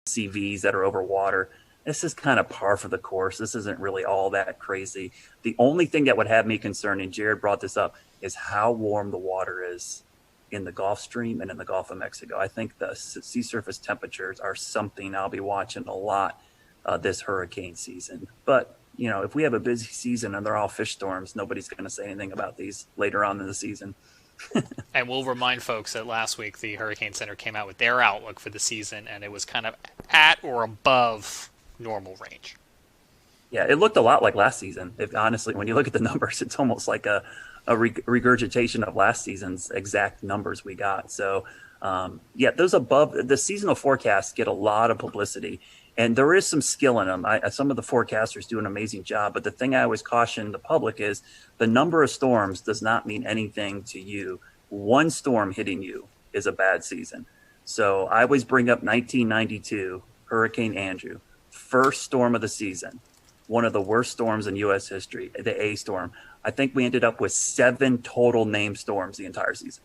CVs that are over water. This is kind of par for the course. This isn't really all that crazy. The only thing that would have me concerned, and Jared brought this up, is how warm the water is in the Gulf Stream and in the Gulf of Mexico. I think the sea surface temperatures are something I'll be watching a lot this hurricane season. But, if we have a busy season and they're all fish storms, nobody's going to say anything about these later on in the season. And we'll remind folks that last week the Hurricane Center came out with their outlook for the season, and it was kind of at or above normal range. Yeah, it looked a lot like last season. Honestly, when you look at the numbers, it's almost like a regurgitation of last season's exact numbers we got. So, those above the seasonal forecasts get a lot of publicity, and there is some skill in them. Some of the forecasters do an amazing job, but the thing I always caution the public is the number of storms does not mean anything to you. One storm hitting you is a bad season. So I always bring up 1992 Hurricane Andrew, first storm of the season, one of the worst storms in U.S. history, the A storm. I think we ended up with 7 total named storms the entire season.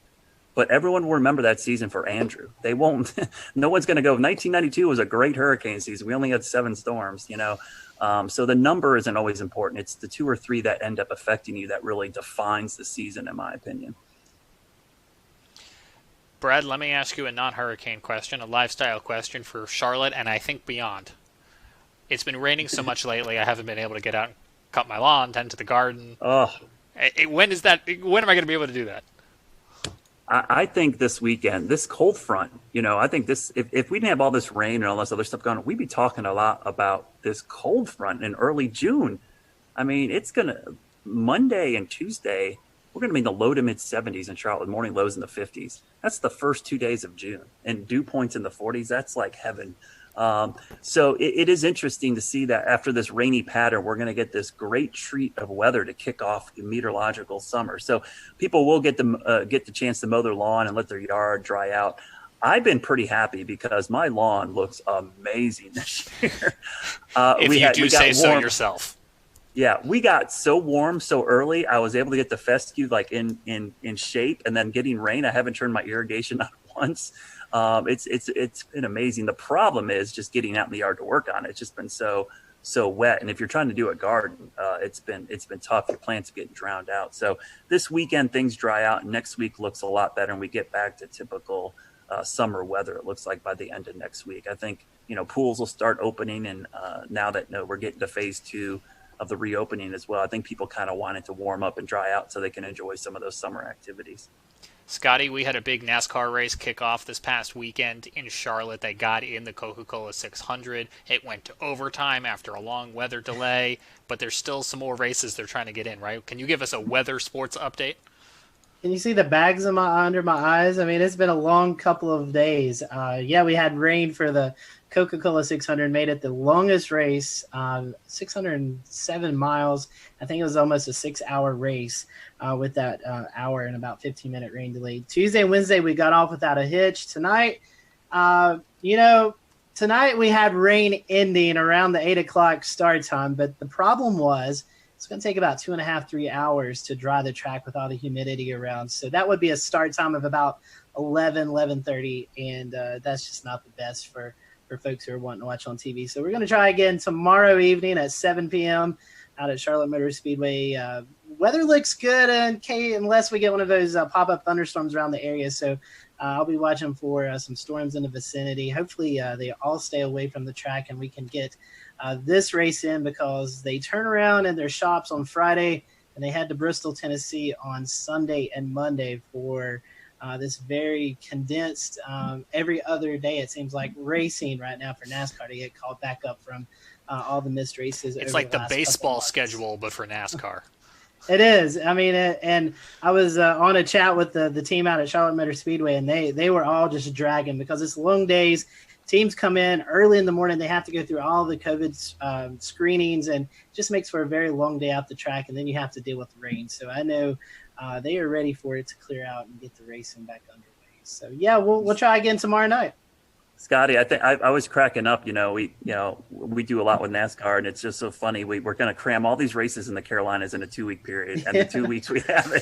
But everyone will remember that season for Andrew. They won't. No one's going to go, 1992 was a great hurricane season. We only had 7 storms, So the number isn't always important. It's the 2 or 3 that end up affecting you that really defines the season, in my opinion. Brad, let me ask you a non-hurricane question, a lifestyle question for Charlotte and I think beyond. It's been raining so much lately, I haven't been able to get out and cut my lawn, tend to the garden. Oh. When am I going to be able to do that? I think this weekend, this cold front, I think if we didn't have all this rain and all this other stuff going on, we'd be talking a lot about this cold front in early June. I mean, Monday and Tuesday, we're going to be in the low to mid 70s in Charlotte, morning lows in the 50s. That's the first 2 days of June. And dew points in the 40s, that's like heaven. So it is interesting to see that after this rainy pattern, we're going to get this great treat of weather to kick off the meteorological summer. So people will get the chance to mow their lawn and let their yard dry out. I've been pretty happy because my lawn looks amazing this year. If you do say so yourself. Yeah, we got so warm so early. I was able to get the fescue like in shape, and then getting rain. I haven't turned my irrigation on once. It's been amazing. The problem is just getting out in the yard to work on it. It's just been so wet. And if you're trying to do a garden, it's been tough. Your plants are getting drowned out. So this weekend things dry out, and next week looks a lot better, and we get back to typical summer weather. It looks like by the end of next week. I think pools will start opening, and now that we're getting to phase 2 of the reopening as well. I think people kind of want it to warm up and dry out so they can enjoy some of those summer activities. Scotty, we had a big NASCAR race kick off this past weekend in Charlotte. They got in the Coca-Cola 600. It went to overtime after a long weather delay, but there's still some more races they're trying to get in, right? Can you give us a weather sports update? Can you see the bags under my eyes? I mean, it's been a long couple of days. We had rain for the Coca-Cola 600, made it the longest race, 607 miles. I think it was almost a 6-hour race with that hour and about 15-minute rain delay. Tuesday and Wednesday, we got off without a hitch. Tonight, tonight we had rain ending around the 8 o'clock start time, but the problem was it's going to take about 2.5, 3 hours to dry the track with all the humidity around. So that would be a start time of about 11:30, and that's just not the best for folks who are wanting to watch on TV. So we're going to try again tomorrow evening at 7 p.m. out at Charlotte Motor Speedway. Weather looks good unless we get one of those pop-up thunderstorms around the area. So I'll be watching for some storms in the vicinity. Hopefully they all stay away from the track and we can get this race in, because they turn around in their shops on Friday and they head to Bristol, Tennessee on Sunday and Monday for this very condensed every other day, it seems like, racing right now for NASCAR to get called back up from all the missed races. It's like the baseball schedule, but for NASCAR. It is. I mean, and I was on a chat with the team out at Charlotte Motor Speedway, and they were all just dragging because it's long days. Teams come in early in the morning. They have to go through all the COVID screenings, and it just makes for a very long day out the track, and then you have to deal with the rain. So I know they are ready for it to clear out and get the racing back underway. So, yeah, we'll try again tomorrow night. Scotty, I think I was cracking up. We do a lot with NASCAR, and it's just so funny. We're going to cram all these races in the Carolinas in a 2-week period, and the 2 weeks we have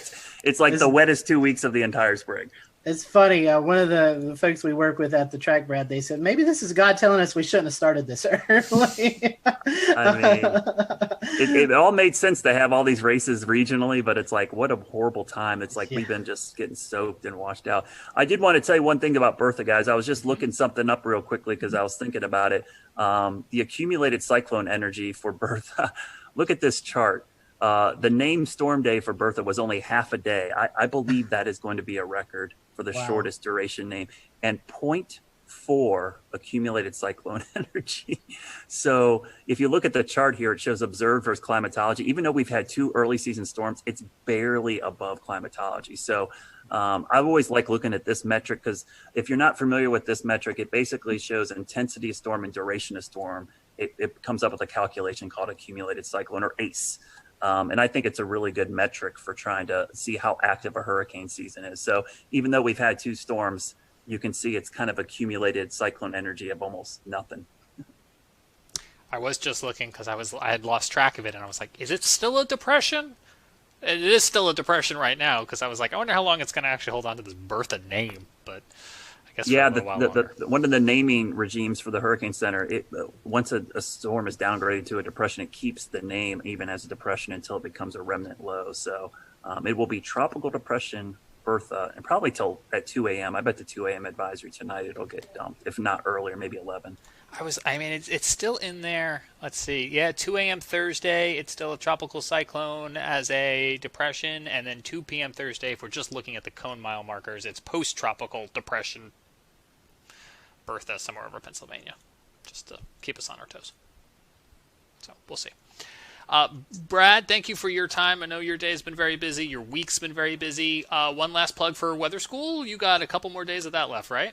it's like the wettest 2 weeks of the entire spring. It's funny. One of the folks we work with at the track, Brad, they said maybe this is God telling us we shouldn't have started this early. I mean, it all made sense to have all these races regionally, but it's like, what a horrible time. It's like we've been just getting soaked and washed out. I did want to tell you one thing about Bertha, guys. I was just looking something up real quickly because I was thinking about it. The accumulated cyclone energy for Bertha. Look at this chart. The name storm day for Bertha was only half a day. I believe that is going to be a record for the shortest duration name. And 0.4 accumulated cyclone energy. So if you look at the chart here, it shows observed versus climatology. Even though we've had 2 early season storms, it's barely above climatology. So I always like looking at this metric because if you're not familiar with this metric, it basically shows intensity of storm and duration of storm. It comes up with a calculation called accumulated cyclone, or ACE. And I think it's a really good metric for trying to see how active a hurricane season is. So even though we've had 2 storms, you can see it's kind of accumulated cyclone energy of almost nothing. I was just looking because I had lost track of it, and I was like, is it still a depression? It is still a depression right now, because I was like, I wonder how long it's going to actually hold on to this Bertha name. But I guess one of the naming regimes for the Hurricane Center, once a storm is downgraded to a depression, it keeps the name even as a depression until it becomes a remnant low. So it will be Tropical Depression Bertha, and probably till at 2 a.m. I bet the 2 a.m. advisory tonight it'll get dumped, if not earlier, maybe 11. It's still in there. Let's see. Yeah, 2 a.m. Thursday, it's still a tropical cyclone as a depression. And then 2 p.m. Thursday, if we're just looking at the cone mile markers, it's post-tropical depression Bertha somewhere over Pennsylvania, just to keep us on our toes. So we'll see. Brad, thank you for your time. I know your day's been very busy. Your week's been very busy. One last plug for Weather School. You got a couple more days of that left, right?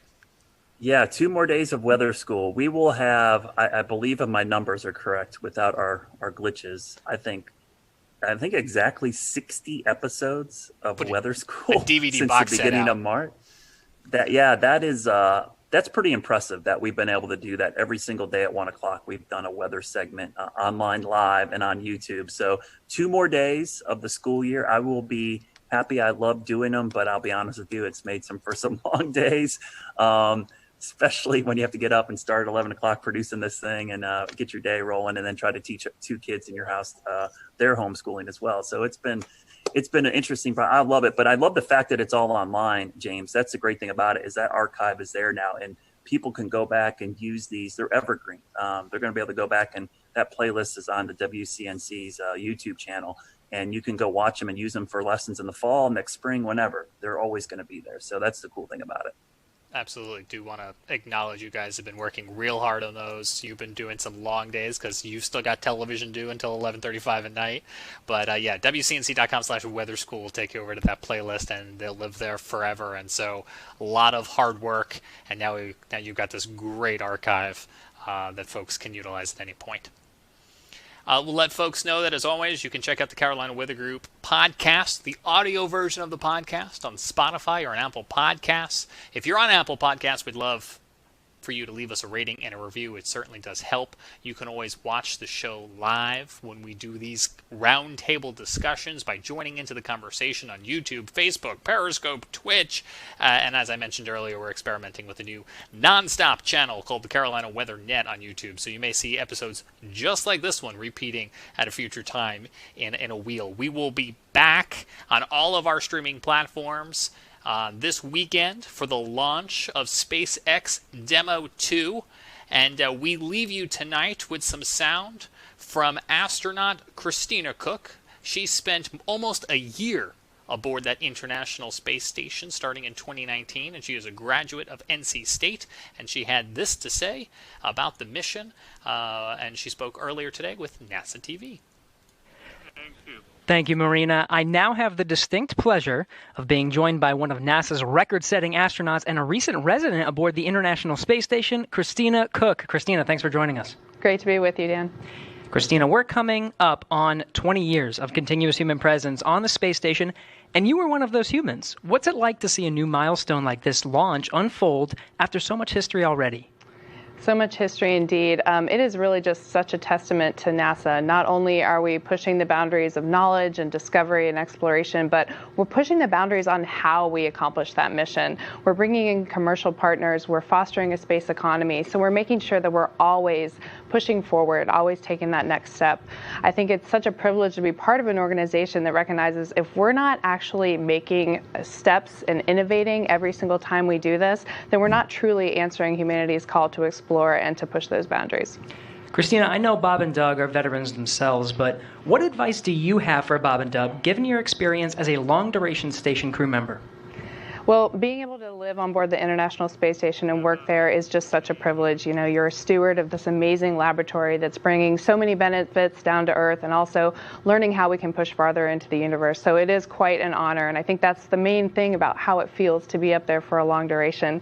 Yeah, 2 more days of Weather School. We will have, I believe if my numbers are correct, without our glitches, I think exactly 60 episodes of Weather School a DVD since box the beginning of March. That's pretty impressive that we've been able to do that every single day at 1:00. We've done a weather segment online live and on YouTube. So 2 more days of the school year. I will be happy. I love doing them, but I'll be honest with you, it's made for some long days. Especially when you have to get up and start at 11 o'clock producing this thing and get your day rolling, and then try to teach 2 kids in your house their homeschooling as well. So it's been an interesting. I love it, but I love the fact that it's all online, James. That's the great thing about it, is that archive is there now, and people can go back and use these. They're evergreen. They're going to be able to go back, and that playlist is on the WCNC's YouTube channel, and you can go watch them and use them for lessons in the fall, next spring, whenever. They're always going to be there. So that's the cool thing about it. Absolutely. Do want to acknowledge you guys have been working real hard on those. You've been doing some long days because you've still got television due until 11:35 at night. But yeah, WCNC.com/weather school will take you over to that playlist, and they'll live there forever. And so a lot of hard work, and now you've got this great archive that folks can utilize at any point. We'll let folks know that, as always, you can check out the Carolina Weather Group podcast, the audio version of the podcast, on Spotify or on Apple Podcasts. If you're on Apple Podcasts, we'd love for you to leave us a rating and a review. It certainly does help. You can always watch the show live when we do these roundtable discussions by joining into the conversation on YouTube, Facebook, Periscope, Twitch, and as I mentioned earlier, we're experimenting with a new nonstop channel called the Carolina Weather Net on YouTube, so you may see episodes just like this one repeating at a future time in a wheel. We will be back on all of our streaming platforms this weekend for the launch of SpaceX Demo 2, and we leave you tonight with some sound from astronaut Christina Cook. She spent almost a year aboard that International Space Station starting in 2019, and she is a graduate of NC State, and she had this to say about the mission, and she spoke earlier today with NASA TV. Thank you, Marina. I now have the distinct pleasure of being joined by one of NASA's record-setting astronauts and a recent resident aboard the International Space Station, Christina Cook. Christina, thanks for joining us. Great to be with you, Dan. Christina, we're coming up on 20 years of continuous human presence on the space station, and you were one of those humans. What's it like to see a new milestone like this launch unfold after so much history already? So much history indeed. It is really just such a testament to NASA. Not only are we pushing the boundaries of knowledge and discovery and exploration, but we're pushing the boundaries on how we accomplish that mission. We're bringing in commercial partners. We're fostering a space economy. So we're making sure that we're always pushing forward, always taking that next step. I think it's such a privilege to be part of an organization that recognizes if we're not actually making steps and innovating every single time we do this, then we're not truly answering humanity's call to explore and to push those boundaries. Christina, I know Bob and Doug are veterans themselves, but what advice do you have for Bob and Doug, given your experience as a long-duration station crew member? Well, being able to live on board the International Space Station and work there is just such a privilege. You know, you're a steward of this amazing laboratory that's bringing so many benefits down to Earth and also learning how we can push farther into the universe. So it is quite an honor, and I think that's the main thing about how it feels to be up there for a long duration.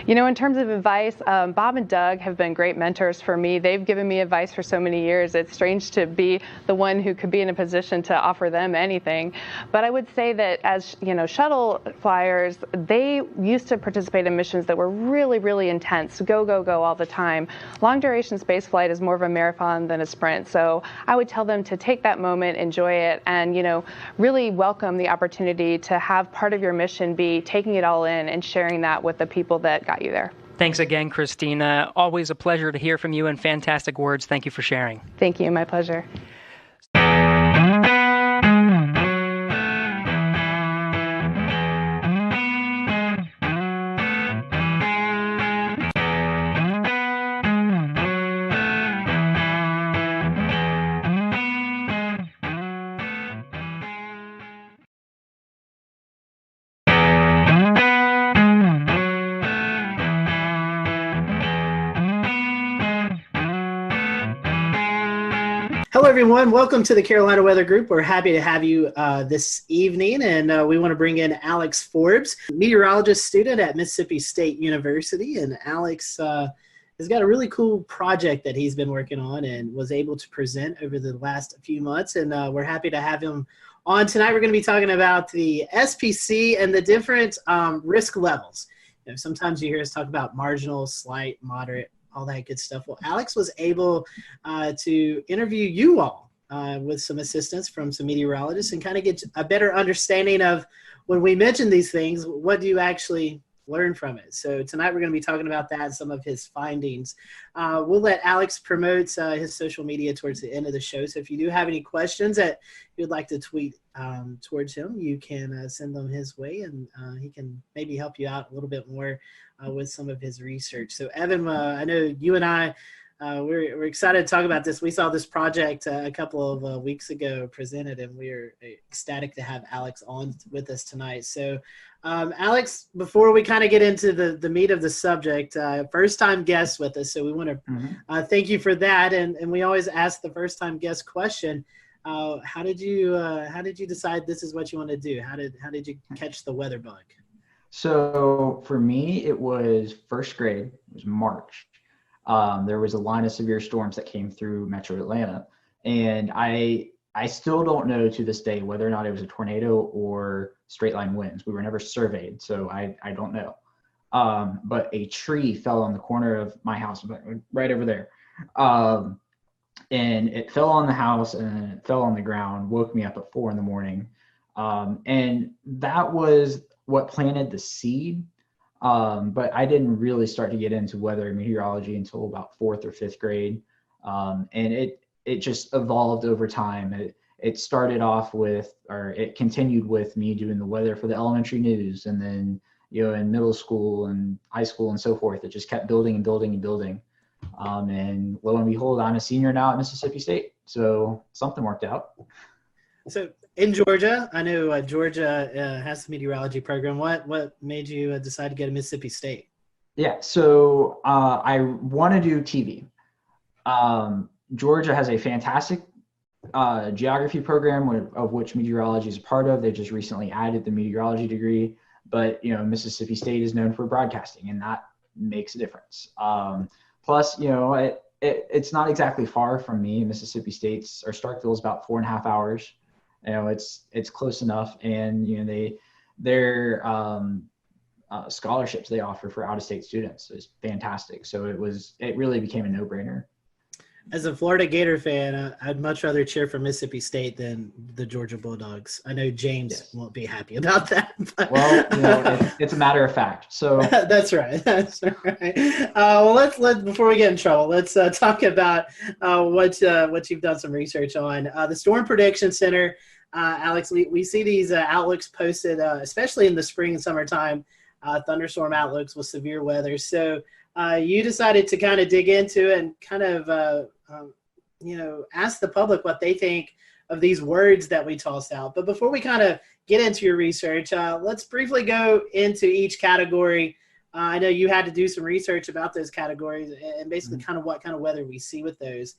You know, in terms of advice, Bob and Doug have been great mentors for me. They've given me advice for so many years. It's strange to be the one who could be in a position to offer them anything. But I would say that as, you know, shuttle flyers, they used to participate in missions that were really, really intense, go, go, go all the time. Long duration space flight is more of a marathon than a sprint. So I would tell them to take that moment, enjoy it, and, you know, really welcome the opportunity to have part of your mission be taking it all in and sharing that with the people that got you there. Thanks again, Christina. Always a pleasure to hear from you and fantastic words. Thank you for sharing. Thank you. My pleasure. Hello, everyone. Welcome to the Carolina Weather Group. We're happy to have you this evening, and we want to bring in Alex Forbes, meteorologist student at Mississippi State University. And Alex has got a really cool project that he's been working on and was able to present over the last few months, and we're happy to have him on tonight. We're going to be talking about the SPC and the different risk levels. You know, sometimes you hear us talk about marginal, slight, moderate, all that good stuff. Well, Alex was able to interview you all with some assistance from some meteorologists and kind of get a better understanding of when we mention these things, what do you actually learn from it? So tonight we're going to be talking about that and some of his findings. We'll let Alex promote his social media towards the end of the show. So if you do have any questions that you'd like to tweet towards him, you can send them his way, and he can maybe help you out a little bit more with some of his research. So Evan, I know you and I, we're excited to talk about this. We saw this project a couple of weeks ago presented, and we're ecstatic to have Alex on with us tonight. So Alex, before we kind of get into the meat of the subject, first time guest with us. So we want to thank you for that. And we always ask the first time guest question. How did you decide this is what you want to do? How did you catch the weather bug? So for me, it was first grade. It was March. There was a line of severe storms that came through Metro Atlanta, and I still don't know to this day whether or not it was a tornado or straight line winds. We were never surveyed, so I don't know. But a tree fell on the corner of my house, right over there. And it fell on the house and it fell on the ground, woke me up at 4 a.m. And that was what planted the seed. But I didn't really start to get into weather and meteorology until about 4th or 5th grade. And it just evolved over time. It started off with, or it continued with me doing the weather for the elementary news. And then, you know, in middle school and high school and so forth, it just kept building and building and building. And lo and behold, I'm a senior now at Mississippi State. So something worked out. So in Georgia, I know Georgia has a meteorology program. What made you decide to go to Mississippi State? Yeah, so I want to do TV. Georgia has a fantastic geography program of which meteorology is a part of. They just recently added the meteorology degree, but you know, Mississippi State is known for broadcasting, and that makes a difference. Plus, you know, it's not exactly far from me. Mississippi State's, or Starkville is about 4.5 hours. You know, it's close enough, and you know, their scholarships they offer for out-of-state students is fantastic. So it really became a no-brainer. As a Florida Gator fan, I'd much rather cheer for Mississippi State than the Georgia Bulldogs. I know James won't be happy about that. But well, it's a matter of fact. So that's right. That's right. Well, let's before we get in trouble, let's talk about what you've done some research on. The Storm Prediction Center, Alex. We see these outlooks posted, especially in the spring and summertime, thunderstorm outlooks with severe weather. So you decided to kind of dig into it and kind of ask the public what they think of these words that we tossed out. But before we kind of get into your research, let's briefly go into each category. I know you had to do some research about those categories and basically kind of what kind of weather we see with those.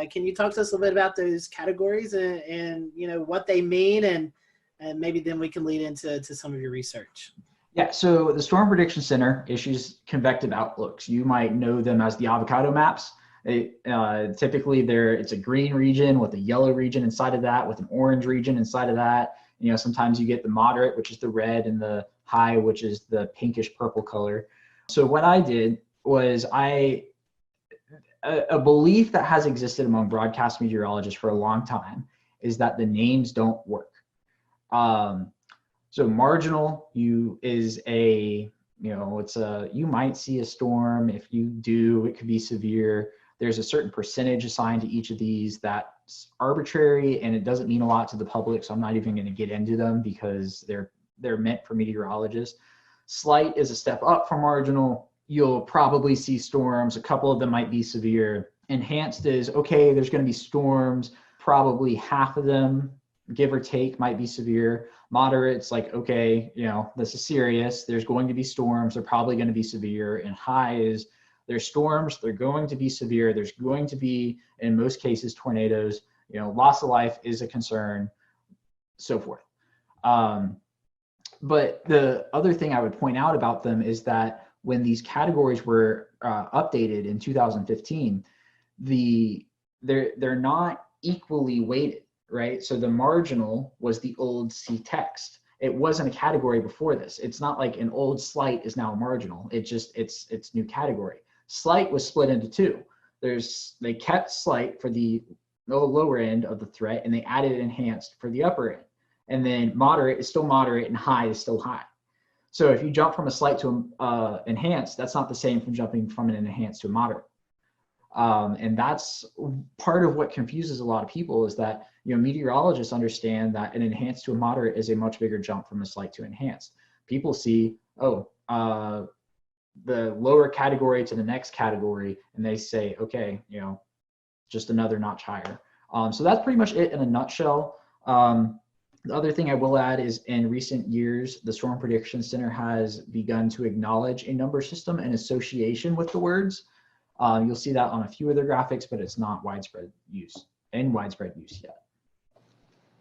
Can you talk to us a little bit about those categories and what they mean, and maybe then we can lead into some of your research? Yeah, so the Storm Prediction Center issues convective outlooks. You might know them as the avocado maps. Typically it's a green region with a yellow region inside of that, with an orange region inside of that. Sometimes you get the moderate, which is the red, and the high, which is the pinkish purple color. So what I did was a belief that has existed among broadcast meteorologists for a long time is that the names don't work. So marginal you might see a storm. If you do, it could be severe. There's a certain percentage assigned to each of these that's arbitrary, and it doesn't mean a lot to the public. So I'm not even going to get into them because they're meant for meteorologists. Slight is a step up from marginal. You'll probably see storms. A couple of them might be severe. Enhanced is, okay, there's going to be storms. Probably half of them, give or take, might be severe. Moderate's like, okay, this is serious. There's going to be storms. They're probably going to be severe. And high is, there's storms. They're going to be severe. There's going to be, in most cases, tornadoes. Loss of life is a concern, so forth. But the other thing I would point out about them is that when these categories were updated in 2015, they're not equally weighted. Right? So the marginal was the old C text. It wasn't a category before this. It's not like an old slight is now a marginal. It's new category. Slight was split into two. They kept slight for the lower end of the threat, and they added enhanced for the upper end. And then moderate is still moderate and high is still high. So if you jump from a slight to enhanced, that's not the same from jumping from an enhanced to a moderate. And that's part of what confuses a lot of people, is that meteorologists understand that an enhanced to a moderate is a much bigger jump from a slight to enhanced. People see, the lower category to the next category, and they say, okay, just another notch higher. So that's pretty much it in a nutshell. The other thing I will add is, in recent years, the Storm Prediction Center has begun to acknowledge a number system in association with the words. You'll see that on a few of their graphics, but it's not widespread use yet.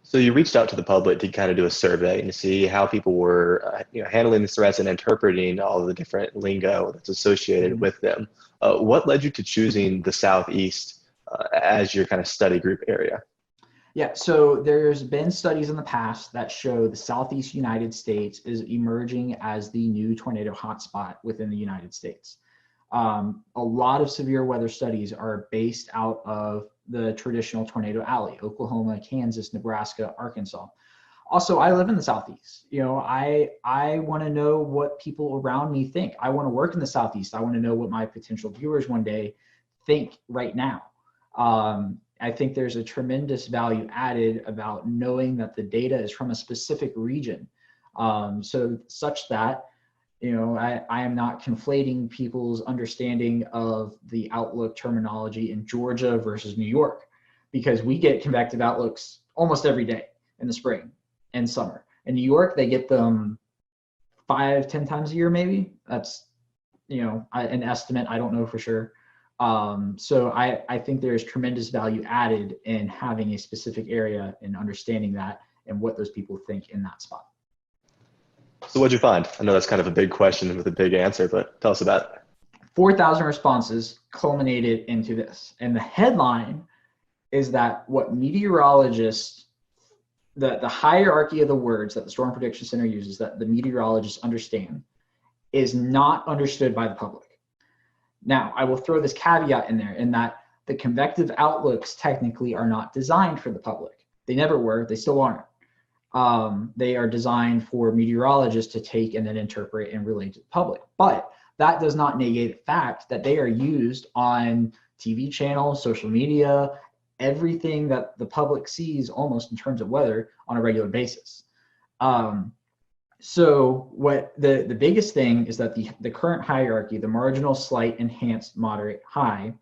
So you reached out to the public to kind of do a survey and to see how people were handling the threats and interpreting all of the different lingo that's associated with them. What led you to choosing the Southeast as your kind of study group area? Yeah, so there's been studies in the past that show the Southeast United States is emerging as the new tornado hotspot within the United States. A lot of severe weather studies are based out of the traditional tornado alley: Oklahoma, Kansas, Nebraska, Arkansas. Also, I live in the Southeast. I want to know what people around me think. I want to work in the Southeast. I want to know what my potential viewers one day think right now. I think there's a tremendous value added about knowing that the data is from a specific region, so such that I am not conflating people's understanding of the outlook terminology in Georgia versus New York, because we get convective outlooks almost every day in the spring and summer. In New York, they get them 5-10 times a year, maybe. That's an estimate. I don't know for sure. So I think there's tremendous value added in having a specific area and understanding that and what those people think in that spot. So what'd you find? I know that's kind of a big question with a big answer, but tell us about it. 4,000 responses culminated into this. And the headline is that what meteorologists, the hierarchy of the words that the Storm Prediction Center uses, that the meteorologists understand, is not understood by the public. Now, I will throw this caveat in there in that the convective outlooks technically are not designed for the public. They never were, they still aren't. They are designed for meteorologists to take and then interpret and relate to the public. But that does not negate the fact that they are used on TV channels, social media, everything that the public sees almost in terms of weather on a regular basis. So what the biggest thing is that the current hierarchy, the marginal, slight, enhanced, moderate, high,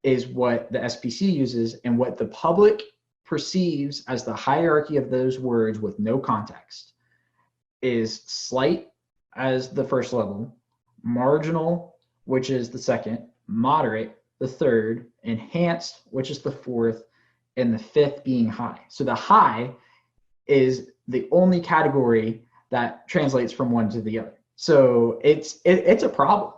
is what the SPC uses, and what the public perceives as the hierarchy of those words with no context is slight as the first level, marginal, which is the second, moderate, the third, enhanced, which is the fourth, and the fifth being high. So the high is the only category that translates from one to the other. So it's a problem.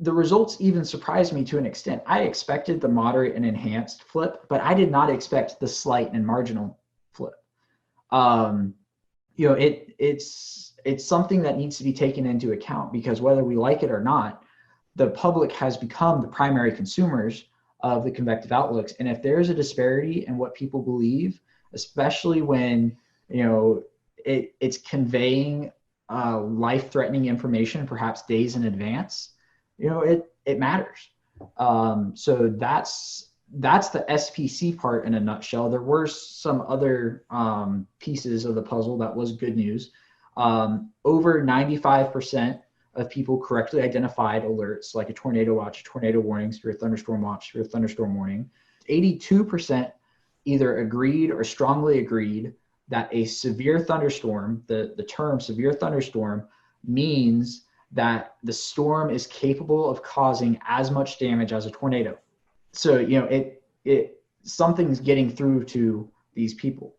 The results even surprised me to an extent. I expected the moderate and enhanced flip, but I did not expect the slight and marginal flip. It's something that needs to be taken into account, because whether we like it or not, the public has become the primary consumers of the convective outlooks. And if there's a disparity in what people believe, especially when it's conveying life-threatening information, perhaps days in advance, it matters. So that's the SPC part in a nutshell. There were some other pieces of the puzzle that was good news. Over 95% of people correctly identified alerts like a tornado watch, a tornado warning, severe thunderstorm watch, severe thunderstorm warning. 82% either agreed or strongly agreed that a severe thunderstorm, the term severe thunderstorm, means that the storm is capable of causing as much damage as a tornado. So, something's getting through to these people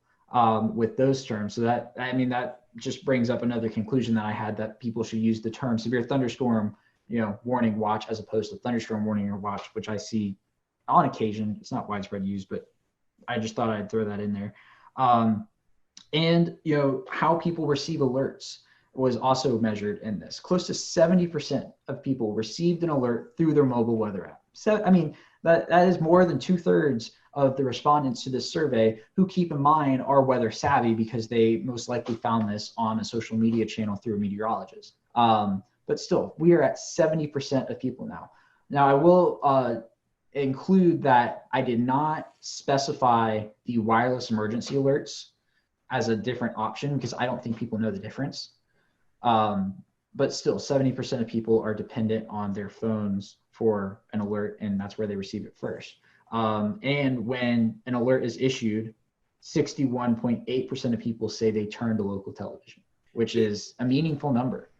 with those terms. So that just brings up another conclusion that I had, that people should use the term severe thunderstorm, warning watch, as opposed to thunderstorm warning or watch, which I see on occasion. It's not widespread use, but I just thought I'd throw that in there. And how people receive alerts was also measured in this. Close to 70% of people received an alert through their mobile weather app. So, that is more than 2/3 of the respondents to this survey who, keep in mind, are weather savvy, because they most likely found this on a social media channel through a meteorologist. But still, we are at 70% of people now. Now, I will include that I did not specify the wireless emergency alerts as a different option, because I don't think people know the difference. But still, 70% of people are dependent on their phones for an alert, and that's where they receive it first. And when an alert is issued, 61.8% of people say they turn to local television, which is a meaningful number.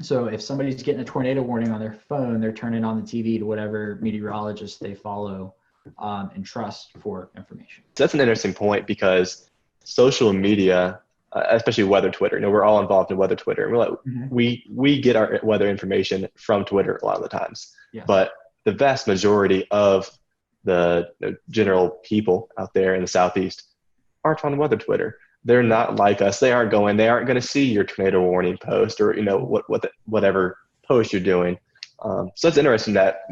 So if somebody's getting a tornado warning on their phone, they're turning on the TV to whatever meteorologist they follow and trust for information. That's an interesting point, because social media, especially weather Twitter, we're all involved in weather Twitter. We get our weather information from Twitter a lot of the times. Yes. But the vast majority of the general people out there in the Southeast aren't on weather Twitter. They're not like us. They aren't going to see your tornado warning post or whatever post you're doing. So it's interesting that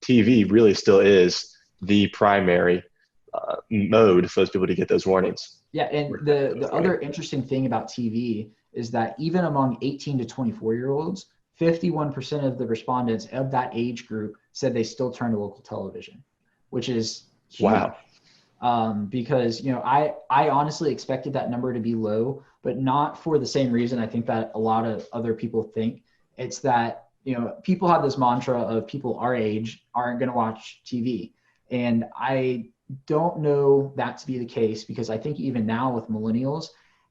TV really still is the primary mode for those people to get those warnings. Yeah, and the other interesting thing about TV is that even among 18 to 24-year-olds, 51% of the respondents of that age group said they still turn to local television, which is huge. Wow. Because, I honestly expected that number to be low, but not for the same reason I think that a lot of other people think. It's that, people have this mantra of people our age aren't going to watch TV. And I don't know that to be the case, because I think even now with millennials,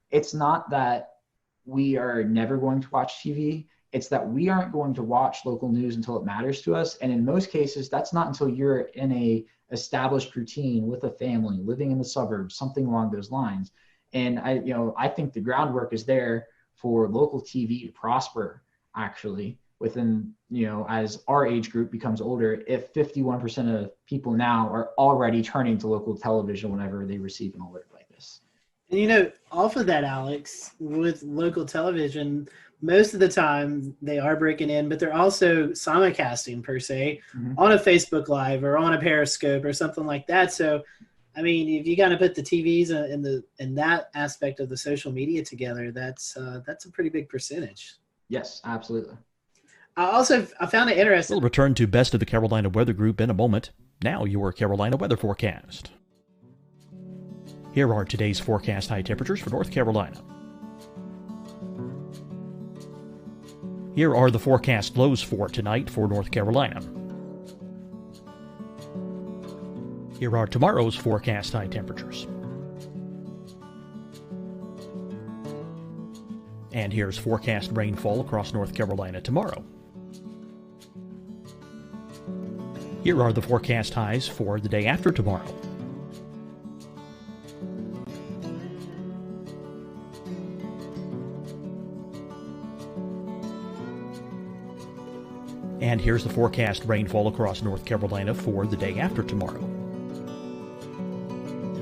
it's not that we are never going to watch TV. It's that we aren't going to watch local news until it matters to us. And in most cases, that's not until you're in a established routine with a family, living in the suburbs, something along those lines. And I think the groundwork is there for local TV to prosper, actually, within, as our age group becomes older, if 51% of people now are already turning to local television whenever they receive an alert like this. And off of that, Alex, with local television, most of the time they are breaking in, but they're also simulcasting per se on a Facebook Live or on a Periscope or something like that. So, I mean, if you got to put the TVs in that aspect of the social media together, that's a pretty big percentage. Yes, absolutely. I found it interesting. We'll return to Best of the Carolina Weather Group in a moment. Now your Carolina weather forecast. Here are today's forecast high temperatures for North Carolina. Here are the forecast lows for tonight for North Carolina. Here are tomorrow's forecast high temperatures. And here's forecast rainfall across North Carolina tomorrow. Here are the forecast highs for the day after tomorrow. And here's the forecast rainfall across North Carolina for the day after tomorrow.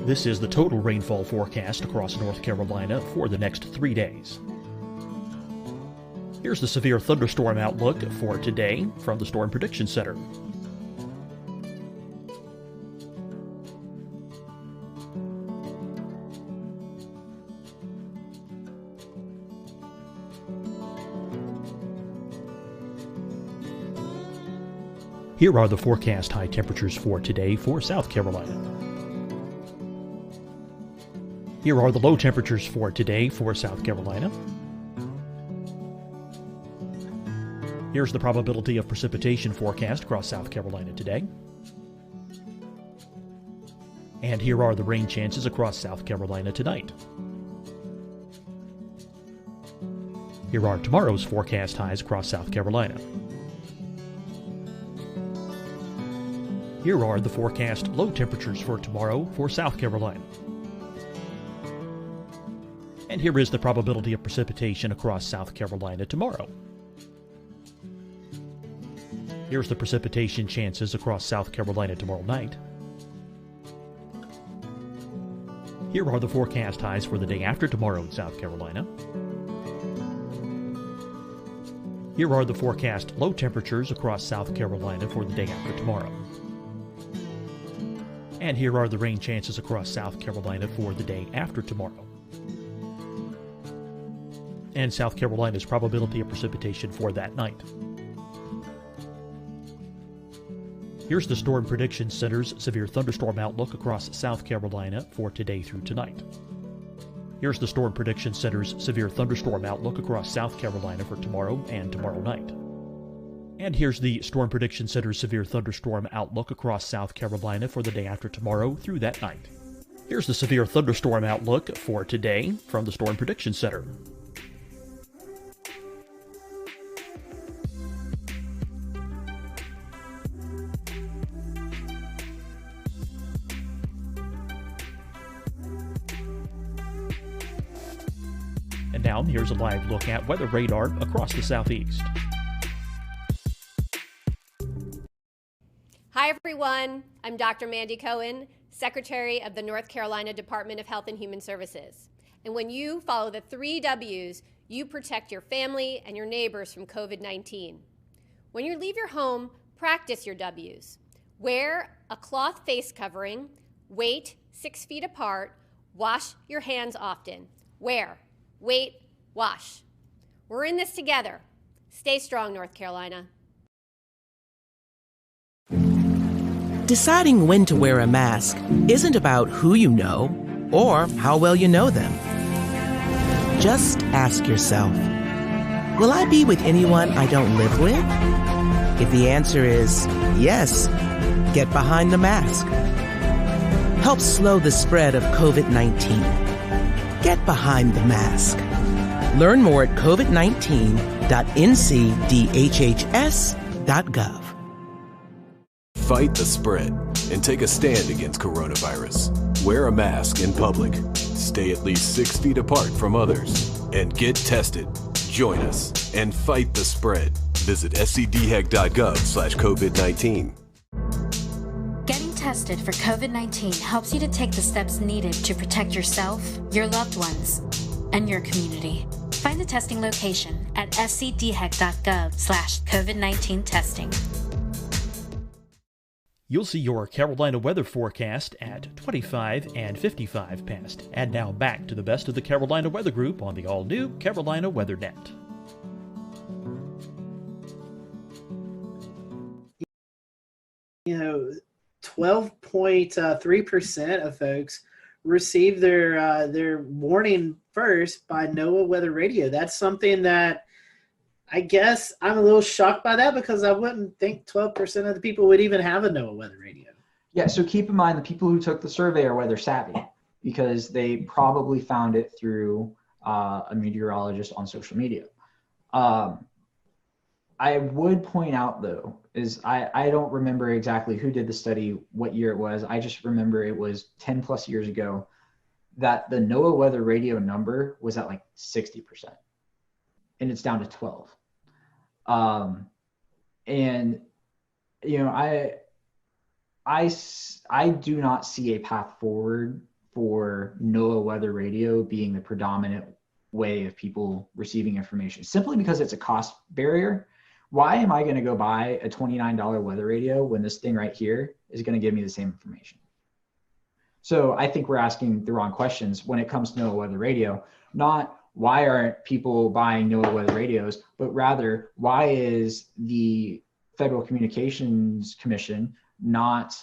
This is the total rainfall forecast across North Carolina for the next 3 days. Here's the severe thunderstorm outlook for today from the Storm Prediction Center. Here are the forecast high temperatures for today for South Carolina. Here are the low temperatures for today for South Carolina. Here's the probability of precipitation forecast across South Carolina today. And here are the rain chances across South Carolina tonight. Here are tomorrow's forecast highs across South Carolina. Here are the forecast low temperatures for tomorrow for South Carolina. And here is the probability of precipitation across South Carolina tomorrow. Here's the precipitation chances across South Carolina tomorrow night. Here are the forecast highs for the day after tomorrow in South Carolina. Here are the forecast low temperatures across South Carolina for the day after tomorrow. And here are the rain chances across South Carolina for the day after tomorrow. And South Carolina's probability of precipitation for that night. Here's the Storm Prediction Center's severe thunderstorm outlook across South Carolina for today through tonight. Here's the Storm Prediction Center's severe thunderstorm outlook across South Carolina for tomorrow and tomorrow night. And here's the Storm Prediction Center's severe thunderstorm outlook across South Carolina for the day after tomorrow through that night. Here's the severe thunderstorm outlook for today from the Storm Prediction Center. And now here's a live look at weather radar across the southeast. Hi, everyone. I'm Dr. Mandy Cohen, Secretary of the North Carolina Department of Health and Human Services. And when you follow the 3 W's, you protect your family and your neighbors from COVID-19. When you leave your home, practice your W's. Wear a cloth face covering, wait 6 feet apart, wash your hands often. Wear, wait, wash. We're in this together. Stay strong, North Carolina. Deciding when to wear a mask isn't about who you know or how well you know them. Just ask yourself, will I be with anyone I don't live with? If the answer is yes, get behind the mask. Help slow the spread of COVID-19. Get behind the mask. Learn more at covid19.ncdhhs.gov. Fight the spread and take a stand against coronavirus. Wear a mask in public. Stay at least 6 feet apart from others. And get tested. Join us and fight the spread. Visit scdhec.gov/COVID-19. Getting tested tested for COVID-19 helps you to take the steps needed to protect yourself, your loved ones, and your community. Find the testing location at scdhec.gov/COVID-19 testing. You'll see your Carolina weather forecast at 25 and 55 past. And now back to the best of the Carolina Weather Group on the all-new Carolina Weather Net. You know, 12.3% of folks receive their warning first by NOAA Weather Radio. That's something that I guess I'm a little shocked by that, because I wouldn't think 12% of the people would even have a NOAA Weather Radio. Yeah, so keep in mind the people who took the survey are weather savvy, because they probably found it through a meteorologist on social media. I would point out, though, is I don't remember exactly who did the study, what year it was. I just remember it was 10 plus years ago that the NOAA Weather Radio number was at like 60%, and it's down to 12. And, you know, I do not see a path forward for NOAA Weather Radio being the predominant way of people receiving information, simply because it's a cost barrier. Why am I going to go buy a $29 weather radio when this thing right here is going to give me the same information? So I think we're asking the wrong questions when it comes to NOAA Weather Radio. Not why aren't people buying NOAA Weather radios, but rather why is the Federal Communications Commission not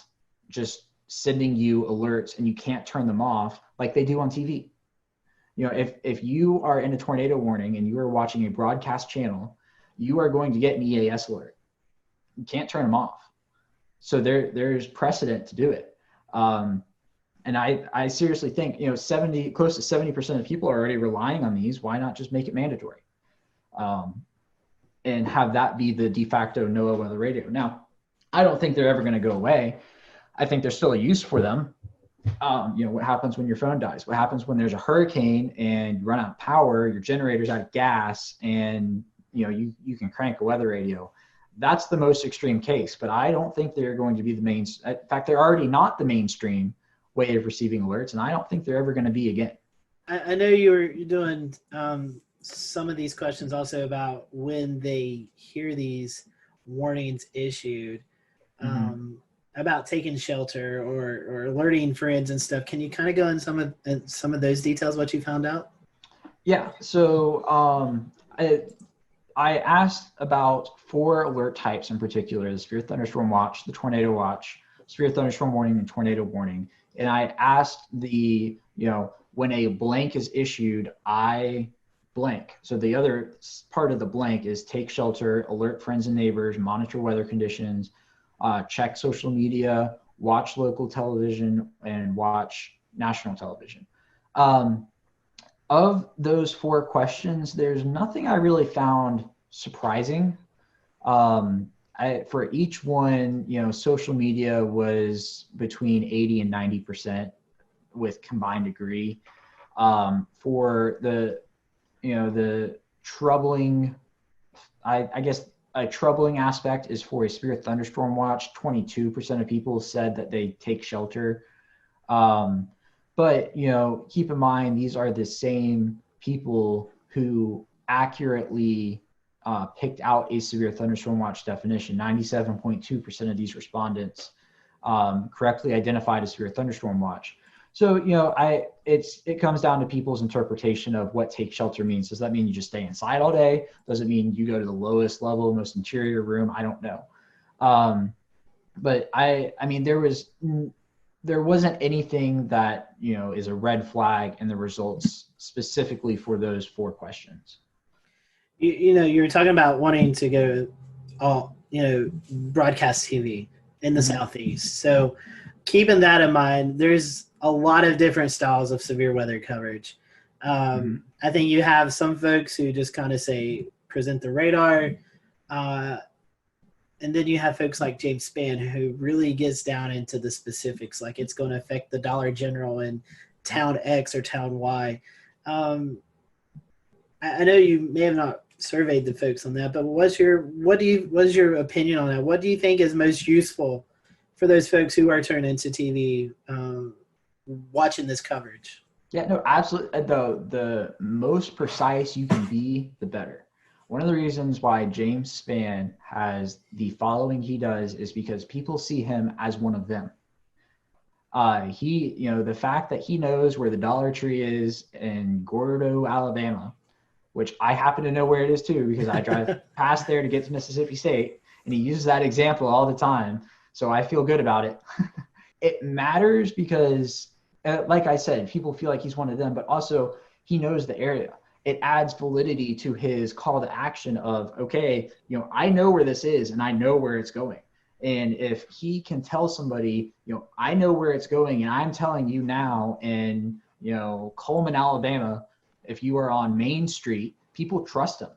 just sending you alerts and you can't turn them off like they do on TV? You know, if you are in a tornado warning and you are watching a broadcast channel, you are going to get an EAS alert. You can't turn them off. So there's precedent to do it. And I seriously think, you know, close to 70% of people are already relying on these. Why not just make it mandatory? And have that be the de facto NOAA Weather Radio. Now, I don't think they're ever going to go away. I think there's still a use for them. You know, what happens when your phone dies? What happens when there's a hurricane and you run out of power, your generator's out of gas, and, you know, you can crank a weather radio? That's the most extreme case, but I don't think they're going to be the main. In fact, they're already not the mainstream way of receiving alerts, and I don't think they're ever going to be again. I know you're doing some of these questions also about when they hear these warnings issued, about taking shelter or alerting friends and stuff. Can you kind of go in some of those details, what you found out? Yeah. So I asked about 4 alert types in particular: the severe thunderstorm watch, the tornado watch, severe thunderstorm warning, and tornado warning. And I asked when a blank is issued, I blank. So the other part of the blank is take shelter, alert friends and neighbors, monitor weather conditions, check social media, watch local television, and watch national television. Of those 4 questions, there's nothing I really found surprising. For each one, you know, social media was between 80 and 90% with combined degree. For the troubling, I guess a troubling aspect is for a severe thunderstorm watch. 22% of people said that they take shelter. But, you know, keep in mind, these are the same people who accurately picked out a severe thunderstorm watch definition. 97.2% of these respondents correctly identified a severe thunderstorm watch. So, you know, it comes down to people's interpretation of what take shelter means. Does that mean you just stay inside all day? Does it mean you go to the lowest level, most interior room? I don't know. But I mean, there wasn't anything that, you know, is a red flag in the results specifically for those 4 questions. You know, you were talking about wanting to go broadcast TV in the Southeast. So keeping that in mind, there's a lot of different styles of severe weather coverage. I think you have some folks who just kind of say, present the radar. And then you have folks like James Spann, who really gets down into the specifics, like it's going to affect the Dollar General in town X or town Y. I know you may have not surveyed the folks on that, but what is your opinion on that? What do you think is most useful for those folks who are turned into TV watching this coverage? Yeah, no, absolutely. The most precise you can be, the better. One of the reasons why James Spann has the following he does is because people see him as one of them. The fact that he knows where the Dollar Tree is in Gordo, Alabama, which I happen to know where it is too, because I drive past there to get to Mississippi State, and he uses that example all the time. So I feel good about it. It matters because, like I said, people feel like he's one of them, but also he knows the area. It adds validity to his call to action of, okay, I know where this is and I know where it's going. And if he can tell somebody, I know where it's going and I'm telling you now in, Coleman, Alabama, if you are on Main Street, people trust him.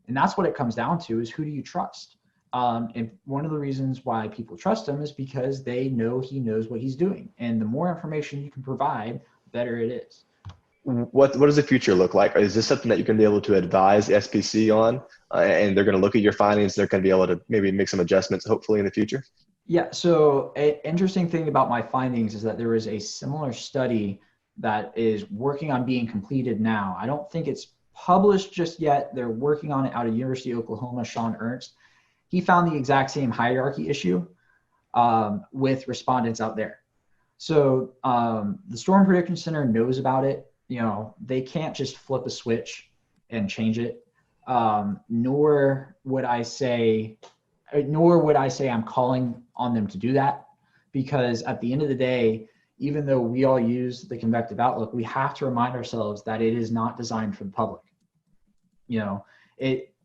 And that's what it comes down to, is who do you trust? And one of the reasons why people trust him is because they know he knows what he's doing. And the more information you can provide, the better it is. What does the future look like? Is this something that you're going to be able to advise the SPC on, and they're going to look at your findings? They're going to be able to maybe make some adjustments, hopefully, in the future? Yeah. So an interesting thing about my findings is that there is a similar study that is working on being completed now. I don't think it's published just yet. They're working on it out of University of Oklahoma, Sean Ernst. He found the exact same hierarchy issue with respondents out there. So the Storm Prediction Center knows about it. They can't just flip a switch and change it. Nor would I say I'm calling on them to do that, because at the end of the day, even though we all use the convective outlook, we have to remind ourselves that it is not designed for the public.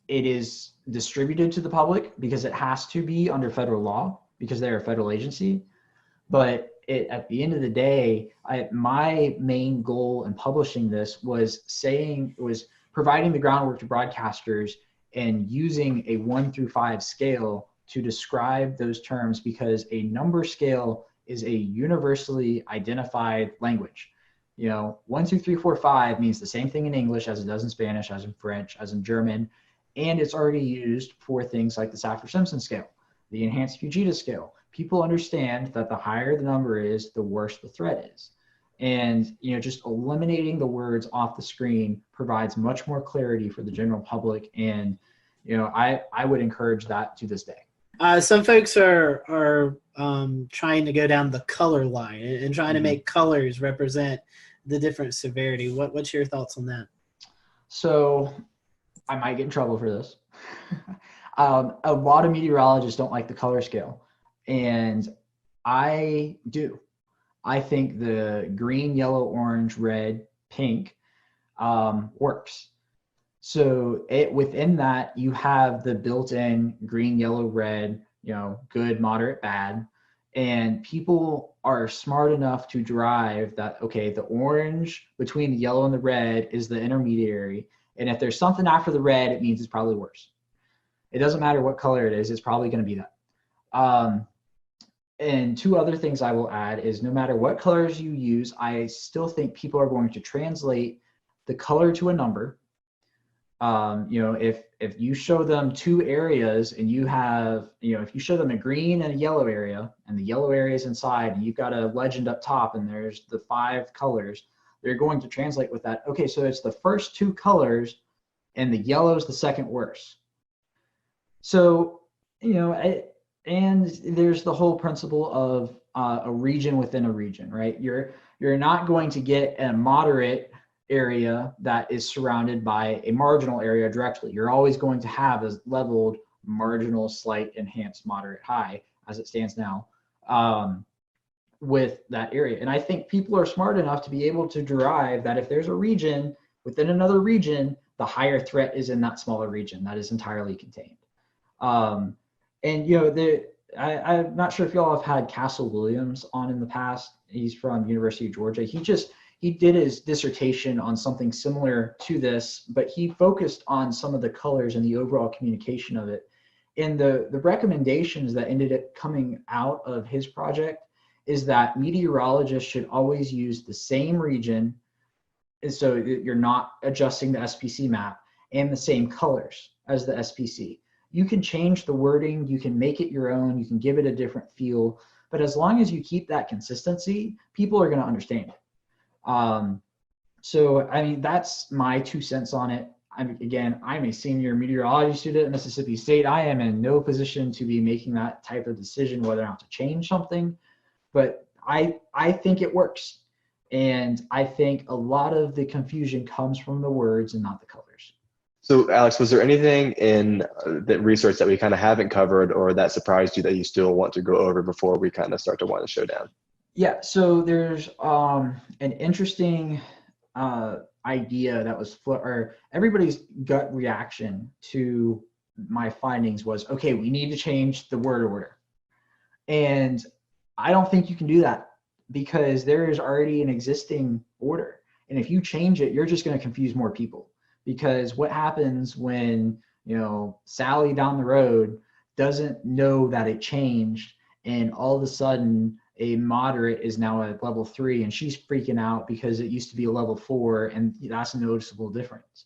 It is distributed to the public because it has to be under federal law, because they're a federal agency. But at the end of the day, my main goal in publishing this was providing the groundwork to broadcasters and using a 1 through 5 scale to describe those terms, because a number scale is a universally identified language. 1, 2, 3, 4, 5 means the same thing in English as it does in Spanish, as in French, as in German, and it's already used for things like the Saffir-Simpson scale, the enhanced Fujita scale. People understand that the higher the number is, the worse the threat is. And, just eliminating the words off the screen provides much more clarity for the general public. And, I would encourage that to this day. Some folks are trying to go down the color line and trying to make colors represent the different severity. What's your thoughts on that? So I might get in trouble for this. A lot of meteorologists don't like the color scale, and I do. I think the green, yellow, orange, red, pink works. So within that, you have the built-in green, yellow, red, good, moderate, bad. And people are smart enough to derive that, okay, the orange between the yellow and the red is the intermediary. And if there's something after the red, it means it's probably worse. It doesn't matter what color it is, it's probably going to be that. And two other things I will add is, no matter what colors you use, I still think people are going to translate the color to a number. If you show them two areas and you have, if you show them a green and a yellow area, and the yellow area is inside, and you've got a legend up top and there's the 5 colors, they're going to translate with that. Okay, so it's the first 2 colors and the yellow is the second worst. So, and there's the whole principle of a region within a region, right? You're not going to get a moderate area that is surrounded by a marginal area directly. You're always going to have a leveled marginal, slight, enhanced, moderate, high, as it stands now, with that area. And I think people are smart enough to be able to derive that if there's a region within another region, the higher threat is in that smaller region that is entirely contained. I'm not sure if y'all have had Castle Williams on in the past. He's from University of Georgia. He did his dissertation on something similar to this, but he focused on some of the colors and the overall communication of it. And the recommendations that ended up coming out of his project is that meteorologists should always use the same region, and so you're not adjusting the SPC map, and the same colors as the SPC. You can change the wording, you can make it your own, you can give it a different feel, But as long as you keep that consistency, people are going to understand it. So, I mean, that's my 2 cents on it. I'm a senior meteorology student at Mississippi State. I am in no position to be making that type of decision whether or not to change something, but I think it works. And I think a lot of the confusion comes from the words and not the colors. So, Alex, was there anything in the research that we kind of haven't covered or that surprised you that you still want to go over before we kind of start to want to show down? Yeah, so there's an interesting idea that was or everybody's gut reaction to my findings was, okay, we need to change the word order. And I don't think you can do that because there is already an existing order. And if you change it, you're just going to confuse more people. Because what happens when, Sally down the road doesn't know that it changed, and all of a sudden a moderate is now at level 3 and she's freaking out because it used to be a level 4, and that's a noticeable difference.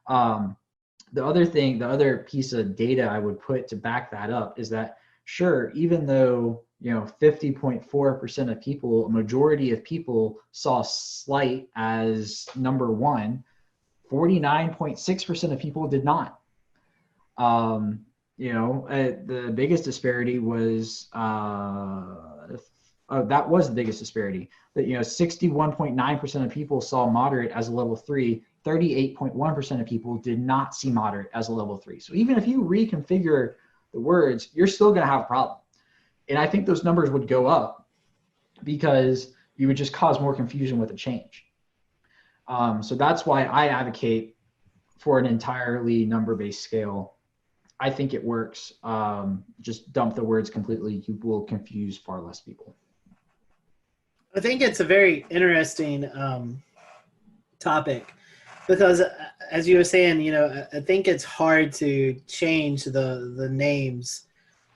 The other piece of data I would put to back that up is that, sure, even though 50.4% of people, a majority of people saw slight as number 1, 49.6% of people did not. The biggest disparity was that was the biggest disparity. That 61.9% of people saw moderate as a level 3. 38.1% of people did not see moderate as a level 3. So even if you reconfigure the words, you're still going to have a problem. And I think those numbers would go up because you would just cause more confusion with a change. So that's why I advocate for an entirely number-based scale. I think it works. Just dump the words completely. You will confuse far less people. I think it's a very interesting topic because, as you were saying, I think it's hard to change the names.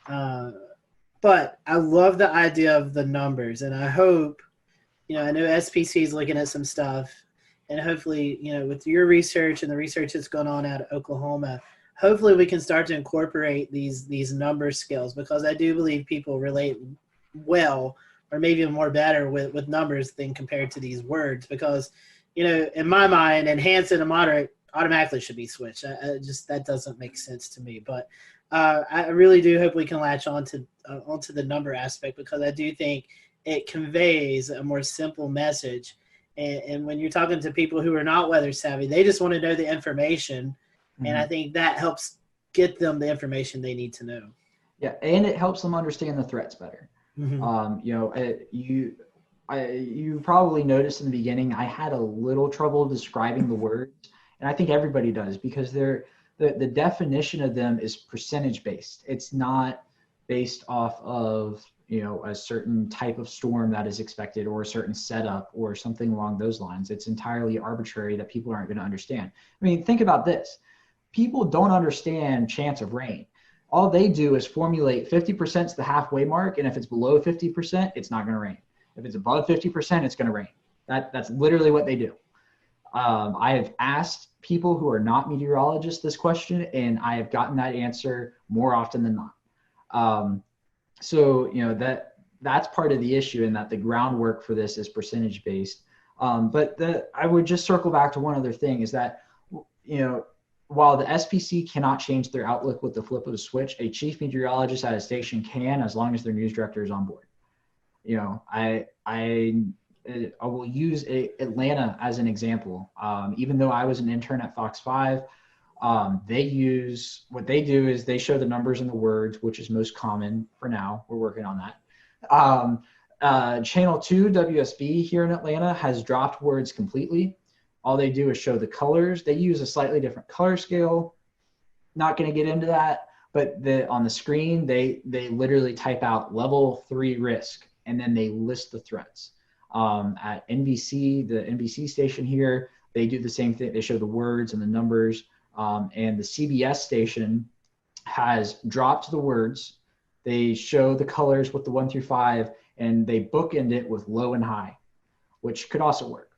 But I love the idea of the numbers, and I hope, I know SPC is looking at some stuff. And hopefully, with your research and the research that's going on out of Oklahoma, hopefully we can start to incorporate these number skills, because I do believe people relate well, or maybe even more better with numbers than compared to these words. Because, in my mind, enhanced and moderate automatically should be switched. That doesn't make sense to me. But I really do hope we can latch onto the number aspect, because I do think it conveys a more simple message. And when you're talking to people who are not weather savvy, they just want to know the information. Mm-hmm. And I think that helps get them the information they need to know. Yeah, and it helps them understand the threats better. Mm-hmm. You probably noticed in the beginning, I had a little trouble describing the words. And I think everybody does, because the definition of them is percentage based. It's not based off of a certain type of storm that is expected, or a certain setup, or something along those lines. It's entirely arbitrary that people aren't going to understand. I mean, think about this. People don't understand chance of rain. All they do is formulate 50% is the halfway mark, and if it's below 50%, it's not going to rain. If it's above 50%, it's going to rain. That's literally what they do. I have asked people who are not meteorologists this question, and I have gotten that answer more often than not. So, that's part of the issue, in that the groundwork for this is percentage based. But I would just circle back to one other thing, is that, while the SPC cannot change their outlook with the flip of a switch, a chief meteorologist at a station can, as long as their news director is on board. I will use Atlanta as an example. Even though I was an intern at Fox 5, what they do is they show the numbers and the words, which is most common for now. We're working on that. Channel 2 WSB here in Atlanta has dropped words completely. All they do is show the colors. They use a slightly different color scale. Not going to get into that, but on the screen, they literally type out level 3 risk, and then they list the threats. At NBC, the NBC station here, they do the same thing. They show the words and the numbers. And the CBS station has dropped the words. They show the colors with the 1 through 5, and they bookend it with low and high, which could also work.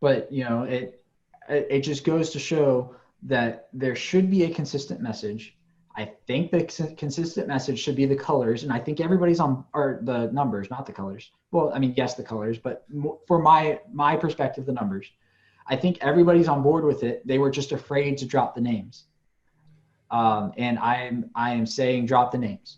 But it just goes to show that there should be a consistent message. I think the consistent message should be the colors, and I think everybody's on, or the numbers, not the colors. Well, I mean, yes, the colors, but for my perspective, the numbers. I think everybody's on board with it. They were just afraid to drop the names. And I am saying drop the names.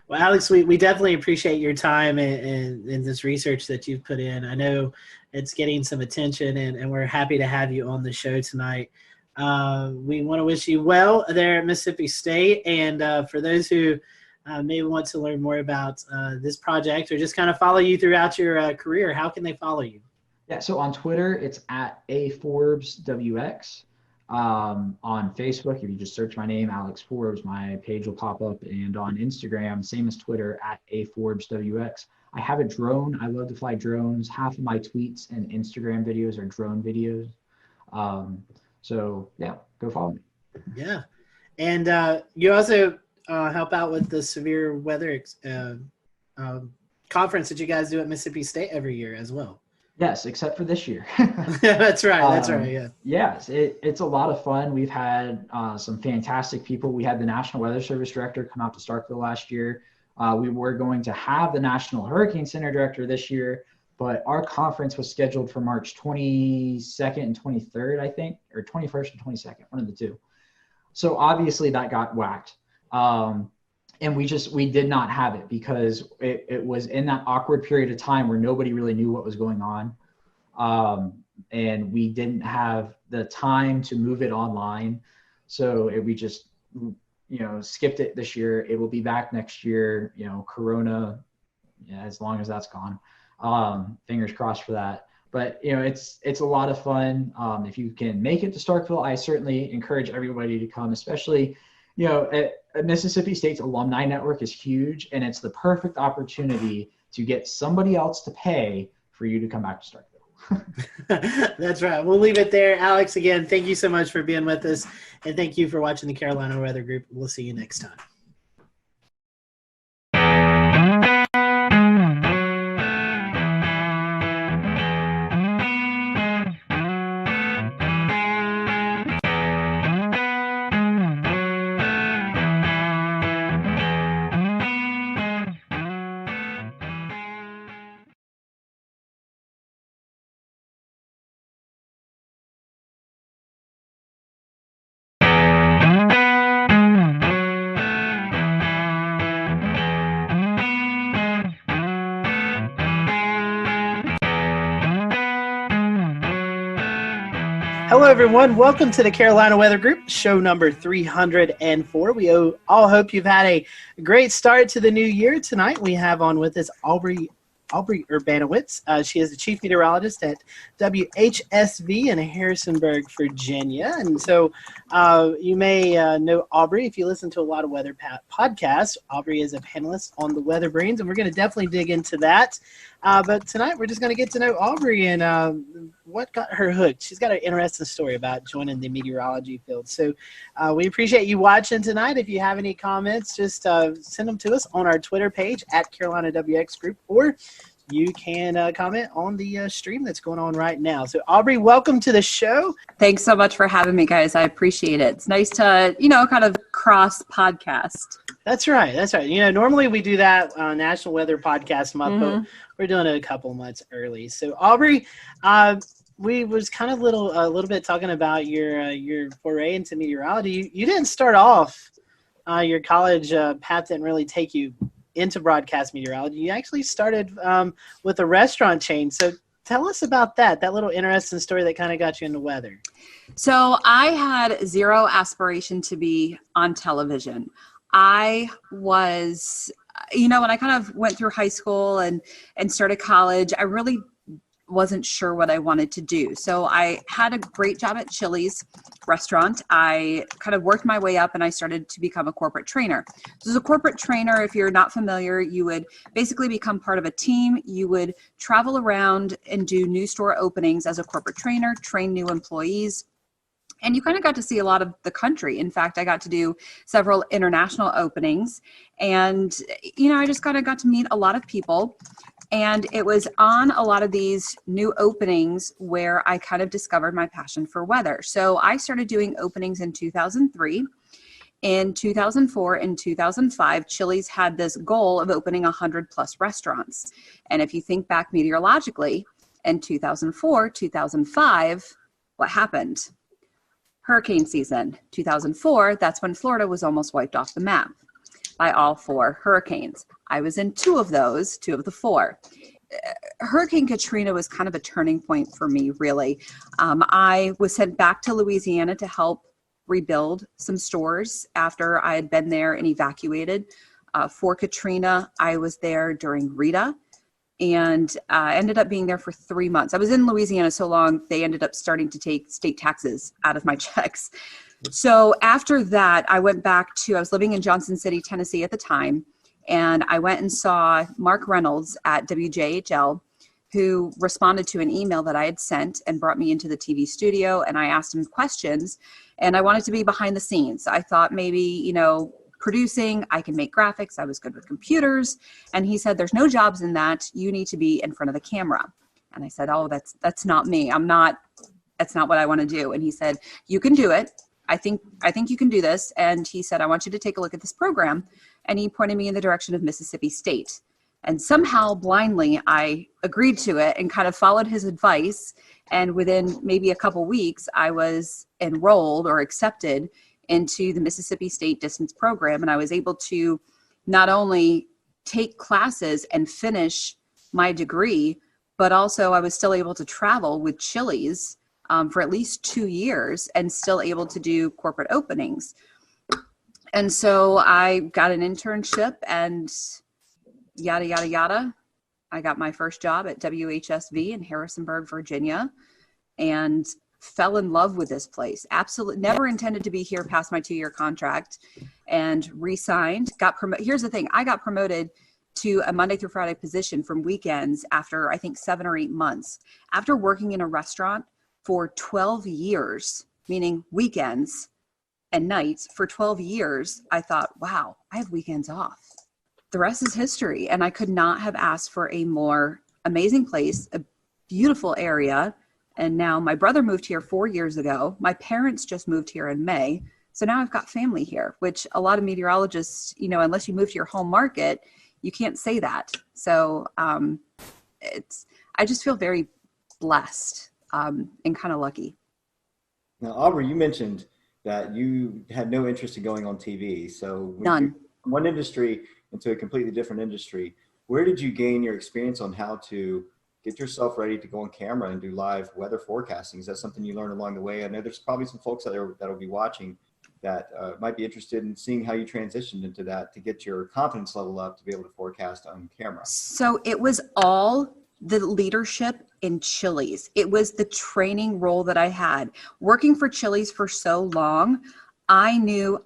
Well, Alex, we definitely appreciate your time and this research that you've put in. I know it's getting some attention, and we're happy to have you on the show tonight. We want to wish you well there at Mississippi State. And for those who may want to learn more about this project or just kind of follow you throughout your career, how can they follow you? Yeah, so on Twitter, it's at @AForbesWX. On Facebook, if you just search my name, Alex Forbes, my page will pop up. And on Instagram, same as Twitter, at @AForbesWX. I have a drone. I love to fly drones. Half of my tweets and Instagram videos are drone videos. So yeah, go follow me. Yeah. And you also help out with the severe weather conference that you guys do at Mississippi State every year as well. Yes, except for this year. That's right. That's right. Yeah. Yes, it's a lot of fun. We've had some fantastic people. We had the National Weather Service director come out to Starkville last year. We were going to have the National Hurricane Center director this year, but our conference was scheduled for March 22nd and 23rd, I think, or 21st and 22nd, one of the two. So obviously that got whacked. And we did not have it because it was in that awkward period of time where nobody really knew what was going on. And we didn't have the time to move it online. So we just, skipped it this year. It will be back next year, Corona, as long as that's gone. Fingers crossed for that. But, it's a lot of fun. If you can make it to Starkville, I certainly encourage everybody to come, especially, Mississippi State's alumni network is huge, and it's the perfect opportunity to get somebody else to pay for you to come back to Starkville. That's right. We'll leave it there. Alex, again, thank you so much for being with us, and thank you for watching the Carolina Weather Group. We'll see you next time. Hello, everyone. Welcome to the Carolina Weather Group, show number 304. We all hope you've had a great start to the new year. Tonight, we have on with us Aubrey Urbanowitz. She is the chief meteorologist at WHSV in Harrisonburg, Virginia. And so you may know Aubrey if you listen to a lot of weather podcasts. Aubrey is a panelist on the Weather Brains, and we're going to definitely dig into that. But tonight, we're just going to get to know Aubrey and what got her hooked. She's got an interesting story about joining the meteorology field. So we appreciate you watching tonight. If you have any comments, just send them to us on our Twitter page at Carolina WX Group, or you can comment on the stream that's going on right now. So Aubrey, welcome to the show. Thanks so much for having me, guys. I appreciate it. It's nice to, kind of cross podcast. That's right. That's right. Normally we do that National Weather Podcast Month, but we're doing it a couple months early. So Aubrey, we was kind of a little bit talking about your foray into meteorology. You didn't start off your college path didn't really take you into broadcast meteorology. You actually started with a restaurant chain. So tell us about that little interesting story that kind of got you into weather. So I had zero aspiration to be on television. I was, when I kind of went through high school and started college, I really wasn't sure what I wanted to do. So I had a great job at Chili's restaurant. I kind of worked my way up and I started to become a corporate trainer. So as a corporate trainer, if you're not familiar, you would basically become part of a team. You would travel around and do new store openings as a corporate trainer, train new employees. And you kind of got to see a lot of the country. In fact, I got to do several international openings. And, I just kind of got to meet a lot of people. And it was on a lot of these new openings where I kind of discovered my passion for weather. So I started doing openings in 2003. In 2004 and 2005, Chili's had this goal of opening 100 plus restaurants. And if you think back meteorologically, in 2004, 2005, what happened? Hurricane season. 2004, that's when Florida was almost wiped off the map by all 4 hurricanes. I was in 2 of those, 2 of the 4. Hurricane Katrina was kind of a turning point for me, really. I was sent back to Louisiana to help rebuild some stores after I had been there and evacuated. For Katrina, I was there during Rita, and I ended up being there for 3 months. I was in Louisiana so long, they ended up starting to take state taxes out of my checks. So after that, I went back to, I was living in Johnson City, Tennessee at the time, and I went and saw Mark Reynolds at WJHL, who responded to an email that I had sent and brought me into the TV studio, and I asked him questions, and I wanted to be behind the scenes. I thought maybe, producing, I can make graphics. I was good with computers. And he said, there's no jobs in that. You need to be in front of the camera. And I said, oh, that's not me. That's not what I want to do. And he said, you can do it. I think you can do this. And he said, I want you to take a look at this program. And he pointed me in the direction of Mississippi State. And somehow blindly, I agreed to it and kind of followed his advice. And within maybe a couple weeks, I was enrolled or accepted into the Mississippi State distance program. And I was able to not only take classes and finish my degree, but also I was still able to travel with Chili's for at least 2 years and still able to do corporate openings. And so I got an internship and yada, yada, yada. I got my first job at WHSV in Harrisonburg, Virginia, and fell in love with this place. Absolutely never intended to be here past my 2-year contract, and re-signed, got promoted. Here's the thing. I got promoted to a Monday through Friday position from weekends after I think 7 or 8 months. After working in a restaurant for 12 years, meaning weekends and nights for 12 years, I thought, wow, I have weekends off. The rest is history. And I could not have asked for a more amazing place, a beautiful area. And now my brother moved here 4 years ago. My parents just moved here in May. So now I've got family here, which a lot of meteorologists, unless you move to your home market, you can't say that. So I just feel very blessed and kind of lucky. Now, Aubrey, you mentioned that you had no interest in going on TV. So none. From one industry into a completely different industry, where did you gain your experience on how to get yourself ready to go on camera and do live weather forecasting? Is that something you learned along the way? I know there's probably some folks that'll be watching that might be interested in seeing how you transitioned into that to get your confidence level up to be able to forecast on camera. So it was all the leadership in Chili's. It was the training role that I had. Working for Chili's for so long, I knew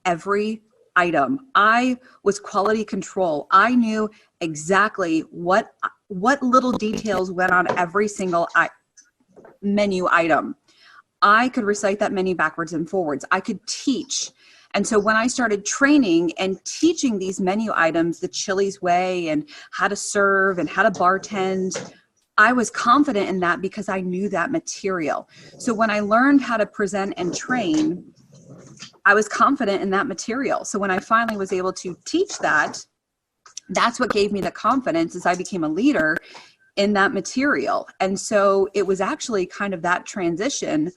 every item. I was quality control. I knew exactly what little details went on every single menu item. I could recite that menu backwards and forwards. I could teach. And so when I started training and teaching these menu items the Chili's way and how to serve and how to bartend, I was confident in that because I knew that material. So when I learned how to present and train, I was confident in that material. So when I finally was able to teach that, that's what gave me the confidence as I became a leader in that material. And so it was actually kind of that transition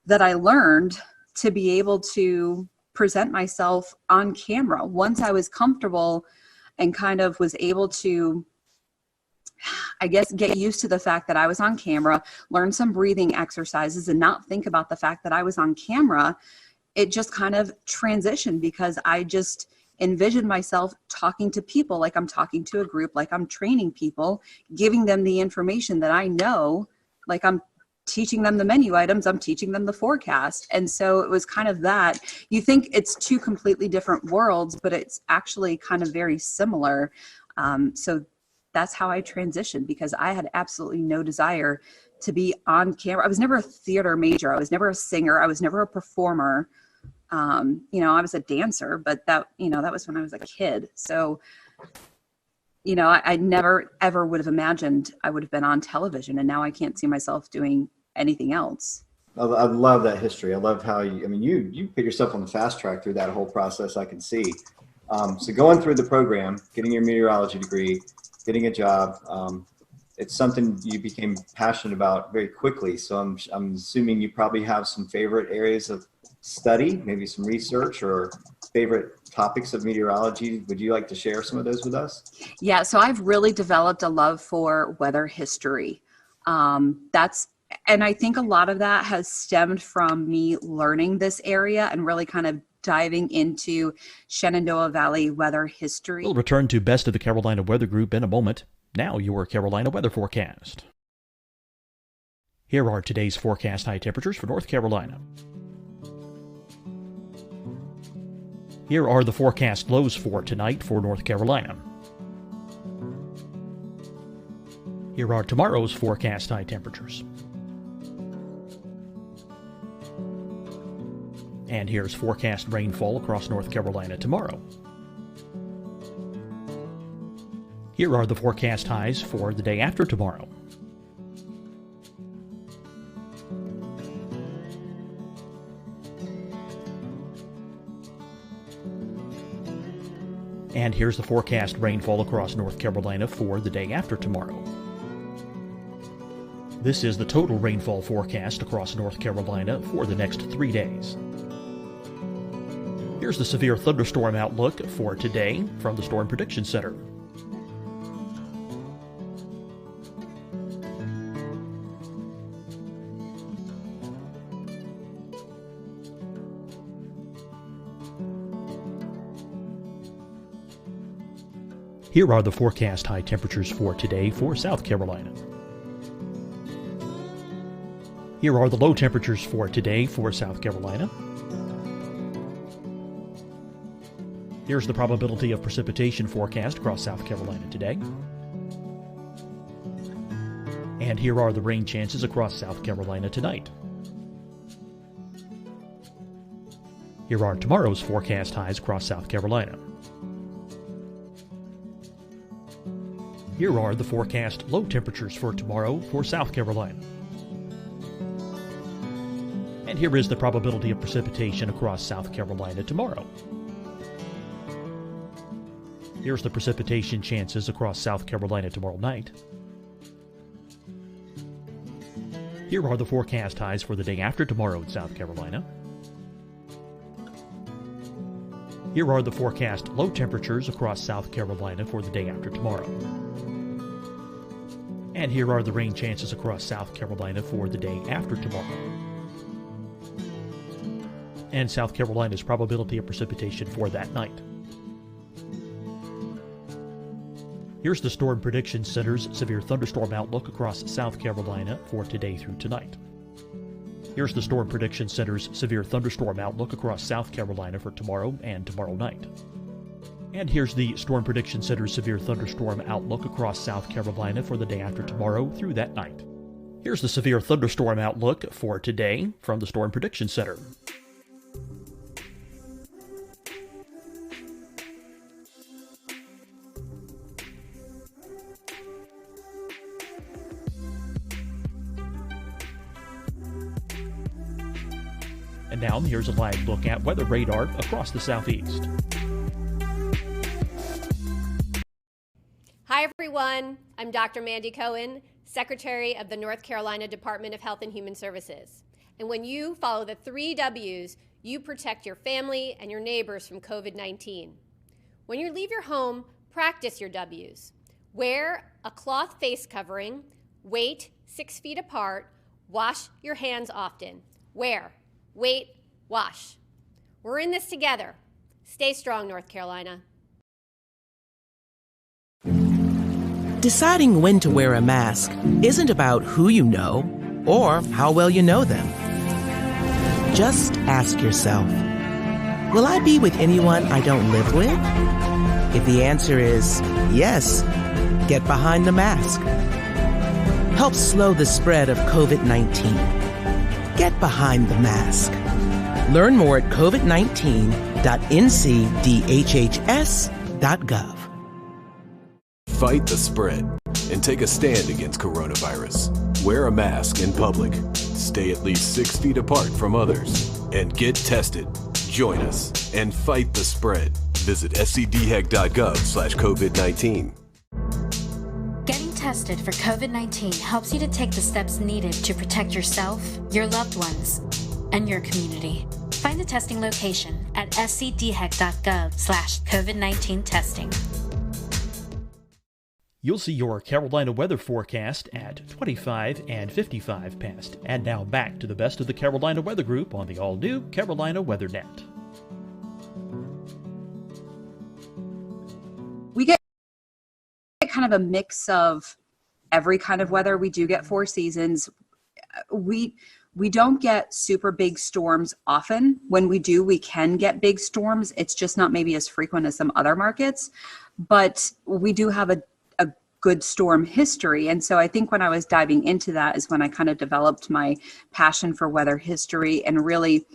that I learned to be able to present myself on camera. Once I was comfortable and kind of was able to, I guess, get used to the fact that I was on camera, learn some breathing exercises and not think about the fact that I was on camera, it just kind of transitioned because I just envisioned myself talking to people like I'm talking to a group, like I'm training people, giving them the information that I know, like I'm teaching them the menu items, I'm teaching them the forecast. And so it was kind of that. You think it's two completely different worlds, but it's actually kind of very similar. So that's how I transitioned, because I had absolutely no desire to be on camera. I was never a theater major. I was never a singer. I was never a performer. I was a dancer, but that was when I was a kid. So, I never, ever would have imagined I would have been on television, and now I can't see myself doing anything else. I love that history. I love how you put yourself on the fast track through that whole process. I can see. So going through the program, getting your meteorology degree, getting a job, it's something you became passionate about very quickly. So I'm assuming you probably have some favorite areas of study, maybe some research or favorite topics of meteorology. Would you like to share some of those with us? Yeah, so I've really developed a love for weather history. And I think a lot of that has stemmed from me learning this area and really kind of diving into Shenandoah Valley weather history. We'll return to Best of the Carolina Weather Group in a moment. Now your Carolina weather forecast. Here are today's forecast high temperatures for North Carolina. Here are the forecast lows for tonight for North Carolina. Here are tomorrow's forecast high temperatures. And here's forecast rainfall across North Carolina tomorrow. Here are the forecast highs for the day after tomorrow. And here's the forecast rainfall across North Carolina for the day after tomorrow. This is the total rainfall forecast across North Carolina for the next 3 days. Here's the severe thunderstorm outlook for today from the Storm Prediction Center. Here are the forecast high temperatures for today for South Carolina. Here are the low temperatures for today for South Carolina. Here's the probability of precipitation forecast across South Carolina today. And here are the rain chances across South Carolina tonight. Here are tomorrow's forecast highs across South Carolina. Here are the forecast low temperatures for tomorrow for South Carolina. And here is the probability of precipitation across South Carolina tomorrow. Here's the precipitation chances across South Carolina tomorrow night. Here are the forecast highs for the day after tomorrow in South Carolina. Here are the forecast low temperatures across South Carolina for the day after tomorrow. And here are the rain chances across South Carolina for the day after tomorrow. And South Carolina's probability of precipitation for that night. Here's the Storm Prediction Center's severe thunderstorm outlook across South Carolina for today through tonight. Here's the Storm Prediction Center's severe thunderstorm outlook across South Carolina for tomorrow and tomorrow night. And here's the Storm Prediction Center's severe thunderstorm outlook across South Carolina for the day after tomorrow through that night. Here's the severe thunderstorm outlook for today from the Storm Prediction Center. And now here's a live look at weather radar across the southeast. Hi, everyone. I'm Dr. Mandy Cohen, Secretary of the North Carolina Department of Health and Human Services. And when you follow the 3 W's, you protect your family and your neighbors from COVID-19. When you leave your home, practice your W's. Wear a cloth face covering, wait 6 feet apart, wash your hands often. Wear, wait, wash. We're in this together. Stay strong, North Carolina. Deciding when to wear a mask isn't about who you know or how well you know them. Just ask yourself, will I be with anyone I don't live with? If the answer is yes, get behind the mask. Help slow the spread of COVID-19. Get behind the mask. Learn more at covid19.ncdhhs.gov. Fight the spread and take a stand against coronavirus. Wear a mask in public. stay at least 6 feet apart from others, and get tested. Join us and fight the spread. Visit scdhec.gov/COVID-19. Getting tested for COVID-19 helps you to take the steps needed to protect yourself, your loved ones, and your community. Find the testing location at scdhec.gov/COVID-19 testing. You'll see your Carolina weather forecast at 25 and 55 past. And now back to the best of the Carolina Weather Group on the all-new Carolina WeatherNet. We get kind of a mix of every kind of weather. We do get 4 seasons. We don't get super big storms often. When we do, we can get big storms. It's just not maybe as frequent as some other markets, but we do have a good storm history. And so I think when I was diving into that is when I kind of developed my passion for weather history and really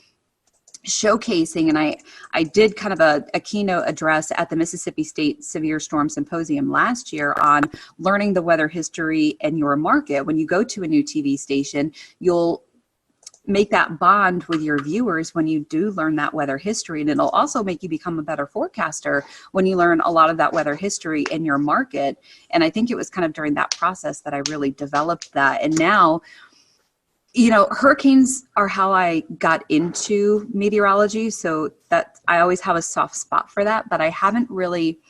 showcasing. And I did kind of a keynote address at the Mississippi State Severe Storm Symposium last year on learning the weather history in your market. When you go to a new TV station, you'll make that bond with your viewers when you do learn that weather history. And it'll also make you become a better forecaster when you learn a lot of that weather history in your market. And I think it was kind of during that process that I really developed that. And now, you know, hurricanes are how I got into meteorology. So that I always have a soft spot for that, but I haven't really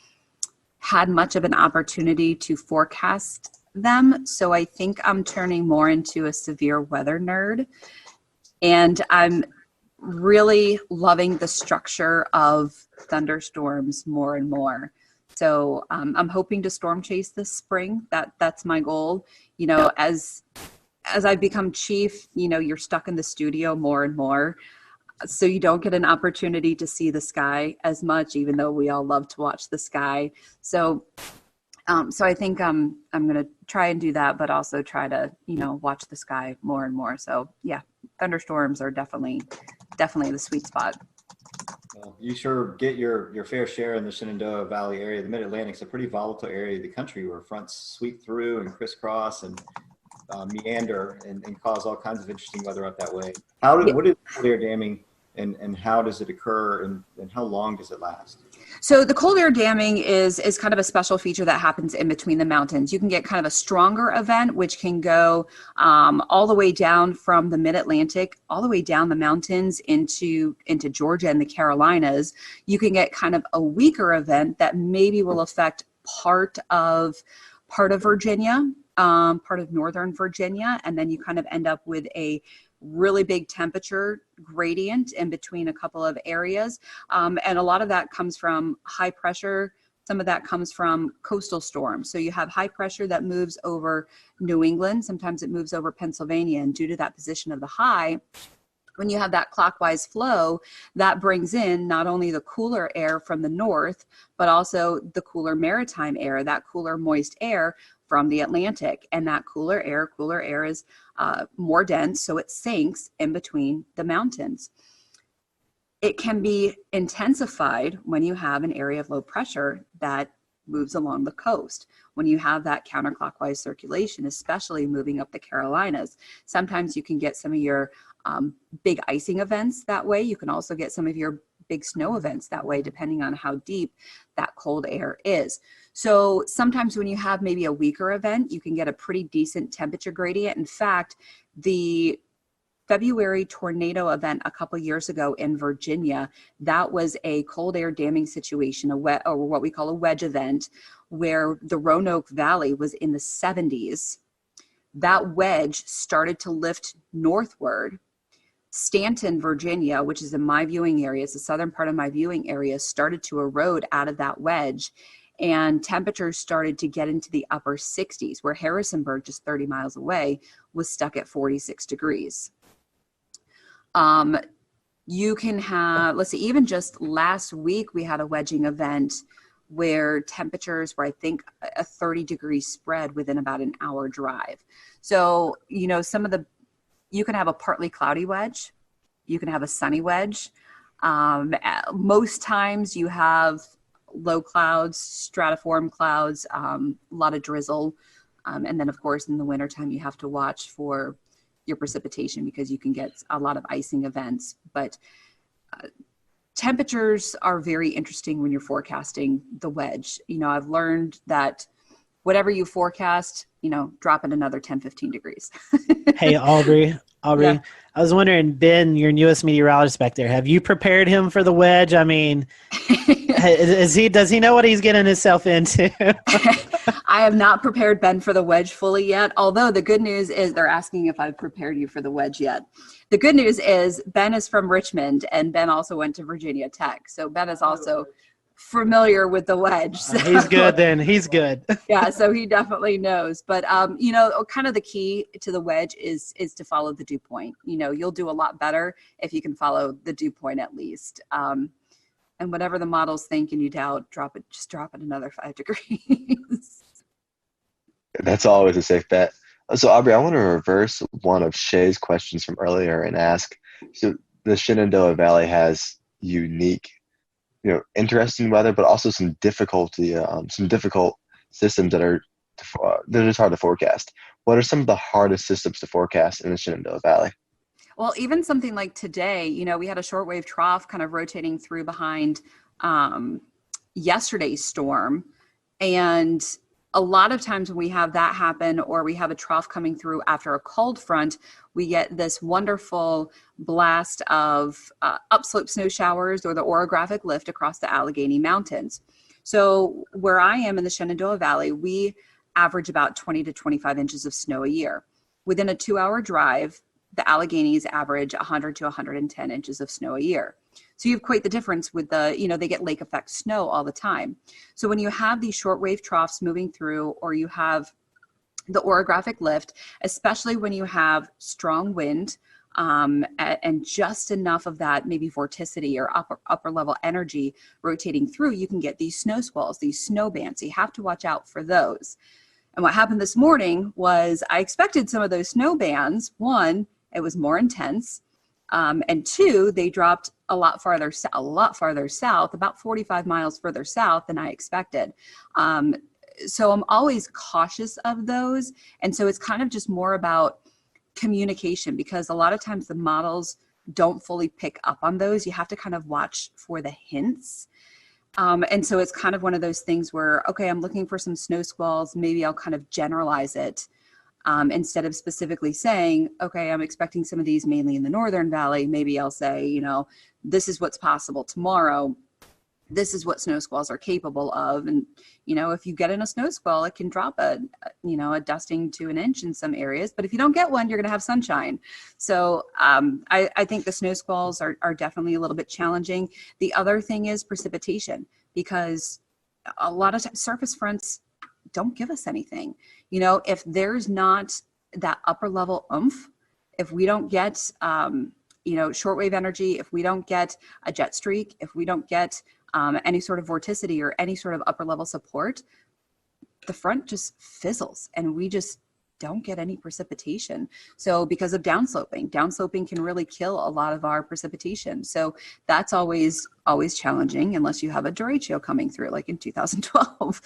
had much of an opportunity to forecast them. So I think I'm turning more into a severe weather nerd. And I'm really loving the structure of thunderstorms more and more. So I'm hoping to storm chase this spring. That's my goal. You know, as I become chief, you know, you're stuck in the studio more and more. So you don't get an opportunity to see the sky as much, even though we all love to watch the sky. So I think I'm going to try and do that, but also try to, you know, watch the sky more and more. So yeah, thunderstorms are definitely the sweet spot. Well, you sure get your fair share in the Shenandoah Valley area. The Mid-Atlantic's a pretty volatile area of the country where fronts sweep through and crisscross and meander and cause all kinds of interesting weather up that way. What is cold air damming and how does it occur and how long does it last? So the cold air damming is kind of a special feature that happens in between the mountains. You can get kind of a stronger event, which can go all the way down from the mid-Atlantic, all the way down the mountains into Georgia and the Carolinas. You can get kind of a weaker event that maybe will affect part of Virginia, part of northern Virginia, and then you kind of end up with a really big temperature gradient in between a couple of areas. And a lot of that comes from high pressure. Some of that comes from coastal storms. So you have high pressure that moves over New England. Sometimes it moves over Pennsylvania. And due to that position of the high, when you have that clockwise flow, that brings in not only the cooler air from the north, but also the cooler maritime air, that cooler moist air from the Atlantic. And that cooler air is more dense, so it sinks in between the mountains. It can be intensified when you have an area of low pressure that moves along the coast. When you have that counterclockwise circulation, especially moving up the Carolinas, sometimes you can get some of your big icing events that way. You can also get some of your big snow events that way, depending on how deep that cold air is. So sometimes when you have maybe a weaker event, you can get a pretty decent temperature gradient. In fact, the February tornado event a couple years ago in Virginia, that was a cold air damming situation, or what we call a wedge event, where the Roanoke Valley was in the 70s. That wedge started to lift northward. Stanton, Virginia, which is in my viewing area, it's the southern part of my viewing area, started to erode out of that wedge. And temperatures started to get into the upper 60s, where Harrisonburg, just 30 miles away, was stuck at 46 degrees. You can have, let's see, even just last week, we had a wedging event where temperatures were, I think, a 30-degree spread within about an hour drive. So, you know, you can have a partly cloudy wedge. You can have a sunny wedge. Most times you have low clouds, stratiform clouds, a lot of drizzle. And then, of course, in the wintertime, you have to watch for your precipitation because you can get a lot of icing events. But temperatures are very interesting when you're forecasting the wedge. I've learned that whatever you forecast, drop it another 10, 15 degrees. Hey, Aubrey, Yeah. I was wondering, Ben, your newest meteorologist back there, have you prepared him for the wedge? I mean, does he know what he's getting himself into? I have not prepared Ben for the wedge fully yet, although the good news is they're asking if I've prepared you for the wedge yet. The good news is Ben is from Richmond, and Ben also went to Virginia Tech. So Ben is also familiar with the wedge. So. He's good then. He's good. Yeah, so he definitely knows. But, kind of the key to the wedge is to follow the dew point. You'll do a lot better if you can follow the dew point at least. And whatever the models think and you doubt, just drop it another 5 degrees. That's always a safe bet. So Aubrey, I want to reverse one of Shay's questions from earlier and ask, so the Shenandoah Valley has unique, interesting weather, but also some difficult systems that are they're just hard to forecast. What are some of the hardest systems to forecast in the Shenandoah Valley? Well, even something like today, we had a shortwave trough kind of rotating through behind yesterday's storm. And a lot of times when we have that happen, or we have a trough coming through after a cold front, we get this wonderful blast of upslope snow showers or the orographic lift across the Allegheny Mountains. So where I am in the Shenandoah Valley, we average about 20 to 25 inches of snow a year. Within a 2-hour drive, the Alleghenies average 100 to 110 inches of snow a year. So you have quite the difference with they get lake effect snow all the time. So when you have these shortwave troughs moving through, or you have the orographic lift, especially when you have strong wind and just enough of that maybe vorticity or upper level energy rotating through, you can get these snow squalls, these snow bands. So you have to watch out for those. And what happened this morning was I expected some of those snow bands. One, it was more intense. And two, they dropped a lot farther south, about 45 miles further south than I expected. So I'm always cautious of those. And so it's kind of just more about communication, because a lot of times the models don't fully pick up on those. You have to kind of watch for the hints. And so it's kind of one of those things where, okay, I'm looking for some snow squalls. Maybe I'll kind of generalize it. Instead of specifically saying, okay, I'm expecting some of these mainly in the Northern Valley, maybe I'll say, this is what's possible tomorrow. This is what snow squalls are capable of. And, if you get in a snow squall, it can drop a dusting to an inch in some areas. But if you don't get one, you're going to have sunshine. So I think the snow squalls are definitely a little bit challenging. The other thing is precipitation, because a lot of surface fronts don't give us anything. If there's not that upper level oomph, if we don't get, shortwave energy, if we don't get a jet streak, if we don't get any sort of vorticity or any sort of upper level support, the front just fizzles and we just don't get any precipitation. So because of downsloping can really kill a lot of our precipitation. So that's always challenging unless you have a derecho coming through like in 2012.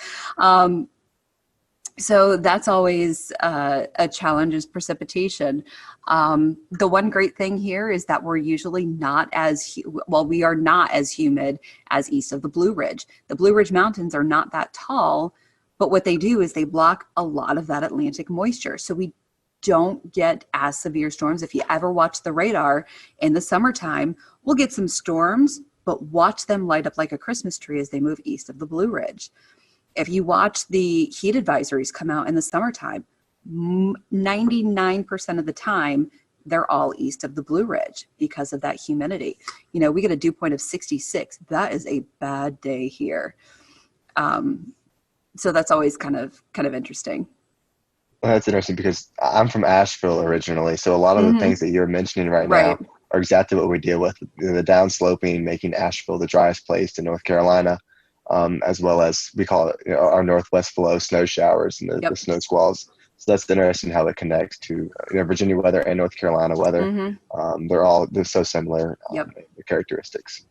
So that's always a challenge, is precipitation. The one great thing here is that we're usually we are not as humid as east of the Blue Ridge. The Blue Ridge Mountains are not that tall, but what they do is they block a lot of that Atlantic moisture. So we don't get as severe storms. If you ever watch the radar in the summertime, we'll get some storms, but watch them light up like a Christmas tree as they move east of the Blue Ridge. If you watch the heat advisories come out in the summertime, 99% of the time, they're all east of the Blue Ridge because of that humidity. We get a dew point of 66. That is a bad day here. So that's always kind of interesting. Well, that's interesting because I'm from Asheville originally. So a lot of the things that you're mentioning right now are exactly what we deal with. The downsloping, making Asheville the driest place in North Carolina. As well as we call it our northwest flow snow showers and the snow squalls. So that's interesting how it connects to Virginia weather and North Carolina weather. They're so similar the characteristics.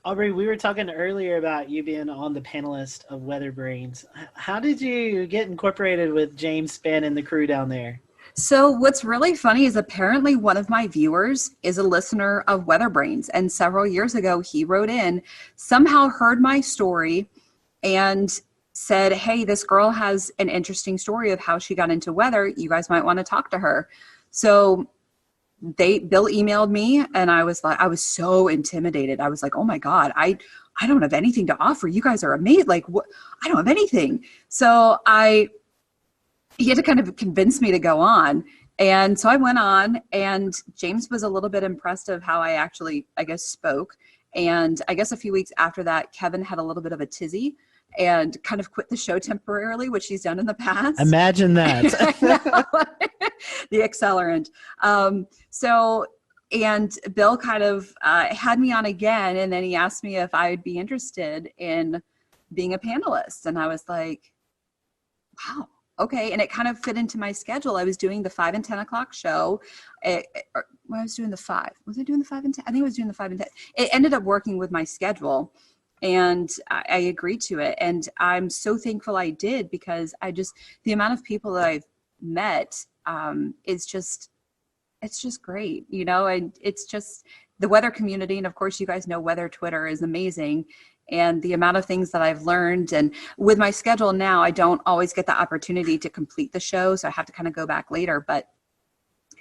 Aubrey, we were talking earlier about you being on the panelist of Weather Brains. How did you get incorporated with James Spann and the crew down there? So what's really funny is apparently one of my viewers is a listener of Weather Brains, and several years ago he wrote in, somehow heard my story and said, hey, this girl has an interesting story of how she got into weather. You guys might want to talk to her. So Bill emailed me, and I was so intimidated. I was like, oh my God, I don't have anything to offer. You guys are amazing. Like, what? I don't have anything. So he had to kind of convince me to go on. And so I went on, and James was a little bit impressed of how I actually, I guess, spoke. And I guess a few weeks after that, Kevin had a little bit of a tizzy and kind of quit the show temporarily, which he's done in the past. Imagine that. The accelerant. And Bill kind of had me on again, and then he asked me if I would be interested in being a panelist. And I was like, wow, okay. And it kind of fit into my schedule. I was doing the 5 and 10 o'clock show. I was doing the 5. Was I doing the 5 and 10? I think I was doing the 5 and 10. It ended up working with my schedule, and I agreed to it. And I'm so thankful I did, because the amount of people that I've met is just, it's just great, you know. And it's just the weather community. And of course, you guys know Weather Twitter is amazing. And the amount of things that I've learned, and with my schedule now, I don't always get the opportunity to complete the show. So I have to kind of go back later, but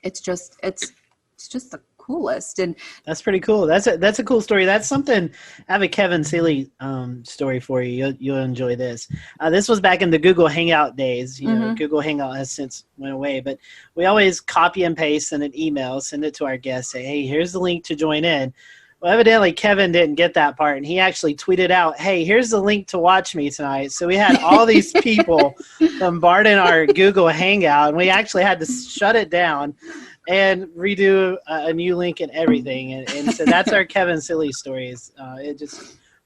it's just the coolest. And that's pretty cool. That's a cool story. That's something. I have a Kevin Seeley story for you. You'll enjoy this. This was back in the Google Hangout days. You know, Google Hangout has since went away, but we always copy and paste in an email, send it to our guests, say, hey, here's the link to join in. Well, evidently Kevin didn't get that part, and he actually tweeted out, hey, here's the link to watch me tonight. So we had all these people bombarding our Google Hangout, and we actually had to shut it down and redo a new link and everything. And so that's our Kevin Silly stories.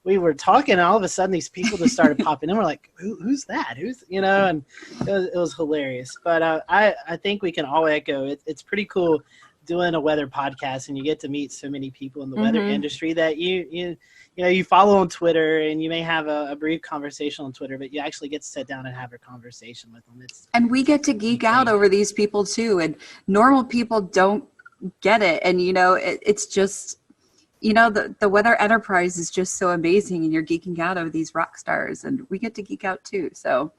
We were talking, and all of a sudden these people just started popping in. We're like, who's that? And it was hilarious. But I think we can all echo it. It's pretty cool doing a weather podcast, and you get to meet so many people in the weather industry that you follow on Twitter, and you may have a brief conversation on Twitter, but you actually get to sit down and have a conversation with them. And we get to geek out over these people too, and normal people don't get it. And it's just, the weather enterprise is just so amazing, and you're geeking out over these rock stars, and we get to geek out too. So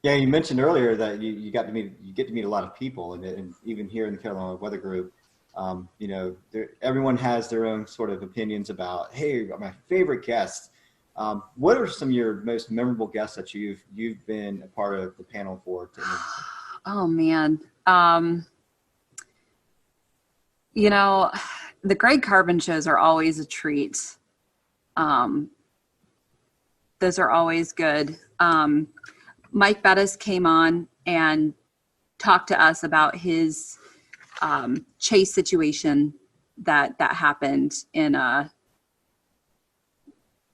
yeah, you mentioned earlier that you get to meet a lot of people, and even here in the Carolina Weather Group, everyone has their own sort of opinions about, hey, my favorite guests. What are some of your most memorable guests that you've been a part of the panel for? Oh man, the Greg Carbon shows are always a treat. Those are always good. Mike Bettis came on and talked to us about his chase situation that happened in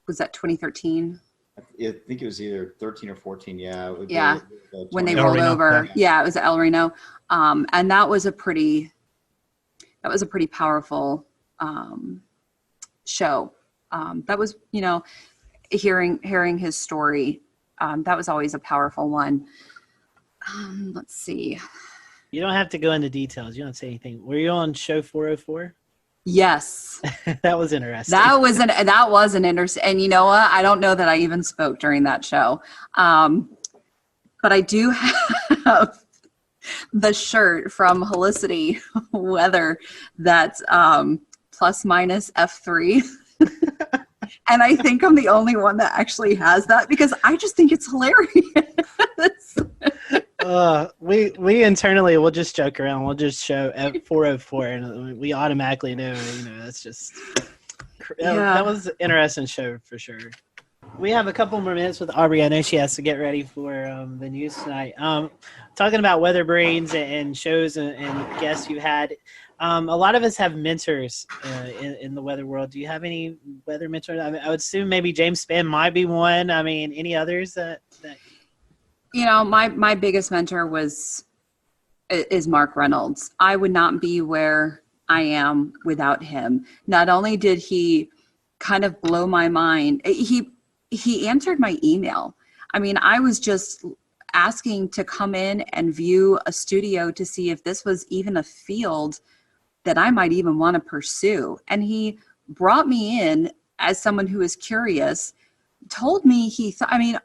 was that 2013? I think it was either 13 or 14. Yeah. When they rolled over. Yeah, it was El Reno. And that was a pretty powerful show. That was, hearing his story. That was always a powerful one. Let's see. You don't have to go into details. You don't say anything. Were you on show 404? Yes. That was interesting. That was an interesting. And you know what? I don't know that I even spoke during that show. But I do have the shirt from Helicity Weather that's plus minus F3. And I think I'm the only one that actually has that, because I just think it's hilarious. We internally will just joke around. We'll just show at 404, and we automatically know. That's just that was an interesting show for sure. We have a couple more minutes with Aubrey. I know she has to get ready for the news tonight. Talking about Weather Brains and shows and guests you had. A lot of us have mentors in the weather world. Do you have any weather mentors? I would assume maybe James Spann might be one. I mean, any others that my biggest mentor is Mark Reynolds. I would not be where I am without him. Not only did he kind of blow my mind, he answered my email. I mean, I was just asking to come in and view a studio to see if this was even a field that I might even want to pursue. And he brought me in as someone who is curious, told me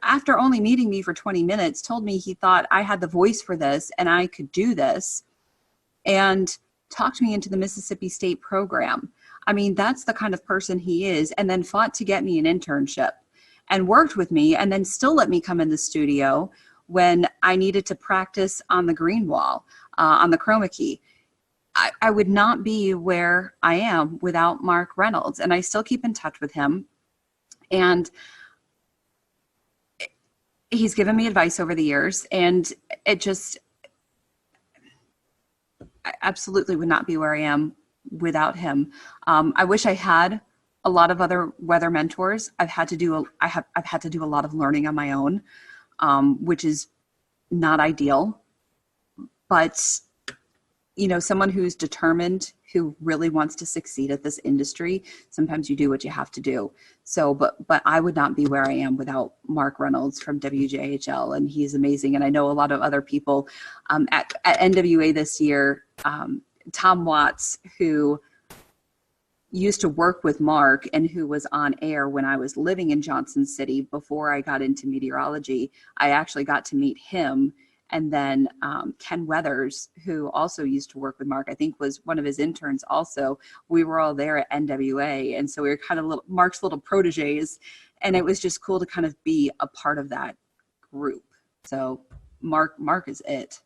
after only meeting me for 20 minutes, told me he thought I had the voice for this and I could do this, and talked me into the Mississippi State program. I mean, that's the kind of person he is, and then fought to get me an internship and worked with me, and then still let me come in the studio when I needed to practice on the green wall, on the chroma key. I would not be where I am without Mark Reynolds, and I still keep in touch with him. And he's given me advice over the years, and I absolutely would not be where I am without him. I wish I had a lot of other weather mentors. I've had to do a lot of learning on my own, which is not ideal, but someone who's determined, who really wants to succeed at this industry, sometimes you do what you have to do. So, but I would not be where I am without Mark Reynolds from WJHL, and he's amazing. And I know a lot of other people at NWA this year, Tom Watts, who used to work with Mark and who was on air when I was living in Johnson City before I got into meteorology. I actually got to meet him. And then Ken Weathers, who also used to work with Mark, I think was one of his interns also. We were all there at NWA. And so we were kind of Mark's little proteges. And it was just cool to kind of be a part of that group. So Mark is it.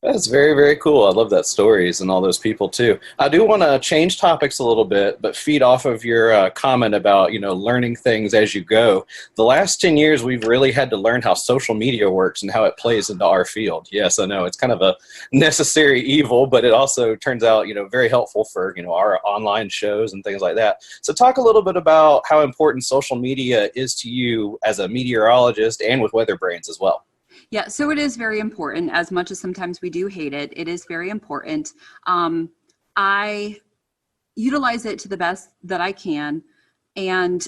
That's very, very cool. I love that stories and all those people too. I do want to change topics a little bit, but feed off of your comment about, learning things as you go. The last 10 years, we've really had to learn how social media works and how it plays into our field. Yes, I know it's kind of a necessary evil, but it also turns out, very helpful for, our online shows and things like that. So talk a little bit about how important social media is to you as a meteorologist and with Weather Brains as well. Yeah, so it is very important. As much as sometimes we do hate it, it is very important. I utilize it to the best that I can. And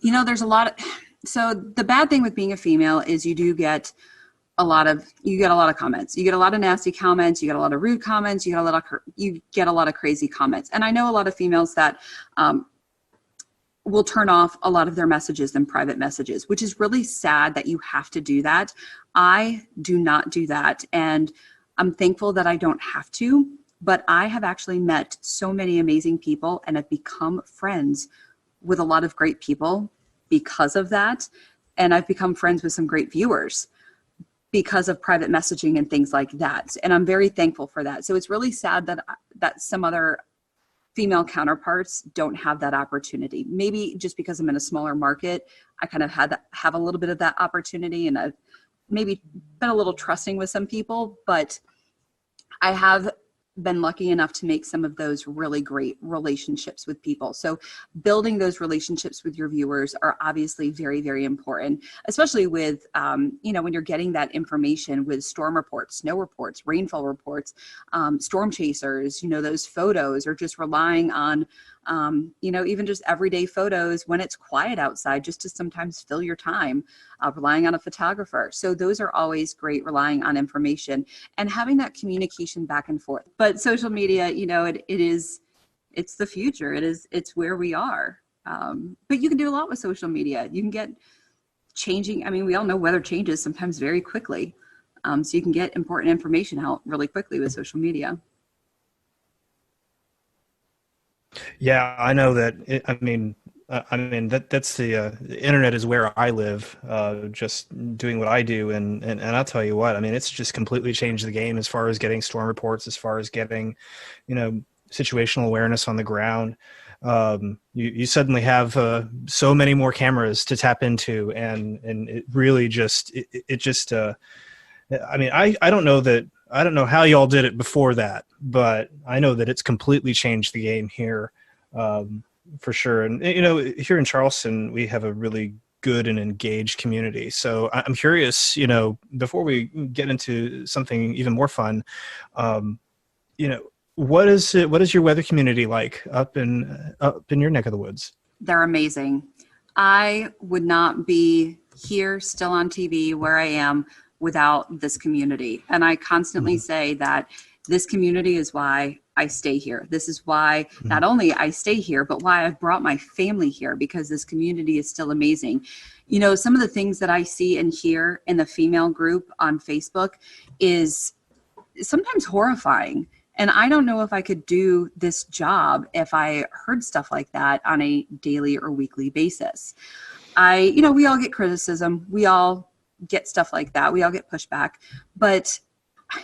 there's a lot of, so the bad thing with being a female is you get a lot of comments. You get a lot of nasty comments. You get a lot of rude comments. You get a lot of crazy comments. And I know a lot of females that will turn off a lot of their messages and private messages, which is really sad that you have to do that. I do not do that. And I'm thankful that I don't have to, but I have actually met so many amazing people and have become friends with a lot of great people because of that. And I've become friends with some great viewers because of private messaging and things like that. And I'm very thankful for that. So it's really sad that some other female counterparts don't have that opportunity. Maybe just because I'm in a smaller market, I kind of have a little bit of that opportunity, and I've maybe been a little trusting with some people, but I have been lucky enough to make some of those really great relationships with people. So building those relationships with your viewers are obviously very, very important, especially with, when you're getting that information with storm reports, snow reports, rainfall reports, storm chasers, those photos, or just relying on, even just everyday photos when it's quiet outside, just to sometimes fill your time, relying on a photographer. So those are always great, relying on information and having that communication back and forth. But social media, it's the future. It's where we are. But you can do a lot with social media. You can get changing. I mean, we all know weather changes sometimes very quickly. So you can get important information out really quickly with social media. Yeah, I know that. That's the internet is where I live, just doing what I do. And I'll tell you what, it's just completely changed the game as far as getting storm reports, as far as getting, situational awareness on the ground. You suddenly have so many more cameras to tap into, and it really just, I don't know how y'all did it before that, but I know that it's completely changed the game here. For sure. And, here in Charleston, we have a really good and engaged community. So I'm curious, before we get into something even more fun, what is your weather community like up in your neck of the woods? They're amazing. I would not be here still on TV where I am without this community. And I constantly say that this community is why I stay here. This is why not only I stay here, but why I've brought my family here, because this community is still amazing. You know, some of the things that I see and hear in the female group on Facebook is sometimes horrifying. And I don't know if I could do this job if I heard stuff like that on a daily or weekly basis. We all get criticism. We all get stuff like that. We all get pushback, but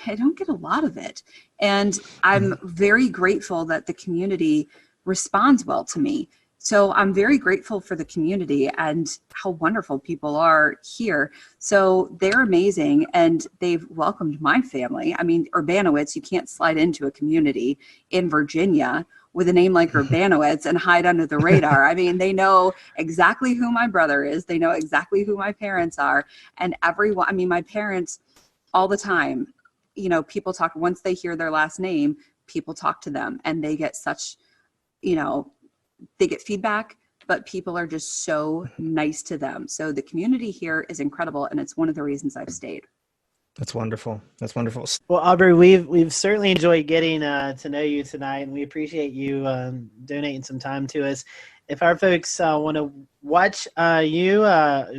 I don't get a lot of it. And I'm very grateful that the community responds well to me. So I'm very grateful for the community and how wonderful people are here. So they're amazing, and they've welcomed my family. I mean, Urbanowitz, you can't slide into a community in Virginia with a name like Urbanowitz and hide under the radar. I mean, they know exactly who my brother is. They know exactly who my parents are. And everyone, I mean, my parents all the time, you know, people talk, once they hear their last name, people talk to them and they get such, you know, they get feedback, but people are just so nice to them. So the community here is incredible, and it's one of the reasons I've stayed. That's wonderful. That's wonderful. Well, Aubrey, we've certainly enjoyed getting to know you tonight, and we appreciate you donating some time to us. If our folks want to watch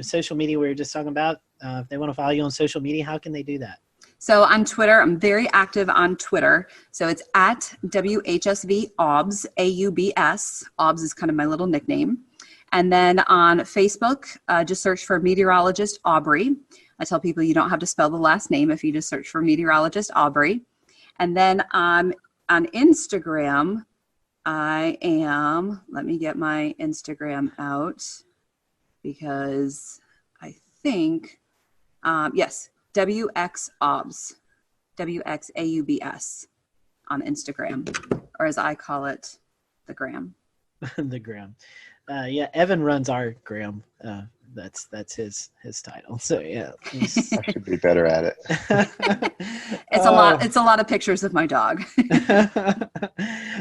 social media we were just talking about, if they want to follow you on social media, how can they do that? So on Twitter, I'm very active on Twitter. So it's at WHSV OBS, AUBS. OBS is kind of my little nickname. And then on Facebook, just search for meteorologist Aubrey. I tell people you don't have to spell the last name if you just search for meteorologist Aubrey. And then on Instagram, let me get my Instagram out because I think, yes, WXAUBS, WXAUBS on Instagram, or as I call it, the gram. The gram. Yeah, Evan runs our gram. That's his title. So yeah, I should be better at it. It's a lot of pictures of my dog.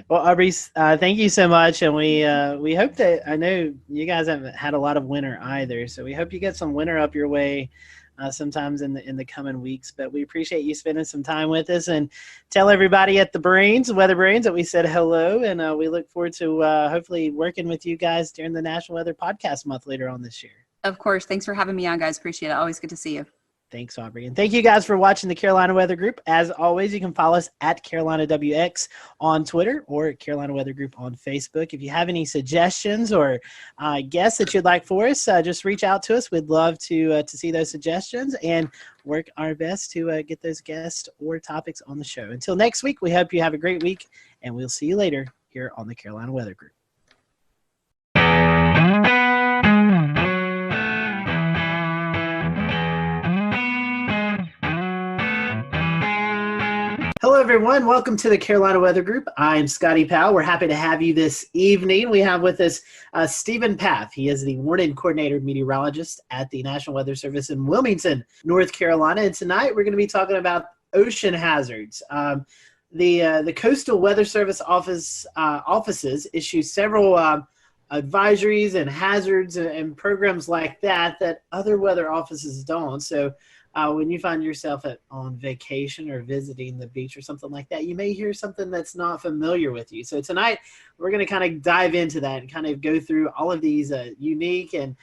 Well, Aubrey, thank you so much, and we hope that, I know you guys haven't had a lot of winter either, so we hope you get some winter up your way sometimes in the coming weeks. But we appreciate you spending some time with us, and tell everybody at the Weather Brains, that we said hello, and we look forward to hopefully working with you guys during the National Weather Podcast Month later on this year. Of course. Thanks for having me on, guys. Appreciate it. Always good to see you. Thanks, Aubrey. And thank you guys for watching the Carolina Weather Group. As always, you can follow us at Carolina WX on Twitter or Carolina Weather Group on Facebook. If you have any suggestions or guests that you'd like for us, just reach out to us. We'd love to see those suggestions and work our best to get those guests or topics on the show. Until next week, we hope you have a great week, and we'll see you later here on the Carolina Weather Group. Hello, everyone. Welcome to the Carolina Weather Group. I'm Scotty Powell. We're happy to have you this evening. We have with us Stephen Paff. He is the Warning Coordinator Meteorologist at the National Weather Service in Wilmington, North Carolina. And tonight we're going to be talking about ocean hazards. The Coastal Weather Service offices issue several advisories and hazards and programs like that other weather offices don't. So when you find yourself on vacation or visiting the beach or something like that, you may hear something that's not familiar with you. So tonight, we're going to kind of dive into that and kind of go through all of these unique and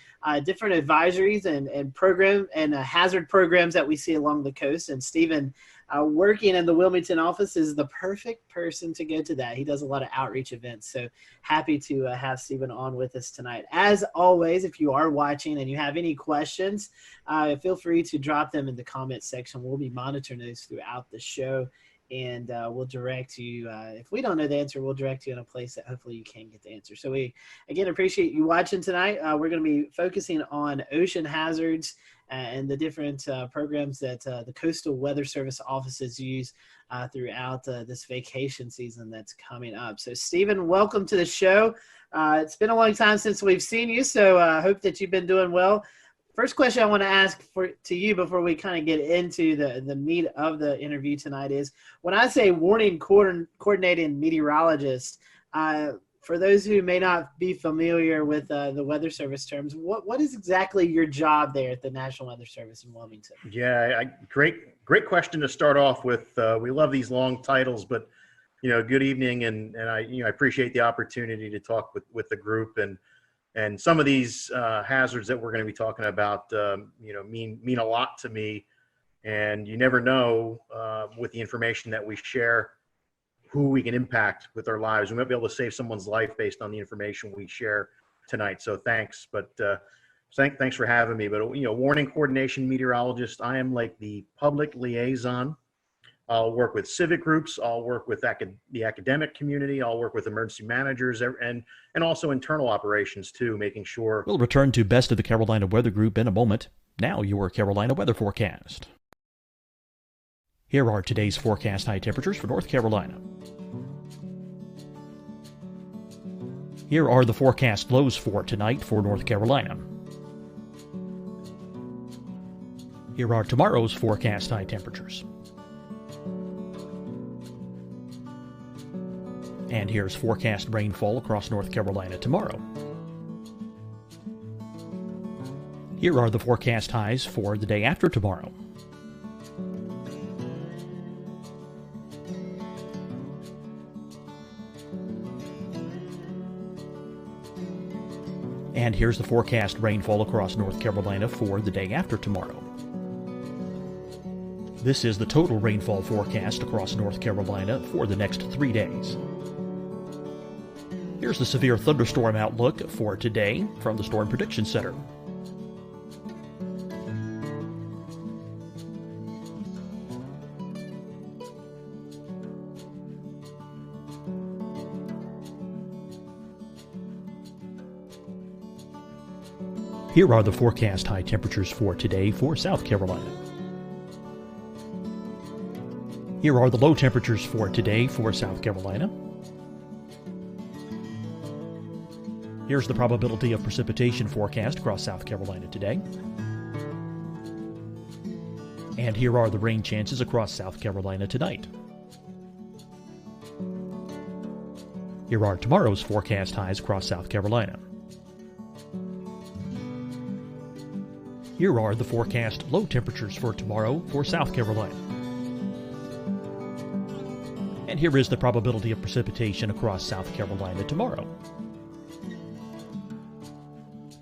different advisories and program and hazard programs that we see along the coast. And Stephen, working in the Wilmington office, is the perfect person to go to that. He does a lot of outreach events. So happy to have Stephen on with us tonight. As always, if you are watching and you have any questions, feel free to drop them in the comments section. We'll be monitoring those throughout the show, and we'll direct you. If we don't know the answer, we'll direct you in a place that hopefully you can get the answer. So we, again, appreciate you watching tonight. We're going to be focusing on ocean hazards and the different programs that the Coastal Weather Service offices use throughout this vacation season that's coming up. So, Stephen, welcome to the show. It's been a long time since we've seen you, so I hope that you've been doing well. First question I want to ask to you before we kind of get into the meat of the interview tonight is, when I say warning coordinating meteorologist, for those who may not be familiar with the Weather Service terms, what is exactly your job there at the National Weather Service in Wilmington? Yeah, great question to start off with. We love these long titles, but good evening, and I appreciate the opportunity to talk with the group, and some of these hazards that we're going to be talking about, mean a lot to me, and you never know with the information that we share who we can impact with our lives. We might be able to save someone's life based on the information we share tonight. So thanks, but thanks for having me. But warning coordination meteorologist, I am like the public liaison. I'll work with civic groups. I'll work with the academic community. I'll work with emergency managers and also internal operations too, making sure. We'll return to Best of the Carolina Weather Group in a moment. Now your Carolina weather forecast. Here are today's forecast high temperatures for North Carolina. Here are the forecast lows for tonight for North Carolina. Here are tomorrow's forecast high temperatures. And here's forecast rainfall across North Carolina tomorrow. Here are the forecast highs for the day after tomorrow. And here's the forecast rainfall across North Carolina for the day after tomorrow. This is the total rainfall forecast across North Carolina for the next 3 days. Here's the severe thunderstorm outlook for today from the Storm Prediction Center. Here are the forecast high temperatures for today for South Carolina. Here are the low temperatures for today for South Carolina. Here's the probability of precipitation forecast across South Carolina today. And here are the rain chances across South Carolina tonight. Here are tomorrow's forecast highs across South Carolina. Here are the forecast low temperatures for tomorrow for South Carolina. And here is the probability of precipitation across South Carolina tomorrow.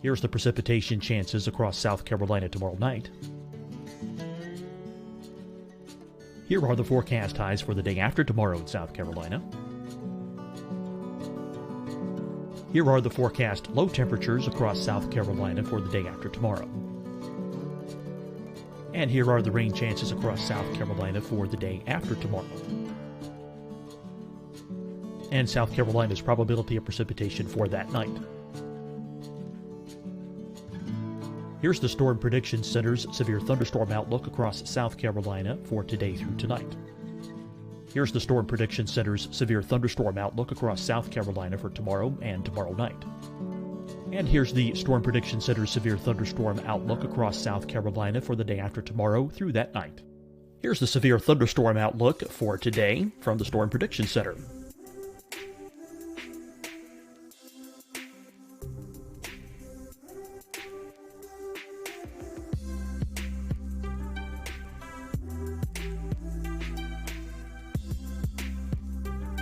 Here's the precipitation chances across South Carolina tomorrow night. Here are the forecast highs for the day after tomorrow in South Carolina. Here are the forecast low temperatures across South Carolina for the day after tomorrow. And here are the rain chances across South Carolina for the day after tomorrow. And South Carolina's probability of precipitation for that night. Here's the Storm Prediction Center's severe thunderstorm outlook across South Carolina for today through tonight. Here's the Storm Prediction Center's severe thunderstorm outlook across South Carolina for tomorrow and tomorrow night. And here's the Storm Prediction Center's severe thunderstorm outlook across South Carolina for the day after tomorrow through that night. Here's the severe thunderstorm outlook for today from the Storm Prediction Center.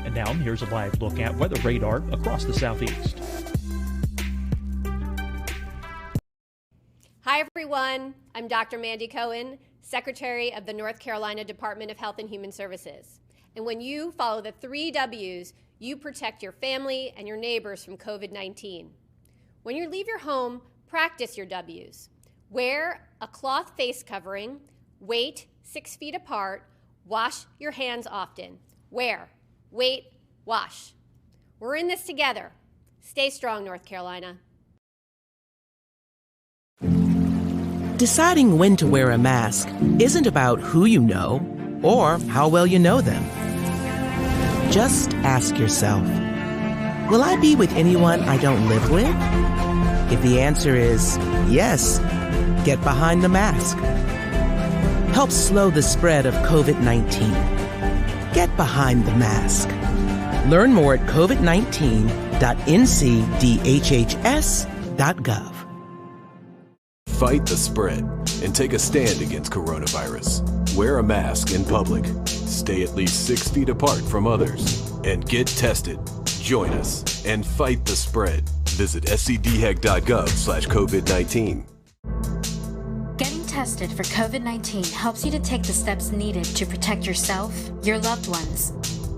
And now here's a live look at weather radar across the southeast. Hi, everyone. I'm Dr. Mandy Cohen, Secretary of the North Carolina Department of Health and Human Services. And when you follow the 3 W's, you protect your family and your neighbors from COVID-19. When you leave your home, practice your W's. Wear a cloth face covering, wait 6 feet apart, wash your hands often. Wear, wait, wash. We're in this together. Stay strong, North Carolina. Deciding when to wear a mask isn't about who you know or how well you know them. Just ask yourself, will I be with anyone I don't live with? If the answer is yes, get behind the mask. Help slow the spread of COVID-19. Get behind the mask. Learn more at COVID-19 www.ncdhhs.gov. Fight the spread and take a stand against coronavirus. Wear a mask in public. Stay at least 6 feet apart from others. And get tested. Join us and fight the spread. Visit scdhec.gov/COVID-19. Getting tested for COVID-19 helps you to take the steps needed to protect yourself, your loved ones,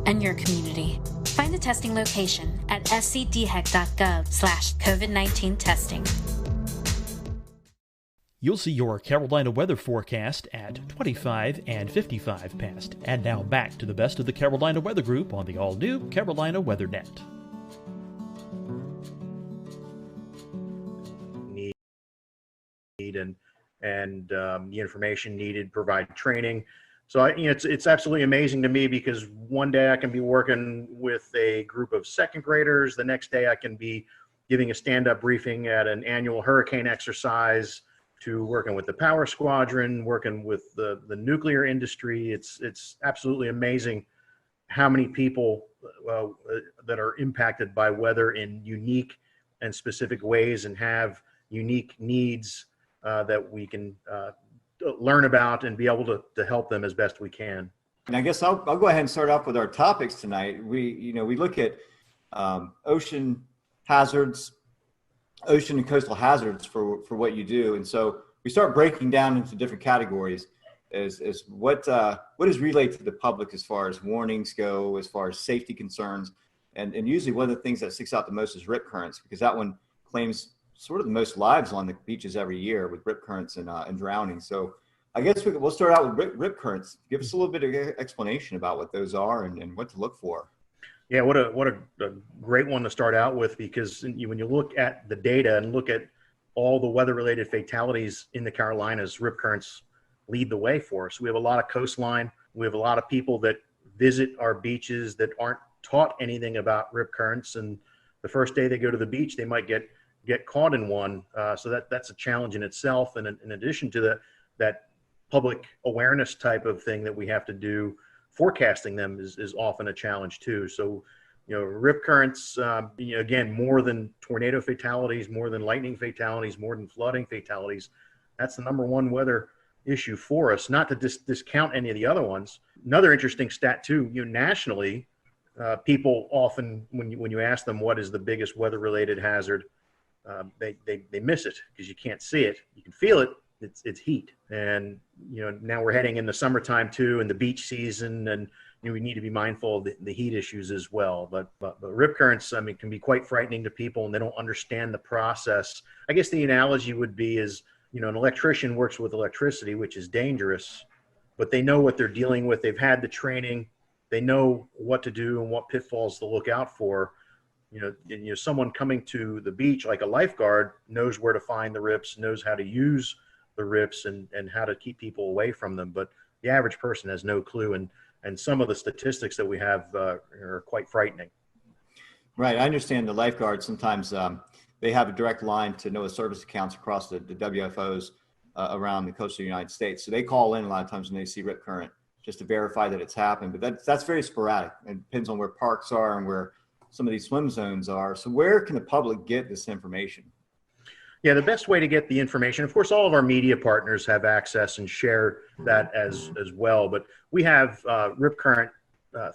and your community. Find the testing location at scdhec.gov/COVID-19 testing. You'll see your Carolina weather forecast at 25 and 55 past. And now back to the best of the Carolina Weather Group on the all-new Carolina Weather Net. And the information needed, provide training. So it's absolutely amazing to me, because one day I can be working with a group of second graders. The next day I can be giving a stand-up briefing at an annual hurricane exercise, to working with the power squadron, working with the nuclear industry. It's absolutely amazing how many people that are impacted by weather in unique and specific ways, and have unique needs that we can learn about and be able to help them as best we can. And I guess I'll go ahead and start off with our topics tonight. We look at ocean hazards, ocean and coastal hazards for what you do. And so we start breaking down into different categories as what is relayed to the public as far as warnings go, as far as safety concerns. And usually one of the things that sticks out the most is rip currents, because that one claims sort of the most lives on the beaches every year, with rip currents and drowning. So I guess we'll start out with rip currents. Give us a little bit of explanation about what those are and what to look for. Yeah, what a great one to start out with, because when you look at the data and look at all the weather-related fatalities in the Carolinas, rip currents lead the way for us. We have a lot of coastline. We have a lot of people that visit our beaches that aren't taught anything about rip currents, and the first day they go to the beach, they might get caught in one. So that's a challenge in itself. And in addition to that public awareness type of thing that we have to do, forecasting them is often a challenge too. So, rip currents, again, more than tornado fatalities, more than lightning fatalities, more than flooding fatalities, that's the number one weather issue for us, not to discount any of the other ones. Another interesting stat too, nationally, people often, when you ask them what is the biggest weather related hazard, they miss it, because you can't see it. You can feel it. It's heat. And, now we're heading in the summertime too, and the beach season, and we need to be mindful of the heat issues as well. But rip currents, can be quite frightening to people, and they don't understand the process. I guess the analogy would be is, an electrician works with electricity, which is dangerous, but they know what they're dealing with. They've had the training. They know what to do and what pitfalls to look out for. Someone coming to the beach, like a lifeguard, knows where to find the rips, knows how to use the rips and how to keep people away from them. But the average person has no clue. And some of the statistics that we have are quite frightening. Right. I understand the lifeguards sometimes they have a direct line to NOAA service accounts across the WFOs around the coast of the United States. So they call in a lot of times when they see rip current, just to verify that it's happened. But that's very sporadic. It depends on where parks are and where some of these swim zones are. So where can the public get this information? Yeah, the best way to get the information, of course, all of our media partners have access and share that as well. But we have rip current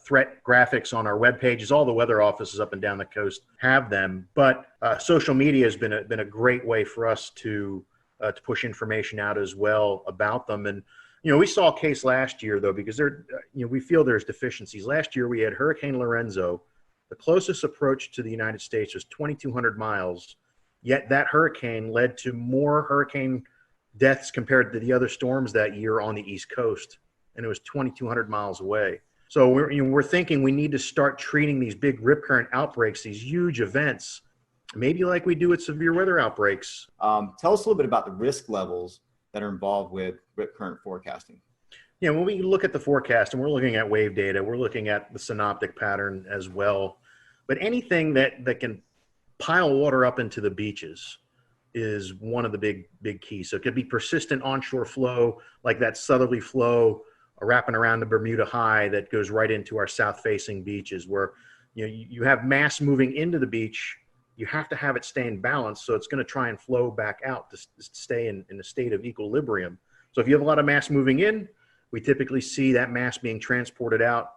threat graphics on our web pages. All the weather offices up and down the coast have them. But social media has been a great way for us to push information out as well about them. And we saw a case last year though, because we feel there's deficiencies. Last year we had Hurricane Lorenzo. The closest approach to the United States was 2,200 miles. Yet that hurricane led to more hurricane deaths compared to the other storms that year on the East Coast, and it was 2,200 miles away. So we're thinking we need to start treating these big rip current outbreaks, these huge events, maybe like we do with severe weather outbreaks. Tell us a little bit about the risk levels that are involved with rip current forecasting. Yeah, when we look at the forecast and we're looking at wave data, we're looking at the synoptic pattern as well. But anything that can pile water up into the beaches is one of the big keys. So it could be persistent onshore flow, like that southerly flow wrapping around the Bermuda High that goes right into our south-facing beaches, where you have mass moving into the beach. You have to have it stay in balance, so it's going to try and flow back out to stay in a state of equilibrium. So if you have a lot of mass moving in, we typically see that mass being transported out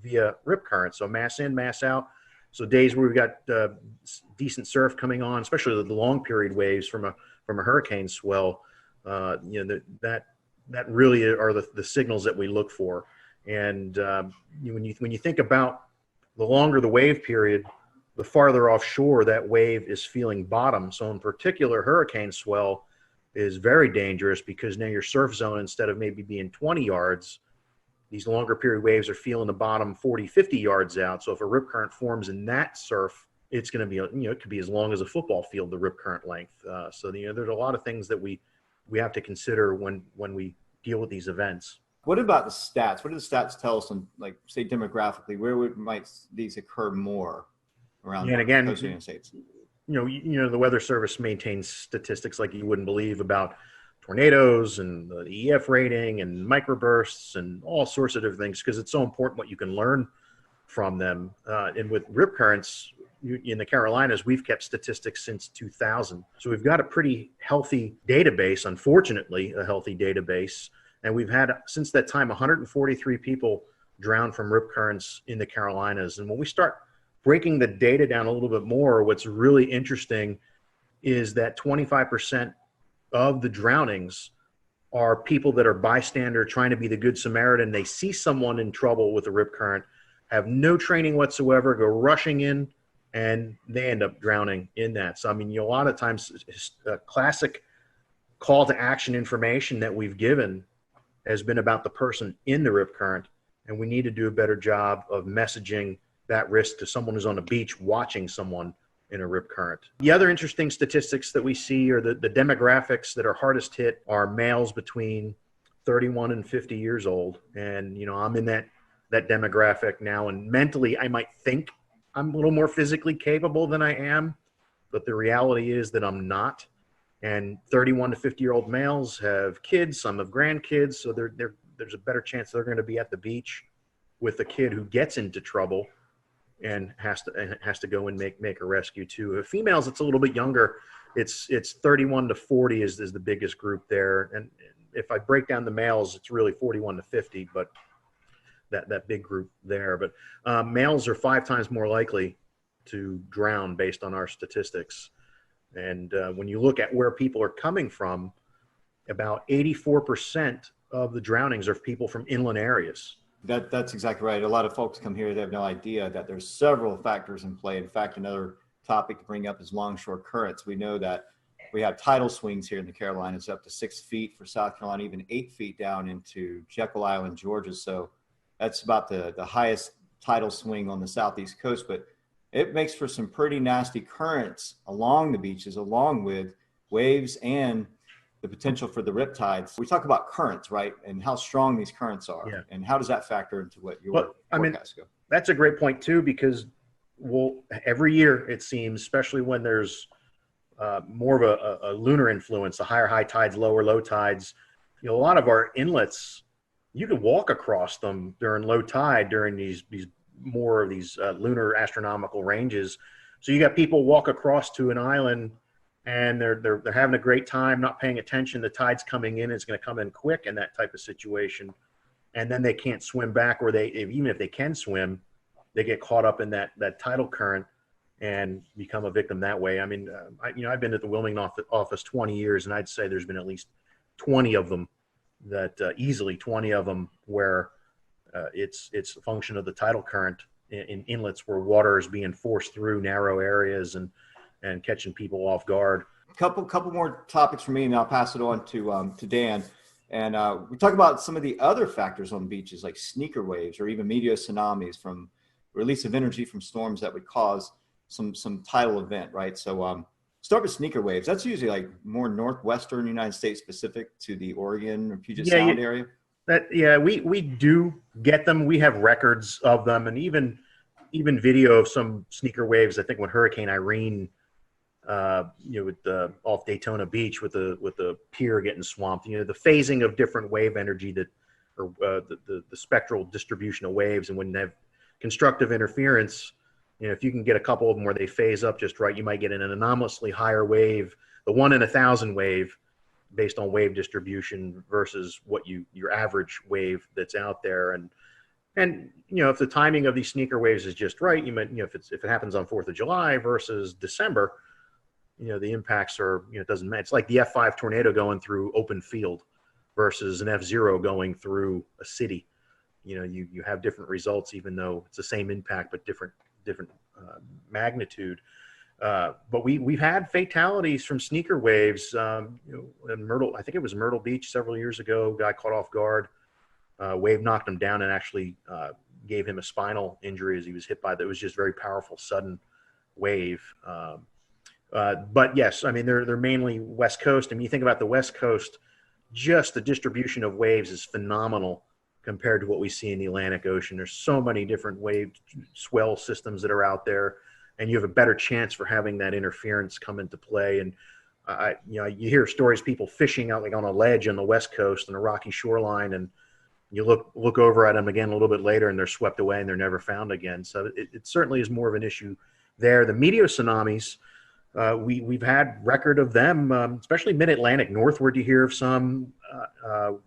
via rip current. So mass in, mass out. So days where we've got decent surf coming on, especially the long period waves from a hurricane swell, that really are the signals that we look for. And when you think about the longer the wave period, the farther offshore that wave is feeling bottom. So in particular, hurricane swell is very dangerous because now your surf zone, instead of maybe being 20 yards, these longer period waves are feeling the bottom 40, 50 yards out. So if a rip current forms in that surf, it's going to be, it could be as long as a football field, the rip current length. So there's a lot of things that we have to consider when we deal with these events. What about the stats? What do the stats tell us on, like, say, demographically, where might these occur more around and again, the United States? The Weather Service maintains statistics like you wouldn't believe about tornadoes and the EF rating and microbursts and all sorts of different things, because it's so important what you can learn from them. And with rip currents in the Carolinas, we've kept statistics since 2000. So we've got a pretty healthy database, unfortunately, a healthy database. And we've had, since that time, 143 people drown from rip currents in the Carolinas. And when we start breaking the data down a little bit more, what's really interesting is that 25% of the drownings are people that are bystander trying to be the good Samaritan. They see someone in trouble with a rip current, have no training whatsoever, go rushing in, and they end up drowning in that. So, I mean, a lot of times, classic call to action information that we've given has been about the person in the rip current, and we need to do a better job of messaging that risk to someone who's on the beach watching someone in a rip current. The other interesting statistics that we see are the demographics that are hardest hit are males between 31 and 50 years old. And, I'm in that demographic now, and mentally I might think I'm a little more physically capable than I am, but the reality is that I'm not. And 31 to 50-year-old males have kids, some have grandkids, so there's a better chance they're going to be at the beach with a kid who gets into trouble and has to go and make a rescue too. Females, it's a little bit younger. It's 31 to 40 is the biggest group there. And if I break down the males, it's really 41 to 50, but that big group there. But males are 5 times more likely to drown based on our statistics. And when you look at where people are coming from, about 84% of the drownings are people from inland areas. That's exactly right. A lot of folks come here, they have no idea that there's several factors in play. In fact, another topic to bring up is longshore currents. We know that we have tidal swings here in the Carolinas up to 6 feet for South Carolina, even 8 feet down into Jekyll Island, Georgia. So that's about the highest tidal swing on the southeast coast. But it makes for some pretty nasty currents along the beaches, along with waves and the potential for the riptides. We talk about currents, right? And how strong these currents are. Yeah. And how does that factor into what your forecasts go? That's a great point too, because every year it seems, especially when there's more of a lunar influence, the higher high tides, lower low tides, a lot of our inlets, you could walk across them during low tide during these more of these lunar astronomical ranges. So you got people walk across to an island and they're having a great time, not paying attention. The tide's coming in, it's going to come in quick in that type of situation. And then they can't swim back, or even if they can swim, they get caught up in that tidal current and become a victim that way. I mean, I've been at the Wilmington office 20 years, and I'd say there's been at least 20 of them easily 20 of them where it's a function of the tidal current in inlets where water is being forced through narrow areas and catching people off guard. Couple more topics for me, and I'll pass it on to Dan. And we talk about some of the other factors on beaches, like sneaker waves or even meteor tsunamis from release of energy from storms that would cause some tidal event, right? So start with sneaker waves. That's usually like more northwestern United States specific to the Oregon or Puget Sound area. We do get them. We have records of them, and even video of some sneaker waves. I think when Hurricane Irene, with off Daytona Beach with the pier getting swamped, the phasing of different wave energy or the spectral distribution of waves, and when they have constructive interference, if you can get a couple of them where they phase up just right, you might get an anomalously higher wave, the 1 in 1,000 wave, based on wave distribution versus what your average wave that's out there. And if the timing of these sneaker waves is just right, you might, if it happens on 4th of July versus December, the impacts are, it doesn't matter. It's like the F5 tornado going through open field versus an F0 going through a city. You have different results, even though it's the same impact, but different magnitude. But we've had fatalities from sneaker waves. In Myrtle, I think it was Myrtle Beach several years ago, guy caught off guard. Wave knocked him down and actually gave him a spinal injury as he was hit by that. It was just very powerful, sudden wave. But yes, I mean, they're mainly West Coast. And you think about the West Coast, just the distribution of waves is phenomenal compared to what we see in the Atlantic Ocean. There's so many different wave swell systems that are out there, and you have a better chance for having that interference come into play. And you hear stories, people fishing out like on a ledge on the West Coast on a rocky shoreline, and you look over at them again a little bit later, and they're swept away and they're never found again. So it certainly is more of an issue there. The meteor tsunamis, we've had record of them, especially mid-Atlantic. Northward, you hear of some.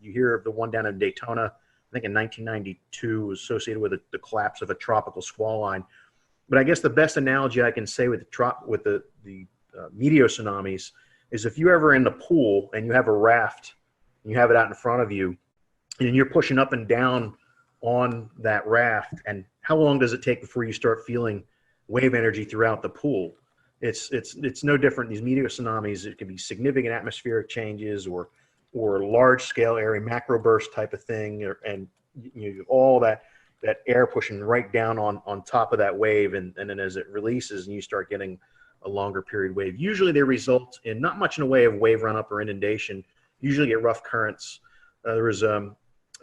You hear of the one down in Daytona, I think in 1992, was associated with the collapse of a tropical squall line. But I guess the best analogy I can say with the meteor tsunamis is if you're ever in the pool and you have a raft and you have it out in front of you and you're pushing up and down on that raft, and how long does it take before you start feeling wave energy throughout the pool? It's no different. These meteor tsunamis, it can be significant atmospheric changes or large scale area macro burst type of thing, and all that air pushing right down on top of that wave, and then as it releases and you start getting a longer period wave. Usually they result in not much in the way of wave run up or inundation. Usually get rough currents. There was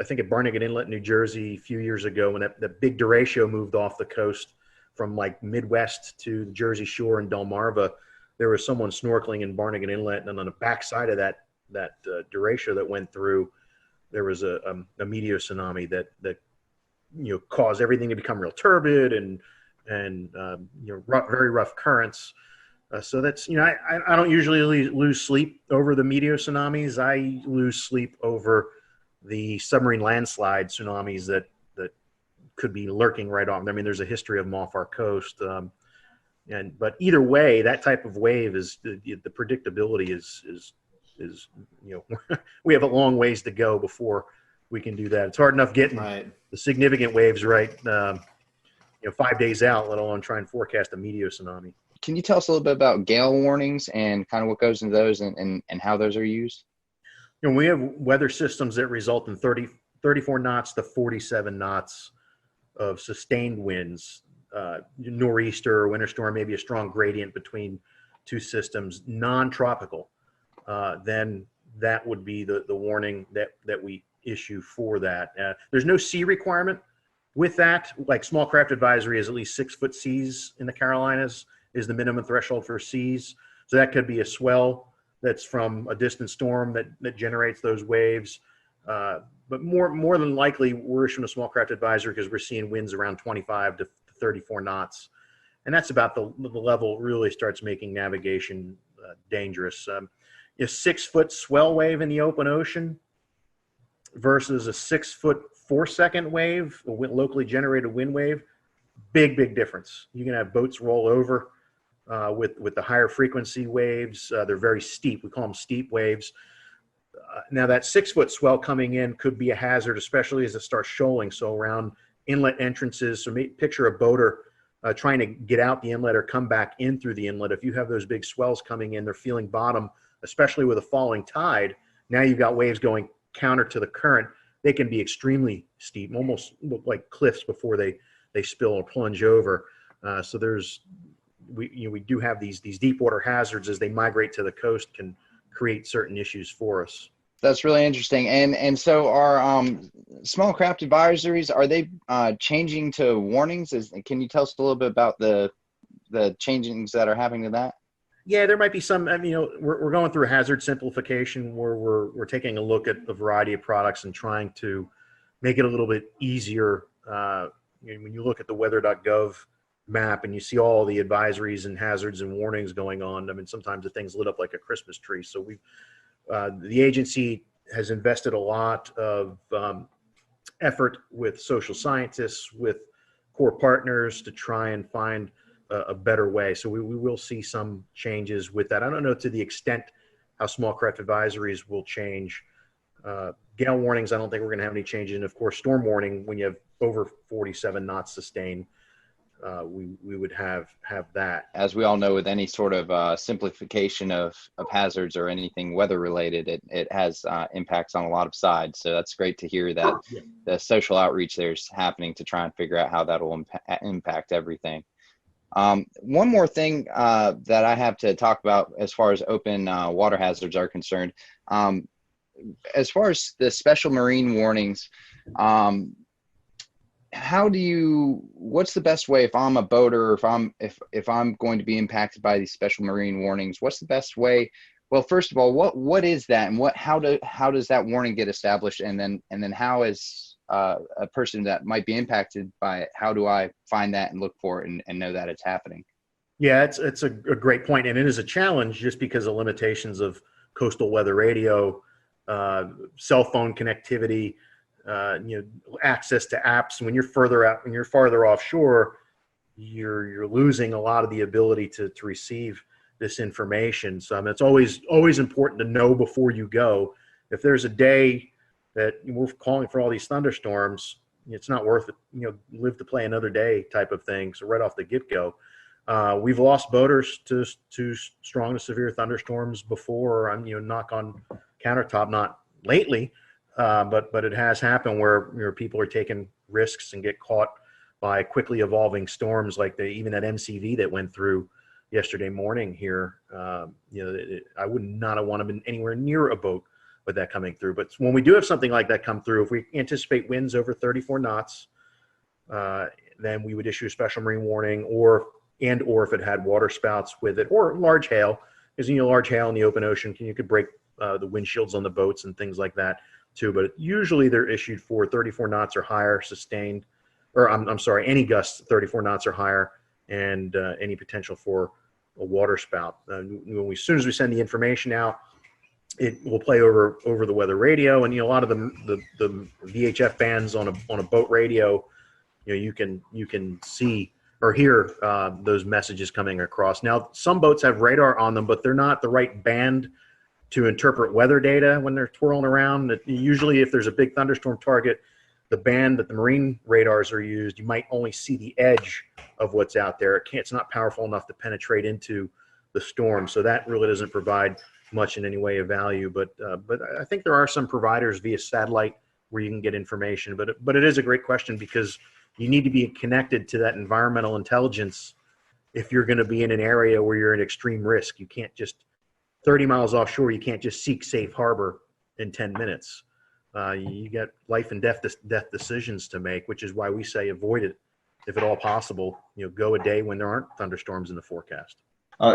I think at Barnegat Inlet, New Jersey, a few years ago, when that big derecho moved off the coast from like Midwest to the Jersey Shore and Delmarva, there was someone snorkeling in Barnegat Inlet, and on the backside of that derecho that went through, there was a meteor tsunami that caused everything to become real turbid and very rough currents. So that's I don't usually lose sleep over the meteor tsunamis. I lose sleep over the submarine landslide tsunamis that could be lurking right off. I mean, there's a history of them off our coast. But either way, that type of wave is the predictability is we have a long ways to go before we can do that. It's hard enough getting the significant waves right, 5 days out, let alone try and forecast a meteor tsunami. Can you tell us a little bit about gale warnings and kind of what goes into those and how those are used? We have weather systems that result in 34 knots to 47 knots of sustained winds, nor'easter or winter storm, maybe a strong gradient between two systems, non-tropical. Then that would be the warning that we issue for that. There's no sea requirement with that. Like small craft advisory is at least 6 foot seas in the Carolinas is the minimum threshold for seas. So that could be a swell that's from a distant storm that generates those waves. But more than likely, we're issuing a small craft advisory because we're seeing winds around 25 to 34 knots. And that's about the level really starts making navigation dangerous. A 6 foot swell wave in the open ocean versus a 6 foot 4 second wave, a locally generated wind wave, big difference. You can have boats roll over with the higher frequency waves. They're very steep. We call them steep waves. Now that 6 foot swell coming in could be a hazard, especially as it starts shoaling. So around inlet entrances, so picture a boater trying to get out the inlet or come back in through the inlet. If you have those big swells coming in, they're feeling bottom, especially with a falling tide. Now you've got waves going counter to the current. They can be extremely steep, almost look like cliffs before they spill or plunge over. So we do have these deep water hazards as they migrate to the coast can create certain issues for us. That's really interesting. And so our small craft advisories, are they changing to warnings? Can you tell us a little bit about the changings that are happening to that? Yeah, there might be some. I mean, we're going through a hazard simplification where we're taking a look at a variety of products and trying to make it a little bit easier. When you look at the weather.gov map and you see all the advisories and hazards and warnings going on. I mean, sometimes the thing's lit up like a Christmas tree. So the agency has invested a lot of effort with social scientists, with core partners to try and find a better way. So we will see some changes with that. I don't know to the extent how small craft advisories will change. Gale warnings, I don't think we're going to have any changes. And of course, storm warning, when you have over 47 knots sustained, we would have that. As we all know, with any sort of simplification of hazards or anything weather related, it has impacts on a lot of sides. So that's great to hear that the social outreach there's happening to try and figure out how that will impact everything. One more thing that I have to talk about as far as open water hazards are concerned, as far as the special marine warnings, what's the best way if I'm a boater, if I'm going to be impacted by these special marine warnings, what's the best way? Well, first of all, what is that, and how does that warning get established, and then how is a person that might be impacted by it, how do I find that and look for it and know that it's happening? Yeah, it's a great point, and it is a challenge just because of limitations of coastal weather radio, cell phone connectivity, access to apps. When you're further out, when you're farther offshore, you're losing a lot of the ability to receive this information. So it's always important to know before you go. If there's a day that we're calling for all these thunderstorms, it's not worth it. Live to play another day type of thing. So right off the get-go, we've lost boaters to strong to severe thunderstorms before. I'm knock on countertop, not lately. But it has happened where people are taking risks and get caught by quickly evolving storms like even that MCV that went through yesterday morning here. I would not have wanted to been anywhere near a boat with that coming through. But when we do have something like that come through, if we anticipate winds over 34 knots, then we would issue a special marine warning, or if it had water spouts with it, or large hail, because large hail in the open ocean you could break the windshields on the boats and things like that too. But usually they're issued for 34 knots or higher sustained, or I'm sorry, any gusts 34 knots or higher, and any potential for a water spout. As soon as we send the information out, it will play over the weather radio, and a lot of the VHF bands on a boat radio, you can see or hear those messages coming across. Now, some boats have radar on them, but they're not the right band to interpret weather data when they're twirling around. Usually, if there's a big thunderstorm target, the band that the marine radars are used, you might only see the edge of what's out there. It's not powerful enough to penetrate into the storm, so that really doesn't provide much in any way of value. But I think there are some providers via satellite where you can get information. But it is a great question, because you need to be connected to that environmental intelligence if you're going to be in an area where you're at extreme risk. You can't just 30 miles offshore, you can't just seek safe harbor in 10 minutes. You got life and death decisions to make, which is why we say avoid it if at all possible. Go a day when there aren't thunderstorms in the forecast.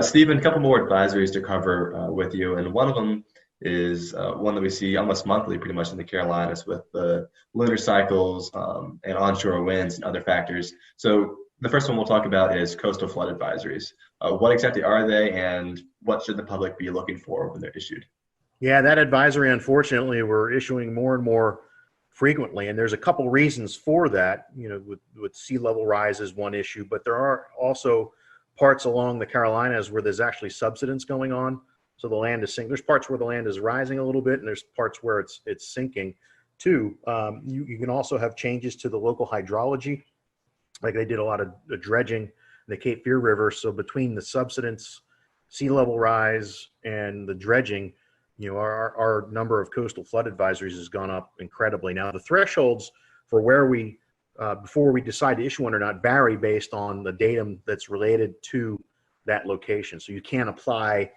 Stephen, a couple more advisories to cover with you, and one of them is one that we see almost monthly pretty much in the Carolinas with the lunar cycles and onshore winds and other factors. So the first one we'll talk about is coastal flood advisories. What exactly are they, and what should the public be looking for when they're issued? Yeah, that advisory, unfortunately, we're issuing more and more frequently, and there's a couple reasons for that. With sea level rise is one issue, but there are also parts along the Carolinas where there's actually subsidence going on. So the land is sinking. There's parts where the land is rising a little bit, and there's parts where it's sinking too. You can also have changes to the local hydrology. Like they did a lot of dredging in the Cape Fear River. So between the subsidence, sea level rise, and the dredging, our number of coastal flood advisories has gone up incredibly. Now, the thresholds for where we, before we decide to issue one or not, vary based on the datum that's related to that location. So you can't apply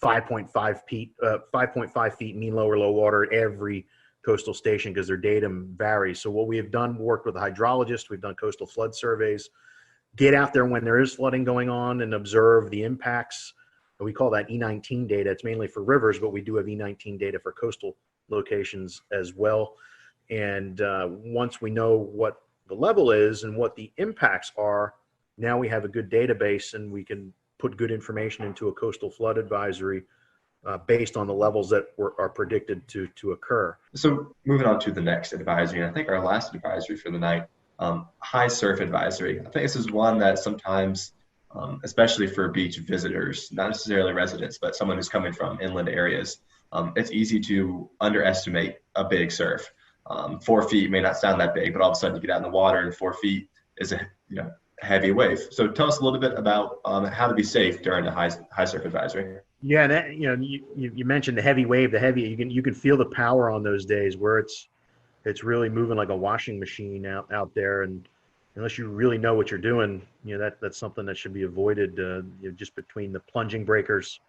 5.5 feet mean low or low water at every coastal station because their datum varies. So what we have done, worked with a hydrologist, we've done coastal flood surveys, get out there when there is flooding going on and observe the impacts. We call that E19 data. It's mainly for rivers, but we do have E19 data for coastal locations as well. And once we know what the level is and what the impacts are, now we have a good database and we can put good information into a coastal flood advisory based on the levels that are predicted to occur. So moving on to the next advisory, and I think our last advisory for the night, high surf advisory. I think this is one that sometimes, especially for beach visitors, not necessarily residents, but someone who's coming from inland areas, it's easy to underestimate a big surf. 4 feet may not sound that big, but all of a sudden you get out in the water and 4 feet is a heavy wave. So tell us a little bit about how to be safe during the high surf advisory. Yeah, and that, you mentioned the heavy wave, you can feel the power on those days where it's really moving like a washing machine out there, and unless you really know what you're doing, that's something that should be avoided. Just between the plunging breakers,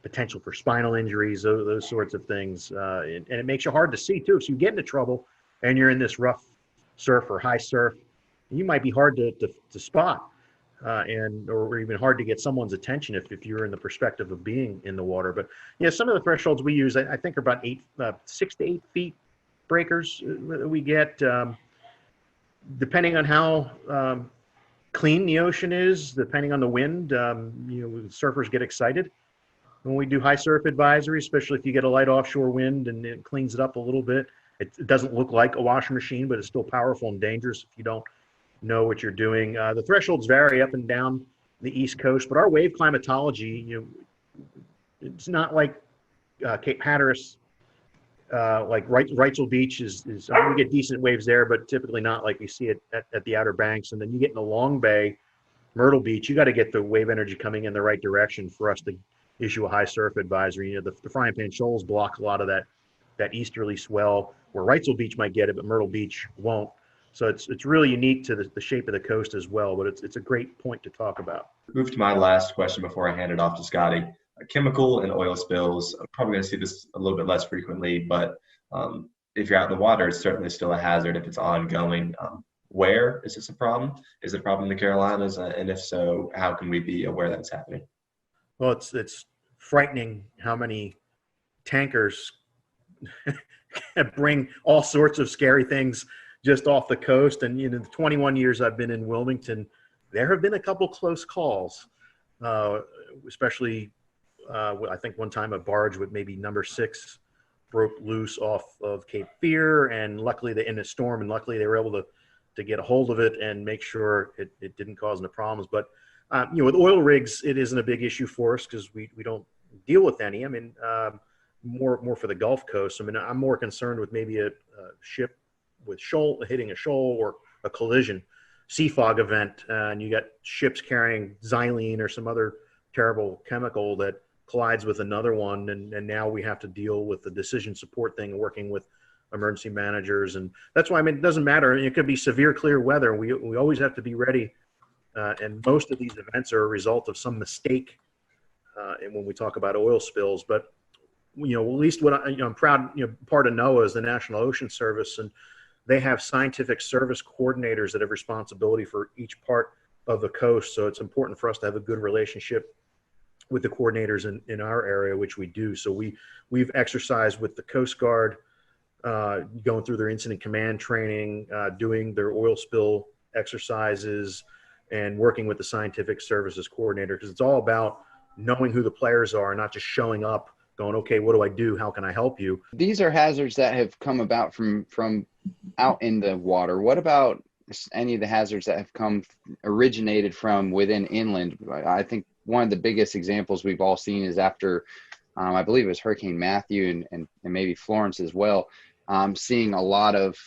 potential for spinal injuries, those sorts of things, and it makes you hard to see too. So you get into trouble, and you're in this rough surf or high surf, you might be hard to spot. Or even hard to get someone's attention if you're in the perspective of being in the water. But some of the thresholds we use, I think, are about 6 to 8 feet breakers we get, depending on how clean the ocean is, depending on the wind. Surfers get excited when we do high surf advisory, especially if you get a light offshore wind and it cleans it up a little bit. It doesn't look like a washing machine, but it's still powerful and dangerous if you don't know what you're doing. The thresholds vary up and down the East Coast, but our wave climatology, it's not like Cape Hatteras, like Wrightsville Beach is we get decent waves there, but typically not like we see it at the Outer Banks. And then you get in the Long Bay, Myrtle Beach, you got to get the wave energy coming in the right direction for us to issue a high surf advisory. The frying pan shoals block a lot of that easterly swell, where Wrightsville Beach might get it, but Myrtle Beach won't. So it's really unique to the shape of the coast as well, but it's a great point to talk about. Move to my last question before I hand it off to Scotty. Chemical and oil spills, I'm probably going to see this a little bit less frequently, but if you're out in the water, it's certainly still a hazard if it's ongoing. Where is this a problem? Is it a problem in the Carolinas? And if so, how can we be aware that it's happening? Well, it's frightening how many tankers bring all sorts of scary things just off the coast. And the 21 years I've been in Wilmington, there have been a couple close calls, especially I think one time a barge with maybe number 6 broke loose off of Cape Fear, and luckily in a storm, and luckily they were able to get a hold of it and make sure it didn't cause any problems. But with oil rigs, it isn't a big issue for us because we don't deal with any. I mean, more for the Gulf Coast. I mean, I'm more concerned with maybe a ship with hitting a shoal or a collision, sea fog event, and you got ships carrying xylene or some other terrible chemical that collides with another one, and now we have to deal with the decision support thing, working with emergency managers. And that's why, I mean, it doesn't matter. It could be severe clear weather. We always have to be ready, and most of these events are a result of some mistake, and when we talk about oil spills. But at least what I'm proud, part of NOAA is the National Ocean Service, and they have scientific service coordinators that have responsibility for each part of the coast. So it's important for us to have a good relationship with the coordinators in our area, which we do. So we've exercised with the Coast Guard, going through their incident command training, doing their oil spill exercises, and working with the scientific services coordinator, because it's all about knowing who the players are, not just showing up going, okay, what do I do? How can I help you? These are hazards that have come about from out in the water. What about any of the hazards that have originated from within inland? I think one of the biggest examples we've all seen is after, I believe it was Hurricane Matthew and maybe Florence as well, seeing a lot of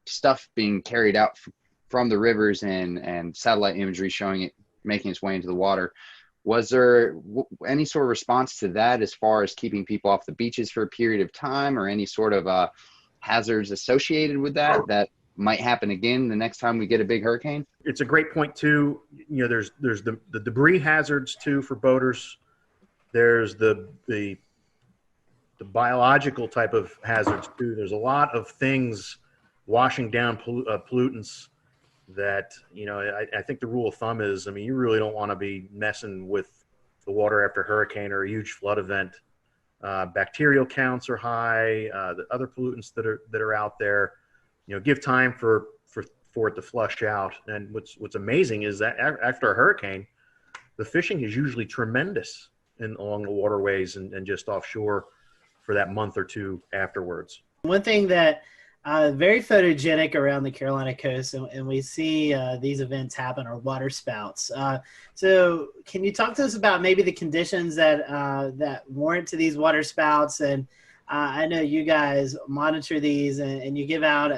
stuff being carried out from the rivers and satellite imagery showing it making its way into the water. Was there any sort of response to that as far as keeping people off the beaches for a period of time, or any sort of hazards associated with that might happen again the next time we get a big hurricane? It's a great point too. There's the debris hazards too for boaters. There's the biological type of hazards too. There's a lot of things washing down pollutants that, I think the rule of thumb is, you really don't want to be messing with the water after a hurricane or a huge flood event. Bacterial counts are high, the other pollutants that are out there. Give time for for it to flush out. And what's amazing is that after a hurricane, the fishing is usually tremendous along the waterways and just offshore for that month or two afterwards. One thing that very photogenic around the Carolina coast, and we see these events happen, are water spouts. So can you talk to us about maybe the conditions that warrant to these water spouts? And I know you guys monitor these and you give out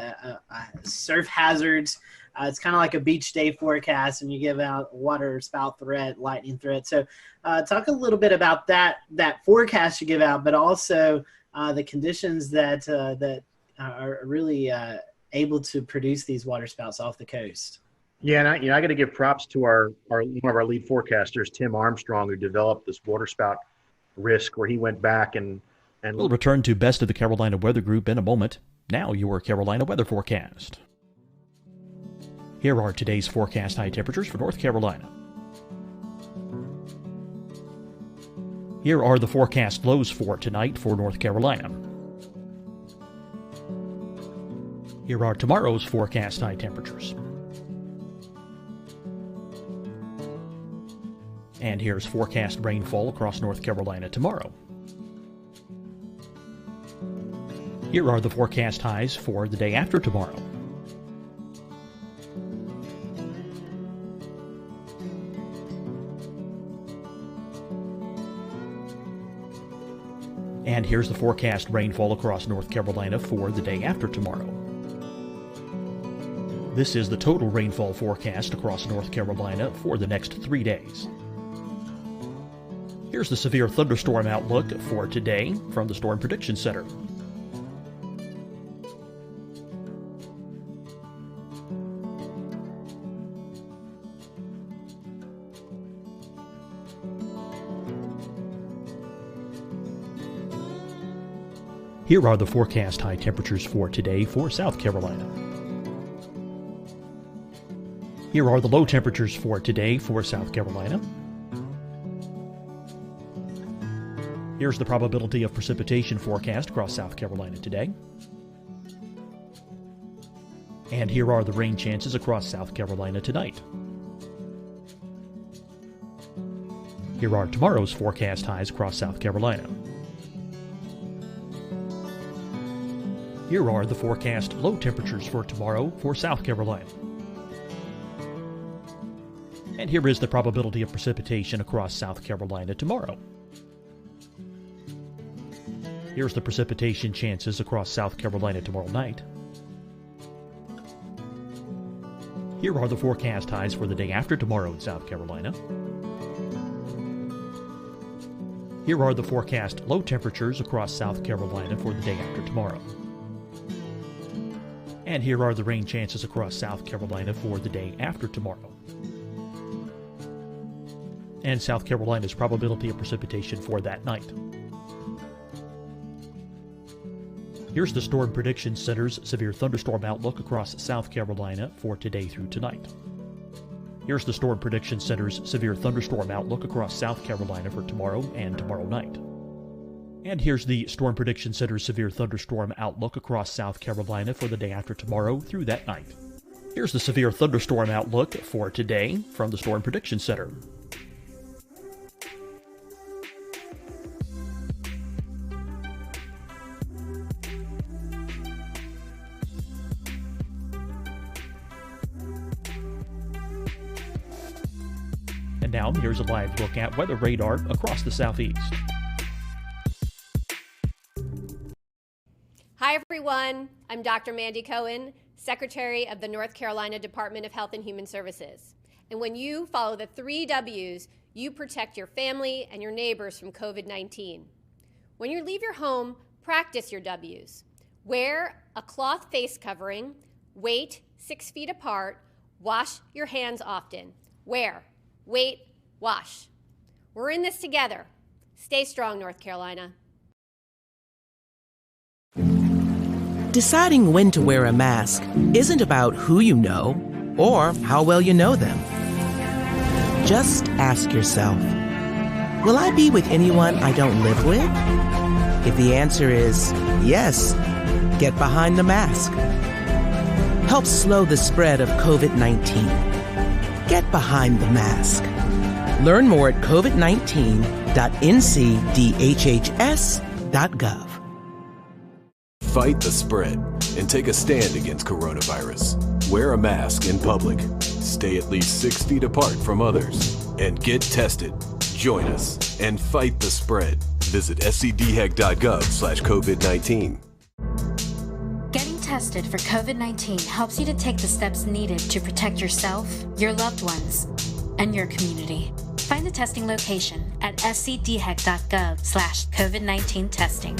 surf hazards. It's kind of like a beach day forecast, and you give out water spout threat, lightning threat. So talk a little bit about that forecast you give out, but also the conditions that are really able to produce these water spouts off the coast. Yeah, and I got to give props to one of our lead forecasters, Tim Armstrong, who developed this water spout risk, where he went back and We'll return to Best of the Carolina Weather Group in a moment. Now your Carolina weather forecast. Here are today's forecast high temperatures for North Carolina. Here are the forecast lows for tonight for North Carolina. Here are tomorrow's forecast high temperatures. And here's forecast rainfall across North Carolina tomorrow. Here are the forecast highs for the day after tomorrow. And here's the forecast rainfall across North Carolina for the day after tomorrow. This is the total rainfall forecast across North Carolina for the next 3 days. Here's the severe thunderstorm outlook for today from the Storm Prediction Center. Here are the forecast high temperatures for today for South Carolina. Here are the low temperatures for today for South Carolina. Here's the probability of precipitation forecast across South Carolina today. And here are the rain chances across South Carolina tonight. Here are tomorrow's forecast highs across South Carolina. Here are the forecast low temperatures for tomorrow for South Carolina. And here is the probability of precipitation across South Carolina tomorrow. Here's the precipitation chances across South Carolina tomorrow night. Here are the forecast highs for the day after tomorrow in South Carolina. Here are the forecast low temperatures across South Carolina for the day after tomorrow. And here are the rain chances across South Carolina for the day after tomorrow. And South Carolina's probability of precipitation for that night. Here's the Storm Prediction Center's severe thunderstorm outlook across South Carolina for today through tonight. Here's the Storm Prediction Center's severe thunderstorm outlook across South Carolina for tomorrow and tomorrow night. And here's the Storm Prediction Center's severe thunderstorm outlook across South Carolina for the day after tomorrow through that night. Here's the severe thunderstorm outlook for today from the Storm Prediction Center. And now here's a live look at weather radar across the southeast. Hi, everyone. I'm Dr. Mandy Cohen, Secretary of the North Carolina Department of Health and Human Services. And when you follow the 3 W's, you protect your family and your neighbors from COVID-19. When you leave your home, practice your W's. Wear a cloth face covering, wait 6 feet apart, wash your hands often. Wear, wait, wash. We're in this together. Stay strong, North Carolina. Deciding when to wear a mask isn't about who you know or how well you know them. Just ask yourself, will I be with anyone I don't live with? If the answer is yes, get behind the mask. help slow the spread of COVID-19. Get behind the mask. Learn more at covid19.ncdhhs.gov. Fight the spread and take a stand against coronavirus. Wear a mask in public. Stay at least 6 feet apart from others. And get tested. Join us and fight the spread. Visit scdhec.gov/COVID-19. Getting tested for COVID-19 helps you to take the steps needed to protect yourself, your loved ones, and your community. Find the testing location at scdhec.gov/COVID-19 testing.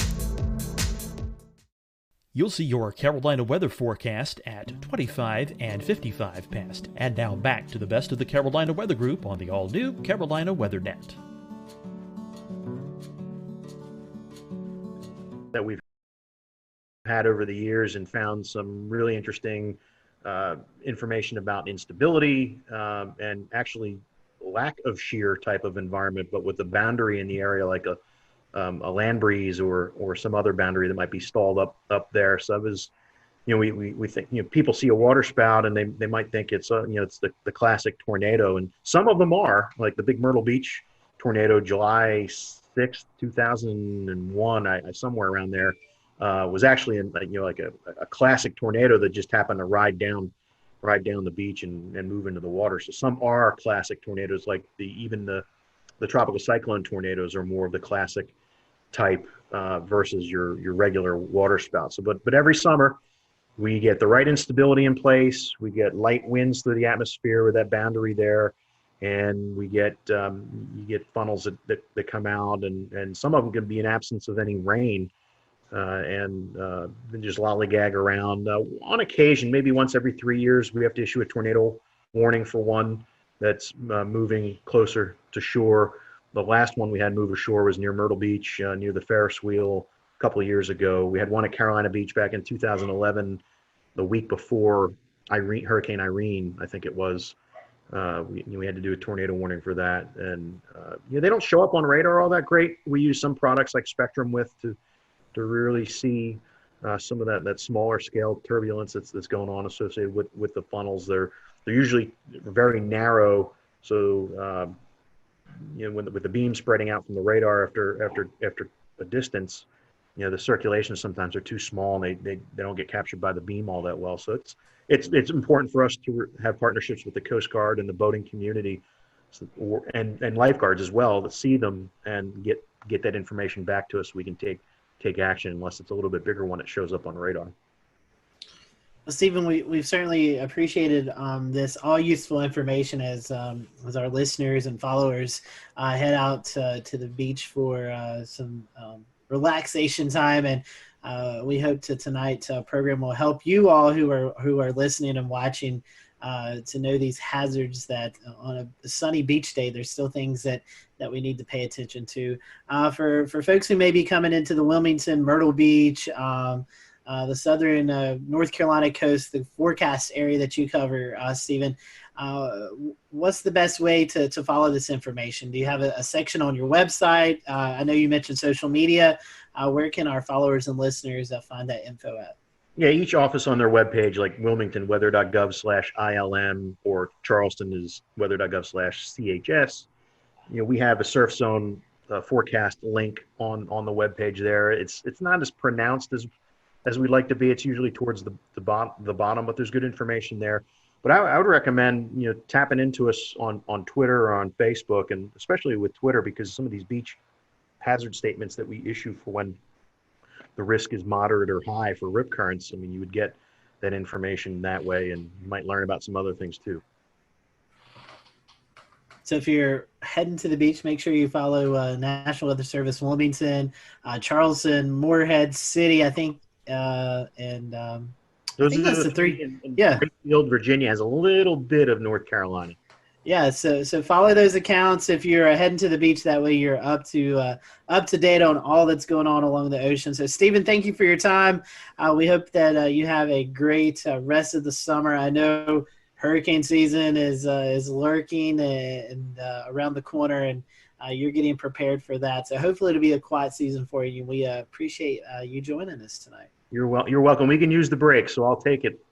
You'll see your Carolina weather forecast at 25 and 55 past. And now back to the best of the Carolina Weather Group on the all-new Carolina WeatherNet. That we've had over the years and found some really interesting information about instability and actually lack of shear type of environment, but with a boundary in the area like a land breeze or some other boundary that might be stalled up there. So it was, we think, people see a water spout and they might think it's it's the classic tornado, and some of them are, like the big Myrtle Beach tornado, July 6th, 2001, I somewhere around there, was actually like a classic tornado that just happened to ride down the beach and move into the water. So some are classic tornadoes, like even the tropical cyclone tornadoes are more of the classic type versus your regular water spout. So, but every summer we get the right instability in place. We get light winds through the atmosphere with that boundary there, and we get you get funnels that come out, and some of them can be in absence of any rain, and then just lollygag around. On occasion, maybe once every 3 years, we have to issue a tornado warning for one that's moving closer to shore. The last one we had move ashore was near Myrtle Beach, near the Ferris wheel a couple of years ago. We had one at Carolina Beach back in 2011, the week before Hurricane Irene, I think it was. We had to do a tornado warning for that. And they don't show up on radar all that great. We use some products like Spectrum to really see some of that smaller scale turbulence that's going on associated with the funnels. They're usually very narrow, so with the beam spreading out from the radar after a distance, the circulations sometimes are too small and they don't get captured by the beam all that well. So it's important for us to have partnerships with the Coast Guard and the boating community, and lifeguards as well, to see them and get that information back to us so we can take action, unless it's a little bit bigger one that shows up on radar. Well, Stephen, we've certainly appreciated this all useful information as our listeners and followers head out to the beach for some relaxation time, and we hope tonight's program will help you all who are listening and watching to know these hazards, that on a sunny beach day there's still things that we need to pay attention to. For folks who may be coming into the Wilmington, Myrtle Beach, the southern North Carolina coast, the forecast area that you cover, Stephen, what's the best way to follow this information? Do you have a section on your website? I know you mentioned social media. Where can our followers and listeners find that info at? Yeah, each office on their webpage, like Wilmington, weather.gov/ILM, or Charleston is weather.gov/CHS. We have a surf zone forecast link on the webpage there. It's not as pronounced as we'd like to be. It's usually towards the bottom, but there's good information there. But I would recommend tapping into us on Twitter or on Facebook, and especially with Twitter, because some of these beach hazard statements that we issue for when the risk is moderate or high for rip currents, I mean, you would get that information that way, and you might learn about some other things too. So if you're heading to the beach, make sure you follow National Weather Service Wilmington, Charleston, Morehead City, I think, and those I think are that's the three. And Yeah. Greenfield, Virginia has a little bit of North Carolina. Yeah, so follow those accounts if you're heading to the beach. That way you're up to date on all that's going on along the ocean. So, Stephen, thank you for your time. We hope that you have a great rest of the summer. I know hurricane season is lurking and around the corner, and you're getting prepared for that. So hopefully it'll be a quiet season for you. We appreciate you joining us tonight. You're welcome. We can use the break, so I'll take it.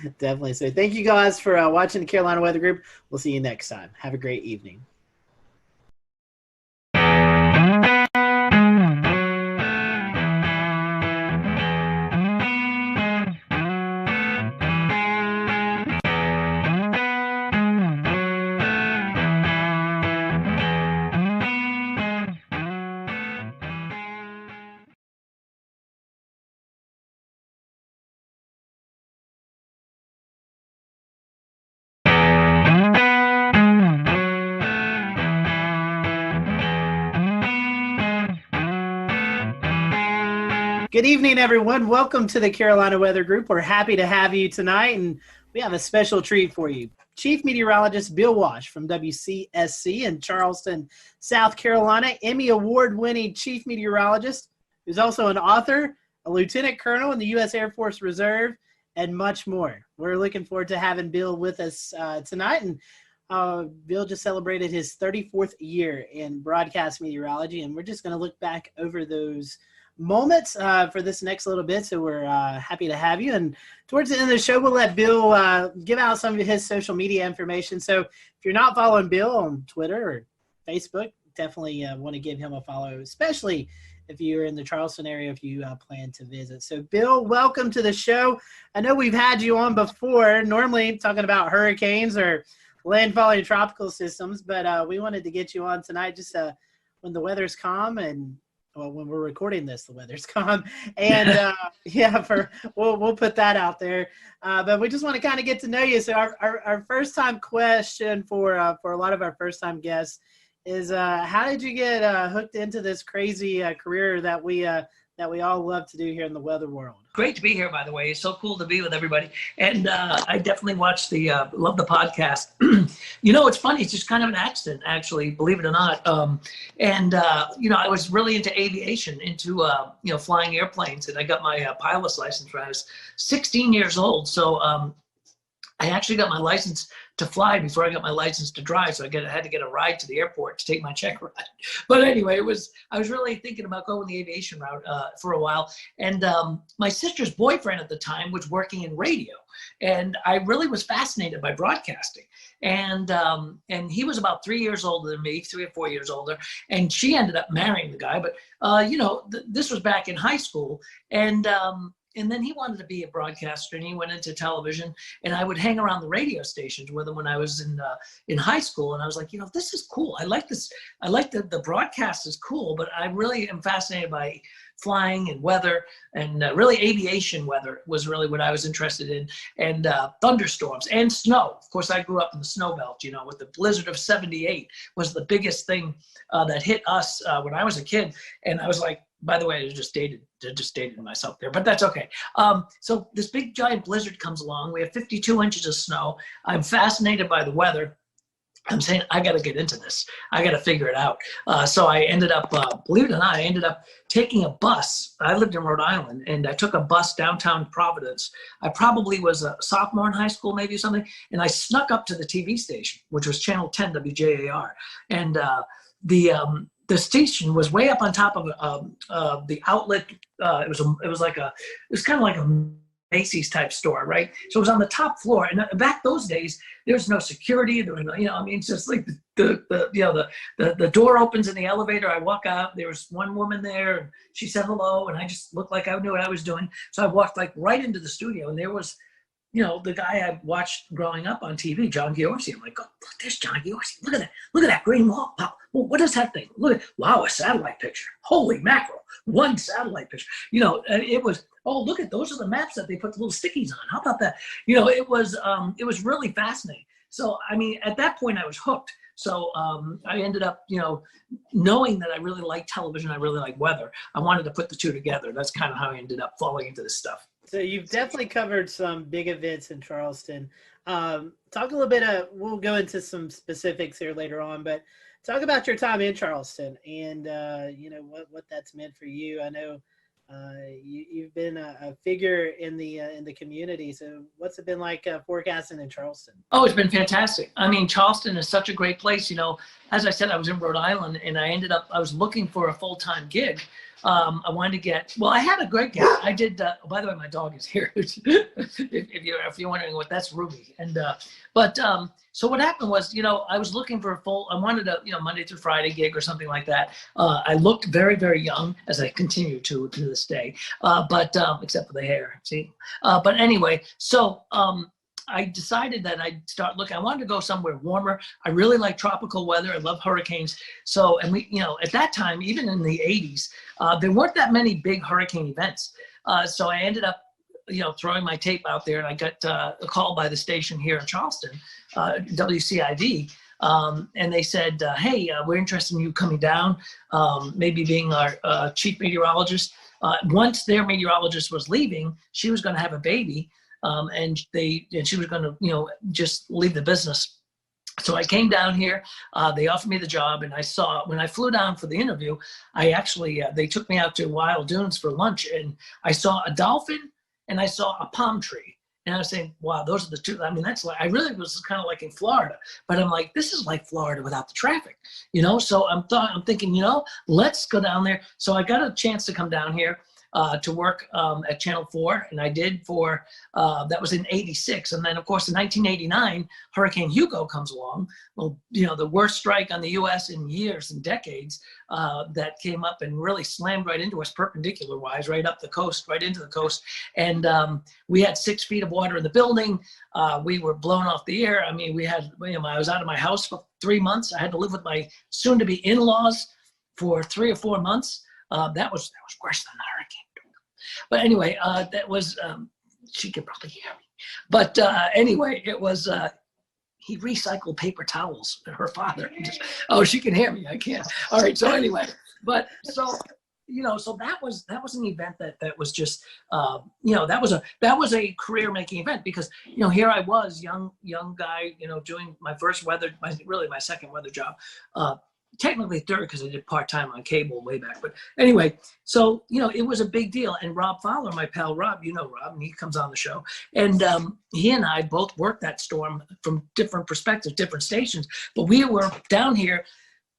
Definitely. So thank you guys for watching the Carolina Weather Group. We'll see you next time. Have a great evening. Good evening, everyone. Welcome to the Carolina Weather Group. We're happy to have you tonight, and we have a special treat for you. Chief Meteorologist Bill Walsh from WCSC in Charleston, South Carolina, Emmy Award-winning Chief Meteorologist, who's also an author, a Lieutenant Colonel in the U.S. Air Force Reserve, and much more. We're looking forward to having Bill with us tonight, and Bill just celebrated his 34th year in broadcast meteorology, and we're just going to look back over those moments for this next little bit. So we're happy to have you. And towards the end of the show, we'll let Bill give out some of his social media information. So if you're not following Bill on Twitter or Facebook, definitely want to give him a follow, especially if you're in the Charleston area, if you plan to visit. So Bill, welcome to the show. I know we've had you on before, normally talking about hurricanes or landfalling tropical systems, but we wanted to get you on tonight just when the weather's calm and well, when we're recording this, the weather's calm, and we'll put that out there. But we just want to kind of get to know you. So our first time question for a lot of our first time guests is how did you get hooked into this crazy career that we all love to do here in the weather world? Great to be here, by the way. It's so cool to be with everybody. And I definitely watch love the podcast. It's funny. It's just kind of an accident, actually, believe it or not. I was really into aviation, into, flying airplanes. And I got my pilot's license when I was 16 years old. So I actually got my license to fly before I got my license to drive. So I had to get a ride to the airport to take my check ride. But anyway, I was really thinking about going the aviation route for a while. And my sister's boyfriend at the time was working in radio. And I really was fascinated by broadcasting. And he was about 3 years older than me, 3 or 4 years older. And she ended up marrying the guy. But, this was back in high school. And then he wanted to be a broadcaster, and he went into television. And I would hang around the radio stations with him when I was in high school. And I was like, this is cool. I like this. I like the broadcast is cool, but I really am fascinated by flying and weather, and really aviation weather was really what I was interested in, and thunderstorms and snow. Of course, I grew up in the snow belt, with the blizzard of '78 was the biggest thing that hit us when I was a kid. And I was like, by the way, I just dated myself there, but that's okay. So this big giant blizzard comes along. We have 52 inches of snow. I'm fascinated by the weather. I'm saying, I got to get into this. I got to figure it out. So I ended up, believe it or not, I ended up taking a bus. I lived in Rhode Island, and I took a bus downtown Providence. I probably was a sophomore in high school, maybe something. And I snuck up to the TV station, which was Channel 10 WJAR. And the station was way up on top of the outlet. It was kind of like a Macy's type store, right? So it was on the top floor, and back those days, there's no security. There was no, it's just like the door opens in the elevator. I walk out. There was one woman there, and she said hello, and I just looked like I knew what I was doing. So I walked right into the studio, and there was, the guy I watched growing up on TV, John Giorgi. I'm like, oh, look, there's John Giorgi. Look at that green wall. Wow. Well, what is that thing? Look, wow, a satellite picture. Holy mackerel. One satellite picture. It was, oh, look at, those are the maps that they put the little stickies on. How about that? It was really fascinating. So, at that point I was hooked. So I ended up, knowing that I really like television, I really like weather. I wanted to put the two together. That's kind of how I ended up falling into this stuff. So you've definitely covered some big events in Charleston. Talk a little bit we'll go into some specifics here later on, but talk about your time in Charleston and, what that's meant for you. I know you've been a figure in the community. So what's it been like forecasting in Charleston? Oh, it's been fantastic. Charleston is such a great place. As I said, I was in Rhode Island, and I was looking for a full-time gig I wanted to get, well, I had a great guest. I did, by the way, my dog is here. if you're wondering what, that's Ruby. And, so what happened was, I was looking for I wanted a, Monday through Friday gig or something like that. I looked very, very young, as I continue to this day, except for the hair, see? But anyway, so, I decided that I'd start looking. I wanted to go somewhere warmer. I really like tropical weather. I love hurricanes. So, and we, at that time, even in the 80s, there weren't that many big hurricane events. So I ended up, throwing my tape out there, and I got a call by the station here in Charleston, WCID. And they said, hey, we're interested in you coming down, maybe being our chief meteorologist. Once their meteorologist was leaving, she was going to have a baby. And she was going to, just leave the business. So I came down here, they offered me the job, and when I flew down for the interview, I actually, they took me out to Wild Dunes for lunch, and I saw a dolphin and I saw a palm tree. And I was saying, wow, those are the two. I mean, that's like, I really was kind of like in Florida, but I'm like, this is like Florida without the traffic, So I'm thinking, let's go down there. So I got a chance to come down here. To work at Channel 4, and I did for, that was in '86. And then, of course, in 1989, Hurricane Hugo comes along. Well, the worst strike on the U.S. in years and decades that came up and really slammed right into us perpendicular-wise, right up the coast, right into the coast. And we had 6 feet of water in the building. We were blown off the air. I mean, I was out of my house for 3 months. I had to live with my soon-to-be in-laws for 3 or 4 months. That was worse than the hurricane. But anyway, that was, she could probably hear me. But anyway, it was, he recycled paper towels, her father. She can hear me, I can't. All right, so anyway, but so, so that was an event that was just, that was a career-making event because, here I was, young guy, doing my first weather, my second weather job. Technically third because I did part-time on cable way back. But anyway, so, it was a big deal. And Rob Fowler, my pal Rob, Rob, and he comes on the show. And he and I both worked that storm from different perspectives, different stations. But we were down here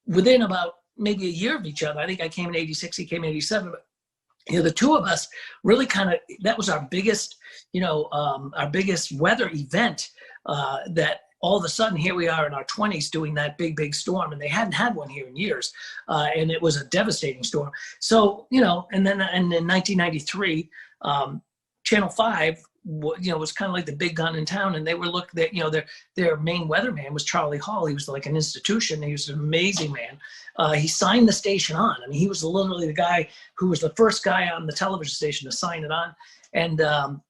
within about maybe a year of each other. I think I came in '86, he came in '87. But, the two of us really that was our biggest, our biggest weather event that all of a sudden, here we are in our 20s doing that big, big storm, and they hadn't had one here in years, and it was a devastating storm. So, and then in 1993, Channel 5, was kind of like the big gun in town, and they were their main weatherman was Charlie Hall. He was like an institution. He was an amazing man. He signed the station on. I mean, he was literally the guy who was the first guy on the television station to sign it on. And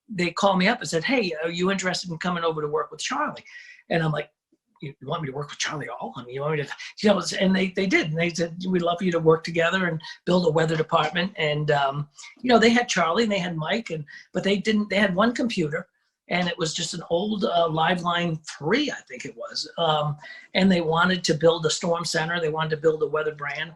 they called me up and said, hey, are you interested in coming over to work with Charlie? And I'm like, you want me to work with Charlie Hall? I mean, you want me to, and they did. And they said, we'd love for you to work together and build a weather department. And, they had Charlie and they had Mike, but they had one computer, and it was just an old Liveline 3, I think it was. And they wanted to build a storm center. They wanted to build a weather brand.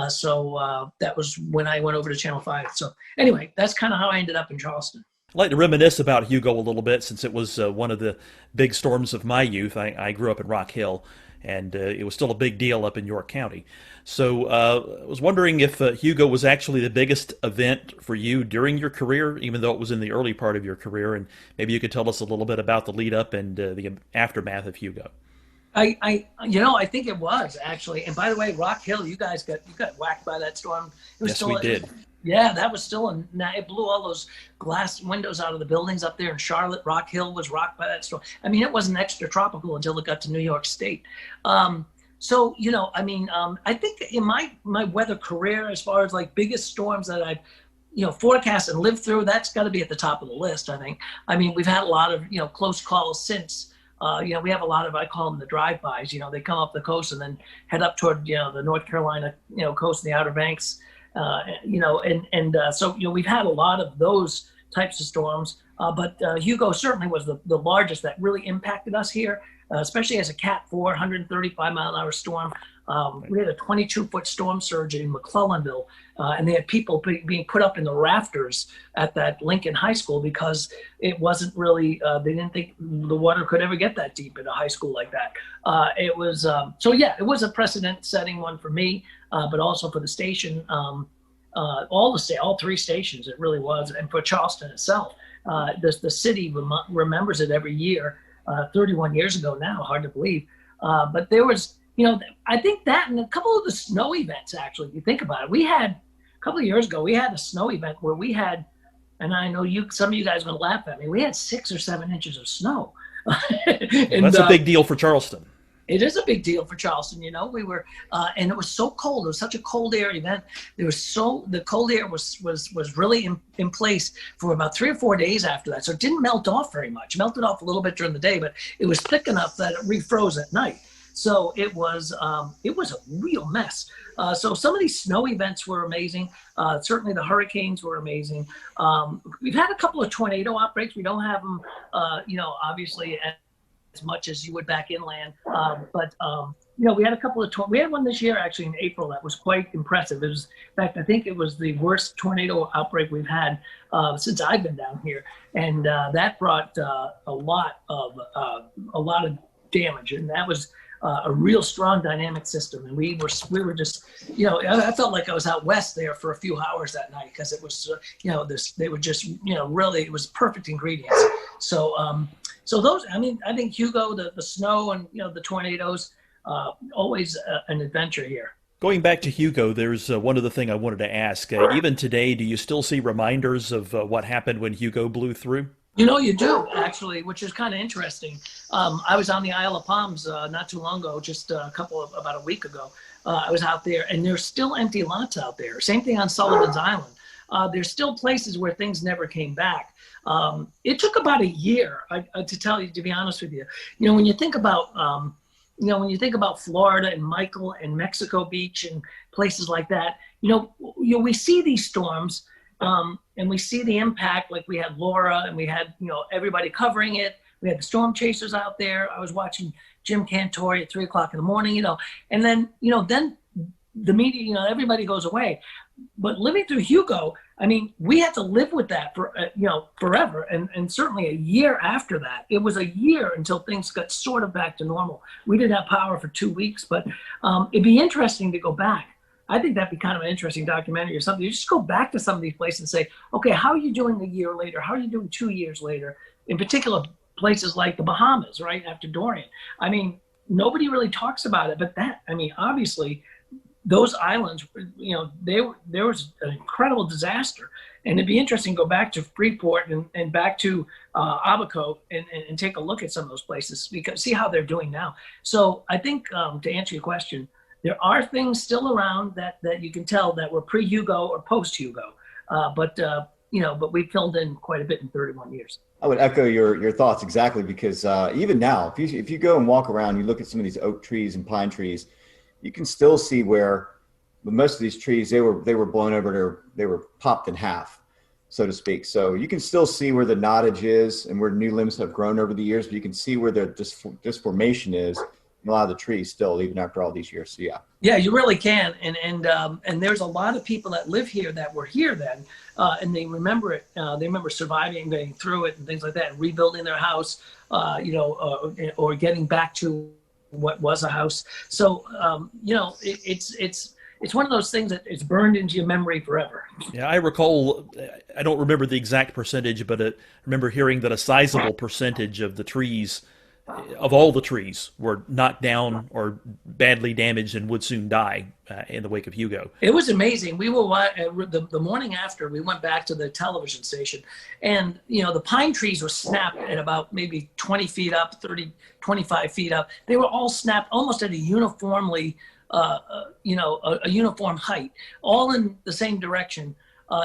So that was when I went over to Channel 5. So anyway, that's kind of how I ended up in Charleston. I'd like to reminisce about Hugo a little bit since it was one of the big storms of my youth. I grew up in Rock Hill, and it was still a big deal up in York County. So I was wondering if Hugo was actually the biggest event for you during your career, even though it was in the early part of your career, and maybe you could tell us a little bit about the lead up and the aftermath of Hugo. I think it was actually. And by the way, Rock Hill, you got whacked by that storm. Yes, we did. Yeah, that was still it blew all those glass windows out of the buildings up there in Charlotte. Rock Hill was rocked by that storm. I mean, it wasn't extra tropical until it got to New York State. So, I think in my weather career, as far as like biggest storms that I've, forecast and lived through, that's got to be at the top of the list, I think. I mean, we've had a lot of, close calls since. We have a lot of, I call them the drive-bys. They come up the coast and then head up toward, the North Carolina, coast and the Outer Banks. So we've had a lot of those types of storms, but Hugo certainly was the largest that really impacted us here, especially as a Cat 4, 135 mile an hour storm. We had a 22-foot storm surge in McClellanville, and they had people being put up in the rafters at that Lincoln High School because it wasn't really, they didn't think the water could ever get that deep in a high school like that. It was, it was a precedent-setting one for me, but also for the station. all three stations. It really was, and for Charleston itself, the city remembers it every year. 31 years ago now, hard to believe. But there was, I think that and a couple of the snow events. Actually, if you think about it, we had a couple of years ago we had a snow event where we had, and I know some of you guys are going to laugh at me. We had 6 or 7 inches of snow. And, that's a big deal for Charleston. It is a big deal for Charleston. We were, and it was so cold. It was such a cold air event. The cold air was really in place for about 3 or 4 days after that. So it didn't melt off very much. It melted off a little bit during the day, but it was thick enough that it refroze at night. So it was a real mess. So some of these snow events were amazing. Certainly the hurricanes were amazing. We've had a couple of tornado outbreaks. We don't have them, obviously as much as you would back inland. But we had a couple of, we had one this year actually in April that was quite impressive. It was, in fact, I think it was the worst tornado outbreak we've had since I've been down here. And that brought a lot of damage. And that was a real strong dynamic system. And we were just, I felt like I was out west there for a few hours that night because it was, they were just, really, it was perfect ingredients. So those, I think Hugo, the snow and, the tornadoes, always an adventure here. Going back to Hugo, there's one other thing I wanted to ask. Even today, do you still see reminders of what happened when Hugo blew through? You do, actually, which is kind of interesting. I was on the Isle of Palms not too long ago, just about a week ago. I was out there, and there's still empty lots out there. Same thing on Sullivan's Island. There's still places where things never came back. It took about a year, to be honest with you. When you think about, Florida and Michael and Mexico Beach and places like that, we see these storms. And we see the impact, like we had Laura and we had, everybody covering it. We had the storm chasers out there. I was watching Jim Cantori at 3:00 in the morning, and then, then the media, everybody goes away. But living through Hugo, we had to live with that for, forever. And certainly a year after that, it was a year until things got sort of back to normal. We didn't have power for 2 weeks, but it'd be interesting to go back. I think that'd be kind of an interesting documentary or something. You just go back to some of these places and say, okay, how are you doing a year later? How are you doing 2 years later? In particular, places like the Bahamas, right after Dorian. Nobody really talks about it, but obviously those islands, there was an incredible disaster. And it'd be interesting to go back to Freeport and back to Abaco and take a look at some of those places, because see how they're doing now. So I think to answer your question, there are things still around that you can tell that were pre-Hugo or post-Hugo, but we filled in quite a bit in 31 years. I would echo your thoughts exactly, because even now, if you go and walk around, you look at some of these oak trees and pine trees, you can still see where most of these trees, they were blown over, they were popped in half, so to speak. So you can still see where the knottage is and where new limbs have grown over the years, but you can see where the disformation is. A lot of the trees still, even after all these years. So yeah, you really can. And there's a lot of people that live here that were here then, and they remember it. They remember surviving, getting through it, and things like that, and rebuilding their house, or getting back to what was a house. So it's one of those things that it's burned into your memory forever. Yeah, I recall. I don't remember the exact percentage, but I remember hearing that a sizable percentage of the trees, of all the trees, were knocked down or badly damaged and would soon die in the wake of Hugo. It was amazing. We were the morning after, we went back to the television station, and the pine trees were snapped at about maybe 20 feet up, 30, 25 feet up. They were all snapped almost at a uniformly, a uniform height, all in the same direction.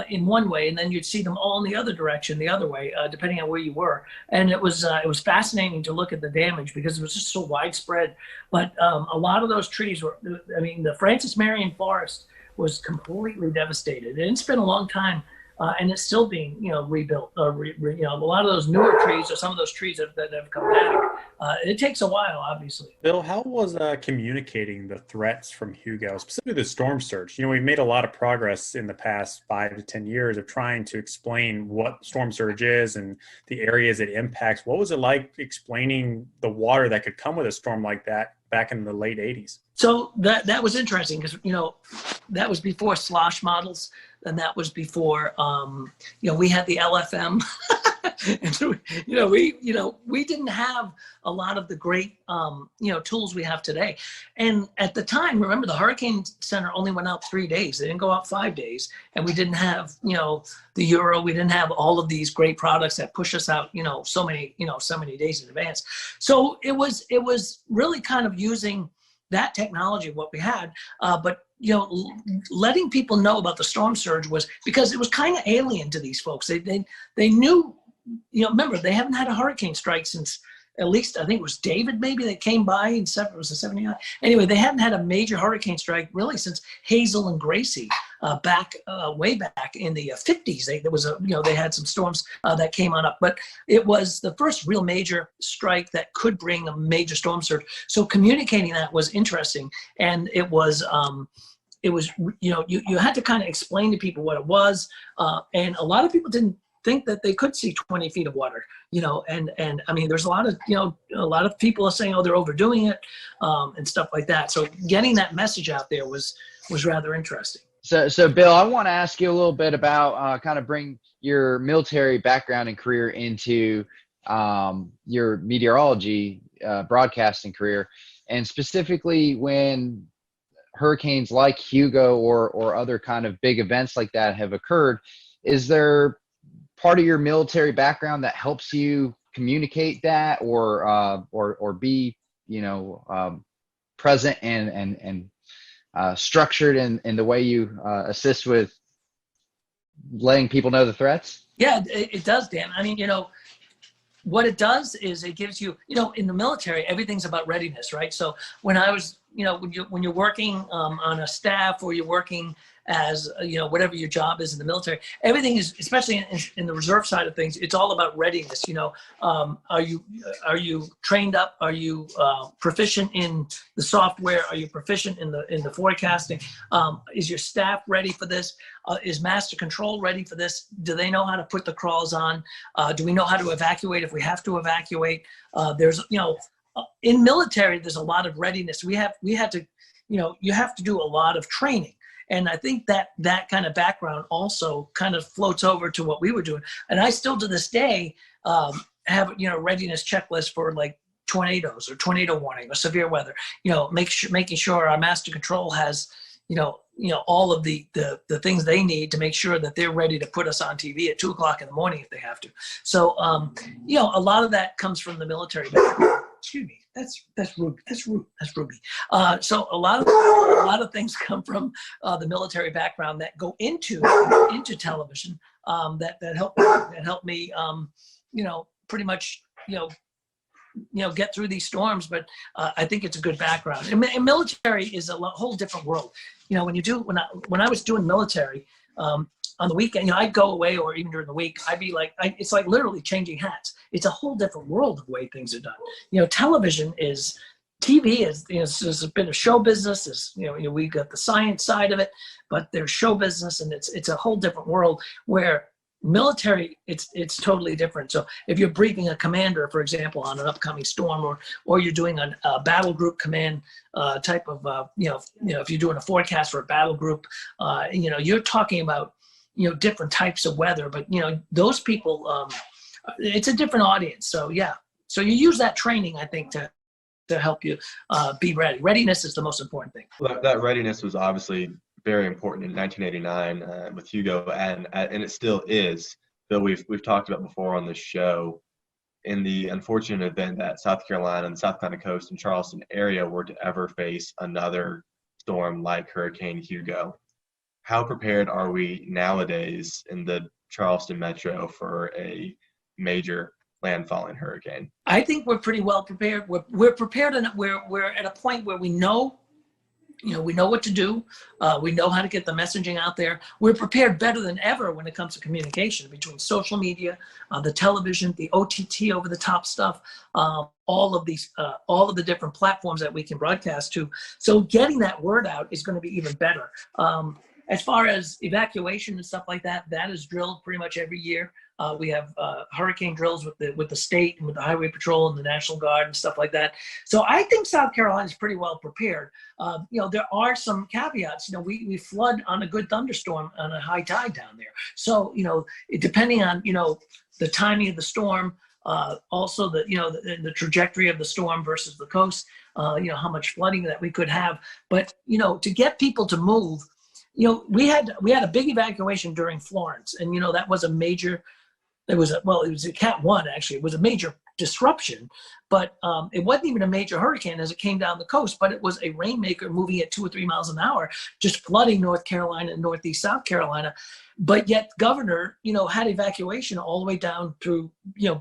In one way, and then you'd see them all in the other direction, the other way, depending on where you were. And it was fascinating to look at the damage because it was just so widespread. But a lot of those trees were, the Francis Marion Forest was completely devastated. And it's been a long time, and it's still being, rebuilt. A lot of those newer trees, or some of those trees that have come back, it takes a while, obviously. Bill, how was communicating the threats from Hugo, specifically the storm surge? We've made a lot of progress in the past 5 to 10 years of trying to explain what storm surge is and the areas it impacts. What was it like explaining the water that could come with a storm like that back in the late 80s. So that was interesting because, that was before slosh models, and that was before, we had the LFM. And so, we didn't have a lot of the great, tools we have today. And at the time, remember, the Hurricane Center only went out 3 days. They didn't go out 5 days. And we didn't have, the Euro. We didn't have all of these great products that push us out, so many days in advance. So it was really kind of using that technology, what we had, but letting people know about the storm surge was because it was kind of alien to these folks. They knew, remember, they haven't had a hurricane strike since, at least I think it was David maybe that came by in it was a 79. Anyway, they hadn't had a major hurricane strike really since Hazel and Gracie way back in the 50s. They had some storms that came on up, but it was the first real major strike that could bring a major storm surge. So communicating that was interesting, and it was you had to kind of explain to people what it was, and a lot of people didn't think that they could see 20 feet of water, and I mean, there's a lot of people are saying, oh, they're overdoing it, and stuff like that. So getting that message out there was rather interesting. So Bill, I want to ask you a little bit about kind of bring your military background and career into your meteorology broadcasting career, and specifically when hurricanes like Hugo or other kind of big events like that have occurred. Is there part of your military background that helps you communicate that or be present and structured in the way you assist with letting people know the threats? Yeah, it does, Dan. I mean, what it does is it gives you, in the military, everything's about readiness, right? So when I was, when you're working on a staff, or you're working as, whatever your job is in the military, everything is, especially in the reserve side of things, it's all about readiness. Are you trained up? Are you proficient in the software? Are you proficient in the forecasting? Is your staff ready for this? Is master control ready for this? Do they know how to put the crawls on? Do we know how to evacuate if we have to evacuate? There's, in military, there's a lot of readiness. We have to, you have to do a lot of training. And I think that kind of background also kind of floats over to what we were doing. And I still to this day have, readiness checklist for like tornadoes or tornado warning or severe weather, making sure our master control has, all of the things they need to make sure that they're ready to put us on TV at 2 o'clock in the morning if they have to. So, a lot of that comes from the military background. Excuse me, that's Ruby. So a lot of things come from the military background that go into television that help me pretty much get through these storms. But I think it's a good background. And military is a whole different world. When I was doing military, on the weekend, I'd go away, or even during the week, I'd be like, it's like literally changing hats. It's a whole different world of the way things are done. TV has been a show business. We got the science side of it, but there's show business, and it's a whole different world where military, it's totally different. So if you're briefing a commander, for example, on an upcoming storm, or you're doing a battle group command type of, if you're doing a forecast for a battle group, you're talking about, different types of weather, but those people, it's a different audience. So yeah, so you use that training, I think, to help you be ready. Readiness is the most important thing. Well, that readiness was obviously very important in 1989 with Hugo, and it still is. Bill, we've talked about before on this show, in the unfortunate event that South Carolina and the South Carolina coast and Charleston area were to ever face another storm like Hurricane Hugo. How prepared are we nowadays in the Charleston metro for a major landfalling hurricane? I think we're pretty well prepared. We're prepared, and we're at a point where we know what to do. We know how to get the messaging out there. We're prepared better than ever when it comes to communication between social media, the television, the OTT over the top stuff, all of the different platforms that we can broadcast to. So getting that word out is going to be even better. as far as evacuation and stuff like that, that is drilled pretty much every year. We have hurricane drills with the state and with the Highway Patrol and the National Guard and stuff like that. So I think South Carolina is pretty well prepared. There are some caveats. We flood on a good thunderstorm on a high tide down there. So depending on the timing of the storm, also the trajectory of the storm versus the coast, how much flooding that we could have. But to get people to move, we had a big evacuation during Florence, and that was a major. It was a Cat 1 actually. It was a major disruption, but it wasn't even a major hurricane as it came down the coast. But it was a rainmaker moving at 2 or 3 miles an hour, just flooding North Carolina and northeast South Carolina. But yet, governor, had evacuation all the way down through,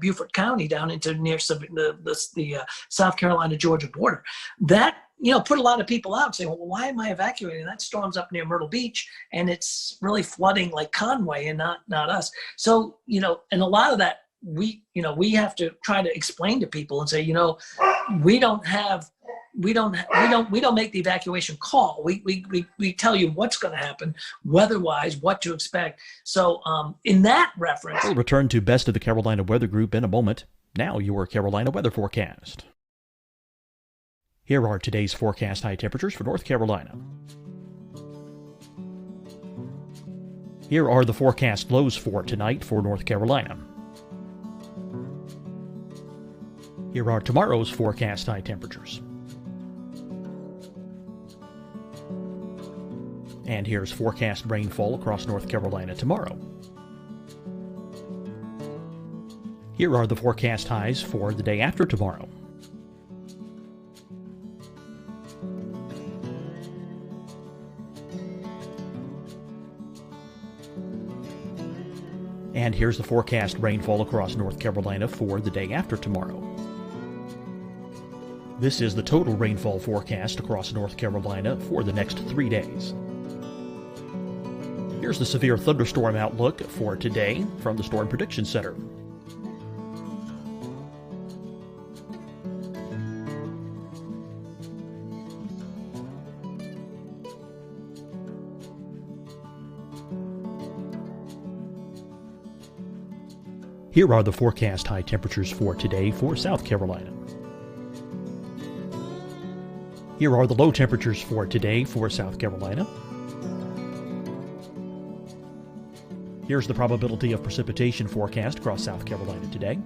Beaufort County down into near the South Carolina-Georgia border. That, put a lot of people out saying, well, why am I evacuating? That storm's up near Myrtle Beach, and it's really flooding like Conway and not us. So, and a lot of that, we have to try to explain to people and say, we don't make the evacuation call. We tell you what's going to happen, weather-wise, what to expect. So in that reference, we'll return to Best of the Carolina Weather Group in a moment. Now your Carolina weather forecast. Here are today's forecast high temperatures for North Carolina. Here are the forecast lows for tonight for North Carolina. Here are tomorrow's forecast high temperatures. And here's forecast rainfall across North Carolina tomorrow. Here are the forecast highs for the day after tomorrow. And here's the forecast rainfall across North Carolina for the day after tomorrow. This is the total rainfall forecast across North Carolina for the next 3 days. Here's the severe thunderstorm outlook for today from the Storm Prediction Center. Here are the forecast high temperatures for today for South Carolina. Here are the low temperatures for today for South Carolina. Here's the probability of precipitation forecast across South Carolina today.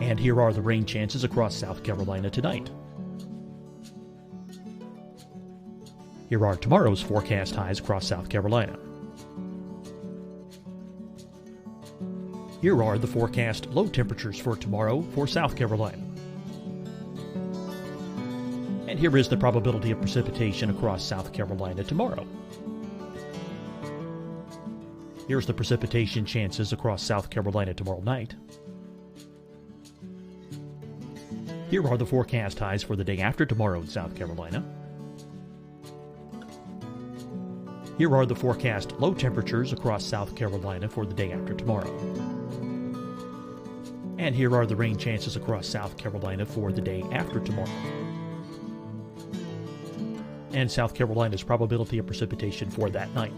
And here are the rain chances across South Carolina tonight. Here are tomorrow's forecast highs across South Carolina. Here are the forecast low temperatures for tomorrow for South Carolina. And here is the probability of precipitation across South Carolina tomorrow. Here's the precipitation chances across South Carolina tomorrow night. Here are the forecast highs for the day after tomorrow in South Carolina. Here are the forecast low temperatures across South Carolina for the day after tomorrow. And here are the rain chances across South Carolina for the day after tomorrow. And South Carolina's probability of precipitation for that night.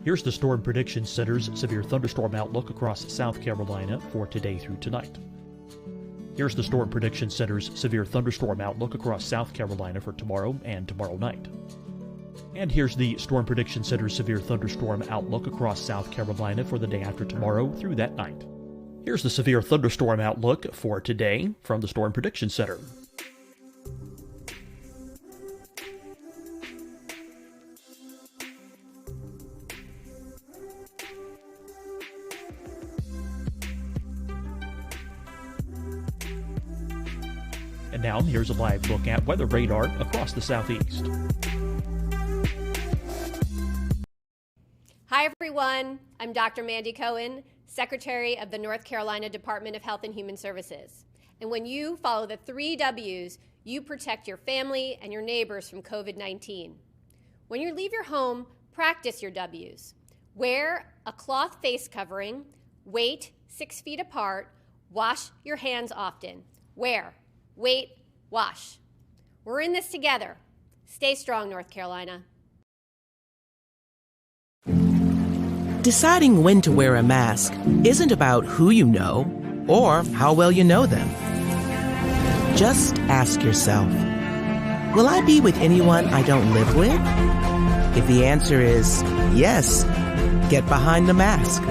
Here's the Storm Prediction Center's severe thunderstorm outlook across South Carolina for today through tonight. Here's the Storm Prediction Center's severe thunderstorm outlook across South Carolina for tomorrow and tomorrow night. And here's the Storm Prediction Center's severe thunderstorm outlook across South Carolina for the day after tomorrow through that night. Here's the severe thunderstorm outlook for today from the Storm Prediction Center. And now here's a live look at weather radar across the southeast. Hi, everyone. I'm Dr. Mandy Cohen, Secretary of the North Carolina Department of Health and Human Services. And when you follow the 3 W's, you protect your family and your neighbors from COVID-19. When you leave your home, practice your W's. Wear a cloth face covering, wait 6 feet apart, wash your hands often. Wear, wait, wash. We're in this together. Stay strong, North Carolina. Deciding when to wear a mask isn't about who you know or how well you know them. Just ask yourself, will I be with anyone I don't live with? If the answer is yes, get behind the mask.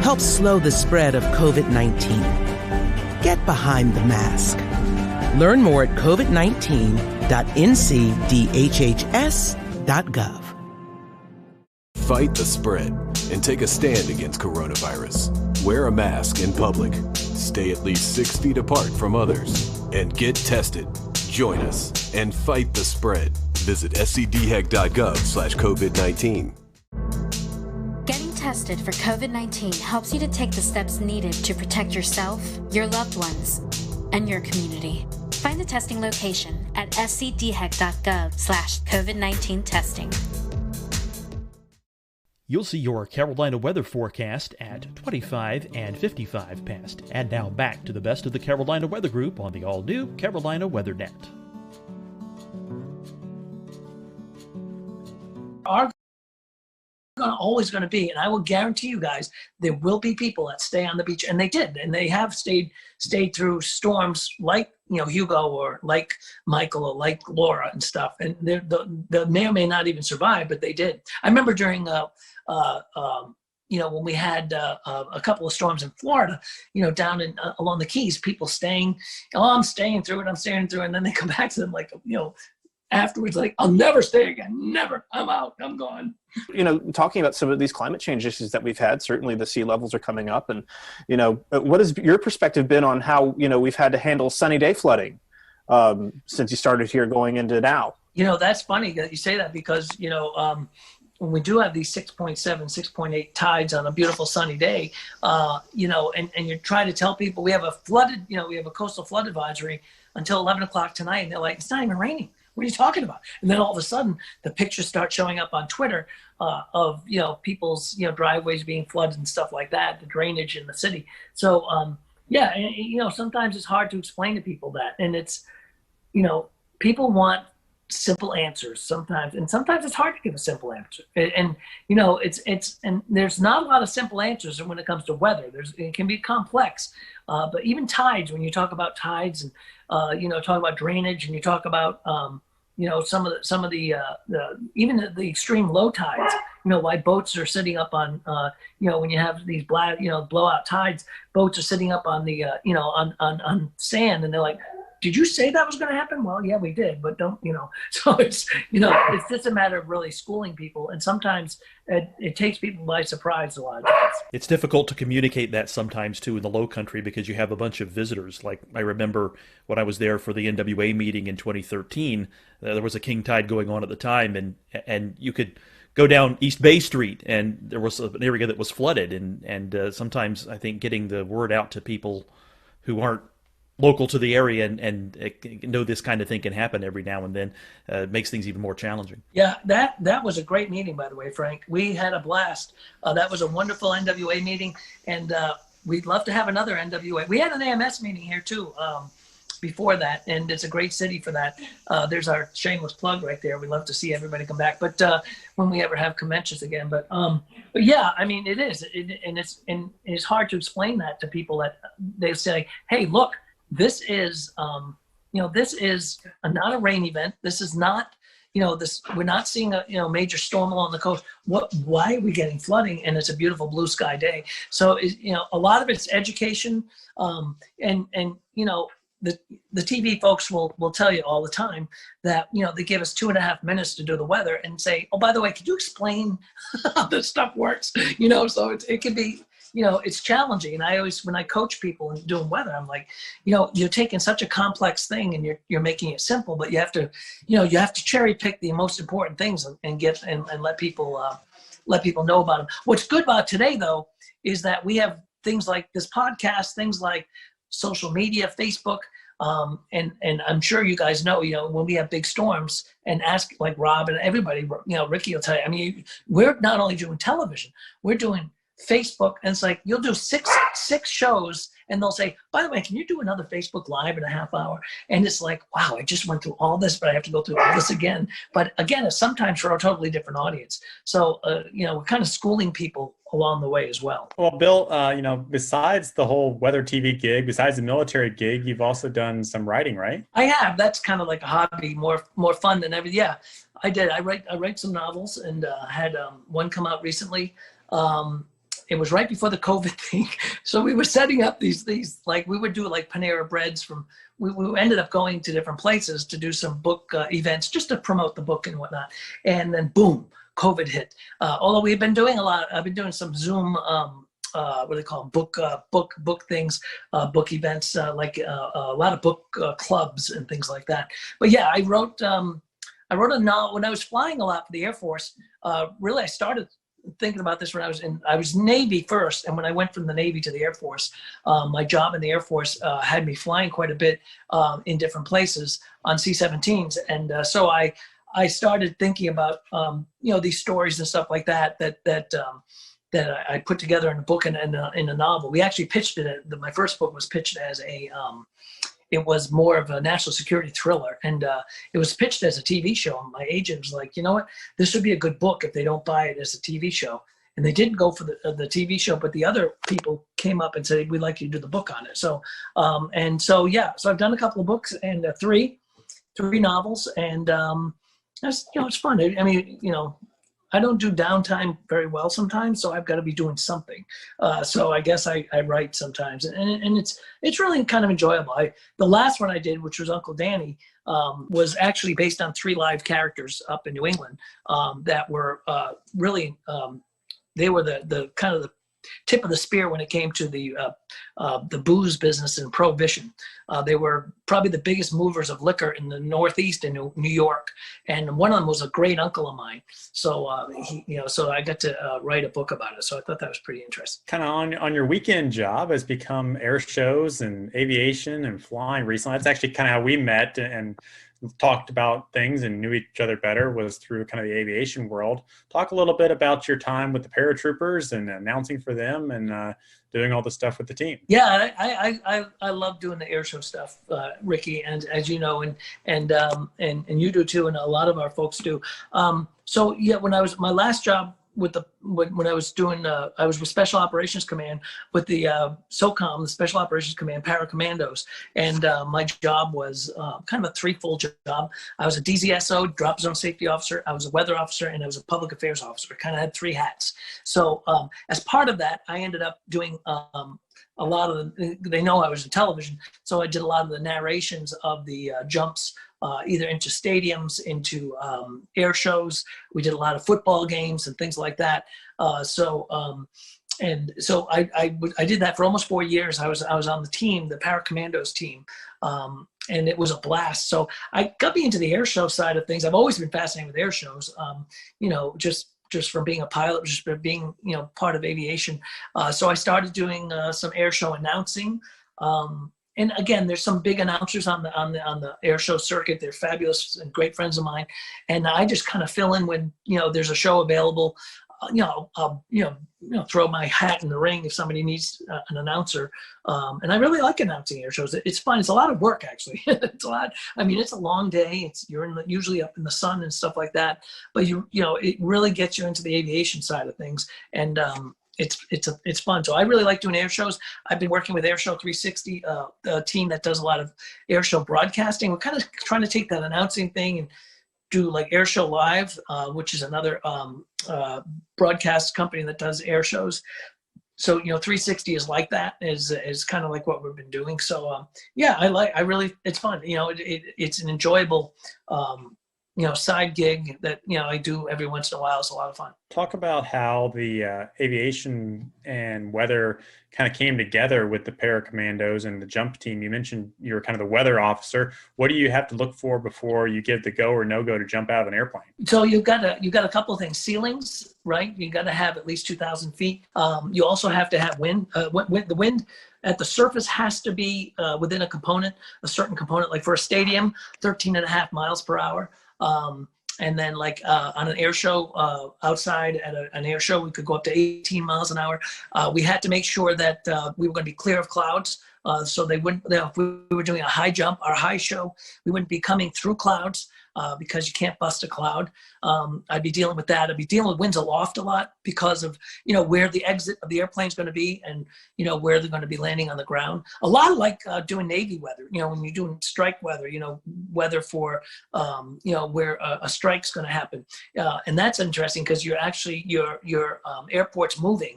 Help slow the spread of COVID-19. Get behind the mask. Learn more at covid19.ncdhhs.gov. Fight the spread and take a stand against coronavirus. Wear a mask in public. Stay at least 6 feet apart from others. And get tested. Join us and fight the spread. Visit scdhec.gov/COVID-19. Getting tested for COVID-19 helps you to take the steps needed to protect yourself, your loved ones, and your community. Find the testing location at scdhec.gov/COVID-19 testing. You'll see your Carolina weather forecast at 25 and 55 past. And now back to the best of the Carolina Weather Group on the all-new Carolina WeatherNet. Are always going to be, and I will guarantee you guys, there will be people that stay on the beach, and they did, and they have stayed through storms like Hugo or like Michael or like Laura and stuff, and they may or may not even survive, but they did. I remember during when we had a couple of storms in Florida, down in along the Keys, people staying, I'm staying through it, and then they come back to them like, afterwards, like, I'll never stay again, never, I'm out, I'm gone. Talking about some of these climate change issues that we've had, certainly the sea levels are coming up, and what has your perspective been on how we've had to handle sunny day flooding since you started here going into now? That's funny that you say that, because when we do have these 6.7, 6.8 tides on a beautiful sunny day, and you try to tell people we have a coastal flood advisory until 11 o'clock tonight, and they're like, it's not even raining. What are you talking about? And then all of a sudden, the pictures start showing up on Twitter of people's driveways being flooded and stuff like that, the drainage in the city. So sometimes it's hard to explain to people that, and it's people want simple answers sometimes, and sometimes it's hard to give a simple answer. And and there's not a lot of simple answers when it comes to weather. It can be complex, but even tides. When you talk about tides and talk about drainage, and you talk about some of the even the extreme low tides, why boats are sitting up on when you have these blowout tides, boats are sitting up on the on sand, and they're like, did you say that was going to happen? Well, yeah, we did, but don't, so it's, it's just a matter of really schooling people. And sometimes it takes people by surprise a lot of times. It's difficult to communicate that sometimes too in the low country, because you have a bunch of visitors. Like I remember when I was there for the NWA meeting in 2013, there was a king tide going on at the time, and you could go down East Bay Street, and there was an area that was flooded. And sometimes I think getting the word out to people who aren't local to the area and know this kind of thing can happen every now and then makes things even more challenging. Yeah, that was a great meeting, by the way, Frank. We had a blast. That was a wonderful NWA meeting, and we'd love to have another NWA. We had an AMS meeting here too before that, and it's a great city for that. There's our shameless plug right there. We love to see everybody come back, but when we ever have conventions again. But yeah, I mean, it is, and it's hard to explain that to people. That they say, hey, look, this is, this is not a rain event. This is not, we're not seeing a, major storm along the coast. Why are we getting flooding? And it's a beautiful blue sky day. So, a lot of it's education. The TV folks will tell you all the time that, they give us 2.5 minutes to do the weather and say, oh, by the way, could you explain how this stuff works? So it can be, it's challenging. And I always, when I coach people and doing weather, I'm like, you're taking such a complex thing and you're making it simple, but you have to cherry pick the most important things and let people know about them. What's good about today though, is that we have things like this podcast, things like social media, Facebook, and I'm sure you guys know, when we have big storms, and ask like Rob and everybody, Ricky will tell you, I mean, we're not only doing television, we're doing Facebook, and it's like you'll do six shows and they'll say, by the way, can you do another Facebook Live in a half hour? And it's like, wow, I just went through all this, but I have to go through all this again. But again, it's sometimes for a totally different audience. So, we're kind of schooling people along the way as well. Well, Bill, besides the whole weather TV gig, besides the military gig, you've also done some writing, right? I have. That's kind of like a hobby, more fun than everything. Yeah, I did. I write some novels, and had one come out recently. It was right before the COVID thing, so we were setting up these like we would do like Panera Breads from. We ended up going to different places to do some book events just to promote the book and whatnot, and then boom, COVID hit. Although we've been doing a lot. I've been doing some Zoom. What do they call them? Book things, book events, like a lot of book clubs and things like that. But yeah, I wrote a novel when I was flying a lot for the Air Force. Really, I started thinking about this when I was Navy first, and when I went from the Navy to the Air Force, my job in the Air Force had me flying quite a bit in different places on C-17s, and so I started thinking about these stories and stuff like that I put together in a book and in a novel. We actually pitched it. My first book was pitched as it was more of a national security thriller, and it was pitched as a TV show. And my agent was like, you know what, this would be a good book if they don't buy it as a TV show. And they didn't go for the TV show, but the other people came up and said, we'd like you to do the book on it. So, so I've done a couple of books and three novels, and it's fun. I mean, I don't do downtime very well sometimes, so I've got to be doing something. So I guess I write sometimes, and it's really kind of enjoyable. The last one I did, which was Uncle Danny, was actually based on 3 live characters up in New England that were really they were the kind of the tip of the spear when it came to the booze business and prohibition. They were probably the biggest movers of liquor in the Northeast in New York, and one of them was a great uncle of mine. So so I got to write a book about it. So I thought that was pretty interesting. Kind of on your weekend job has become air shows and aviation and flying recently. That's actually kind of how we met and talked about things and knew each other better, was through kind of the aviation world. Talk a little bit about your time with the paratroopers and announcing for them and doing all the stuff with the team. Yeah, I love doing the air show stuff, Ricky, and as you know, and you do too, and a lot of our folks do. So yeah, when I was my last job when I was doing, I was with Special Operations Command with the SOCOM, the Special Operations Command Paracommandos, and my job was kind of a threefold job. I was a DZSO, Drop Zone Safety Officer, I was a weather officer, and I was a public affairs officer. I kind of had 3 hats. So as part of that, I ended up doing a lot of they know I was in television, so I did a lot of the narrations of the jumps, either into stadiums, into air shows. We did a lot of football games and things like that. So I did that for almost 4 years. I was on the team, the Paracommandos team, and it was a blast. So I got me into the air show side of things. I've always been fascinated with air shows. Just from being a pilot, just from being, part of aviation. So I started doing some air show announcing. And again, there's some big announcers on the air show circuit. They're fabulous and great friends of mine. And I just kind of fill in when, there's a show available. I'll throw my hat in the ring if somebody needs an announcer. And I really like announcing air shows. It's fun. It's a lot of work, actually. It's a lot. I mean, it's a long day. You're usually up in the sun and stuff like that. But it really gets you into the aviation side of things. And it's fun. So I really like doing air shows. I've been working with Airshow 360, a team that does a lot of air show broadcasting. We're kind of trying to take that announcing thing and do like Air Show Live, which is another broadcast company that does air shows. So 360 is like that, is kind of like what we've been doing. So it's fun. It's an enjoyable side gig that I do every once in a while. It's a lot of fun. Talk about how the aviation and weather kind of came together with the Paracommandos and the jump team. You mentioned you were kind of the weather officer. What do you have to look for before you give the go or no go to jump out of an airplane? So you've got a couple of things. Ceilings, right? You got to have at least 2,000 feet. You also have to have wind. The wind at the surface has to be within a certain component. Like for a stadium, 13.5 miles per hour. And then like on an air show outside at an air show, we could go up to 18 miles an hour. We had to make sure that we were going to be clear of clouds. So they wouldn't, if we were doing a high jump or a high show, we wouldn't be coming through clouds because you can't bust a cloud. I'd be dealing with that. I'd be dealing with winds aloft a lot because of, where the exit of the airplane is going to be and, where they're going to be landing on the ground. A lot of like doing Navy weather, when you're doing strike weather, weather for, where a strike's going to happen. And that's interesting because you're actually, your airport's moving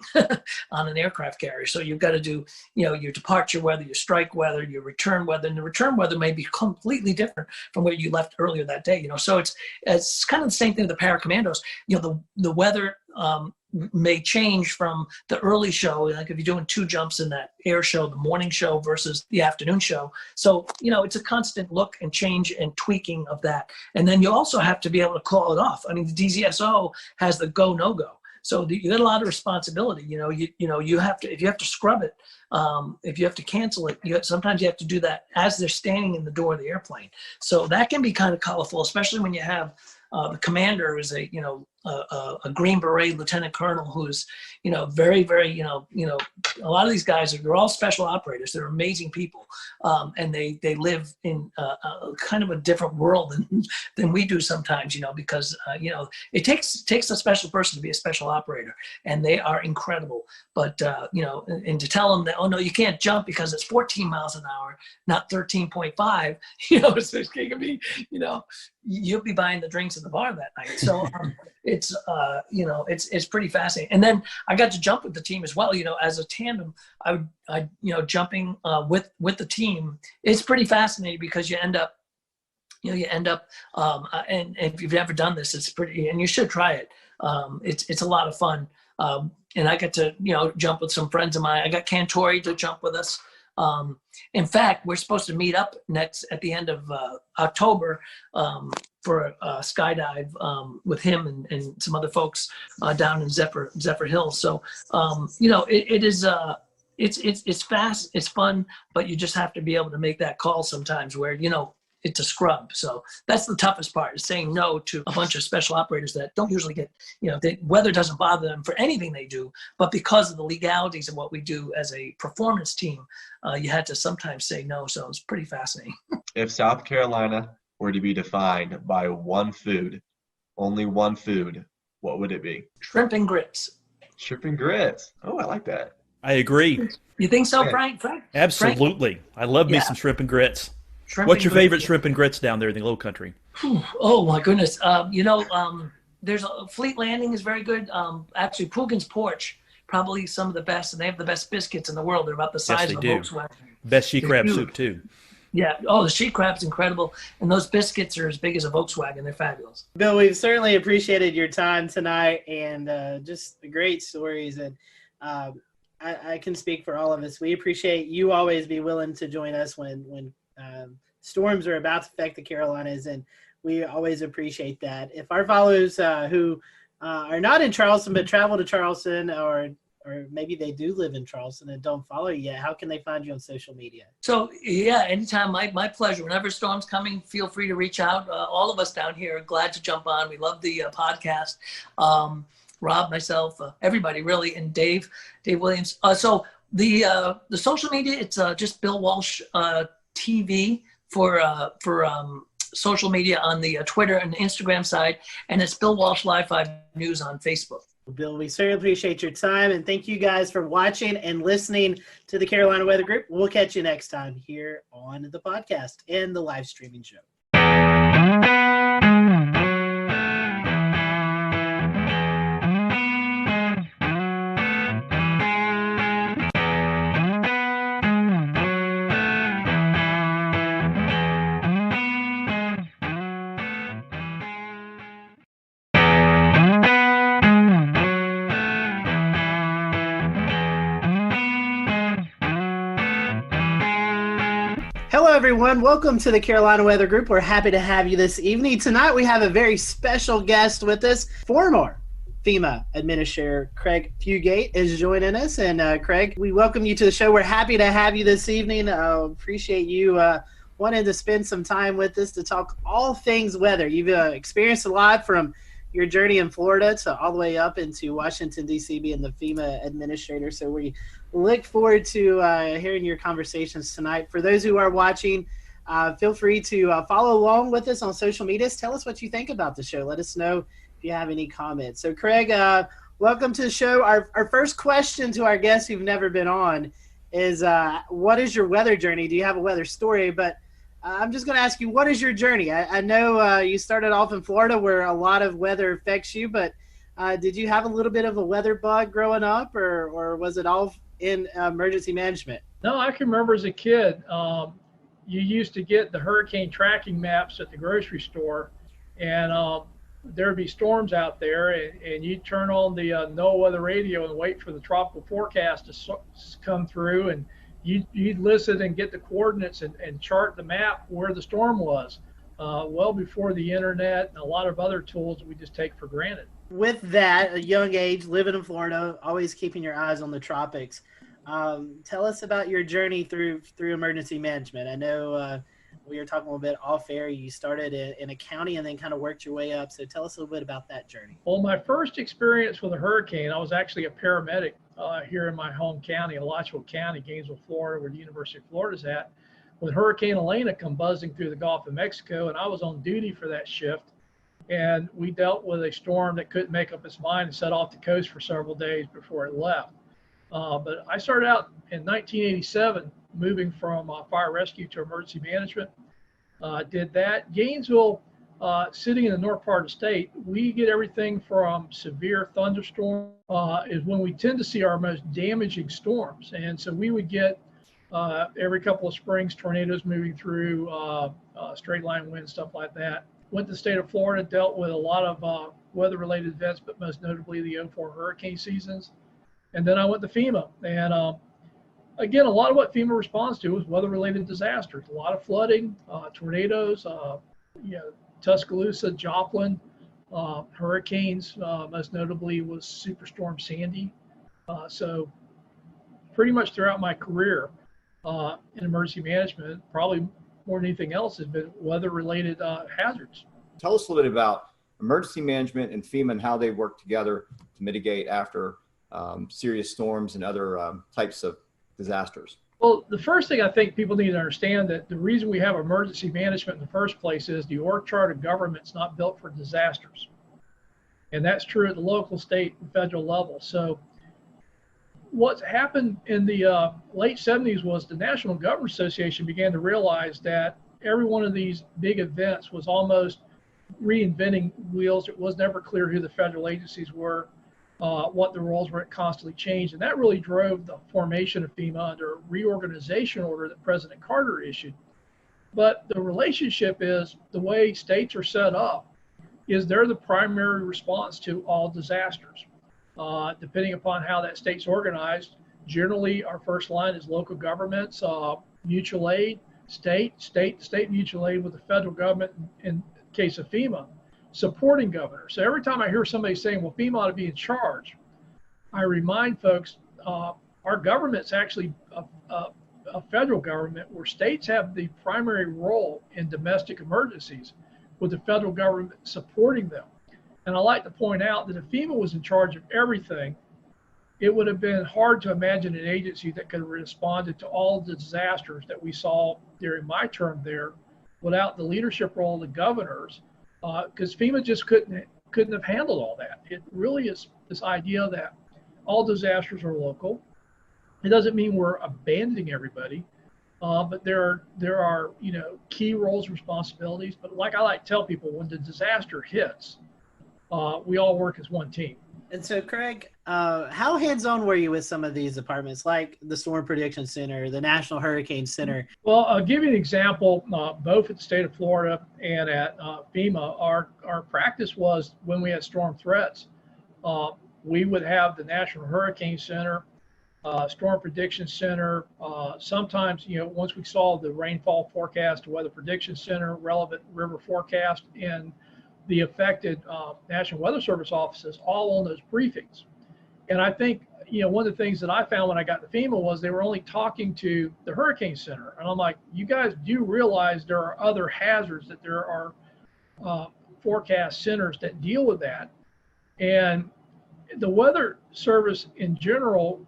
on an aircraft carrier. So you've got to do, your departure weather, your strike weather, your return weather, and the return weather may be completely different from where you left earlier that day. So it's kind of the same thing with the paracommandos. The weather may change from the early show, like if you're doing 2 jumps in that air show, the morning show versus the afternoon show. So it's a constant look and change and tweaking of that. And then you also have to be able to call it off. I mean, the DZSO has the go no go. So you got a lot of responsibility. You have to, if you have to scrub it, if you have to cancel it, sometimes you have to do that as they're standing in the door of the airplane. So that can be kind of colorful, especially when you have the commander is a Green Beret lieutenant colonel who's very, very a lot of these guys they're all special operators. They're amazing people, and they live in a kind of a different world than we do sometimes. Because it takes a special person to be a special operator, and they are incredible. But and to tell them that, oh no, you can't jump because it's 14 miles an hour, not 13.5. So it can be you'll be buying the drinks at the bar that night. So it's pretty fascinating. And then I got to jump with the team as well. As a tandem, I jumping with the team. It's pretty fascinating because you end up, and if you've never done this, it's pretty, and you should try it. It's a lot of fun. And I got to, jump with some friends of mine. I got Cantori to jump with us. In fact, we're supposed to meet up at the end of October for a skydive with him and some other folks down in Zephyr Hills. So it is it's fast, it's fun, but you just have to be able to make that call sometimes where it's a scrub. So that's the toughest part, is saying no to a bunch of special operators that don't usually get, the weather doesn't bother them for anything they do, but because of the legalities of what we do as a performance team, you had to sometimes say no. So it's pretty fascinating. If South Carolina were to be defined by one food, only one food, what would it be? Shrimp and grits. Shrimp and grits. Oh, I like that. I agree. You think so, Frank? Absolutely. Frank? I love me some shrimp and grits. What's your favorite shrimp and grits down there in the Low Country? Oh my goodness! There's Fleet Landing is very good. Actually, Poogan's Porch, probably some of the best, and they have the best biscuits in the world. They're about the size of a Volkswagen. Best she crab soup too. Yeah. Oh, the sheet crab's incredible, and those biscuits are as big as a Volkswagen. They're fabulous. Bill, we've certainly appreciated your time tonight and just the great stories. And I can speak for all of us. We appreciate you always be willing to join us when storms are about to affect the Carolinas, and we always appreciate that. If our followers who are not in Charleston but travel to Charleston, or maybe they do live in Charleston and don't follow you yet, how can they find you on social media? So yeah, anytime, my pleasure. Whenever storm's coming, feel free to reach out. All of us down here are glad to jump on. We love the podcast. Rob, myself, everybody really, and Dave Williams. So the social media, it's just Bill Walsh TV for social media on the Twitter and Instagram side, and it's Bill Walsh Live 5 News on Facebook. Bill, we certainly appreciate your time, and thank you guys for watching and listening to the Carolina Weather Group. We'll catch you next time here on the podcast and the live streaming show. Hello, everyone. Welcome to the Carolina Weather Group. We're happy to have you this evening. Tonight, we have a very special guest with us. Former FEMA Administrator Craig Fugate is joining us. And Craig, we welcome you to the show. We're happy to have you this evening. Appreciate you wanted to spend some time with us to talk all things weather. You've experienced a lot from your journey in Florida to all the way up into Washington, D.C., being the FEMA administrator. So we look forward to hearing your conversations tonight. For those who are watching, feel free to follow along with us on social media. Tell us what you think about the show. Let us know if you have any comments. So, Craig, welcome to the show. Our first question to our guests who've never been on is, what is your weather journey? Do you have a weather story? But I'm just going to ask you, what is your journey? I know you started off in Florida where a lot of weather affects you, but did you have a little bit of a weather bug growing up, or was it all in emergency management? No, I can remember as a kid, you used to get the hurricane tracking maps at the grocery store, and there'd be storms out there, and you'd turn on the NOAA weather radio and wait for the tropical forecast to come through, and you'd listen and get the coordinates and chart the map where the storm was, well before the internet and a lot of other tools that we just take for granted. With that, a young age, living in Florida, always keeping your eyes on the tropics, tell us about your journey through emergency management. I know we were talking a little bit off air. You started in a county and then kind of worked your way up. So tell us a little bit about that journey. Well, my first experience with a hurricane, I was actually a paramedic here in my home county, Alachua County, Gainesville, Florida, where the University of Florida's at, when Hurricane Elena come buzzing through the Gulf of Mexico, and I was on duty for that shift. And we dealt with a storm that couldn't make up its mind and set off the coast for several days before it left. But I started out in 1987, moving from fire rescue to emergency management. Did that. Gainesville, sitting in the north part of the state, we get everything from severe thunderstorm is when we tend to see our most damaging storms. And so we would get every couple of springs, tornadoes moving through, straight line winds, stuff like that. Went to the state of Florida, dealt with a lot of weather-related events, but most notably the 04 hurricane seasons. And then I went to FEMA. And again, a lot of what FEMA responds to is weather-related disasters. A lot of flooding, tornadoes, Tuscaloosa, Joplin, hurricanes, most notably was Superstorm Sandy. So pretty much throughout my career in emergency management, probably more than anything else, has been weather-related hazards. Tell us a little bit about emergency management and FEMA and how they work together to mitigate after serious storms and other types of disasters. Well, the first thing I think people need to understand that the reason we have emergency management in the first place is the org chart of government's not built for disasters. And that's true at the local, state, and federal level. So what's happened in the late 70s was the National Government Association began to realize that every one of these big events was almost reinventing wheels. It was never clear who the federal agencies were, what the roles were. It constantly changed. And that really drove the formation of FEMA under a reorganization order that President Carter issued. But the relationship is the way states are set up is they're the primary response to all disasters. Depending upon how that state's organized, generally our first line is local governments, mutual aid, state mutual aid with the federal government in case of FEMA, supporting governors. So every time I hear somebody saying, well, FEMA ought to be in charge, I remind folks, our government's actually a federal government where states have the primary role in domestic emergencies with the federal government supporting them. And I like to point out that if FEMA was in charge of everything, it would have been hard to imagine an agency that could have responded to all the disasters that we saw during my term there without the leadership role of the governors, because FEMA just couldn't have handled all that. It really is this idea that all disasters are local. It doesn't mean we're abandoning everybody, but there are key roles and responsibilities. But like I like to tell people, when the disaster hits, we all work as one team. And so, Craig, how hands-on were you with some of these departments, like the Storm Prediction Center, the National Hurricane Center? Well, I'll give you an example. Both at the state of Florida and at FEMA, our practice was when we had storm threats, we would have the National Hurricane Center, Storm Prediction Center. Sometimes, once we saw the rainfall forecast, the Weather Prediction Center, relevant river forecast, and the affected National Weather Service offices all on those briefings. And I think, one of the things that I found when I got to FEMA was they were only talking to the Hurricane Center. And I'm like, you guys do realize there are other hazards, that there are forecast centers that deal with that. And the Weather Service in general,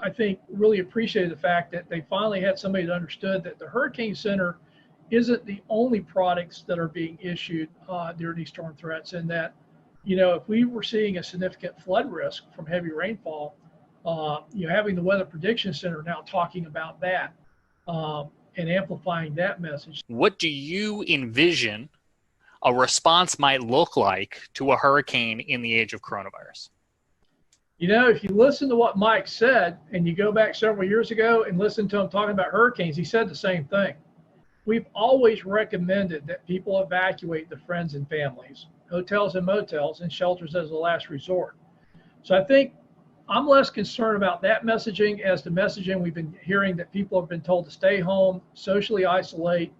I think, really appreciated the fact that they finally had somebody that understood that the Hurricane Center isn't the only products that are being issued during these storm threats, and that, if we were seeing a significant flood risk from heavy rainfall, having the Weather Prediction Center now talking about that and amplifying that message. What do you envision a response might look like to a hurricane in the age of coronavirus? If you listen to what Mike said, and you go back several years ago and listen to him talking about hurricanes, he said the same thing. We've always recommended that people evacuate their friends and families, hotels and motels, and shelters as a last resort. So I think I'm less concerned about that messaging as the messaging we've been hearing, that people have been told to stay home, socially isolate,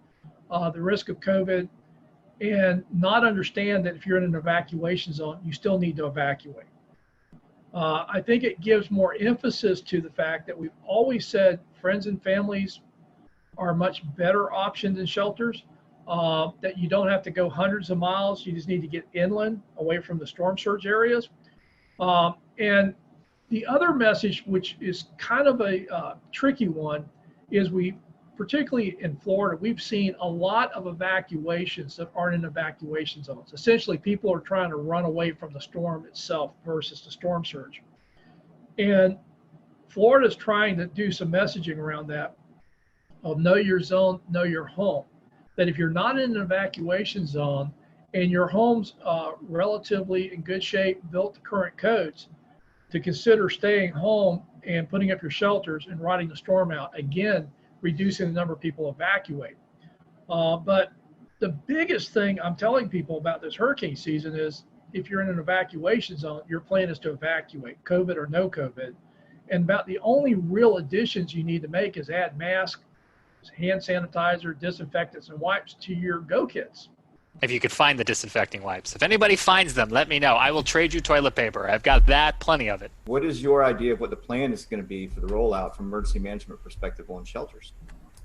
the risk of COVID, and not understand that if you're in an evacuation zone, you still need to evacuate. I think it gives more emphasis to the fact that we've always said friends and families are a much better option than shelters, that you don't have to go hundreds of miles. You just need to get inland, away from the storm surge areas. And the other message, which is kind of a tricky one, is particularly in Florida, we've seen a lot of evacuations that aren't in evacuation zones. Essentially, people are trying to run away from the storm itself versus the storm surge. And Florida's trying to do some messaging around that, of know your zone, know your home. That if you're not in an evacuation zone and your home's relatively in good shape, built to current codes, to consider staying home and putting up your shelters and riding the storm out. Again, reducing the number of people evacuate. But the biggest thing I'm telling people about this hurricane season is, if you're in an evacuation zone, your plan is to evacuate, COVID or no COVID. And about the only real additions you need to make is add masks, hand sanitizer, disinfectants, and wipes to your go kits. If you could find the disinfecting wipes. If anybody finds them, let me know. I will trade you toilet paper. I've got that, plenty of it. What is your idea of what the plan is going to be for the rollout from emergency management perspective on shelters?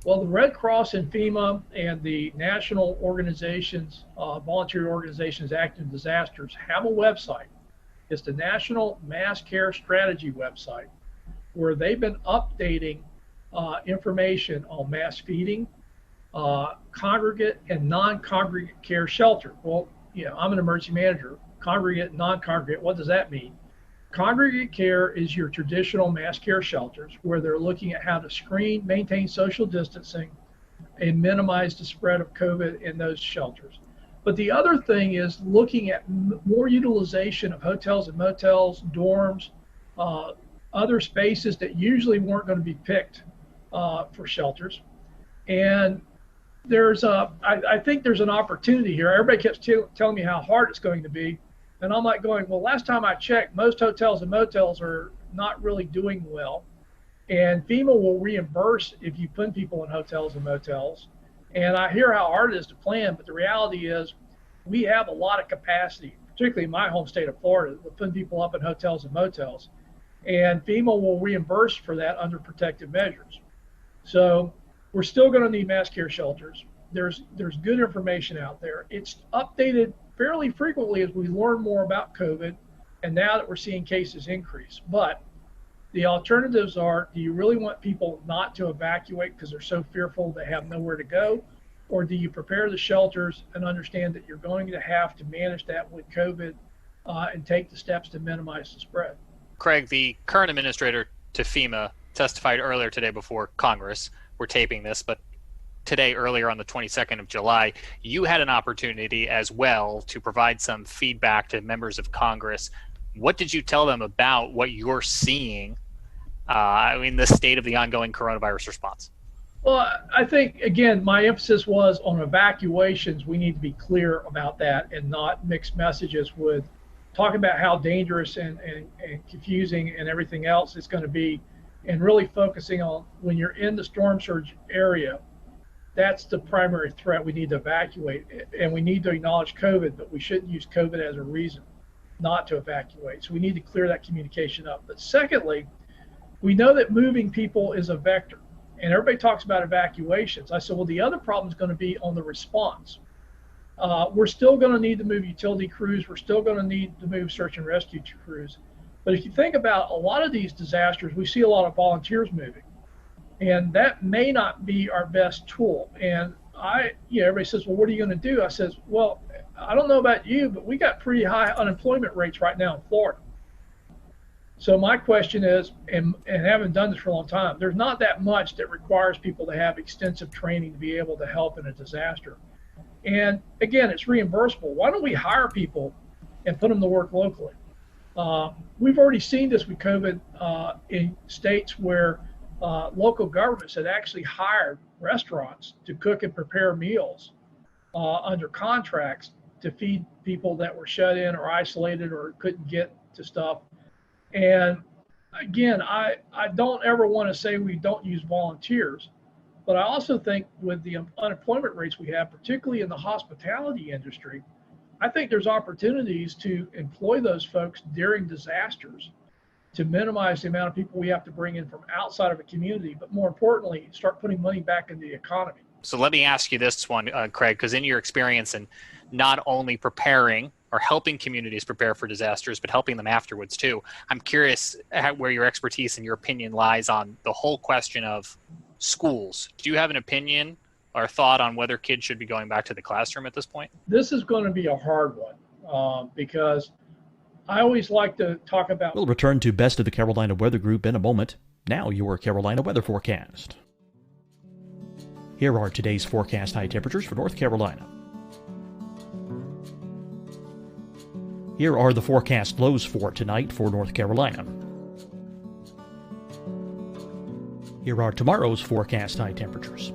Well, the Red Cross and FEMA and the national organizations, volunteer organizations acting in disasters, have a website. It's the National Mass Care Strategy website, where they've been updating information on mass feeding, congregate and non-congregate care shelter. Well, I'm an emergency manager. Congregate, non-congregate, what does that mean? Congregate care is your traditional mass care shelters, where they're looking at how to screen, maintain social distancing, and minimize the spread of COVID in those shelters. But the other thing is looking at more utilization of hotels and motels, dorms, other spaces that usually weren't going to be picked for shelters. And I think there's an opportunity here. Everybody keeps telling me how hard it's going to be. And I'm like going, well, last time I checked, most hotels and motels are not really doing well. And FEMA will reimburse if you put people in hotels and motels. And I hear how hard it is to plan, but the reality is we have a lot of capacity, particularly in my home state of Florida, to put people up in hotels and motels. And FEMA will reimburse for that under protective measures. So we're still going to need mass care shelters. There's good information out there. It's updated fairly frequently as we learn more about COVID, and now that we're seeing cases increase. But the alternatives are, do you really want people not to evacuate because they're so fearful they have nowhere to go? Or do you prepare the shelters and understand that you're going to have to manage that with COVID and take the steps to minimize the spread? Craig, the current administrator to FEMA, testified earlier today before Congress. We're taping this, but today, earlier on the 22nd of July, you had an opportunity as well to provide some feedback to members of Congress. What did you tell them about what you're seeing in the state of the ongoing coronavirus response? Well, I think, again, my emphasis was on evacuations. We need to be clear about that and not mix messages with talking about how dangerous and confusing and everything else it's going to be, and really focusing on when you're in the storm surge area, that's the primary threat. We need to evacuate, and we need to acknowledge COVID, but we shouldn't use COVID as a reason not to evacuate. So we need to clear that communication up. But secondly, We know that moving people is a vector, and everybody talks about evacuations. I said, well, the other problem is going to be on the response. We're still going to need to move utility crews. We're still going to need to move search and rescue crews. But if you think about a lot of these disasters, we see a lot of volunteers moving, and that may not be our best tool. And everybody says, well, what are you going to do? I says, well, I don't know about you, but we got pretty high unemployment rates right now in Florida. So my question is, and having done this for a long time, there's not that much that requires people to have extensive training to be able to help in a disaster. And again, it's reimbursable. Why don't we hire people and put them to work locally? We've already seen this with COVID in states where local governments had actually hired restaurants to cook and prepare meals under contracts to feed people that were shut in or isolated or couldn't get to stuff. And again, I don't ever want to say we don't use volunteers, but I also think with the unemployment rates we have, particularly in the hospitality industry, I think there's opportunities to employ those folks during disasters to minimize the amount of people we have to bring in from outside of a community, but more importantly, start putting money back into the economy. So let me ask you this one, Craig, because in your experience in not only preparing or helping communities prepare for disasters, but helping them afterwards too, I'm curious where your expertise and your opinion lies on the whole question of schools. Do you have an opinion or thought on whether kids should be going back to the classroom at this point? This is going to be a hard one because I always like to talk about... We'll return to Best of the Carolina Weather Group in a moment. Now your Carolina weather forecast. Here are today's forecast high temperatures for North Carolina. Here are the forecast lows for tonight for North Carolina. Here are tomorrow's forecast high temperatures.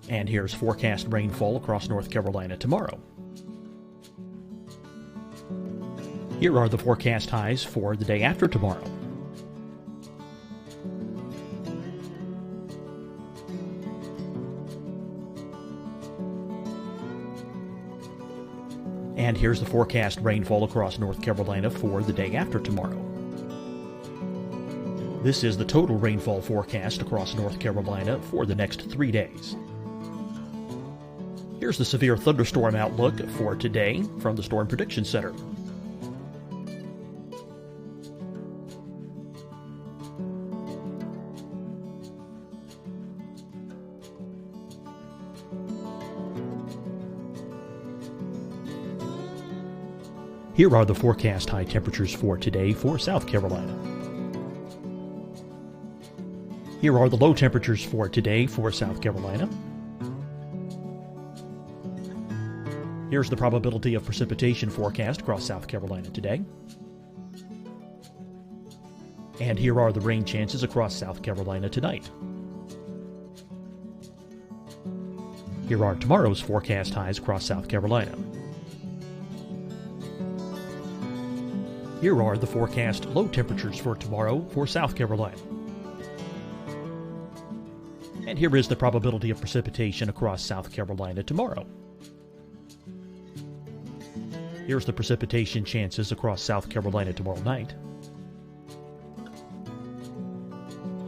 And here's forecast rainfall across North Carolina tomorrow. Here are the forecast highs for the day after tomorrow. And here's the forecast rainfall across North Carolina for the day after tomorrow. This is the total rainfall forecast across North Carolina for the next 3 days. Here's the severe thunderstorm outlook for today from the Storm Prediction Center. Here are the forecast high temperatures for today for South Carolina. Here are the low temperatures for today for South Carolina. Here's the probability of precipitation forecast across South Carolina today. And here are the rain chances across South Carolina tonight. Here are tomorrow's forecast highs across South Carolina. Here are the forecast low temperatures for tomorrow for South Carolina. And here is the probability of precipitation across South Carolina tomorrow. Here's the precipitation chances across South Carolina tomorrow night.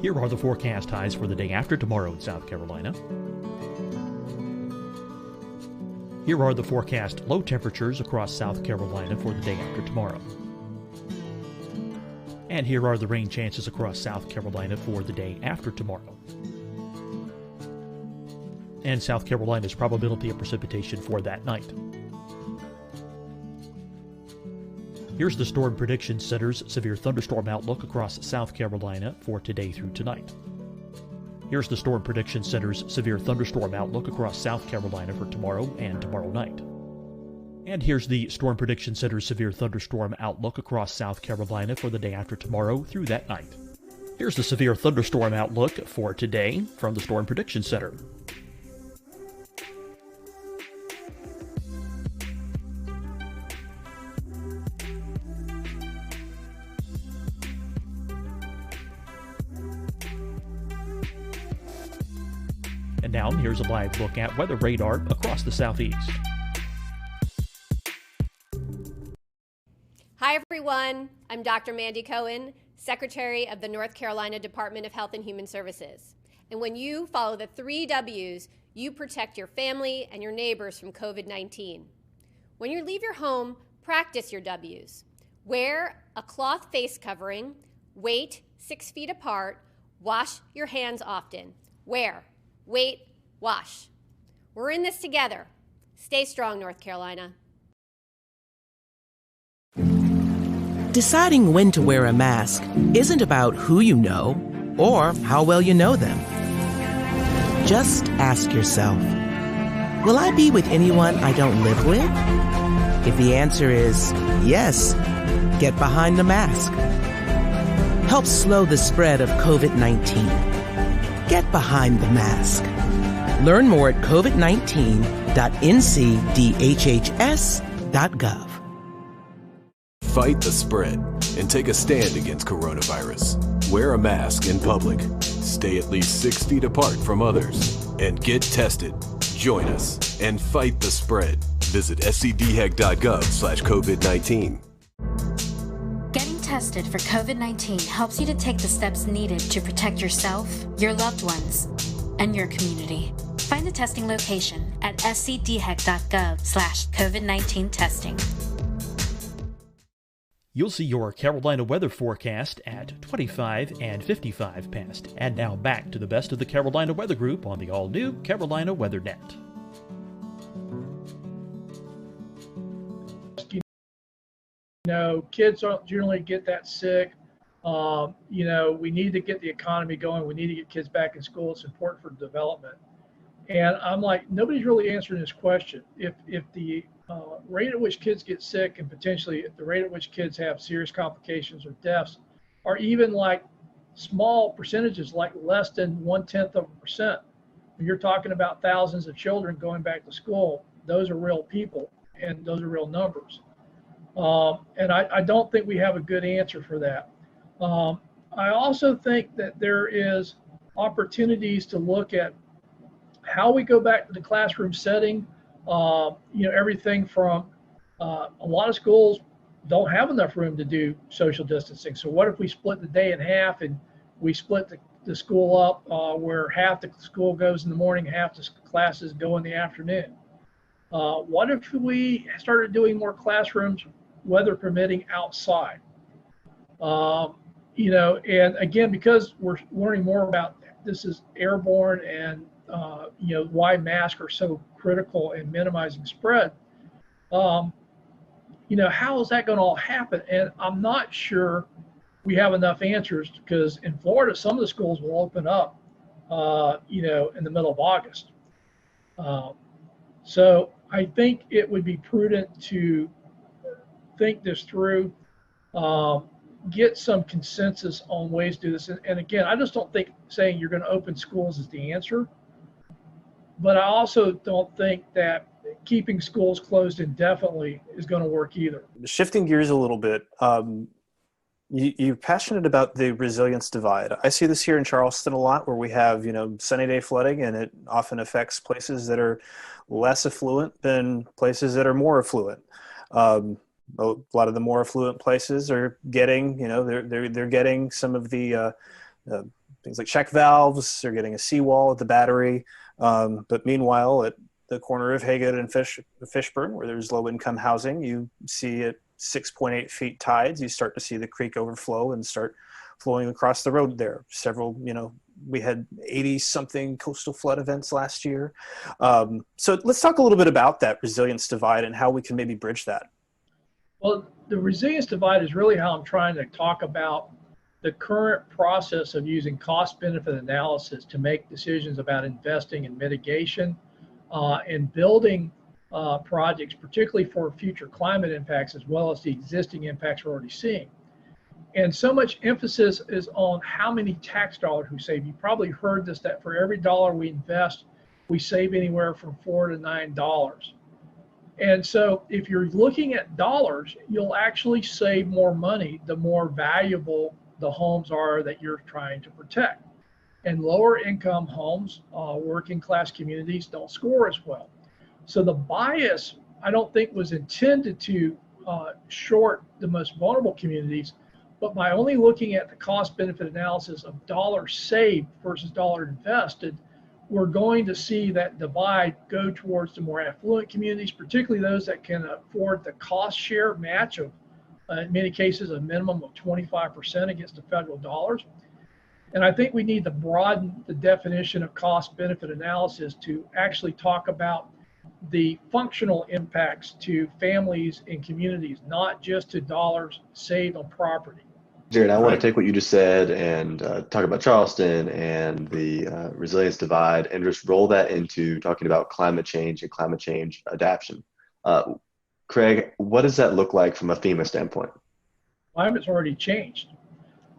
Here are the forecast highs for the day after tomorrow in South Carolina. Here are the forecast low temperatures across South Carolina for the day after tomorrow. And here are the rain chances across South Carolina for the day after tomorrow. And South Carolina's probability of precipitation for that night. Here's the Storm Prediction Center's severe thunderstorm outlook across South Carolina for today through tonight. Here's the Storm Prediction Center's severe thunderstorm outlook across South Carolina for tomorrow and tomorrow night. And here's the Storm Prediction Center's severe thunderstorm outlook across South Carolina for the day after tomorrow through that night. Here's the severe thunderstorm outlook for today from the Storm Prediction Center. And now here's a live look at weather radar across the southeast. Hi Hi, everyone. I'm Dr. Mandy Cohen, Secretary of the North Carolina Department of Health and Human Services. And when you follow the 3 W's, you protect your family and your neighbors from COVID-19. When you leave your home, practice your W's. Wear a cloth face covering, wait 6 feet apart, wash your hands often. Wear, wait, wash. We're in this together. Stay strong, North Carolina. Deciding when to wear a mask isn't about who you know or how well you know them. Just ask yourself, will I be with anyone I don't live with? If the answer is yes, get behind the mask. Help slow the spread of COVID-19. Get behind the mask. Learn more at covid19.ncdhhs.gov. Fight the spread and take a stand against coronavirus. Wear a mask in public. Stay at least 6 feet apart from others. And get tested. Join us and fight the spread. Visit scdhec.gov/COVID-19. Getting tested for COVID-19 helps you to take the steps needed to protect yourself, your loved ones, and your community. Find the testing location at scdhec.gov/COVID-19 testing. You'll see your Carolina weather forecast at 25 and 55 past. And now back to the best of the Carolina Weather Group on the all-new Carolina Weather Net. You know, kids don't generally get that sick. You know, we need to get the economy going. We need to get kids back in school. It's important for development. And I'm like, nobody's really answering this question. If the rate at which kids get sick and potentially the rate at which kids have serious complications or deaths are even like small percentages, like less than 0.1%. When you're talking about thousands of children going back to school, those are real people and those are real numbers. And I don't think we have a good answer for that. I also think that there is opportunities to look at how we go back to the classroom setting. You know, everything from a lot of schools don't have enough room to do social distancing. So what if we split the day in half and we split the school up where half the school goes in the morning, half the classes go in the afternoon? What if we started doing more classrooms, weather permitting, outside? You know, and again, because we're learning more about this is airborne and you know, why masks are so critical in minimizing spread. You know, how is that going to all happen? And I'm not sure we have enough answers, because in Florida, some of the schools will open up, you know, in the middle of August. So I think it would be prudent to think this through, get some consensus on ways to do this. And again, I just don't think saying you're going to open schools is the answer. But I also don't think that keeping schools closed indefinitely is going to work either. Shifting gears a little bit, you're passionate about the resilience divide. I see this here in Charleston a lot, where we have, you know, sunny day flooding, and it often affects places that are less affluent than places that are more affluent. A lot of the more affluent places are getting, you know, they're getting some of the things like check valves. They're getting a seawall at the Battery. But meanwhile, at the corner of Haggard and Fishburne, where there's low-income housing, you see at 6.8 feet tides, you start to see the creek overflow and start flowing across the road there. Several, you know, we had 80-something coastal flood events last year. So let's talk a little bit about that resilience divide and how we can maybe bridge that. Well, the resilience divide is really how I'm trying to talk about the current process of using cost-benefit analysis to make decisions about investing in mitigation and building projects, particularly for future climate impacts, as well as the existing impacts we're already seeing. And so much emphasis is on how many tax dollars we save. You probably heard this, that for every dollar we invest, we save anywhere from $4 to $9. And so if you're looking at dollars, you'll actually save more money the more valuable the homes are that you're trying to protect. And lower income homes, working class communities don't score as well. So the bias, I don't think, was intended to short the most vulnerable communities, but by only looking at the cost benefit analysis of dollars saved versus dollar invested, we're going to see that divide go towards the more affluent communities, particularly those that can afford the cost share match of, in many cases, a minimum of 25% against the federal dollars. And I think we need to broaden the definition of cost benefit analysis to actually talk about the functional impacts to families and communities, not just to dollars saved on property. Jared, I want to take what you just said and talk about Charleston and the resilience divide and just roll that into talking about climate change and climate change adaptation. Craig, what does that look like from a FEMA standpoint? Climate's already changed.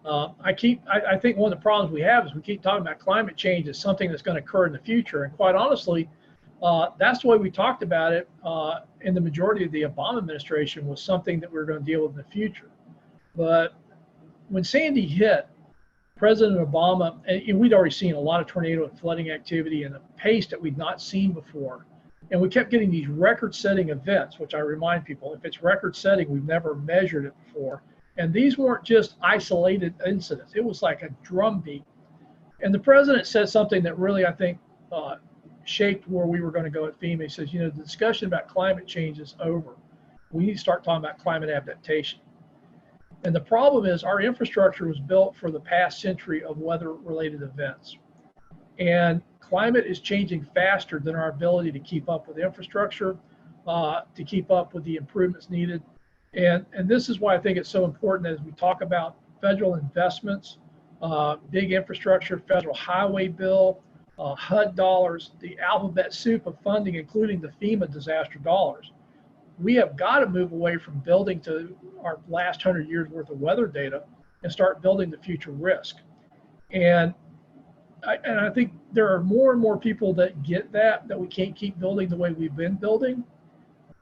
I think one of the problems we have is we keep talking about climate change as something that's going to occur in the future. And quite honestly, that's the way we talked about it in the majority of the Obama administration, was something that we were going to deal with in the future. But when Sandy hit, President Obama, and we'd already seen a lot of tornado and flooding activity and a pace that we'd not seen before. And we kept getting these record-setting events, which I remind people, if it's record-setting, we've never measured it before. And these weren't just isolated incidents. It was like a drumbeat. And the president said something that really, I think, shaped where we were going to go at FEMA. He says, the discussion about climate change is over. We need to start talking about climate adaptation. And the problem is our infrastructure was built for the past century of weather-related events. And climate is changing faster than our ability to keep up with infrastructure, to keep up with the improvements needed. And this is why I think it's so important as we talk about federal investments, big infrastructure, federal highway bill, HUD dollars, the alphabet soup of funding, including the FEMA disaster dollars. We have got to move away from building to our last 100 years worth of weather data and start building the future risk. And I think there are more and more people that get that we can't keep building the way we've been building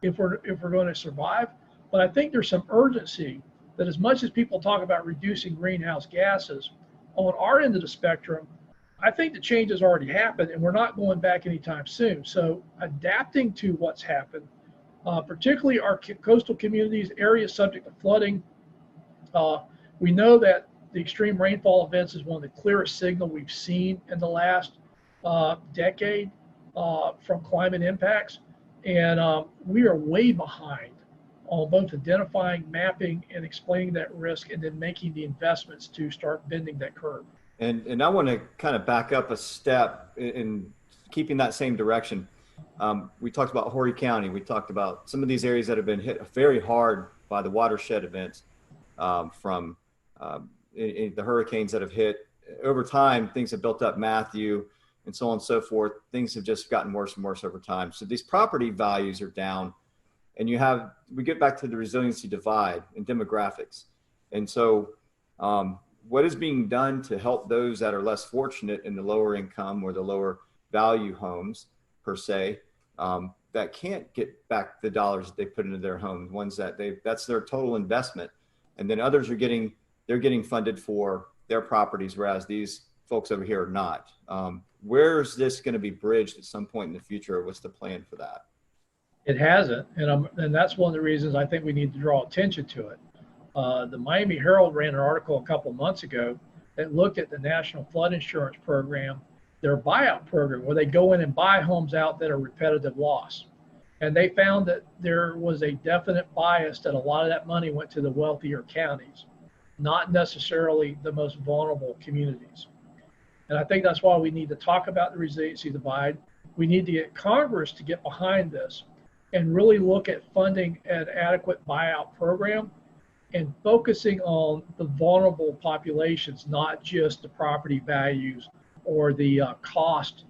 if we're going to survive. But I think there's some urgency that, as much as people talk about reducing greenhouse gases, on our end of the spectrum, I think the change has already happened and we're not going back anytime soon. So adapting to what's happened, particularly our coastal communities, areas subject to flooding. We know that the extreme rainfall events is one of the clearest signals we've seen in the last decade from climate impacts. And we are way behind on both identifying, mapping, and explaining that risk, and then making the investments to start bending that curve. And I want to kind of back up a step in keeping that same direction. We talked about Horry County. We talked about some of these areas that have been hit very hard by the watershed events from the hurricanes that have hit. Over time, things have built up, Matthew, and so on and so forth. Things have just gotten worse and worse over time. So these property values are down. And we get back to the resiliency divide and demographics. And so what is being done to help those that are less fortunate in the lower income or the lower value homes per se, that can't get back the dollars that they put into their home, ones that that's their total investment. And then others are getting funded for their properties, whereas these folks over here are not. Where is this going to be bridged at some point in the future? What's the plan for that? It hasn't, and that's one of the reasons I think we need to draw attention to it. The Miami Herald ran an article a couple of months ago that looked at the National Flood Insurance Program, their buyout program, where they go in and buy homes out that are repetitive loss. And they found that there was a definite bias that a lot of that money went to the wealthier counties, not necessarily the most vulnerable communities. And I think that's why we need to talk about the resiliency divide. We need to get Congress to get behind this and really look at funding an adequate buyout program and focusing on the vulnerable populations, not just the property values or the cost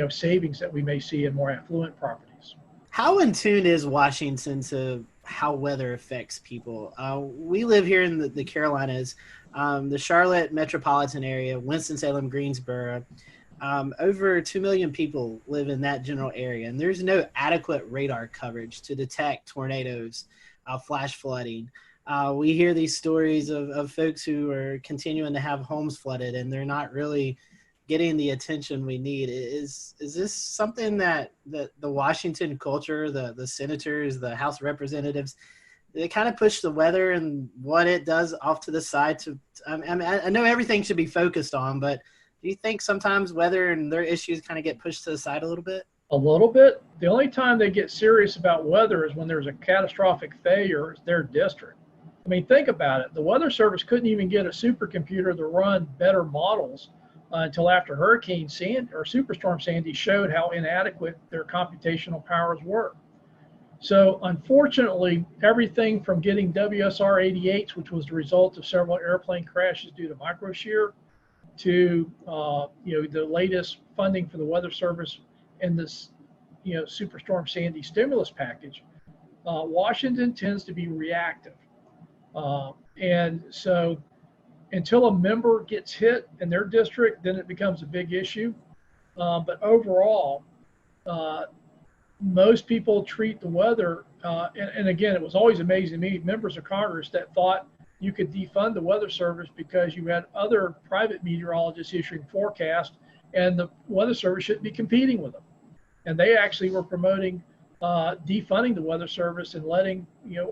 savings that we may see in more affluent properties. How in tune is Washington to how weather affects people? We live here in the Carolinas, the Charlotte metropolitan area, Winston-Salem, Greensboro. Over 2 million people live in that general area, and there's no adequate radar coverage to detect tornadoes, flash flooding. We hear these stories of folks who are continuing to have homes flooded, and they're not really getting the attention we need. Is this something that the Washington culture, the senators, the House representatives, they kind of push the weather and what it does off to the side? I know everything should be focused on, but do you think sometimes weather and their issues kind of get pushed to the side a little bit? A little bit. The only time they get serious about weather is when there's a catastrophic failure in their district. I mean, think about it. The Weather Service couldn't even get a supercomputer to run better models until after Hurricane Sandy or Superstorm Sandy showed how inadequate their computational powers were. So unfortunately, everything from getting WSR 88s, which was the result of several airplane crashes due to microshear, to the latest funding for the Weather Service in this Superstorm Sandy stimulus package, Washington tends to be reactive. And so until a member gets hit in their district, then it becomes a big issue. But overall, most people treat the weather, and again, it was always amazing to me, members of Congress that thought you could defund the Weather Service because you had other private meteorologists issuing forecasts, and the Weather Service shouldn't be competing with them. And they actually were promoting defunding the Weather Service and letting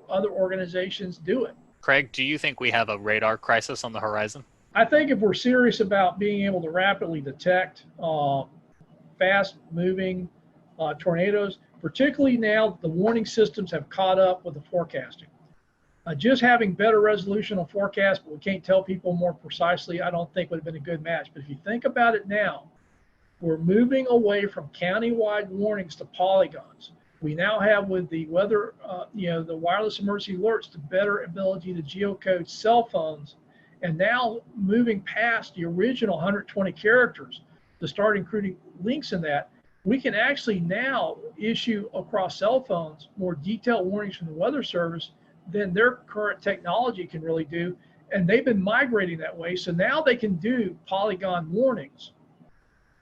other organizations do it. Craig, do you think we have a radar crisis on the horizon? I think if we're serious about being able to rapidly detect fast-moving tornadoes, particularly now the warning systems have caught up with the forecasting. Just having better resolution on forecast, but we can't tell people more precisely, I don't think would have been a good match. But if you think about it now, we're moving away from county-wide warnings to polygons. We now have, with the weather, the wireless emergency alerts, the better ability to geocode cell phones, and now moving past the original 120 characters to start including links in that, we can actually now issue across cell phones more detailed warnings from the Weather Service than their current technology can really do. And they've been migrating that way. So now they can do polygon warnings,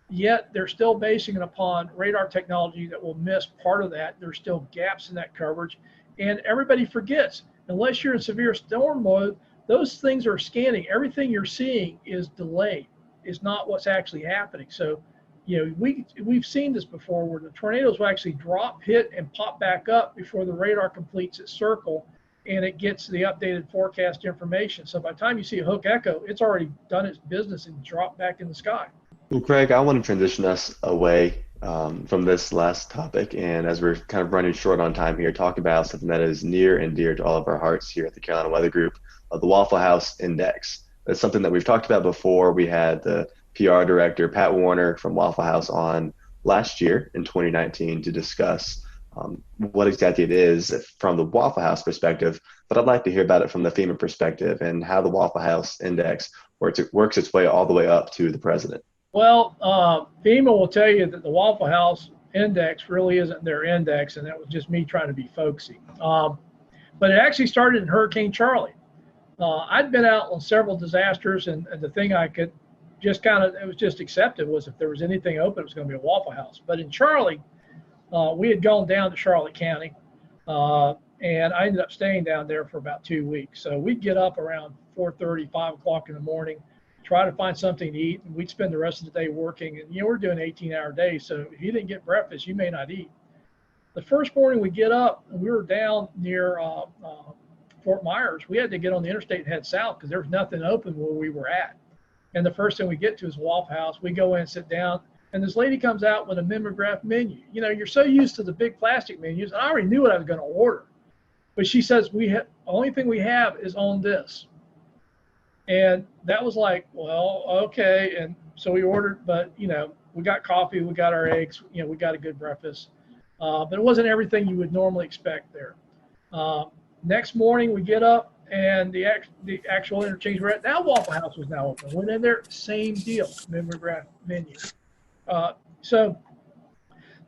yet they're still basing it upon radar technology that will miss part of that. There's still gaps in that coverage. And everybody forgets, unless you're in severe storm mode, those things are scanning. Everything you're seeing is delayed. It's not what's actually happening. So, we've seen this before where the tornadoes will actually drop, hit, and pop back up before the radar completes its circle and it gets the updated forecast information. So by the time you see a hook echo, it's already done its business and dropped back in the sky. Well, Craig, I want to transition us away from this last topic. And as we're kind of running short on time here, talk about something that is near and dear to all of our hearts here at the Carolina Weather Group, the Waffle House Index. That's something that we've talked about before. We had the PR director, Pat Warner from Waffle House, on last year in 2019 to discuss what exactly it is from the Waffle House perspective, but I'd like to hear about it from the FEMA perspective and how the Waffle House Index works its way all the way up to the president. Well, FEMA will tell you that the Waffle House Index really isn't their index, and that was just me trying to be folksy. But it actually started in Hurricane Charlie. I'd been out on several disasters, and the thing I could just it was just accepted was if there was anything open, it was going to be a Waffle House. But in Charlie, we had gone down to Charlotte County, and I ended up staying down there for about 2 weeks. So we'd get up around 4:30, 5 o'clock in the morning, try to find something to eat, and we'd spend the rest of the day working. And, we're doing 18-hour days, so if you didn't get breakfast, you may not eat. The first morning we get up, and we were down near Fort Myers. We had to get on the interstate and head south because there was nothing open where we were at. And the first thing we get to is Waffle House. We go in and sit down, and this lady comes out with a mimeograph menu. You're so used to the big plastic menus, and I already knew what I was going to order. But she says, the only thing we have is on this. And that was like, well, okay. And so we ordered, but, we got coffee, we got our eggs, we got a good breakfast. But it wasn't everything you would normally expect there. Next morning we get up, and the actual interchange we're at now, Waffle House was now open. Went in there, same deal, mimeograph menu. So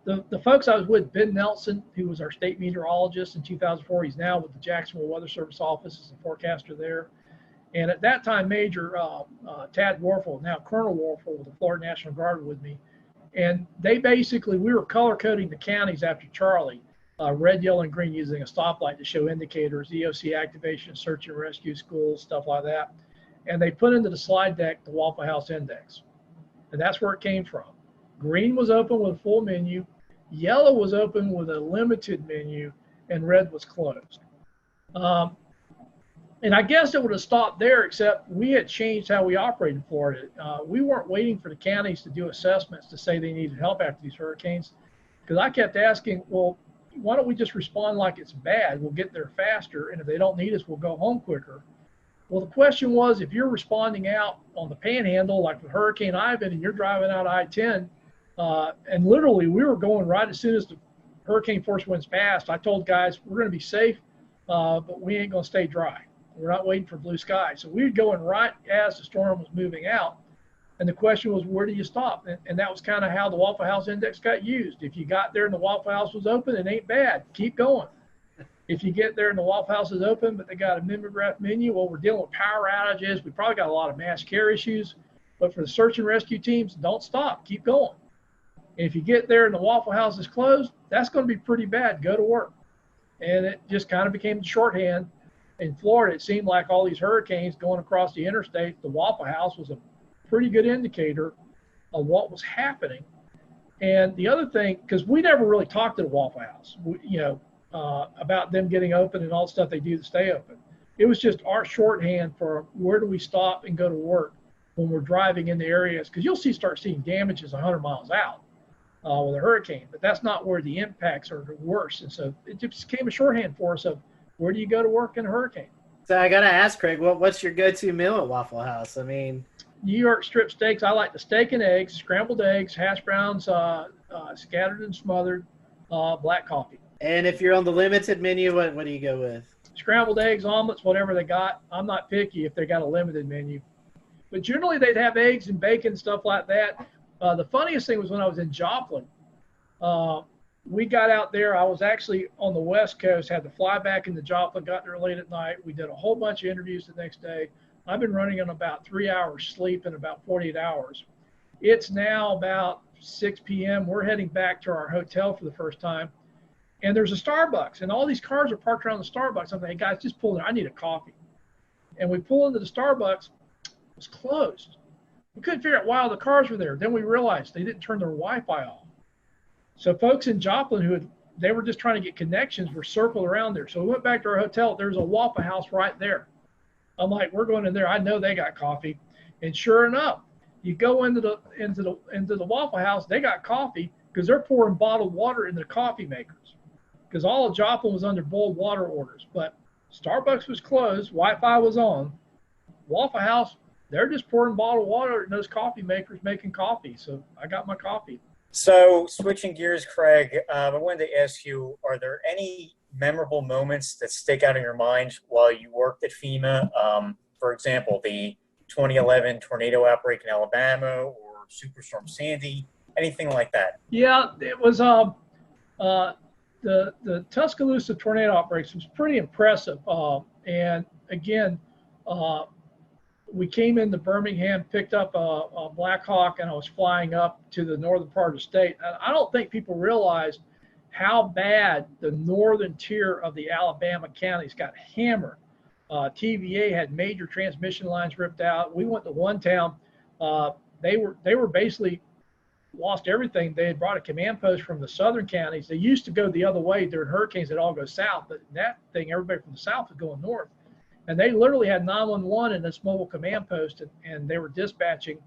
the folks I was with, Ben Nelson, who was our state meteorologist in 2004, he's now with the Jacksonville Weather Service office as a forecaster there. And at that time, Major Tad Warfel, now Colonel Warfel with the Florida National Guard, with me. And we were color coding the counties after Charlie, red, yellow, and green, using a stoplight to show indicators, EOC activation, search and rescue, schools, stuff like that. And they put into the slide deck the Waffle House Index. And that's where it came from. Green was open with a full menu, yellow was open with a limited menu, and red was closed. And I guess it would have stopped there, except we had changed how we operated in Florida. We weren't waiting for the counties to do assessments to say they needed help after these hurricanes, because I kept asking, well, why don't we just respond like it's bad? We'll get there faster, and if they don't need us, we'll go home quicker. Well, the question was, if you're responding out on the panhandle, like with Hurricane Ivan, and you're driving out I-10, and literally we were going right as soon as the hurricane force winds passed, I told guys, we're going to be safe, but we ain't going to stay dry. We're not waiting for blue sky. So we were going right as the storm was moving out. And the question was, where do you stop? And that was kind of how the Waffle House Index got used. If you got there and the Waffle House was open, it ain't bad. Keep going. If you get there and the Waffle House is open, but they got a mimeograph menu, well, we're dealing with power outages. We probably got a lot of mass care issues. But for the search and rescue teams, don't stop. Keep going. And if you get there and the Waffle House is closed, that's going to be pretty bad. Go to work. And it just kind of became the shorthand. In Florida, it seemed like all these hurricanes going across the interstate, the Waffle House was a pretty good indicator of what was happening. And the other thing, because we never really talked to the Waffle House, about them getting open and all the stuff they do to stay open. It was just our shorthand for where do we stop and go to work when we're driving in the areas, because you'll start seeing damages 100 miles out with a hurricane, but that's not where the impacts are worse. And so it just became a shorthand for us of where do you go to work in a hurricane? So I got to ask, Craig, what's your go-to meal at Waffle House? I mean, New York strip steaks. I like the steak and eggs, scrambled eggs, hash browns, scattered and smothered, black coffee. And if you're on the limited menu, what do you go with? Scrambled eggs, omelets, whatever they got. I'm not picky if they got a limited menu. But generally they'd have eggs and bacon, stuff like that. The funniest thing was when I was in Joplin. We got out there. I was actually on the West Coast, had to fly back into Joplin, got there late at night. We did a whole bunch of interviews the next day. I've been running on about 3 hours sleep in about 48 hours. It's now about 6 p.m. We're heading back to our hotel for the first time. And there's a Starbucks, and all these cars are parked around the Starbucks. I'm like, hey, guys, just pull in. I need a coffee. And we pull into the Starbucks. It was closed. We couldn't figure out why all the cars were there. Then we realized they didn't turn their Wi-Fi off. So folks in Joplin they were just trying to get connections were circled around there. So we went back to our hotel. There's a Waffle House right there. I'm like, we're going in there. I know they got coffee. And sure enough, you go into the Waffle House, they got coffee because they're pouring bottled water into the coffee makers. Because all of Joplin was under boiled water orders. But Starbucks was closed, Wi-Fi was on. Waffle House, they're just pouring bottled water in those coffee makers making coffee. So I got my coffee. So switching gears, Craig, I wanted to ask you, are there any memorable moments that stick out in your mind while you worked at FEMA? For example, the 2011 tornado outbreak in Alabama or Superstorm Sandy, anything like that? Yeah, it was the Tuscaloosa tornado outbreaks was pretty impressive. And again, we came into Birmingham, picked up a Black Hawk, and I was flying up to the northern part of the state. I don't think people realize how bad the northern tier of the Alabama counties got hammered. TVA had major transmission lines ripped out. We went to one town. They were basically lost everything. They had brought a command post from the southern counties. They used to go the other way during hurricanes. They'd all go south, but that thing, everybody from the south was going north. And they literally had 911 in this mobile command post, and they were dispatching,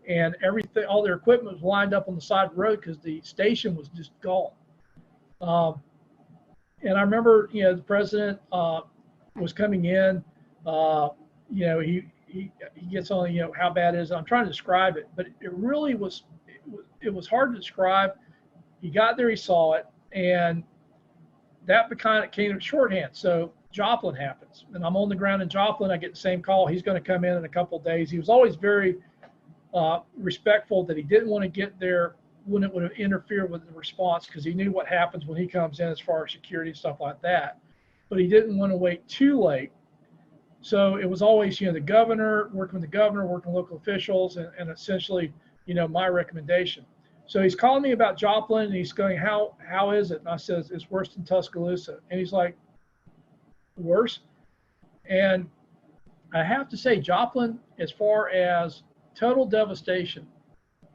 and everything, all their equipment was lined up on the side of the road because the station was just gone. And I remember, the president was coming in. He gets on, how bad it is. I'm trying to describe it, but it really was. It was hard to describe. He got there, he saw it, and that kind of came shorthand. So Joplin happens, and I'm on the ground in Joplin. I get the same call. He's going to come in a couple of days. He was always very respectful that he didn't want to get there when it would have interfered with the response, because he knew what happens when he comes in as far as security and stuff like that. But he didn't want to wait too late. So it was always, the governor, working with the governor, working with local officials, and essentially, my recommendation. So he's calling me about Joplin, and he's going, how is it? And I said, it's worse than Tuscaloosa. And he's like, worse? And I have to say, Joplin, as far as total devastation,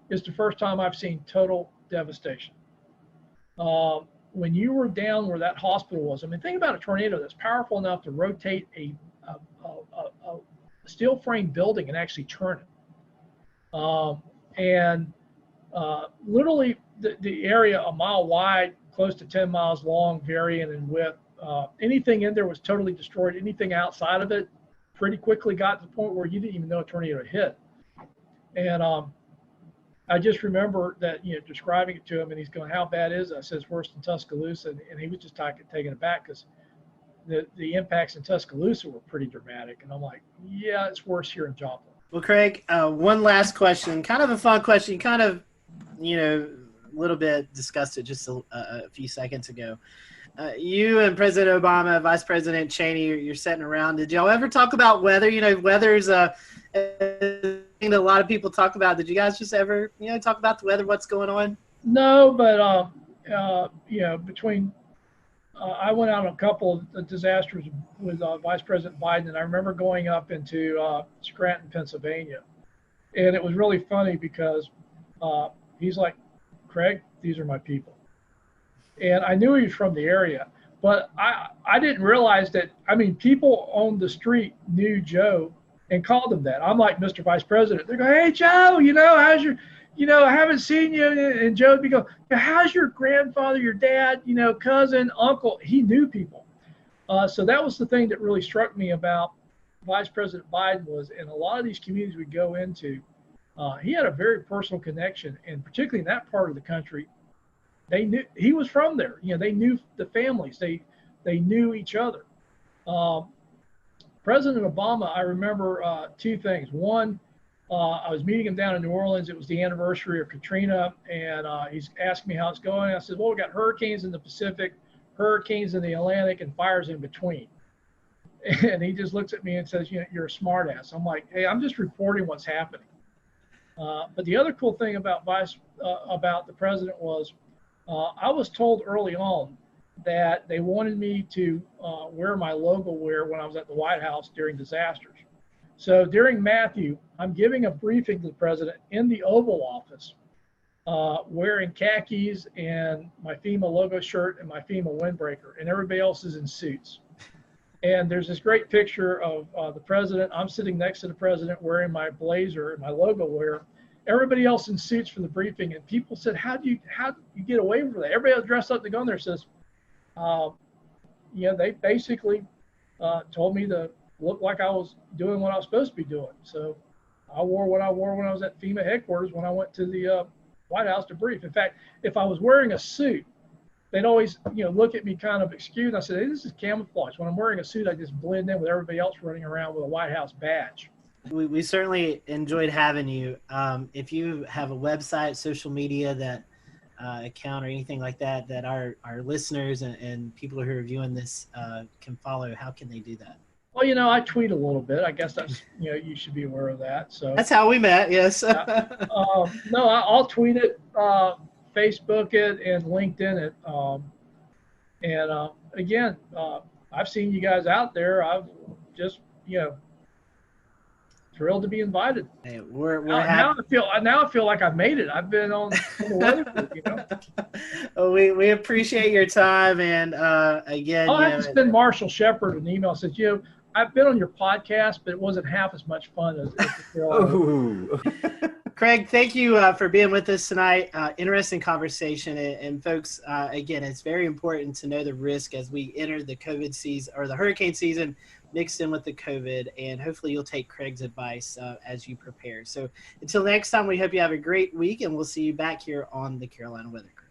is the first time I've seen total devastation. When you were down where that hospital was, I mean, think about a tornado that's powerful enough to rotate a steel frame building and actually turn it. Literally the area a mile wide, close to 10 miles long, varying in width. Anything in there was totally destroyed. Anything outside of it pretty quickly got to the point where you didn't even know a tornado hit. And I just remember that, describing it to him, and he's going, "How bad is it?" I said, "It's worse than Tuscaloosa." And he was just taken aback because the impacts in Tuscaloosa were pretty dramatic. And I'm like, "Yeah, it's worse here in Joplin." Well, Craig, one last question, kind of a fun question. You kind of, a little bit discussed it just a few seconds ago. You and President Obama, Vice President Cheney, you're sitting around. Did y'all ever talk about weather? Weather's a thing that a lot of people talk about. Did you guys just ever, talk about the weather, what's going on? No, but, between I went out on a couple of disasters with Vice President Biden, and I remember going up into Scranton, Pennsylvania. And it was really funny because he's like, "Craig, these are my people." And I knew he was from the area, but I didn't realize that, people on the street knew Joe and called him that. I'm like, "Mr. Vice President." They go, "Hey, Joe, how's your, I haven't seen you." And Joe would go, "How's your grandfather, your dad, cousin, uncle?" He knew people. So that was the thing that really struck me about Vice President Biden was, in a lot of these communities we go into, he had a very personal connection, and particularly in that part of the country, they knew he was from there. They knew the families. They knew each other. President Obama, I remember two things. One, I was meeting him down in New Orleans. It was the anniversary of Katrina, and he's asked me how it's going. I said, "Well, we got hurricanes in the Pacific, hurricanes in the Atlantic, and fires in between." And he just looks at me and says, "You're a smart ass." I'm like, "Hey, I'm just reporting what's happening." But the other cool thing about the president was, I was told early on that they wanted me to wear my logo wear when I was at the White House during disasters. So during Matthew, I'm giving a briefing to the president in the Oval Office, wearing khakis and my FEMA logo shirt and my FEMA windbreaker, and everybody else is in suits. And there's this great picture of the president. I'm sitting next to the president wearing my blazer and my logo wear. Everybody else in suits for the briefing, and people said, how do you get away from that? Everybody else dressed up to go in there says, they basically told me to look like I was doing what I was supposed to be doing. So I wore what I wore when I was at FEMA headquarters when I went to the White House to brief. In fact, if I was wearing a suit, they'd always look at me kind of excused. I said, "Hey, this is camouflage. When I'm wearing a suit, I just blend in with everybody else running around with a White House badge." We certainly enjoyed having you. If you have a website, social media that account or anything like that that our listeners and people who are viewing this can follow, how can they do that? Well, I tweet a little bit. I guess that's, you should be aware of that. So that's how we met. Yes. No, I'll tweet it, Facebook it, and LinkedIn it. Again, I've seen you guys out there. I've just, thrilled to be invited. Hey, we're now I feel like I've made it. I've been on the weather group, Well, we appreciate your time, and again, I just sent Marshall Shepard an email that says, I've been on your podcast, but it wasn't half as much fun as the Carolina. Craig, thank you for being with us tonight. Interesting conversation, and folks, again, it's very important to know the risk as we enter the COVID season or the hurricane season mixed in with the COVID, and hopefully you'll take Craig's advice as you prepare. So until next time, we hope you have a great week, and we'll see you back here on the Carolina Weather Group.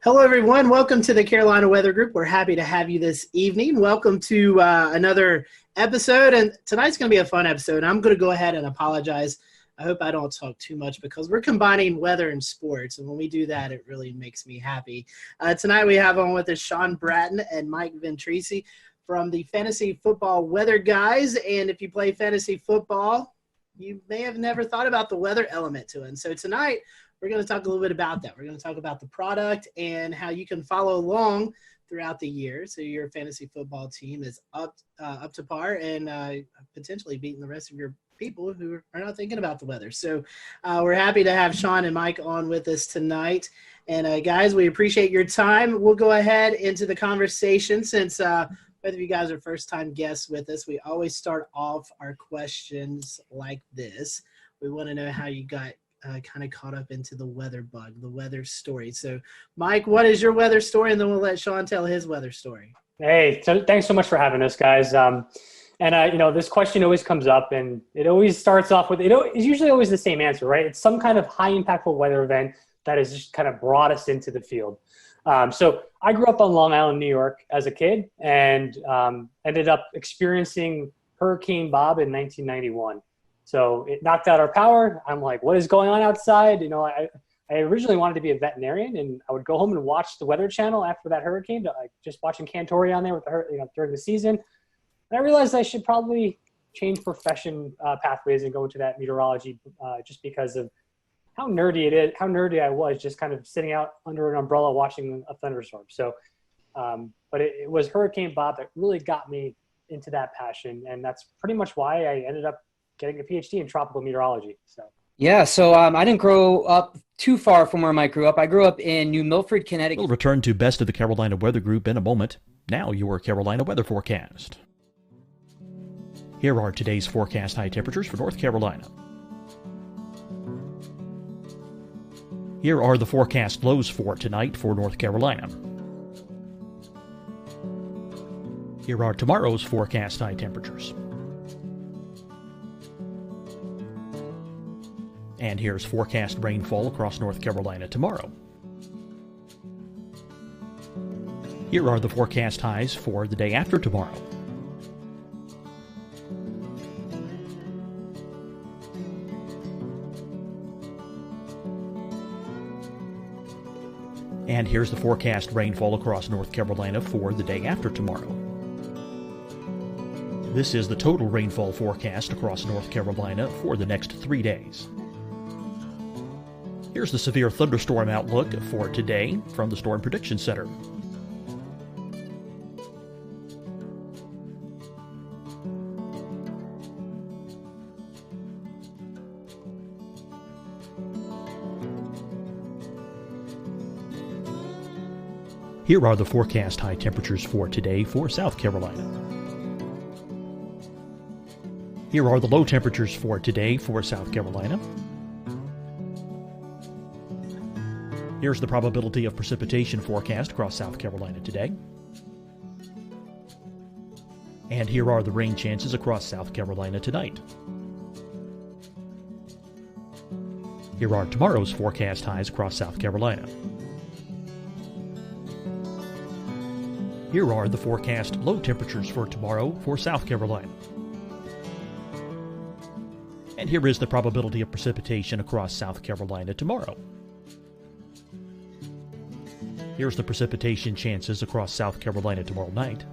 Hello, everyone. Welcome to the Carolina Weather Group. We're happy to have you this evening. Welcome to another episode, and tonight's going to be a fun episode. I'm going to go ahead and apologize. I hope I don't talk too much because we're combining weather and sports, and when we do that, it really makes me happy. Tonight we have on with us Sean Bratton and Mike Ventrisi from the Fantasy Football Weather Guys, and if you play fantasy football, you may have never thought about the weather element to it. And so tonight, we're going to talk a little bit about that. We're going to talk about the product and how you can follow along throughout the year so your fantasy football team is up to par and potentially beating the rest of your people who are not thinking about the weather. So we're happy to have Sean and Mike on with us tonight. And guys, we appreciate your time. We'll go ahead into the conversation since both of you guys are first-time guests with us. We always start off our questions like this. We want to know how you got kind of caught up into the weather bug, the weather story. So, Mike, what is your weather story? And then we'll let Sean tell his weather story. Hey, so thanks so much for having us, guys. This question always comes up, and it always starts off with, it's usually always the same answer, right? It's some kind of high impactful weather event that has just kind of brought us into the field. So I grew up on Long Island, New York as a kid, and ended up experiencing Hurricane Bob in 1991. So it knocked out our power. I'm like, what is going on outside? I originally wanted to be a veterinarian, and I would go home and watch the Weather Channel after that hurricane, just watching Cantori on there with during the season. And I realized I should probably change profession pathways and go into that meteorology just because of how nerdy I was just kind of sitting out under an umbrella watching a thunderstorm. So, but it was Hurricane Bob that really got me into that passion. And that's pretty much why I ended up getting a PhD in tropical meteorology. So I didn't grow up too far from where Mike grew up. I grew up in New Milford, Connecticut. We'll return to Best of the Carolina Weather Group in a moment. Now your Carolina weather forecast. Here are today's forecast high temperatures for North Carolina. Here are the forecast lows for tonight for North Carolina. Here are tomorrow's forecast high temperatures. And here's forecast rainfall across North Carolina tomorrow. Here are the forecast highs for the day after tomorrow. And here's the forecast rainfall across North Carolina for the day after tomorrow. This is the total rainfall forecast across North Carolina for the next 3 days. Here's the severe thunderstorm outlook for today from the Storm Prediction Center. Here are the forecast high temperatures for today for South Carolina. Here are the low temperatures for today for South Carolina. Here's the probability of precipitation forecast across South Carolina today. And here are the rain chances across South Carolina tonight. Here are tomorrow's forecast highs across South Carolina. Here are the forecast low temperatures for tomorrow for South Carolina. And here is the probability of precipitation across South Carolina tomorrow. Here's the precipitation chances across South Carolina tomorrow night.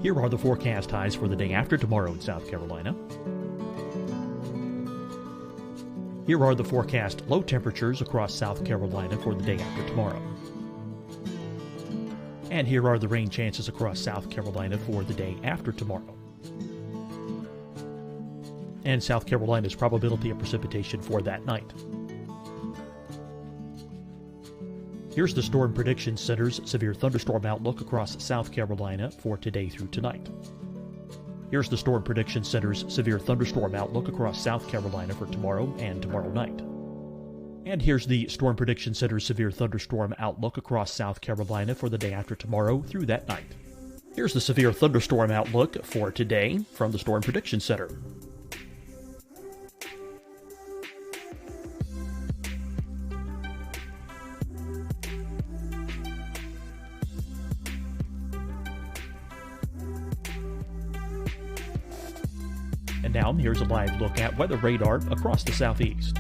Here are the forecast highs for the day after tomorrow in South Carolina. Here are the forecast low temperatures across South Carolina for the day after tomorrow. And here are the rain chances across South Carolina for the day after tomorrow. And South Carolina's probability of precipitation for that night. Here's the Storm Prediction Center's severe thunderstorm outlook across South Carolina for today through tonight. Here's the Storm Prediction Center's severe thunderstorm outlook across South Carolina for tomorrow and tomorrow night. And here's the Storm Prediction Center's severe thunderstorm outlook across South Carolina for the day after tomorrow through that night. Here's the severe thunderstorm outlook for today from the Storm Prediction Center. And now here's a live look at weather radar across the southeast.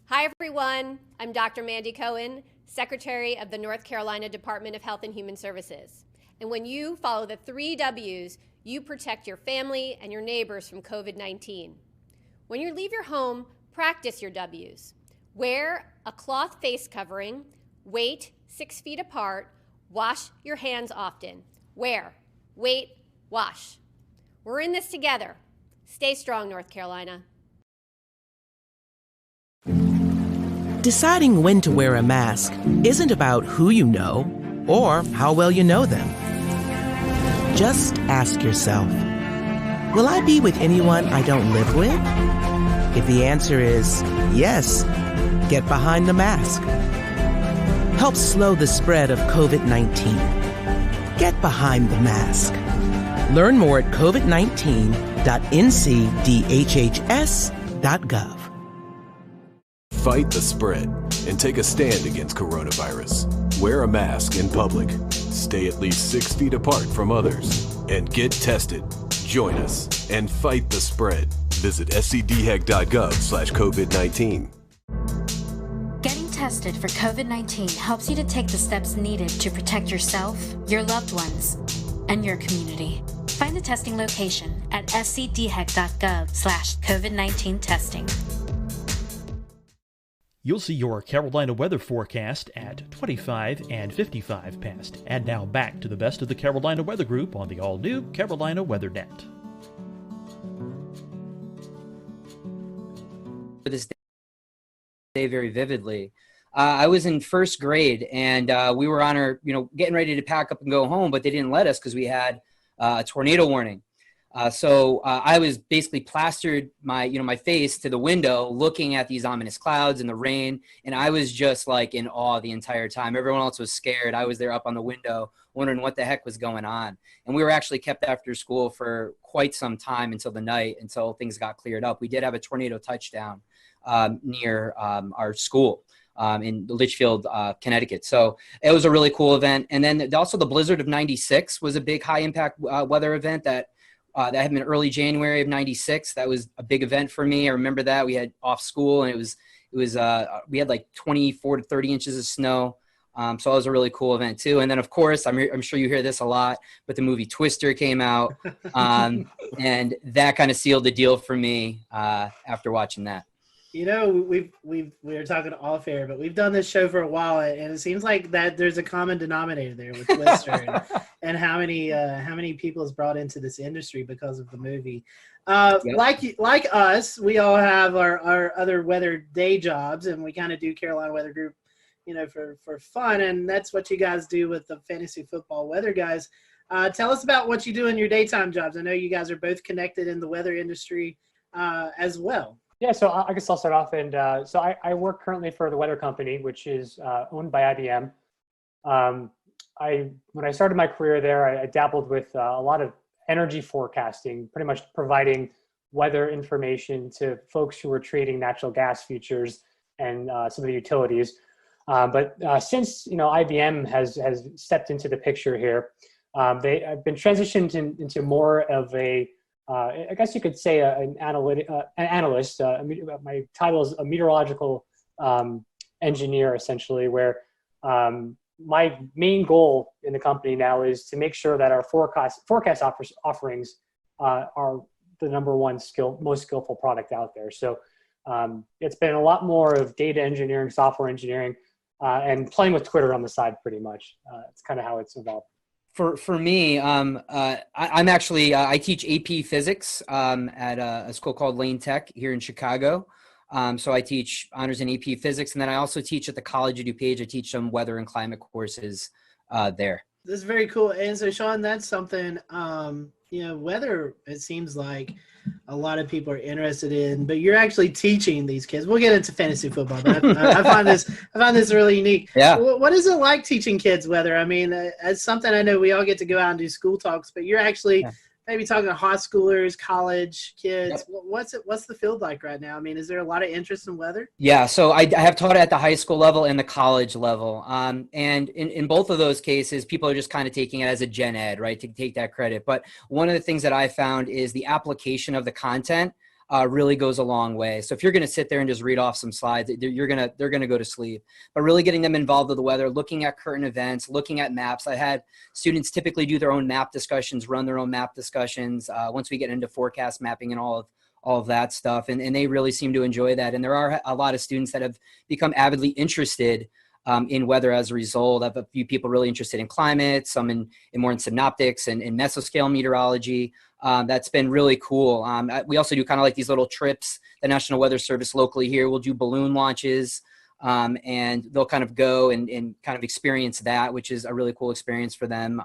Hi, everyone. I'm Dr. Mandy Cohen, Secretary of the North Carolina Department of Health and Human Services. And when you follow the 3 W's, you protect your family and your neighbors from COVID-19. When you leave your home, practice your W's. Wear a cloth face covering, wait 6 feet apart, wash your hands often. Wear, wait, wash. We're in this together. Stay strong, North Carolina. Deciding when to wear a mask isn't about who you know or how well you know them. Just ask yourself, will I be with anyone I don't live with? If the answer is yes, get behind the mask. Help slow the spread of COVID-19. Get behind the mask. Learn more at covid19.ncdhhs.gov. Fight the spread and take a stand against coronavirus. Wear a mask in public. Stay at least 6 feet apart from others. And get tested. Join us and fight the spread. Visit scdhec.gov/COVID-19. Getting tested for COVID-19 helps you to take the steps needed to protect yourself, your loved ones, and your community. Find the testing location at scdhec.gov/COVID-19 testing. You'll see your Carolina weather forecast at 25 and 55 past. And now back to the best of the Carolina Weather Group on the all-new Carolina Weather Net. This day very vividly. I was in first grade, and we were on our, getting ready to pack up and go home, but they didn't let us because we had a tornado warning. So I was basically plastered my face to the window, looking at these ominous clouds and the rain, and I was just like in awe the entire time. Everyone else was scared. I was there up on the window, wondering what the heck was going on. And we were actually kept after school for quite some time until the night, until things got cleared up. We did have a tornado touchdown near our school in Litchfield, Connecticut. So it was a really cool event. And then also the blizzard of '96 was a big high impact weather event that happened in early January of '96. That was a big event for me. I remember that. We had off school, and we had like 24 to 30 inches of snow. So it was a really cool event too. And then of course, I'm sure you hear this a lot, but the movie Twister came out, and that kind of sealed the deal for me after watching that. We were talking off air, but we've done this show for a while, and it seems like that there's a common denominator there with Twister and how many people is brought into this industry because of the movie. Yep. Like us, we all have our other weather day jobs, and we kind of do Carolina Weather Group, for fun, and that's what you guys do with the fantasy football weather guys. Tell us about what you do in your daytime jobs. I know you guys are both connected in the weather industry as well. Yeah, so I guess I'll start off. And so I work currently for the weather company, which is owned by IBM. When I started my career there, I dabbled with a lot of energy forecasting, pretty much providing weather information to folks who were trading natural gas futures and some of the utilities. But since IBM has stepped into the picture here, they have been transitioned into more of a I guess you could say an analyst. My title is a meteorological engineer, essentially, where my main goal in the company now is to make sure that our forecast offerings are the number one most skillful product out there. So it's been a lot more of data engineering, software engineering, and playing with Twitter on the side, pretty much. It's kind of how it's evolved. For me, I'm actually I teach AP Physics at a school called Lane Tech here in Chicago. So I teach honors in AP Physics, and then I also teach at the College of DuPage. I teach some weather and climate courses there. This is very cool. And so, Sean, that's something weather. It seems like a lot of people are interested in, but you're actually teaching these kids. We'll get into fantasy football, but I find this really unique. Yeah. What is it like teaching kids weather? I mean, it's something I know we all get to go out and do school talks, but you're actually maybe talking to high schoolers, college kids. Yep. What's the field like right now? I mean, is there a lot of interest in weather? Yeah, so I have taught at the high school level and the college level. And in both of those cases, people are just kind of taking it as a gen ed, right, to take that credit. But one of the things that I found is the application of the content really goes a long way. So if you're going to sit there and just read off some slides, they're going to go to sleep. But really getting them involved with the weather, looking at current events, looking at maps. I had students typically do their own map discussions, run their own map discussions. Once we get into forecast mapping and all of that stuff, and they really seem to enjoy that. And there are a lot of students that have become avidly interested in weather as a result. I have a few people really interested in climate, some in more in synoptics and in mesoscale meteorology. That's been really cool. We also do kind of like these little trips. The National Weather Service locally here will do balloon launches, and they'll kind of go and kind of experience that, which is a really cool experience for them.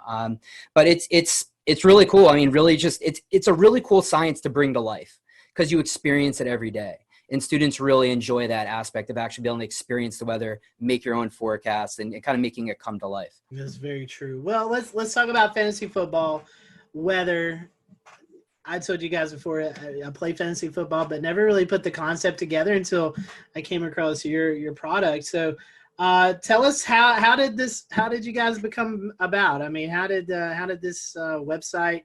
But it's really cool. I mean, really just it's a really cool science to bring to life because you experience it every day. And students really enjoy that aspect of actually being able to experience the weather, make your own forecasts, and kind of making it come to life. That's very true. Well, let's talk about fantasy football, weather. I told you guys before I play fantasy football, but never really put the concept together until I came across your product. So, tell us how did you guys become about? I mean, how did this website,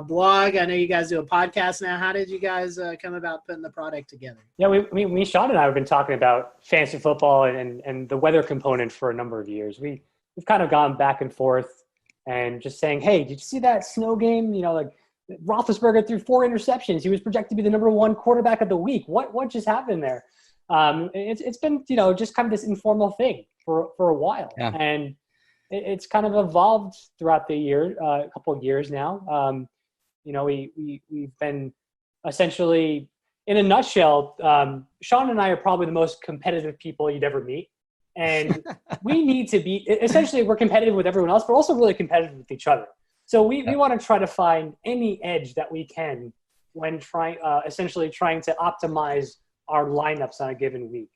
blog? I know you guys do a podcast now. How did you guys come about putting the product together? Yeah, we Sean and I have been talking about fantasy football and the weather component for a number of years. We've kind of gone back and forth and just saying, hey, did you see that snow game? You know, like Roethlisberger threw 4 interceptions. He was projected to be the #1 quarterback of the week. What just happened there? It's been, you know, just kind of this informal thing for a while. Yeah. And it's kind of evolved throughout the year, a couple of years now. You know, we've been essentially, in a nutshell, Sean and I are probably the most competitive people you'd ever meet. And we need to be, essentially, we're competitive with everyone else, but also really competitive with each other. So we want to try to find any edge that we can when essentially trying to optimize our lineups on a given week.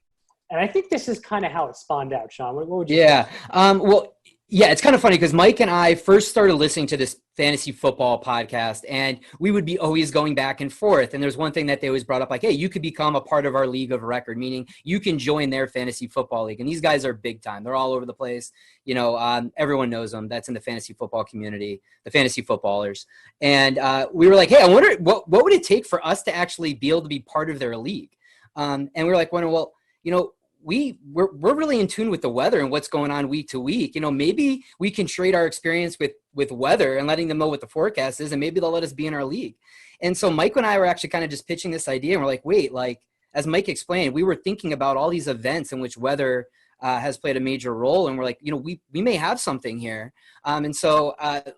And I think this is kind of how it spawned out, Sean. What would you say? Well, yeah, it's kind of funny because Mike and I first started listening to this fantasy football podcast, and we would be always going back and forth. And there's one thing that they always brought up, like, hey, you could become a part of our league of record, meaning you can join their fantasy football league. And these guys are big time. They're all over the place. You know, everyone knows them. That's in the fantasy football community, the fantasy footballers. And we were like, hey, I wonder what would it take for us to actually be able to be part of their league? And we were like, well, you know, we're really in tune with the weather and what's going on week to week. You know, maybe we can trade our experience with weather and letting them know what the forecast is, and maybe they'll let us be in our league. And so Mike and I were actually kind of just pitching this idea, and we're like, wait, like, as Mike explained, we were thinking about all these events in which weather has played a major role, and we're like, you know, we may have something here. And so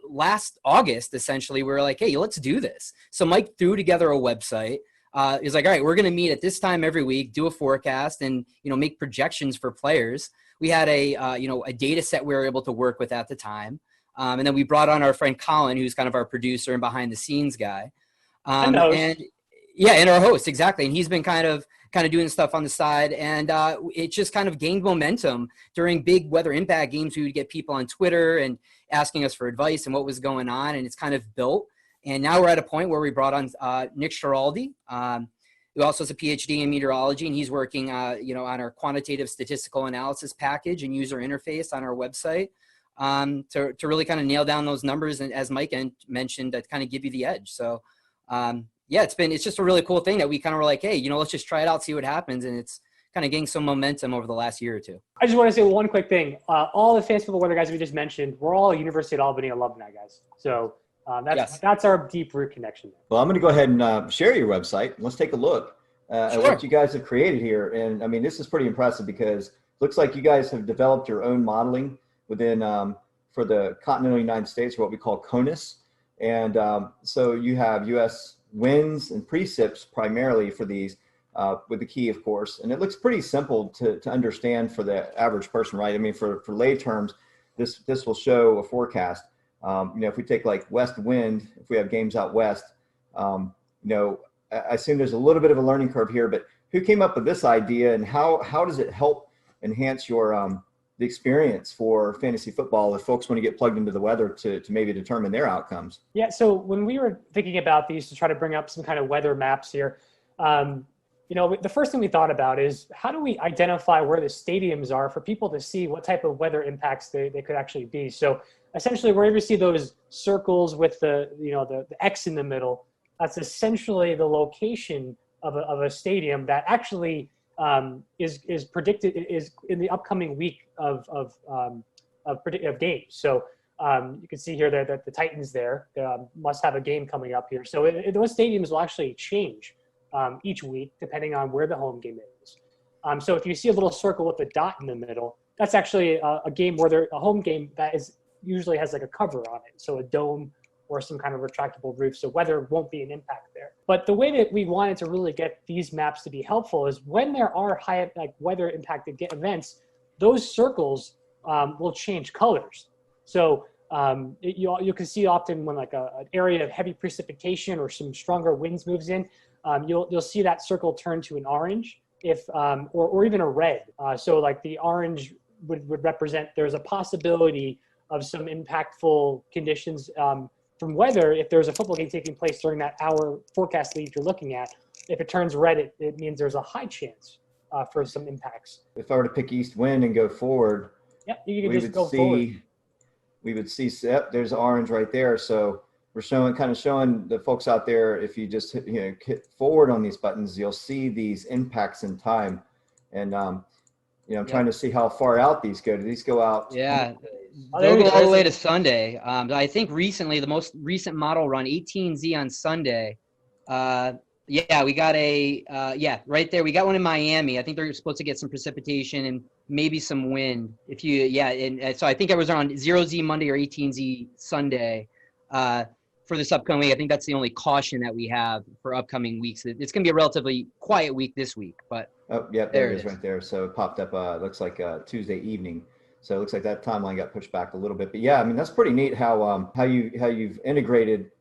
last August, essentially, we were like, hey, let's do this. So Mike threw together a website. He's like, all right, we're going to meet at this time every week, do a forecast, and, you know, make projections for players. We had a data set we were able to work with at the time. And then we brought on our friend Colin, who's kind of our producer and behind the scenes guy. And our host, exactly. And he's been kind of doing stuff on the side. And it just kind of gained momentum during big weather impact games. We would get people on Twitter and asking us for advice and what was going on. And it's kind of built. And now we're at a point where we brought on Nick Schiraldi, who also has a PhD in meteorology, and he's working, on our quantitative statistical analysis package and user interface on our website to really kind of nail down those numbers, and as Mike mentioned, to kind of give you the edge. So, it's just a really cool thing that we kind of were like, hey, you know, let's just try it out, see what happens, and it's kind of gained some momentum over the last year or two. I just want to say one quick thing. All the fantasy football weather guys we just mentioned, we're all University of Albany alumni guys. So. That's our deep root connection. Well, I'm going to go ahead and share your website. Let's take a look at what you guys have created here. And I mean, this is pretty impressive because it looks like you guys have developed your own modeling within for the continental United States, or what we call CONUS. And so you have U.S. winds and precipits primarily for these, with the key, of course. And it looks pretty simple to understand for the average person, right? I mean, for lay terms, this will show a forecast. If we take like west wind, if we have games out west, I assume there's a little bit of a learning curve here, but who came up with this idea, and how does it help enhance your the experience for fantasy football if folks want to get plugged into the weather to maybe determine their outcomes? Yeah, so when we were thinking about these to try to bring up some kind of weather maps here, the first thing we thought about is how do we identify where the stadiums are for people to see what type of weather impacts they could actually be. So essentially, wherever you see those circles with the X in the middle, that's essentially the location of a stadium that actually is predicted is in the upcoming week of games. So you can see here that the Titans there must have a game coming up here. So those stadiums will actually change each week depending on where the home game is. So if you see a little circle with a dot in the middle, that's actually a game where a home game that usually has like a cover on it, so a dome or some kind of retractable roof, so weather won't be an impact there. But the way that we wanted to really get these maps to be helpful is when there are high weather impacted events, those circles will change colors. So you can see often when an area of heavy precipitation or some stronger winds moves in, you'll see that circle turn to an orange or even a red. So like the orange would represent there's a possibility of some impactful conditions from weather if there's a football game taking place during that hour forecast lead you're looking at. If it turns red, it means there's a high chance for some impacts. If I were to pick east wind and go forward, you can just go forward. We would see, there's orange right there. So we're showing the folks out there, if you just hit forward on these buttons, you'll see these impacts in time. And, I'm trying to see how far out these go. Do these go out? Yeah. They'll go all the way to Sunday. I think recently, the most recent model run, 18Z on Sunday. We got right there. We got one in Miami. I think they're supposed to get some precipitation and maybe some wind. So I think it was on 0Z Monday or 18Z Sunday for this upcoming week. I think that's the only caution that we have for upcoming weeks. It's going to be a relatively quiet week this week, but there it is right there. So it popped up. Looks like Tuesday evening. So it looks like that timeline got pushed back a little bit. But yeah, I mean that's pretty neat how you've integrated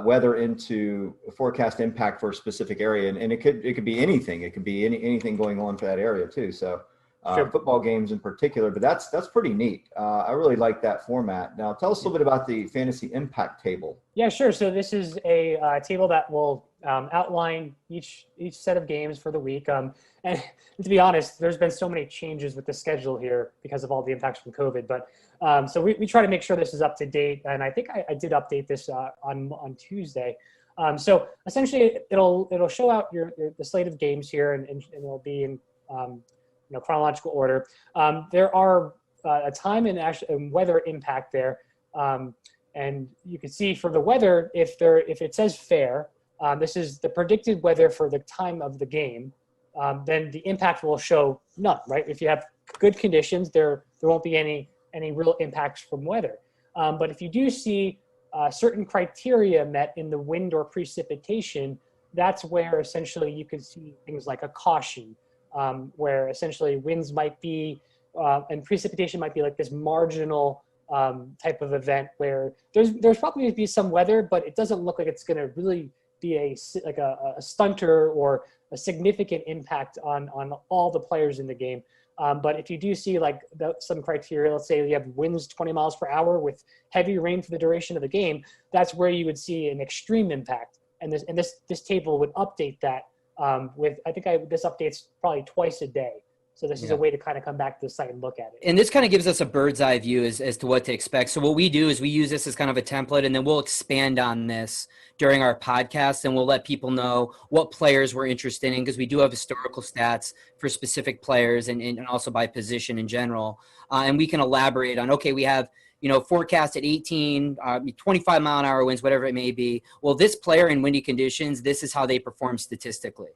weather into a forecast impact for a specific area, and it could be anything. It could be anything going on for that area too. So football games in particular, but that's pretty neat. I really like that format. Now tell us a little bit about the fantasy impact table. Yeah, sure. So this is a table that will outline each set of games for the week. And to be honest, there's been so many changes with the schedule here because of all the impacts from COVID. But so we try to make sure this is up to date. And I think I did update this on Tuesday. So essentially, it'll show out the slate of games here, and it'll be in chronological order. There are a time and weather impact there. And you can see for the weather, if it says fair, this is the predicted weather for the time of the game, then the impact will show none, right? If you have good conditions, there won't be any real impacts from weather. But if you do see certain criteria met in the wind or precipitation, that's where essentially you can see things like a caution, where essentially winds might be and precipitation might be like this marginal type of event where there's probably going to be some weather, but it doesn't look like it's going to really be a stunter or a significant impact on all the players in the game. But if you do see some criteria, let's say you have winds 20 miles per hour with heavy rain for the duration of the game, that's where you would see an extreme impact. And this table would update that this updates probably twice a day. So this is a way to kind of come back to the site and look at it. And this kind of gives us a bird's eye view as to what to expect. So what we do is we use this as kind of a template, and then we'll expand on this during our podcast, and we'll let people know what players we're interested in, because we do have historical stats for specific players and also by position in general. And we can elaborate on, okay, we have forecast at 18, 25 mile an hour winds, whatever it may be. Well, this player in windy conditions, this is how they perform statistically.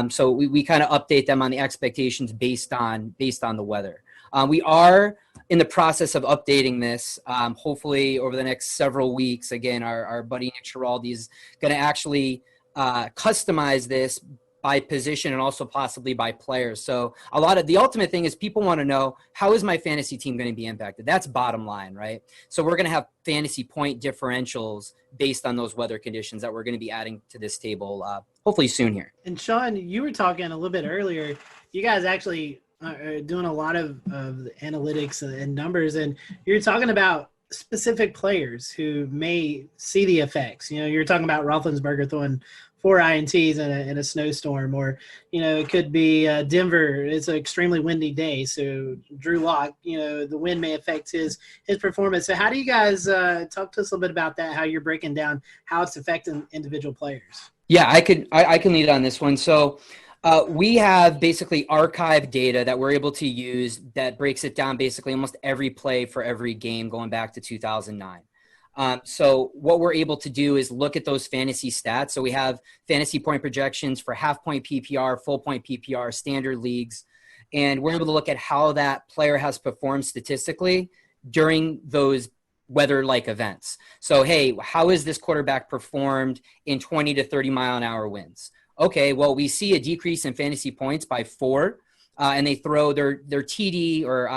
So we kind of update them on the expectations based on the weather. We are in the process of updating this. Hopefully over the next several weeks. Again, our buddy Nick Giraldi is going to actually customize this by position and also possibly by players. So the ultimate thing is people want to know, how is my fantasy team going to be impacted? That's bottom line, right? So we're going to have fantasy point differentials based on those weather conditions that we're going to be adding to this table hopefully soon here. And Sean, you were talking a little bit earlier. You guys actually are doing a lot of the analytics and numbers, and you're talking about specific players who may see the effects. You're talking about Roethlisberger throwing 4 INTs in a snowstorm, or it could be Denver. It's an extremely windy day, so Drew Lock, the wind may affect his performance. So how do you guys talk to us a little bit about that? How you're breaking down how it's affecting individual players? Yeah, I can lead on this one. So we have basically archived data that we're able to use that breaks it down basically almost every play for every game going back to 2009. So what we're able to do is look at those fantasy stats. So we have fantasy point projections for half point PPR, full point PPR, standard leagues, and we're able to look at how that player has performed statistically during those weather-like events. So, hey, how is this quarterback performed in 20 to 30 mile an hour winds? Okay, well, we see a decrease in fantasy points by 4. And they throw their TD or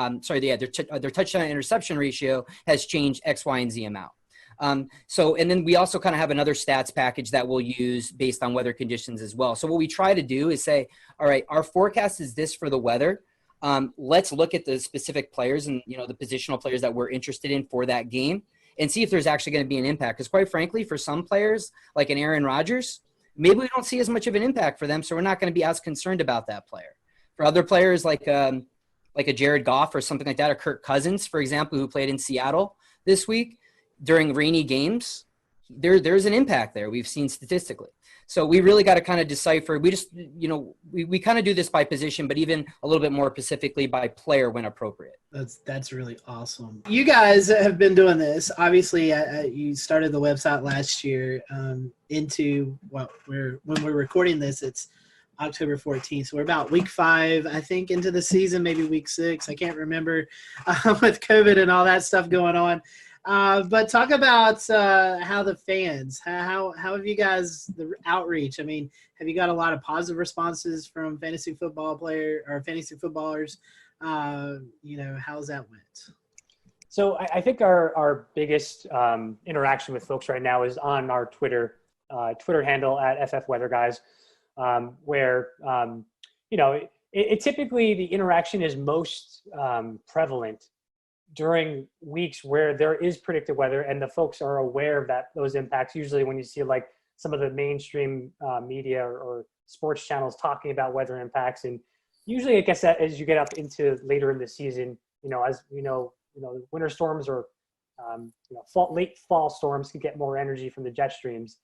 their touchdown interception ratio has changed X, Y, and Z amount. And then we also kind of have another stats package that we'll use based on weather conditions as well. So what we try to do is say, all right, our forecast is this for the weather. Let's look at the specific players and, the positional players that we're interested in for that game and see if there's actually going to be an impact. Because quite frankly, for some players like an Aaron Rodgers, maybe we don't see as much of an impact for them. So we're not going to be as concerned about that player. For other players like a Jared Goff or something like that, or Kirk Cousins, for example, who played in Seattle this week during rainy games, there's an impact there we've seen statistically. So we really got to kind of decipher. We just, we kind of do this by position, but even a little bit more specifically by player when appropriate. That's really awesome. You guys have been doing this. Obviously, you started the website last year when we're recording this, it's October 14th. So we're about week 5, I think, into the season, maybe week 6. I can't remember with COVID and all that stuff going on. But talk about how the fans, how have you guys, the outreach? I mean, have you got a lot of positive responses from fantasy footballers? How's that went? So I think our biggest interaction with folks right now is on our Twitter handle at FF Weather Guys. Where it typically the interaction is most prevalent during weeks where there is predicted weather and the folks are aware of those impacts. Usually when you see like some of the mainstream media or sports channels talking about weather impacts, and usually I guess that as you get up into later in the season, as we know, winter storms or late fall storms can get more energy from the jet streams.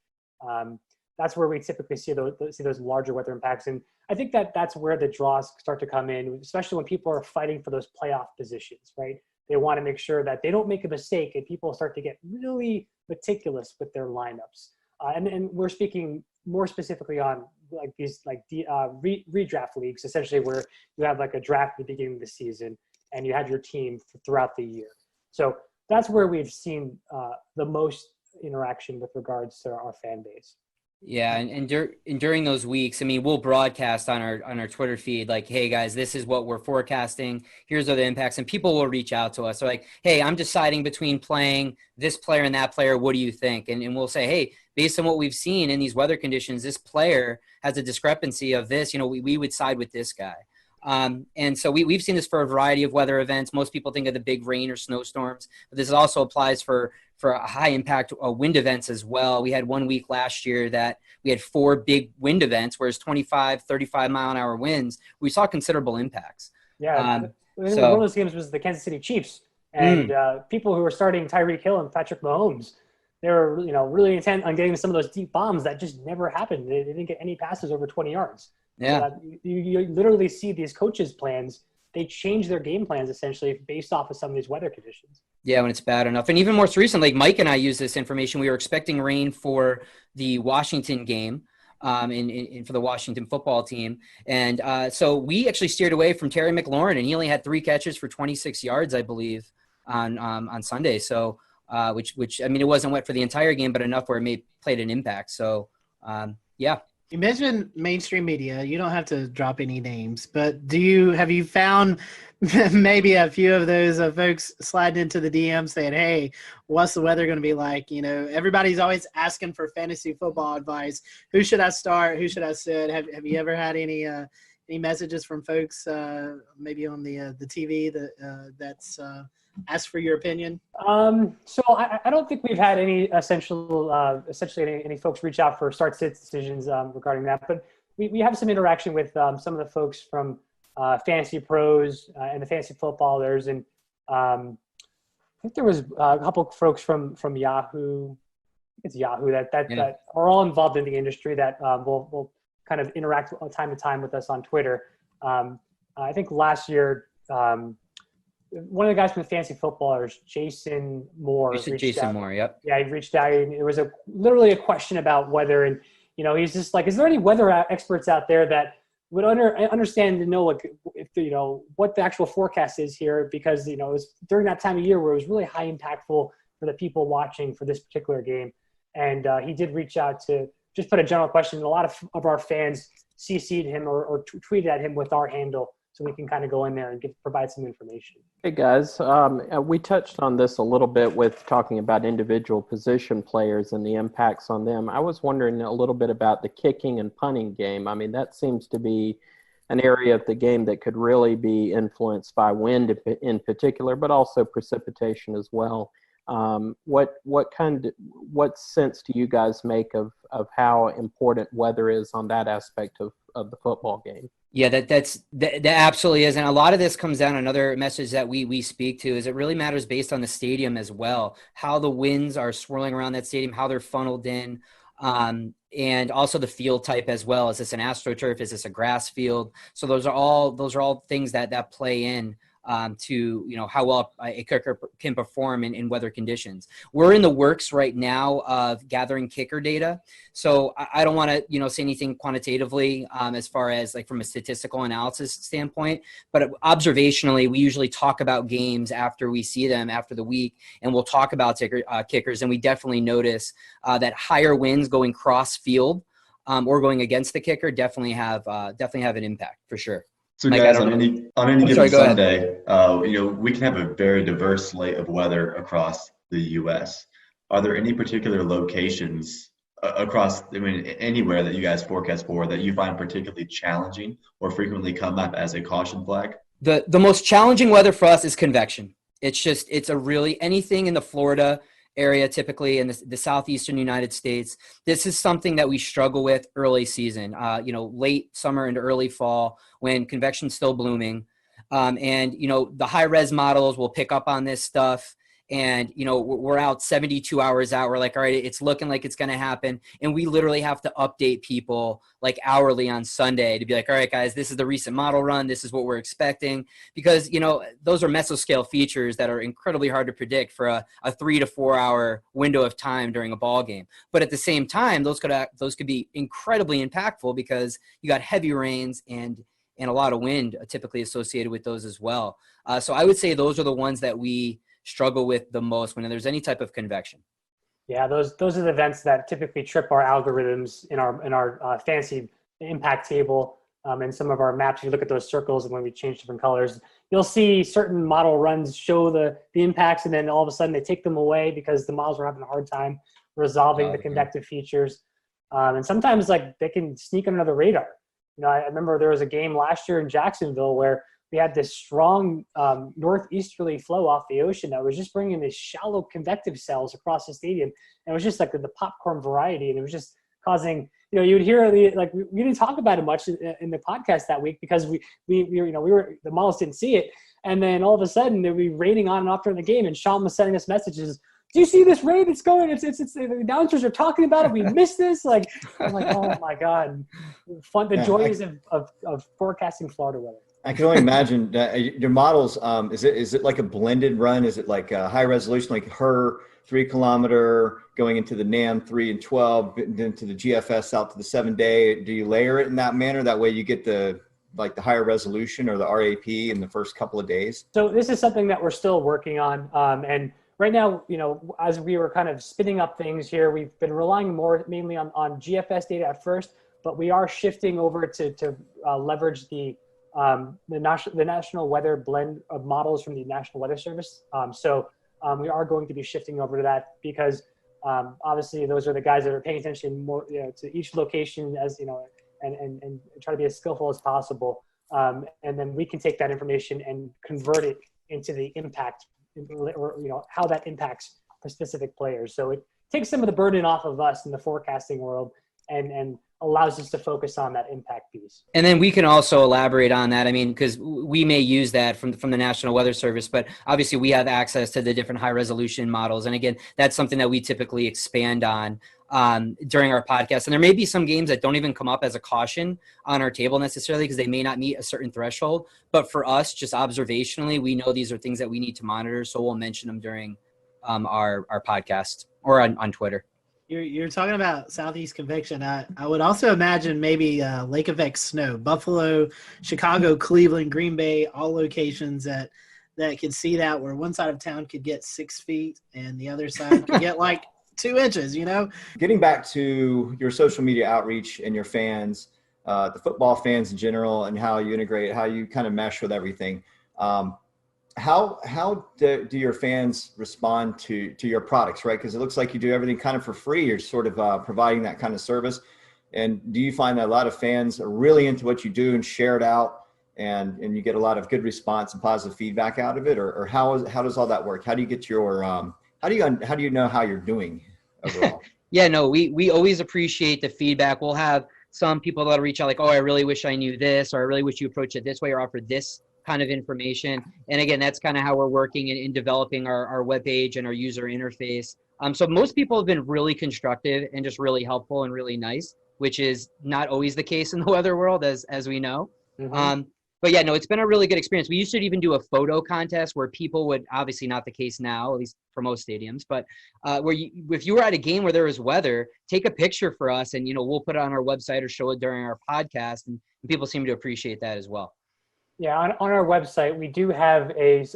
That's where we typically see those larger weather impacts. And I think that's where the draws start to come in, especially when people are fighting for those playoff positions, right? They want to make sure that they don't make a mistake, and people start to get really meticulous with their lineups. And we're speaking more specifically on like these redraft leagues, essentially where you have like a draft at the beginning of the season and you have your team throughout the year. So that's where we've seen the most interaction with regards to our fan base. Yeah, and during those weeks, I mean, we'll broadcast on our Twitter feed like, hey guys, this is what we're forecasting. Here's the impacts, and people will reach out to us. So like, hey, I'm deciding between playing this player and that player. What do you think? And we'll say, hey, based on what we've seen in these weather conditions, this player has a discrepancy of this. We would side with this guy. And so we've seen this for a variety of weather events. Most people think of the big rain or snowstorms, but this also applies for high impact wind events as well. We had 1 week last year that we had 4 big wind events, whereas 25, 35 mile an hour winds, we saw considerable impacts. Yeah. One of those games was the Kansas City Chiefs, and people who were starting Tyreek Hill and Patrick Mahomes, they were really intent on getting some of those deep bombs that just never happened. They didn't get any passes over 20 yards. Yeah. You literally see these coaches' plans. They change their game plans essentially based off of some of these weather conditions. Yeah, when it's bad enough. And even more recently, Mike and I used this information. We were expecting rain for the Washington game and for the Washington football team. And so we actually steered away from Terry McLaurin, and he only had 3 catches for 26 yards, I believe, on Sunday. So which I mean, it wasn't wet for the entire game, but enough where it played an impact. So, yeah. You mentioned mainstream media. You don't have to drop any names, but have you found maybe a few of those folks sliding into the DM saying, hey, what's the weather going to be like? Everybody's always asking for fantasy football advice. Who should I start? Who should I sit? Have you ever had any Any messages from folks, maybe on the TV that's asked for your opinion? So I don't think we've had any essentially any folks reach out for start-sit decisions regarding that, but we have some interaction with some of the folks from Fantasy Pros and the Fantasy Footballers, and I think there was a couple of folks from Yahoo. It's Yahoo that are all involved in the industry that will kind of interact time to time with us on Twitter. I think last year, one of the guys from the Fantasy Footballers, Jason Moore. Jason Moore, yep. Yeah, he reached out, and it was literally a question about weather, and he's just like, is there any weather experts out there that would understand to know if what the actual forecast is here, because it was during that time of year where it was really high impactful for the people watching for this particular game. And he did reach out to just put a general question. A lot of our fans CC'd him or tweeted at him with our handle, so we can kind of go in there and provide some information. Hey guys, we touched on this a little bit with talking about individual position players and the impacts on them. I was wondering a little bit about the kicking and punting game. I mean, that seems to be an area of the game that could really be influenced by wind in particular, but also precipitation as well. What sense do you guys make of how important weather is on that aspect of the football game? Yeah, that absolutely is. And a lot of this comes down, another message that we speak to is it really matters based on the stadium as well, how the winds are swirling around that stadium, how they're funneled in, and also the field type as well. Is this an AstroTurf? Is this a grass field? So those are all things that play in to how well a kicker can perform in weather conditions. We're in the works right now of gathering kicker data, so I don't want to say anything quantitatively as far as like from a statistical analysis standpoint, but observationally we usually talk about games after we see them after the week, and we'll talk about kickers, and we definitely notice that higher winds going cross field or going against the kicker definitely have an impact for sure. So Mike, guys, on any given sorry, Sunday, we can have a very diverse slate of weather across the U.S. Are there any particular locations across, anywhere that you guys forecast for that you find particularly challenging or frequently come up as a caution flag? The most challenging weather for us is convection. It's a really anything in the Florida area, typically in the southeastern United States. This is something that we struggle with early season, late summer into early fall when convection's still blooming. And the high res models will pick up on this stuff. And, we're out 72 hours out. We're like, all right, it's looking like it's going to happen. And we literally have to update people like hourly on Sunday to be like, all right, guys, this is the recent model run. This is what we're expecting. Because, those are mesoscale features that are incredibly hard to predict for a 3 to 4 hour window of time during a ball game. But at the same time, those could be incredibly impactful because you got heavy rains and a lot of wind typically associated with those as well. So I would say those are the ones that we struggle with the most when there's any type of convection. Yeah, those are the events that typically trip our algorithms in our fancy impact table and some of our maps. You look at those circles, and when we change different colors, you'll see certain model runs show the impacts, and then all of a sudden they take them away because the models are having a hard time resolving the convective features. And sometimes they can sneak under the radar. I remember there was a game last year in Jacksonville where we had this strong northeasterly flow off the ocean that was just bringing these shallow convective cells across the stadium. And it was just like the popcorn variety. And it was just causing, you would hear we didn't talk about it much in the podcast that week because the models didn't see it. And then all of a sudden they'd be raining on and off during the game. And Sean was sending us messages. Do you see this rain? It's going. It's the announcers are talking about it. We missed this. I'm like, oh my God. The joys of forecasting Florida weather. I can only imagine your models. Is it like a blended run? Is it like a high resolution, like her 3 kilometer going into the NAM 3 and 12, then to the GFS out to the 7-day? Do you layer it in that manner? That way you get the higher resolution or the RAP in the first couple of days? So this is something that we're still working on. And right now, as we were kind of spinning up things here, we've been relying mainly on GFS data at first, but we are shifting over to leverage the national weather blend of models from the National Weather Service. So we are going to be shifting over to that because obviously those are the guys that are paying attention more to each location as and try to be as skillful as possible. And then we can take that information and convert it into the impact, or how that impacts for specific players. So it takes some of the burden off of us in the forecasting world and allows us to focus on that impact piece. And then we can also elaborate on that. I mean, because we may use that from the National Weather Service, but obviously we have access to the different high resolution models. And again, that's something that we typically expand on during our podcast. And there may be some games that don't even come up as a caution on our table necessarily because they may not meet a certain threshold. But for us, just observationally, we know these are things that we need to monitor. So we'll mention them during our podcast or on Twitter. You're talking about Southeast Convection. I would also imagine maybe lake effect snow, Buffalo, Chicago, Cleveland, Green Bay, all locations that could see that, where one side of town could get 6 feet and the other side could get like 2 inches, Getting back to your social media outreach and your fans, the football fans in general, and how you integrate, how you kind of mesh with everything. How do your fans respond to your products, right? Because it looks like you do everything kind of for free. You're sort of providing that kind of service. And do you find that a lot of fans are really into what you do and share it out, and you get a lot of good response and positive feedback out of it? Or how does all that work? How do you get your how do you know how you're doing overall? Yeah, no, we always appreciate the feedback. We'll have some people that'll reach out like, oh, I really wish I knew this, or I really wish you approached it this way or offered this kind of information. And again, that's kind of how we're working in developing our webpage and our user interface. So most people have been really constructive and just really helpful and really nice, which is not always the case in the weather world, as we know. Mm-hmm. But yeah, no, it's been a really good experience. We used to even do a photo contest where people would, obviously not the case now, at least for most stadiums, but where if you were at a game where there was weather, take a picture for us and, we'll put it on our website or show it during our podcast. And people seem to appreciate that as well. Yeah, on our website, we do have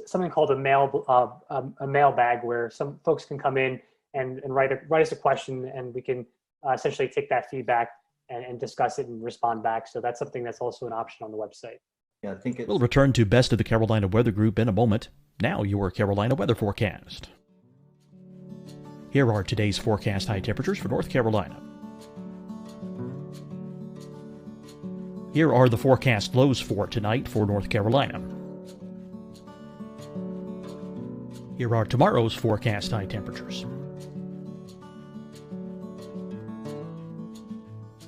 something called a mail bag where some folks can come in and write us a question, and we can essentially take that feedback and discuss it and respond back. So that's something that's also an option on the website. Yeah, I think We'll return to Best of the Carolina Weather Group in a moment. Now your Carolina weather forecast. Here are today's forecast high temperatures for North Carolina. Here are the forecast lows for tonight for North Carolina. Here are tomorrow's forecast high temperatures.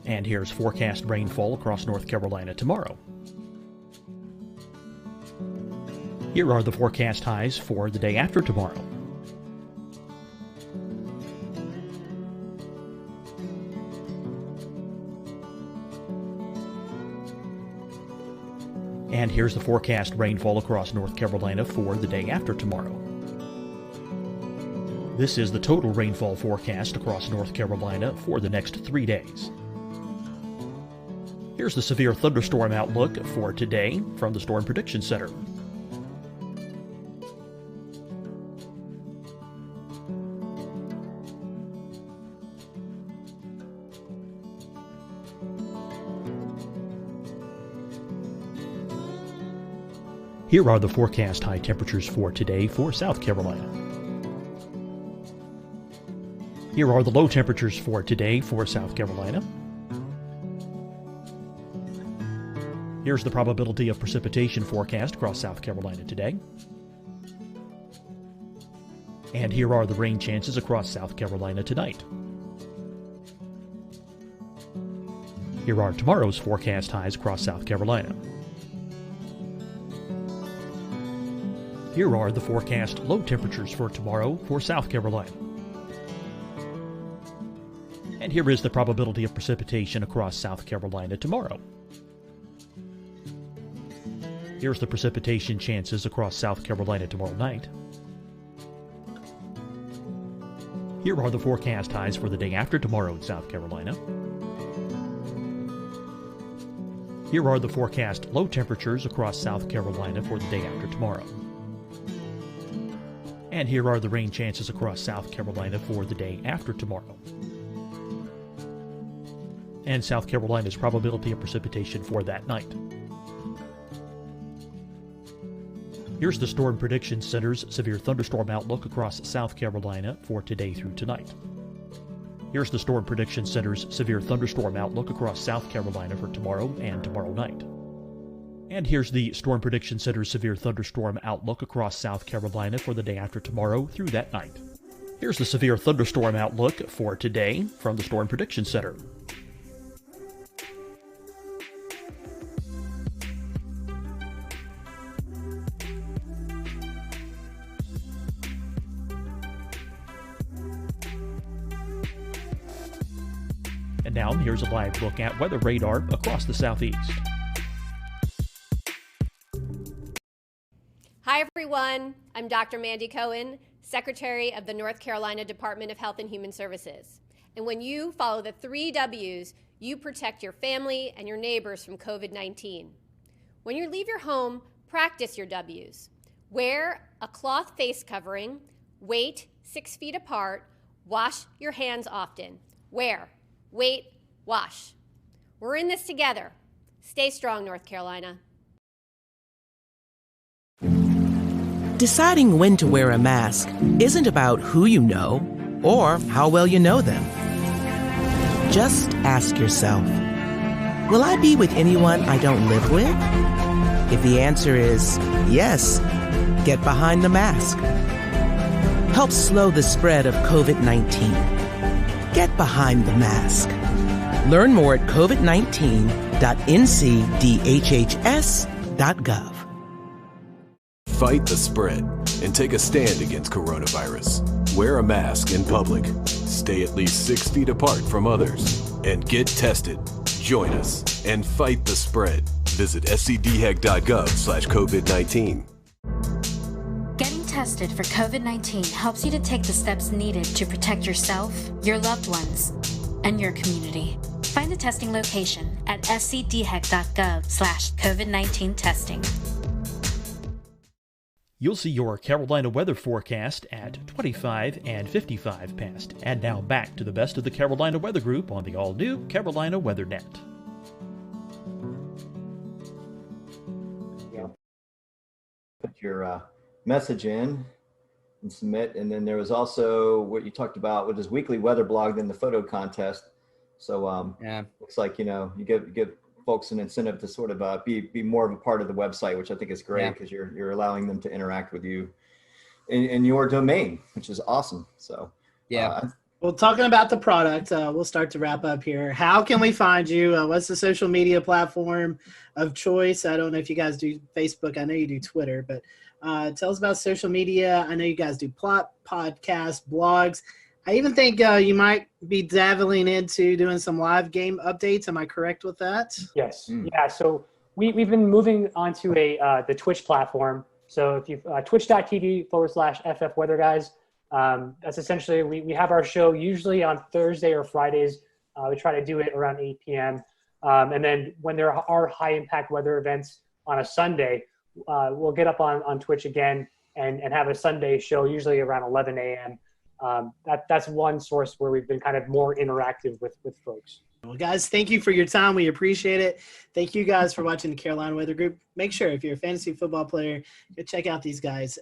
And here's forecast rainfall across North Carolina tomorrow. Here are the forecast highs for the day after tomorrow. And here's the forecast rainfall across North Carolina for the day after tomorrow. This is the total rainfall forecast across North Carolina for the next 3 days. Here's the severe thunderstorm outlook for today from the Storm Prediction Center. Here are the forecast high temperatures for today for South Carolina. Here are the low temperatures for today for South Carolina. Here's the probability of precipitation forecast across South Carolina today. And here are the rain chances across South Carolina tonight. Here are tomorrow's forecast highs across South Carolina. Here are the forecast low temperatures for tomorrow for South Carolina. And here is the probability of precipitation across South Carolina tomorrow. Here's the precipitation chances across South Carolina tomorrow night. Here are the forecast highs for the day after tomorrow in South Carolina. Here are the forecast low temperatures across South Carolina for the day after tomorrow. And here are the rain chances across South Carolina for the day after tomorrow. And South Carolina's probability of precipitation for that night. Here's the Storm Prediction Center's severe thunderstorm outlook across South Carolina for today through tonight. Here's the Storm Prediction Center's severe thunderstorm outlook across South Carolina for tomorrow and tomorrow night. And here's the Storm Prediction Center's severe thunderstorm outlook across South Carolina for the day after tomorrow through that night. Here's the severe thunderstorm outlook for today from the Storm Prediction Center. And now here's a live look at weather radar across the southeast. Hi, everyone. I'm Dr. Mandy Cohen, Secretary of the North Carolina Department of Health and Human Services. And when you follow the 3 W's, you protect your family and your neighbors from COVID-19. When you leave your home, practice your W's. Wear a cloth face covering, wait 6 feet apart, wash your hands often. Wear, wait, wash. We're in this together. Stay strong, North Carolina. Deciding when to wear a mask isn't about who you know or how well you know them. Just ask yourself, will I be with anyone I don't live with? If the answer is yes, get behind the mask. Help slow the spread of COVID-19. Get behind the mask. Learn more at covid19.ncdhhs.gov. Fight the spread and take a stand against coronavirus. Wear a mask in public. Stay at least 6 feet apart from others. And get tested. Join us and fight the spread. Visit scdhec.gov/COVID-19. Getting tested for COVID-19 helps you to take the steps needed to protect yourself, your loved ones, and your community. Find the testing location at scdhec.gov/COVID-19 testing. You'll see your Carolina weather forecast at 25 and 55 past. And now back to the best of the Carolina Weather Group on the all-new Carolina WeatherNet. Put your message in and submit. And then there was also what you talked about with this weekly weather blog, then the photo contest. So looks like, you give folks an incentive to sort of be more of a part of the website, which I think is great because you're allowing them to interact with you in your domain, which is awesome. So Well, talking about the product, we'll start to wrap up here. How can we find you? What's the social media platform of choice? I don't know if you guys do Facebook. I know you do Twitter, but tell us about social media. I know you guys do podcasts, blogs. I even think you might be dabbling into doing some live game updates. Am I correct with that? Yes. Yeah. So we've been moving onto the Twitch platform. So if you twitch.tv/FF Weather Guys, that's essentially, we have our show usually on Thursday or Fridays. We try to do it around 8 p.m. And then when there are high impact weather events on a Sunday, we'll get up on Twitch again and have a Sunday show usually around 11 a.m. That's one source where we've been kind of more interactive with folks. Well, guys, thank you for your time. We appreciate it. Thank you guys for watching the Carolina Weather Group. Make sure if you're a fantasy football player, go check out these guys.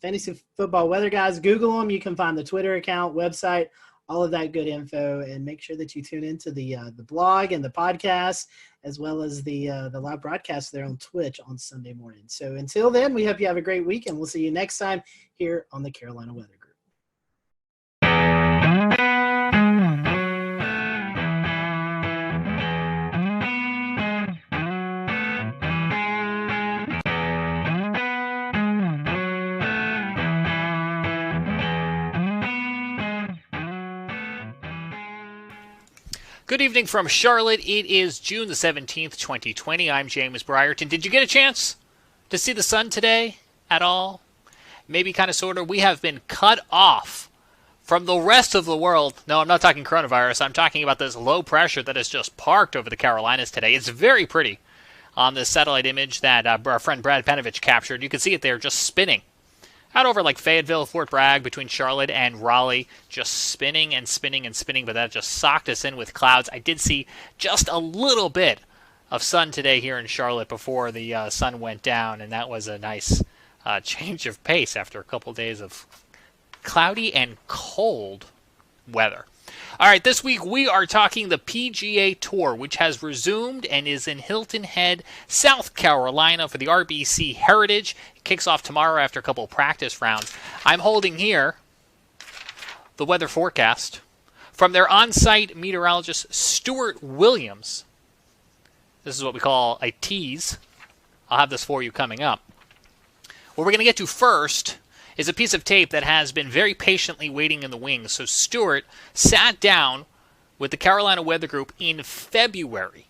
Fantasy Football Weather Guys. Google them. You can find the Twitter account, website, all of that good info. And make sure that you tune into the blog and the podcast, as well as the live broadcast there on Twitch on Sunday morning. So until then, we hope you have a great week, and we'll see you next time here on the Carolina Weather Group. Good evening from Charlotte. It is June the 17th, 2020. I'm James Brierton. Did you get a chance to see the sun today at all? Maybe kind of, sort of. We have been cut off from the rest of the world. No, I'm not talking coronavirus. I'm talking about this low pressure that has just parked over the Carolinas today. It's very pretty on this satellite image that our friend Brad Panovich captured. You can see it there just spinning out over like Fayetteville, Fort Bragg, between Charlotte and Raleigh, just spinning and spinning and spinning, but that just socked us in with clouds. I did see just a little bit of sun today here in Charlotte before the sun went down, and that was a nice change of pace after a couple days of cloudy and cold weather. All right, this week we are talking the PGA Tour, which has resumed and is in Hilton Head, South Carolina for the RBC Heritage. It kicks off tomorrow after a couple of practice rounds. I'm holding here the weather forecast from their on-site meteorologist, Stuart Williams. This is what we call a tease. I'll have this for you coming up. What we're going to get to first is a piece of tape that has been very patiently waiting in the wings. So Stuart sat down with the Carolina Weather Group in February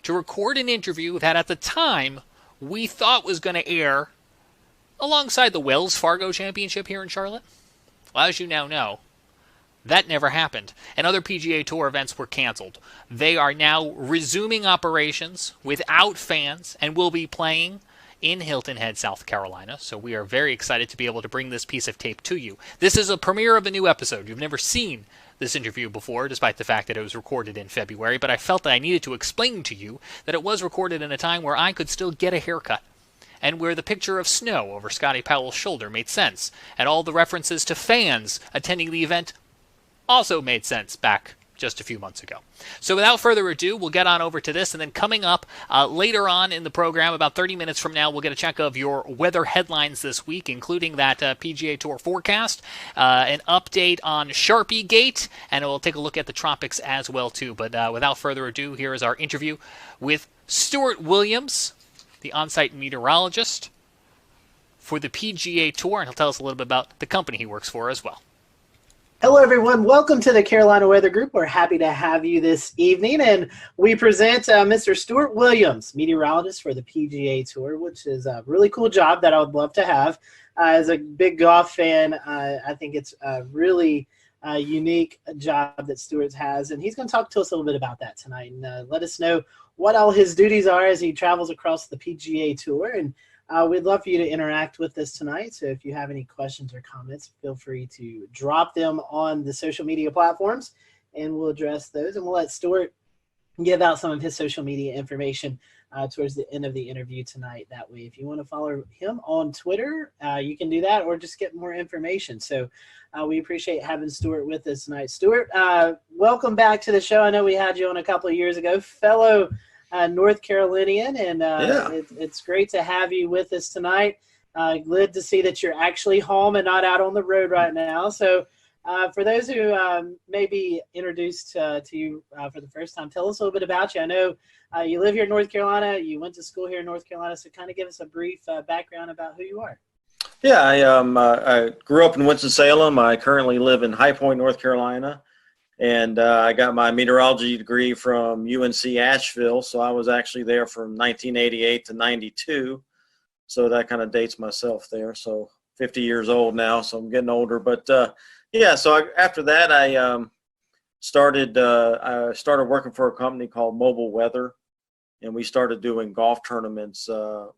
to record an interview that at the time we thought was going to air alongside the Wells Fargo Championship here in Charlotte. Well, as you now know, that never happened, and other PGA Tour events were canceled. They are now resuming operations without fans and will be playing in Hilton Head, South Carolina. So we are very excited to be able to bring this piece of tape to you. This is a premiere of a new episode. You've never seen this interview before, despite the fact that it was recorded in February, but I felt that I needed to explain to you that it was recorded in a time where I could still get a haircut, and where the picture of snow over Scotty Powell's shoulder made sense, and all the references to fans attending the event also made sense back just a few months ago. So without further ado, we'll get on over to this, and then coming up later on in the program, about 30 minutes from now, we'll get a check of your weather headlines this week, including that PGA Tour forecast, an update on Sharpie Gate, and we'll take a look at the tropics as well, too. But without further ado, here is our interview with Stuart Williams, the on-site meteorologist for the PGA Tour, and he'll tell us a little bit about the company he works for as well. Hello, everyone. Welcome to the Carolina Weather Group. We're happy to have you this evening, and we present Mr. Stuart Williams, meteorologist for the PGA Tour, which is a really cool job that I would love to have. As a big golf fan, I think it's a really unique job that Stuart has, and he's going to talk to us a little bit about that tonight and let us know what all his duties are as he travels across the PGA Tour. And we'd love for you to interact with us tonight. So if you have any questions or comments, feel free to drop them on the social media platforms, and we'll address those. And we'll let Stuart give out some of his social media information towards the end of the interview tonight. That way, if you want to follow him on Twitter, you can do that, or just get more information. So we appreciate having Stuart with us tonight. Stuart, welcome back to the show. I know we had you on a couple of years ago, fellow North Carolinian, and it's great to have you with us tonight. Glad to see that you're actually home and not out on the road right now. So for those who may be introduced to you for the first time, tell us a little bit about you. I know you live here in North Carolina. You went to school here in North Carolina, so kind of give us a brief background about who you are. Yeah, I grew up in Winston-Salem. I currently live in High Point, North Carolina. And I got my meteorology degree from UNC Asheville, so I was actually there from 1988 to 92. So that kind of dates myself there. So 50 years old now, so I'm getting older. But after that, I started working for a company called Mobile Weather, and we started doing golf tournaments,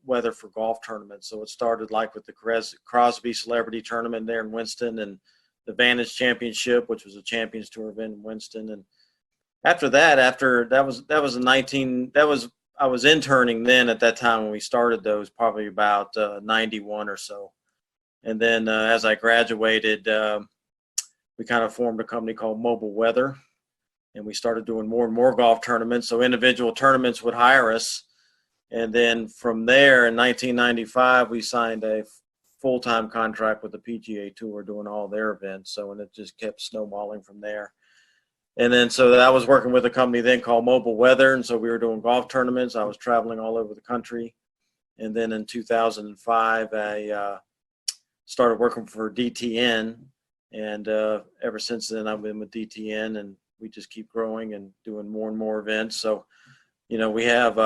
weather for golf tournaments. So it started like with the Crosby Celebrity Tournament there in Winston, and the Vantage Championship, which was a Champions Tour event in Winston. And after that, I was interning then at that time when we started those, probably about 91 or so. And then as I graduated, we kind of formed a company called Mobile Weather, and we started doing more and more golf tournaments. So individual tournaments would hire us. And then from there in 1995, we signed a full-time contract with the PGA Tour doing all their events. So, and it just kept snowballing from there. And then, so I was working with a company then called Mobile Weather. And so we were doing golf tournaments. I was traveling all over the country. And then in 2005, I started working for DTN. And ever since then, I've been with DTN, and we just keep growing and doing more and more events. So, you know, we have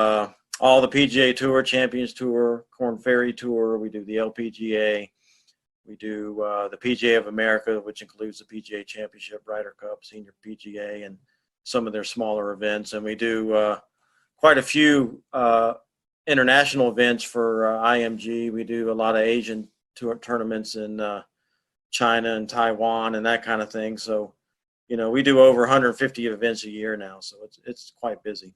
all the PGA Tour, Champions Tour, Korn Ferry Tour. We do the LPGA. We do the PGA of America, which includes the PGA Championship, Ryder Cup, Senior PGA, and some of their smaller events. And we do quite a few international events for IMG. We do a lot of Asian tournaments in China and Taiwan and that kind of thing. So, you know, we do over 150 events a year now, so it's quite busy.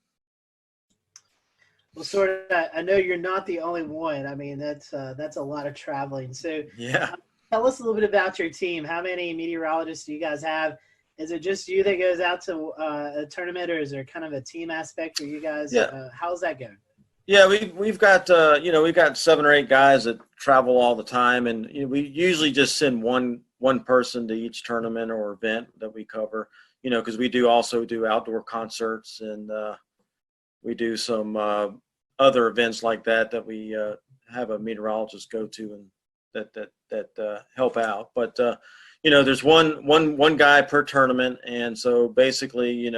Well, sort of. I know you're not the only one. I mean, that's a lot of traveling. So, yeah. Tell us a little bit about your team. How many meteorologists do you guys have Is it just you that goes out to a tournament, or is there kind of a team aspect for you guys? Yeah. How's that going? Yeah, we've got we've got 7 or 8 guys that travel all the time, and we usually just send one person to each tournament or event that we cover. Because we also do outdoor concerts, and we do some other events like that we have a meteorologist go to, and that help out. But there's one guy per tournament, and so basically,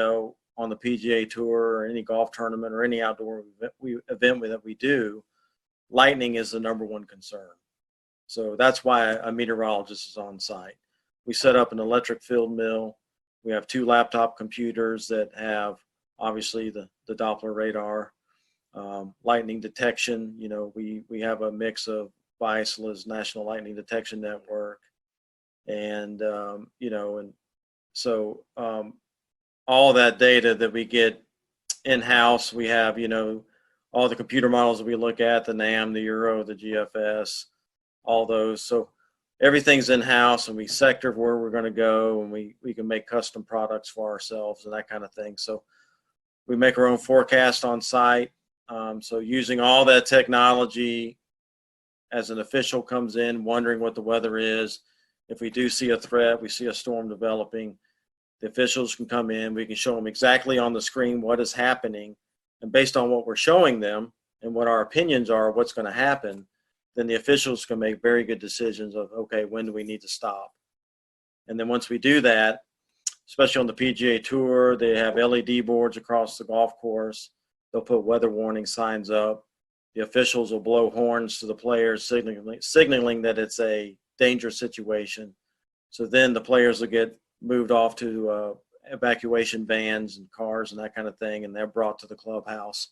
on the PGA Tour or any golf tournament or any outdoor event that we do, lightning is the number one concern. So that's why a meteorologist is on site. We set up an electric field mill. We have 2 laptop computers that have obviously the Doppler radar, lightning detection. We have a mix of BISLA's National Lightning Detection Network, and and so all that data that we get in-house, we have, all the computer models that we look at, the NAM, the Euro, the GFS, all those. So everything's in-house, and we sector where we're going to go, and we can make custom products for ourselves and that kind of thing. So we make our own forecast on site. So using all that technology, as an official comes in wondering what the weather is, if we do see a threat, we see a storm developing, the officials can come in, we can show them exactly on the screen what is happening, and based on what we're showing them and what our opinions are, what's going to happen, then the officials can make very good decisions of, okay, when do we need to stop? And then once we do that, especially on the PGA Tour, they have LED boards across the golf course. They'll put weather warning signs up. The officials will blow horns to the players, signaling that it's a dangerous situation. So then the players will get moved off to evacuation vans and cars and that kind of thing, and they're brought to the clubhouse.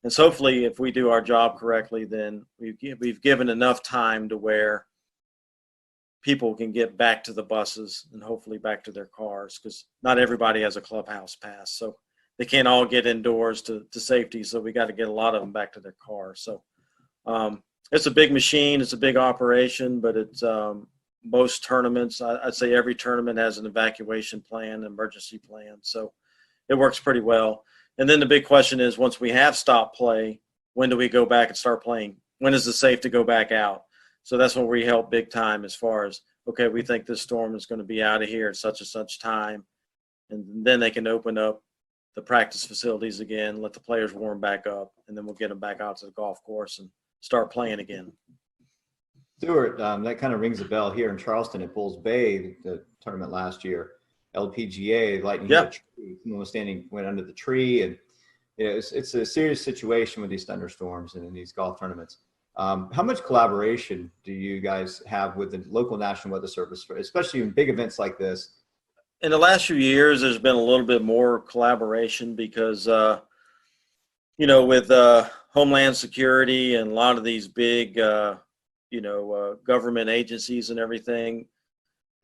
And so hopefully, if we do our job correctly, then we've given enough time to where people can get back to the buses and hopefully back to their cars, because not everybody has a clubhouse pass. So they can't all get indoors to safety. So we got to get a lot of them back to their cars. So it's a big machine. It's a big operation, but it's most tournaments, I'd say every tournament has an evacuation plan, emergency plan. So it works pretty well. And then the big question is, once we have stopped play, when do we go back and start playing? When is it safe to go back out? So that's when we help big time, as far as, okay, we think this storm is going to be out of here at such and such time. And then they can open up the practice facilities again, let the players warm back up, and then we'll get them back out to the golf course and start playing again. Stuart, that kind of rings a bell here in Charleston at Bulls Bay, the tournament last year. LPGA, lightning hit a tree. Someone went under the tree, and it's a serious situation with these thunderstorms and in these golf tournaments. How much collaboration do you guys have with the local National Weather Service, especially in big events like this? In the last few years, there's been a little bit more collaboration because, with Homeland Security and a lot of these big, government agencies and everything,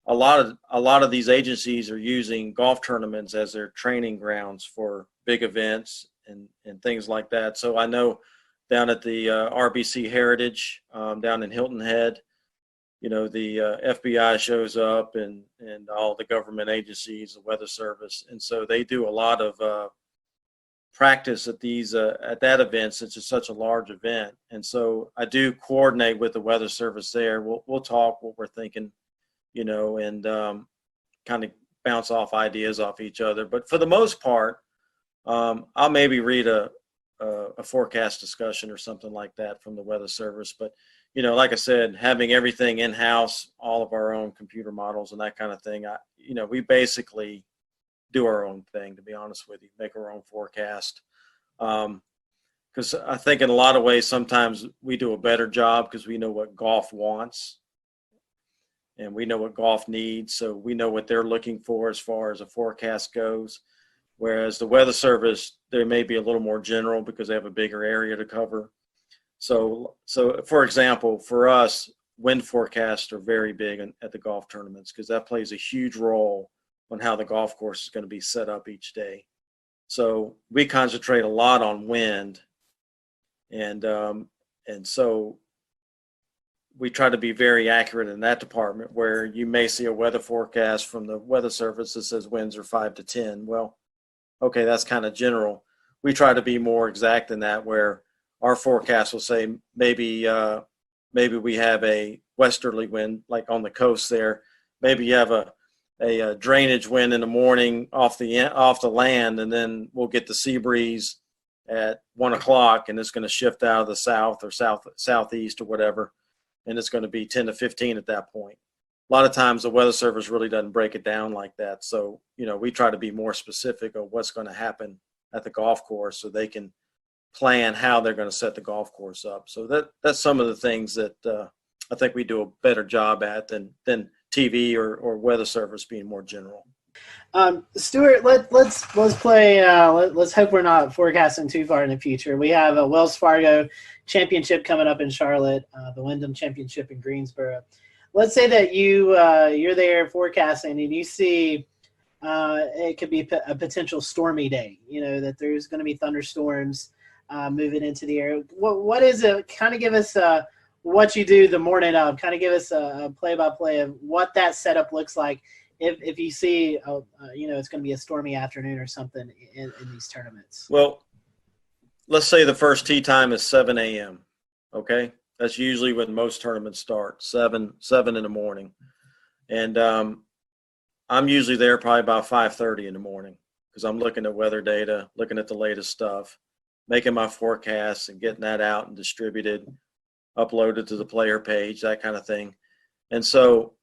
a lot of these agencies are using golf tournaments as their training grounds for big events and things like that. So I know down at the RBC Heritage down in Hilton Head, the FBI shows up and all the government agencies, the Weather Service, and so they do a lot of practice at that event, since it's such a large event. And so I do coordinate with the Weather Service there. We'll talk what we're thinking, and kind of bounce off ideas off each other. But for the most part, I'll maybe read a forecast discussion or something like that from the Weather Service. But like I said, having everything in-house, all of our own computer models and that kind of thing, we basically do our own thing, to be honest with you, make our own forecast. Because I think in a lot of ways, sometimes we do a better job because we know what golf wants and we know what golf needs. So we know what they're looking for as far as a forecast goes. Whereas the Weather Service, they may be a little more general because they have a bigger area to cover. So for example, for us, wind forecasts are very big at the golf tournaments because that plays a huge role on how the golf course is going to be set up each day. So we concentrate a lot on wind, and so we try to be very accurate in that department, where you may see a weather forecast from the Weather Service that says winds are 5 to 10. Well, okay, that's kind of general. We try to be more exact than that, where our forecast will say maybe we have a westerly wind, like on the coast there. Maybe you have a drainage wind in the morning off the land, and then we'll get the sea breeze at 1 o'clock, and it's going to shift out of the south or southeast or whatever, and it's going to be 10 to 15 at that point. A lot of times the Weather Service really doesn't break it down like that. So, we try to be more specific of what's going to happen at the golf course, so they can plan how they're going to set the golf course up. So that's some of the things that I think we do a better job at than TV or Weather Service being more general. Stuart, let's play. Let's hope we're not forecasting too far in the future. We have a Wells Fargo Championship coming up in Charlotte, the Wyndham Championship in Greensboro. Let's say that you're there forecasting and you see it could be a potential stormy day. That there's going to be thunderstorms moving into the air. What is it? Kind of give us what you do the morning of. Kind of give us a play-by-play of what that setup looks like. If you see, it's going to be a stormy afternoon or something in these tournaments. Well, let's say the first tee time is 7 a.m. Okay, that's usually when most tournaments start, 7 in the morning, and I'm usually there probably about 5:30 in the morning, because I'm looking at weather data, looking at the latest stuff, making my forecasts and getting that out and distributed, uploaded to the player page, that kind of thing, and so.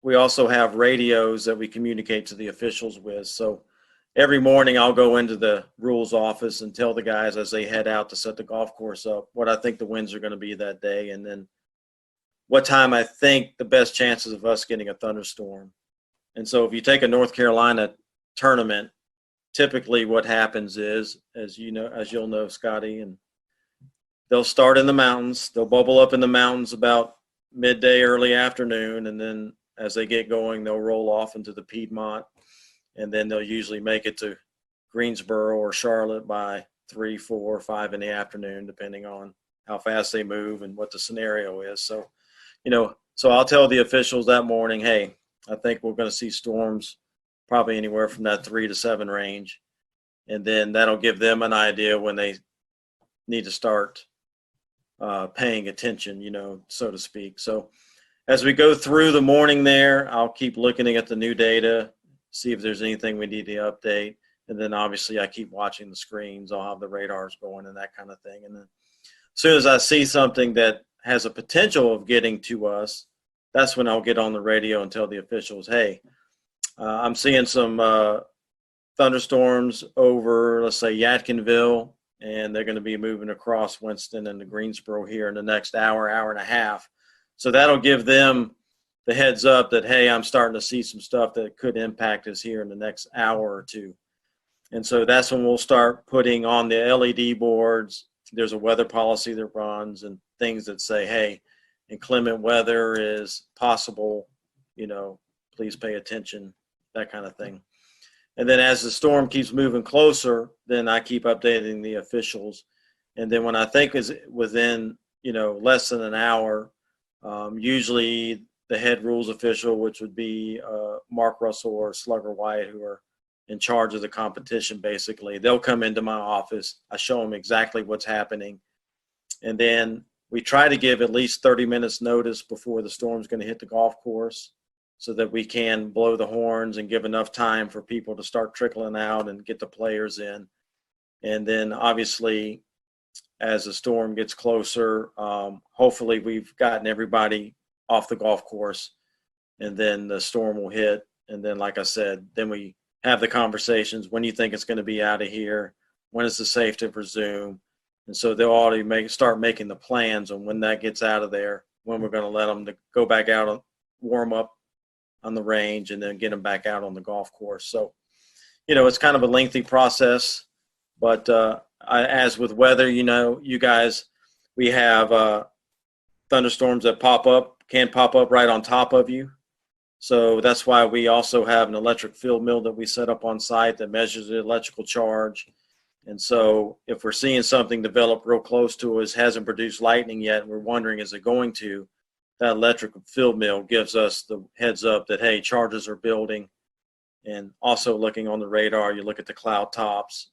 We also have radios that we communicate to the officials with. So every morning I'll go into the rules office and tell the guys as they head out to set the golf course up what I think the winds are going to be that day, and then what time I think the best chances of us getting a thunderstorm. And so if you take a North Carolina tournament, typically what happens is, as you'll know, Scotty, and they'll start in the mountains. They'll bubble up in the mountains about midday, early afternoon, and then as they get going, they'll roll off into the Piedmont, and then they'll usually make it to Greensboro or Charlotte by 3, 4, 5 in the afternoon, depending on how fast they move and what the scenario is. So, so I'll tell the officials that morning, hey, I think we're going to see storms probably anywhere from that 3 to 7 range. And then that'll give them an idea when they need to start paying attention, so to speak. So, as we go through the morning there, I'll keep looking at the new data, see if there's anything we need to update. And then obviously I keep watching the screens. I'll have the radars going and that kind of thing. And then as soon as I see something that has a potential of getting to us, that's when I'll get on the radio and tell the officials, hey, I'm seeing some thunderstorms over, let's say, Yadkinville, and they're going to be moving across Winston and the Greensboro here in the next hour and a half. So that'll give them the heads up that, hey, I'm starting to see some stuff that could impact us here in the next hour or two. And so that's when we'll start putting on the LED boards. There's a weather policy that runs and things that say, hey, inclement weather is possible, please pay attention, that kind of thing. And then as the storm keeps moving closer, then I keep updating the officials. And then when I think is within, less than an hour, usually the head rules official, which would be Mark Russell or Slugger White, who are in charge of the competition, basically, they'll come into my office. I show them exactly what's happening. And then we try to give at least 30 minutes notice before the storm's going to hit the golf course, so that we can blow the horns and give enough time for people to start trickling out and get the players in. And then obviously, as the storm gets closer, hopefully we've gotten everybody off the golf course, and then the storm will hit. And then, like I said, then we have the conversations. When do you think it's going to be out of here? When is it safe to resume? And so they'll already start making the plans on when that gets out of there, when we're going to let them to go back out and warm up on the range and then get them back out on the golf course. So, it's kind of a lengthy process, but as with weather, you guys, we have thunderstorms that can pop up right on top of you. So that's why we also have an electric field mill that we set up on site that measures the electrical charge. And so if we're seeing something develop real close to us, hasn't produced lightning yet, and we're wondering, is it going to, that electric field mill gives us the heads up that, hey, charges are building. And also looking on the radar, you look at the cloud tops,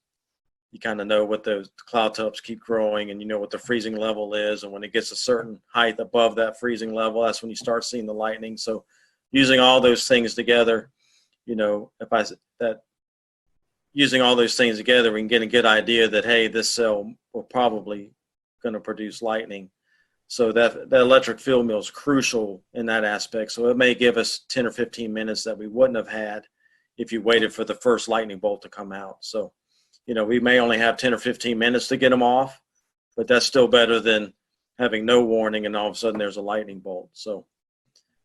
you kind of know what those cloud tops keep growing, and you know what the freezing level is. And when it gets a certain height above that freezing level, that's when you start seeing the lightning. So using all those things together, you know, using all those things together, we can get a good idea that, hey, this cell will probably going to produce lightning. So that electric field mill is crucial in that aspect. So it may give us 10 or 15 minutes that we wouldn't have had if you waited for the first lightning bolt to come out. So, you know, we may only have 10 or 15 minutes to get them off, but that's still better than having no warning and all of a sudden there's a lightning bolt. So,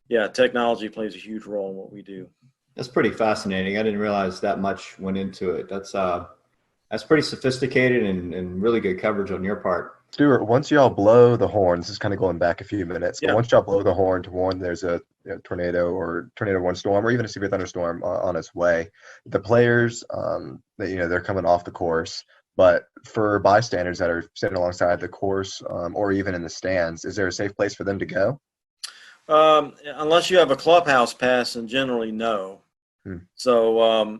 yeah, technology plays a huge role in what we do. That's pretty fascinating. I didn't realize that much went into it. That's pretty sophisticated and really good coverage on your part. Stuart, once y'all blow the horn, this is kind of going back a few minutes, but once y'all blow the horn to warn there's a tornado or tornado warning storm or even a severe thunderstorm on its way, the players, they're coming off the course. But for bystanders that are sitting alongside the course or even in the stands, is there a safe place for them to go? Unless you have a clubhouse pass, and generally no. So,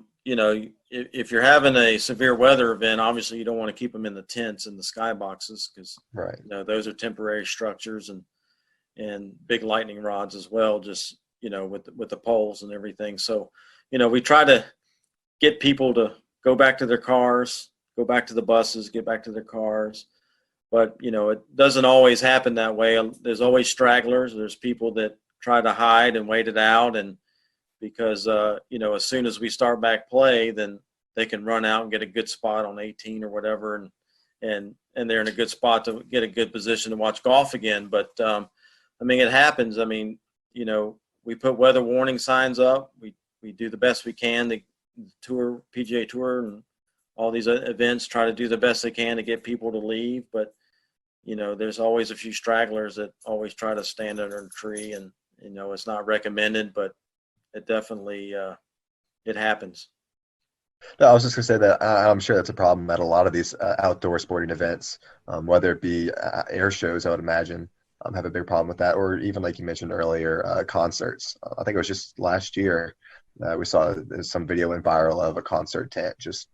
if you're having a severe weather event, obviously you don't want to keep them in the tents and the skyboxes because those are temporary structures and big lightning rods as well, just, with the poles and everything. So, we try to get people to go back to their cars, go back to the buses, get back to their cars. But, it doesn't always happen that way. There's always stragglers. There's people that try to hide and wait it out. And because, as soon as we start back play, then they can run out and get a good spot on 18 or whatever. And they're in a good spot to get a good position to watch golf again. But, it happens. We put weather warning signs up. We do the best we can. The PGA Tour and all these events try to do the best they can to get people to leave. But, there's always a few stragglers that always try to stand under a tree, and, it's not recommended, but it definitely, it happens. No, I was just going to say that I'm sure that's a problem at a lot of these outdoor sporting events, whether it be air shows, I would imagine, have a big problem with that, or even like you mentioned earlier, concerts. I think it was just last year we saw some video went viral of a concert tent just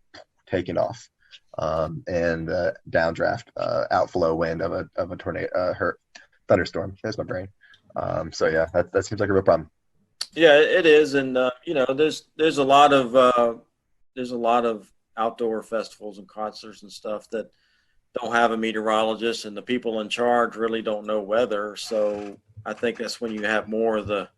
taking off. And downdraft, outflow wind of a tornado, thunderstorm. There's my brain. So yeah, that seems like a real problem. Yeah, it is, and there's a lot of outdoor festivals and concerts and stuff that don't have a meteorologist, and the people in charge really don't know weather. So I think that's when you have more of the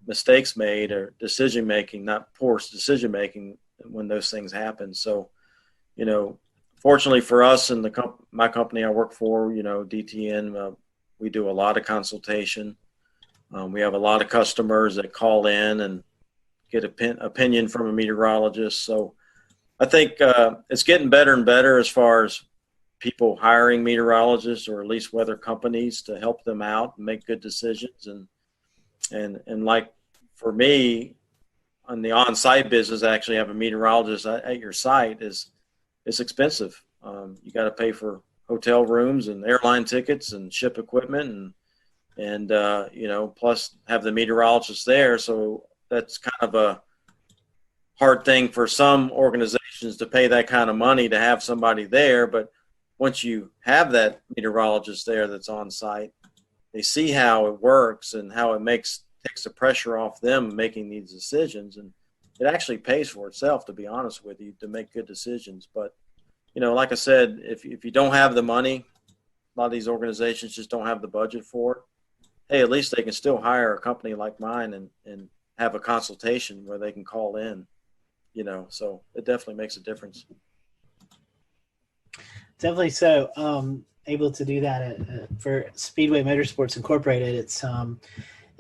mistakes made or decision making, not poor decision making, when those things happen. So. Fortunately for us and my company I work for, DTN, we do a lot of consultation. We have a lot of customers that call in and get opinion from a meteorologist. So I think it's getting better and better as far as people hiring meteorologists or at least weather companies to help them out and make good decisions. And like for me, on the on-site business, actually have a meteorologist at your site it's expensive. You got to pay for hotel rooms and airline tickets and ship equipment and plus have the meteorologist there. So that's kind of a hard thing for some organizations to pay that kind of money to have somebody there. But once you have that meteorologist there that's on site, they see how it works and how it takes the pressure off them making these decisions. And it actually pays for itself, to be honest with you, to make good decisions. But, like I said, if you don't have the money, a lot of these organizations just don't have the budget for it. Hey, at least they can still hire a company like mine and have a consultation where they can call in, so it definitely makes a difference. Definitely so. Able to do that for Speedway Motorsports Incorporated.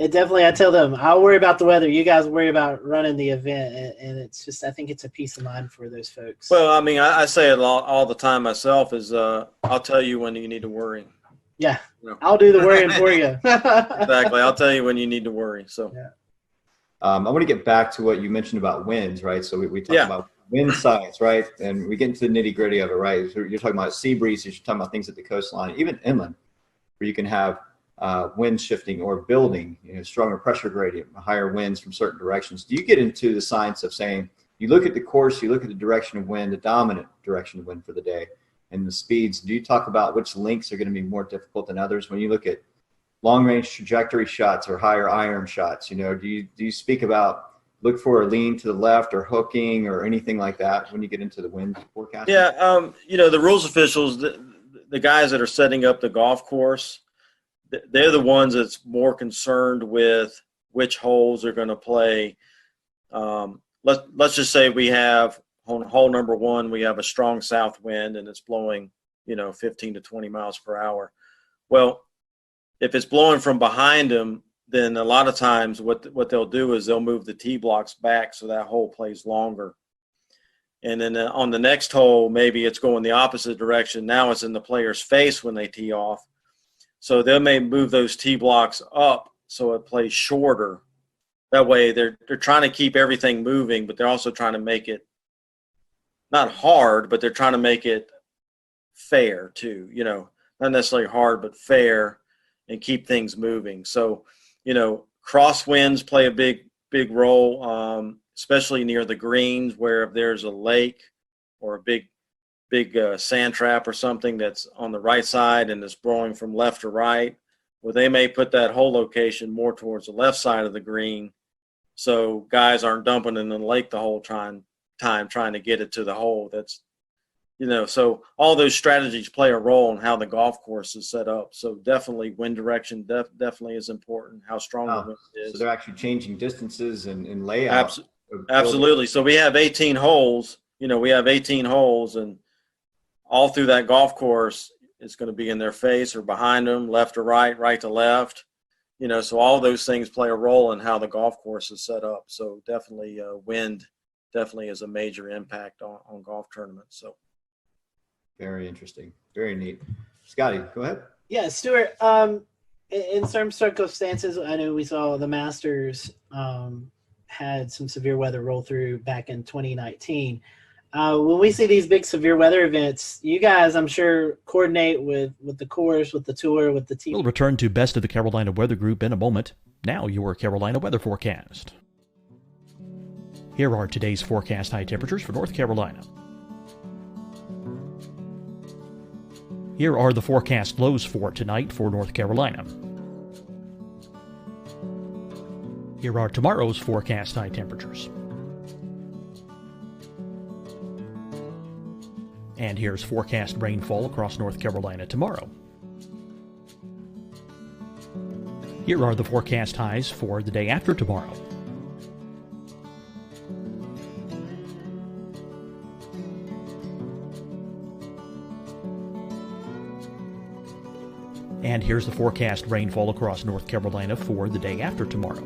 It definitely, I tell them, I'll worry about the weather. You guys worry about running the event. And it's just, I think it's a peace of mind for those folks. Well, I say it all the time myself is I'll tell you when you need to worry. Yeah, I'll do the worrying for you. Exactly. I'll tell you when you need to worry. So, I want to get back to what you mentioned about winds, right? So we talked about wind science, right? And we get into the nitty gritty of it, right? So you're talking about sea breezes, you're talking about things at the coastline, even inland, where you can have wind shifting or building, stronger pressure gradient, higher winds from certain directions. Do you get into the science of saying, you look at the course, you look at the direction of wind, the dominant direction of wind for the day, and the speeds? Do you talk about which links are going to be more difficult than others when you look at long range trajectory shots or higher iron shots? Do you speak about look for a lean to the left or hooking or anything like that when you get into the wind forecast? Yeah, the rules officials, the guys that are setting up the golf course, they're the ones that's more concerned with which holes are going to play. Let's just say we have on hole number 1, we have a strong south wind and it's blowing, 15 to 20 miles per hour. Well, if it's blowing from behind them, then a lot of times what they'll do is they'll move the tee blocks back so that hole plays longer. And then on the next hole, maybe it's going the opposite direction. Now it's in the player's face when they tee off. So they may move those tee blocks up so it plays shorter. That way they're trying to keep everything moving, but they're also trying to make it not hard, but they're trying to make it fair too, not necessarily hard, but fair, and keep things moving. So, crosswinds play a big role, especially near the greens, where if there's a lake or a big sand trap or something that's on the right side and it's blowing from left to right, well, they may put that hole location more towards the left side of the green, so guys aren't dumping in the lake the whole time trying to get it to the hole. That's so all those strategies play a role in how the golf course is set up. So definitely wind direction definitely is important, how strong the wind is. So they're actually changing distances and layout. Absolutely. So we have 18 holes, and all through that golf course, it's going to be in their face or behind them, left to right, right to left. So all those things play a role in how the golf course is set up. So definitely wind definitely is a major impact on golf tournaments. So. Very interesting. Very neat. Scotty, go ahead. Yeah, Stuart, in some circumstances, I know we saw the Masters had some severe weather roll through back in 2019. When we see these big severe weather events, you guys, I'm sure, coordinate with the course, with the tour, with the team. We'll return to Best of the Carolina Weather Group in a moment. Now your Carolina weather forecast. Here are today's forecast high temperatures for North Carolina. Here are the forecast lows for tonight for North Carolina. Here are tomorrow's forecast high temperatures. And here's forecast rainfall across North Carolina tomorrow. Here are the forecast highs for the day after tomorrow. And here's the forecast rainfall across North Carolina for the day after tomorrow.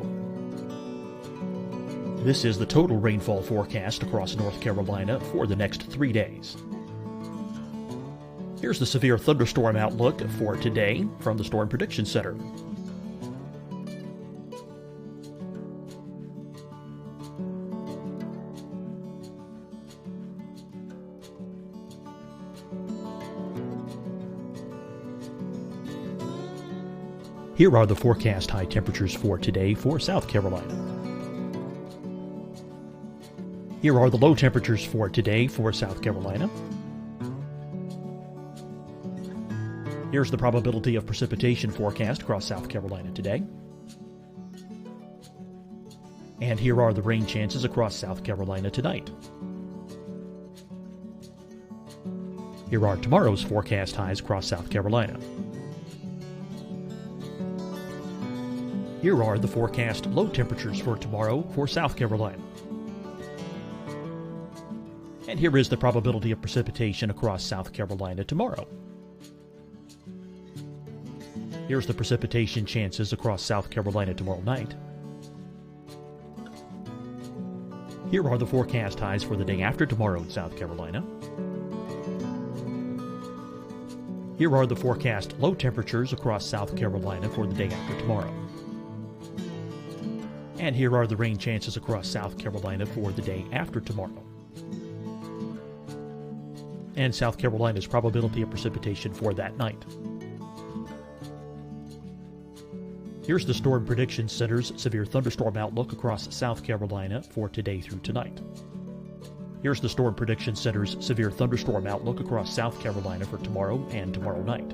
This is the total rainfall forecast across North Carolina for the next 3 days. Here's the severe thunderstorm outlook for today from the Storm Prediction Center. Here are the forecast high temperatures for today for South Carolina. Here are the low temperatures for today for South Carolina. Here's the probability of precipitation forecast across South Carolina today. And here are the rain chances across South Carolina tonight. Here are tomorrow's forecast highs across South Carolina. Here are the forecast low temperatures for tomorrow for South Carolina. And here is the probability of precipitation across South Carolina tomorrow. Here's the precipitation chances across South Carolina tomorrow night. Here are the forecast highs for the day after tomorrow in South Carolina. Here are the forecast low temperatures across South Carolina for the day after tomorrow. And here are the rain chances across South Carolina for the day after tomorrow. and South Carolina's probability of precipitation for that night. Here's the Storm Prediction Center's severe thunderstorm outlook across South Carolina for today through tonight. Here's the Storm Prediction Center's severe thunderstorm outlook across South Carolina for tomorrow and tomorrow night.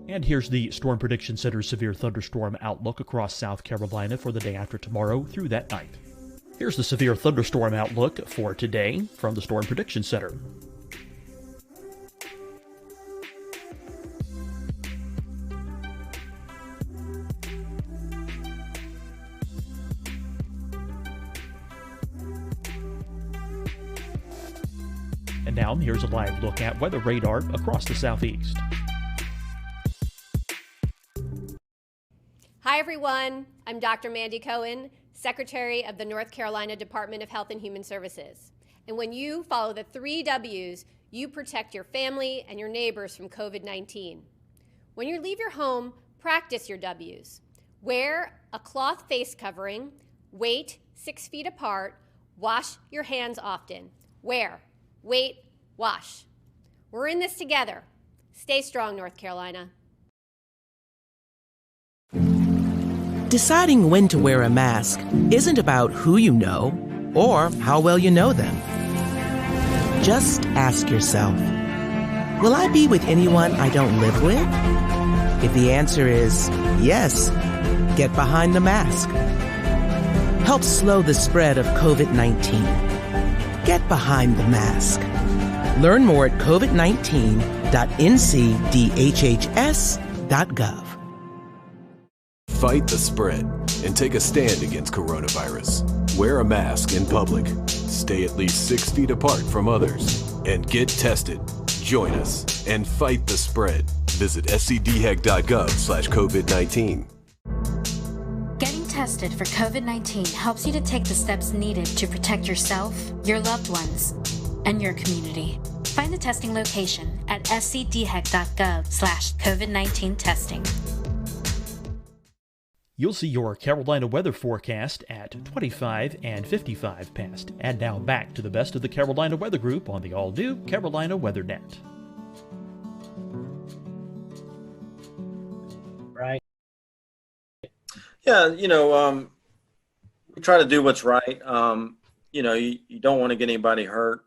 And here's the Storm Prediction Center's severe thunderstorm outlook across South Carolina for the day after tomorrow through that night. Here's the severe thunderstorm outlook for today from the Storm Prediction Center. And now, here's a live look at weather radar across the southeast. Hi, everyone. I'm Dr. Mandy Cohen, Secretary of the North Carolina Department of Health and Human Services. And when you follow the 3 W's, you protect your family and your neighbors from COVID-19. When you leave your home, practice your W's. Wear a cloth face covering, wait 6 feet apart, wash your hands often. Wear, wait, wash. We're in this together. Stay strong, North Carolina. Deciding when to wear a mask isn't about who you know or how well you know them. Just ask yourself, will I be with anyone I don't live with? If the answer is yes, get behind the mask. Help slow the spread of COVID-19. Get behind the mask. Learn more at covid19.ncdhhs.gov. Fight the spread and take a stand against coronavirus. Wear a mask in public. Stay at least 6 feet apart from others. And get tested. Join us and fight the spread. Visit scdhec.gov/COVID-19. Getting tested for COVID-19 helps you to take the steps needed to protect yourself, your loved ones, and your community. Find the testing location at scdhec.gov/COVID-19 testing. You'll see your Carolina weather forecast at 25 and 55 past. And now back to the best of the Carolina Weather Group on the all-new Carolina WeatherNet. Right. Yeah, we try to do what's right. You don't want to get anybody hurt.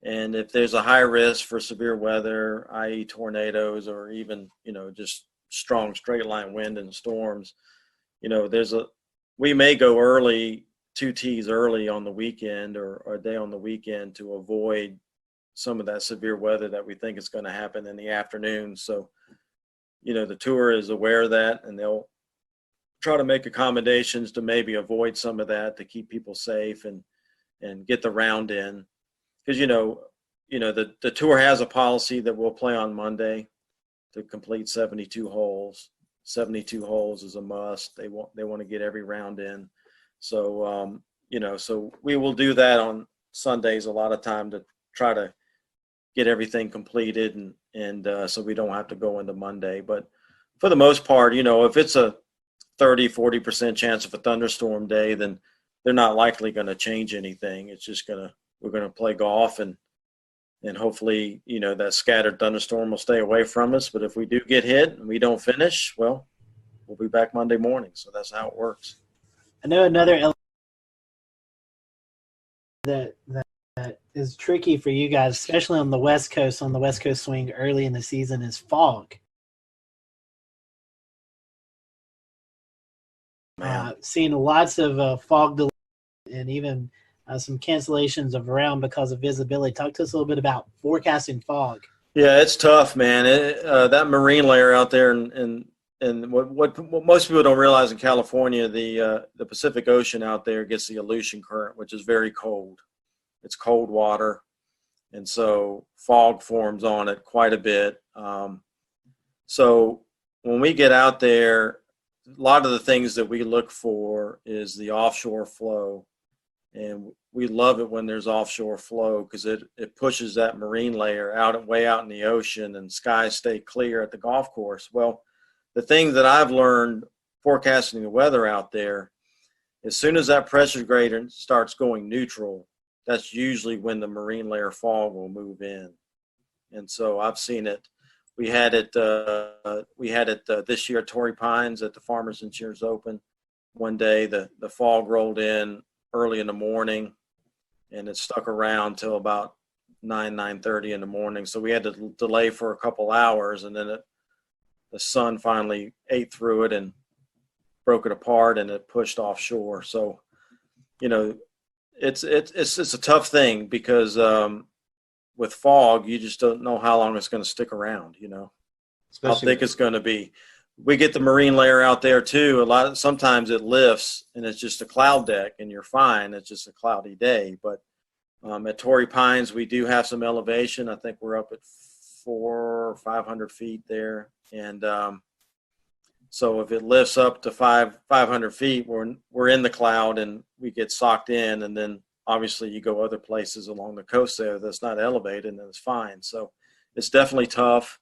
And if there's a high risk for severe weather, i.e. tornadoes or even, just strong straight line wind and storms, we may go early, 2 T's early on the weekend or a day on the weekend to avoid some of that severe weather that we think is going to happen in the afternoon. So, the tour is aware of that, and they'll try to make accommodations to maybe avoid some of that to keep people safe and get the round in. Because, the tour has a policy that we'll play on Monday to complete 72 holes. 72 holes is a must. They want to get every round in. So, so we will do that on Sundays a lot of time to try to get everything completed and so we don't have to go into Monday. But for the most part, if it's a 30-40% chance of a thunderstorm day, then they're not likely going to change anything. It's just we're going to play golf and hopefully, that scattered thunderstorm will stay away from us. But if we do get hit and we don't finish, well, we'll be back Monday morning. So that's how it works. I know another that is tricky for you guys, especially on the West Coast swing early in the season, is fog. Seeing lots of fog delays and even some cancellations of round because of visibility. Talk to us a little bit about forecasting fog. Yeah, it's tough, man. That marine layer out there, and what most people don't realize in California, the Pacific Ocean out there gets the Aleutian current, which is very cold. It's cold water, and so fog forms on it quite a bit. So when we get out there, a lot of the things that we look for is the offshore flow. And we love it when there's offshore flow because it pushes that marine layer way out in the ocean and skies stay clear at the golf course. Well, the thing that I've learned forecasting the weather out there, as soon as that pressure gradient starts going neutral, that's usually when the marine layer fog will move in. And so I've seen it. We had it this year at Torrey Pines at the Farmers Insurance Open. One day the fog rolled in early in the morning, and it stuck around till about 9:30 in the morning. So we had to delay for a couple hours, and then the sun finally ate through it and broke it apart, and it pushed offshore. So, it's a tough thing because with fog, you just don't know how long it's going to stick around. How thick it's going to be. We get the marine layer out there too. Sometimes it lifts and it's just a cloud deck, and you're fine. It's just a cloudy day. But at Torrey Pines, we do have some elevation. I think we're up at 400 or 500 feet there, and so if it lifts up to 500 feet, we're in the cloud and we get socked in, and then obviously you go other places along the coast there that's not elevated, and it's fine. So it's definitely tough,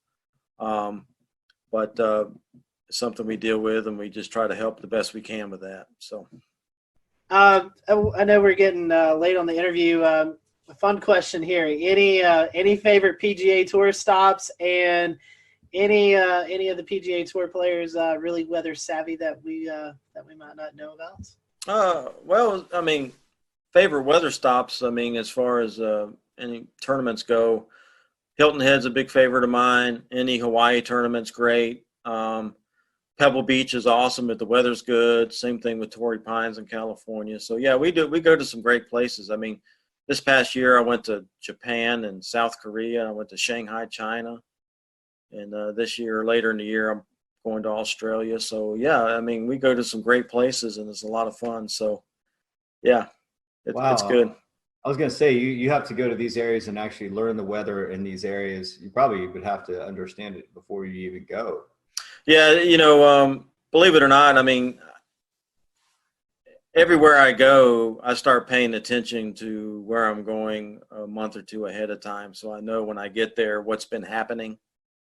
but it's something we deal with, and we just try to help the best we can with that. So I know we're getting late on the interview. A fun question here: any favorite PGA Tour stops, and any of the PGA Tour players really weather savvy that we might not know about? Well, I mean, favorite weather stops. I mean, as far as any tournaments go, Hilton Head's a big favorite of mine. Any Hawaii tournament's great. Pebble Beach is awesome if the weather's good. Same thing with Torrey Pines in California. So yeah, we go to some great places. I mean, this past year I went to Japan and South Korea. I went to Shanghai, China. And this year, later in the year, I'm going to Australia. So yeah, I mean, we go to some great places, and it's a lot of fun. So yeah, it's good. I was going to say, you have to go to these areas and actually learn the weather in these areas. You probably would have to understand it before you even go. Yeah, believe it or not, I mean, everywhere I go, I start paying attention to where I'm going a month or two ahead of time. So I know when I get there what's been happening.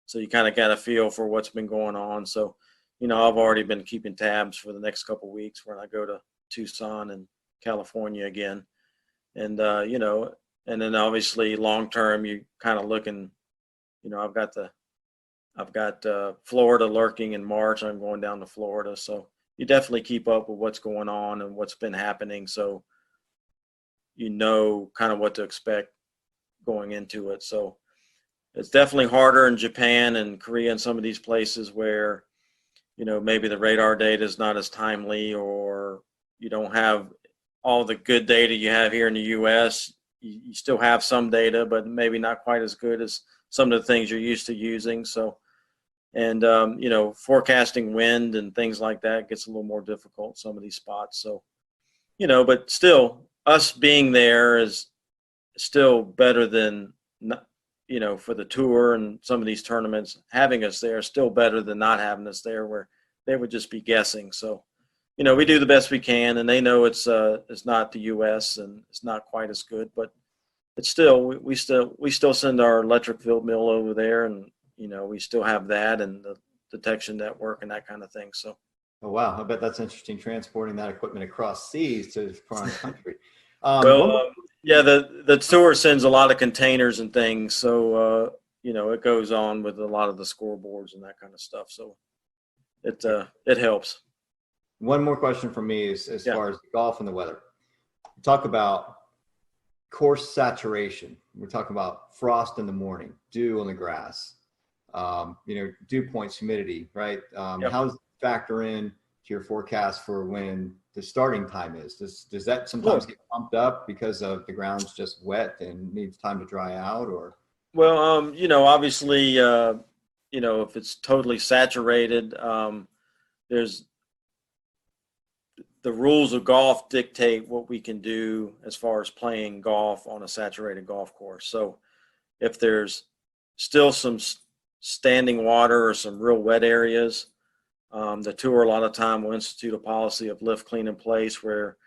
So you kind of got a feel for what's been going on. So, I've already been keeping tabs for the next couple of weeks when I go to Tucson and California again. And, and then obviously long term, you kind of looking, I've got Florida lurking in March. I'm going down to Florida. So you definitely keep up with what's going on and what's been happening. So, kind of what to expect going into it. So it's definitely harder in Japan and Korea and some of these places where, maybe the radar data is not as timely, or you don't have all the good data you have here in the U.S. You still have some data, but maybe not quite as good as some of the things you're used to using. So, and, forecasting wind and things like that gets a little more difficult, some of these spots. So, but still, us being there is still better than, for the tour and some of these tournaments, having us there is still better than not having us there, where they would just be guessing. So, we do the best we can, and they know it's not the U.S. and it's not quite as good, but it's still, we still send our electric field mill over there, and, we still have that and the detection network and that kind of thing. So. Oh, wow. I bet that's interesting, transporting that equipment across seas to foreign country. Yeah, the tour sends a lot of containers and things, so it goes on with a lot of the scoreboards and that kind of stuff. So it helps. One more question from me is as far as golf and the weather. Talk about course saturation. We're talking about frost in the morning, dew on the grass, dew points, humidity, right? How does it factor in to your forecast for when the starting time is? Does that sometimes get pumped up because of the ground's just wet and needs time to dry out, or? Well, obviously, if it's totally saturated, there's the rules of golf dictate what we can do as far as playing golf on a saturated golf course. So if there's still some standing water or some real wet areas, the tour a lot of time will institute a policy of lift, clean, in place, where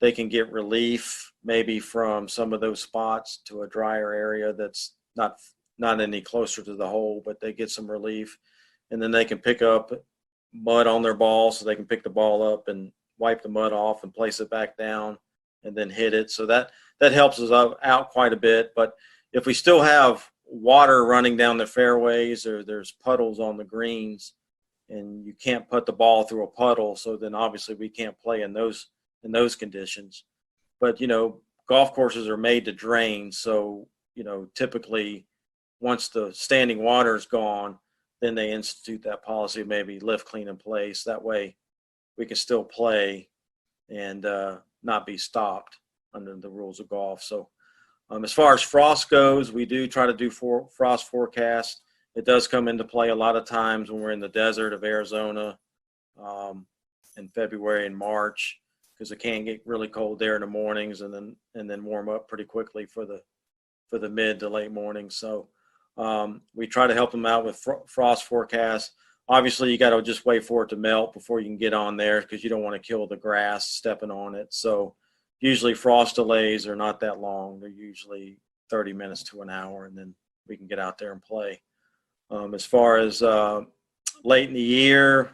they can get relief maybe from some of those spots to a drier area that's not any closer to the hole, but they get some relief, and then they can pick up mud on their ball, so they can pick the ball up and wipe the mud off and place it back down and then hit it. So that helps us out quite a bit. But if we still have water running down the fairways or there's puddles on the greens and you can't put the ball through a puddle. So then obviously we can't play in those conditions. But, golf courses are made to drain. So, typically once the standing water is gone, then they institute that policy of maybe lift, clean, and place. That way we can still play and not be stopped under the rules of golf. So as far as frost goes, we do try to do frost forecasts. It does come into play a lot of times when we're in the desert of Arizona in February and March, because it can get really cold there in the mornings and then warm up pretty quickly for the mid to late mornings. So we try to help them out with frost forecasts. Obviously, you got to just wait for it to melt before you can get on there because you don't want to kill the grass stepping on it. So usually frost delays are not that long. They're usually 30 minutes to an hour, and then we can get out there and play. As far as late in the year, a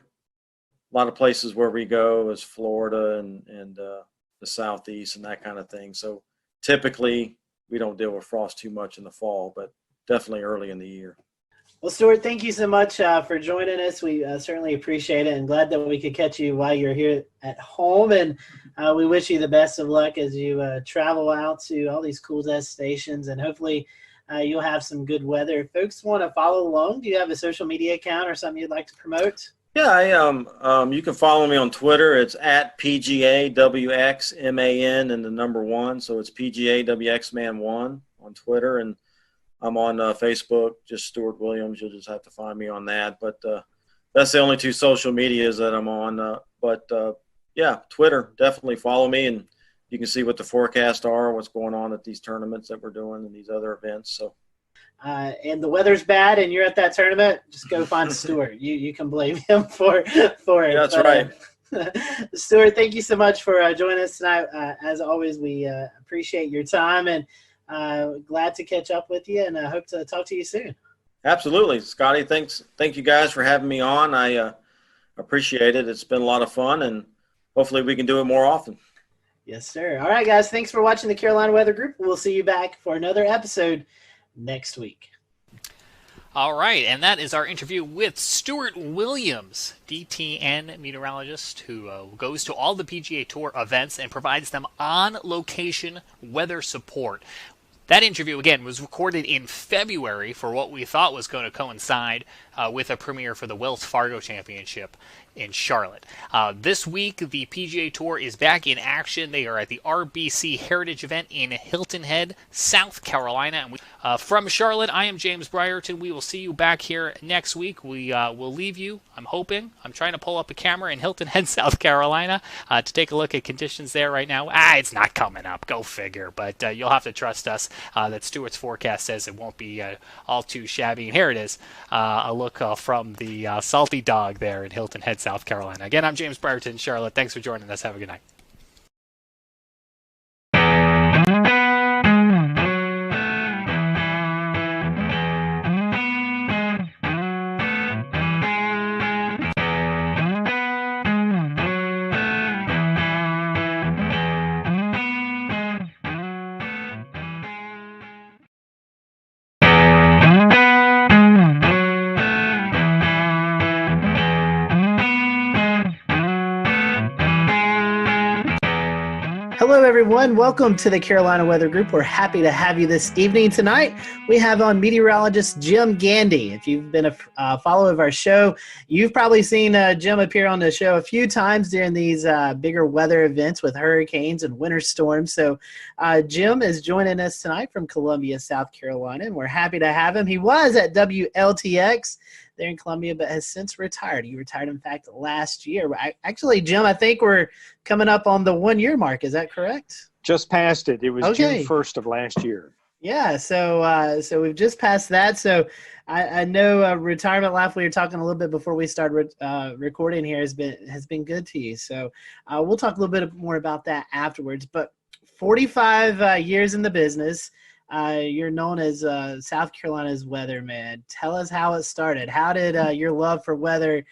lot of places where we go is Florida and the Southeast and that kind of thing. So typically we don't deal with frost too much in the fall, but definitely early in the year. Well, Stuart, thank you so much for joining us. We certainly appreciate it and glad that we could catch you while you're here at home. And we wish you the best of luck as you travel out to all these cool destinations, and hopefully you'll have some good weather. If folks want to follow along, do you have a social media account or something you'd like to promote? Yeah, you can follow me on Twitter. It's at PGAWXMAN and the number 1. So it's PGAWXMan1 on Twitter. And I'm on Facebook, just Stuart Williams. You'll just have to find me on that. But that's the only 2 social medias that I'm on. Yeah, Twitter, definitely follow me. And you can see what the forecasts are, what's going on at these tournaments that we're doing and these other events. So. And the weather's bad and you're at that tournament, just go find Stuart. You can blame him for it. Yeah, that's right. Stuart, thank you so much for joining us tonight. As always, we appreciate your time and glad to catch up with you, and I hope to talk to you soon. Absolutely. Scotty, thank you guys for having me on. I appreciate it. It's been a lot of fun, and hopefully we can do it more often. Yes, sir. All right, guys, thanks for watching the Carolina Weather Group. We'll see you back for another episode next week. All right, and that is our interview with Stuart Williams, DTN meteorologist who goes to all the PGA Tour events and provides them on-location weather support. That interview, again, was recorded in February for what we thought was going to coincide with a premiere for the Wells Fargo Championship in Charlotte. This week, the PGA Tour is back in action. They are at the RBC Heritage event in Hilton Head, South Carolina. And from Charlotte, I am James Brierton. We will see you back here next week. We will leave you, I'm trying to pull up a camera in Hilton Head, South Carolina to take a look at conditions there right now. It's not coming up. Go figure. But you'll have to trust us that Stuart's forecast says it won't be all too shabby. And here it is, a look from the Salty Dog there in Hilton Head, South Carolina. Again, I'm James Brierton, Charlotte. Thanks for joining us. Have a good night. Hello, everyone. Welcome to the Carolina Weather Group. We're happy to have you this evening. Tonight, we have on meteorologist Jim Gandy. If you've been a follower of our show, you've probably seen Jim appear on the show a few times during these bigger weather events with hurricanes and winter storms. So Jim is joining us tonight from Columbia, South Carolina, and we're happy to have him. He was at WLTX there in Columbia, but has since retired. He retired, in fact, last year. Actually, Jim, I think we're coming up on the 1 year mark. Is that correct? Just passed it. It was Okay. June 1st of last year. Yeah, so we've just passed that. So I know retirement life, we were talking a little bit before we started recording here, has been good to you. So we'll talk a little bit more about that afterwards. But 45 years in the business. You're known as South Carolina's weatherman. Tell us how it started. How did your love for weather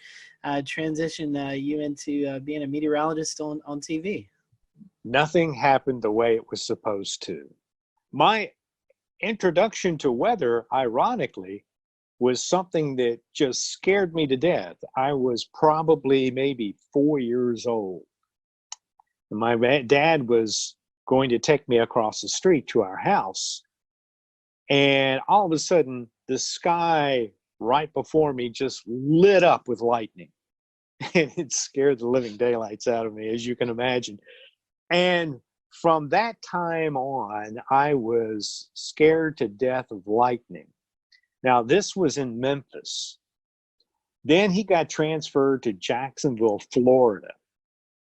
transition you into being a meteorologist on TV? Nothing happened the way it was supposed to. My introduction to weather, ironically, was something that just scared me to death. I was probably maybe 4 years old. My dad was going to take me across the street to our house. And all of a sudden, the sky right before me just lit up with lightning. And it scared the living daylights out of me, as you can imagine. And from that time on, I was scared to death of lightning. Now, this was in Memphis. Then he got transferred to Jacksonville, Florida.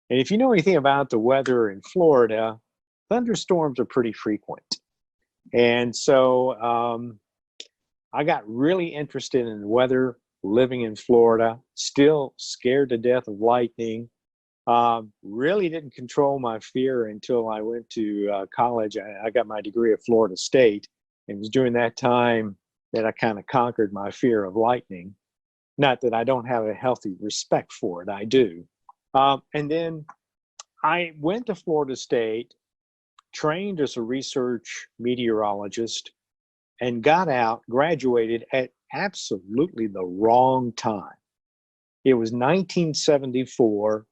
And if you know anything about the weather in Florida, thunderstorms are pretty frequent. And so I got really interested in the weather living in Florida, still scared to death of lightning. Really didn't control my fear until I went to college. I got my degree at Florida State. It was during that time that I kind of conquered my fear of lightning. Not that I don't have a healthy respect for it, I do. And then I went to Florida State, trained as a research meteorologist, and got out, graduated at absolutely the wrong time. It was 1974.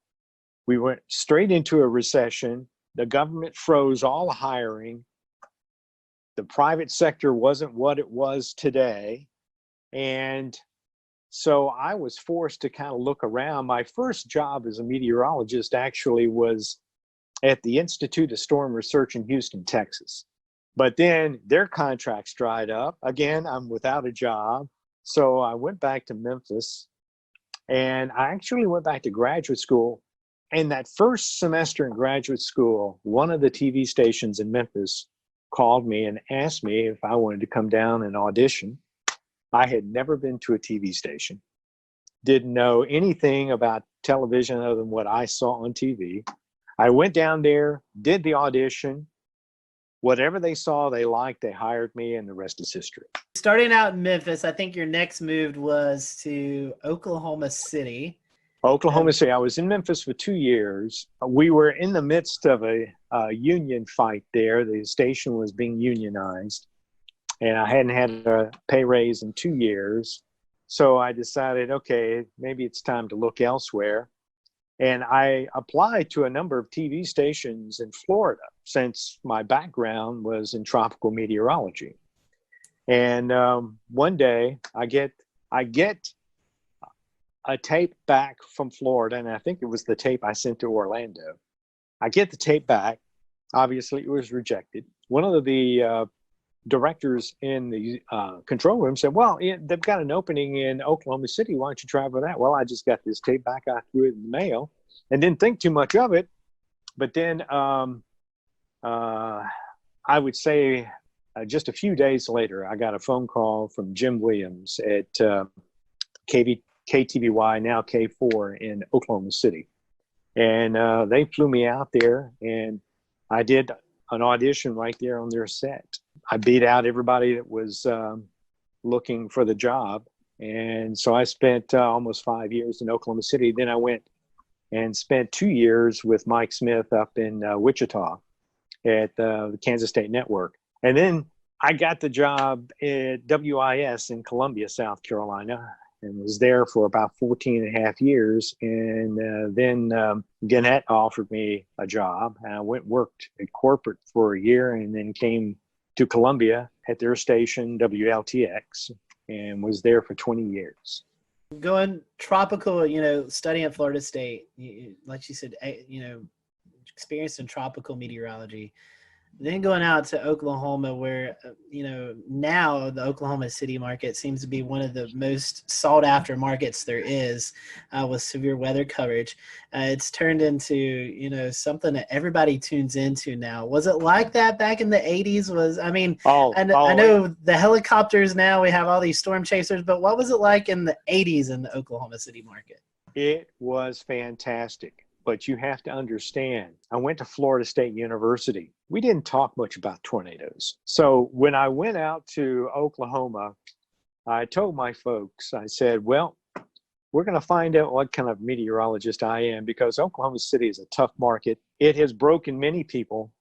We went straight into a recession. The government froze all hiring. The private sector wasn't what it was today. And so I was forced to kind of look around. My first job as a meteorologist actually was at the Institute of Storm Research in Houston, Texas. But then their contracts dried up. Again, I'm without a job. So I went back to Memphis, and I actually went back to graduate school. And that first semester in graduate school, one of the TV stations in Memphis called me and asked me if I wanted to come down and audition. I had never been to a TV station, didn't know anything about television other than what I saw on TV. I went down there, did the audition. Whatever they saw, they liked, they hired me, and the rest is history. Starting out in Memphis, I think your next move was to Oklahoma City. Oklahoma City. I was in Memphis for 2 years. We were in the midst of a union fight there. The station was being unionized, and I hadn't had a pay raise in 2 years. So I decided, okay, maybe it's time to look elsewhere. And I applied to a number of TV stations in Florida since my background was in tropical meteorology. And one day I get a tape back from Florida, and I think it was the tape I sent to Orlando. I get the tape back. Obviously, it was rejected. One of the directors in the control room said, well, they've got an opening in Oklahoma City. Why don't you try for that? Well, I just got this tape back. I threw it in the mail and didn't think too much of it. But then I would say just a few days later, I got a phone call from Jim Williams at KTVY, now K4 in Oklahoma City. And they flew me out there, and I did an audition right there on their set. I beat out everybody that was looking for the job. And so I spent almost 5 years in Oklahoma City. Then I went and spent 2 years with Mike Smith up in Wichita at the Kansas State Network. And then I got the job at WIS in Columbia, South Carolina, and was there for about 14 and a half years. And then Gannett offered me a job. And I went and worked at corporate for a year, and then came to Columbia at their station, WLTX, and was there for 20 years. Going tropical, studying at Florida State, like you said, experienced in tropical meteorology. Then going out to Oklahoma, where, now the Oklahoma City market seems to be one of the most sought after markets there is, with severe weather coverage. It's turned into, something that everybody tunes into now. Was it like that back in the 80s? I know the helicopters now, we have all these storm chasers, but what was it like in the 80s in the Oklahoma City market? It was fantastic. But you have to understand, I went to Florida State University. We didn't talk much about tornadoes. So when I went out to Oklahoma, I told my folks, I said, well, we're going to find out what kind of meteorologist I am, because Oklahoma City is a tough market. It has broken many people,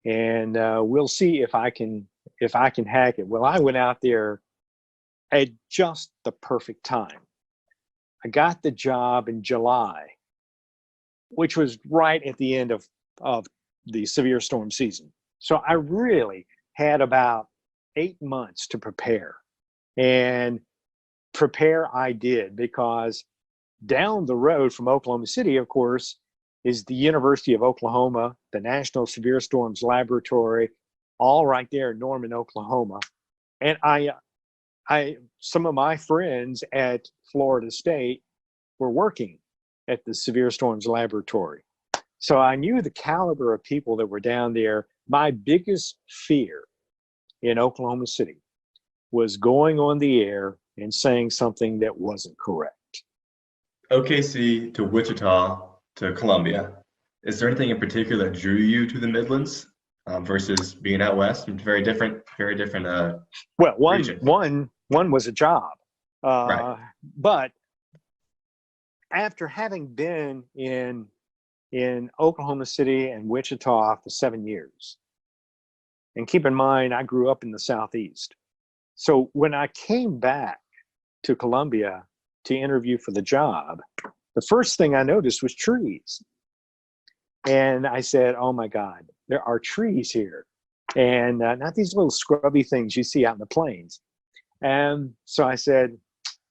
and we'll see if I can if I can hack it. Well, I went out there at just the perfect time. I got the job in July, which was right at the end of the severe storm season. So I really had about 8 months to prepare. And prepare I did, because down the road from Oklahoma City, of course, is the University of Oklahoma, the National Severe Storms Laboratory, all right there in Norman, Oklahoma. And some of my friends at Florida State were working at the Severe Storms Laboratory. So I knew the caliber of people that were down there. My biggest fear in Oklahoma City was going on the air and saying something that wasn't correct. OKC to Wichita to Columbia. Is there anything in particular that drew you to the Midlands versus being out west? Very different. Well, region. one was a job, Right. But after having been in Oklahoma City and Wichita for 7 years, and keep in mind I grew up in the Southeast, so when I came back to Columbia to interview for the job, the first thing I noticed was trees. And I said, oh my God, there are trees here. And not these little scrubby things you see out in the plains. And so I said,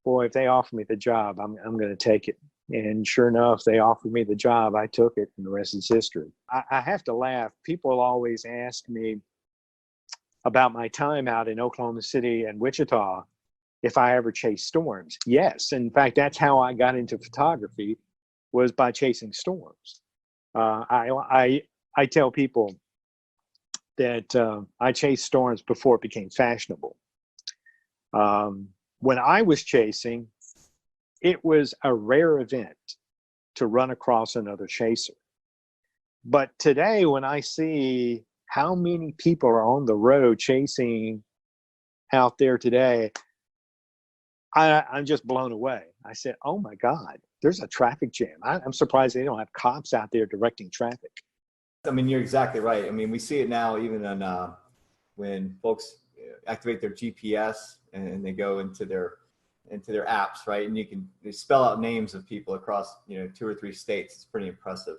boy, if they offer me the job, I'm going to take it. And sure enough, they offered me the job. I took it, and the rest is history. I have to laugh. People always ask me about my time out in Oklahoma City and Wichita, if I ever chased storms. Yes. In fact, that's how I got into photography, was by chasing storms. I tell people that I chased storms before it became fashionable. When I was chasing, it was a rare event to run across another chaser. But today, when I see how many people are on the road chasing out there today, I'm just blown away. I said, oh my God, there's a traffic jam. I'm surprised they don't have cops out there directing traffic. I mean, you're exactly right. I mean, we see it now even on when folks activate their GPS and they go into their apps, right? And they spell out names of people across 2 or 3 states. It's pretty impressive.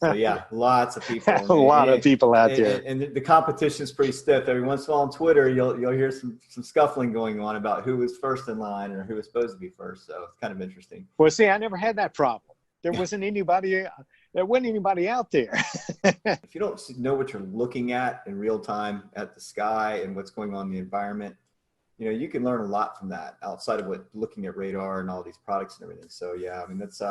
So yeah, lots of people. A lot of people out there. And the competition is pretty stiff. Every once in a while on Twitter, you'll hear some scuffling going on about who was first in line or who was supposed to be first. So it's kind of interesting. Well, see, I never had that problem. There wasn't anybody out there. If you don't know what you're looking at in real time at the sky and what's going on in the environment, you can learn a lot from that outside of looking at radar and all these products and everything. So yeah, I mean, that's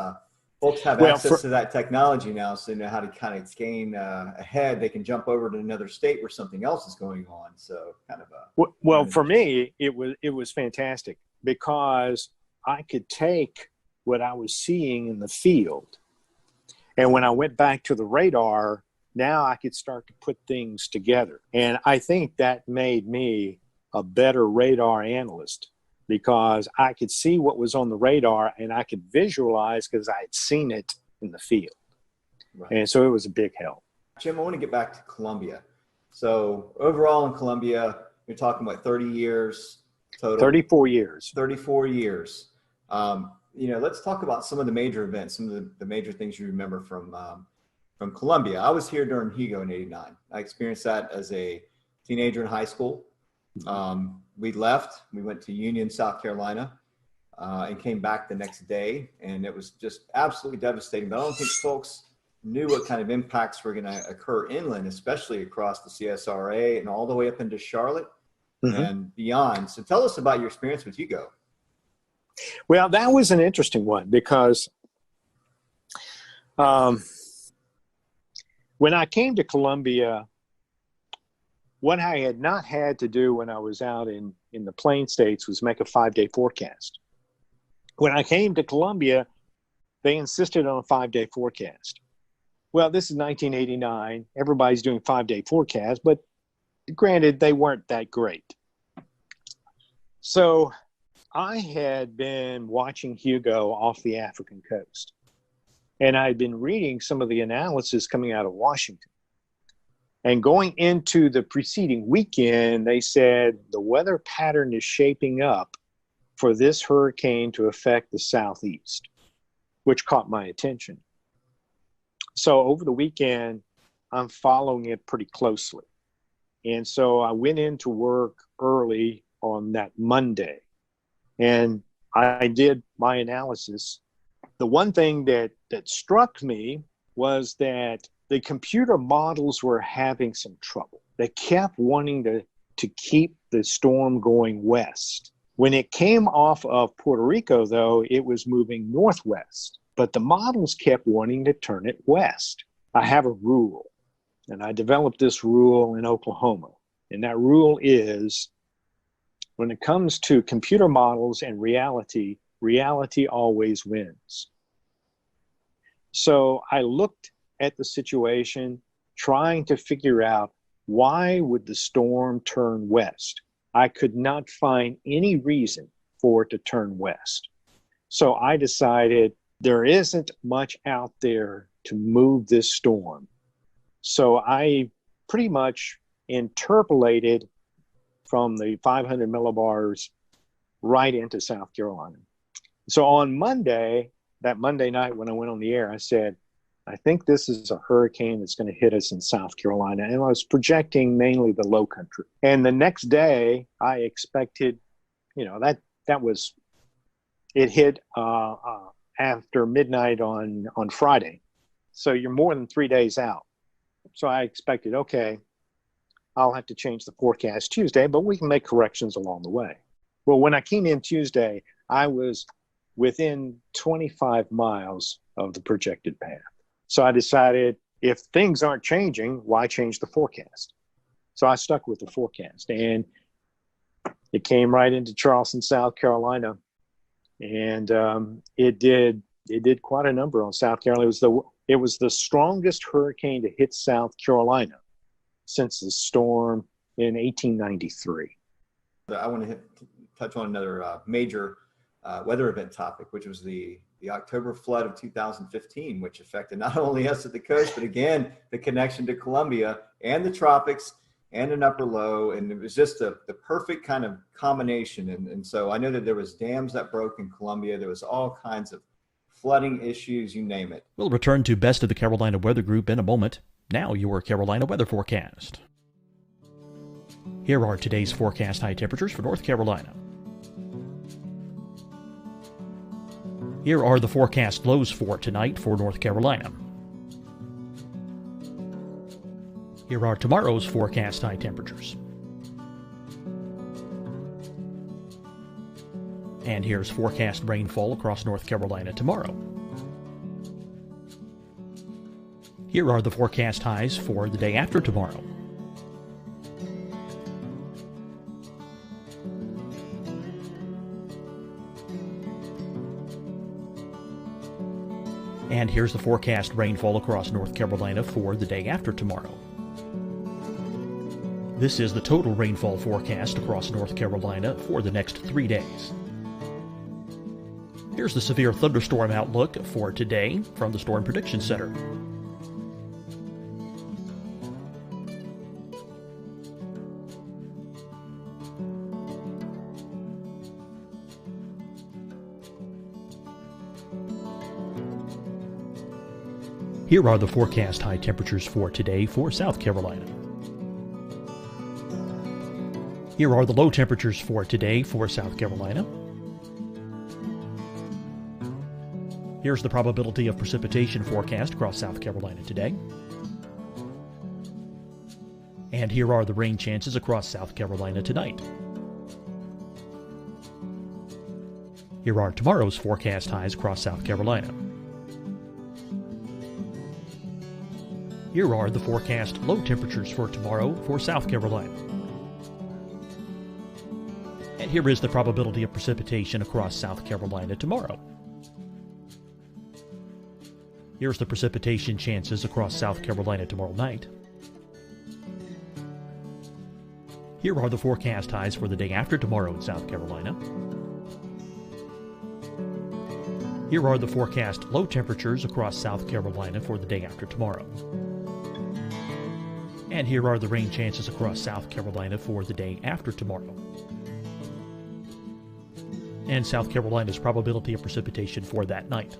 folks have access to that technology now, so they know how to kind of gain ahead. They can jump over to another state where something else is going on. So kind of well, for me, it was fantastic because I could take what I was seeing in the field, and when I went back to the radar, now I could start to put things together. And I think that made me a better radar analyst, because I could see what was on the radar and I could visualize because I had seen it in the field. Right. And so it was a big help. Jim, I want to get back to Columbia. So overall in Columbia, you're talking about 30 years total. 34 years. 34 years. Let's talk about some of the major events, some of the major things you remember from Columbia. I was here during Hugo in '89. I experienced that as a teenager in high school. We left, we went to Union, South Carolina, and came back the next day. And it was just absolutely devastating. But I don't think folks knew what kind of impacts were going to occur inland, especially across the CSRA and all the way up into Charlotte and beyond. So tell us about your experience with Hugo. Well, that was an interesting one because when I came to Columbia, what I had not had to do when I was out in the Plain States was make a 5-day forecast. When I came to Columbia, they insisted on a 5-day forecast. Well, this is 1989. Everybody's doing 5-day forecasts, but granted, they weren't that great. So I had been watching Hugo off the African coast, and I had been reading some of the analysis coming out of Washington. And going into the preceding weekend, they said the weather pattern is shaping up for this hurricane to affect the southeast, which caught my attention. So over the weekend, I'm following it pretty closely. And so I went into work early on that Monday, and I did my analysis. The one thing that struck me was that the computer models were having some trouble. They kept wanting to keep the storm going west. When it came off of Puerto Rico, though, it was moving northwest, but the models kept wanting to turn it west. I have a rule, and I developed this rule in Oklahoma. And that rule is, when it comes to computer models and reality, reality always wins. So I looked at the situation, trying to figure out, why would the storm turn west? I could not find any reason for it to turn west. So I decided there isn't much out there to move this storm. So I pretty much interpolated from the 500 millibars right into South Carolina. So on Monday, that Monday night when I went on the air, I said, I think this is a hurricane that's going to hit us in South Carolina. And I was projecting mainly the low country. And the next day, I expected, it hit after midnight on Friday. So you're more than 3 days out. So I expected, okay, I'll have to change the forecast Tuesday, but we can make corrections along the way. Well, when I came in Tuesday, I was within 25 miles of the projected path. So I decided, if things aren't changing, why change the forecast? So I stuck with the forecast, and it came right into Charleston, South Carolina, and it did quite a number on South Carolina. It was the strongest hurricane to hit South Carolina since the storm in 1893. I want to touch on another major weather event topic, which was the October flood of 2015, which affected not only us at the coast, but again, the connection to Columbia and the tropics and an upper low. And it was just the perfect kind of combination. And so I know that there was dams that broke in Columbia. There was all kinds of flooding issues, you name it. We'll return to Best of the Carolina Weather Group in a moment. Now your Carolina weather forecast. Here are today's forecast high temperatures for North Carolina. Here are the forecast lows for tonight for North Carolina. Here are tomorrow's forecast high temperatures. And here's forecast rainfall across North Carolina tomorrow. Here are the forecast highs for the day after tomorrow. And here's the forecast rainfall across North Carolina for the day after tomorrow. This is the total rainfall forecast across North Carolina for the next 3 days. Here's the severe thunderstorm outlook for today from the Storm Prediction Center. Here are the forecast high temperatures for today for South Carolina. Here are the low temperatures for today for South Carolina. Here's the probability of precipitation forecast across South Carolina today. And here are the rain chances across South Carolina tonight. Here are tomorrow's forecast highs across South Carolina. Here are the forecast low temperatures for tomorrow for South Carolina. And here is the probability of precipitation across South Carolina tomorrow. Here's the precipitation chances across South Carolina tomorrow night. Here are the forecast highs for the day after tomorrow in South Carolina. Here are the forecast low temperatures across South Carolina for the day after tomorrow. And here are the rain chances across South Carolina for the day after tomorrow. And South Carolina's probability of precipitation for that night.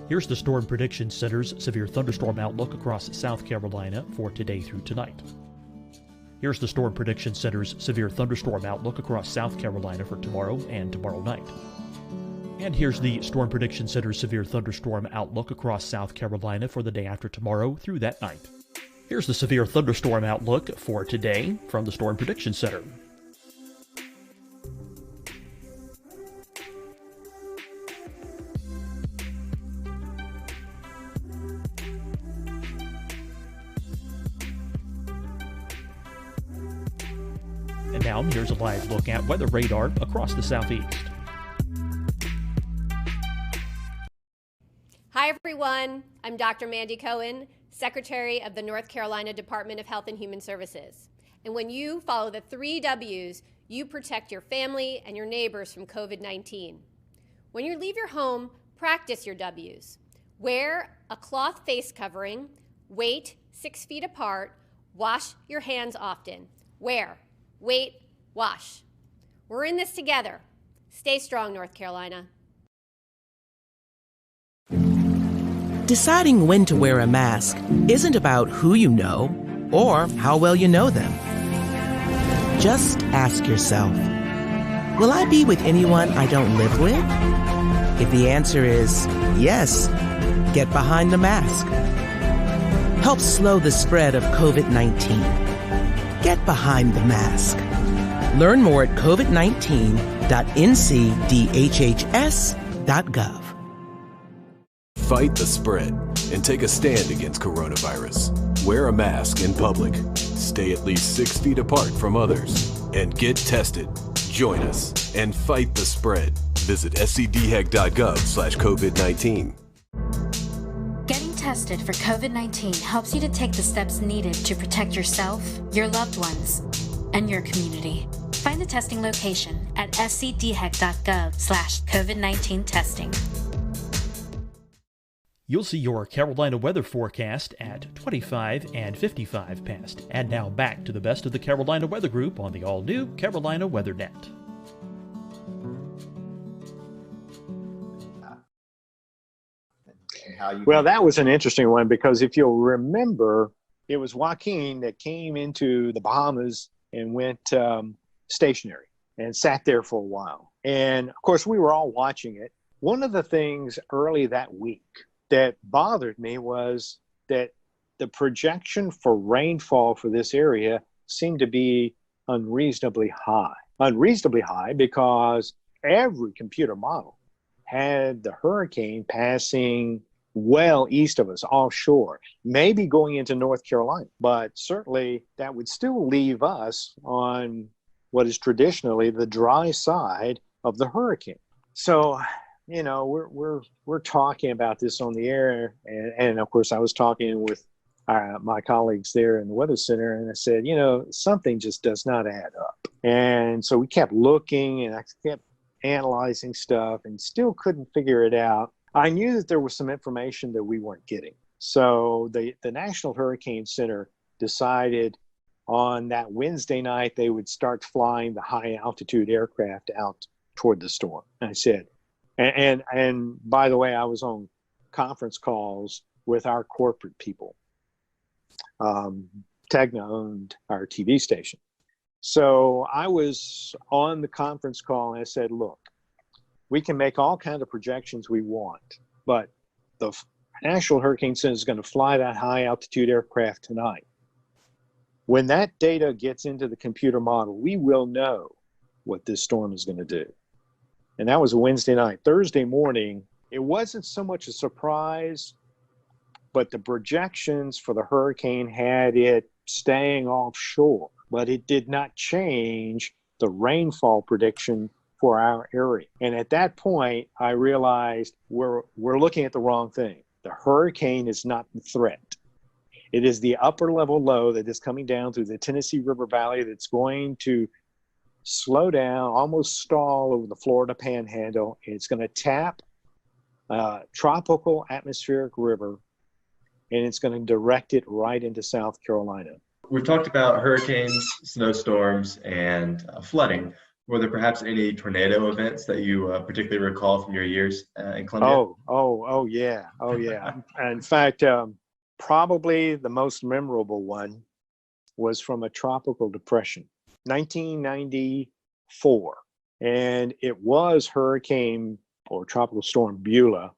Here's the Storm Prediction Center's severe thunderstorm outlook across South Carolina for today through tonight. Here's the Storm Prediction Center's severe thunderstorm outlook across South Carolina for tomorrow and tomorrow night. And here's the Storm Prediction Center's severe thunderstorm outlook across South Carolina for the day after tomorrow through that night. Here's the severe thunderstorm outlook for today from the Storm Prediction Center. And now here's a live look at weather radar across the southeast. Hi, everyone. I'm Dr. Mandy Cohen, Secretary of the North Carolina Department of Health and Human Services. And when you follow the 3 W's, you protect your family and your neighbors from COVID-19. When you leave your home, practice your W's. Wear a cloth face covering, wait 6 feet apart, wash your hands often. Wear, wait, wash. We're in this together. Stay strong, North Carolina. Deciding when to wear a mask isn't about who you know or how well you know them. Just ask yourself, will I be with anyone I don't live with? If the answer is yes, get behind the mask. Help slow the spread of COVID-19. Get behind the mask. Learn more at covid19.ncdhhs.gov. Fight the spread and take a stand against coronavirus. Wear a mask in public. Stay at least 6 feet apart from others. And get tested. Join us and fight the spread. Visit scdhec.gov/COVID-19. Getting tested for COVID-19 helps you to take the steps needed to protect yourself, your loved ones, and your community. Find the testing location at scdhec.gov/COVID-19 testing. You'll see your Carolina weather forecast at 25 and 55 past. And now back to the best of the Carolina Weather Group on the all-new Carolina WeatherNet. Well, that was an interesting one because if you'll remember, it was Joaquin that came into the Bahamas and went stationary and sat there for a while. And of course, we were all watching it. One of the things early that week that bothered me was that the projection for rainfall for this area seemed to be unreasonably high. Unreasonably high because every computer model had the hurricane passing well east of us, offshore, maybe going into North Carolina. But certainly that would still leave us on what is traditionally the dry side of the hurricane. So, you know, we're talking about this on the air, and of course I was talking with my colleagues there in the Weather Center, and I said, you know, something just does not add up. And so we kept looking, and I kept analyzing stuff, and still couldn't figure it out. I knew that there was some information that we weren't getting. So the National Hurricane Center decided on that Wednesday night they would start flying the high altitude aircraft out toward the storm. And I said, and by the way, I was on conference calls with our corporate people. Tegna owned our TV station. So I was on the conference call and I said, look, we can make all kinds of projections we want, but the National Hurricane Center is going to fly that high altitude aircraft tonight. When that data gets into the computer model, we will know what this storm is going to do. And that was a Wednesday night. Thursday morning, it wasn't so much a surprise, but the projections for the hurricane had it staying offshore, but it did not change the rainfall prediction for our area. And at that point, I realized we're looking at the wrong thing. The hurricane is not the threat. It is the upper level low that is coming down through the Tennessee River Valley that's going to slow down, almost stall over the Florida Panhandle. And it's going to tap a tropical atmospheric river and it's going to direct it right into South Carolina. We've talked about hurricanes, snowstorms, and flooding. Were there perhaps any tornado events that you particularly recall from your years in Columbia? Oh, yeah. In fact, probably the most memorable one was from a tropical depression, 1994. And it was Hurricane or Tropical Storm Beulah.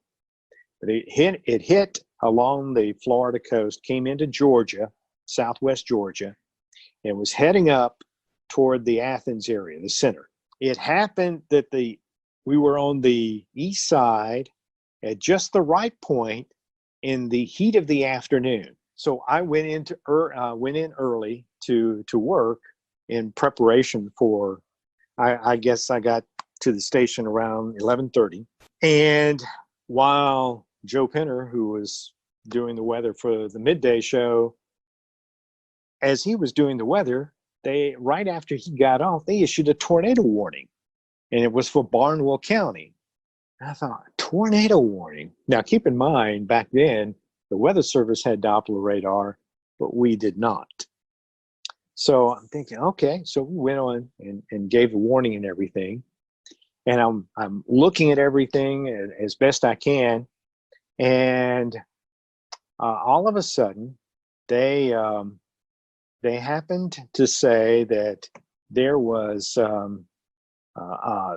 But it hit along the Florida coast, came into Georgia, southwest Georgia, and was heading up toward the Athens area, the center. It happened that we were on the east side at just the right point in the heat of the afternoon. So I went in early to work in preparation for, I guess I got to the station around 11:30. And while Joe Penner, who was doing the weather for the midday show, as he was doing the weather, right after he got off, they issued a tornado warning, and it was for Barnwell County. And I thought, tornado warning? Now, keep in mind, back then, the Weather Service had Doppler radar, but we did not. So I'm thinking, okay, so we went on and gave a warning and everything. And I'm looking at everything as best I can. And all of a sudden, they happened to say that there was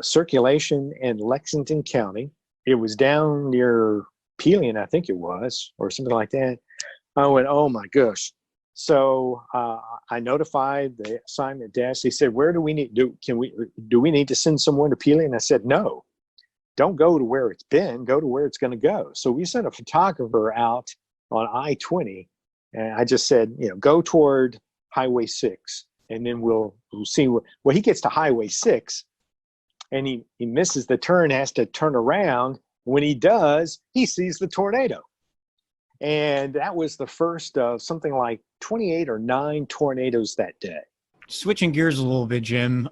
circulation in Lexington County. It was down near Pelion, I think it was, or something like that. I went, oh my gosh. So I notified the assignment desk. They said, where do we need, do we need to send someone to Pelion? I said, no, don't go to where it's been, go to where it's going to go. So we sent a photographer out on I-20, and I just said, go toward Highway 6, and then we'll see well, he gets to Highway 6, and he misses the turn, has to turn around. When he does, he sees the tornado. And that was the first of something like 28 or 9 tornadoes that day. Switching gears a little bit, Jim,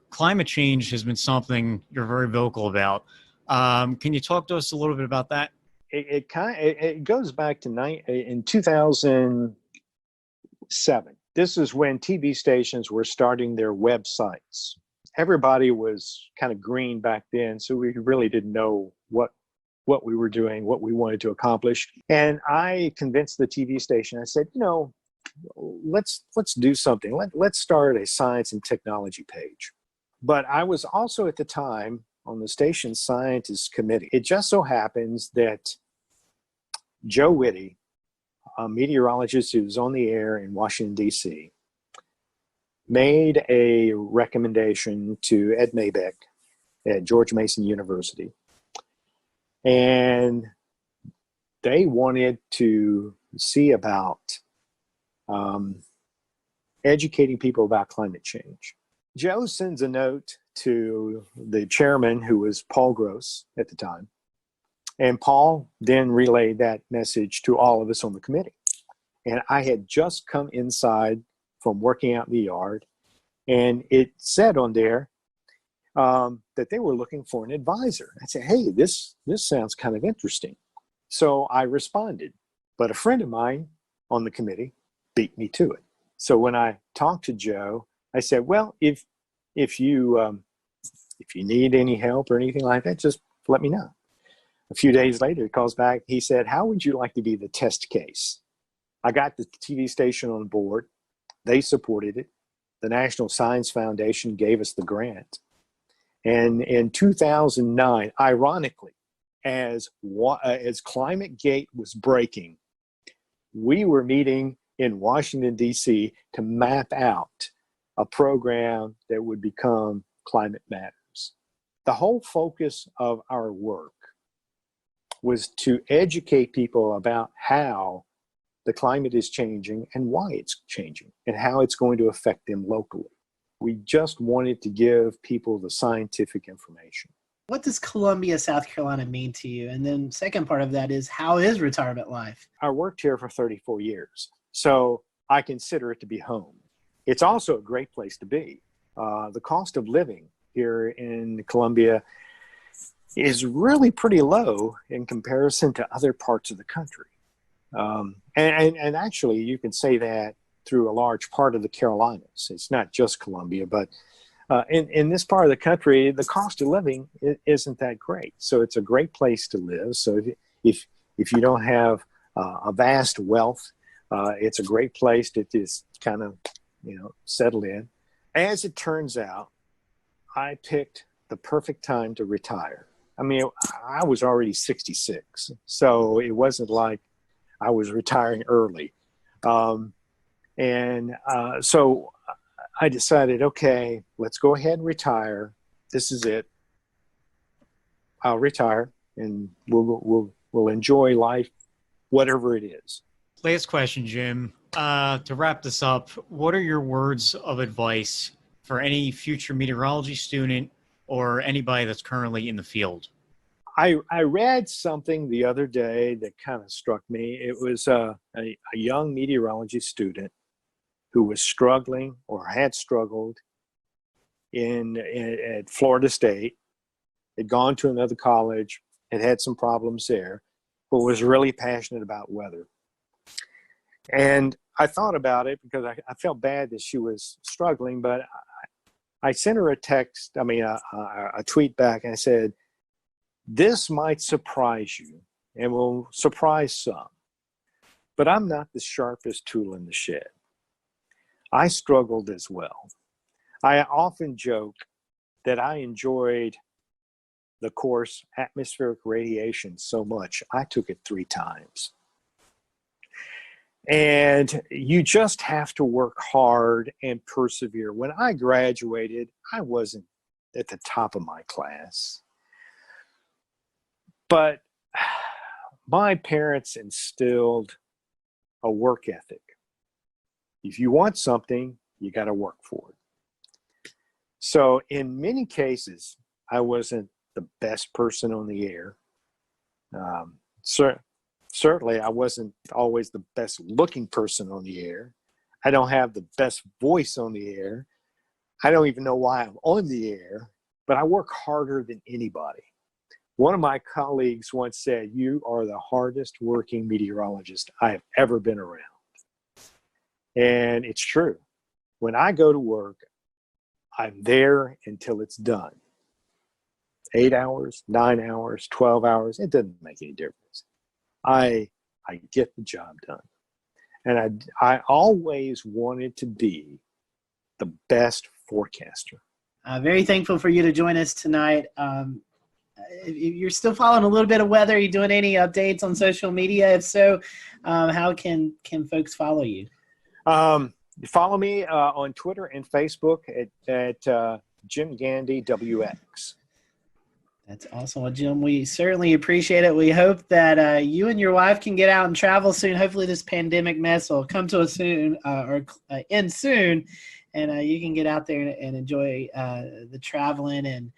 climate change has been something you're very vocal about. Can you talk to us a little bit about that? It goes back to in 2007. This is when TV stations were starting their websites. Everybody was kind of green back then, so we really didn't know what we were doing, what we wanted to accomplish. And I convinced the TV station. I said, let's do something. Let's start a science and technology page. But I was also at the time on the station's scientists committee. It just so happens that Joe Whitty, a meteorologist who was on the air in Washington, D.C., made a recommendation to Ed Maybeck at George Mason University. And they wanted to see about educating people about climate change. Joe sends a note to the chairman, who was Paul Gross at the time. And Paul then relayed that message to all of us on the committee. And I had just come inside from working out in the yard, and it said on there that they were looking for an advisor. I said, hey, this sounds kind of interesting. So I responded, but a friend of mine on the committee beat me to it. So when I talked to Joe, I said, well, if you need any help or anything like that, just let me know. A few days later, he calls back. He said, how would you like to be the test case? I got the TV station on board. They supported it. The National Science Foundation gave us the grant. And in 2009, ironically, as ClimateGate was breaking, we were meeting in Washington, D.C. to map out a program that would become Climate Matters. The whole focus of our work was to educate people about how the climate is changing and why it's changing and how it's going to affect them locally. We just wanted to give people the scientific information. What does Columbia, South Carolina mean to you? And then second part of that is, how is retirement life? I worked here for 34 years, so I consider it to be home. It's also a great place to be. The cost of living here in Columbia is really pretty low in comparison to other parts of the country. And actually, you can say that through a large part of the Carolinas. It's not just Columbia, but in this part of the country, the cost of living isn't that great. So it's a great place to live. So if you don't have a vast wealth, it's a great place to just kind of, settle in. As it turns out, I picked the perfect time to retire. I mean, I was already 66, so it wasn't like I was retiring early. So I decided, okay, let's go ahead and retire. This is it. I'll retire, and we'll enjoy life, whatever it is. Last question, Jim. To wrap this up, what are your words of advice for any future meteorology student or anybody that's currently in the field? I read something the other day that kind of struck me. It was a young meteorology student who was struggling or had struggled at Florida State, had gone to another college, had some problems there, but was really passionate about weather. And I thought about it because I felt bad that she was struggling, but I sent her a tweet back, and I said, this might surprise you and will surprise some, but I'm not the sharpest tool in the shed. I struggled as well. I often joke that I enjoyed the course atmospheric radiation so much, I took it 3 times. And you just have to work hard and persevere. When I graduated, I wasn't at the top of my class. But my parents instilled a work ethic. If you want something, you got to work for it. So in many cases, I wasn't the best person on the air. Certainly, I wasn't always the best looking person on the air. I don't have the best voice on the air. I don't even know why I'm on the air, but I work harder than anybody. One of my colleagues once said, you are the hardest working meteorologist I have ever been around. And it's true. When I go to work, I'm there until it's done. 8 hours, 9 hours, 12 hours, it doesn't make any difference. I get the job done. And I always wanted to be the best forecaster. Very thankful for you to join us tonight. If you're still following a little bit of weather, are you doing any updates on social media? If so, how can folks follow you? Follow me on Twitter and Facebook at Jim Gandy WX. That's awesome. Well, Jim, we certainly appreciate it. We hope that you and your wife can get out and travel soon. Hopefully this pandemic mess will come to us soon or end soon, and you can get out there and enjoy the traveling. And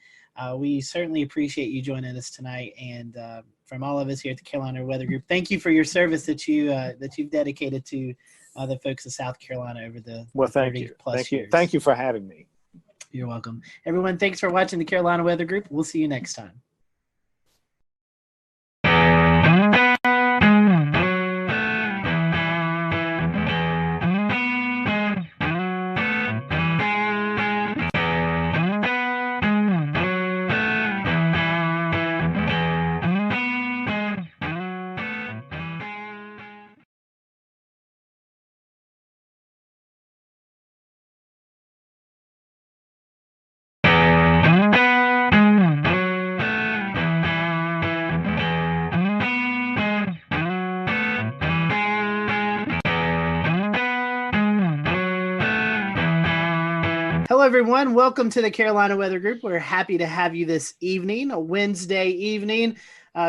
we certainly appreciate you joining us tonight. And from all of us here at the Carolina Weather Group, thank you for your service that you've dedicated to the folks of South Carolina over the 30+ years. Thank you for having me. You're welcome. Everyone, thanks for watching the Carolina Weather Group. We'll see you next time. Hello, everyone. Welcome to the Carolina Weather Group. We're happy to have you this evening, a Wednesday evening,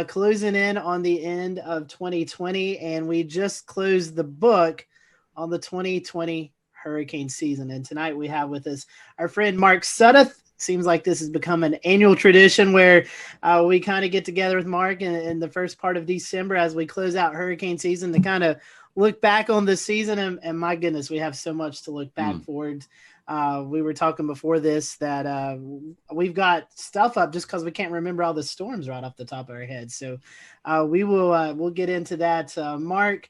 closing in on the end of 2020. And we just closed the book on the 2020 hurricane season. And tonight we have with us our friend Mark Sudduth. Seems like this has become an annual tradition where we kind of get together with Mark in the first part of December as we close out hurricane season to kind of look back on the season. And my goodness, we have so much to look back forward we were talking before this that we've got stuff up just because we can't remember all the storms right off the top of our heads. So we'll get into that. Mark,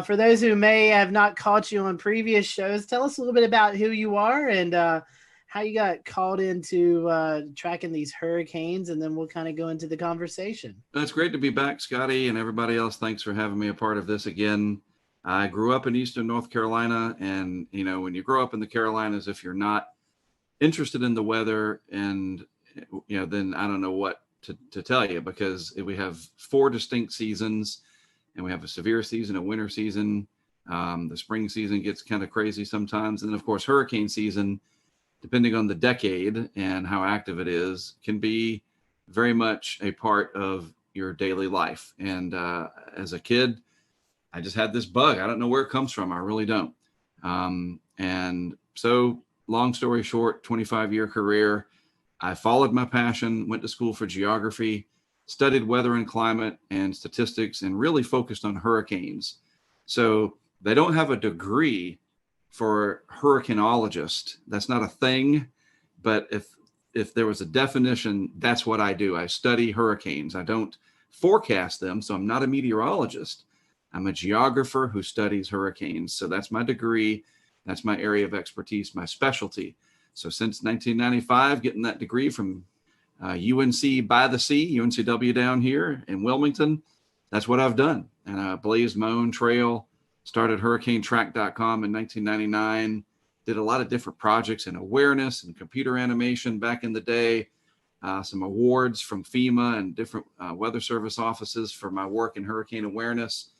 for those who may have not caught you on previous shows, tell us a little bit about who you are and how you got called into tracking these hurricanes, and then we'll kind of go into the conversation. It's great to be back, Scotty, and everybody else. Thanks for having me a part of this again. I grew up in Eastern North Carolina, and when you grow up in the Carolinas, if you're not interested in the weather, and then I don't know what to tell you, because we have 4 distinct seasons, and we have a severe season, a winter season. The spring season gets kind of crazy sometimes, and then of course hurricane season, depending on the decade and how active it is, can be very much a part of your daily life. And as a kid, I just had this bug. I don't know where it comes from. I really don't. And so, long story short, 25-year career, I followed my passion, went to school for geography, studied weather and climate and statistics, and really focused on hurricanes. So they don't have a degree for hurricanologist. That's not a thing. But if there was a definition, that's what I do. I study hurricanes. I don't forecast them. So I'm not a meteorologist. I'm a geographer who studies hurricanes. So that's my degree. That's my area of expertise, my specialty. So since 1995, getting that degree from UNC by the Sea, UNCW down here in Wilmington, that's what I've done. And I blazed my own trail, started hurricanetrack.com in 1999, did a lot of different projects in awareness and computer animation back in the day, some awards from FEMA and different weather service offices for my work in hurricane awareness.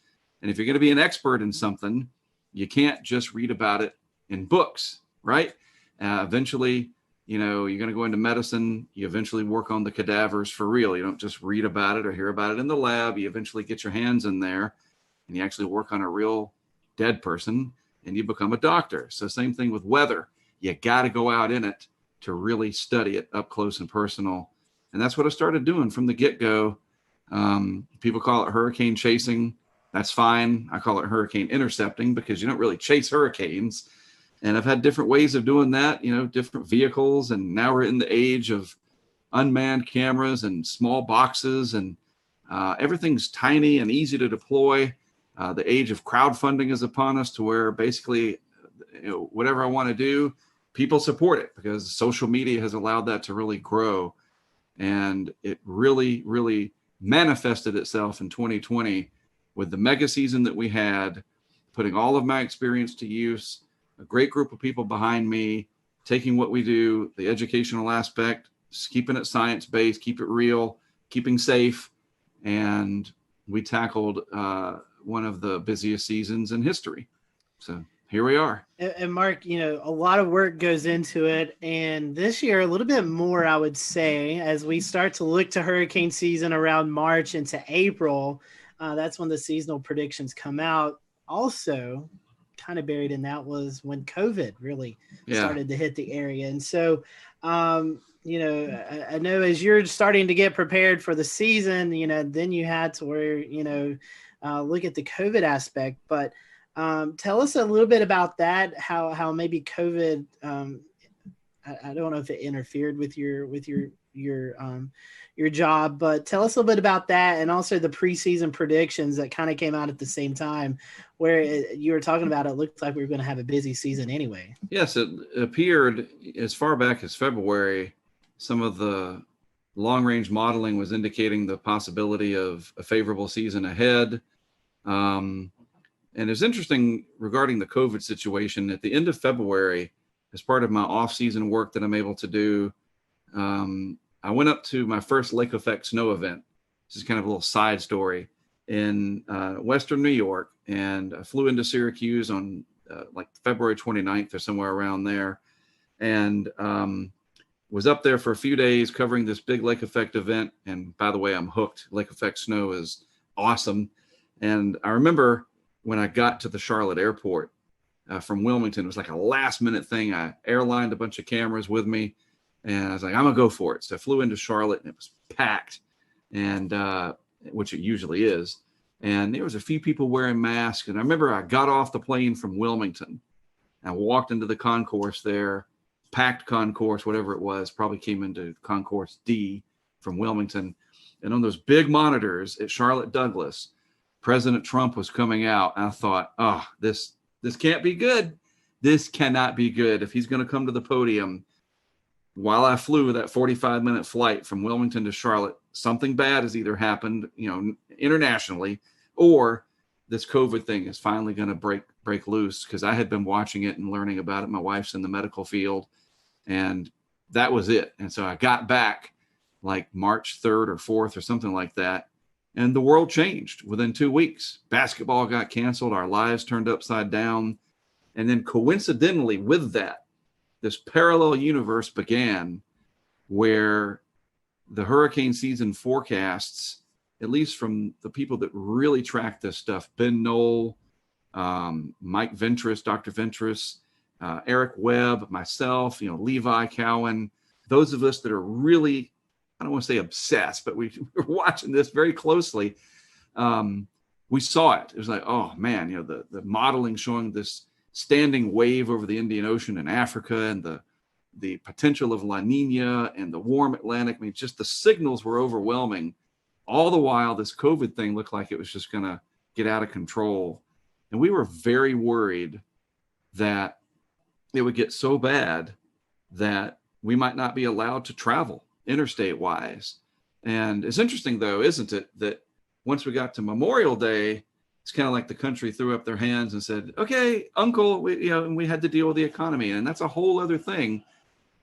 And if you're going to be an expert in something, you can't just read about it in books, right? Eventually, you're going to go into medicine. You eventually work on the cadavers for real. You don't just read about it or hear about it in the lab. You eventually get your hands in there and you actually work on a real dead person and you become a doctor. So same thing with weather. You got to go out in it to really study it up close and personal. And that's what I started doing from the get-go. People call it hurricane chasing. That's fine. I call it hurricane intercepting because you don't really chase hurricanes. And I've had different ways of doing that, different vehicles. And now we're in the age of unmanned cameras and small boxes, and everything's tiny and easy to deploy. The age of crowdfunding is upon us, to where basically, whatever I want to do, people support it, because social media has allowed that to really grow. And it really, really manifested itself in 2020 with the mega season that we had, putting all of my experience to use, a great group of people behind me, taking what we do, the educational aspect, keeping it science-based, keep it real, keeping safe. And we tackled one of the busiest seasons in history. So here we are. And Mark, a lot of work goes into it. And this year, a little bit more, I would say, as we start to look to hurricane season around March into April, that's when the seasonal predictions come out. Also, kind of buried in that was when COVID really started to hit the area. And so, I know as you're starting to get prepared for the season, then you had to where, look at the COVID aspect. But tell us a little bit about that, how maybe COVID, I don't know if it interfered with your job, but tell us a little bit about that, and also the preseason predictions that kind of came out at the same time, where you were talking about it looked like we were going to have a busy season anyway. Yes, it appeared as far back as February. Some of the long-range modeling was indicating the possibility of a favorable season ahead. And it's interesting regarding the COVID situation. At the end of February, as part of my off-season work that I'm able to do, I went up to my first lake effect snow event. This is kind of a little side story in Western New York. And I flew into Syracuse on like February 29th or somewhere around there. And was up there for a few days covering this big lake effect event. And by the way, I'm hooked. Lake effect snow is awesome. And I remember when I got to the Charlotte airport from Wilmington, it was like a last minute thing. I airlined a bunch of cameras with me. And I was like, I'm going to go for it. So I flew into Charlotte and it was packed, and which it usually is. And there was a few people wearing masks. And I remember I got off the plane from Wilmington and walked into the concourse there. packed concourse, whatever it was, probably came into concourse D from Wilmington. And on those big monitors at Charlotte Douglas, President Trump was coming out. And I thought, oh, this can't be good. This cannot be good. If he's going to come to the podium while I flew that 45-minute flight from Wilmington to Charlotte, something bad has either happened, internationally, or this COVID thing is finally going to break loose, because I had been watching it and learning about it. My wife's in the medical field, and that was it. And so I got back like March 3rd or 4th or something like that, and the world changed within 2 weeks. Basketball got canceled. Our lives turned upside down. And then coincidentally with that, this parallel universe began where the hurricane season forecasts, at least from the people that really track this stuff, Ben Knoll, Mike Ventris, Dr. Ventris, Eric Webb, myself, Levi Cowan, those of us that are really, I don't want to say obsessed, but we're watching this very closely. We saw it. It was like, oh man, the modeling showing this standing wave over the Indian Ocean in Africa, and the potential of La Nina and the warm Atlantic. I mean, just the signals were overwhelming. All the while, this COVID thing looked like it was just going to get out of control. And we were very worried that it would get so bad that we might not be allowed to travel interstate wise. And it's interesting, though, isn't it, that once we got to Memorial Day, it's kind of like the country threw up their hands and said, okay, uncle, and we had to deal with the economy. And that's a whole other thing.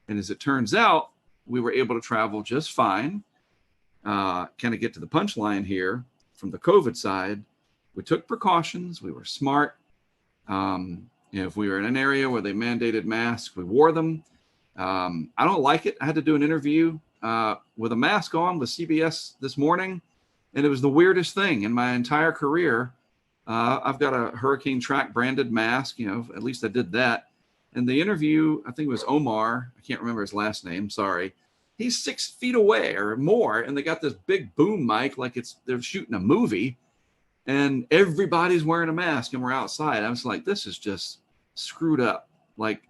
And as it turns out, we were able to travel just fine. Kind of get to the punchline here from the COVID side. We took precautions. We were smart. If we were in an area where they mandated masks, we wore them. I don't like it. I had to do an interview with a mask on with CBS this morning, and it was the weirdest thing in my entire career. I've got a Hurricane Track branded mask, at least I did that. And the interview, I think it was Omar, I can't remember his last name, sorry. He's 6 feet away or more, and they got this big boom mic like they're shooting a movie, and everybody's wearing a mask, and we're outside. I was like, this is just screwed up. Like,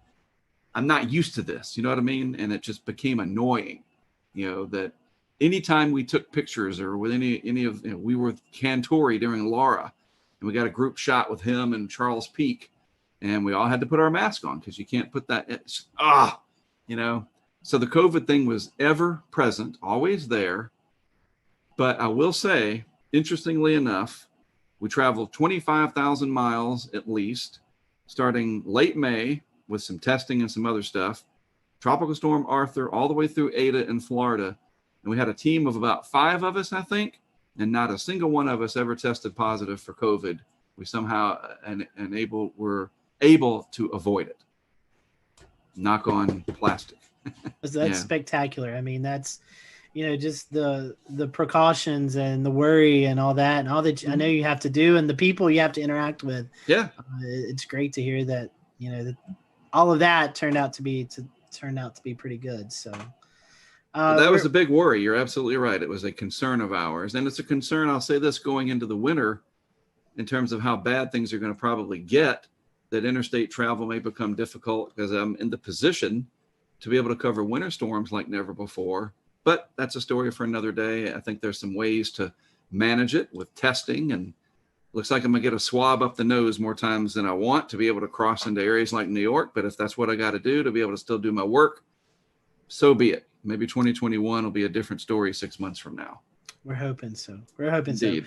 I'm not used to this, you know what I mean? And it just became annoying, that anytime we took pictures or with any of, we were with Cantori during Laura, and we got a group shot with him and Charles Peak, and we all had to put our mask on because you can't put that, So the COVID thing was ever present, always there. But I will say, interestingly enough, we traveled 25,000 miles at least, starting late May with some testing and some other stuff. Tropical Storm Arthur all the way through Ada in Florida. And we had a team of about 5 of us, I think, and not a single one of us ever tested positive for COVID. We somehow were able to avoid it. Knock on plastic. That's spectacular. I mean, that's, just the precautions and the worry and all that, and all that I know you have to do, and the people you have to interact with. Yeah. It's great to hear that, that all of that turned out to be pretty good. So that was a big worry. You're absolutely right. It was a concern of ours. And it's a concern, I'll say this, going into the winter, in terms of how bad things are going to probably get, that interstate travel may become difficult, because I'm in the position to be able to cover winter storms like never before. But that's a story for another day. I think there's some ways to manage it with testing, and looks like I'm going to get a swab up the nose more times than I want to be able to cross into areas like New York. But if that's what I got to do to be able to still do my work, so be it. Maybe 2021 will be a different story 6 months from now. We're hoping so. Indeed.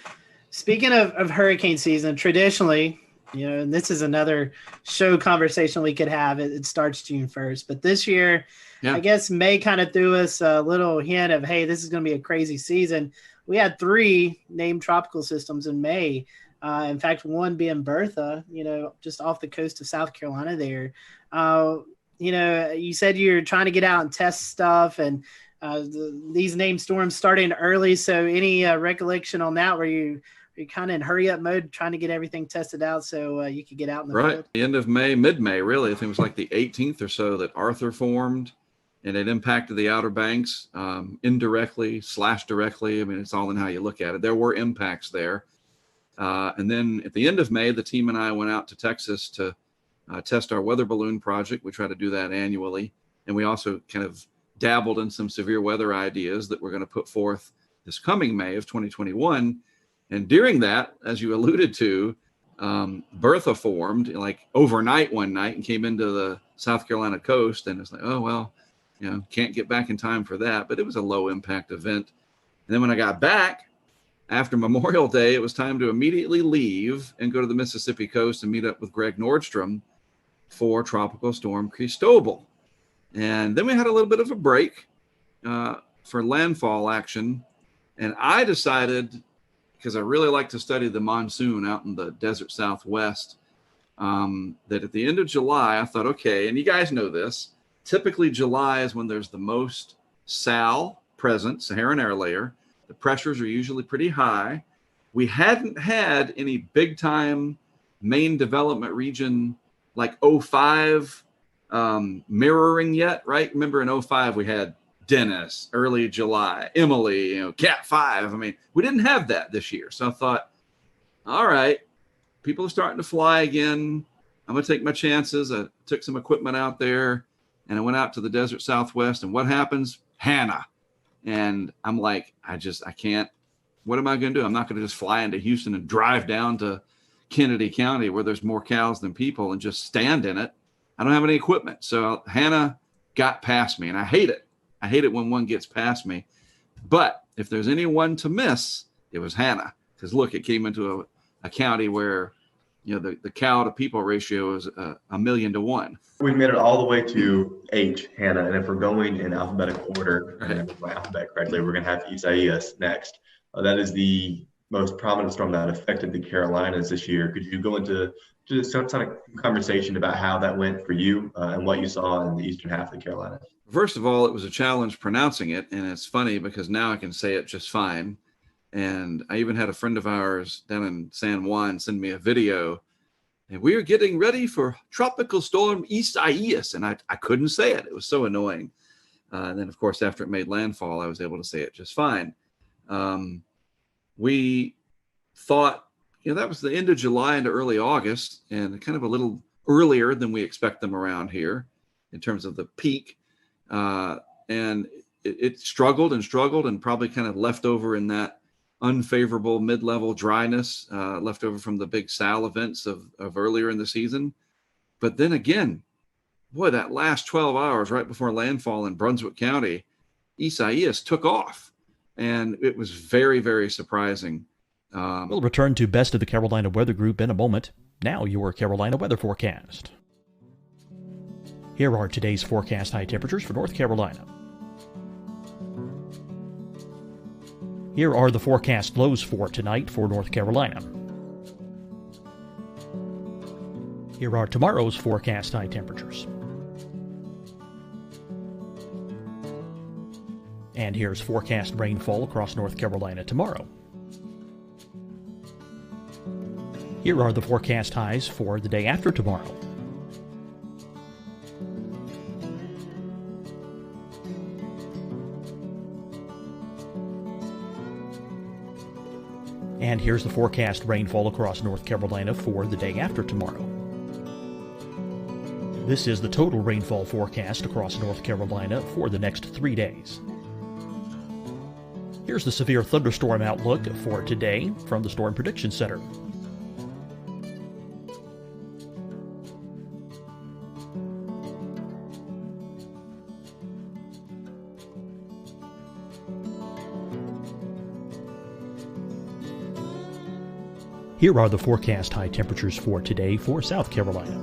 Speaking of hurricane season, traditionally, and this is another show conversation we could have. It starts June 1st, but this year, I guess May kind of threw us a little hint of, hey, this is going to be a crazy season. We had 3 named tropical systems in May. In fact, one being Bertha, just off the coast of South Carolina there. You said you're trying to get out and test stuff, and these named storms starting early. So any recollection on that, where you're kind of in hurry up mode, trying to get everything tested out so you could get out in the field? The end of May, mid-May, really. I think it was like the 18th or so that Arthur formed, and it impacted the Outer Banks indirectly / directly. I mean, it's all in how you look at it. There were impacts there. And then at the end of May, the team and I went out to Texas to test our weather balloon project. We try to do that annually. And we also kind of dabbled in some severe weather ideas that we're going to put forth this coming May of 2021. And during that, as you alluded to, Bertha formed like overnight one night and came into the South Carolina coast. And it's like, oh, well, can't get back in time for that. But it was a low impact event. And then when I got back after Memorial Day, it was time to immediately leave and go to the Mississippi coast and meet up with Greg Nordstrom for Tropical Storm Cristobal. And then we had a little bit of a break for landfall action. And I decided, because I really like to study the monsoon out in the desert Southwest, that at the end of July, I thought, okay, and you guys know this, typically July is when there's the most SAL present, Saharan air layer. The pressures are usually pretty high. We hadn't had any big time main development region like 05 mirroring yet, right? Remember in 05 we had Dennis, early July, Emily, Cat 5. I mean, we didn't have that this year. So I thought, all right, people are starting to fly again. I'm going to take my chances. I took some equipment out there and I went out to the desert Southwest. And what happens? Hannah. And I'm like, I can't. What am I going to do? I'm not going to just fly into Houston and drive down to Kennedy County where there's more cows than people and just stand in it. I don't have any equipment. So Hannah got past me, and I hate it. I hate it when one gets past me. But if there's anyone to miss, it was Hannah. Because look, it came into a county where, the cow to people ratio is 1,000,000 to 1. We've made it all the way to H, Hannah, and if we're going in alphabetical order, and my alphabet correctly, we're going to have Isaias next. That is the most prominent storm that affected the Carolinas this year. Could you go into some kind of conversation about how that went for you and what you saw in the eastern half of the Carolinas? First of all, it was a challenge pronouncing it, and it's funny because now I can say it just fine. And I even had a friend of ours down in San Juan send me a video, and we are getting ready for Tropical Storm Isaias, and I couldn't say it. It was so annoying. And then, of course, after it made landfall, I was able to say it just fine. We thought, that was the end of July into early August, and kind of a little earlier than we expect them around here in terms of the peak. And it struggled and probably kind of left over in that unfavorable mid-level dryness left over from the big SAL events of earlier in the season. But then again, boy, that last 12 hours right before landfall in Brunswick County, Isaias took off. And it was very, very surprising. We'll return to Best of the Carolina Weather Group in a moment. Now your Carolina weather forecast. Here are today's forecast high temperatures for North Carolina. Here are the forecast lows for tonight for North Carolina. Here are tomorrow's forecast high temperatures. And here's forecast rainfall across North Carolina tomorrow. Here are the forecast highs for the day after tomorrow. And here's the forecast rainfall across North Carolina for the day after tomorrow. This is the total rainfall forecast across North Carolina for the next 3 days. Here's the severe thunderstorm outlook for today from the Storm Prediction Center. Here are the forecast high temperatures for today for South Carolina.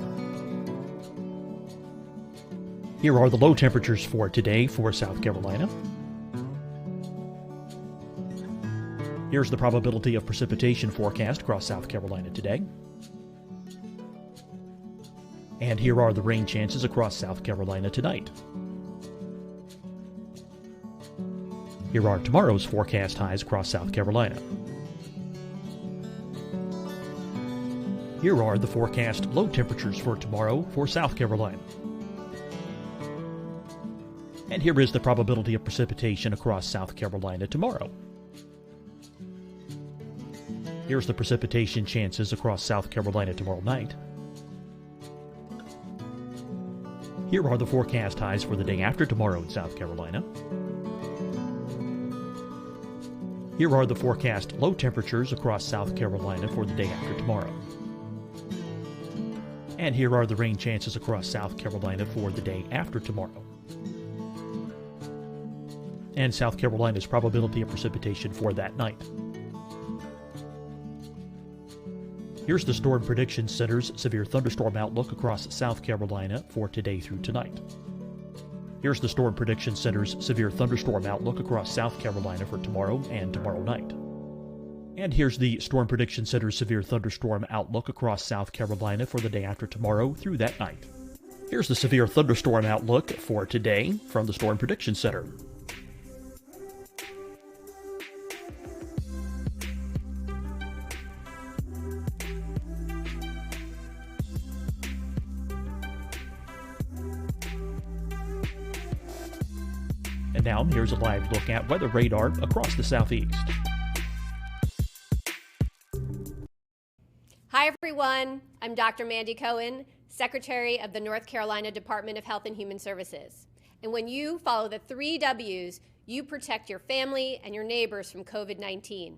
Here are the low temperatures for today for South Carolina. Here's the probability of precipitation forecast across South Carolina today. And here are the rain chances across South Carolina tonight. Here are tomorrow's forecast highs across South Carolina. Here are the forecast low temperatures for tomorrow for South Carolina. And here is the probability of precipitation across South Carolina tomorrow. Here's the precipitation chances across South Carolina tomorrow night. Here are the forecast highs for the day after tomorrow in South Carolina. Here are the forecast low temperatures across South Carolina for the day after tomorrow. And here are the rain chances across South Carolina for the day after tomorrow. And South Carolina's probability of precipitation for that night. Here's the Storm Prediction Center's severe thunderstorm outlook across South Carolina for today through tonight. Here's the Storm Prediction Center's severe thunderstorm outlook across South Carolina for tomorrow and tomorrow night. And here's the Storm Prediction Center's severe thunderstorm outlook across South Carolina for the day after tomorrow through that night. Here's the severe thunderstorm outlook for today from the Storm Prediction Center. And now here's a live look at weather radar across the southeast. Hi, everyone. I'm Dr. Mandy Cohen, Secretary of the North Carolina Department of Health and Human Services. And when you follow the 3 W's, you protect your family and your neighbors from COVID-19.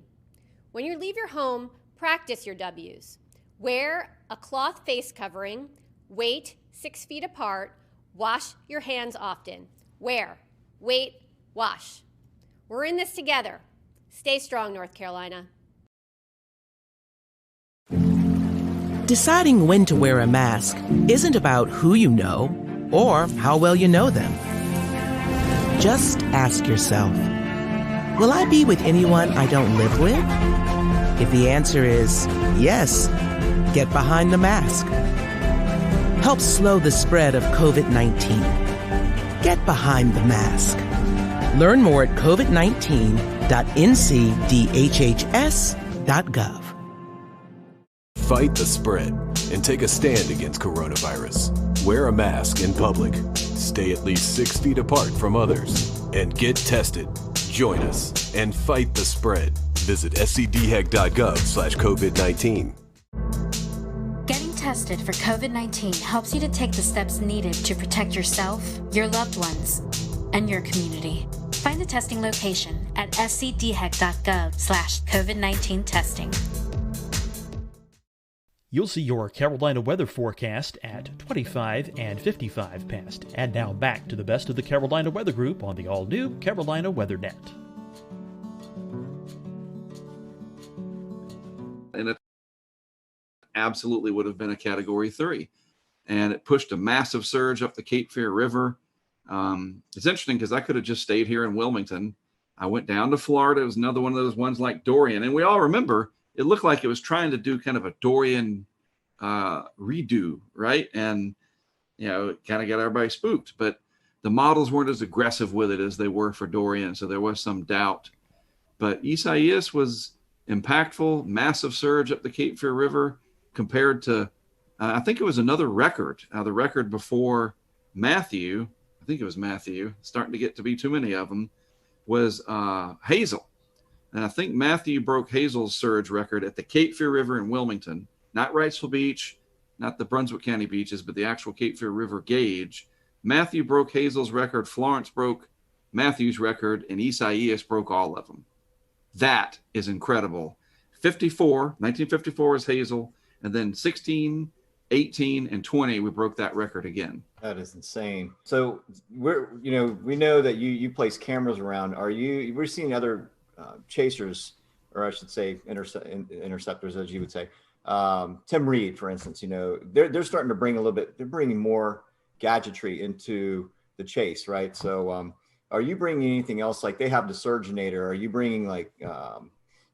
When you leave your home, practice your W's. Wear a cloth face covering, wait 6 feet apart, wash your hands often. Wear, wait, wash. We're in this together. Stay strong, North Carolina. Deciding when to wear a mask isn't about who you know or how well you know them. Just ask yourself, will I be with anyone I don't live with? If the answer is yes, get behind the mask. Help slow the spread of COVID-19. Get behind the mask. Learn more at covid19.ncdhhs.gov. Fight the spread and take a stand against coronavirus. Wear a mask in public. Stay at least 6 feet apart from others. And get tested. Join us and fight the spread. Visit scdhec.gov/COVID-19. Getting tested for COVID-19 helps you to take the steps needed to protect yourself, your loved ones, and your community. Find the testing location at scdhec.gov/COVID-19 testing. You'll see your Carolina weather forecast at 25 and 55 past. And now back to the best of the Carolina Weather Group on the all-new Carolina WeatherNet. And it absolutely would have been a Category 3. And it pushed a massive surge up the Cape Fear River. It's interesting because I could have just stayed here in Wilmington. I went down to Florida. It was another one of those ones like Dorian. And we all remember it looked like it was trying to do kind of a Dorian redo, right? And, you know, it kind of got everybody spooked. But the models weren't as aggressive with it as they were for Dorian, so there was some doubt. But Isaias was impactful, massive surge up the Cape Fear River compared to, I think it was another record. The record before Matthew, I think it was Matthew, starting to get to be too many of them, was Hazel. And I think Matthew broke Hazel's surge record at the Cape Fear River in Wilmington, not Wrightsville Beach, not the Brunswick County beaches, but the actual Cape Fear River gauge. Matthew broke Hazel's record, Florence broke Matthew's record, and Isaias broke all of them. That is incredible. 1954 is Hazel, and then 16, 18, and 20, we broke that record again. That is insane. So we know that you place cameras around. We're seeing other chasers, or I should say interceptors, as you would say. Tim Reed, for instance, they're starting to bring they're bringing more gadgetry into the chase, right? So are you bringing anything else? Like they have the Surgeonator. Are you bringing like,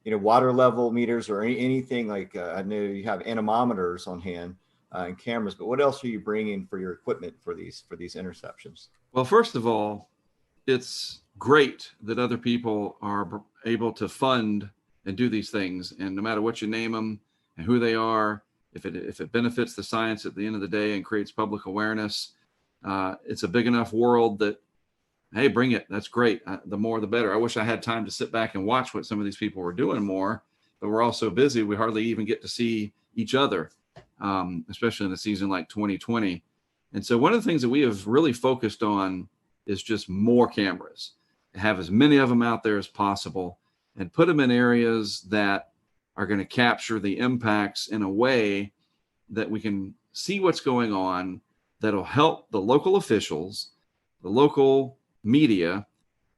water level meters or anything like, I know you have anemometers on hand and cameras, but what else are you bringing for your equipment for these interceptions? Well, first of all, it's great that other people are able to fund and do these things. And no matter what you name them and who they are, if it benefits the science at the end of the day and creates public awareness, it's a big enough world that, hey, bring it. That's great. The more, the better. I wish I had time to sit back and watch what some of these people were doing more, but we're all so busy. We hardly even get to see each other, especially in a season like 2020. And so one of the things that we have really focused on is just more cameras, have as many of them out there as possible, and put them in areas that are going to capture the impacts in a way that we can see what's going on, that'll help the local officials, the local media,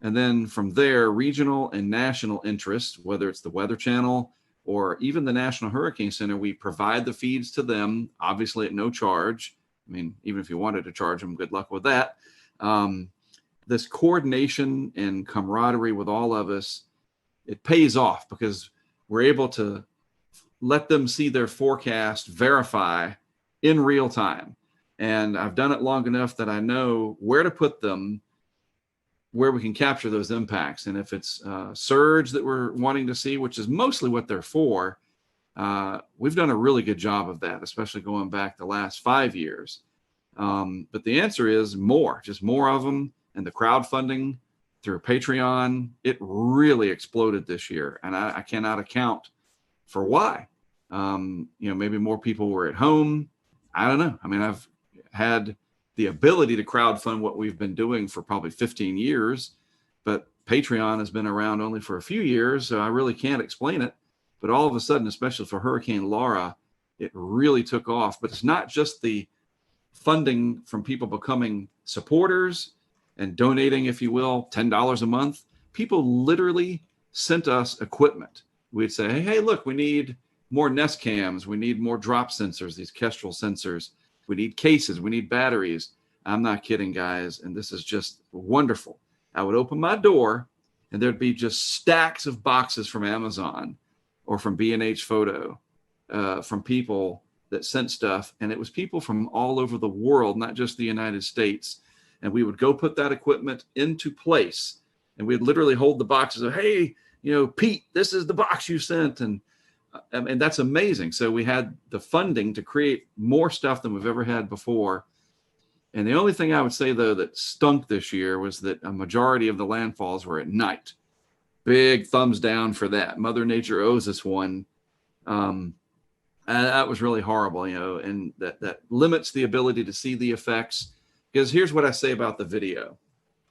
and then from there, regional and national interests, whether it's the Weather Channel or even the National Hurricane Center. We provide the feeds to them, obviously at no charge. I mean, even if you wanted to charge them, good luck with that. This coordination and camaraderie with all of us, it pays off because we're able to let them see their forecast, verify in real time. And I've done it long enough that I know where to put them, where we can capture those impacts. And if it's surge that we're wanting to see, which is mostly what they're for, we've done a really good job of that, especially going back the last 5 years. But the answer is more, just more of them. And the crowdfunding through Patreon, it really exploded this year. And I cannot account for why. Maybe more people were at home. I don't know. I mean, I've had the ability to crowdfund what we've been doing for probably 15 years, but Patreon has been around only for a few years, so I really can't explain it. But all of a sudden, especially for Hurricane Laura, it really took off. But it's not just the funding from people becoming supporters and donating, if you will, $10 a month. People literally sent us equipment. We'd say, hey, look, we need more Nest cams. We need more drop sensors, these Kestrel sensors. We need cases. We need batteries. I'm not kidding, guys. And this is just wonderful. I would open my door and there'd be just stacks of boxes from Amazon or from B&H Photo, from people that sent stuff. And it was people from all over the world, not just the United States. And we would go put that equipment into place. And we'd literally hold the boxes of, hey, Pete, this is the box you sent. And that's amazing. So we had the funding to create more stuff than we've ever had before. And the only thing I would say, though, that stunk this year was that a majority of the landfalls were at night. Big thumbs down for that. Mother Nature owes us one. And that was really horrible, and that limits the ability to see the effects. Because here's what I say about the video.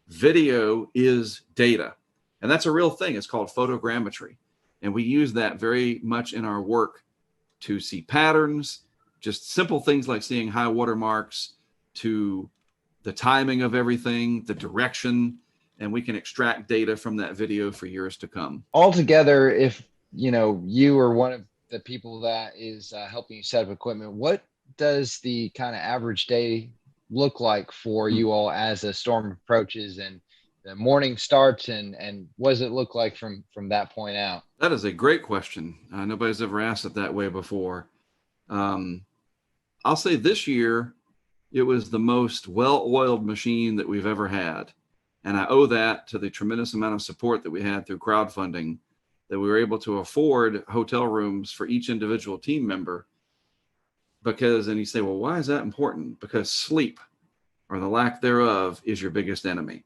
Video is data. And that's a real thing. It's called photogrammetry. And we use that very much in our work to see patterns, just simple things like seeing high water marks, to the timing of everything, the direction, and we can extract data from that video for years to come. Altogether, if you are one of the people that is helping you set up equipment, what does the kind of average day look like for you all as a storm approaches and the morning starts, and what does it look like from that point out? That is a great question. Nobody's ever asked it that way before. I'll say this year, it was the most well-oiled machine that we've ever had. And I owe that to the tremendous amount of support that we had through crowdfunding, that we were able to afford hotel rooms for each individual team member. Because, and you say, well, why is that important? Because sleep, or the lack thereof, is your biggest enemy.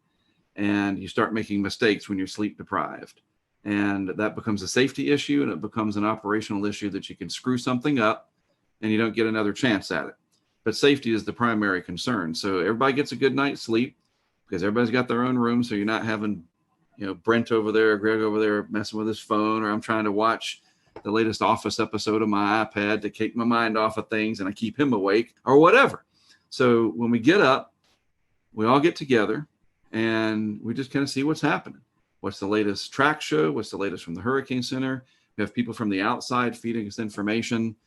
And you start making mistakes when you're sleep deprived. And that becomes a safety issue, and it becomes an operational issue that you can screw something up and you don't get another chance at it. But safety is the primary concern. So everybody gets a good night's sleep because everybody's got their own room. So you're not having, Brent over there, Greg over there messing with his phone, or I'm trying to watch the latest Office episode on my iPad to take my mind off of things and I keep him awake or whatever. So when we get up, we all get together and we just kind of see what's happening. What's the latest track show? What's the latest from the Hurricane Center? We have people from the outside feeding us information.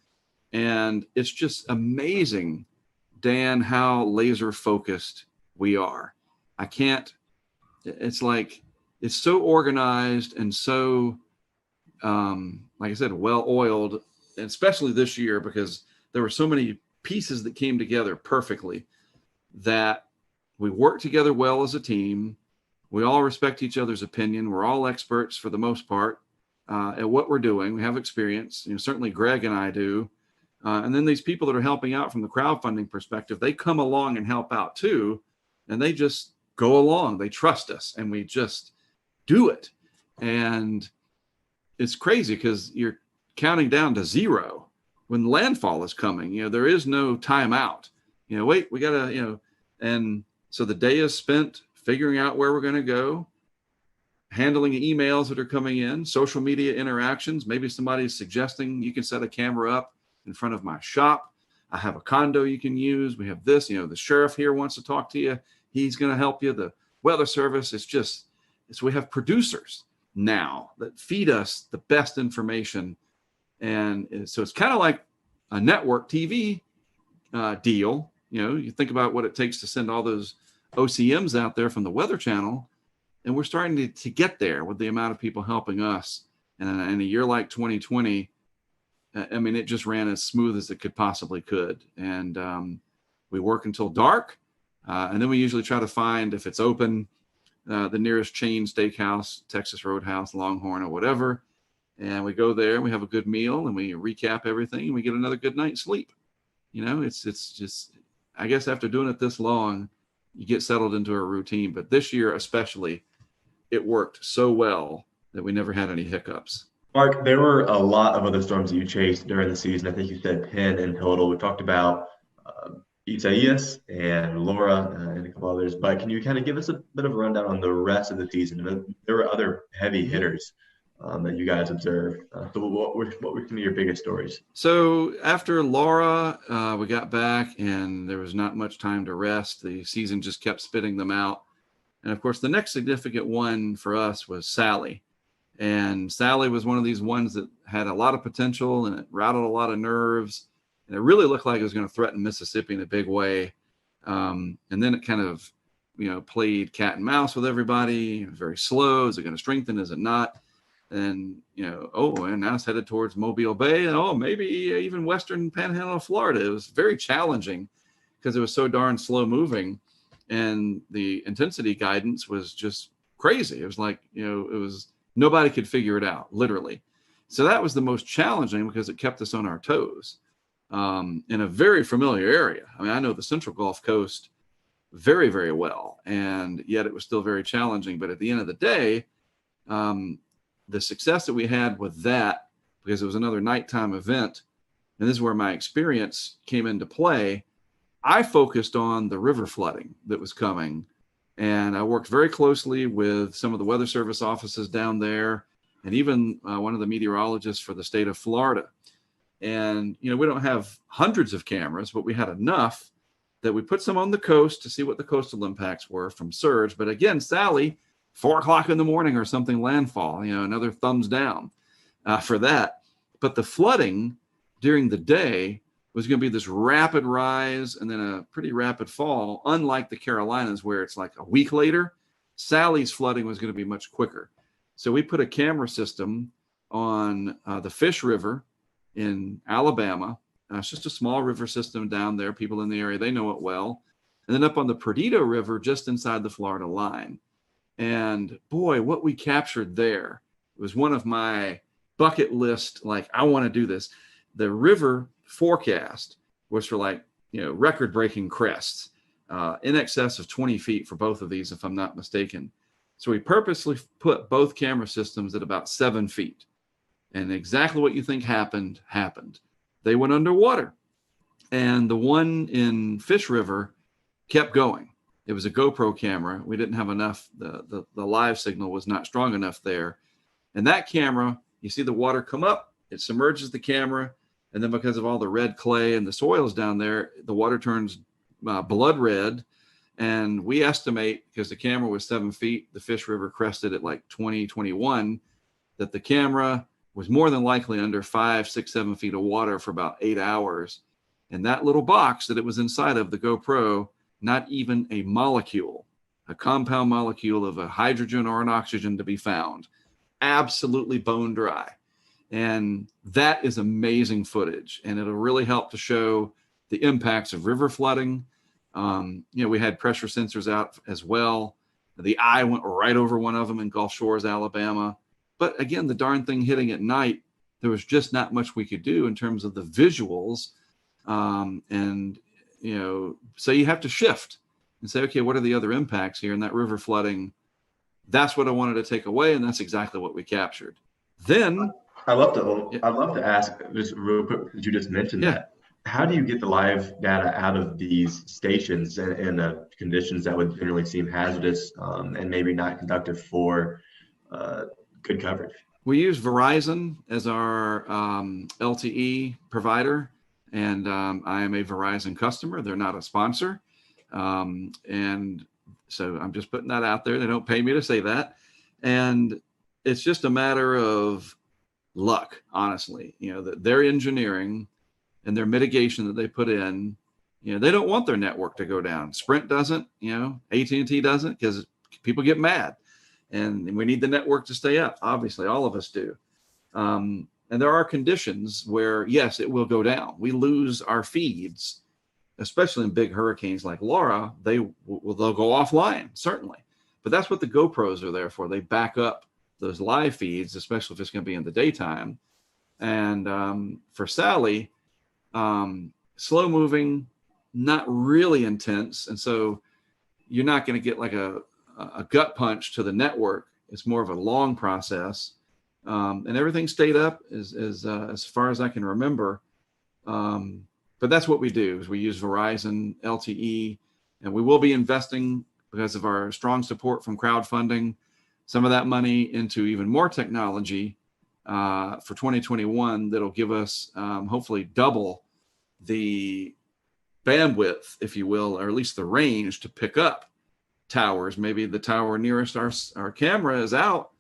And it's just amazing, Dan, how laser focused we are. It's like, it's so organized and so, like I said, well-oiled, and especially this year because there were so many pieces that came together perfectly that we work together well as a team. We all respect each other's opinion. We're all experts for the most part at what we're doing. We have experience. Certainly Greg and I do. And then these people that are helping out from the crowdfunding perspective, they come along and help out too. And they just go along. They trust us and we just do it. And it's crazy because you're counting down to zero when landfall is coming. There is no timeout. wait, we got to, and so the day is spent figuring out where we're going to go, handling emails that are coming in, social media interactions. Maybe somebody's suggesting you can set a camera up in front of my shop. I have a condo you can use. We have this, the sheriff here wants to talk to you. He's going to help you. The weather service. We have producers now that feed us the best information. And so it's kind of like a network TV deal. You think about what it takes to send all those OCMs out there from the Weather Channel. And we're starting to get there with the amount of people helping us. And in a year like 2020, it just ran as smooth as it could possibly could. And we work until dark. And then we usually try to find, if it's open, the nearest chain steakhouse, Texas Roadhouse, Longhorn, or whatever. And we go there, we have a good meal, and we recap everything, and we get another good night's sleep. It's just, I guess after doing it this long, you get settled into a routine. But this year especially, it worked so well that we never had any hiccups. Mark, there were a lot of other storms that you chased during the season. I think you said 10 in total. We talked about Isaias and Laura and a couple others, but can you kind of give us a bit of a rundown on the rest of the season? There were other heavy hitters that you guys observed. So what were some of your biggest stories? So after Laura, we got back and there was not much time to rest. The season just kept spitting them out. And of course, the next significant one for us was Sally. And Sally was one of these ones that had a lot of potential, and it rattled a lot of nerves. And it really looked like it was going to threaten Mississippi in a big way. And then it kind of, played cat and mouse with everybody. It was very slow. Is it going to strengthen? Is it not? And, and now it's headed towards Mobile Bay. And, maybe even Western Panhandle of Florida. It was very challenging because it was so darn slow moving. And the intensity guidance was just crazy. It was like, nobody could figure it out, literally. So that was the most challenging because it kept us on our toes in a very familiar area. I know the Central Gulf Coast very, very well, and yet it was still very challenging. But at the end of the day, the success that we had with that, because it was another nighttime event, and this is where my experience came into play, I focused on the river flooding that was coming. And I worked very closely with some of the Weather Service offices down there, and even one of the meteorologists for the state of Florida. And, we don't have hundreds of cameras, but we had enough that we put some on the coast to see what the coastal impacts were from surge. But again, Sally, 4 o'clock in the morning or something, landfall, another thumbs down for that. But the flooding during the day was going to be this rapid rise and then a pretty rapid fall, unlike the Carolinas where it's like a week later. Sally's flooding was going to be much quicker. So we put a camera system on the Fish River in Alabama. It's just a small river system down there. People in the area, they know it well. And then up on the Perdido River, just inside the Florida line. And boy, what we captured there was one of my bucket list, I want to do this. The river forecast was for record-breaking crests, in excess of 20 feet for both of these, if I'm not mistaken. So we purposely put both camera systems at about 7 feet. And exactly what you think happened. They went underwater. And the one in Fish River kept going. It was a GoPro camera. We didn't have enough. The live signal was not strong enough there. And that camera, you see the water come up, it submerges the camera. And then because of all the red clay and the soils down there, the water turns blood red. And we estimate, because the camera was 7 feet, the Fish River crested at 20, 21, that the camera was more than likely under 5, 6, 7 feet of water for about 8 hours. And that little box that it was inside of, the GoPro, not even a molecule, a compound molecule of a hydrogen or an oxygen to be found. Absolutely bone dry. And that is amazing footage. And it'll really help to show the impacts of river flooding. We had pressure sensors out as well. The eye went right over one of them in Gulf Shores, Alabama. But again, the darn thing hitting at night, there was just not much we could do in terms of the visuals. So you have to shift and say, okay, what are the other impacts here? And that river flooding, that's what I wanted to take away. And that's exactly what we captured. Then I'd love to ask just real quick, because you just mentioned that. how do you get the live data out of these stations in conditions that would generally seem hazardous and maybe not conductive for good coverage? We use Verizon as our LTE provider, and I am a Verizon customer. They're not a sponsor. And so I'm just putting that out there. They don't pay me to say that. And it's just a matter of luck, honestly. Their engineering and their mitigation that they put in, they don't want their network to go down. Sprint doesn't, AT&T doesn't, because people get mad. And we need the network to stay up. Obviously, all of us do. And there are conditions where, yes, it will go down. We lose our feeds, especially in big hurricanes like Laura. They'll go offline, certainly. But that's what the GoPros are there for. They back up those live feeds, especially if it's going to be in the daytime. And for Sally, slow moving, not really intense. And so you're not going to get like a gut punch to the network. It's more of a long process. And everything stayed up as far as I can remember. But that's what we do, is we use Verizon LTE, and we will be investing, because of our strong support from crowdfunding, some of that money into even more technology for 2021 that'll give us hopefully double the bandwidth, if you will, or at least the range to pick up towers. Maybe the tower nearest our camera is out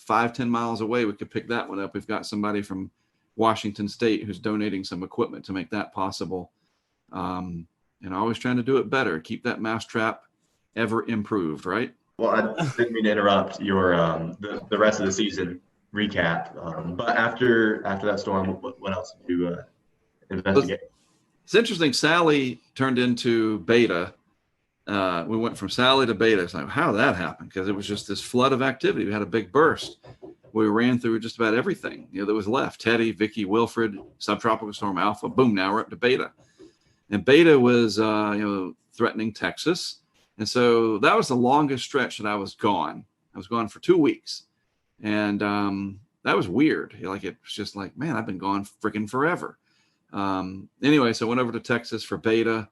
5-10 miles away. We could pick that one up. We've got somebody from Washington State who's donating some equipment to make that possible. And always trying to do it better, keep that mousetrap ever improved, right? Well, I didn't mean to interrupt your the rest of the season recap, but after that storm, what else did you investigate? It's interesting. Sally turned into Beta. We went from Sally to Beta. It's like, how did that happen? Because it was just this flood of activity. We had a big burst. We ran through just about everything that was left. Teddy, Vicky, Wilfred, subtropical storm Alpha. Boom! Now we're up to Beta, and Beta was threatening Texas. And so that was the longest stretch that I was gone. I was gone for 2 weeks. And that was weird. It was just like, man, I've been gone freaking forever. Anyway, so I went over to Texas for Beta,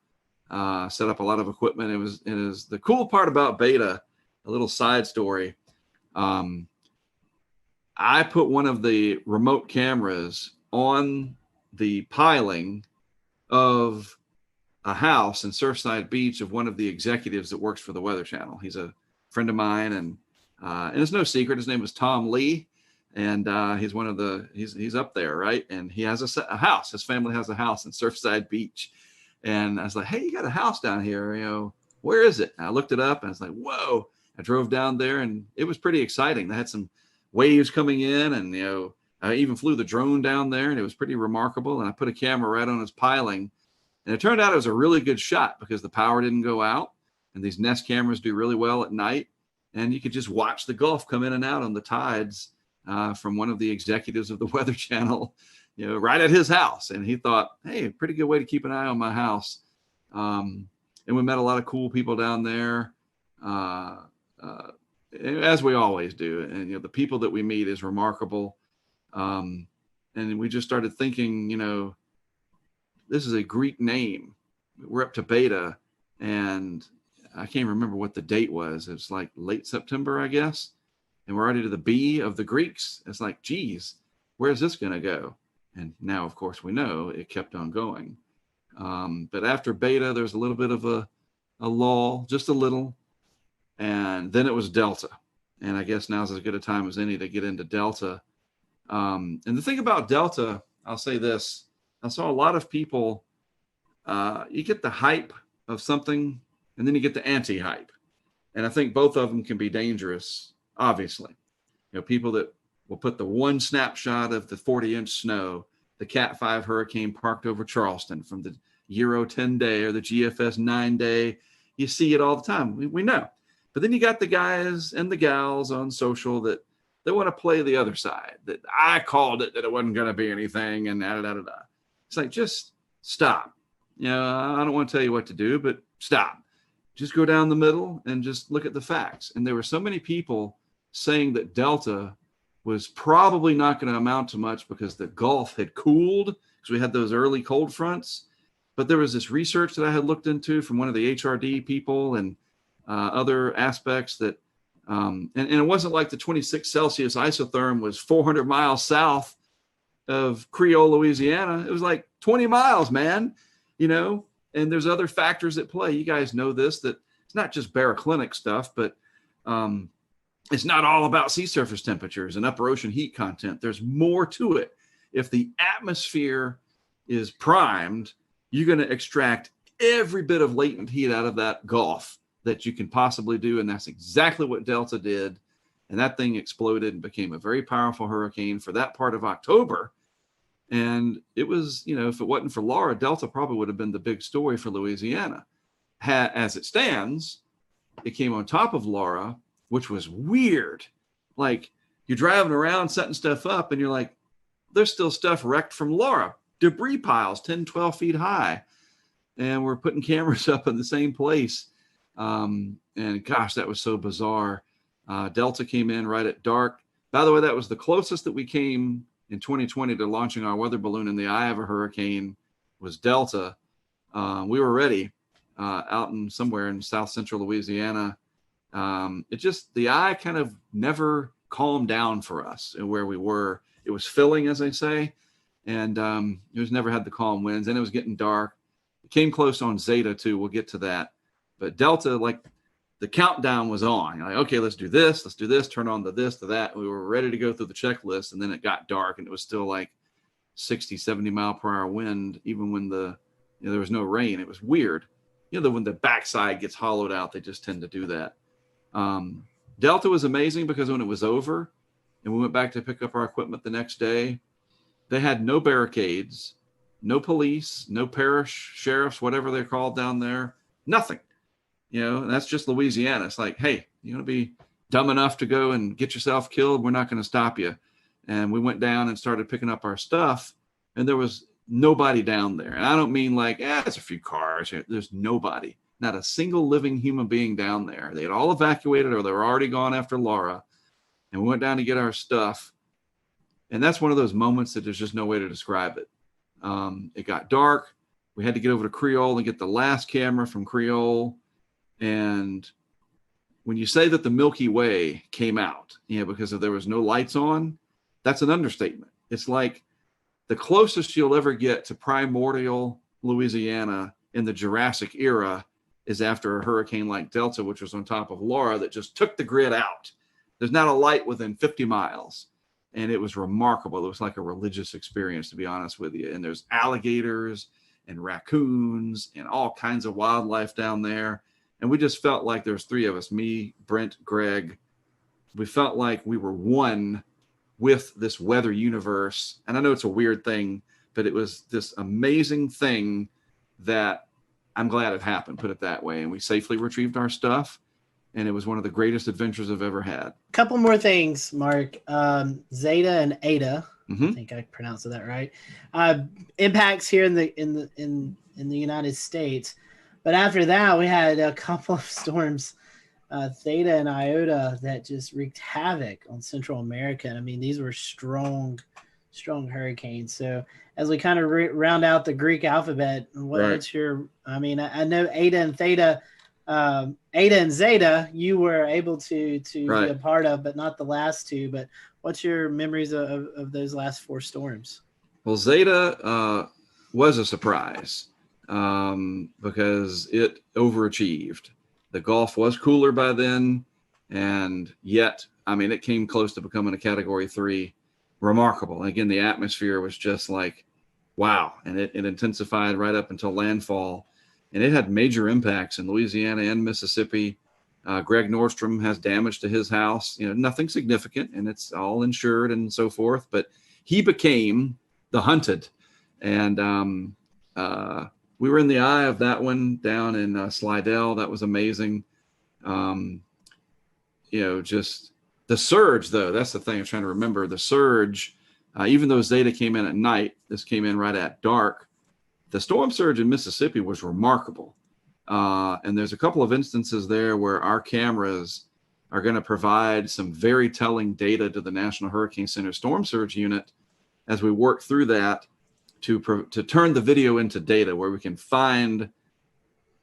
set up a lot of equipment. It is the cool part about Beta, a little side story. I put one of the remote cameras on the piling of a house in Surfside Beach of one of the executives that works for the Weather Channel. He's a friend of mine, and it's no secret. His name is Tom Lee, and he's one of he's up there, right? And he has a house. His family has a house in Surfside Beach. And I was like, hey, you got a house down here, where is it? And I looked it up, and I was like, whoa. I drove down there, and it was pretty exciting. They had some waves coming in, and I even flew the drone down there, and it was pretty remarkable. And I put a camera right on his piling. And it turned out it was a really good shot because the power didn't go out, and these Nest cameras do really well at night. And you could just watch the Gulf come in and out on the tides from one of the executives of the Weather Channel, right at his house. And he thought, hey, pretty good way to keep an eye on my house. And we met a lot of cool people down there, as we always do. And the people that we meet is remarkable. And we just started thinking, this is a Greek name. We're up to Beta, and I can't remember what the date was. It was like late September, I guess. And we're already to the B of the Greeks. It's like, geez, where's this going to go? And now, of course, we know it kept on going. But after Beta, there's a little bit of a lull, just a little. And then it was Delta. And I guess now's as good a time as any to get into Delta. And the thing about Delta, I'll say this. I saw a lot of people, you get the hype of something, and then you get the anti-hype. And I think both of them can be dangerous, obviously. People that will put the one snapshot of the 40-inch snow, the Cat 5 hurricane parked over Charleston from the Euro 10 day or the GFS 9 day. You see it all the time. We know. But then you got the guys and the gals on social that they want to play the other side, that I called it, that it wasn't going to be anything, and da-da-da-da-da. It's like, just stop. I don't want to tell you what to do, but stop. Just go down the middle and just look at the facts. And there were so many people saying that Delta was probably not going to amount to much because the Gulf had cooled because we had those early cold fronts. But there was this research that I had looked into from one of the HRD people and other aspects that, and it wasn't like the 26 Celsius isotherm was 400 miles south of Creole, Louisiana. It was like 20 miles, man, and there's other factors at play. You guys know this, that it's not just baroclinic stuff, but it's not all about sea surface temperatures and upper ocean heat content. There's more to it. If the atmosphere is primed, you're going to extract every bit of latent heat out of that Gulf that you can possibly do. And that's exactly what Delta did. And that thing exploded and became a very powerful hurricane for that part of October. And it was, if it wasn't for Laura, Delta probably would have been the big story for Louisiana. As it stands, it came on top of Laura, which was weird. Like, you're driving around setting stuff up and you're like, there's still stuff wrecked from Laura. Debris piles 10, 12 feet high. And we're putting cameras up in the same place. And gosh, that was so bizarre. Delta came in right at dark. By the way, that was the closest that we came in 2020 to launching our weather balloon in the eye of a hurricane was Delta. We were ready out in somewhere in South Central Louisiana. The eye kind of never calmed down for us where we were. It was filling, as they say, and it was never had the calm winds, and it was getting dark. It came close on Zeta too. We'll get to that. But Delta, like, the countdown was on. You're like, okay, let's do this, turn on the this, to that. We were ready to go through the checklist, and then it got dark, and it was still like 60, 70 mile per hour wind, even when there was no rain. It was weird. When the backside gets hollowed out, they just tend to do that. Delta was amazing because when it was over and we went back to pick up our equipment the next day, they had no barricades, no police, no parish sheriffs, whatever they're called down there, nothing. And that's just Louisiana. It's like, hey, you're going to be dumb enough to go and get yourself killed, we're not going to stop you. And we went down and started picking up our stuff, and there was nobody down there. And I don't mean like, it's a few cars. There's nobody, not a single living human being down there. They had all evacuated or they were already gone after Laura. And we went down to get our stuff. And that's one of those moments that there's just no way to describe it. It got dark. We had to get over to Creole and get the last camera from Creole. And when you say that the Milky Way came out, because there was no lights on, that's an understatement. It's like the closest you'll ever get to primordial Louisiana in the Jurassic era is after a hurricane like Delta, which was on top of Laura, that just took the grid out. There's not a light within 50 miles. And it was remarkable. It was like a religious experience, to be honest with you. And there's alligators and raccoons and all kinds of wildlife down there. And we just felt like there's three of us, me, Brent, Greg. We felt like we were one with this weather universe. And I know it's a weird thing, but it was this amazing thing that I'm glad it happened, put it that way. And we safely retrieved our stuff. And it was one of the greatest adventures I've ever had. Couple more things, Mark. Zeta and Eta, I think I pronounced that right. Impacts here in the United States. But after that, we had a couple of storms, Theta and Iota, that just wreaked havoc on Central America. I mean, these were strong hurricanes. So as we kind of round out the Greek alphabet, what's your? I mean, I know Eta and Theta, Eta and Zeta, you were able to be a part of, but not the last two. But what's your memories of those last four storms? Well, Zeta was a surprise. Because it overachieved. The Gulf was cooler by then, and yet, I mean, it came close to becoming a Category 3. Remarkable. And again, the atmosphere was just like, wow. And it intensified right up until landfall. And it had major impacts in Louisiana and Mississippi. Greg Nordstrom has damage to his house. Nothing significant, and it's all insured and so forth. But he became the hunted. And we were in the eye of that one down in Slidell. That was amazing. Just the surge, though. That's the thing I'm trying to remember. The surge, even though Zeta came in at night, this came in right at dark. The storm surge in Mississippi was remarkable. And there's a couple of instances there where our cameras are going to provide some very telling data to the National Hurricane Center Storm Surge Unit as we work through that to turn the video into data where we can find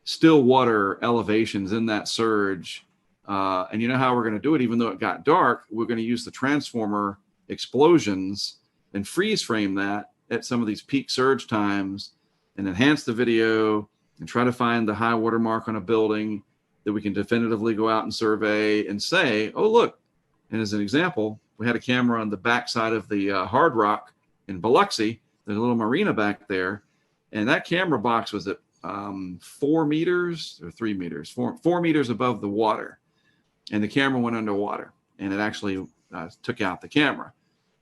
still water elevations in that surge. And you know how we're going to do it, even though it got dark, we're going to use the transformer explosions and freeze frame that at some of these peak surge times and enhance the video and try to find the high water mark on a building that we can definitively go out and survey and say, oh, look. And as an example, we had a camera on the backside of the Hard Rock in Biloxi. There's a little marina back there. And that camera box was at 4 meters or 3 meters, 4 meters above the water. And the camera went underwater, and it actually took out the camera.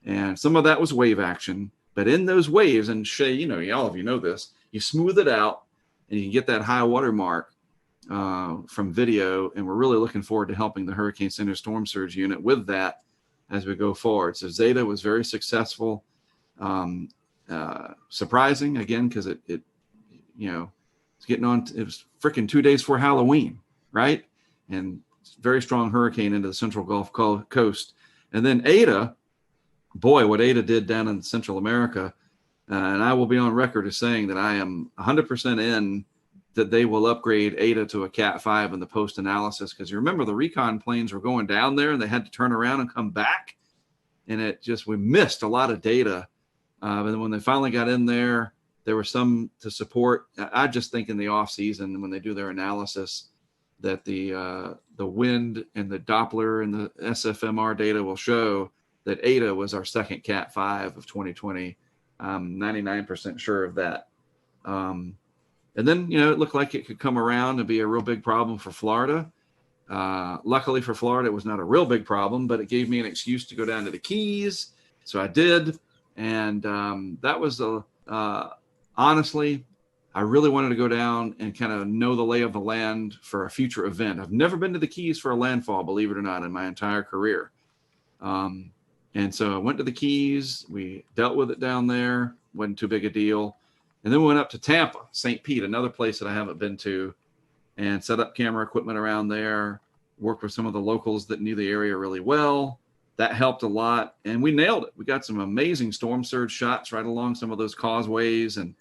And some of that was wave action. But in those waves, and Shay, you know, all of you know this, you smooth it out and you can get that high water mark from video. And we're really looking forward to helping the Hurricane Center Storm Surge Unit with that as we go forward. So Zeta was very successful, surprising again, because it you know, it's getting on, it was freaking 2 days before Halloween, right? And very strong hurricane into the central Gulf Coast. And then Eta, boy, what Eta did down in Central America, and I will be on record as saying that I am 100% in that they will upgrade Eta to a Cat 5 in the post-analysis, because you remember the recon planes were going down there and they had to turn around and come back, and it just, we missed a lot of data. But then when they finally got in there, there was some to support. I just think in the off season when they do their analysis that the wind and the Doppler and the SFMR data will show that Eta was our second Cat 5 of 2020. I'm 99% sure of that. And then, you know, it looked like it could come around and be a real big problem for Florida. Luckily for Florida, it was not a real big problem, but it gave me an excuse to go down to the Keys. So I did. And that was honestly, I really wanted to go down and kind of know the lay of the land for a future event. I've never been to the Keys for a landfall, believe it or not, in my entire career. And so I went to the Keys. We dealt with it down there. Wasn't too big a deal. And then we went up to Tampa, St. Pete, another place that I haven't been to, and set up camera equipment around there, worked with some of the locals that knew the area really well. That helped a lot, and we nailed it. We got some amazing storm surge shots right along some of those causeways, and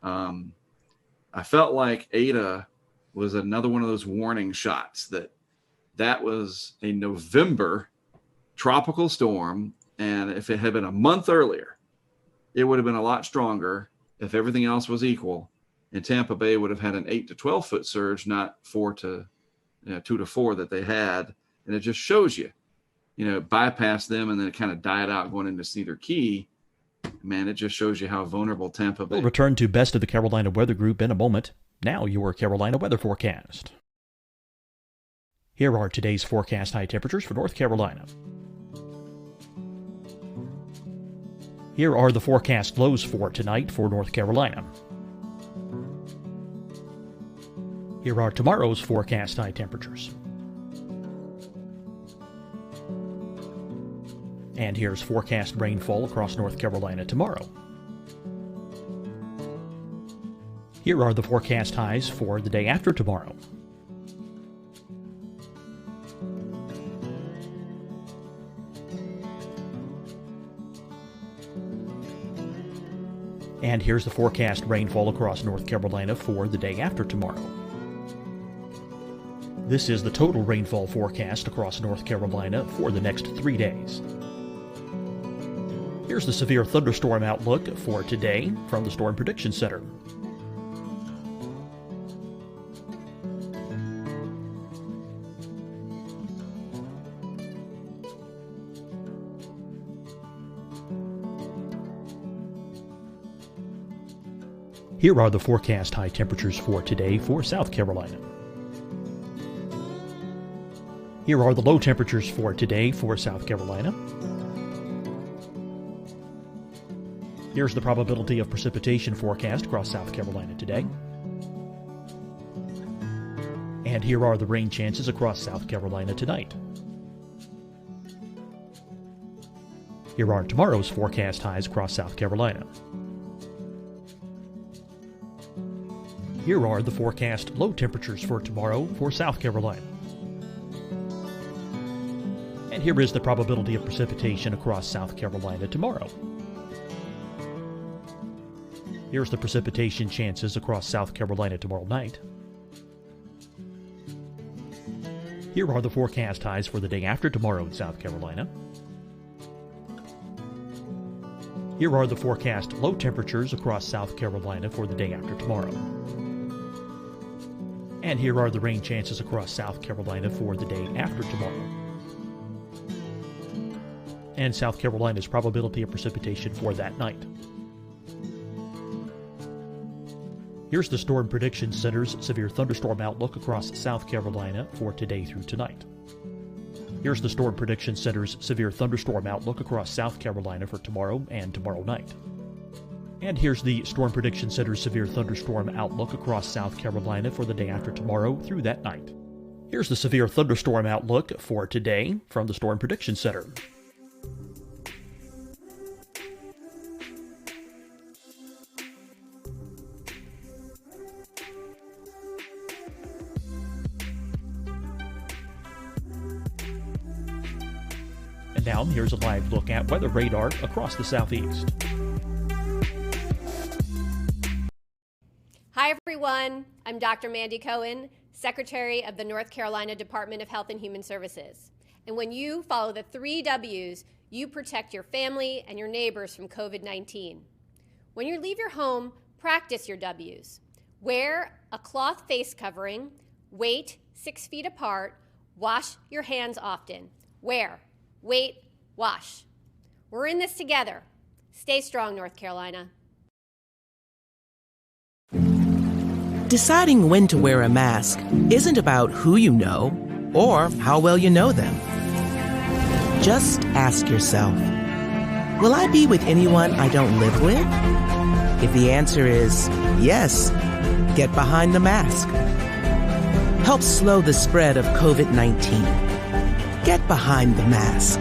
I felt like Eta was another one of those warning shots that was a November tropical storm, and if it had been a month earlier, it would have been a lot stronger if everything else was equal, and Tampa Bay would have had an 8 to 12 foot surge, not 2 to 4 that they had. And it just shows you, you know, bypass them and then it kind of died out going into Cedar Key. Man, it just shows you how vulnerable Tampa Bay. We'll return to Best of the Carolina Weather Group in a moment. Now your Carolina weather forecast. Here are today's forecast high temperatures for North Carolina. Here are the forecast lows for tonight for North Carolina. Here are tomorrow's forecast high temperatures. And here's forecast rainfall across North Carolina tomorrow. Here are the forecast highs for the day after tomorrow. And here's the forecast rainfall across North Carolina for the day after tomorrow. This is the total rainfall forecast across North Carolina for the next 3 days. Here's the severe thunderstorm outlook for today from the Storm Prediction Center. Here are the forecast high temperatures for today for South Carolina. Here are the low temperatures for today for South Carolina. Here's the probability of precipitation forecast across South Carolina today. And here are the rain chances across South Carolina tonight. Here are tomorrow's forecast highs across South Carolina. Here are the forecast low temperatures for tomorrow for South Carolina. And here is the probability of precipitation across South Carolina tomorrow. Here's the precipitation chances across South Carolina tomorrow night. Here are the forecast highs for the day after tomorrow in South Carolina. Here are the forecast low temperatures across South Carolina for the day after tomorrow. And here are the rain chances across South Carolina for the day after tomorrow. And South Carolina's probability of precipitation for that night. Here's the Storm Prediction Center's severe thunderstorm outlook across South Carolina for today through tonight. Here's the Storm Prediction Center's severe thunderstorm outlook across South Carolina for tomorrow and tomorrow night. And here's the Storm Prediction Center's severe thunderstorm outlook across South Carolina for the day after tomorrow through that night. Here's the severe thunderstorm outlook for today from the Storm Prediction Center. And now, here's a live look at weather radar across the southeast. Hi, everyone. I'm Dr. Mandy Cohen, Secretary of the North Carolina Department of Health and Human Services. And when you follow the 3 W's, you protect your family and your neighbors from COVID-19. When you leave your home, practice your W's. Wear a cloth face covering, wait 6 feet apart, wash your hands often. Wear, wait, wash. We're in this together. Stay strong, North Carolina. Deciding when to wear a mask isn't about who you know or how well you know them. Just ask yourself, will I be with anyone I don't live with? If the answer is yes, get behind the mask. Help slow the spread of COVID-19. Get behind the mask.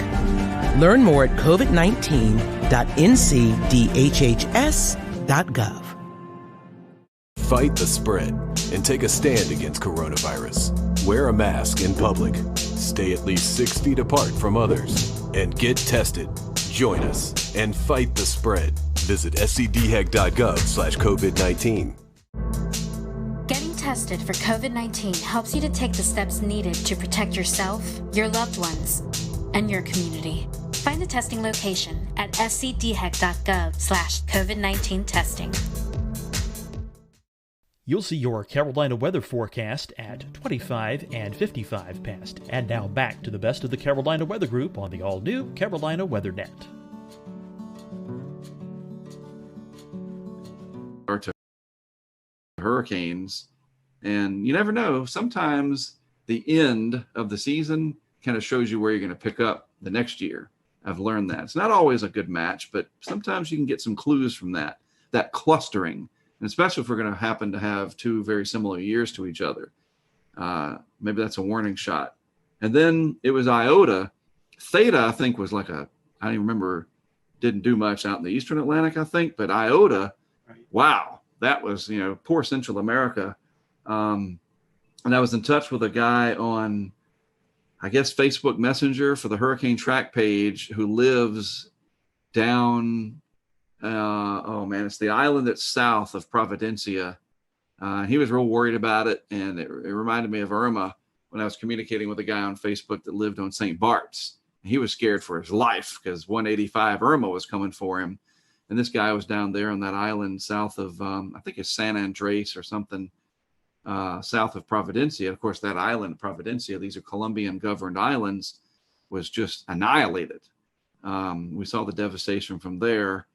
Learn more at covid19.ncdhhs.gov. Fight the spread and take a stand against coronavirus. Wear a mask in public. Stay at least 6 feet apart from others. And get tested. Join us and fight the spread. Visit scdhec.gov/COVID-19. Getting tested for COVID-19 helps you to take the steps needed to protect yourself, your loved ones, and your community. Find the testing location at scdhec.gov/COVID-19 testing. You'll see your Carolina weather forecast at 25 and 55 past. And now back to the best of the Carolina Weather Group on the all-new Carolina Weather Net. To hurricanes, and you never know. Sometimes the end of the season kind of shows you where you're going to pick up the next year. I've learned that. It's not always a good match, but sometimes you can get some clues from that clustering. And especially if we're going to happen to have 2 very similar years to each other. Maybe that's a warning shot. And then it was Iota. Theta, I think, was like I don't even remember, didn't do much out in the Eastern Atlantic, I think. But Iota, wow, that was, poor Central America. And I was in touch with a guy on, I guess, Facebook Messenger for the Hurricane Track page who lives down it's the island that's south of Providencia. He was real worried about it, and it reminded me of Irma when I was communicating with a guy on Facebook that lived on St. Bart's. He was scared for his life because 185 Irma was coming for him, and this guy was down there on that island south of I think it's San Andres or something, south of Providencia. Of course, that island, Providencia, these are Colombian governed islands, was just annihilated. We saw the devastation from there.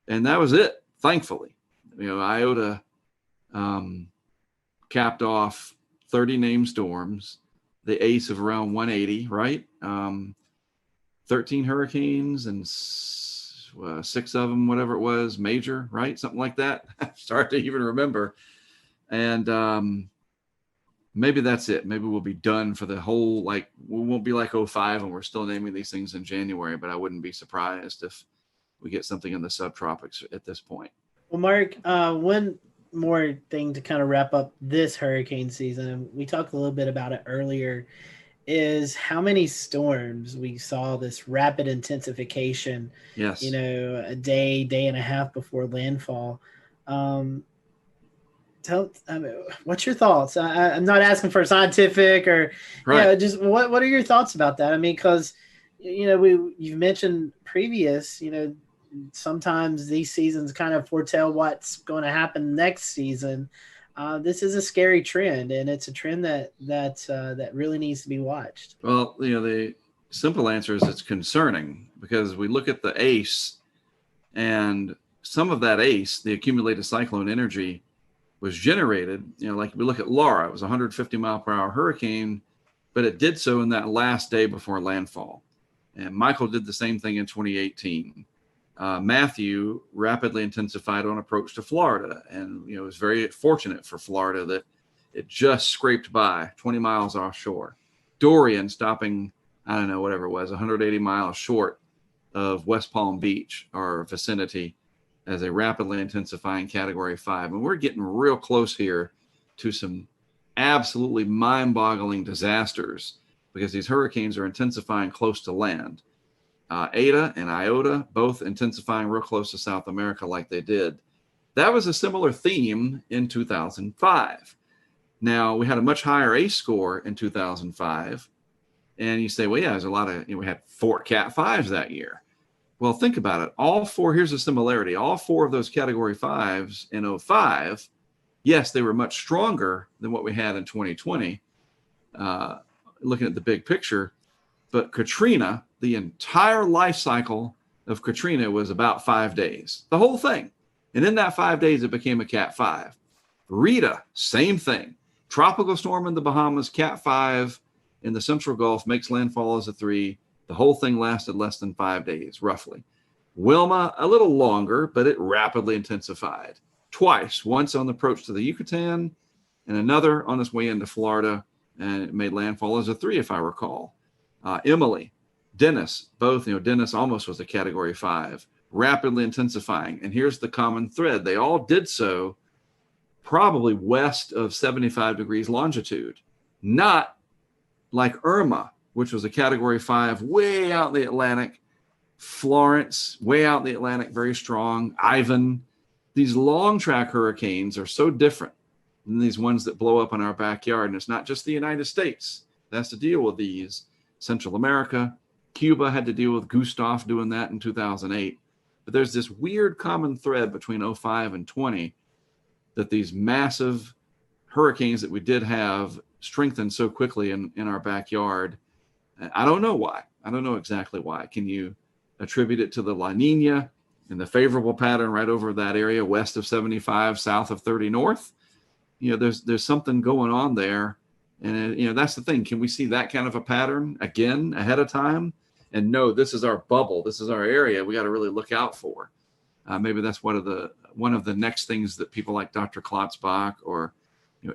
And that was it, thankfully. Iota capped off 30 named storms, the ace of around 180, right? 13 hurricanes and 6 of them, whatever it was, major, right? Something like that. Start to even remember. And maybe that's it. Maybe we'll be done for the whole, we won't be like 05 and we're still naming these things in January, but I wouldn't be surprised if we get something in the subtropics at this point. Well, Mark, one more thing to kind of wrap up this hurricane season. And we talked a little bit about it earlier. is how many storms we saw this rapid intensification, Yes. a day and a half before landfall. What's your thoughts? I'm not asking for scientific or, Right. just what are your thoughts about that? I mean, because, you've mentioned previous, sometimes these seasons kind of foretell what's going to happen next season. This is a scary trend, and it's a trend that really needs to be watched. Well, the simple answer is it's concerning, because we look at the ACE, and some of that ACE, the accumulated cyclone energy, was generated, like we look at Laura, it was a 150 mile per hour hurricane, but it did so in that last day before landfall. And Michael did the same thing in 2018. Matthew rapidly intensified on approach to Florida. And, it was very fortunate for Florida that it just scraped by 20 miles offshore. Dorian stopping, I don't know, whatever it was, 180 miles short of West Palm Beach or vicinity as a rapidly intensifying Category 5. And we're getting real close here to some absolutely mind-boggling disasters, because these hurricanes are intensifying close to land. Eta and Iota both intensifying real close to South America like they did. That was a similar theme in 2005. Now, we had a much higher ACE score in 2005. And you say, well, yeah, there's a lot of, we had 4 Cat 5s that year. Well, think about it. Here's a similarity. All 4 of those Category 5s in 05, yes, they were much stronger than what we had in 2020, looking at the big picture. But Katrina, the entire life cycle of Katrina was about 5 days, the whole thing. And in that 5 days, it became a Cat 5. Rita, same thing. Tropical storm in the Bahamas, Cat 5 in the Central Gulf, makes landfall as a 3. The whole thing lasted less than 5 days, roughly. Wilma, a little longer, but it rapidly intensified. Twice, once on the approach to the Yucatan and another on its way into Florida, and it made landfall as a 3, if I recall. Emily, Dennis, both, Dennis almost was a Category 5, rapidly intensifying. And here's the common thread. They all did so probably west of 75 degrees longitude, not like Irma, which was a Category 5 way out in the Atlantic. Florence, way out in the Atlantic, very strong. Ivan. These long track hurricanes are so different than these ones that blow up in our backyard. And it's not just the United States that has to deal with these. Central America, Cuba had to deal with Gustav doing that in 2008. But there's this weird common thread between 05 and 20 that these massive hurricanes that we did have strengthened so quickly in our backyard. I don't know why. I don't know exactly why. Can you attribute it to the La Nina and the favorable pattern right over that area west of 75, south of 30 north? There's something going on there. And, that's the thing. Can we see that kind of a pattern again ahead of time? And no, this is our bubble. This is our area we got to really look out for. Maybe that's one of the next things that people like Dr. Klotzbach or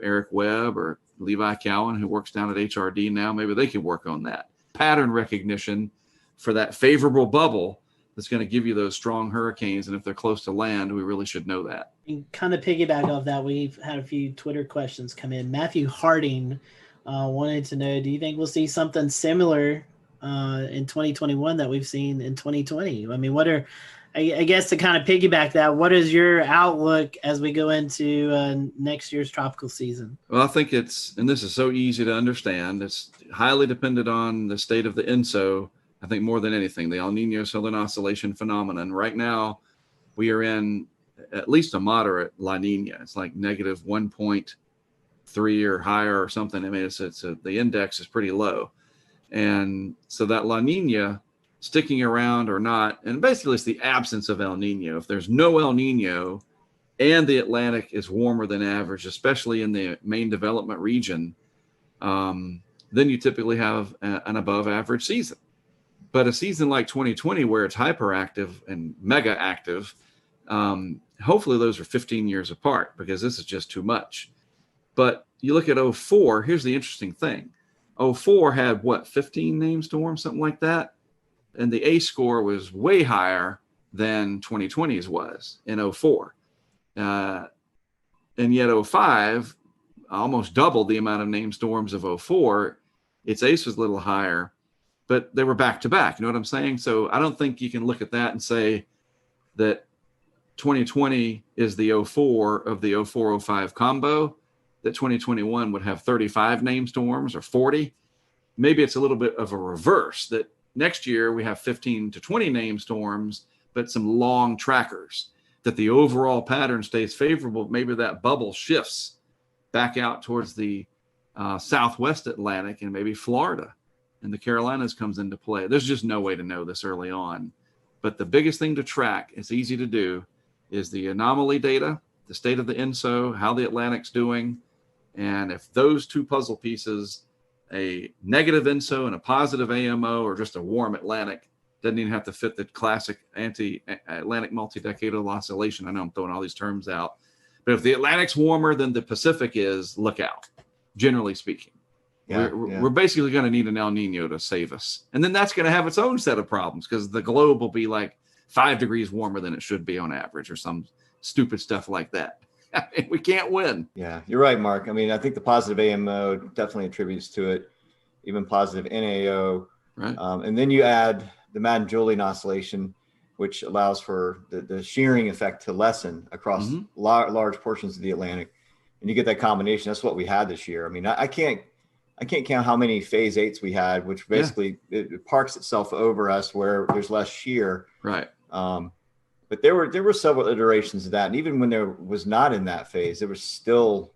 Eric Webb or Levi Cowan, who works down at HRD now, maybe they can work on that pattern recognition for that favorable bubble that's going to give you those strong hurricanes. And if they're close to land, we really should know that. And kind of piggyback off that, we've had a few Twitter questions come in. Matthew Harding wanted to know, do you think we'll see something similar in 2021 that we've seen in 2020? I mean, I guess to kind of piggyback that, what is your outlook as we go into next year's tropical season? Well, I think and this is so easy to understand, it's highly dependent on the state of the ENSO. I think more than anything, the El Nino Southern Oscillation phenomenon. Right now, we are in at least a moderate La Nina. It's like negative 1.3 or higher or something. I mean, the index is pretty low. And so that La Nina sticking around or not, and basically it's the absence of El Nino. If there's no El Nino and the Atlantic is warmer than average, especially in the main development region, then you typically have an above average season. But a season like 2020, where it's hyperactive and mega active, hopefully those are 15 years apart, because this is just too much. But you look at 04, here's the interesting thing. 04 had 15 named storms, something like that. And the ACE score was way higher than 2020's was in 04. And yet 05 almost doubled the amount of named storms of 04. Its ace was a little higher, but they were back to back. You know what I'm saying? So I don't think you can look at that and say that 2020 is the 04 of the 04-05 combo, that 2021 would have 35 named storms or 40. Maybe it's a little bit of a reverse, that next year we have 15 to 20 named storms, but some long trackers, that the overall pattern stays favorable. Maybe that bubble shifts back out towards the Southwest Atlantic and maybe Florida and the Carolinas comes into play. There's just no way to know this early on. But the biggest thing to track, it's easy to do, is the anomaly data, the state of the INSO, how the Atlantic's doing. And if those two puzzle pieces, a negative INSO and a positive AMO, or just a warm Atlantic, doesn't even have to fit the classic anti-Atlantic multi-decadal oscillation. I know I'm throwing all these terms out. But if the Atlantic's warmer than the Pacific is, look out, generally speaking. We're basically going to need an El Nino to save us. And then that's going to have its own set of problems because the globe will be like 5 degrees warmer than it should be on average or some stupid stuff like that. I mean, we can't win. Yeah, you're right, Mark. I mean, I think the positive AMO definitely attributes to it, even positive NAO. Right. And then you add the Madden-Julian oscillation, which allows for the shearing effect to lessen across large portions of the Atlantic. And you get that combination. That's what we had this year. I mean, I can't count how many phase 8s we had, which basically it parks itself over us where there's less shear. Right. But there were several iterations of that. And even when there was not in that phase, there was still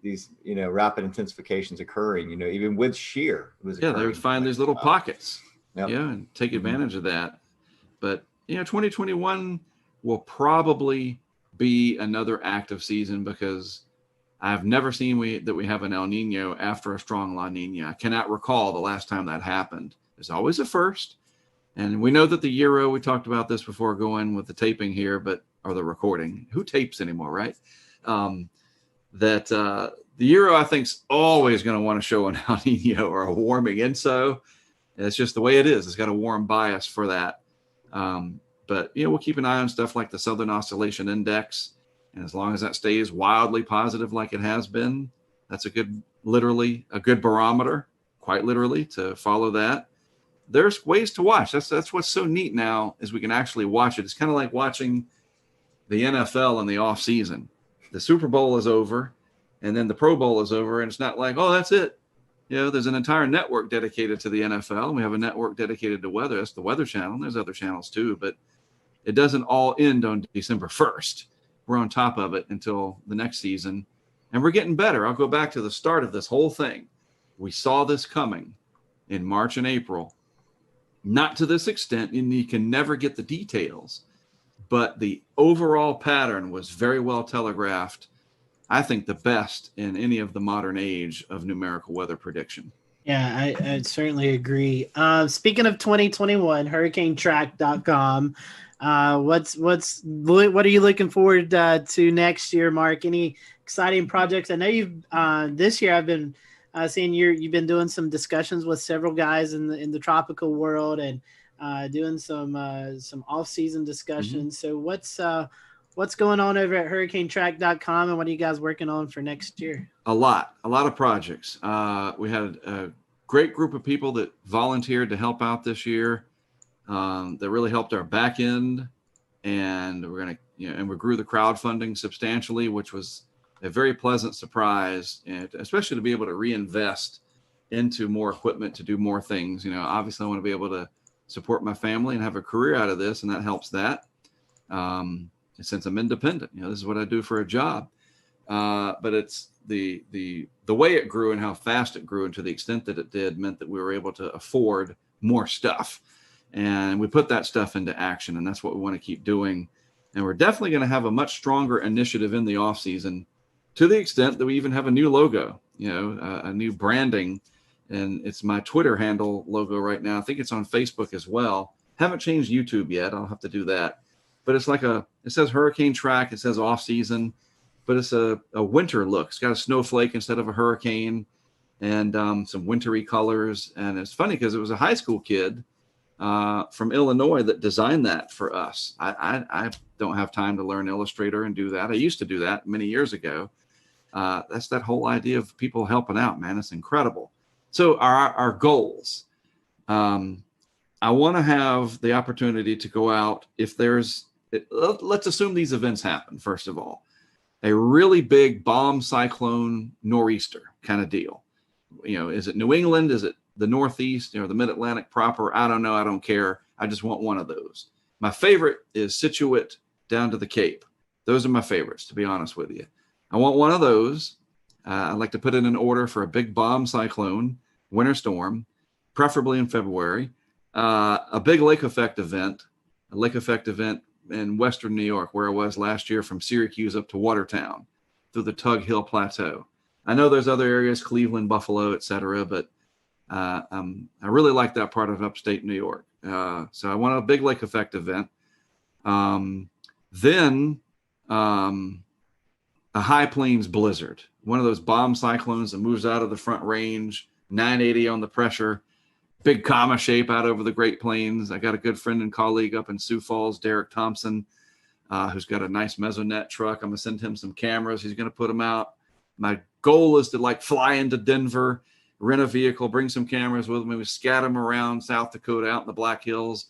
these, rapid intensifications occurring, even with shear. They would find these little pockets. And take advantage of that. But, 2021 will probably be another active season because I've never seen that we have an El Nino after a strong La Nina. I cannot recall the last time that happened. There's always a first. And we know that the Euro, we talked about this before going with the taping here, or the recording. Who tapes anymore, right? The Euro, I think, is always going to want to show an El Nino or a warming INSO. It's just the way it is. It's got a warm bias for that. But we'll keep an eye on stuff like the Southern Oscillation Index. And as long as that stays wildly positive like it has been, that's literally a good barometer, quite literally, to follow that. There's ways to watch. That's what's so neat now is we can actually watch it. It's kind of like watching the NFL in the off season. The Super Bowl is over and then the Pro Bowl is over. And it's not like, oh, that's it. There's an entire network dedicated to the NFL. We have a network dedicated to weather. That's the Weather Channel. There's other channels too, but it doesn't all end on December 1st. We're on top of it until the next season. And we're getting better. I'll go back to the start of this whole thing. We saw this coming in March and April. Not to this extent, and you can never get the details. But the overall pattern was very well telegraphed. I think the best in any of the modern age of numerical weather prediction. Yeah, I certainly agree. Speaking of 2021, hurricanetrack.com. What are you looking forward to next year, Mark? Any exciting projects? I know you've this year I've been seeing you've been doing some discussions with several guys in the tropical world and doing some off-season discussions. So what's going on over at hurricanetrack.com and what are you guys working on for next year? A lot of projects. We had a great group of people that volunteered to help out this year. That really helped our back end, and and we grew the crowdfunding substantially, which was a very pleasant surprise, and especially to be able to reinvest into more equipment to do more things. Obviously I want to be able to support my family and have a career out of this, and that helps that. Since I'm independent, this is what I do for a job. But it's the way it grew and how fast it grew, and to the extent that it did, meant that we were able to afford more stuff. And we put that stuff into action, and that's what we want to keep doing. And we're definitely going to have a much stronger initiative in the off season, to the extent that we even have a new logo, a new branding. And it's my Twitter handle logo right now. I think it's on Facebook as well. Haven't changed YouTube yet. I'll have to do that. But it's like it says Hurricane Track. It says off season, but it's a winter look. It's got a snowflake instead of a hurricane, and some wintry colors. And it's funny because it was a high school kid from Illinois that designed that for us. I don't have time to learn Illustrator and do that. I used to do that many years ago. That's that whole idea of people helping out, man. It's incredible. So our goals. I want to have the opportunity to go out if let's assume these events happen, first of all. A really big bomb cyclone nor'easter kind of deal. Is it New England? Is it the Northeast, the Mid-Atlantic proper? I don't know. I don't care. I just want one of those. My favorite is Situate down to the Cape. Those are my favorites, to be honest with you. I want one of those. I'd like to put in an order for a big bomb cyclone, winter storm, preferably in February. A big lake effect event in Western New York, where I was last year from Syracuse up to Watertown through the Tug Hill Plateau. I know there's other areas, Cleveland, Buffalo, etc., but I really like that part of upstate New York. So I want a big lake effect event. Then a high plains blizzard, one of those bomb cyclones that moves out of the Front Range, 980 on the pressure, big comma shape out over the Great Plains. I got a good friend and colleague up in Sioux Falls, Derek Thompson, who's got a nice Mesonet truck. I'm going to send him some cameras. He's going to put them out. My goal is to fly into Denver, rent a vehicle, bring some cameras with me. We scatter them around South Dakota, out in the Black Hills.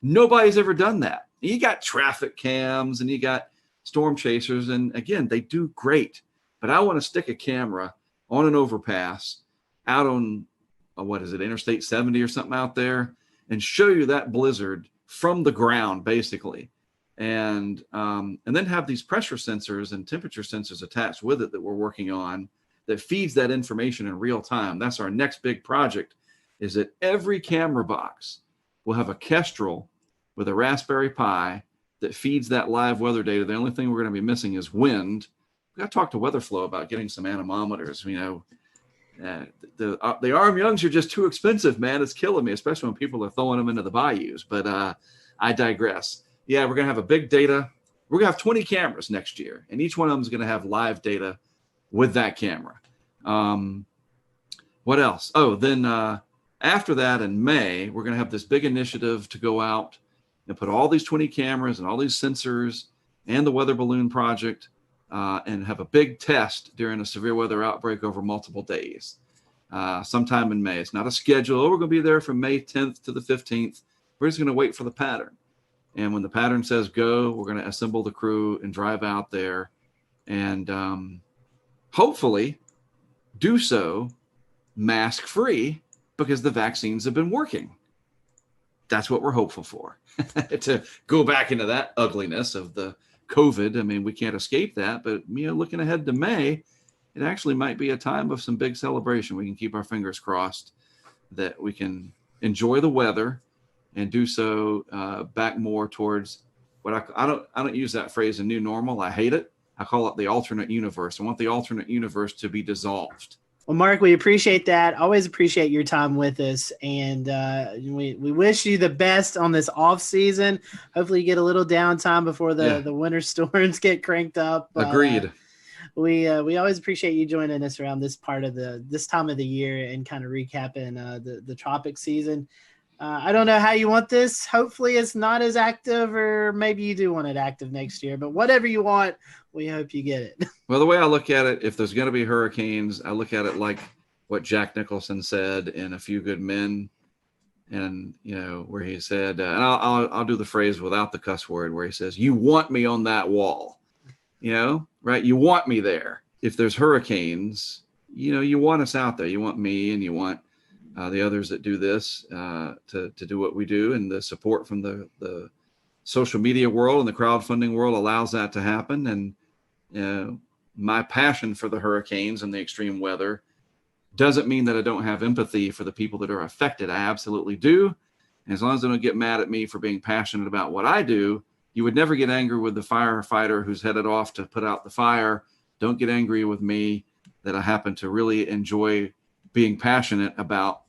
Nobody's ever done that. You got traffic cams and you got storm chasers. And again, they do great. But I want to stick a camera on an overpass out on, Interstate 70 or something out there, and show you that blizzard from the ground, basically. And then have these pressure sensors and temperature sensors attached with it that we're working on that feeds that information in real time. That's our next big project, is that every camera box will have a Kestrel with a Raspberry Pi that feeds that live weather data. The only thing we're going to be missing is wind. We got to talk to WeatherFlow about getting some anemometers. The arm youngs are just too expensive, man. It's killing me, especially when people are throwing them into the bayous. But I digress. Yeah, we're going to have a big data. We're going to have 20 cameras next year, and each one of them is going to have live data with that camera. What else? Oh, then after that in May, we're going to have this big initiative to go out and put all these 20 cameras and all these sensors and the weather balloon project and have a big test during a severe weather outbreak over multiple days, sometime in May. It's not a schedule. We're going to be there from May 10th to the 15th. We're just going to wait for the pattern. And when the pattern says go, we're going to assemble the crew and drive out there and hopefully do so mask free, because the vaccines have been working. That's what we're hopeful for. To go back into that ugliness of the COVID. I mean, we can't escape that, but looking ahead to May, it actually might be a time of some big celebration. We can keep our fingers crossed that we can enjoy the weather and do so back more towards what I don't use that phrase, a new normal. I hate it. I call it the alternate universe. I want the alternate universe to be dissolved. Well, Mark, we appreciate that. Always appreciate your time with us. And we wish you the best on this off season. Hopefully you get a little downtime before the winter storms get cranked up. Agreed. We always appreciate you joining us around this part of this time of the year and kind of recapping the tropic season. I don't know how you want this. Hopefully it's not as active, or maybe you do want it active next year, but whatever you want, we hope you get it. Well, the way I look at it, if there's going to be hurricanes, I look at it like what Jack Nicholson said in A Few Good Men. And, where he said, and I'll do the phrase without the cuss word, where he says, you want me on that wall, right? You want me there. If there's hurricanes, you want us out there. You want me, and you want the others that do this to do what we do, and the support from the social media world and the crowdfunding world allows that to happen. And my passion for the hurricanes and the extreme weather doesn't mean that I don't have empathy for the people that are affected. I absolutely do. And as long as they don't get mad at me for being passionate about what I do, you would never get angry with the firefighter who's headed off to put out the fire. Don't get angry with me that I happen to really enjoy being passionate about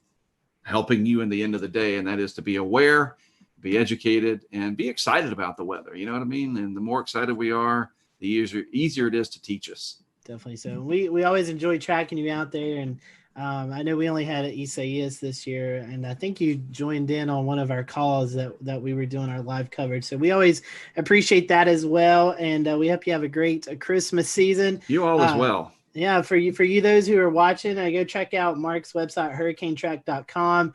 helping you in the end of the day. And that is to be aware, be educated, and be excited about the weather. You know what I mean? And the more excited we are, the easier it is to teach us. Definitely so. We always enjoy tracking you out there. And I know we only had Isaias this year, and I think you joined in on one of our calls that we were doing our live coverage. So we always appreciate that as well. And we hope you have a great Christmas season. You all as well. Yeah, for you those who are watching, go check out Mark's website, hurricanetrack.com.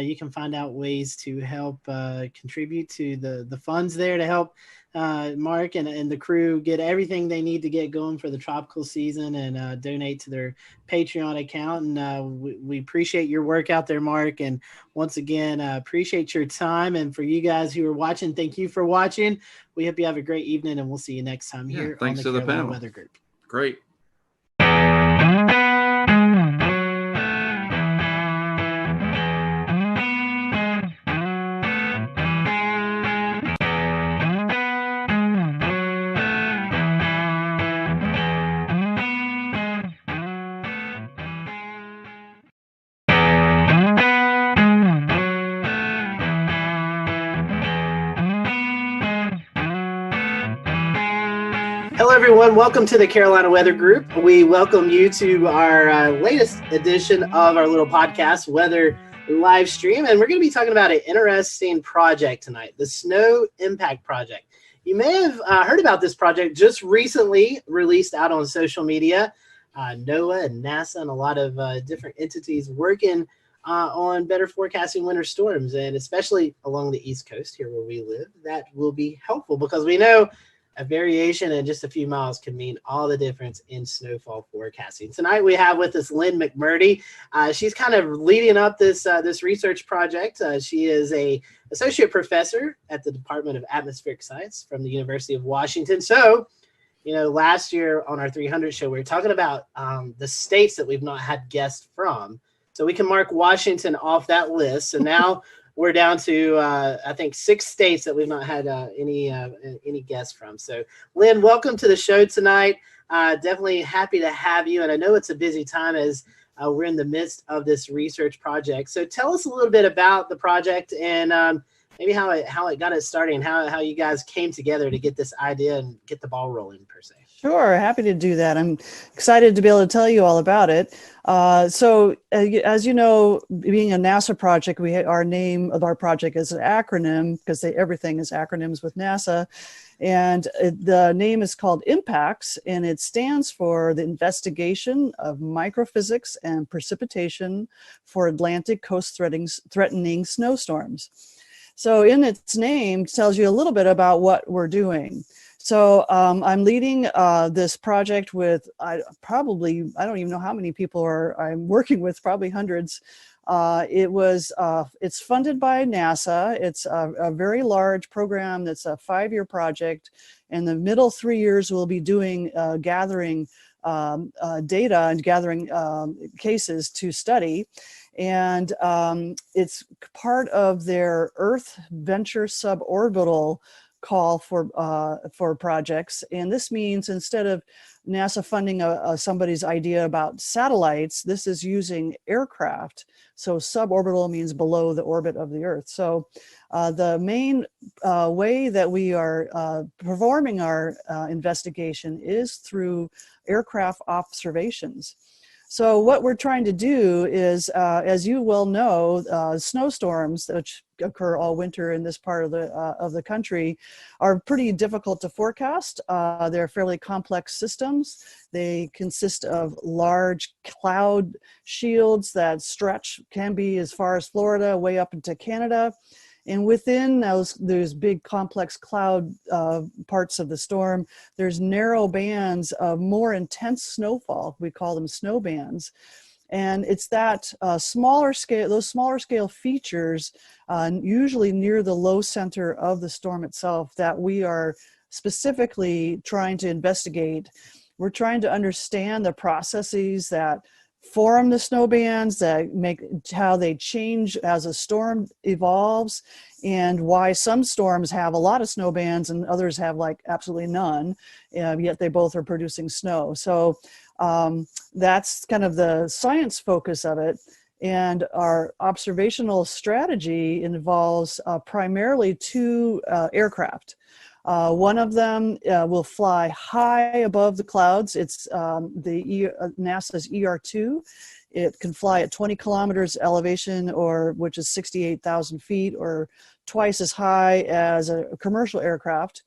You can find out ways to help contribute to the funds there to help Mark and the crew get everything they need to get going for the tropical season, and donate to their Patreon account. And we appreciate your work out there, Mark. And once again, appreciate your time. And for you guys who are watching, thank you for watching. We hope you have a great evening, and we'll see you next time here on Thanks the to the Carolina panel. Weather Group. Great. Hello, everyone. Welcome to the Carolina Weather Group. We welcome you to our latest edition of our little podcast, Weather Live Stream. And we're going to be talking about an interesting project tonight, the Snow Impact Project. You may have heard about this project just recently released out on social media. NOAA and NASA and a lot of different entities working on better forecasting winter storms, and especially along the East Coast here where we live. That will be helpful because we know a variation in just a few miles can mean all the difference in snowfall forecasting. Tonight we have with us Lynn McMurdy. She's kind of leading up this research project. She is a associate professor at the Department of Atmospheric Science from the University of Washington. So, last year on our 300 show, we were talking about the states that we've not had guests from. So we can mark Washington off that list. So now we're down to, I think, 6 states that we've not had any guests from. So, Lynn, welcome to the show tonight. Definitely happy to have you. And I know it's a busy time as we're in the midst of this research project. So tell us a little bit about the project and maybe how it got it started and how you guys came together to get this idea and get the ball rolling, per se. Sure, happy to do that. I'm excited to be able to tell you all about it. As you know, being a NASA project, our name of our project is an acronym because everything is acronyms with NASA. And the name is called IMPACTS, and it stands for the Investigation of Microphysics and Precipitation for Atlantic Coast Threatening Snowstorms. So in its name, it tells you a little bit about what we're doing. So I'm leading this project with I don't even know how many people I'm working with, probably hundreds. It's funded by NASA. It's a very large program that's a 5-year project. In the middle 3 years, we'll be doing gathering data and gathering cases to study. And it's part of their Earth Venture Suborbital call for projects. And this means instead of NASA funding somebody's idea about satellites, this is using aircraft. So suborbital means below the orbit of the Earth. So the main way that we are performing our investigation is through aircraft observations. So what we're trying to do is, as you well know, snowstorms, which occur all winter in this part of the country, are pretty difficult to forecast. They're fairly complex systems. They consist of large cloud shields that can be as far as Florida, way up into Canada. And within those big complex cloud parts of the storm, there's narrow bands of more intense snowfall. We call them snow bands. And it's that smaller scale features, usually near the low center of the storm itself, that we are specifically trying to investigate. We're trying to understand the processes that form the snow bands, that make how they change as a storm evolves, and why some storms have a lot of snow bands and others have like absolutely none, yet they both are producing snow. So that's kind of the science focus of it. And our observational strategy involves primarily 2 aircraft. One of them will fly high above the clouds. It's NASA's ER2. It can fly at 20 kilometers elevation, which is 68,000 feet, or twice as high as a commercial aircraft.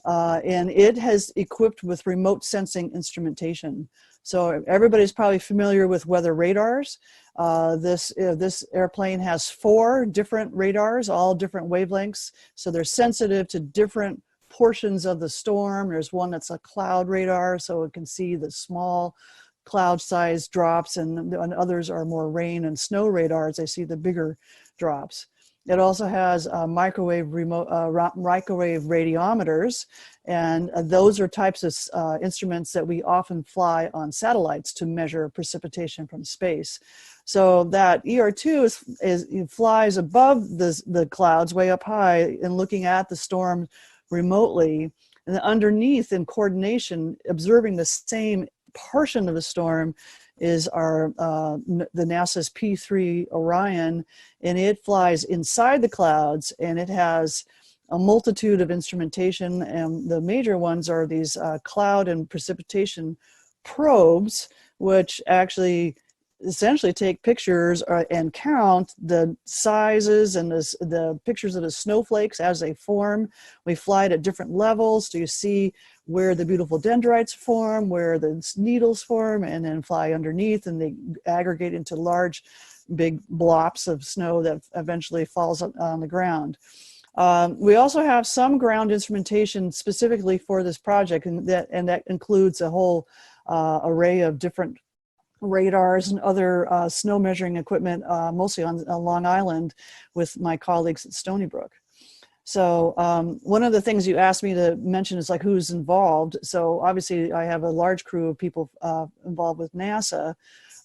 and it has equipped with remote sensing instrumentation. So everybody's probably familiar with weather radars. This airplane has 4 different radars, all different wavelengths. So they're sensitive to different portions of the storm. There's one that's a cloud radar, so it can see the small cloud size drops, and others are more rain and snow radars. They see the bigger drops. It also has microwave radiometers, and those are types of instruments that we often fly on satellites to measure precipitation from space. So that ER2 flies above the clouds way up high and looking at the storm remotely, and underneath in coordination, observing the same portion of the storm is the NASA's P3 Orion, and it flies inside the clouds, and it has a multitude of instrumentation, and the major ones are these cloud and precipitation probes, which actually essentially take pictures and count the sizes and the pictures of the snowflakes as they form. We fly it at different levels, so you see where the beautiful dendrites form, where the needles form, and then fly underneath, and they aggregate into large, big blobs of snow that eventually falls on the ground. We also have some ground instrumentation specifically for this project, and that includes a whole array of different radars and other snow measuring equipment, mostly on Long Island with my colleagues at Stony Brook. So one of the things you asked me to mention is like who's involved. So obviously I have a large crew of people involved with NASA,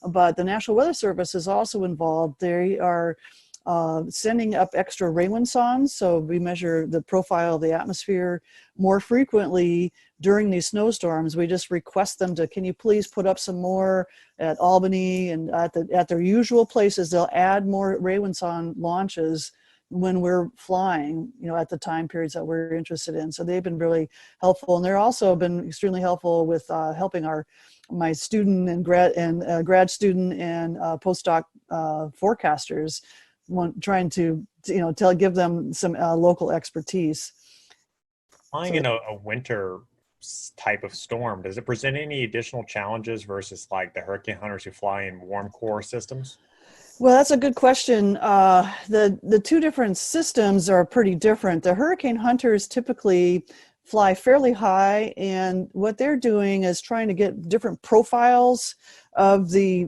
but the National Weather Service is also involved. They are sending up extra Raywin sondes, so we measure the profile of the atmosphere more frequently during these snowstorms. We just request them to, can you please put up some more at Albany and at their usual places. They'll add more Raywin sonde launches when we're flying, at the time periods that we're interested in. So they've been really helpful, and they're also been extremely helpful with helping my student and grad student and postdoc forecasters, trying to give them some local expertise. Flying in a winter type of storm, does it present any additional challenges versus like the hurricane hunters who fly in warm core systems? Well, that's a good question. The two different systems are pretty different. The hurricane hunters typically fly fairly high, and what they're doing is trying to get different profiles of the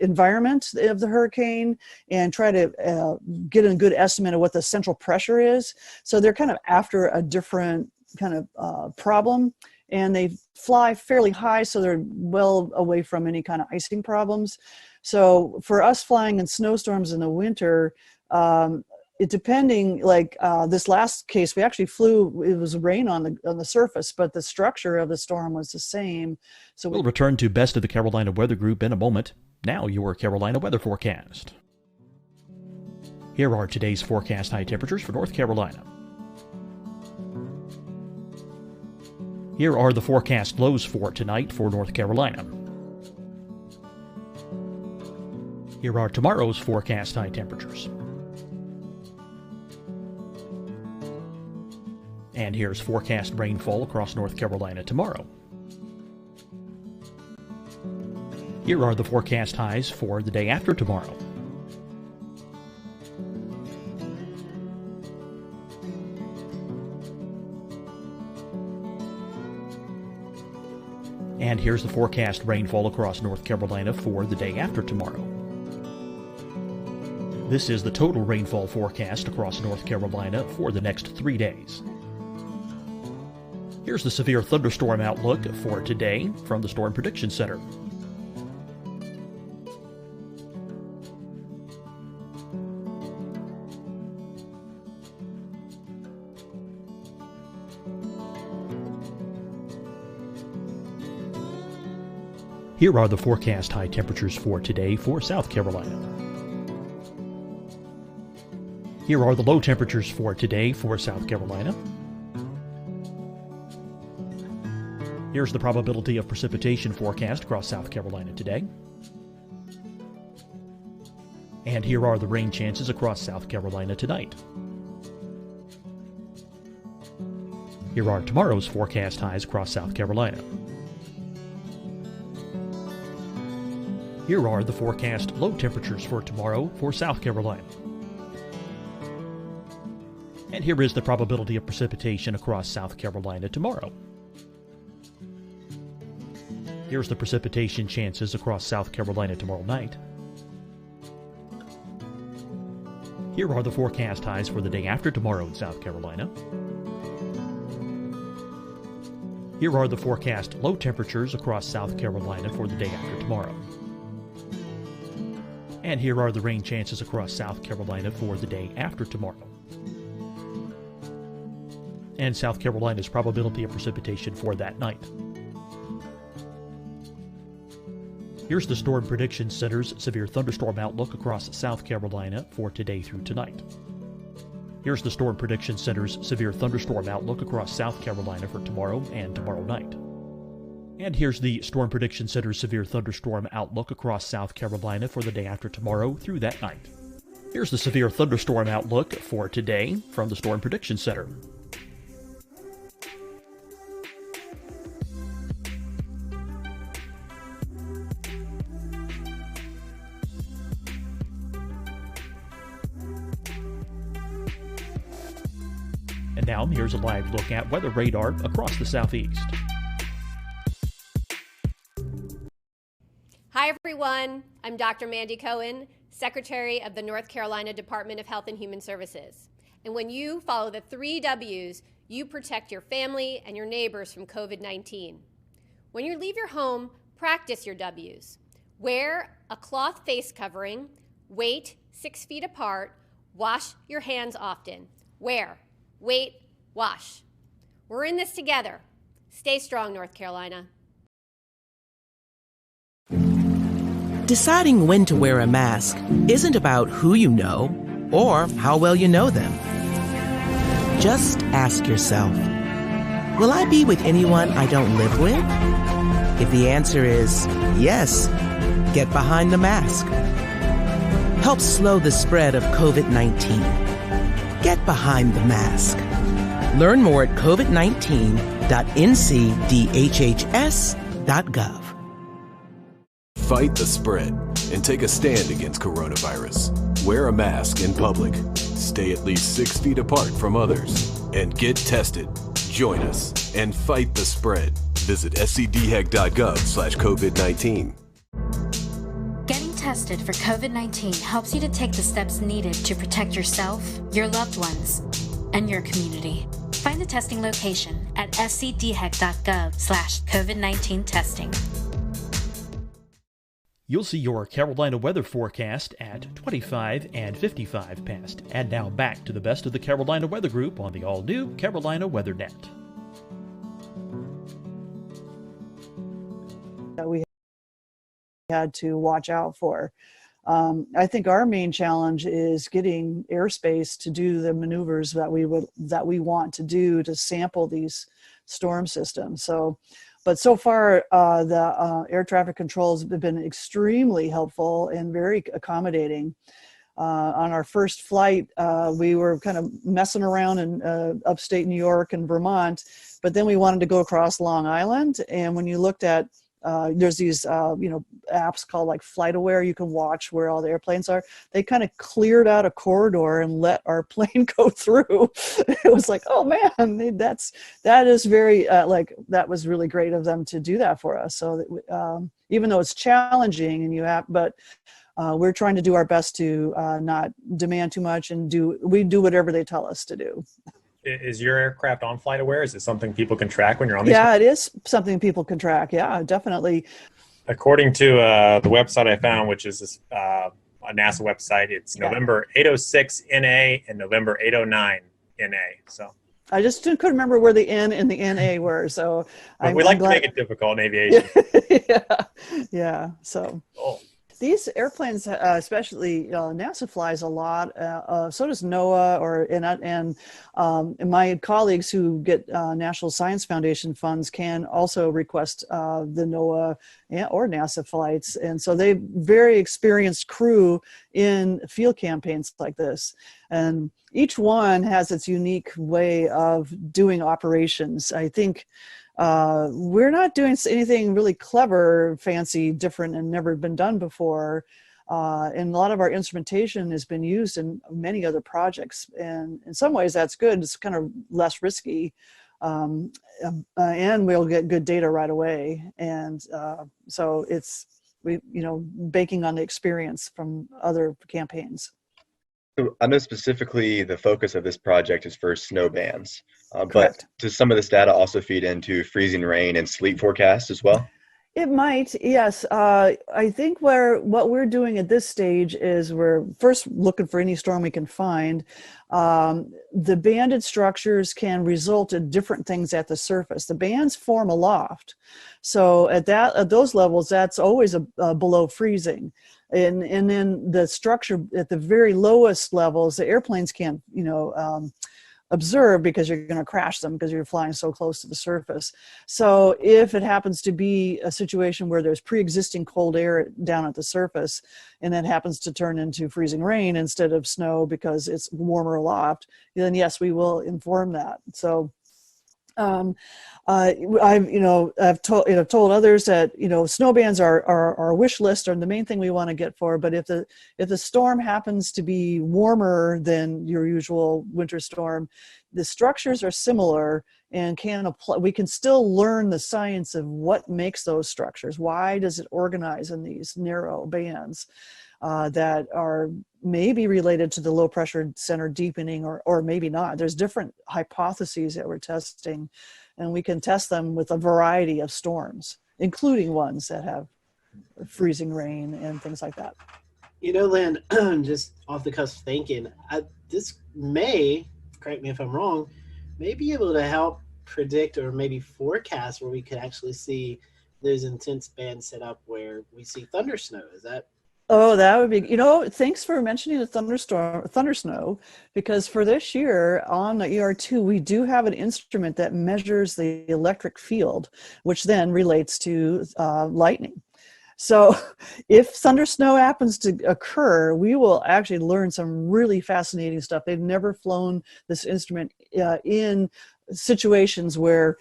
environment of the hurricane and try to get a good estimate of what the central pressure is. So they're kind of after a different kind of problem, and they fly fairly high, so they're well away from any kind of icing problems. So for us flying in snowstorms in the winter, it depending, like this last case, we actually flew, it was rain on the surface, but the structure of the storm was the same. So we'll return to Best of the Carolina Weather Group in a moment. Now your Carolina weather forecast. Here are today's forecast high temperatures for North Carolina. Here are the forecast lows for tonight for North Carolina. Here are tomorrow's forecast high temperatures. And here's forecast rainfall across North Carolina tomorrow. Here are the forecast highs for the day after tomorrow. And here's the forecast rainfall across North Carolina for the day after tomorrow. This is the total rainfall forecast across North Carolina for the next 3 days. Here's the severe thunderstorm outlook for today from the Storm Prediction Center. Here are the forecast high temperatures for today for South Carolina. Here are the low temperatures for today for South Carolina. Here's the probability of precipitation forecast across South Carolina today. And here are the rain chances across South Carolina tonight. Here are tomorrow's forecast highs across South Carolina. Here are the forecast low temperatures for tomorrow for South Carolina. And here is the probability of precipitation across South Carolina tomorrow. Here's the precipitation chances across South Carolina tomorrow night. Here are the forecast highs for the day after tomorrow in South Carolina. Here are the forecast low temperatures across South Carolina for the day after tomorrow. And here are the rain chances across South Carolina for the day after tomorrow. And South Carolina's probability of precipitation for that night. Here's the Storm Prediction Center's severe thunderstorm outlook across South Carolina for today through tonight. Here's the Storm Prediction Center's severe thunderstorm outlook across South Carolina for tomorrow and tomorrow night. And here's the Storm Prediction Center's severe thunderstorm outlook across South Carolina for the day after tomorrow through that night. Here's the severe thunderstorm outlook for today from the Storm Prediction Center. And now here's a live look at weather radar across the southeast. Hi, everyone. I'm Dr. Mandy Cohen, Secretary of the North Carolina Department of Health and Human Services. And when you follow the 3 W's, you protect your family and your neighbors from COVID-19. When you leave your home, practice your W's. Wear a cloth face covering, wait 6 feet apart, wash your hands often. Wear, wait, wash. We're in this together. Stay strong, North Carolina. Deciding when to wear a mask isn't about who you know or how well you know them. Just ask yourself, will I be with anyone I don't live with? If the answer is yes, get behind the mask. Help slow the spread of COVID-19. Get behind the mask. Learn more at covid19.ncdhhs.gov. Fight the spread and take a stand against coronavirus. Wear a mask in public. Stay at least 6 feet apart from others. And get tested. Join us and fight the spread. Visit scdhec.gov/COVID-19. Getting tested for COVID-19 helps you to take the steps needed to protect yourself, your loved ones, and your community. Find the testing location at scdhec.gov/COVID-19 testing. You'll see your Carolina weather forecast at 25 and 55 past. And now back to the best of the Carolina Weather Group on the all-new Carolina WeatherNet. That we had to watch out for. I think our main challenge is getting airspace to do the maneuvers that we want to do to sample these storm systems. But so far, the air traffic controls have been extremely helpful and very accommodating. On our first flight, we were kind of messing around in upstate New York and Vermont, but then we wanted to go across Long Island. And when you looked at, there's these, apps called like Flight Aware. You can watch where all the airplanes are. They kind of cleared out a corridor and let our plane go through. It was like, oh man, that is very, that was really great of them to do that for us. So even though it's challenging but we're trying to do our best to not demand too much and we do whatever they tell us to do. Is your aircraft on Flight Aware? Is it something people can track when you're on these? Yeah, it is something people can track. Yeah, definitely. According to the website I found, which is a NASA website, it's November 806 NA and November 809 NA. So I just couldn't remember where the N and the NA were. So we like to make it difficult in aviation. Yeah. So. Cool. these airplanes, especially NASA flies a lot. So does NOAA, and my colleagues who get National Science Foundation funds can also request the NOAA or NASA flights, and so they've very experienced crew in field campaigns like this, and each one has its unique way of doing operations. I think we're not doing anything really clever, fancy, different, and never been done before. And a lot of our instrumentation has been used in many other projects. And in some ways that's good. It's kind of less risky. And we'll get good data right away. And so banking on the experience from other campaigns. So I know specifically the focus of this project is for snow bands, but does some of this data also feed into freezing rain and sleet forecasts as well? It might, yes. I think what we're doing at this stage is we're first looking for any storm we can find. The banded structures can result in different things at the surface. The bands form aloft, so at those levels, that's always below freezing. And then the structure at the very lowest levels, the airplanes can't, observe because you're going to crash them because you're flying so close to the surface. So if it happens to be a situation where there's pre-existing cold air down at the surface and that happens to turn into freezing rain instead of snow because it's warmer aloft, then yes, we will inform that. So I've told others that snow bands are our wish list, are the main thing we want to get for. But if the storm happens to be warmer than your usual winter storm, the structures are similar and we can still learn the science of what makes those structures. Why does it organize in these narrow bands that are maybe related to the low pressure center deepening or maybe not. There's different hypotheses that we're testing, and we can test them with a variety of storms, including ones that have freezing rain and things like that. Lynn, just off the cusp thinking, this may, correct me if I'm wrong, may be able to help predict or maybe forecast where we could actually see those intense bands set up where we see thunder snow. Is that? Oh, that would be, thanks for mentioning the thunder snow, because for this year on the ER2, we do have an instrument that measures the electric field, which then relates to lightning. So if thunder snow happens to occur, we will actually learn some really fascinating stuff. They've never flown this instrument in situations where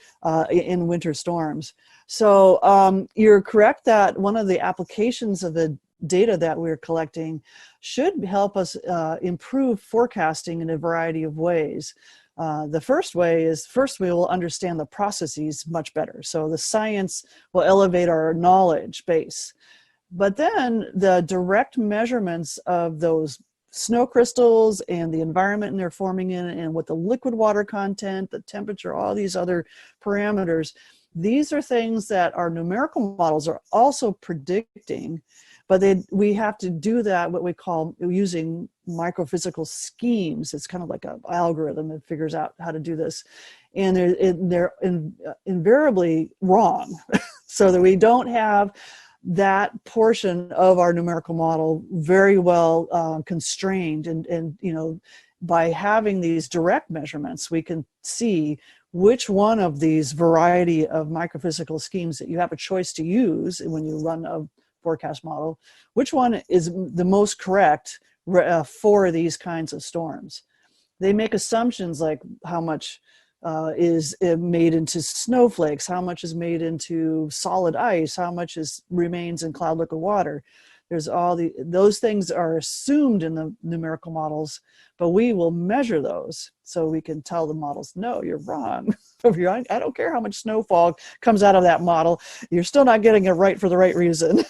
in winter storms. So you're correct that one of the applications of the data that we're collecting should help us improve forecasting in a variety of ways. The first way is, we will understand the processes much better. So the science will elevate our knowledge base. But then the direct measurements of those snow crystals and the environment they're forming in, and what the liquid water content, the temperature, all these other parameters, these are things that our numerical models are also predicting. But we have to do that, what we call using microphysical schemes. It's kind of like an algorithm that figures out how to do this. And they're invariably wrong, so that we don't have that portion of our numerical model very well constrained. And by having these direct measurements, we can see which one of these variety of microphysical schemes that you have a choice to use when you run a forecast model, which one is the most correct for these kinds of storms. They make assumptions like how much is made into snowflakes, how much is made into solid ice, how much remains in cloud liquid water. There's those things are assumed in the numerical models, but we will measure those so we can tell the models, no, you're wrong. I don't care how much snowfall comes out of that model, you're still not getting it right for the right reason.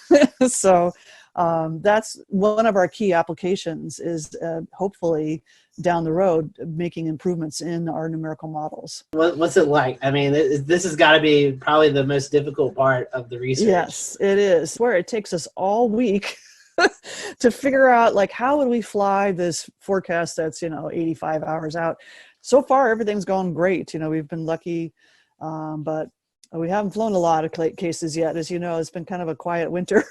So that's one of our key applications, is hopefully down the road making improvements in our numerical models. What's it like? I mean, this has got to be probably the most difficult part of the research. Yes, it is. Where it takes us all week to figure out, like, how would we fly this forecast that's 85 hours out. So far everything's gone great. We've been lucky, but We haven't flown a lot of cases yet. As you know, it's been kind of a quiet winter,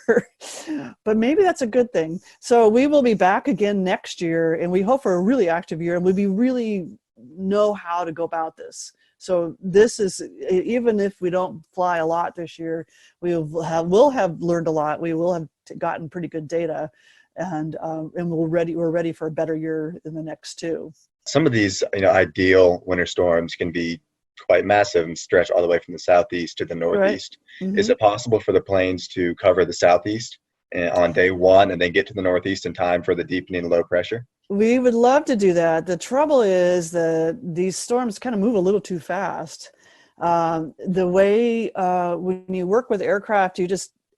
but maybe that's a good thing. So we will be back again next year, and we hope for a really active year, and we really know how to go about this. So this is, even if we don't fly a lot this year, we'll have learned a lot. We will have gotten pretty good data, and we're ready for a better year in the next two. Some of these, ideal winter storms can be quite massive and stretch all the way from the southeast to the northeast. Right. Mm-hmm. Is it possible for the planes to cover the southeast on day one and then get to the northeast in time for the deepening low pressure? We would love to do that. The trouble is that these storms kind of move a little too fast. The way when you work with aircraft,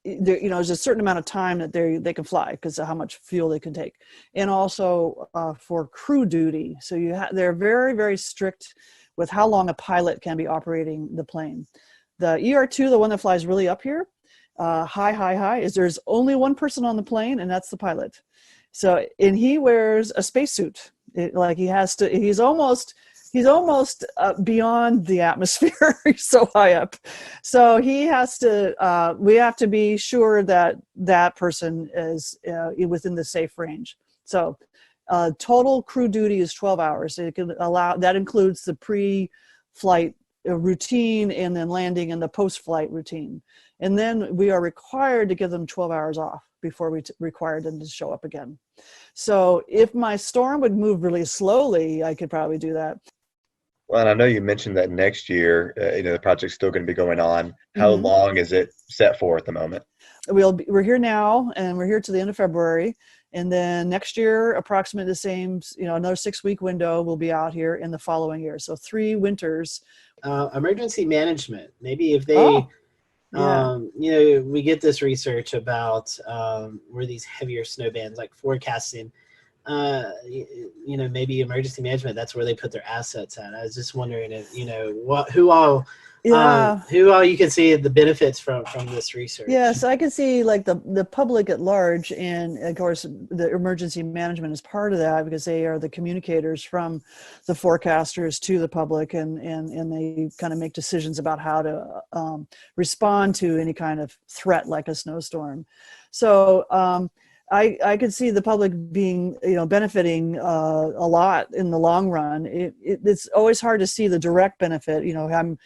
there's a certain amount of time that they can fly because of how much fuel they can take, and also for crew duty. So they're very, very strict with how long a pilot can be operating the plane. The ER2, the one that flies really up here, high, is there's only one person on the plane, and that's the pilot. So, and he wears a spacesuit. He's almost beyond the atmosphere. He's so high up. So he has to, we have to be sure that that person is within the safe range. So total crew duty is 12 hours. That includes the pre-flight routine and then landing and the post-flight routine. And then we are required to give them 12 hours off before we require them to show up again. So if my storm would move really slowly, I could probably do that. Well, and I know you mentioned that next year, the project's still going to be going on. How long is it set for at the moment? We're here now, and we're here to the end of February. And then next year, approximately the same, another 6-week window, we'll be out here in the following year. So 3 winters. Emergency management. Maybe if they, we get this research about where these heavier snow bands, like forecasting, maybe emergency management, that's where they put their assets at. I was just wondering if, who all you can see the benefits from this research. Yes, I can see like the public at large, and of course the emergency management is part of that because they are the communicators from the forecasters to the public, and they kind of make decisions about how to respond to any kind of threat like a snowstorm. So I could see the public being, benefiting a lot in the long run. It's always hard to see the direct benefit. I'm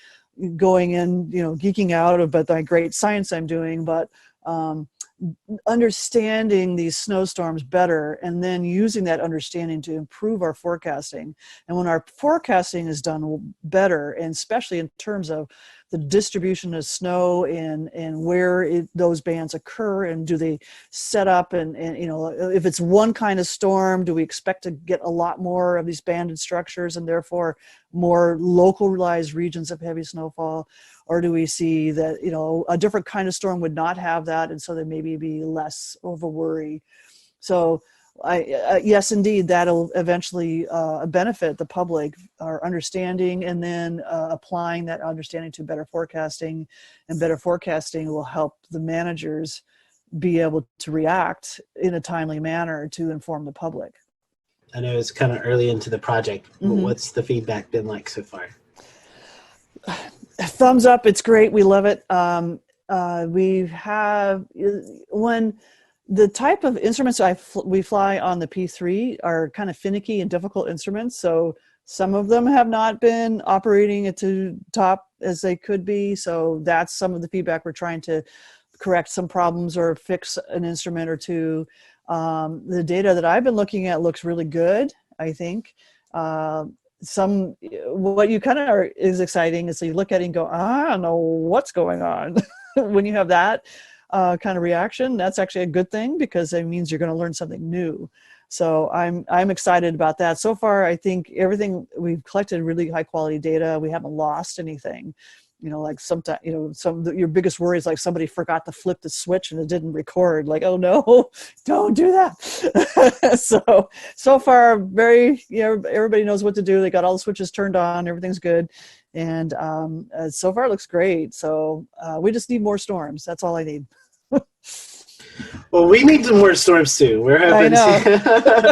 going in, geeking out about the great science I'm doing, but understanding these snowstorms better and then using that understanding to improve our forecasting. And when our forecasting is done better, and especially in terms of the distribution of snow and where those bands occur, and do they set up, and if it's one kind of storm, do we expect to get a lot more of these banded structures and therefore more localized regions of heavy snowfall? Or do we see that, a different kind of storm would not have that, and so there maybe be less of a worry? So yes, indeed, that'll eventually benefit the public, our understanding, and then applying that understanding to better forecasting, and better forecasting will help the managers be able to react in a timely manner to inform the public. I know it's kind of early into the project. Mm-hmm. What's the feedback been like so far? Thumbs up. It's great. We love it. When the type of instruments we fly on the P3 are kind of finicky and difficult instruments. So some of them have not been operating at the top as they could be. So that's some of the feedback. We're trying to correct some problems or fix an instrument or two. The data that I've been looking at looks really good, I think. What you kind of is exciting is, so you look at it and go, I don't know what's going on. When you have that kind of reaction, that's actually a good thing, because it means you're going to learn something new. So I'm excited about that. So far, I think everything we've collected really high quality data. We haven't lost anything. Like sometimes, your biggest worry is like somebody forgot to flip the switch and it didn't record. Like, oh no, don't do that. So far, everybody knows what to do. They got all the switches turned on. Everything's good. And so far it looks great. So we just need more storms. That's all I need. Well, we need some more storms too. We're hoping I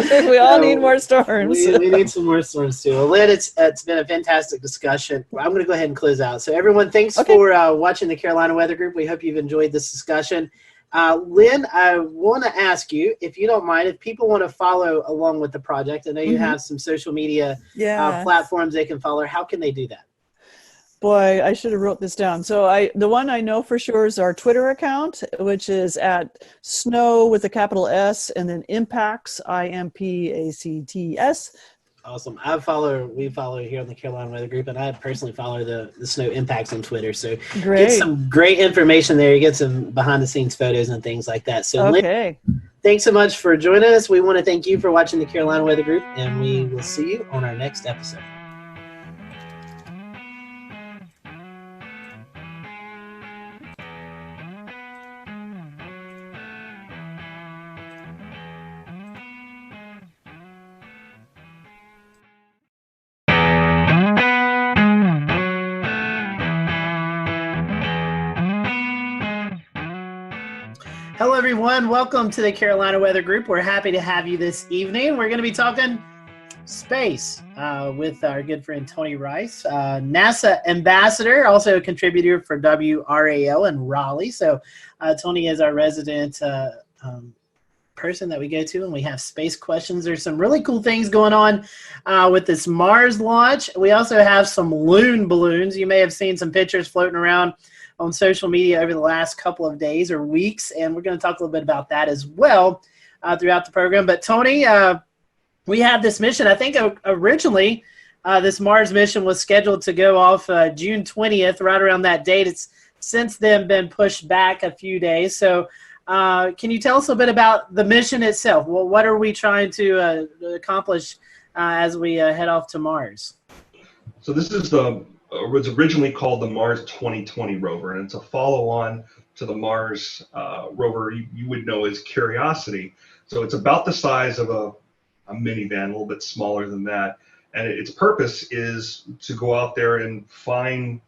know. We all need more storms. We need some more storms too. Well, Lynn, it's been a fantastic discussion. I'm going to go ahead and close out. So everyone, thanks for watching the Carolina Weather Group. We hope you've enjoyed this discussion. Lynn, I want to ask you, if you don't mind, if people want to follow along with the project, I know you have some social media platforms they can follow. How can they do that? Boy, I should have wrote this down. So the one I know for sure is our Twitter account, which is at snow with a capital S and then impacts, IMPACTS. Awesome. We follow here on the Carolina Weather Group, and I personally follow the snow impacts on Twitter. So get some great information there. You get some behind the scenes photos and things like that. So Lynn, thanks so much for joining us. We want to thank you for watching the Carolina Weather Group, and we will see you on our next episode. Hello, everyone. Welcome to the Carolina Weather Group. We're happy to have you this evening. We're going to be talking space with our good friend Tony Rice, NASA ambassador, also a contributor for WRAL in Raleigh. So Tony is our resident person that we go to, and we have space questions. There's some really cool things going on with this Mars launch. We also have some loon balloons. You may have seen some pictures floating around on social media over the last couple of days or weeks, and we're going to talk a little bit about that as well throughout the program. But Tony, we have this mission. I think originally this Mars mission was scheduled to go off June 20th, right around that date. It's since then been pushed back a few days. So can you tell us a bit about the mission itself? Well, what are we trying to accomplish as we head off to Mars? So this is was originally called the Mars 2020 rover, and it's a follow-on to the Mars rover you would know as Curiosity. So it's about the size of a minivan, a little bit smaller than that, and its purpose is to go out there and find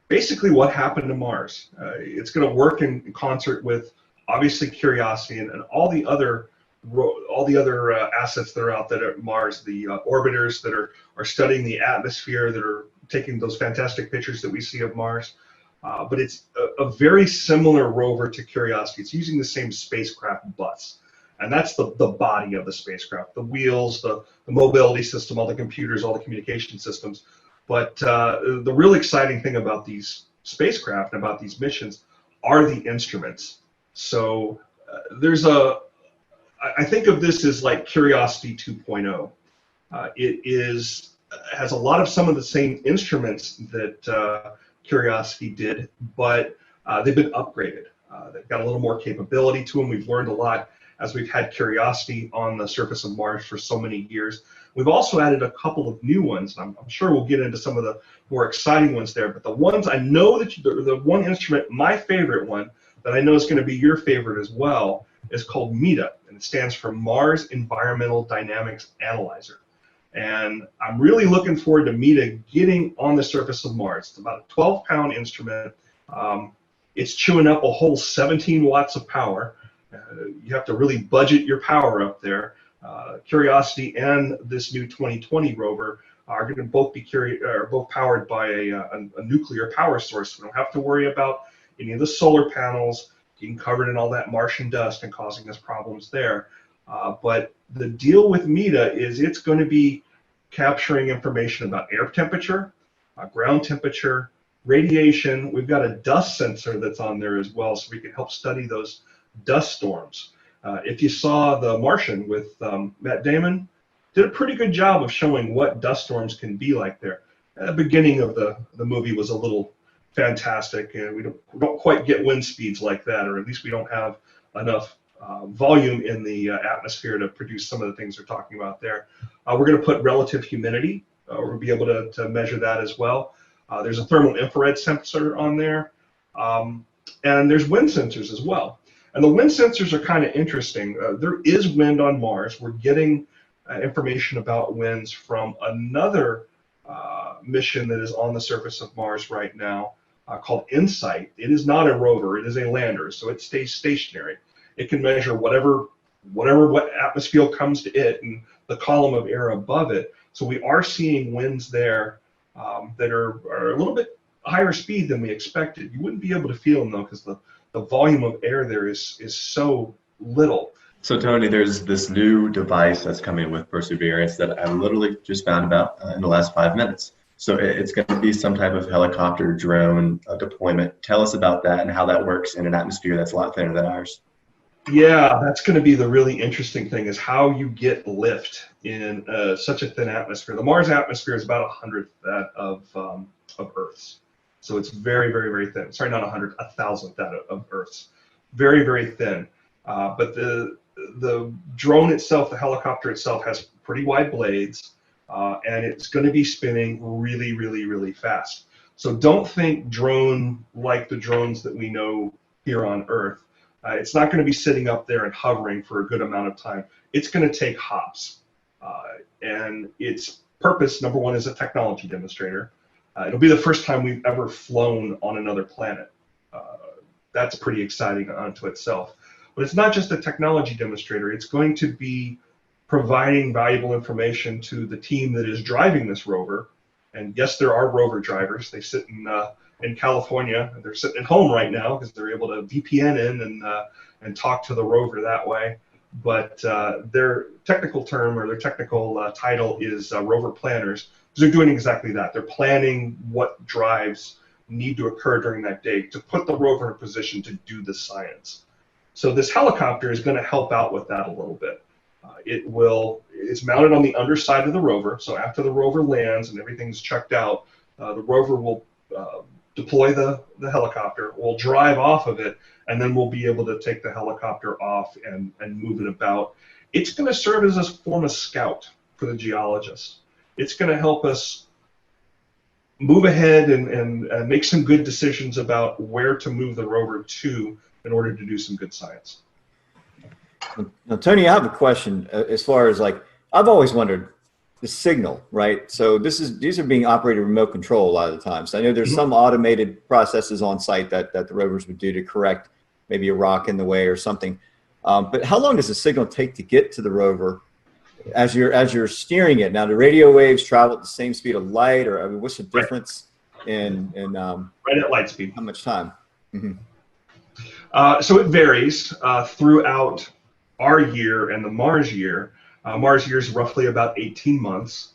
basically what happened to Mars. It's going to work in concert with obviously Curiosity and all the other assets that are out there at Mars, the orbiters that are studying the atmosphere, that are taking those fantastic pictures that we see of Mars. But it's a very similar rover to Curiosity. It's using the same spacecraft bus. And that's the body of the spacecraft, the wheels, the mobility system, all the computers, all the communication systems. But the real exciting thing about these spacecraft and about these missions are the instruments. So I think of this as like Curiosity 2.0. It has a lot of some of the same instruments that Curiosity did, but they've been upgraded. They've got a little more capability to them. We've learned a lot as we've had Curiosity on the surface of Mars for so many years. We've also added a couple of new ones. I'm sure we'll get into some of the more exciting ones there, but the ones I know that the one instrument, my favorite one, that I know is going to be your favorite as well, is called MEDA, and it stands for Mars Environmental Dynamics Analyzer. And I'm really looking forward to MEDA getting on the surface of Mars. It's about a 12-pound instrument. It's chewing up a whole 17 watts of power. You have to really budget your power up there. Curiosity and this new 2020 rover are going to both be both powered by a nuclear power source. We don't have to worry about any of the solar panels getting covered in all that Martian dust and causing us problems there. But the deal with MEDA is it's going to be capturing information about air temperature, ground temperature, radiation. We've got a dust sensor that's on there as well, so we can help study those dust storms. If you saw The Martian with Matt Damon, did a pretty good job of showing what dust storms can be like there. The beginning of the movie was a little fantastic, and we don't quite get wind speeds like that, or at least we don't have enough volume in the atmosphere to produce some of the things they're talking about there. We're going to put relative humidity. We'll be able to measure that as well. There's a thermal infrared sensor on there, and there's wind sensors as well. And the wind sensors are kind of interesting. There is wind on Mars. We're getting information about winds from another mission that is on the surface of Mars right now called InSight. It is not a rover. It is a lander, so it stays stationary. It can measure whatever what atmosphere comes to it and the column of air above it. So we are seeing winds there that are a little bit higher speed than we expected. You wouldn't be able to feel them though, because the volume of air there is so little. So Tony, there's this new device that's coming with Perseverance that I literally just found about in the last 5 minutes. So it's going to be some type of helicopter drone deployment. Tell us about that and how that works in an atmosphere that's a lot thinner than ours. Yeah, that's going to be the really interesting thing, is how you get lift in such a thin atmosphere. The Mars atmosphere is about 1/100th that of Earth's. So it's very, very, very thin. Sorry, not 100th, 1,000th that of Earth's. Very, very thin. But the drone itself, the helicopter itself, has pretty wide blades, and it's going to be spinning really, really, really fast. So don't think drone like the drones that we know here on Earth. It's not going to be sitting up there and hovering for a good amount of time. It's going to take hops. And its purpose, number one, is a technology demonstrator. It'll be the first time we've ever flown on another planet. That's pretty exciting unto itself. But it's not just a technology demonstrator. It's going to be providing valuable information to the team that is driving this rover. And yes, there are rover drivers. They sit in California. They're sitting at home right now because they're able to VPN in and talk to the rover that way. But their technical term, or their technical title, is rover planners, because they're doing exactly that. They're planning what drives need to occur during that day to put the rover in a position to do the science. So this helicopter is going to help out with that a little bit. It's mounted on the underside of the rover, so after the rover lands and everything's checked out, the rover will deploy the helicopter, we'll drive off of it, and then we'll be able to take the helicopter off and move it about. It's going to serve as a form of scout for the geologists. It's going to help us move ahead and make some good decisions about where to move the rover to in order to do some good science. Now, Tony, I have a question as far as, like, I've always wondered the signal, right? So these are being operated remote control a lot of the times. I know there's some automated processes on site that the rovers would do to correct maybe a rock in the way or something. But how long does the signal take to get to the rover as you're steering it? Now, the radio waves travel at the same speed of light, or I mean, what's the difference in right at light speed? How much time? So it varies throughout our year and the Mars year. Mars year is roughly about 18 months.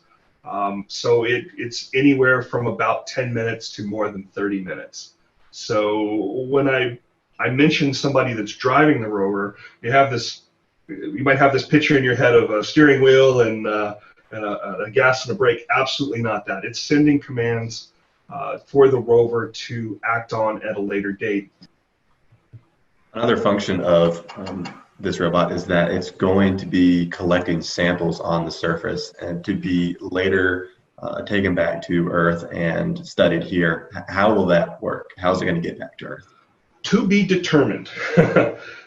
So it's anywhere from about 10 minutes to more than 30 minutes. So when I mentioned somebody that's driving the rover, you might have this picture in your head of a steering wheel and a gas and a brake. Absolutely not that. It's sending commands for the rover to act on at a later date. Another function of this robot is that it's going to be collecting samples on the surface and to be later taken back to Earth and studied here. How will that work? How's it going to get back to Earth? To be determined.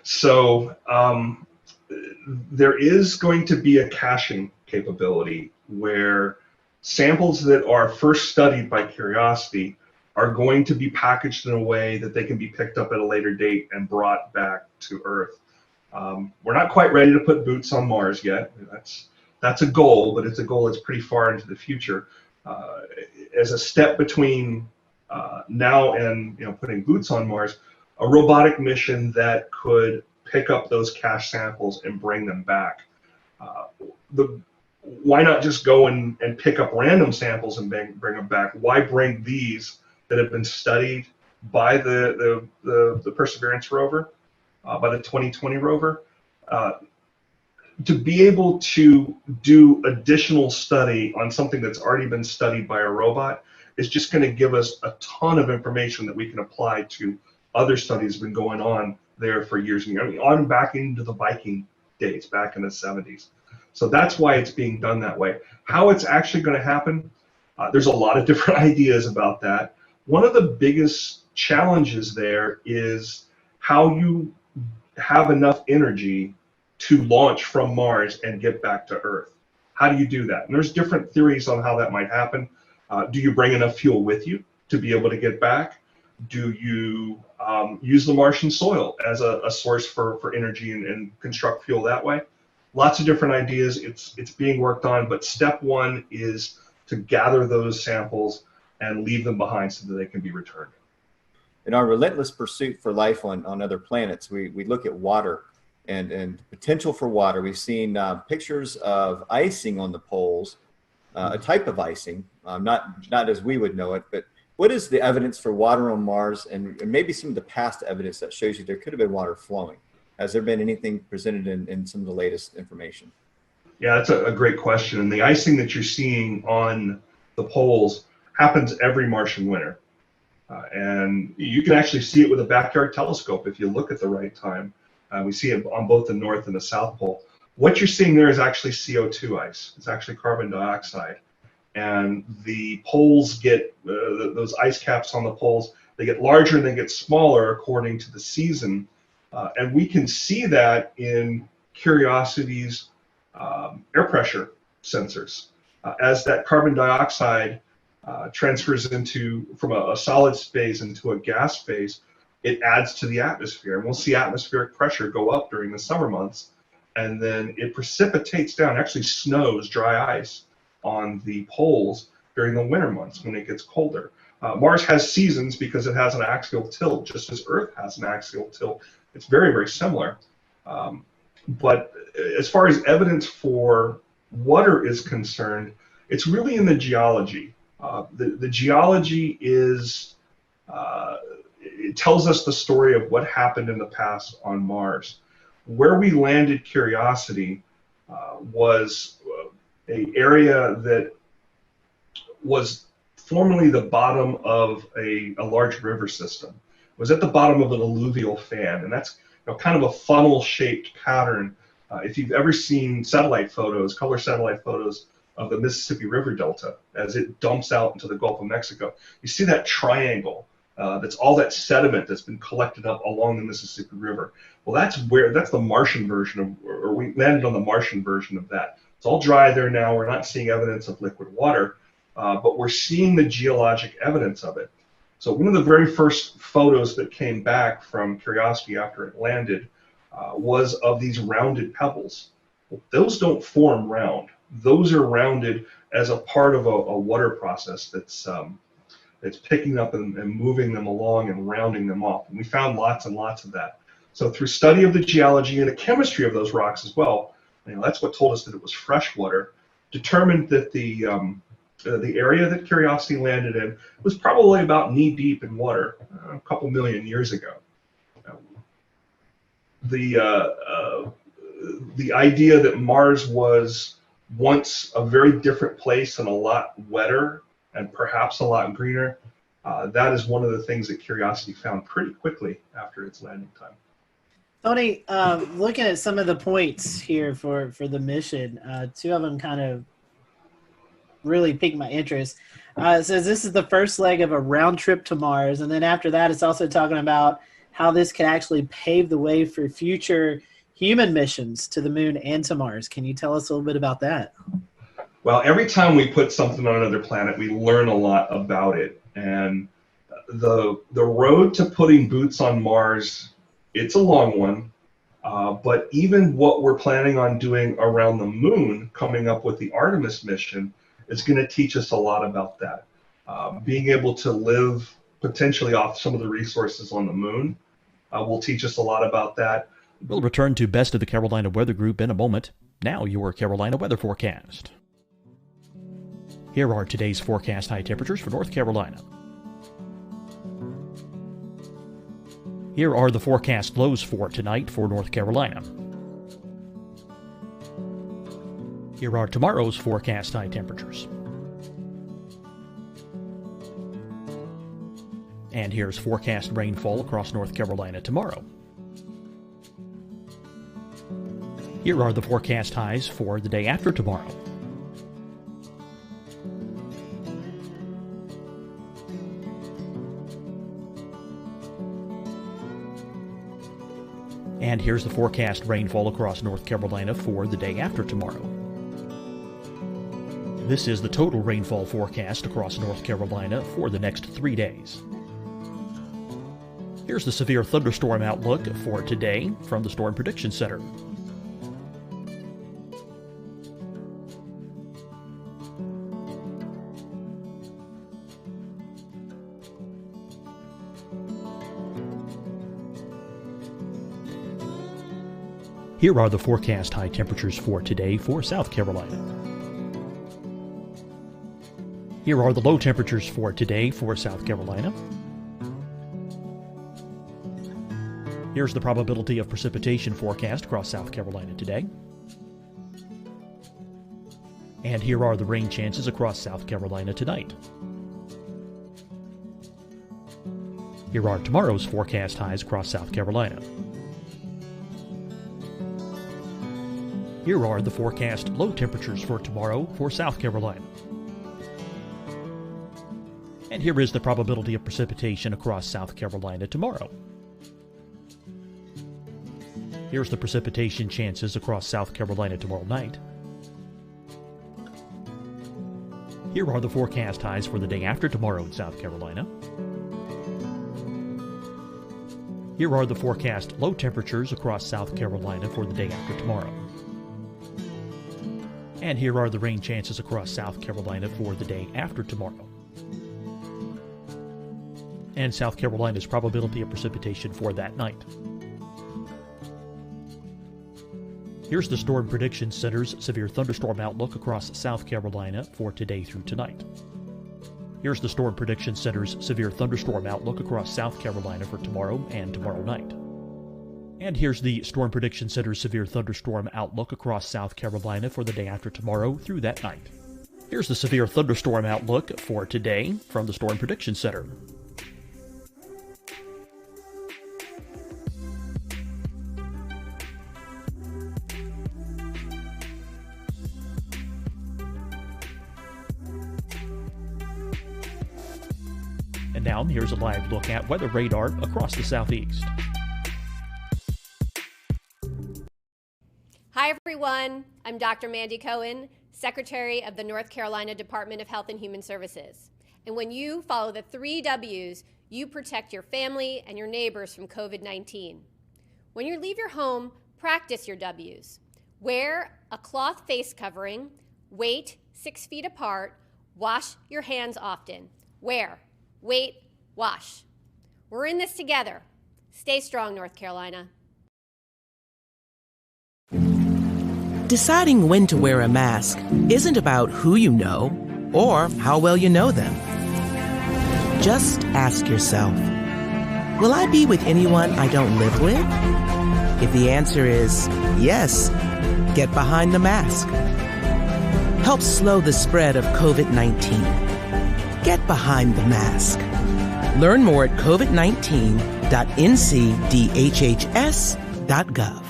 So there is going to be a caching capability where samples that are first studied by Curiosity are going to be packaged in a way that they can be picked up at a later date and brought back to Earth. We're not quite ready to put boots on Mars yet. That's a goal, but it's a goal that's pretty far into the future. As a step between now and putting boots on Mars, a robotic mission that could pick up those cache samples and bring them back. Why not just go and pick up random samples and bring them back? Why bring these that have been studied by the Perseverance rover, by the 2020 rover, to be able to do additional study on something that's already been studied by a robot is just going to give us a ton of information that we can apply to other studies that have been going on there for years and years. I mean, on back into the Viking days, back in the 70s. So that's why it's being done that way. How it's actually going to happen, there's a lot of different ideas about that. One of the biggest challenges there is how you have enough energy to launch from Mars and get back to Earth. How do you do that? And there's different theories on how that might happen. Do you bring enough fuel with you to be able to get back? Do you use the Martian soil as a source for energy and construct fuel that way. Lots of different ideas. It's being worked on, but step one is to gather those samples and leave them behind so that they can be returned. In our relentless pursuit for life on other planets, we look at water and potential for water. We've seen pictures of icing on the poles, a type of icing, not as we would know it, but what is the evidence for water on Mars, and maybe some of the past evidence that shows you there could have been water flowing? Has there been anything presented in some of the latest information? Yeah, that's a great question. And the icing that you're seeing on the poles happens every Martian winter. And you can actually see it with a backyard telescope if you look at the right time. We see it on both the North and the South Pole. What you're seeing there is actually CO2 ice. It's actually carbon dioxide. And the poles get, those ice caps on the poles, they get larger and they get smaller according to the season. And we can see that in Curiosity's air pressure sensors. As that carbon dioxide transfers from a solid phase into a gas phase, it adds to the atmosphere. And we'll see atmospheric pressure go up during the summer months, and then it precipitates down, actually snows, dry ice on the poles during the winter months when it gets colder. Mars has seasons because it has an axial tilt, just as Earth has an axial tilt. It's very, very similar. But as far as evidence for water is concerned, it's really in the geology. The geology is, it tells us the story of what happened in the past on Mars. Where we landed Curiosity was an area that was formerly the bottom of a large river system. It was at the bottom of an alluvial fan, and that's kind of a funnel-shaped pattern. If you've ever seen satellite photos, color satellite photos of the Mississippi River Delta as it dumps out into the Gulf of Mexico, you see that triangle. That's all that sediment that's been collected up along the Mississippi River. Well, that's the Martian version of, or we landed on the Martian version of that. It's all dry there now. We're not seeing evidence of liquid water, but we're seeing the geologic evidence of it. So one of the very first photos that came back from Curiosity after it landed was of these rounded pebbles. Well, those don't form round. Those are rounded as a part of a water process that's picking up and moving them along and rounding them off. And we found lots and lots of that. So through study of the geology and the chemistry of those rocks as well, that's what told us that it was fresh water, determined that the area that Curiosity landed in was probably about knee deep in water a couple million years ago. The idea that Mars was once a very different place and a lot wetter and perhaps a lot greener, that is one of the things that Curiosity found pretty quickly after its landing time. Tony, looking at some of the points here for the mission, two of them kind of really piqued my interest. It says this is the first leg of a round trip to Mars, and then after that it's also talking about how this could actually pave the way for future human missions to the moon and to Mars. Can you tell us a little bit about that? Well, every time we put something on another planet, we learn a lot about it. And the road to putting boots on Mars, it's a long one. But even what we're planning on doing around the moon, coming up with the Artemis mission, is going to teach us a lot about that. Being able to live potentially off some of the resources on the moon will teach us a lot about that. We'll return to Best of the Carolina Weather Group in a moment. Now your Carolina weather forecast. Here are today's forecast high temperatures for North Carolina. Here are the forecast lows for tonight for North Carolina. Here are tomorrow's forecast high temperatures. And here's forecast rainfall across North Carolina tomorrow. Here are the forecast highs for the day after tomorrow. And here's the forecast rainfall across North Carolina for the day after tomorrow. This is the total rainfall forecast across North Carolina for the next 3 days. Here's the severe thunderstorm outlook for today from the Storm Prediction Center. Here are the forecast high temperatures for today for South Carolina. Here are the low temperatures for today for South Carolina. Here's the probability of precipitation forecast across South Carolina today. And here are the rain chances across South Carolina tonight. Here are tomorrow's forecast highs across South Carolina. Here are the forecast low temperatures for tomorrow for South Carolina. And here is the probability of precipitation across South Carolina tomorrow. Here's the precipitation chances across South Carolina tomorrow night. Here are the forecast highs for the day after tomorrow in South Carolina. Here are the forecast low temperatures across South Carolina for the day after tomorrow. And here are the rain chances across South Carolina for the day after tomorrow. And South Carolina's probability of precipitation for that night. Here's the Storm Prediction Center's severe thunderstorm outlook across South Carolina for today through tonight. Here's the Storm Prediction Center's severe thunderstorm outlook across South Carolina for tomorrow and tomorrow night. And here's the Storm Prediction Center's severe thunderstorm outlook across South Carolina for the day after tomorrow through that night. Here's the severe thunderstorm outlook for today from the Storm Prediction Center. And now here's a live look at weather radar across the southeast. Hi, everyone. I'm Dr. Mandy Cohen, Secretary of the North Carolina Department of Health and Human Services. And when you follow the 3 W's, you protect your family and your neighbors from COVID-19. When you leave your home, practice your W's. Wear a cloth face covering, wait 6 feet apart, wash your hands often. Wear, wait, wash. We're in this together. Stay strong, North Carolina. Deciding when to wear a mask isn't about who you know or how well you know them. Just ask yourself, will I be with anyone I don't live with? If the answer is yes, get behind the mask. Help slow the spread of COVID-19. Get behind the mask. Learn more at covid19.ncdhhs.gov.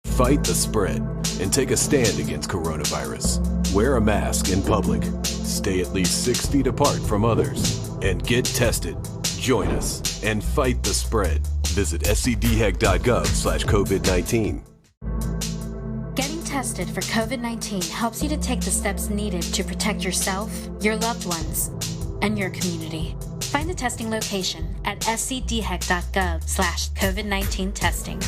Fight the spread and take a stand against coronavirus. Wear a mask in public. Stay at least 6 feet apart from others. And get tested. Join us and fight the spread. Visit scdhec.gov/COVID-19. Getting tested for COVID-19 helps you to take the steps needed to protect yourself, your loved ones, and your community. Find the testing location at scdhec.gov/COVID-19 testing.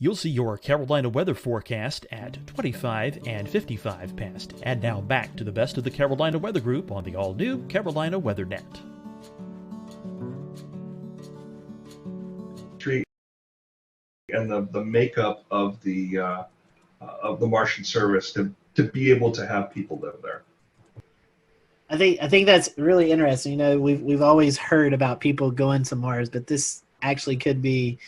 You'll see your Carolina weather forecast at 25 and 55 past. And now back to the best of the Carolina Weather Group on the all-new Carolina WeatherNet. And the makeup of the Martian service to be able to have people live there. I think that's really interesting. You know, we've always heard about people going to Mars, but this actually could be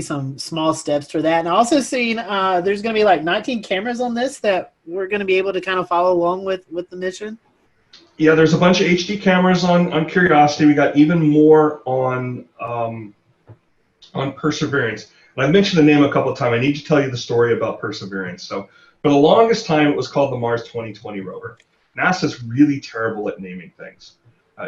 some small steps for that. And I also seen there's going to be like 19 cameras on this that we're going to be able to kind of follow along with the mission. Yeah, there's a bunch of HD cameras on Curiosity. We got even more on Perseverance. And I mentioned the name a couple of times. I need to tell you the story about Perseverance. So for the longest time, it was called the Mars 2020 rover. NASA's really terrible at naming things.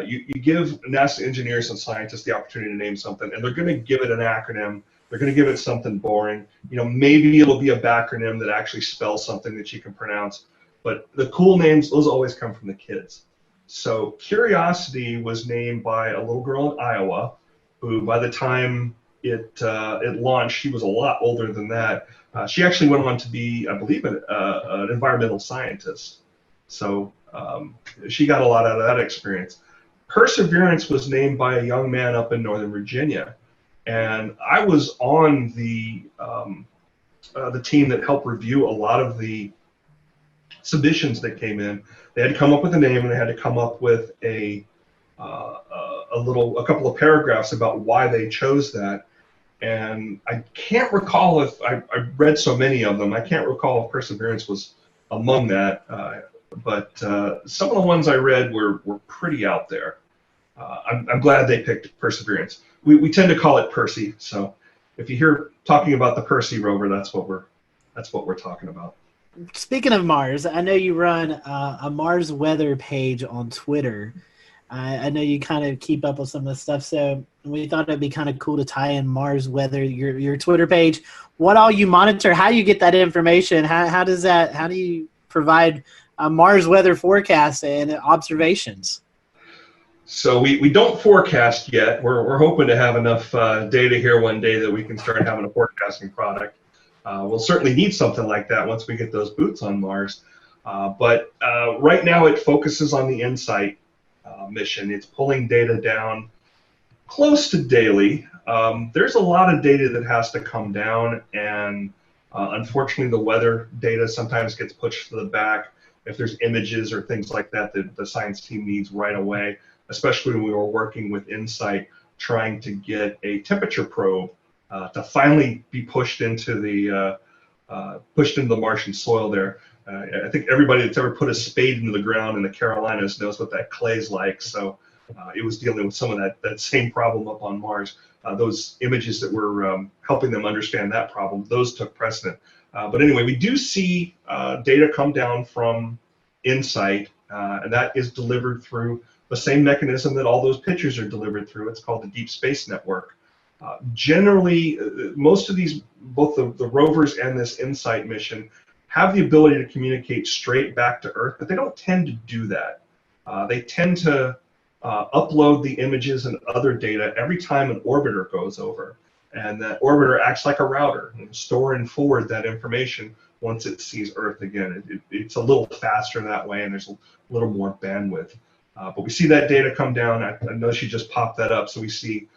You give NASA engineers and scientists the opportunity to name something, and they're going to give it an acronym. They're going to give it something boring. You know, maybe it'll be a backronym that actually spells something that you can pronounce. But the cool names, those always come from the kids. So Curiosity was named by a little girl in Iowa, who by the time it launched, she was a lot older than that. She actually went on to be, I believe, an environmental scientist. So she got a lot out of that experience. Perseverance was named by a young man up in Northern Virginia, and I was on the team that helped review a lot of the submissions that came in. They had to come up with a name, and they had to come up with a couple of paragraphs about why they chose that. And I can't recall if I read so many of them. I can't recall if Perseverance was among that, but some of the ones I read were pretty out there. I'm glad they picked Perseverance. We tend to call it Percy, so if you hear talking about the Percy rover, that's what we're talking about. Speaking of Mars, I know you run a Mars weather page on Twitter. I know you kind of keep up with some of the stuff, so we thought it'd be kind of cool to tie in Mars weather, your Twitter page. What all you monitor, how you get that information, how do you provide Mars weather forecasts and observations? So we don't forecast yet. We're hoping to have enough data here one day that we can start having a forecasting product. We'll certainly need something like that once we get those boots on Mars. But right now it focuses on the InSight mission. It's pulling data down close to daily. There's a lot of data that has to come down, and unfortunately the weather data sometimes gets pushed to the back if there's images or things like that that the science team needs right away, especially when we were working with InSight trying to get a temperature probe to finally be pushed into the Martian soil there. I think everybody that's ever put a spade into the ground in the Carolinas knows what that clay's like. So it was dealing with some of that same problem up on Mars. Those images that were helping them understand that problem, those took precedent. But anyway, we do see data come down from InSight, and that is delivered through the same mechanism that all those pictures are delivered through. It's called the Deep Space Network. Generally, most of these, both the rovers and this InSight mission, have the ability to communicate straight back to Earth, but they don't tend to do that. They tend to upload the images and other data every time an orbiter goes over. And that orbiter acts like a router and store and forward that information once it sees Earth again. It's a little faster that way, and there's a little more bandwidth. But we see that data come down. I know she just popped that up. So we see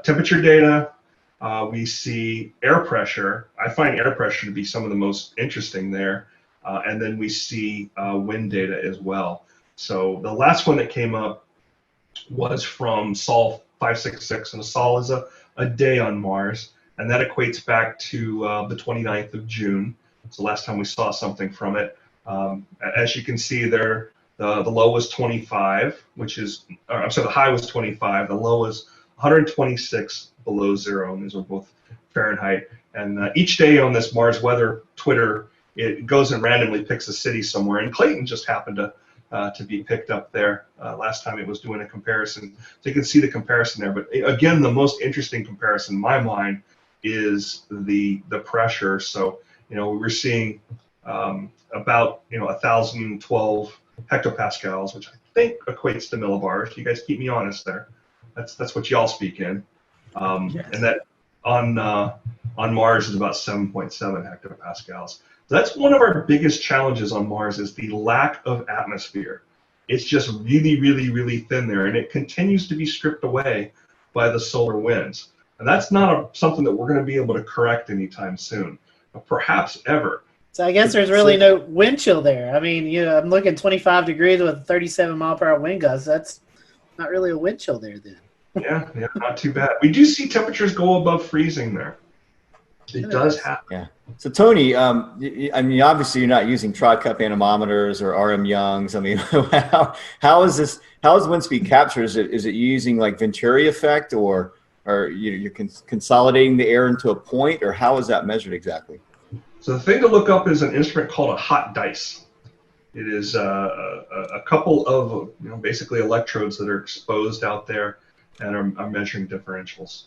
temperature data. We see air pressure. I find air pressure to be some of the most interesting there. And then we see wind data as well. So the last one that came up was from Sol 566, and a Sol is a day on Mars, and that equates back to the 29th of June. It's the last time we saw something from it. As you can see there, the low was 25, the high was 25, the low was 126 below zero, and these are both Fahrenheit. And each day on this Mars weather Twitter, it goes and randomly picks a city somewhere, and Clayton just happened to be picked up there last time it was doing a comparison. So you can see the comparison there. But again, the most interesting comparison in my mind is the pressure. So we were seeing about 1,012 hectopascals, which I think equates to millibars. You guys keep me honest there. That's what y'all speak in. Yes. And that on Mars is about 7.7 hectopascals. That's one of our biggest challenges on Mars, is the lack of atmosphere. It's just really, really, really thin there, and it continues to be stripped away by the solar winds. And that's not something that we're going to be able to correct anytime soon, perhaps ever. So I guess there's really no wind chill there. I mean, I'm looking 25 degrees with 37 mile per hour wind gusts. That's not really a wind chill there then. Yeah, not too bad. We do see temperatures go above freezing there. It does happen. Yeah. So Tony, I mean, obviously you're not using tri-cup anemometers or RM Youngs. I mean, how is this? How is wind speed captured? Is it using like Venturi effect, or you're consolidating the air into a point, or how is that measured exactly? So the thing to look up is an instrument called a hot dice. It is a couple of basically electrodes that are exposed out there and are measuring differentials.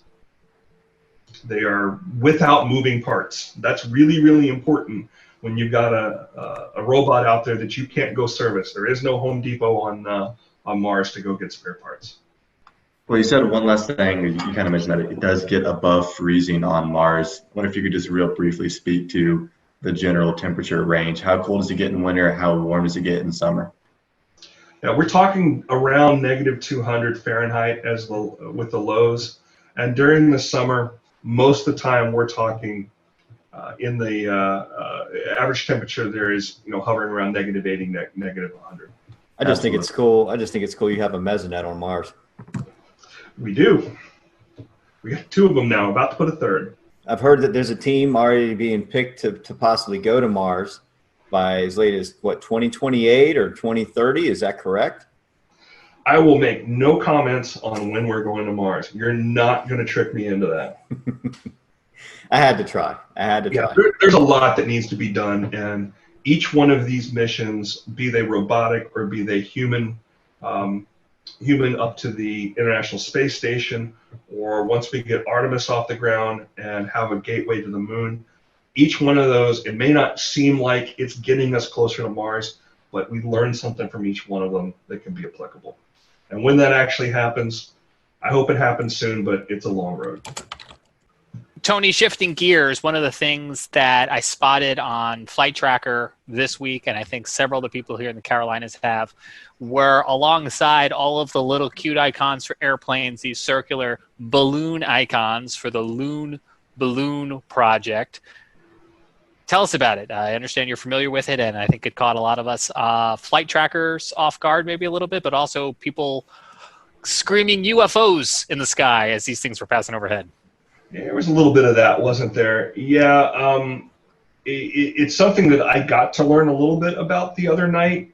They are without moving parts. That's really, really important. when you've got a robot out there that you can't go service. There is no Home Depot on Mars to go get spare parts. Well, you said one last thing. You kind of mentioned that it does get above freezing on Mars. I wonder if you could just real briefly speak to the general temperature range. How cold does it get in winter? How warm does it get in summer? Yeah, we're talking around -200 Fahrenheit with the lows, and during the summer, most of the time we're talking in the average temperature there is hovering around -80, -100. I just think it's cool. I just think it's cool you have a mesonet on Mars. We do. We got 2 of them now, about to put a 3rd. I've heard that there's a team already being picked to possibly go to Mars by as late as, what, 2028 or 2030? Is that correct? I will make no comments on when we're going to Mars. You're not going to trick me into that. I had to try. Yeah, there's a lot that needs to be done, and each one of these missions, be they robotic or be they human, human up to the International Space Station, or once we get Artemis off the ground and have a gateway to the moon, each one of those, it may not seem like it's getting us closer to Mars, but we learn something from each one of them that can be applicable. And when that actually happens, I hope it happens soon, but it's a long road. Tony, shifting gears, one of the things that I spotted on Flight Tracker this week, and I think several of the people here in the Carolinas have, were alongside all of the little cute icons for airplanes, these circular balloon icons for the Loon Balloon Project. Tell us about it. I understand you're familiar with it, and I think it caught a lot of us flight trackers off guard maybe a little bit, but also people screaming UFOs in the sky as these things were passing overhead. Yeah, there was a little bit of that, wasn't there? Yeah, it's something that I got to learn a little bit about the other night.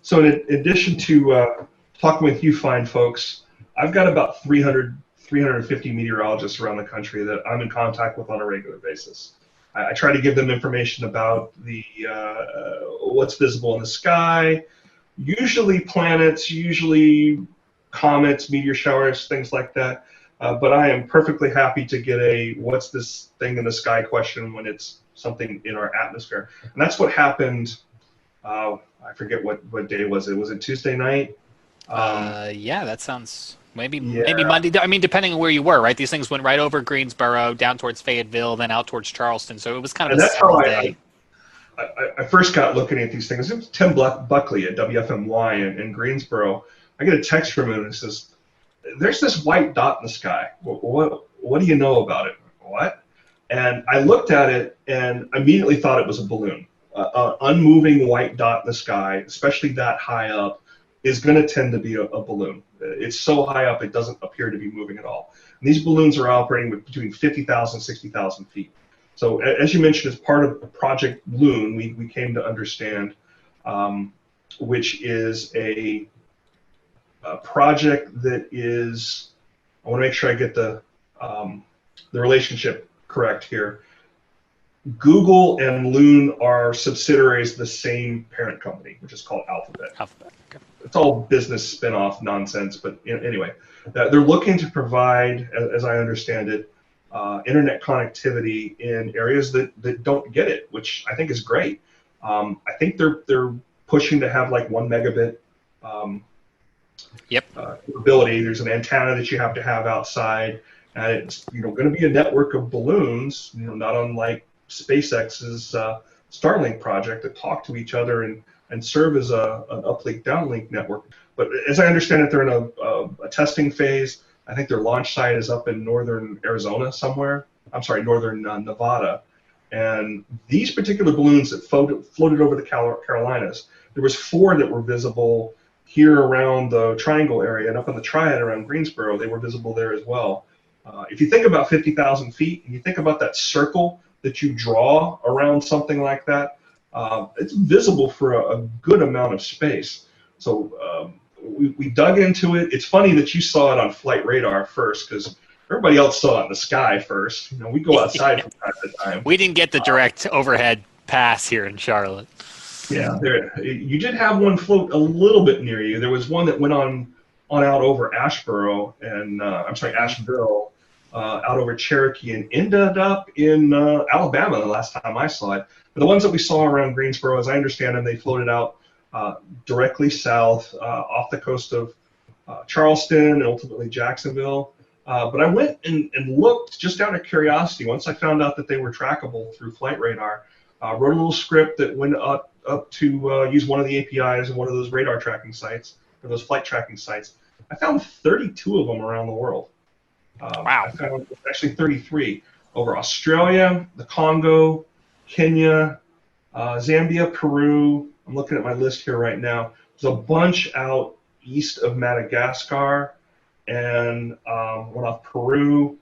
So in addition to talking with you fine folks, I've got about 350 meteorologists around the country that I'm in contact with on a regular basis. I try to give them information about the what's visible in the sky, usually planets, usually comets, meteor showers, things like that. But I am perfectly happy to get a "what's this thing in the sky" question when it's something in our atmosphere. And that's what happened. I forget what day was it. Was it Tuesday night? Yeah, that sounds maybe Monday. I mean, depending on where you were, right? These things went right over Greensboro, down towards Fayetteville, then out towards Charleston. So it was kind of a several day. I first got looking at these things. It was Tim Buckley at WFMY in Greensboro. I get a text from him and it says, "There's this white dot in the sky. What do you know about it?" What? And I looked at it and immediately thought it was a balloon. Unmoving white dot in the sky, especially that high up, is going to tend to be a balloon. It's so high up it doesn't appear to be moving at all. And these balloons are operating with between 50,000 and 60,000 feet. So as you mentioned, as part of Project Loon, we came to understand, which is a project that is, I want to make sure I get the relationship correct here. Google and Loon are subsidiaries of the same parent company, which is called Alphabet. Okay. It's all business spin-off nonsense, but anyway, they're looking to provide, as I understand it, internet connectivity in areas that don't get it, which I think is great. I think they're pushing to have like 1 megabit capability. There's an antenna that you have to have outside, and it's going to be a network of balloons, not unlike SpaceX's Starlink project, that talk to each other and serve as an uplink downlink network. But as I understand it, they're in a testing phase. I think their launch site is up in northern Arizona somewhere. I'm sorry, northern Nevada. And these particular balloons that floated over the Carolinas, there was 4 that were visible here around the Triangle area, and up in the Triad around Greensboro, they were visible there as well. If you think about 50,000 feet, and you think about that circle that you draw around something like that, it's visible for a good amount of space. So we dug into it. It's funny that you saw it on flight radar first, because everybody else saw it in the sky first. We go outside from time to time. We didn't get the direct overhead pass here in Charlotte. Yeah, you did have one float a little bit near you. There was one that went on out over Asheboro and Asheville, out over Cherokee and ended up in Alabama the last time I saw it. But the ones that we saw around Greensboro, as I understand them, they floated out directly south off the coast of Charleston and ultimately Jacksonville. But I went and looked just out of curiosity. Once I found out that they were trackable through flight radar, wrote a little script that went up to use one of the APIs of one of those radar tracking sites, or those flight tracking sites. I found 32 of them around the world. Wow. I found actually 33 over Australia, the Congo, Kenya, Zambia, Peru. I'm looking at my list here right now. There's a bunch out east of Madagascar and one off Peru.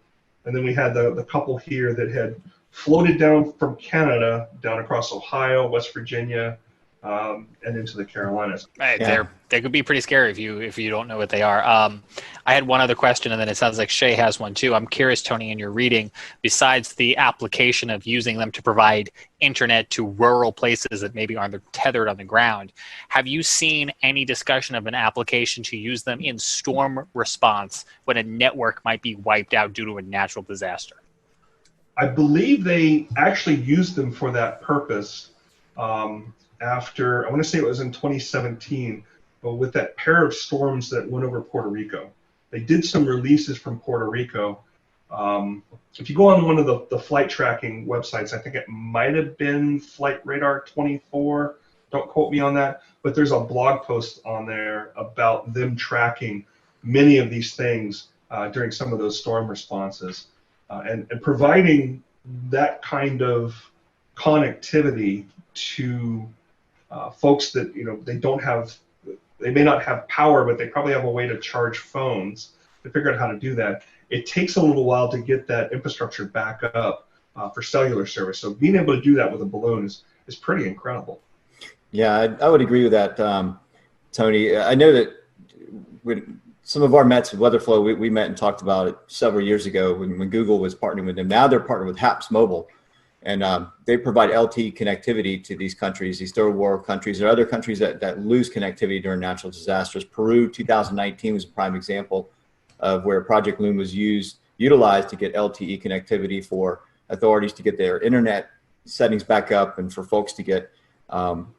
And then we had the couple here that had floated down from Canada, down across Ohio, West Virginia, and into the Carolinas. Right, they could be pretty scary if you don't know what they are. I had one other question, and then it sounds like Shay has one too. I'm curious, Tony, in your reading, besides the application of using them to provide internet to rural places that maybe aren't tethered on the ground, have you seen any discussion of an application to use them in storm response when a network might be wiped out due to a natural disaster? I believe they actually used them for that purpose after, I want to say it was in 2017, but with that pair of storms that went over Puerto Rico. They did some releases from Puerto Rico. If you go on one of the flight tracking websites, I think it might have been Flight Radar 24, don't quote me on that, but there's a blog post on there about them tracking many of these things during some of those storm responses. And providing that kind of connectivity to folks that, they may not have power, but they probably have a way to charge phones. They figured out how to do that. It takes a little while to get that infrastructure back up for cellular service. So being able to do that with a balloon is pretty incredible. Yeah, I would agree with that, Tony. I know that when some of our Mets with WeatherFlow, we met and talked about it several years ago when Google was partnering with them. Now they're partnered with HAPS Mobile, and they provide LTE connectivity to these countries, these third world countries. There are other countries that lose connectivity during natural disasters. Peru, 2019 was a prime example of where Project Loon was utilized to get LTE connectivity for authorities to get their internet settings back up and for folks to get some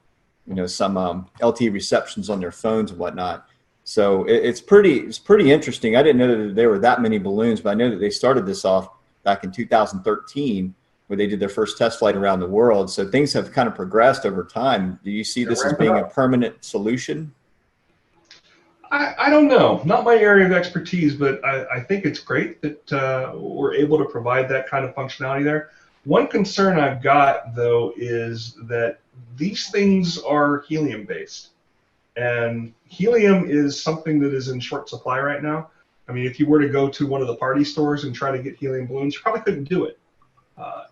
LTE receptions on their phones and whatnot. So it's pretty interesting. I didn't know that there were that many balloons, but I know that they started this off back in 2013 where they did their first test flight around the world. So things have kind of progressed over time. Do you see this as being a permanent solution? I don't know. Not my area of expertise, but I think it's great that we're able to provide that kind of functionality there. One concern I've got, though, is that these things are helium-based. And helium is something that is in short supply right now. I mean, if you were to go to one of the party stores and try to get helium balloons, you probably couldn't do it.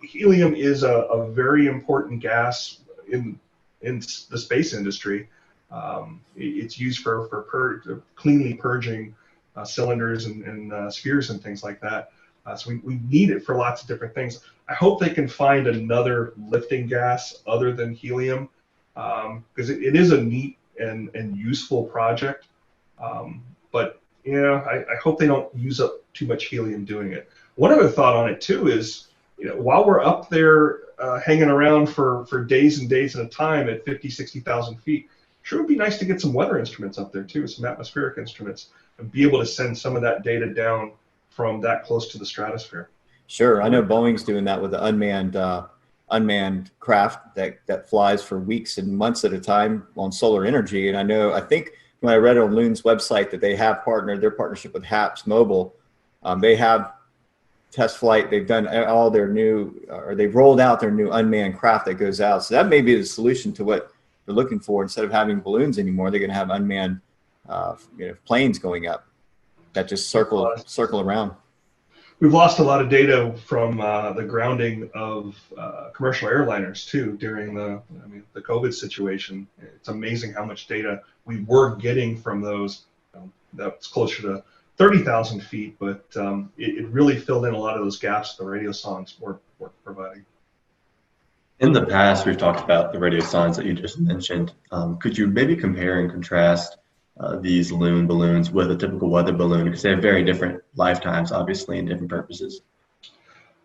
Helium is a very important gas in the space industry. It's used for cleanly purging cylinders and spheres and things like that. So we need it for lots of different things. I hope they can find another lifting gas other than helium, because it is a neat and useful project. But I hope they don't use up too much helium doing it. One other thought on it too is, while we're up there hanging around for days and days at a time at 50, 60,000 feet, sure would be nice to get some weather instruments up there too, some atmospheric instruments, and be able to send some of that data down from that close to the stratosphere. Sure, I know Boeing's doing that with the unmanned craft that flies for weeks and months at a time on solar energy. And I think when I read on Loon's website that they have their partnership with HAPS Mobile, they have test flight. They've done all their they've rolled out their new unmanned craft that goes out. So that may be the solution to what they're looking for. Instead of having balloons anymore, they're going to have unmanned planes going up that just circle around. We've lost a lot of data from the grounding of commercial airliners too during the COVID situation. It's amazing how much data we were getting from those. That's closer to 30,000 feet, but it really filled in a lot of those gaps the radiosondes were providing. In the past, we've talked about the radiosondes that you just mentioned. Could you maybe compare and contrast these loon balloons with a typical weather balloon? Because they have very different lifetimes, obviously, and different purposes.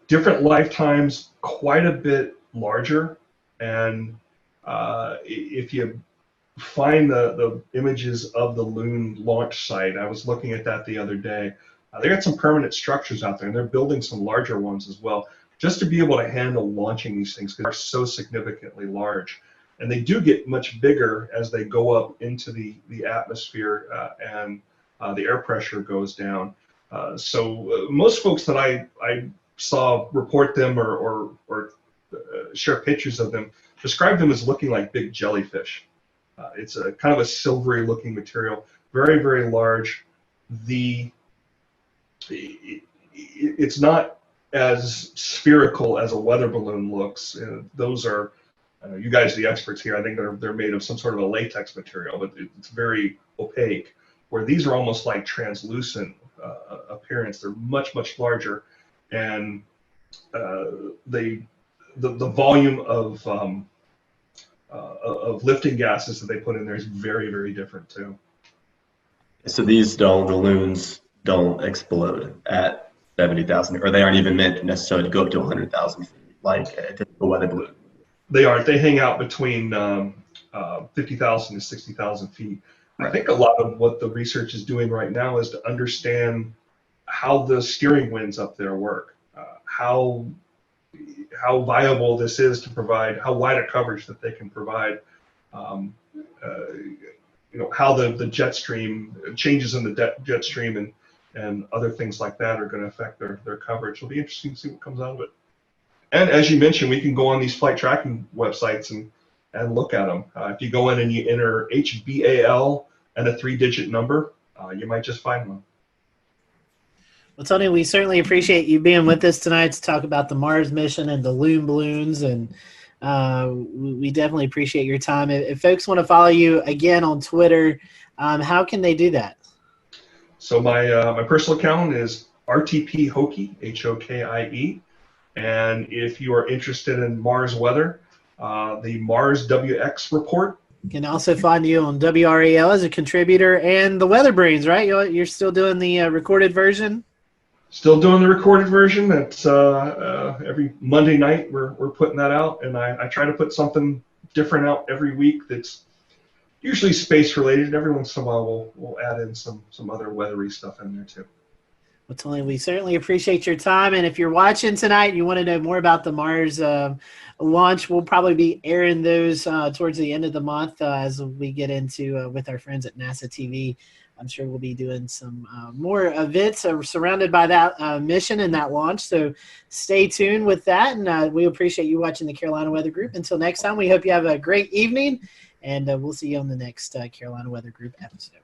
Different lifetimes, quite a bit larger. And if you find the images of the loon launch site, I was looking at that the other day. They got some permanent structures out there, and they're building some larger ones as well, just to be able to handle launching these things because they're so significantly large. And they do get much bigger as they go up into the atmosphere and the air pressure goes down. So most folks that I saw report them or share pictures of them describe them as looking like big jellyfish. It's a kind of a silvery looking material, very, very large. It's not as spherical as a weather balloon looks. Those are, you guys are the experts here. I think they're made of some sort of a latex material, but it's very opaque. Where these are almost like translucent appearance. They're much, much larger, and the volume of lifting gases that they put in there is very, very different too. So the loons don't explode at 70,000, or they aren't even meant necessarily to go up to 100,000 feet, like a typical weather balloon. They aren't. They hang out between 50,000 to 60,000 feet. Right. I think a lot of what the research is doing right now is to understand how the steering winds up there work, how viable this is to provide, how wide a coverage that they can provide, how the jet stream changes in the jet stream and other things like that are going to affect their coverage. It'll be interesting to see what comes out of it. And as you mentioned, we can go on these flight tracking websites and look at them. If you go in and you enter HBAL and a 3-digit number, you might just find one. Well, Tony, we certainly appreciate you being with us tonight to talk about the Mars mission and the loon balloons, and we definitely appreciate your time. If folks want to follow you again on Twitter, how can they do that? So my personal account is RTP Hokie, Hokie, and if you are interested in Mars weather, the Mars WX report. You can also find you on WRAL as a contributor and the Weather Brains, right? You're still doing the recorded version? Still doing the recorded version. It's every Monday night we're putting that out, and I try to put something different out every week that's usually space related. Every once in a while we'll add in some other weathery stuff in there too. Well, Tony, we certainly appreciate your time, and if you're watching tonight and you want to know more about the Mars launch, we'll probably be airing those towards the end of the month as we get into with our friends at NASA TV. I'm sure we'll be doing some more events surrounded by that mission and that launch. So stay tuned with that. And we appreciate you watching the Carolina Weather Group. Until next time, we hope you have a great evening. And we'll see you on the next Carolina Weather Group episode.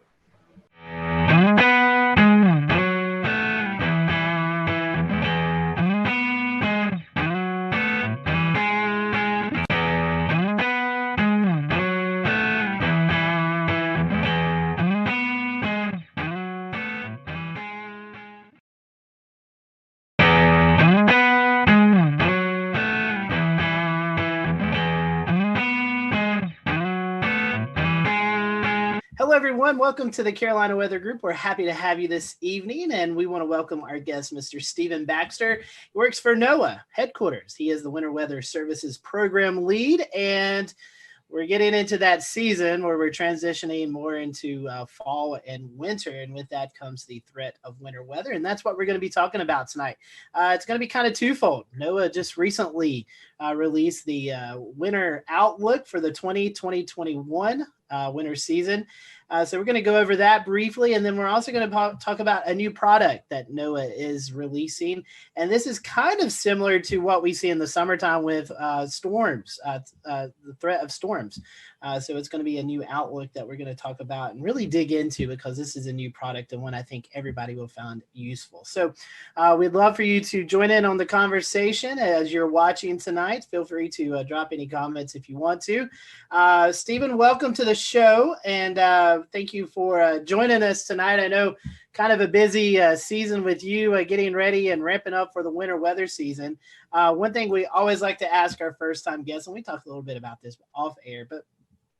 Hello, everyone. Welcome to the Carolina Weather Group. We're happy to have you this evening, and we want to welcome our guest, Mr. Stephen Baxter. He works for NOAA headquarters. He is the Winter Weather Services Program Lead, and we're getting into that season where we're transitioning more into fall and winter, and with that comes the threat of winter weather, and that's what we're going to be talking about tonight. It's going to be kind of twofold. NOAA just recently released the winter outlook for the 2020-21 winter season. So we're going to go over that briefly, and then we're also going to talk about a new product that NOAA is releasing. And this is kind of similar to what we see in the summertime with storms, the threat of storms. So it's going to be a new outlook that we're going to talk about and really dig into, because this is a new product and one I think everybody will find useful. So we'd love for you to join in on the conversation as you're watching tonight. Feel free to drop any comments if you want to. Stephen, welcome to the show, and thank you for joining us tonight. I know kind of a busy season with you getting ready and ramping up for the winter weather season. One thing we always like to ask our first-time guests, and we talked a little bit about this off air, but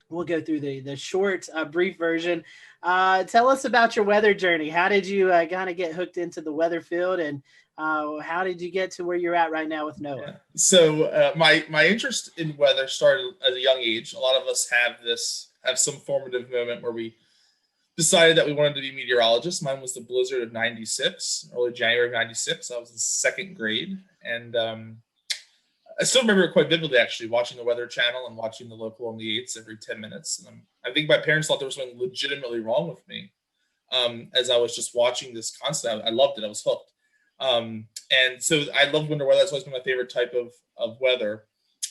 we'll go through the short, brief version. Tell us about your weather journey. How did you kind of get hooked into the weather field, and how did you get to where you're at right now with NOAA? Yeah. So my interest in weather started at a young age. A lot of us have some formative moment where we decided that we wanted to be meteorologists. Mine was the blizzard of '96, early January of '96. I was in second grade, and I still remember it quite vividly, actually, watching the Weather Channel and watching the local on the 8s every 10 minutes. And I think my parents thought there was something legitimately wrong with me as I was just watching this constantly. I loved it. I was hooked. And so I loved winter weather. That's always been my favorite type of weather.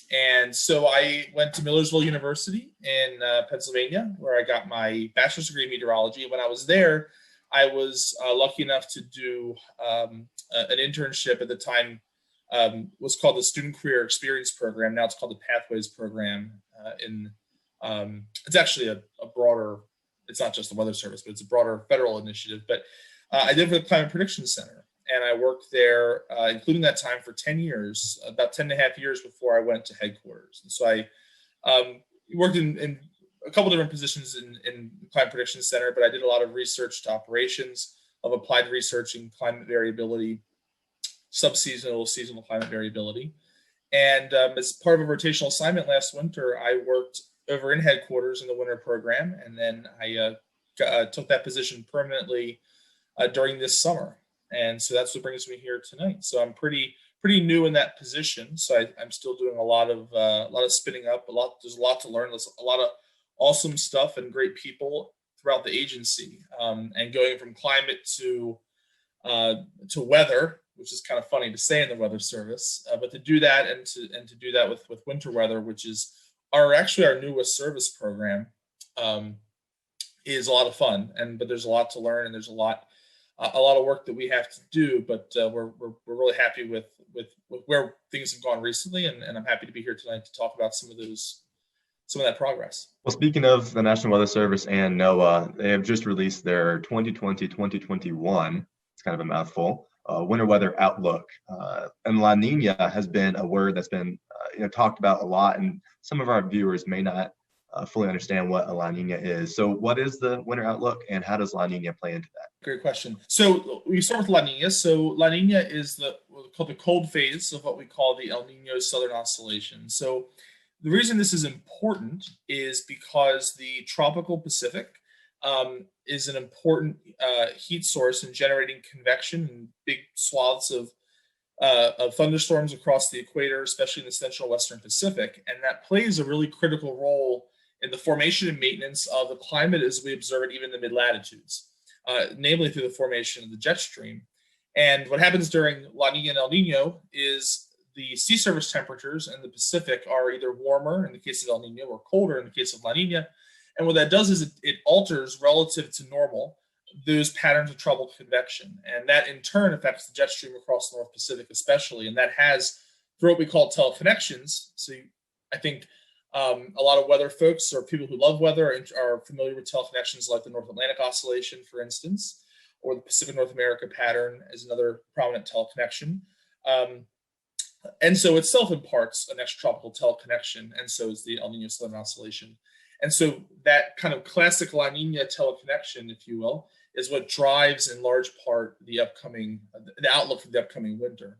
And so I went to Millersville University in Pennsylvania, where I got my bachelor's degree in meteorology. And when I was there, I was lucky enough to do an internship at the time. Was called the Student Career Experience Program. Now it's called the Pathways Program. It's actually a broader, it's not just the Weather Service, but it's a broader federal initiative. But I did for the Climate Prediction Center. And I worked there, including that time, for 10 years, about 10 and a half years before I went to headquarters. And so I worked in a couple different positions in the Climate Prediction Center, but I did a lot of research to operations of applied research in climate variability, subseasonal, seasonal climate variability. And as part of a rotational assignment last winter, I worked over in headquarters in the winter program. And then I took that position permanently during this summer. And so that's what brings me here tonight. So I'm pretty new in that position. So I'm still doing a lot of spinning up. There's a lot to learn. There's a lot of awesome stuff and great people throughout the agency. And going from climate to weather, which is kind of funny to say in the Weather Service, but to do that and to do that with winter weather, which is our newest service program, is a lot of fun. But there's a lot to learn, and there's a lot of work that we have to do. But we're really happy with where things have gone recently, and I'm happy to be here tonight to talk about some of that progress. Well, speaking of the National Weather Service and NOAA, they have just released their 2020-2021. It's kind of a mouthful. Winter weather outlook, and La Nina has been a word that's been talked about a lot, and some of our viewers may not fully understand what a La Nina is. So what is the winter outlook, and how does La Nina play into that? Great question. So we start with La Nina. So La Nina is called the cold phase of what we call the El Nino Southern Oscillation. So the reason this is important is because the tropical Pacific is an important heat source in generating convection in big swaths of thunderstorms across the equator, especially in the central western Pacific. And that plays a really critical role in the formation and maintenance of the climate as we observe it even in the mid-latitudes, namely through the formation of the jet stream. And what happens during La Nina and El Nino is the sea surface temperatures in the Pacific are either warmer in the case of El Nino or colder in the case of La Nina. And what that does is it alters relative to normal those patterns of troubled convection. And that in turn affects the jet stream across the North Pacific especially. And that has, through what we call teleconnections. So I think a lot of weather folks or people who love weather are familiar with teleconnections like the North Atlantic Oscillation, for instance, or the Pacific North America pattern is another prominent teleconnection. And so itself imparts an extratropical teleconnection, and so is the El Nino Southern Oscillation. And so that kind of classic La Nina teleconnection, if you will, is what drives in large part the outlook for the upcoming winter.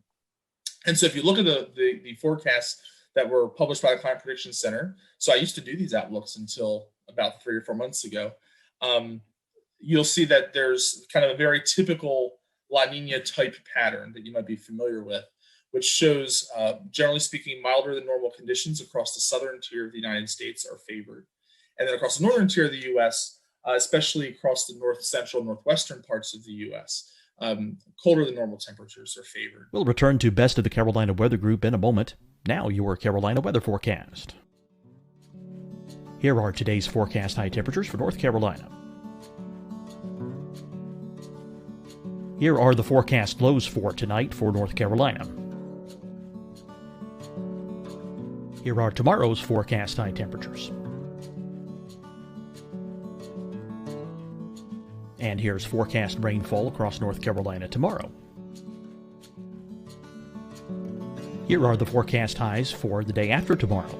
And so if you look at the forecasts that were published by the Climate Prediction Center, so I used to do these outlooks until about 3 or 4 months ago, you'll see that there's kind of a very typical La Nina type pattern that you might be familiar with, which shows, generally speaking, milder than normal conditions across the southern interior of the United States are favored. And then across the northern interior of the U.S., especially across the north central, northwestern parts of the U.S., colder than normal temperatures are favored. We'll return to Best of the Carolina Weather Group in a moment. Now your Carolina weather forecast. Here are today's forecast high temperatures for North Carolina. Here are the forecast lows for tonight for North Carolina. Here are tomorrow's forecast high temperatures. And here's forecast rainfall across North Carolina tomorrow. Here are the forecast highs for the day after tomorrow.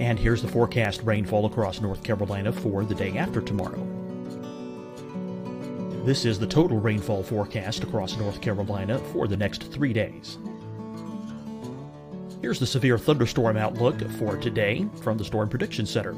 And here's the forecast rainfall across North Carolina for the day after tomorrow. This is the total rainfall forecast across North Carolina for the next 3 days. Here's the severe thunderstorm outlook for today from the Storm Prediction Center.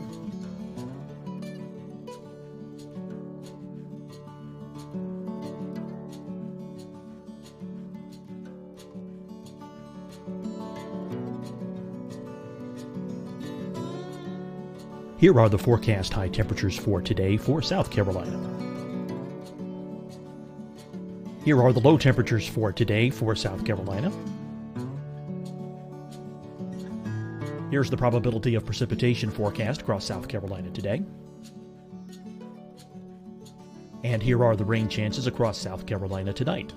Here are the forecast high temperatures for today for South Carolina. Here are the low temperatures for today for South Carolina. Here's the probability of precipitation forecast across South Carolina today. And here are the rain chances across South Carolina tonight.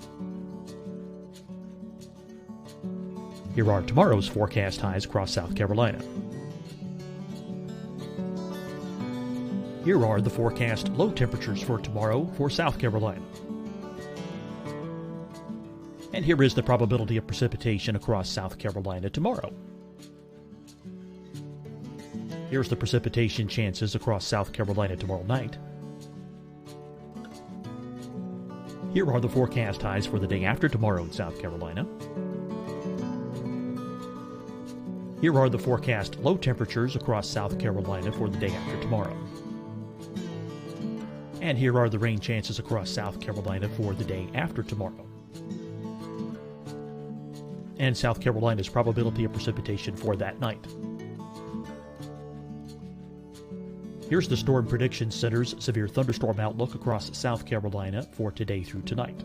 Here are tomorrow's forecast highs across South Carolina. Here are the forecast low temperatures for tomorrow for South Carolina. And here is the probability of precipitation across South Carolina tomorrow. Here's the precipitation chances across South Carolina tomorrow night. Here are the forecast highs for the day after tomorrow in South Carolina. Here are the forecast low temperatures across South Carolina for the day after tomorrow. And here are the rain chances across South Carolina for the day after tomorrow. And South Carolina's probability of precipitation for that night. Here's the Storm Prediction Center's severe thunderstorm outlook across South Carolina for today through tonight.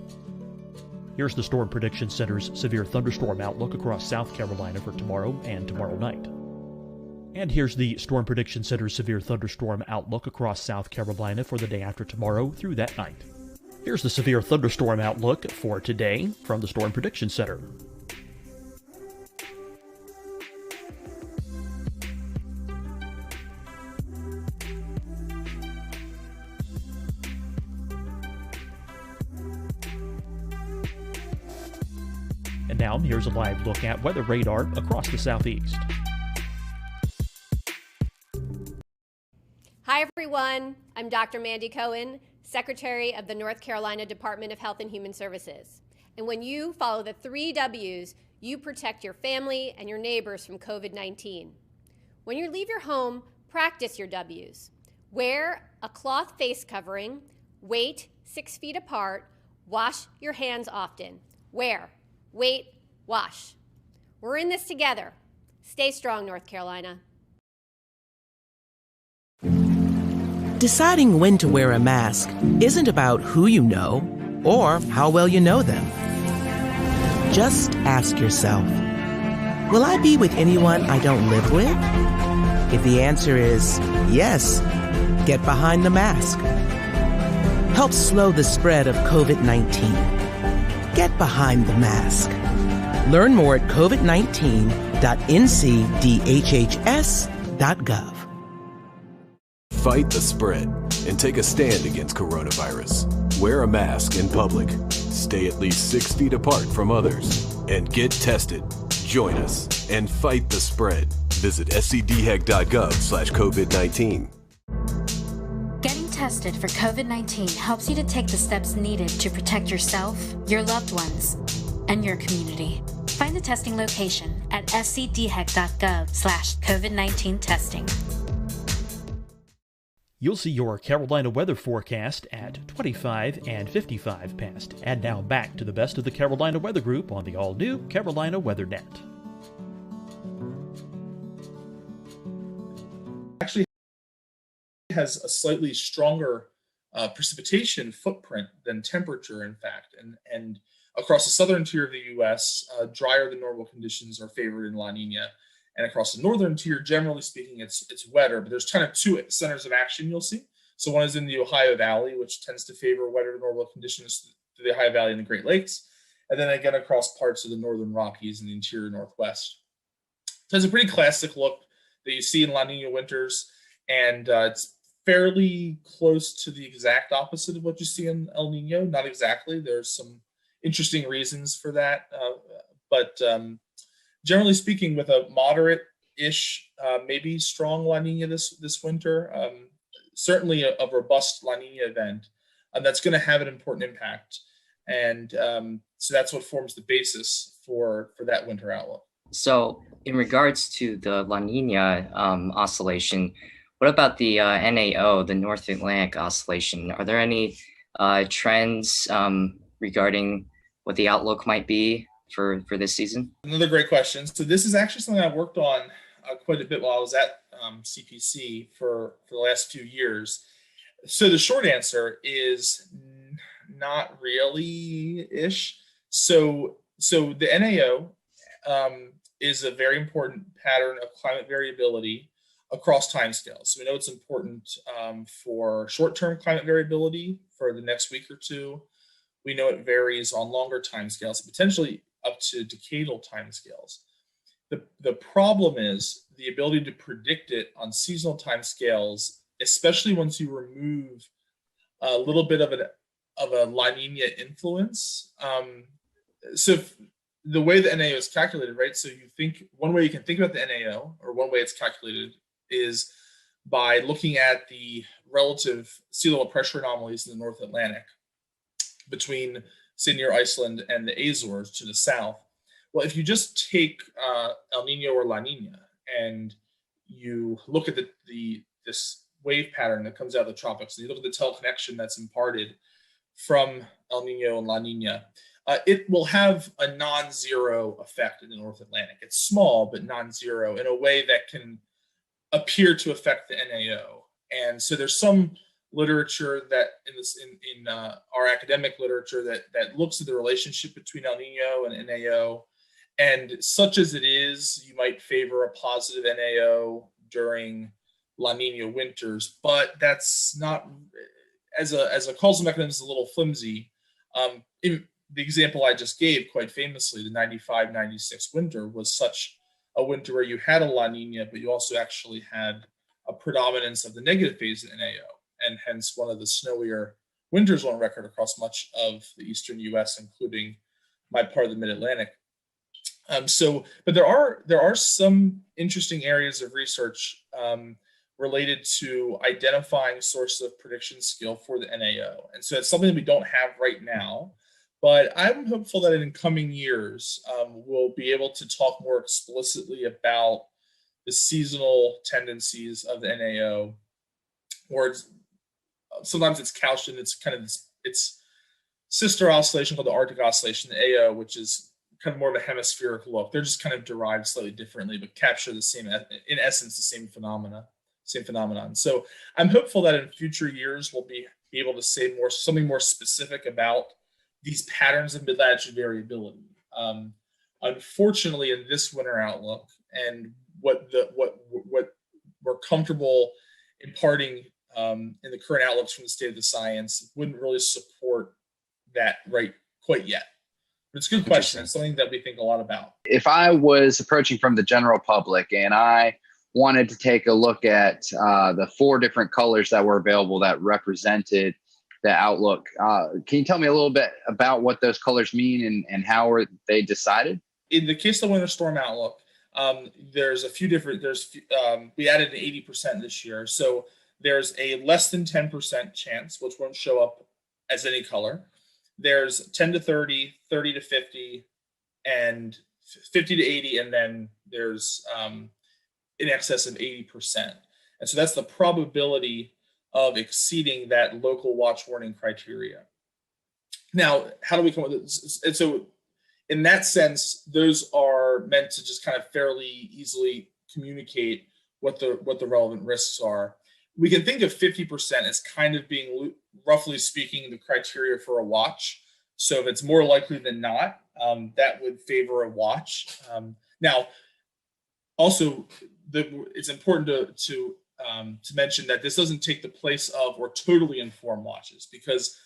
Here's the Storm Prediction Center's severe thunderstorm outlook across South Carolina for tomorrow and tomorrow night. And here's the Storm Prediction Center's severe thunderstorm outlook across South Carolina for the day after tomorrow through that night. Here's the severe thunderstorm outlook for today from the Storm Prediction Center. And now here's a live look at weather radar across the southeast. Hi, everyone. I'm Dr. Mandy Cohen, Secretary of the North Carolina Department of Health and Human Services. And when you follow the 3 W's, you protect your family and your neighbors from COVID-19. When you leave your home, practice your W's. Wear a cloth face covering, wait 6 feet apart, wash your hands often. Wear, wait, wash. We're in this together. Stay strong, North Carolina. Deciding when to wear a mask isn't about who you know or how well you know them. Just ask yourself, will I be with anyone I don't live with? If the answer is yes, get behind the mask. Help slow the spread of COVID-19. Get behind the mask. Learn more at covid19.ncdhhs.gov. Fight the spread and take a stand against coronavirus. Wear a mask in public. Stay at least 6 feet apart from others. And get tested. Join us and fight the spread. Visit scdhec.gov/COVID-19. Getting tested for COVID-19 helps you to take the steps needed to protect yourself, your loved ones, and your community. Find the testing location at scdhec.gov/COVID-19 testing. You'll see your Carolina weather forecast at 25 and 55 past. And now back to the best of the Carolina Weather Group on the all-new Carolina WeatherNet. Actually has a slightly stronger precipitation footprint than temperature, in fact. And across the southern tier of the U.S., drier than normal conditions are favored in La Nina. And across the northern tier, generally speaking, it's wetter, but there's kind of 2 centers of action you'll see. So one is in the Ohio Valley, which tends to favor wetter than normal conditions to the Ohio Valley and the Great Lakes. And then again, across parts of the northern Rockies and the interior Northwest. So it's a pretty classic look that you see in La Nina winters. And it's fairly close to the exact opposite of what you see in El Nino. Not exactly. There's some interesting reasons for that. But generally speaking, with a moderate ish, maybe strong La Nina this winter. Certainly a robust La Nina event that's going to have an important impact, and so that's what forms the basis for that winter outlook. So, in regards to the La Nina oscillation, what about the NAO, the North Atlantic oscillation? Are there any trends regarding what the outlook might be for this season? Another great question. So this is actually something I worked on quite a bit while I was at CPC for the last few years. So the short answer is not really-ish. So the NAO is a very important pattern of climate variability across timescales. So we know it's important for short-term climate variability for the next week or two. We know it varies on longer timescales, potentially up to decadal timescales. The problem is the ability to predict it on seasonal timescales, especially once you remove a little bit of a La Nina influence. So the way the NAO is calculated, right? So you think one way you can think about the NAO, or one way it's calculated, is by looking at the relative sea level pressure anomalies in the North Atlantic between, say, near Iceland and the Azores to the south. Well, if you just take El Nino or La Nina and you look at this wave pattern that comes out of the tropics, and you look at the teleconnection that's imparted from El Nino and La Nina, it will have a non-zero effect in the North Atlantic. It's small, but non-zero in a way that can appear to affect the NAO. And so there's some literature that in our academic literature that looks at the relationship between El Nino and NAO. And such as it is, you might favor a positive NAO during La Nina winters, but that's not, as a causal mechanism, is a little flimsy. The example I just gave, quite famously, the 95-96 winter was such a winter where you had a La Nina, but you also actually had a predominance of the negative phase in NAO, and hence one of the snowier winters on record across much of the eastern U.S., including my part of the Mid-Atlantic. But there are some interesting areas of research related to identifying sources of prediction skill for the NAO, and so it's something that we don't have right now. But I'm hopeful that in coming years, we'll be able to talk more explicitly about the seasonal tendencies of the NAO, or sometimes it's couched in its kind of its sister oscillation called the Arctic oscillation, the AO, which is kind of more of a hemispheric look. They're just kind of derived slightly differently, but capture the same, in essence, the same phenomenon. So I'm hopeful that in future years we'll be able to say something more specific about these patterns of mid-latitude variability. Unfortunately, in this winter outlook, and what we're comfortable imparting in the current outlooks from the state of the science, wouldn't really support that right quite yet. But it's a good question. It's something that we think a lot about. If I was approaching from the general public and I wanted to take a look at the 4 different colors that were available that represented the outlook, can you tell me a little bit about what those colors mean and how were they decided? In the case of the winter storm outlook, there's a few different, we added an 80% this year. So there's a less than 10% chance, which won't show up as any color. There's 10 to 30, 30 to 50, and 50 to 80, and then there's in excess of 80%. And so that's the probability of exceeding that local watch warning criteria. Now, how do we come up with this? And so in that sense, those are meant to just kind of fairly easily communicate what the relevant risks are. We can think of 50% as kind of being, roughly speaking, the criteria for a watch. So if it's more likely than not, that would favor a watch. Now, also, it's important to mention that this doesn't take the place of or totally inform watches, because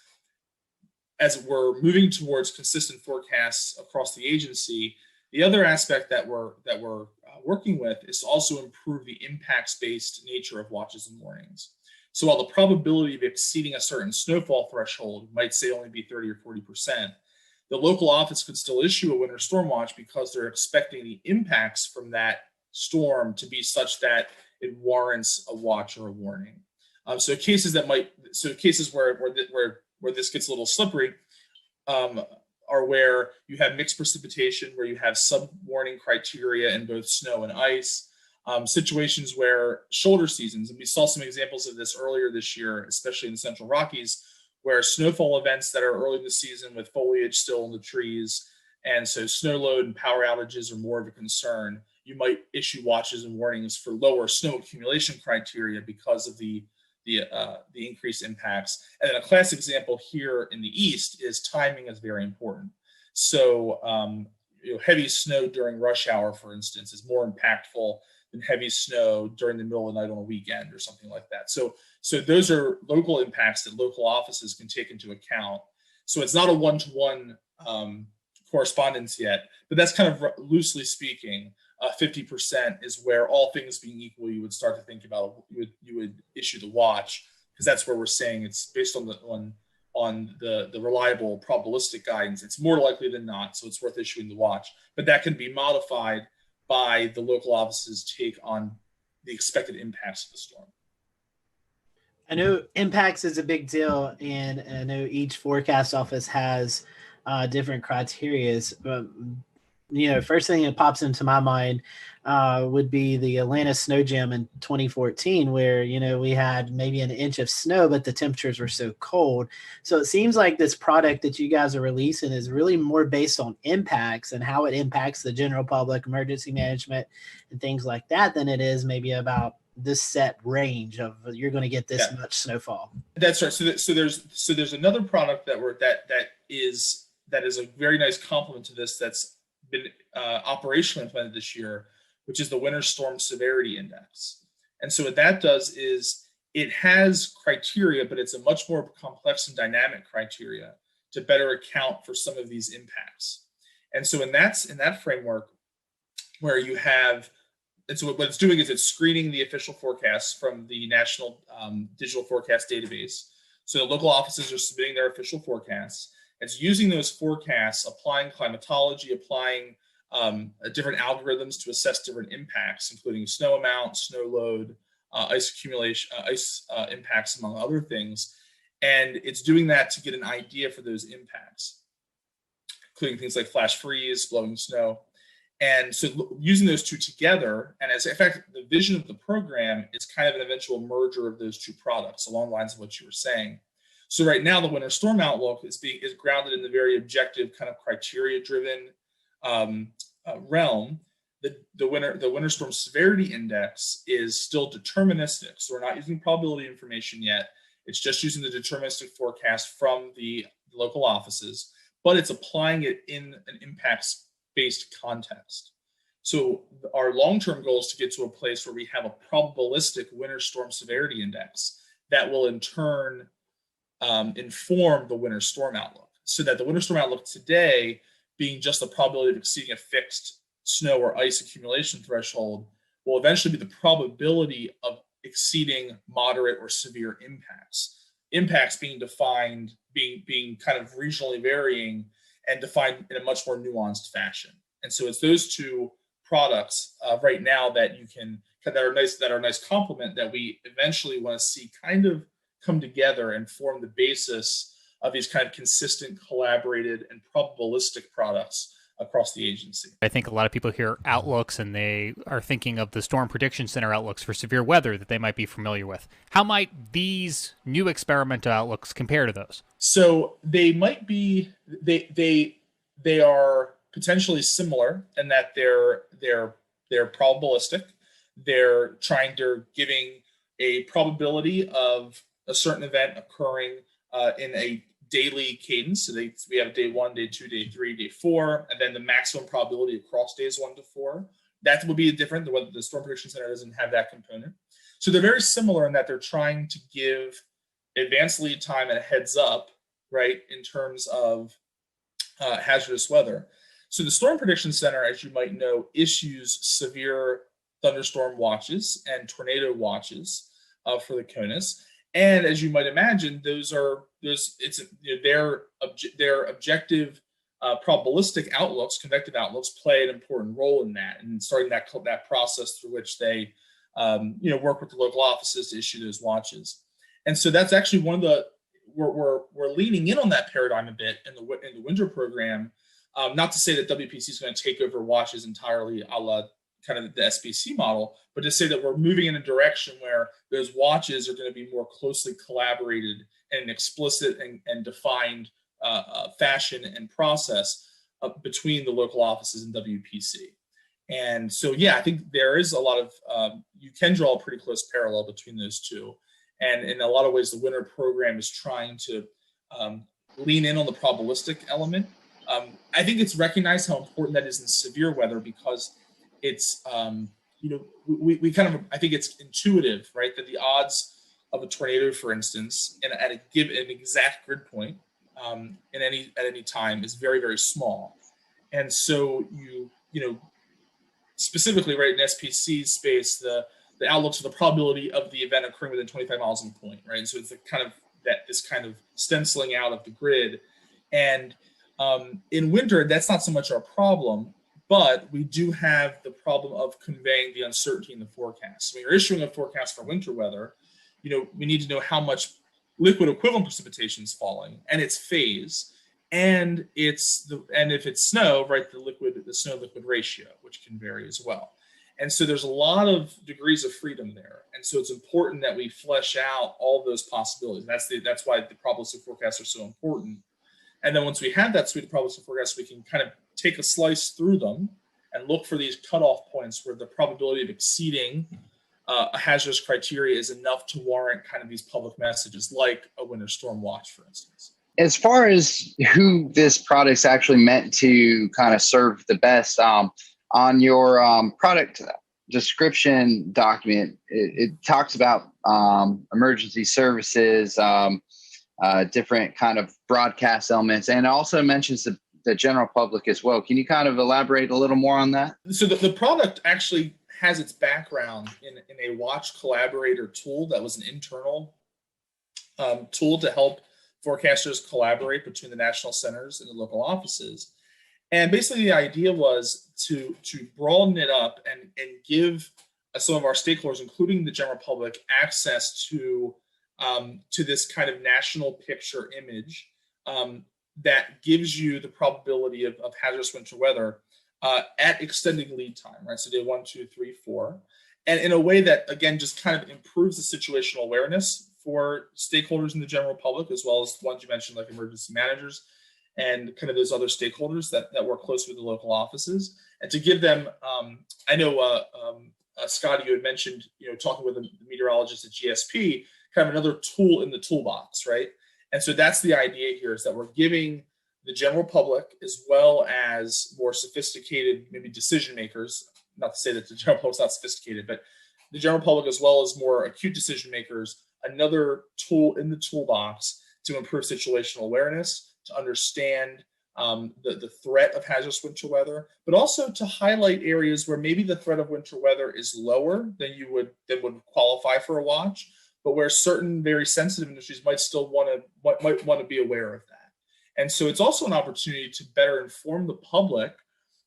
as we're moving towards consistent forecasts across the agency, the other aspect that we're working with is to also improve the impacts-based nature of watches and warnings. So while the probability of exceeding a certain snowfall threshold might say only be 30 or 40%, the local office could still issue a winter storm watch because they're expecting the impacts from that storm to be such that it warrants a watch or a warning. So cases where this gets a little slippery are where you have mixed precipitation, where you have sub-warning criteria in both snow and ice. Situations where shoulder seasons, and we saw some examples of this earlier this year, especially in the Central Rockies, where snowfall events that are early in the season with foliage still in the trees, and so snow load and power outages are more of a concern. You might issue watches and warnings for lower snow accumulation criteria because of the increased impacts. And then a classic example here in the East is timing is very important. So heavy snow during rush hour, for instance, is more impactful than heavy snow during the middle of the night on a weekend or something like that. So those are local impacts that local offices can take into account. So it's not a one-to-one correspondence yet, but that's kind of loosely speaking. 50% is where, all things being equal, you would start to think about you would issue the watch, because that's where we're saying it's based on the reliable probabilistic guidance. It's more likely than not, so it's worth issuing the watch. But that can be modified by the local office's take on the expected impacts of the storm. I know impacts is a big deal, and I know each forecast office has different criterias. But first thing that pops into my mind would be the Atlanta snow jam in 2014, where we had maybe an inch of snow, but the temperatures were so cold. So it seems like this product that you guys are releasing is really more based on impacts and how it impacts the general public, emergency management, and things like that, than it is maybe about this set range of you're going to get this much snowfall. That's right. So there's another product that is a very nice complement to this that's been operationally implemented this year, which is the Winter Storm Severity Index. And so what that does is it has criteria, but it's a much more complex and dynamic criteria to better account for some of these impacts. And so in that framework, where you have, and so what it's doing is it's screening the official forecasts from the National Digital Forecast Database. So the local offices are submitting their official forecasts. It's using those forecasts, applying climatology, applying different algorithms to assess different impacts, including snow amount, snow load, ice accumulation, ice impacts, among other things. And it's doing that to get an idea for those impacts, including things like flash freeze, blowing snow. And so using those two together, and as in fact, the vision of the program is kind of an eventual merger of those two products along the lines of what you were saying. So right now, the Winter Storm Outlook is grounded in the very objective kind of criteria-driven realm. The Winter Storm Severity Index is still deterministic, so we're not using probability information yet. It's just using the deterministic forecast from the local offices, but it's applying it in an impacts-based context. So our long-term goal is to get to a place where we have a probabilistic Winter Storm Severity Index that will in turn inform the Winter Storm Outlook, so that the Winter Storm Outlook today, being just the probability of exceeding a fixed snow or ice accumulation threshold, will eventually be the probability of exceeding moderate or severe impacts. Impacts being defined, being kind of regionally varying and defined in a much more nuanced fashion. And so it's those two products right now that are a nice complement that we eventually want to see kind of come together and form the basis of these kind of consistent, collaborated, and probabilistic products across the agency. I think a lot of people hear outlooks and they are thinking of the Storm Prediction Center outlooks for severe weather that they might be familiar with. How might these new experimental outlooks compare to those? So they might be, they are potentially similar in that they're probabilistic. They're giving a probability of a certain event occurring in a daily cadence. So we have day 1, day 2, day 3, day 4, and then the maximum probability across days 1 to 4. That will be different. The Storm Prediction Center doesn't have that component. So they're very similar in that they're trying to give advanced lead time and a heads up, right, in terms of hazardous weather. So the Storm Prediction Center, as you might know, issues severe thunderstorm watches and tornado watches for the CONUS. And as you might imagine, their objective probabilistic outlooks, convective outlooks, play an important role in that, and starting that process through which they work with the local offices to issue those watches. And so that's actually one of the we're leaning in on that paradigm a bit in the winter program. Not to say that WPC is going to take over watches entirely, a la kind of the SPC model, but to say that we're moving in a direction where those watches are going to be more closely collaborated in an explicit and defined fashion and process between the local offices and WPC. And so, yeah, I think there is a lot of, you can draw a pretty close parallel between those two. And in a lot of ways, the winter program is trying to lean in on the probabilistic element. I think it's recognized how important that is in severe weather, because it's, we kind of, I think it's intuitive, right? That the odds of a tornado, for instance, and at an exact grid point at any time is very, very small. And so specifically, right, in SPC space, the outlooks are the probability of the event occurring within 25 miles of the point, right? And so it's this kind of stenciling out of the grid. And in winter, that's not so much our problem, but we do have the problem of conveying the uncertainty in the forecast. So when you're issuing a forecast for winter weather, we need to know how much liquid equivalent precipitation is falling and its phase, and if it's snow, right, the snow liquid ratio, which can vary as well. And so there's a lot of degrees of freedom there. And so it's important that we flesh out all those possibilities. That's why the probabilistic forecasts are so important. And then once we have that suite of probabilistic forecasts, we can kind of take a slice through them and look for these cutoff points where the probability of exceeding a hazardous criteria is enough to warrant kind of these public messages, like a winter storm watch, for instance. As far as who this product's actually meant to kind of serve the best, on your product description document, it talks about emergency services, different kind of broadcast elements, and also mentions the general public as well. Can you kind of elaborate a little more on that? So the product actually has its background in a watch collaborator tool that was an internal tool to help forecasters collaborate between the national centers and the local offices. And basically the idea was to broaden it up and give some of our stakeholders, including the general public, access to this kind of national picture image that gives you the probability of hazardous winter weather at extending lead time, right? So day 1, 2, 3, 4, and in a way that, again, just kind of improves the situational awareness for stakeholders in the general public, as well as the ones you mentioned, like emergency managers and kind of those other stakeholders that work closely with the local offices, and to give them, I know, Scotty, you had mentioned, talking with the meteorologist at GSP, kind of another tool in the toolbox, right? And so that's the idea here, is that we're giving the general public, as well as more sophisticated, maybe decision makers, not to say that the general public's not sophisticated, but the general public, as well as more acute decision makers, another tool in the toolbox to improve situational awareness, to understand the threat of hazardous winter weather, but also to highlight areas where maybe the threat of winter weather is lower than would qualify for a watch, but where certain very sensitive industries might still want to be aware of that. And so it's also an opportunity to better inform the public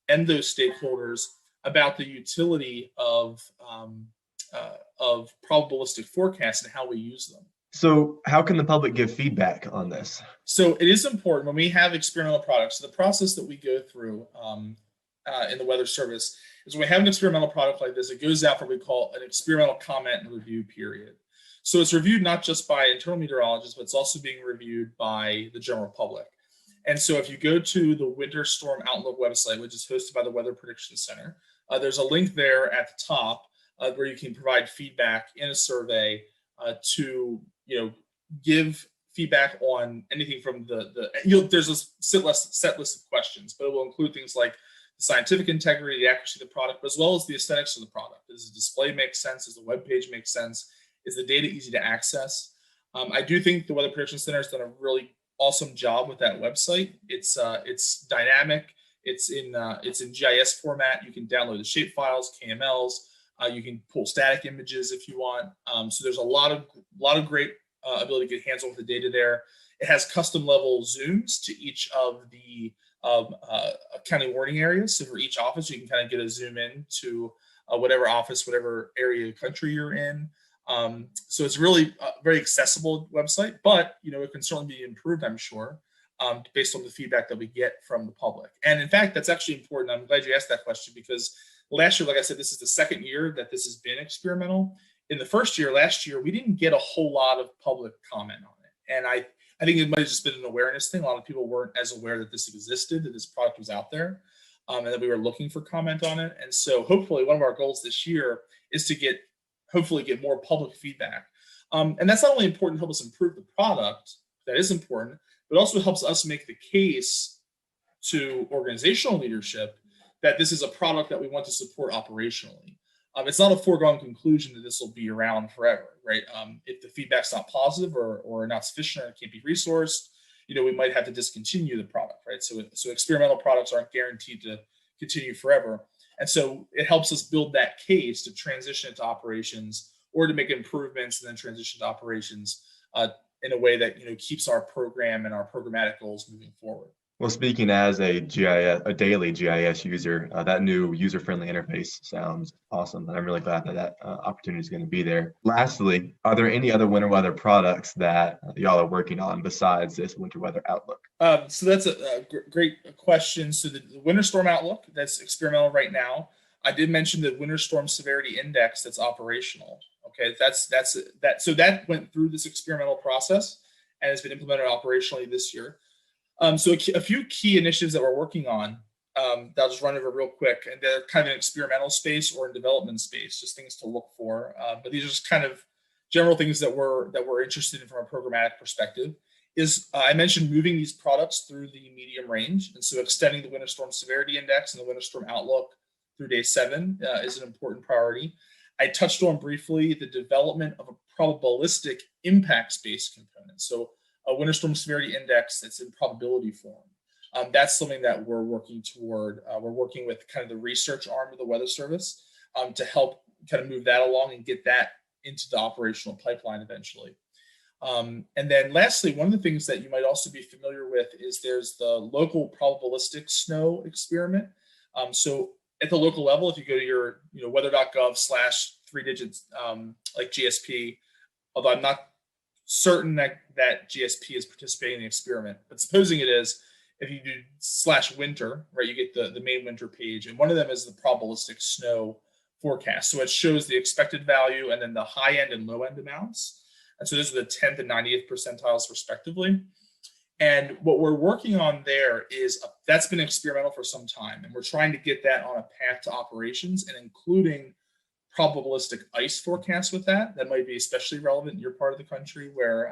and those stakeholders about the utility of probabilistic forecasts and how we use them. So how can the public give feedback on this? So it is important when we have experimental products. So the process that we go through in the Weather Service is when we have an experimental product like this, it goes out for what we call an experimental comment and review period. So it's reviewed not just by internal meteorologists, but it's also being reviewed by the general public. And so if you go to the Winter Storm Outlook website, which is hosted by the Weather Prediction Center, there's a link there at the top where you can provide feedback in a survey to give feedback on anything from there's a set list of questions, but it will include things like the scientific integrity, the accuracy of the product, as well as the aesthetics of the product. Does the display make sense? Does the web page make sense? Is the data easy to access? I do think the Weather Prediction Center has done a really awesome job with that website. It's dynamic. It's in GIS format. You can download the shape files, KMLs. You can pull static images if you want. So there's a lot of great ability to get hands-on with the data there. It has custom level zooms to each of the county warning areas. So for each office, you can kind of get a zoom in to whatever office, whatever area of the country you're in. So it's really a very accessible website, but it can certainly be improved, I'm sure, based on the feedback that we get from the public. And in fact, that's actually important. I'm glad you asked that question, because last year, like I said, this is the second year that this has been experimental. In the first year, last year, we didn't get a whole lot of public comment on it. And I think it might have just been an awareness thing. A lot of people weren't as aware that this existed, that this product was out there, and that we were looking for comment on it. And so hopefully one of our goals this year is to hopefully get more public feedback. And that's not only important to help us improve the product, that is important, but also helps us make the case to organizational leadership that this is a product that we want to support operationally. It's not a foregone conclusion that this will be around forever, right? If the feedback's not positive or not sufficient, or it can't be resourced, we might have to discontinue the product, right? So experimental products aren't guaranteed to continue forever. And so it helps us build that case to transition it to operations, or to make improvements and then transition to operations in a way that keeps our program and our programmatic goals moving forward. Well, speaking as a daily GIS user, that new user-friendly interface sounds awesome, and I'm really glad that opportunity is going to be there. Lastly, are there any other winter weather products that y'all are working on besides this winter weather outlook? So that's a great question. So the winter storm outlook, that's experimental right now. I did mention the winter storm severity index that's operational. Okay, so that went through this experimental process and has been implemented operationally this year. So a few key initiatives that we're working on, that I'll just run over real quick, and they're kind of in experimental space or in development space, just things to look for. But these are just kind of general things that we're interested in from a programmatic perspective. I mentioned moving these products through the medium range, and so extending the winter storm severity index and the winter storm outlook through day 7 is an important priority. I touched on briefly the development of a probabilistic impacts-based component. So a winter storm severity index that's in probability form. That's something that we're working toward. We're working with kind of the research arm of the Weather Service to help kind of move that along and get that into the operational pipeline eventually. And then lastly, one of the things that you might also be familiar with is there's the local probabilistic snow experiment. So at the local level, if you go to your weather.gov/3 digits like GSP, although I'm not certain that GSP is participating in the experiment, but supposing it is, if you do /winter, right, you get the main winter page, and one of them is the probabilistic snow forecast. So it shows the expected value and then the high end and low end amounts. And so those are the 10th and 90th percentiles respectively. And what we're working on there is that's been experimental for some time, and we're trying to get that on a path to operations, and including probabilistic ice forecasts with that. That might be especially relevant in your part of the country, where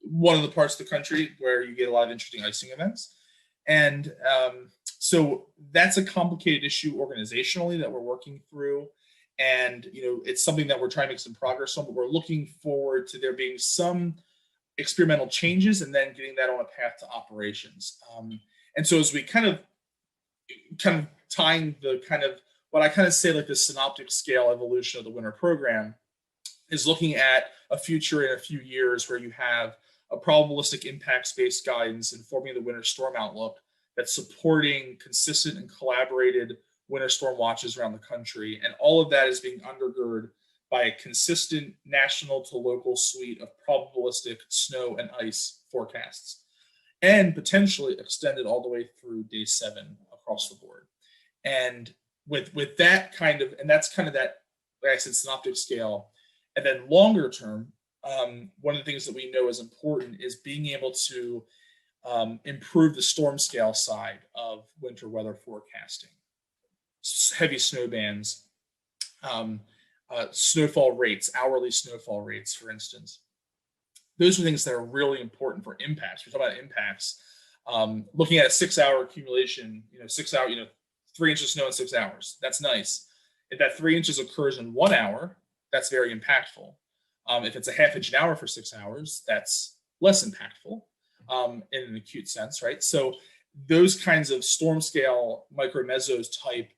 one of the parts of the country where you get a lot of interesting icing events. And so that's a complicated issue organizationally that we're working through. And it's something that we're trying to make some progress on, but we're looking forward to there being some experimental changes and then getting that on a path to operations. And so as we kind of tying the kind of what I kind of say like the synoptic scale evolution of the winter program is looking at a future in a few years where you have a probabilistic impacts-based guidance informing the winter storm outlook that's supporting consistent and collaborated winter storm watches around the country. And all of that is being undergirded by a consistent national to local suite of probabilistic snow and ice forecasts, and potentially extended all the way through day 7 across the board. And with that kind of, and that's kind of that, like I said, synoptic scale. And then longer term, one of the things that we know is important is being able to improve the storm scale side of winter weather forecasting. Heavy snow bands, snowfall rates, hourly snowfall rates, for instance. Those are things that are really important for impacts. We talk about impacts. Looking at a 6-hour accumulation, 3 inches of snow in 6 hours. That's nice. If that 3 inches occurs in 1 hour, that's very impactful. If it's a half inch an hour for 6 hours, that's less impactful in an acute sense, right? So those kinds of storm scale, micro-mesos type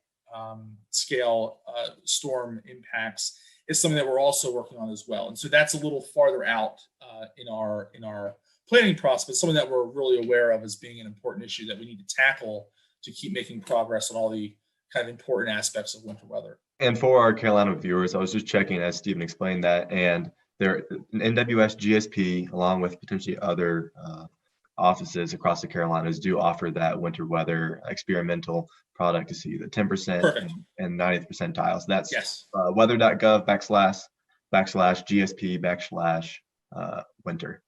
scale storm impacts is something that we're also working on as well. And so that's a little farther out in our planning process, but something that we're really aware of as being an important issue that we need to tackle to keep making progress on all the kind of important aspects of winter weather. And for our Carolina viewers, I was just checking as Stephen explained that, and there an NWS GSP, along with potentially other offices across the Carolinas, do offer that winter weather experimental product to see the 10% and 90th percentiles. That's weather.gov /GSP Winter.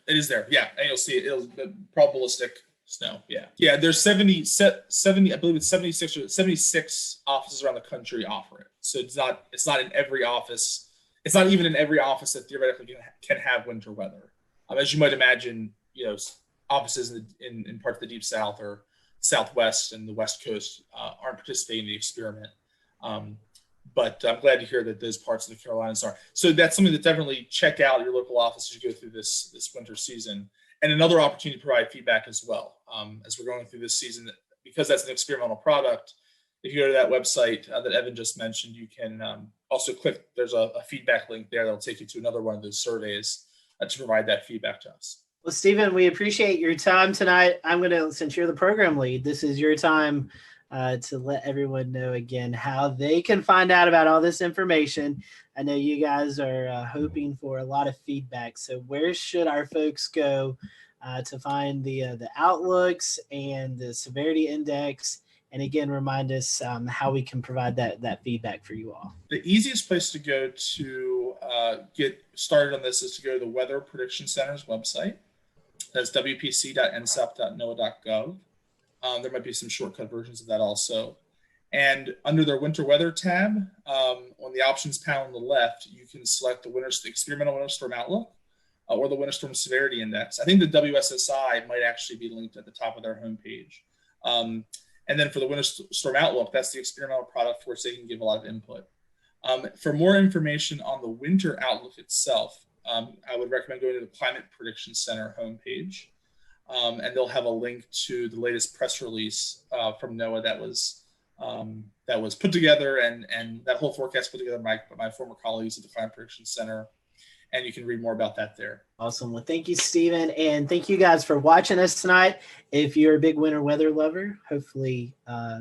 It is there. Yeah. And you'll see it. It'll the probabilistic snow. Yeah. Yeah. There's 70, I believe it's 76 offices around the country offer it. So it's not in every office. It's not even in every office that theoretically can have winter weather. As you might imagine, offices in parts of the deep south or southwest and the west coast aren't participating in the experiment. But I'm glad to hear that those parts of the Carolinas are. So that's something to definitely check out your local office as you go through this winter season. And another opportunity to provide feedback as well. As we're going through this season, because that's an experimental product, if you go to that website that Evan just mentioned, you can also click, there's a feedback link there that'll take you to another one of those surveys to provide that feedback to us. Well, Stephen, we appreciate your time tonight. Since you're the program lead, this is your time to let everyone know again how they can find out about all this information. I know you guys are hoping for a lot of feedback. So where should our folks go to find the outlooks and the severity index? And again, remind us how we can provide that feedback for you all. The easiest place to go to get started on this is to go to the Weather Prediction Center's website. That's wpc.nsep.noaa.gov. There might be some shortcut versions of that also. And under their winter weather tab, on the options panel on the left, you can select the experimental winter storm outlook or the winter storm severity index. I think the WSSI might actually be linked at the top of their homepage. And then for the winter storm outlook, that's the experimental product for which they can give a lot of input. For more information on the winter outlook itself, I would recommend going to the Climate Prediction Center homepage. And they'll have a link to the latest press release from NOAA that was put together, and that whole forecast put together by my former colleagues at the Climate Prediction Center. And you can read more about that there. Awesome. Well, thank you, Stephen. And thank you guys for watching us tonight. If you're a big winter weather lover, hopefully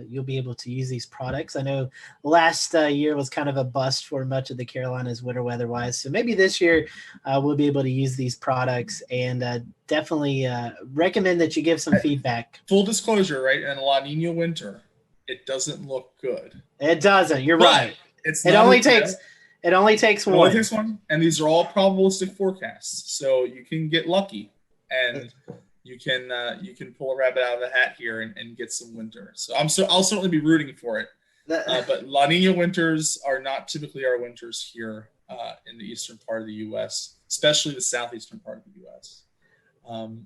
you'll be able to use these products. I know last year was kind of a bust for much of the Carolinas winter weather wise. So maybe this year we'll be able to use these products, and definitely recommend that you give some feedback. Full disclosure, right? In a La Nina winter, it doesn't look good. It doesn't. You're right. It only takes one. And these are all probabilistic forecasts, so you can get lucky, and you can pull a rabbit out of the hat here and get some winter. So I'll certainly be rooting for it. But La Nina winters are not typically our winters here in the eastern part of the U.S., especially the southeastern part of the U.S.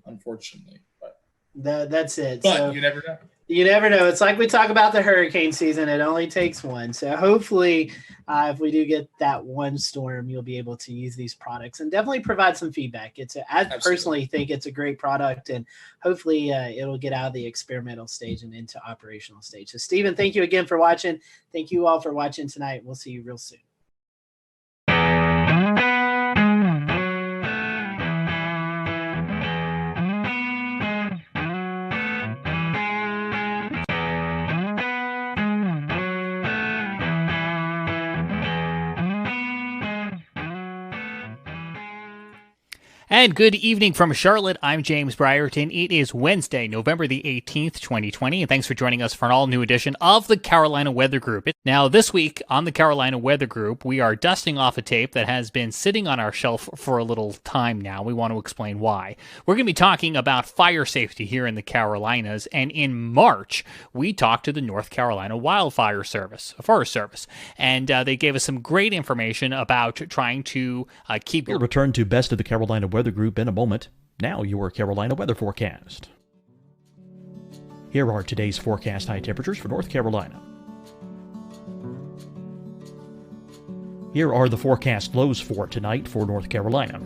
Unfortunately, but that's it. But so, you never know. You never know. It's like we talk about the hurricane season. It only takes one. So hopefully, if we do get that one storm, you'll be able to use these products and definitely provide some feedback. I personally think it's a great product, and hopefully it'll get out of the experimental stage and into operational stage. So Stephen, thank you again for watching. Thank you all for watching tonight. We'll see you real soon. And good evening from Charlotte. I'm James Brierton. It is Wednesday, November the 18th, 2020, and thanks for joining us for an all-new edition of the Carolina Weather Group. Now, this week on the Carolina Weather Group, we are dusting off a tape that has been sitting on our shelf for a little time now. We want to explain why. We're going to be talking about fire safety here in the Carolinas, and in March, we talked to the North Carolina Wildfire Service, a Forest Service, and they gave us some great information about trying to keep... We'll return to Best of the Carolina Weather Group in a moment. Now your Carolina weather forecast. Here are today's forecast high temperatures for North Carolina. Here are the forecast lows for tonight for North Carolina.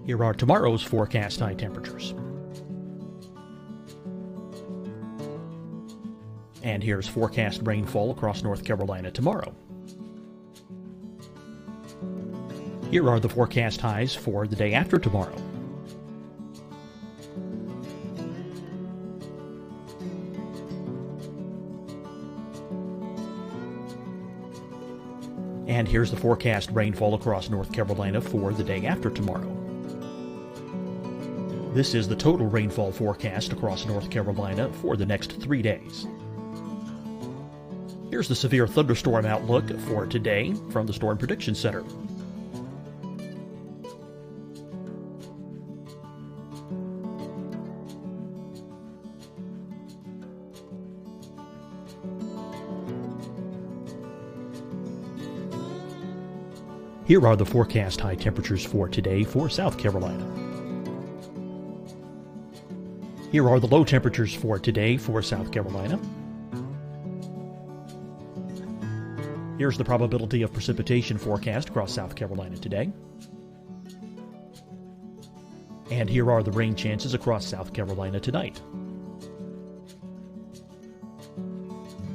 Here are tomorrow's forecast high temperatures. And here's forecast rainfall across North Carolina tomorrow. Here are the forecast highs for the day after tomorrow. And here's the forecast rainfall across North Carolina for the day after tomorrow. This is the total rainfall forecast across North Carolina for the next 3 days. Here's the severe thunderstorm outlook for today from the Storm Prediction Center. Here are the forecast high temperatures for today for South Carolina. Here are the low temperatures for today for South Carolina. Here's the probability of precipitation forecast across South Carolina today. And here are the rain chances across South Carolina tonight.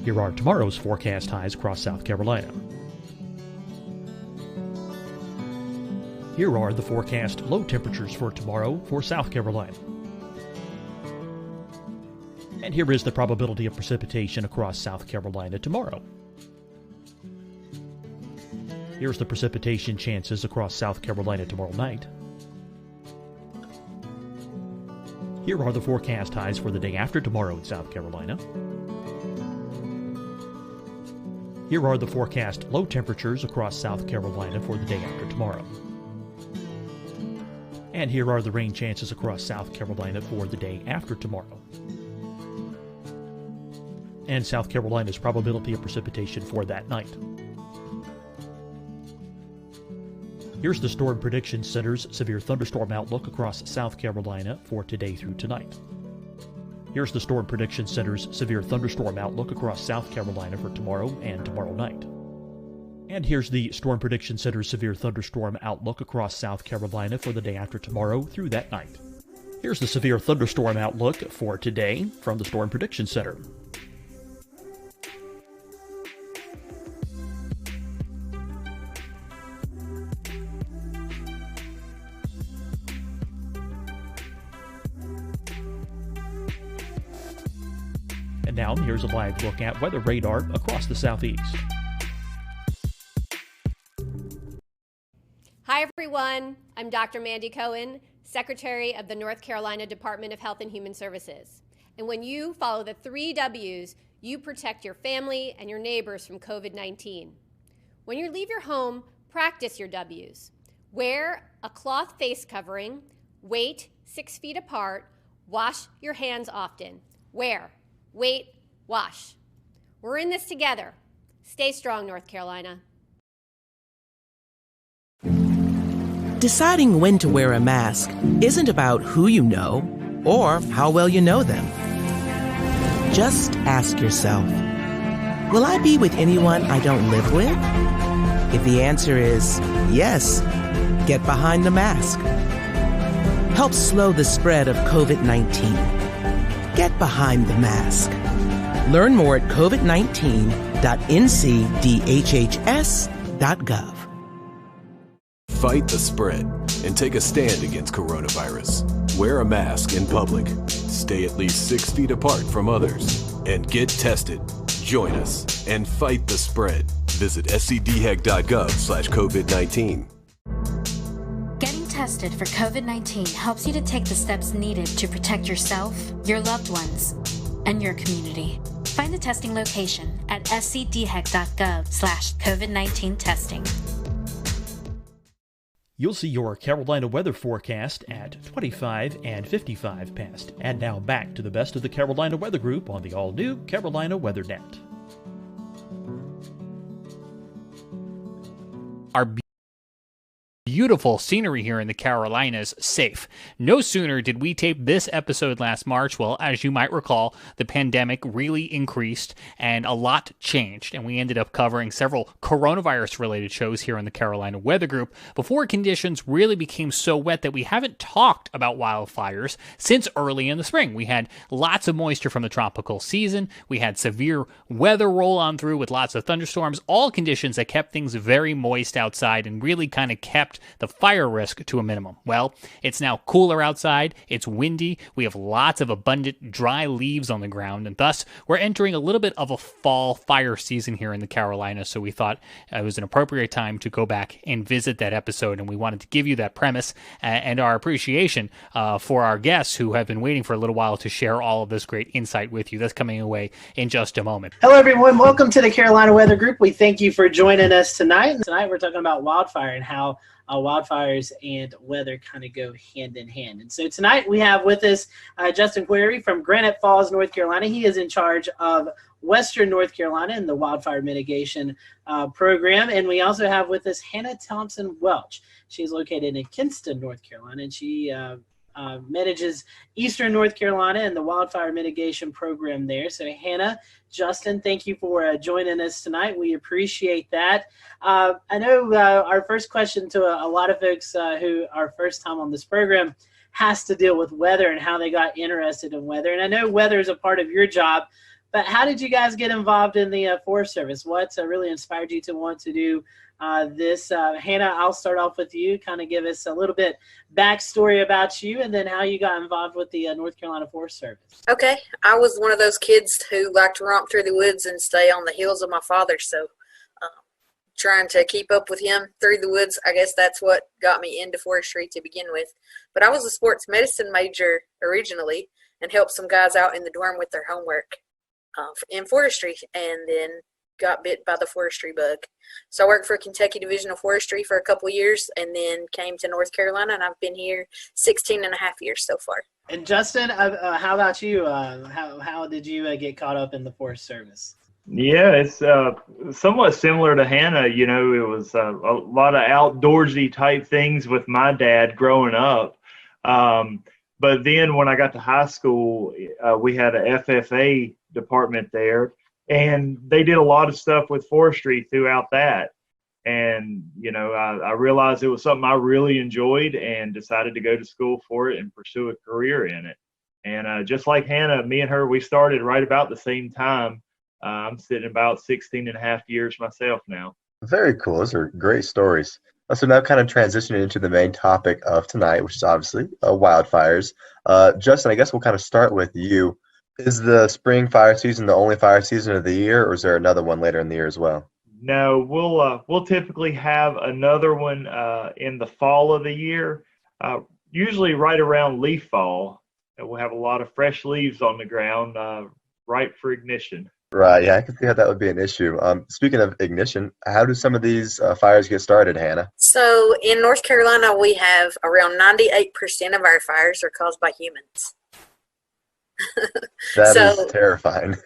Here are tomorrow's forecast highs across South Carolina. Here are the forecast low temperatures for tomorrow for South Carolina. And here is the probability of precipitation across South Carolina tomorrow. Here's the precipitation chances across South Carolina tomorrow night. Here are the forecast highs for the day after tomorrow in South Carolina. Here are the forecast low temperatures across South Carolina for the day after tomorrow. And here are the rain chances across South Carolina for the day after tomorrow. And South Carolina's probability of precipitation for that night. Here's the Storm Prediction Center's severe thunderstorm outlook across South Carolina for today through tonight. Here's the Storm Prediction Center's severe thunderstorm outlook across South Carolina for tomorrow and tomorrow night. And here's the Storm Prediction Center's severe thunderstorm outlook across South Carolina for the day after tomorrow through that night. Here's the severe thunderstorm outlook for today from the Storm Prediction Center. And now here's a live look at weather radar across the southeast. Hi, everyone. I'm Dr. Mandy Cohen, Secretary of the North Carolina Department of Health and Human Services. And when you follow the 3 W's, you protect your family and your neighbors from COVID-19. When you leave your home, practice your W's. Wear a cloth face covering, wait 6 feet apart, wash your hands often. Wear, wait, wash. We're in this together. Stay strong, North Carolina. Deciding when to wear a mask isn't about who you know or how well you know them. Just ask yourself, will I be with anyone I don't live with? If the answer is yes, get behind the mask. Help slow the spread of COVID-19. Get behind the mask. Learn more at covid19.ncdhhs.gov. Fight the spread and take a stand against coronavirus. Wear a mask in public. Stay at least 6 feet apart from others. And get tested. Join us and fight the spread. Visit scdhec.gov/COVID-19. Getting tested for COVID-19 helps you to take the steps needed to protect yourself, your loved ones, and your community. Find the testing location at scdhec.gov/COVID-19 testing. You'll see your Carolina weather forecast at 25 and 55 past. And now back to the best of the Carolina Weather Group on the all-new Carolina Weather Net. Our beautiful scenery here in the Carolinas safe. No sooner did we tape this episode last March, well, as you might recall, the pandemic really increased and a lot changed, and we ended up covering several coronavirus-related shows here on the Carolina Weather Group before conditions really became so wet that we haven't talked about wildfires since early in the spring. We had lots of moisture from the tropical season. We had severe weather roll on through with lots of thunderstorms, all conditions that kept things very moist outside and really kind of kept kept the fire risk to a minimum. Well, it's now cooler outside, it's windy, we have lots of abundant dry leaves on the ground, and thus we're entering a little bit of a fall fire season here in the Carolinas, so we thought it was an appropriate time to go back and visit that episode, and we wanted to give you that premise and our appreciation for our guests who have been waiting for a little while to share all of this great insight with you. That's coming away in just a moment. Hello, everyone. Welcome to the Carolina Weather Group. We thank you for joining us tonight. Tonight we're talking about wildfire and how wildfires and weather kind of go hand in hand. And so tonight we have with us Justin Query from Granite Falls, North Carolina. He is in charge of Western North Carolina and the wildfire mitigation program. And we also have with us Hannah Thompson Welch. She's located in Kinston, North Carolina, and she manages Eastern North Carolina and the wildfire mitigation program there. So Hannah, Justin, thank you for joining us tonight. We appreciate that. I know our first question to a lot of folks who are first time on this program has to deal with weather and how they got interested in weather. And I know weather is a part of your job, but how did you guys get involved in the Forest Service? What really inspired you to want to do this? Hannah, I'll start off with you. Kind of give us a little bit backstory about you and then how you got involved with the North Carolina Forest Service. Okay. I was one of those kids who liked to romp through the woods and stay on the heels of my father. So trying to keep up with him through the woods, I guess that's what got me into forestry to begin with. But I was a sports medicine major originally and helped some guys out in the dorm with their homework in forestry, and then got bit by the forestry bug. So I worked for Kentucky Division of Forestry for a couple of years and then came to North Carolina, and I've been here 16 and a half years so far. And Justin, how about you? How did you get caught up in the Forest Service? Yeah, it's somewhat similar to Hannah. You know, it was a lot of outdoorsy type things with my dad growing up. But then when I got to high school, we had a FFA department there, and they did a lot of stuff with forestry throughout that. And, you know, I realized it was something I really enjoyed and decided to go to school for it and pursue a career in it. And just like Hannah, me and her, we started right about the same time. I'm sitting about 16 and a half years myself now. Very cool. Those are great stories. So now kind of transitioning into the main topic of tonight, which is obviously wildfires. Justin, I guess we'll kind of start with you. Is the spring fire season the only fire season of the year, or is there another one later in the year as well? No, we'll typically have another one in the fall of the year, usually right around leaf fall. And we'll have a lot of fresh leaves on the ground, ripe for ignition. Right, yeah, I can see how that would be an issue. Speaking of ignition, how do some of these fires get started, Hannah? So in North Carolina, we have around 98% of our fires are caused by humans. That is terrifying.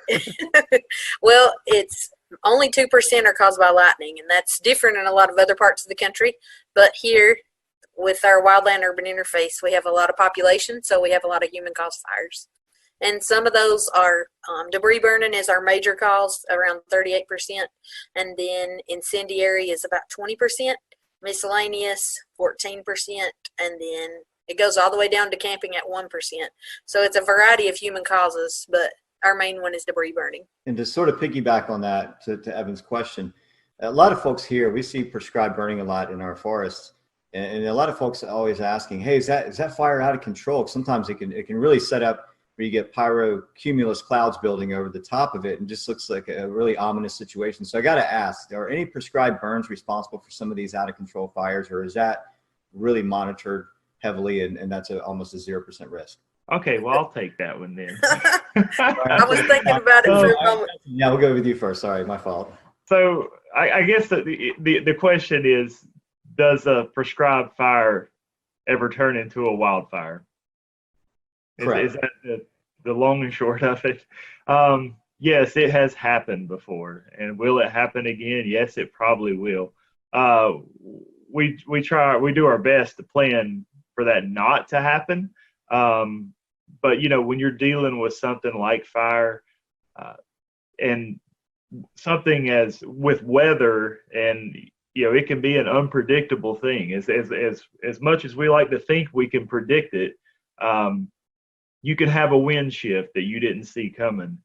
Well, it's only 2% are caused by lightning, and that's different in a lot of other parts of the country. But here, with our wildland-urban interface, we have a lot of population, so we have a lot of human-caused fires. And some of those are debris burning is our major cause, around 38%, and then incendiary is about 20%, miscellaneous 14%, and then it goes all the way down to camping at 1%. So it's a variety of human causes, but our main one is debris burning. And to sort of piggyback on that, to Evan's question, a lot of folks here, we see prescribed burning a lot in our forests. And a lot of folks are always asking, hey, is that fire out of control? Sometimes it can really set up where you get pyrocumulus clouds building over the top of it and just looks like a really ominous situation. So I got to ask, are any prescribed burns responsible for some of these out of control fires, or is that really monitored heavily and that's almost a 0% risk? Okay, well, I'll take that one then. I was thinking about it for a moment. Yeah, we'll go with you first. Sorry, my fault. So I guess the question is, does a prescribed fire ever turn into a wildfire? Is that the long and short of it? Yes, it has happened before. And will it happen again? Yes, it probably will. We do our best to plan for that not to happen. But, you know, when you're dealing with something like fire and something as with weather, and, you know, it can be an unpredictable thing. As much as we like to think we can predict it, you can have a wind shift that you didn't see coming.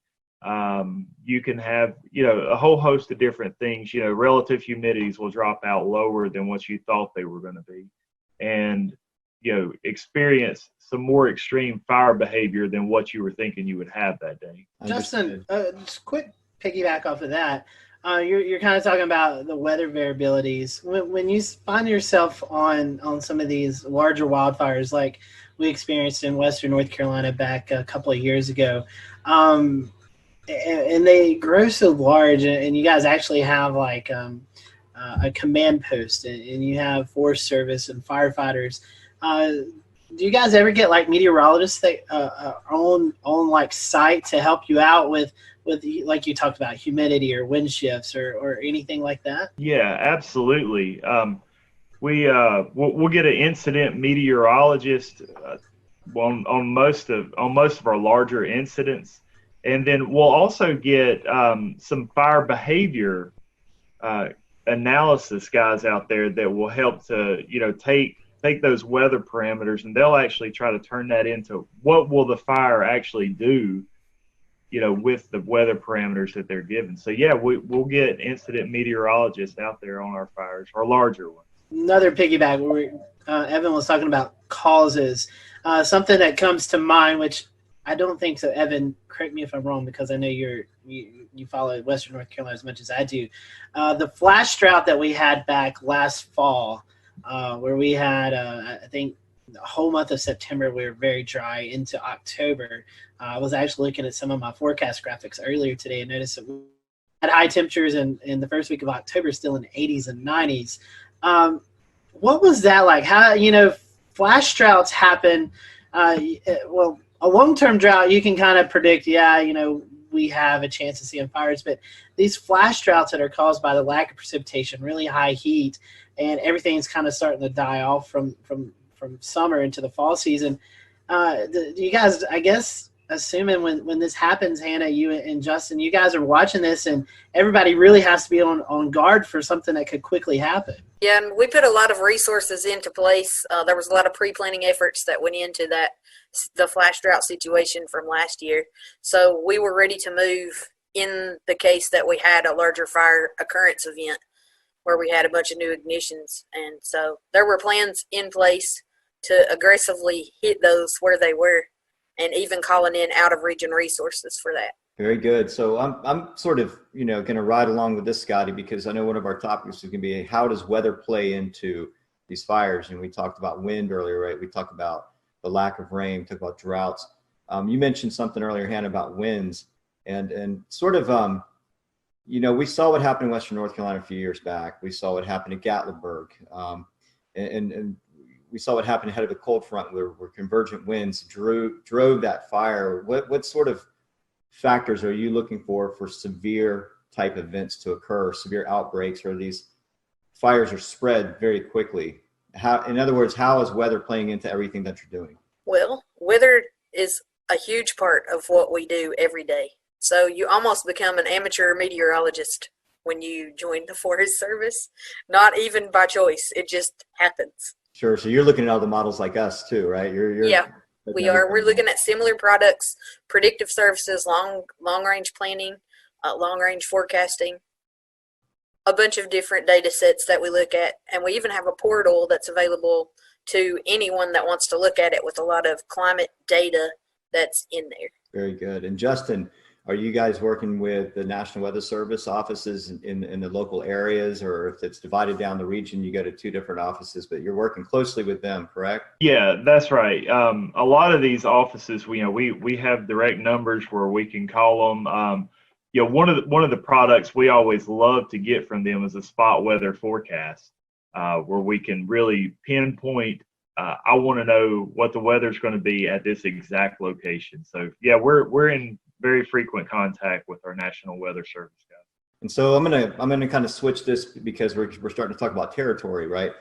You can have, a whole host of different things. Relative humidities will drop out lower than what you thought they were going to be, and experience some more extreme fire behavior than what you were thinking you would have that day. Justin, just quick piggyback off of that. You're kind of talking about the weather variabilities. When you find yourself on some of these larger wildfires, like we experienced in Western North Carolina back a couple of years ago, and they grow so large, and you guys actually have like a command post, and you have Forest Service and firefighters. Do you guys ever get like meteorologists that on like site to help you out with like you talked about humidity or wind shifts or anything like that? Yeah, absolutely. We'll get an incident meteorologist on most of our larger incidents, and then we'll also get some fire behavior analysis guys out there that will help to take those weather parameters, and they'll actually try to turn that into what will the fire actually do, with the weather parameters that they're given. So yeah, we'll get incident meteorologists out there on our fires, our larger ones. Another piggyback where Evan was talking about causes. Something that comes to mind, which I don't think so. Evan, correct me if I'm wrong, because I know you follow Western North Carolina as much as I do. The flash drought that we had back last fall, where we had, I think, the whole month of September, we were very dry into October. I was actually looking at some of my forecast graphics earlier today and noticed that we had high temperatures in the first week of October, still in the 80s and 90s. What was that like? How, flash droughts happen. Well, a long-term drought, you can kind of predict, we have a chance of seeing fires, but these flash droughts that are caused by the lack of precipitation, really high heat, and everything's kind of starting to die off from summer into the fall season. Do you guys, I guess, assuming when this happens, Hannah, you and Justin, you guys are watching this, and everybody really has to be on guard for something that could quickly happen. Yeah, and we put a lot of resources into place. There was a lot of pre-planning efforts that went into the flash drought situation from last year. So we were ready to move in the case that we had a larger fire occurrence event where we had a bunch of new ignitions. And so there were plans in place to aggressively hit those where they were, and even calling in out of region resources for that. Very good. So I'm sort of, going to ride along with this, Scotty, because I know one of our topics is going to be how does weather play into these fires? And we talked about wind earlier, right? We talked about the lack of rain, we talked about droughts. You mentioned something earlier, Hannah, about winds and sort of, we saw what happened in Western North Carolina a few years back. We saw what happened at Gatlinburg. And we saw what happened ahead of the cold front where convergent winds drove that fire. What sort of factors are you looking for severe type events to occur, severe outbreaks, or these fires are spread very quickly? In other words, how is weather playing into everything that you're doing? Well, weather is a huge part of what we do every day. So you almost become an amateur meteorologist when you join the Forest Service, not even by choice. It just happens. Sure. So you're looking at all the models like us too, right? Yeah, we are. We're looking at similar products, predictive services, long range planning, long range forecasting, a bunch of different data sets that we look at. And we even have a portal that's available to anyone that wants to look at it with a lot of climate data that's in there. Very good. And Justin, are you guys working with the National Weather Service offices in the local areas, or if it's divided down the region, you go to two different offices, but you're working closely with them, correct? Yeah, that's right. A lot of these offices, we have direct numbers where we can call them. One of the products we always love to get from them is a spot weather forecast, where we can really pinpoint. I want to know what the weather's going to be at this exact location. So yeah, we're in very frequent contact with our National Weather Service guys. And so I'm gonna kind of switch this because we're starting to talk about territory, right?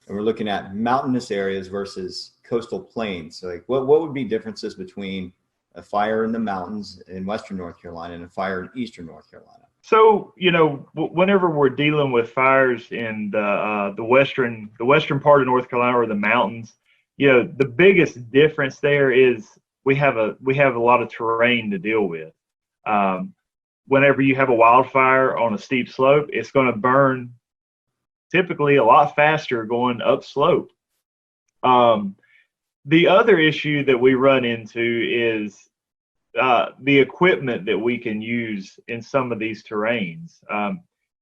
And we're looking at mountainous areas versus coastal plains. So like what would be differences between a fire in the mountains in Western North Carolina and a fire in Eastern North Carolina? So, whenever we're dealing with fires in the western part of North Carolina or the mountains, the biggest difference there is we have a lot of terrain to deal with. Whenever you have a wildfire on a steep slope, it's going to burn typically a lot faster going upslope. The other issue that we run into is the equipment that we can use in some of these terrains.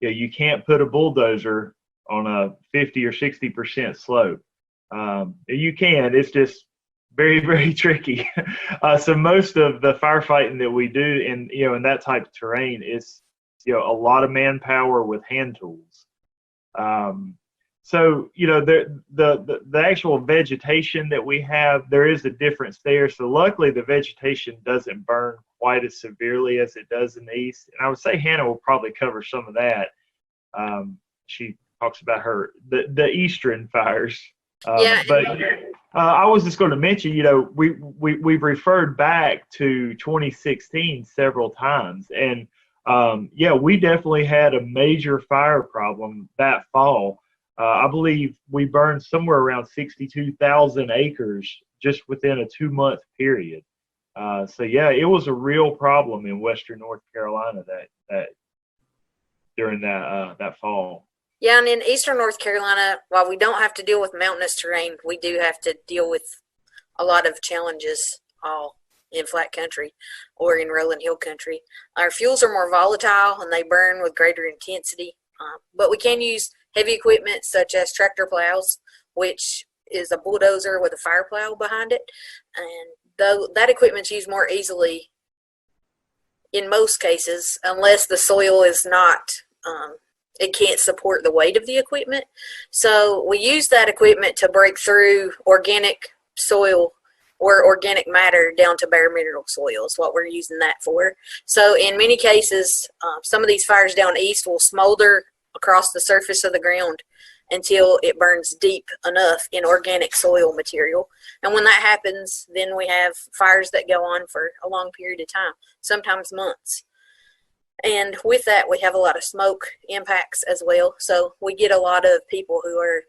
You can't put a bulldozer on a 50 or 60% slope. You can, it's just very, very tricky. So most of the firefighting that we do in that type of terrain is, a lot of manpower with hand tools. So, the actual vegetation that we have, there is a difference there. So luckily the vegetation doesn't burn quite as severely as it does in the east. And I would say Hannah will probably cover some of that. She talks about the eastern fires. But I was just going to mention, we've referred back to 2016 several times. And we definitely had a major fire problem that fall. I believe we burned somewhere around 62,000 acres just within a 2-month period. It was a real problem in Western North Carolina that during that fall. Yeah, and in Eastern North Carolina, while we don't have to deal with mountainous terrain, we do have to deal with a lot of challenges all in flat country or in rolling hill country. Our fuels are more volatile and they burn with greater intensity, but we can use heavy equipment such as tractor plows, which is a bulldozer with a fire plow behind it. And though that equipment's used more easily in most cases, unless the soil is not, it can't support the weight of the equipment. So we use that equipment to break through organic soil or organic matter down to bare mineral soil is what we're using that for. So in many cases, some of these fires down east will smolder across the surface of the ground until it burns deep enough in organic soil material. And when that happens, then we have fires that go on for a long period of time, sometimes months. And with that, we have a lot of smoke impacts as well. So we get a lot of people who are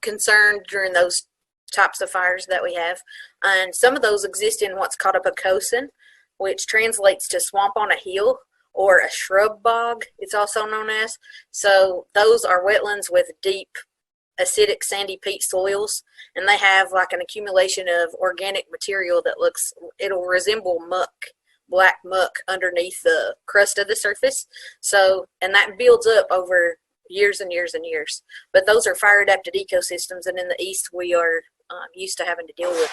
concerned during those types of fires that we have. And some of those exist in what's called a pocosin, which translates to swamp on a hill, or a shrub bog, it's also known as. So those are wetlands with deep acidic sandy peat soils, and they have like an accumulation of organic material that it'll resemble muck, black muck underneath the crust of the surface. So, and that builds up over years and years and years. But those are fire adapted ecosystems, and in the east we are used to having to deal with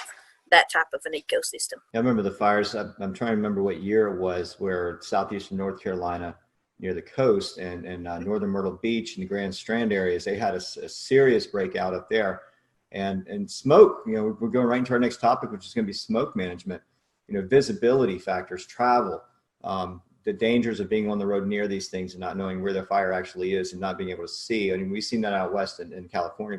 that type of an ecosystem. I remember the fires. I'm trying to remember what year it was, where southeastern North Carolina near the coast and northern Myrtle Beach and the Grand Strand areas, they had a serious breakout up there. And smoke, we're going right into our next topic, which is going to be smoke management. Visibility factors, travel, the dangers of being on the road near these things and not knowing where the fire actually is and not being able to see. I mean, we've seen that out west in California.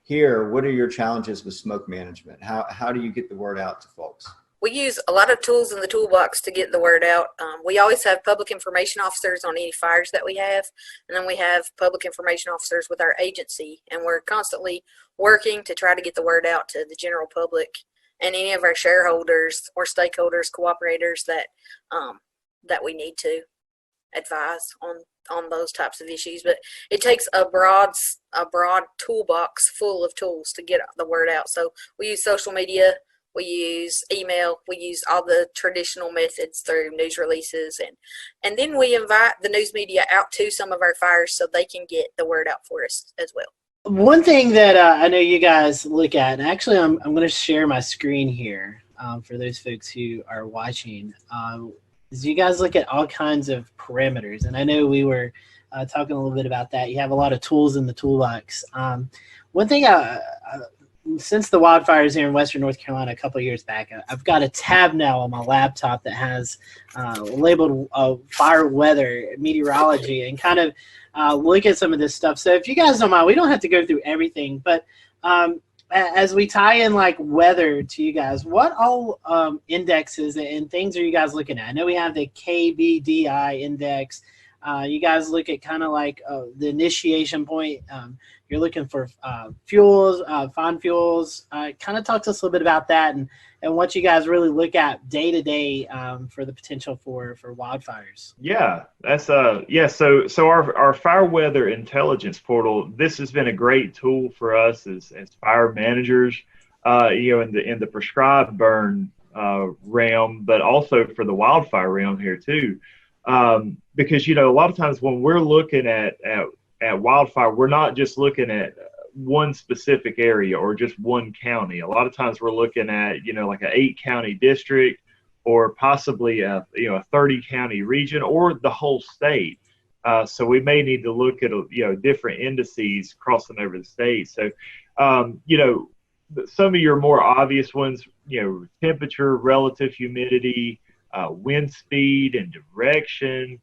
Here, what are your challenges with smoke management? How do you get the word out to folks? We use a lot of tools in the toolbox to get the word out. We always have public information officers on any fires that we have, and then we have public information officers with our agency, and we're constantly working to try to get the word out to the general public and any of our shareholders or stakeholders, cooperators that we need to advise on those types of issues. But it takes a broad toolbox full of tools to get the word out. So we use social media, we use email, we use all the traditional methods through news releases, and then we invite the news media out to some of our fires so they can get the word out for us as well. One thing that I know you guys look at, and actually I'm going to share my screen here for those folks who are watching, is you guys look at all kinds of parameters. And I know we were talking a little bit about that. You have a lot of tools in the toolbox. One thing, since the wildfires here in Western North Carolina a couple of years back, I've got a tab now on my laptop that has labeled fire weather, meteorology, and kind of look at some of this stuff. So if you guys don't mind, we don't have to go through everything, but as we tie in like weather to you guys, what all indexes and things are you guys looking at? I know we have the KBDI index. You guys look at kind of like the initiation point. You're looking for fuels, fine fuels. Kind of talk to us a little bit about that and what you guys really look at day to day for the potential for wildfires. Yeah, that's yeah. So our fire weather intelligence portal. This has been a great tool for us as fire managers. In the prescribed burn realm, but also for the wildfire realm here too. Because a lot of times when we're looking at wildfire, we're not just looking at one specific area or just one county. A lot of times we're looking at like an 8-county district, or possibly a 30 county region, or the whole state. So we may need to look at different indices crossing over the state. So some of your more obvious ones, temperature, relative humidity, wind speed and direction,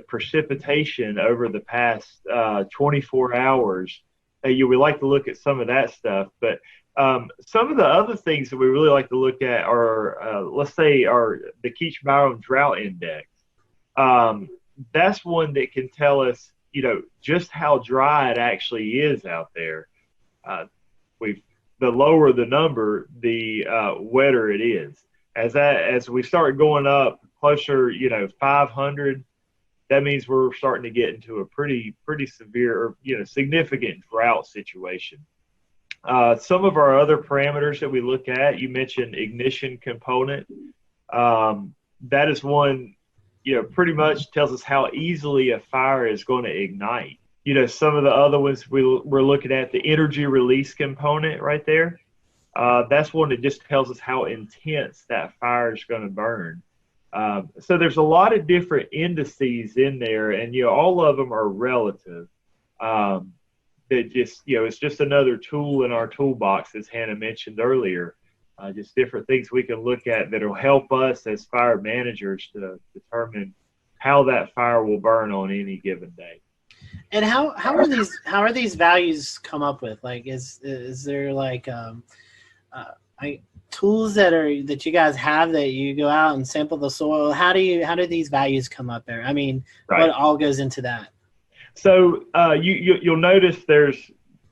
precipitation over the past 24 hours. We like to look at some of that stuff, but some of the other things that we really like to look at are, let's say, the Keach-Byram Drought Index. That's one that can tell us, just how dry it actually is out there. The lower the number, the wetter it is. As we start going up closer, 500, that means we're starting to get into a pretty severe, significant drought situation. Some of our other parameters that we look at, you mentioned ignition component. That is one, pretty much tells us how easily a fire is going to ignite. Some of the other ones we're looking at, the energy release component right there. That's one that just tells us how intense that fire is going to burn. So there's a lot of different indices in there, and all of them are relative. That just it's just another tool in our toolbox, as Hannah mentioned earlier. Just different things we can look at that'll help us as fire managers to determine how that fire will burn on any given day. And how are these values come up with? Like, is there like tools that you guys have that you go out and sample the soil? How do these values come up there? I mean, right. What all goes into that? So you'll notice they're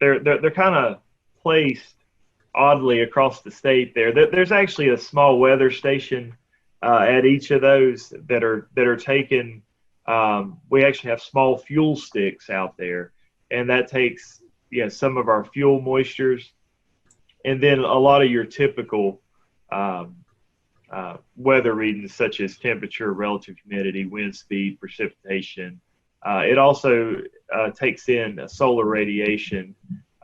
kind of placed oddly across the state there. There's actually a small weather station at each of those that are taken. We actually have small fuel sticks out there, and that takes some of our fuel moistures, and then a lot of your typical weather readings such as temperature, relative humidity, wind speed, precipitation. It also takes in solar radiation.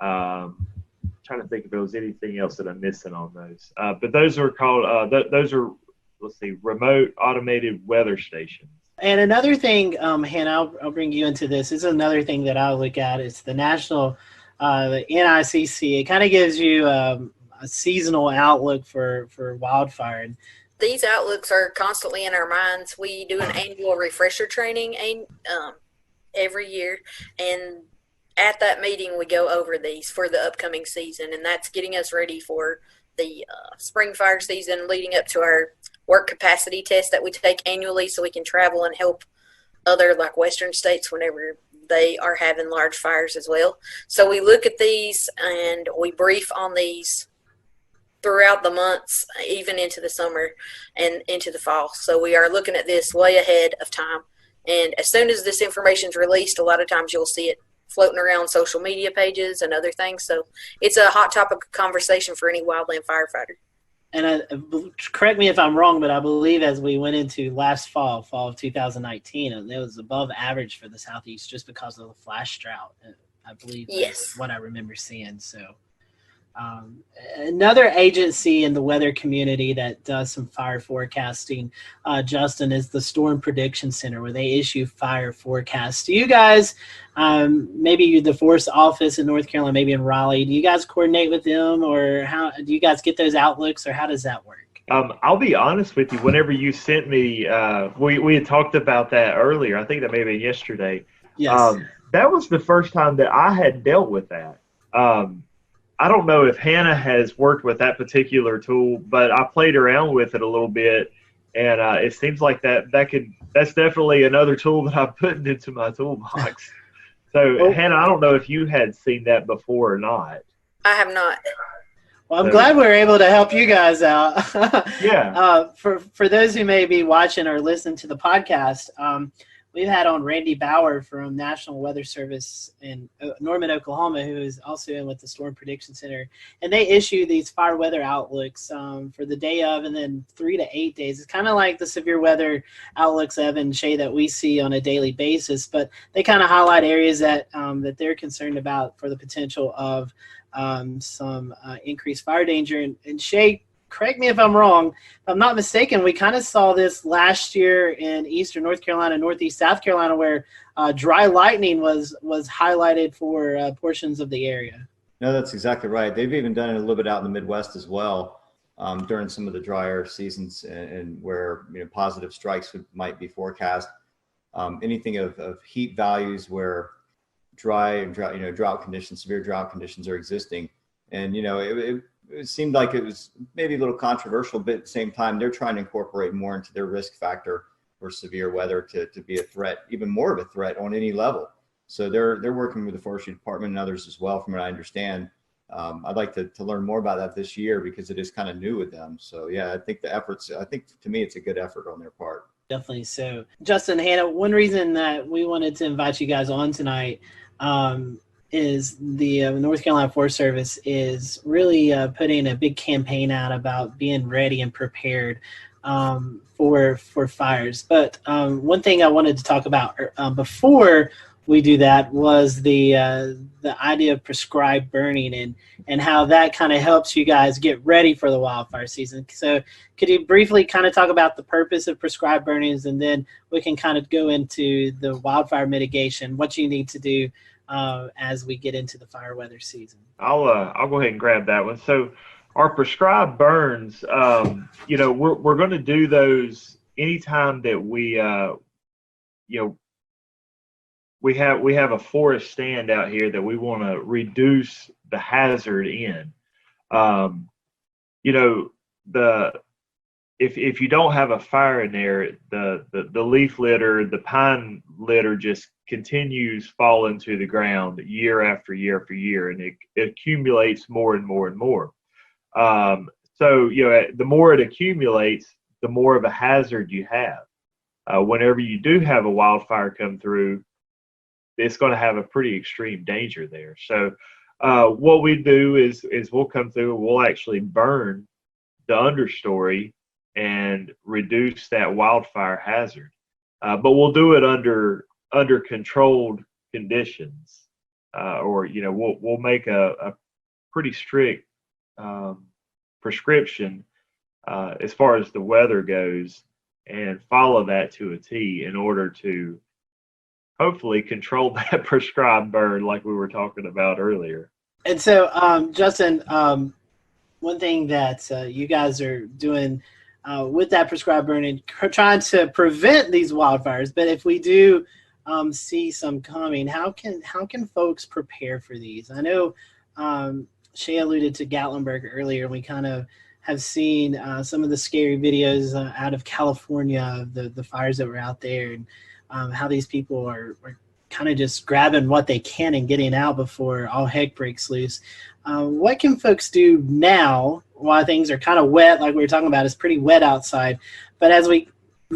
Trying to think if there was anything else that I'm missing on those. But those are called, let's see, remote automated weather stations. And another thing, Hannah, I'll bring you into this. This is another thing that I look at. It's the national, the NICC. It kind of gives you a seasonal outlook for wildfire. And these outlooks are constantly in our minds. We do an annual refresher training every year, and at that meeting we go over these for the upcoming season, and that's getting us ready for the spring fire season, leading up to our work capacity test that we take annually so we can travel and help other like western states whenever they are having large fires as well. So we look at these and we brief on these throughout the months, even into the summer and into the fall. So we are looking at this way ahead of time. And as soon as this information is released, a lot of times you'll see it floating around social media pages and other things. So it's a hot topic of conversation for any wildland firefighter. And correct me if I'm wrong, but I believe as we went into last fall of 2019, and it was above average for the Southeast just because of the flash drought. I believe that's what I remember seeing. So another agency in the weather community that does some fire forecasting, Justin, is the Storm Prediction Center, where they issue fire forecasts. Do you guys, maybe the Forest office in North Carolina, maybe in Raleigh, do you guys coordinate with them, or how do you guys get those outlooks, or how does that work? I'll be honest with you. Whenever you sent me, we had talked about that earlier. I think that may have been yesterday. Yes. That was the first time that I had dealt with that. I don't know if Hannah has worked with that particular tool, but I played around with it a little bit, And it seems like that's definitely another tool that I'm putting into my toolbox. So, Hannah, I don't know if you had seen that before or not. I have not. Well, I'm glad we were able to help you guys out. Yeah. For those who may be watching or listening to the podcast, we've had on Randy Bauer from National Weather Service in Norman, Oklahoma, who is also in with the Storm Prediction Center. And they issue these fire weather outlooks for the day of and then 3 to 8 days. It's kind of like the severe weather outlooks, Evan, Shay, that we see on a daily basis. But they kind of highlight areas that they're concerned about for the potential of some increased fire danger. And Shay, correct me if I'm wrong. If I'm not mistaken, we kind of saw this last year in eastern North Carolina, northeast South Carolina, where dry lightning was highlighted for portions of the area. No, that's exactly right. They've even done it a little bit out in the Midwest as well during some of the drier seasons and where positive strikes might be forecast. Anything of heat values where drought conditions, severe drought conditions are existing, and it seemed like it was maybe a little controversial, but at the same time, they're trying to incorporate more into their risk factor for severe weather to be a threat, even more of a threat on any level. So they're working with the Forestry Department and others as well, from what I understand. I'd like to learn more about that this year because it is kind of new with them. So yeah, I think to me, it's a good effort on their part. Definitely so. Justin, Hannah, one reason that we wanted to invite you guys on tonight is the North Carolina Forest Service is really putting a big campaign out about being ready and prepared for fires. But one thing I wanted to talk about before we do that was the idea of prescribed burning and how that kind of helps you guys get ready for the wildfire season. So could you briefly kind of talk about the purpose of prescribed burnings, and then we can kind of go into the wildfire mitigation, what you need to do as we get into the fire weather season? I'll go ahead and grab that one. So our prescribed burns, we're going to do those anytime that we we have a forest stand out here that we want to reduce the hazard in. If you don't have a fire in there, the leaf litter, the pine litter just continues falling to the ground year after year after year, and it accumulates more and more and more. So the more it accumulates, the more of a hazard you have. Whenever you do have a wildfire come through, it's going to have a pretty extreme danger there. So what we do is we'll come through and we'll actually burn the understory and reduce that wildfire hazard. But we'll do it under controlled conditions, or we'll make a pretty strict prescription as far as the weather goes, and follow that to a T in order to hopefully control that prescribed burn like we were talking about earlier. And so, Justin, one thing that you guys are doing with that prescribed burning, trying to prevent these wildfires, but if we do see some coming, how can folks prepare for these? I know Shay alluded to Gatlinburg earlier, and we kind of have seen some of the scary videos out of California of the fires that were out there, and how these people are kind of just grabbing what they can and getting out before all heck breaks loose. What can folks do now while things are kind of wet, like we were talking about? It's pretty wet outside, but as we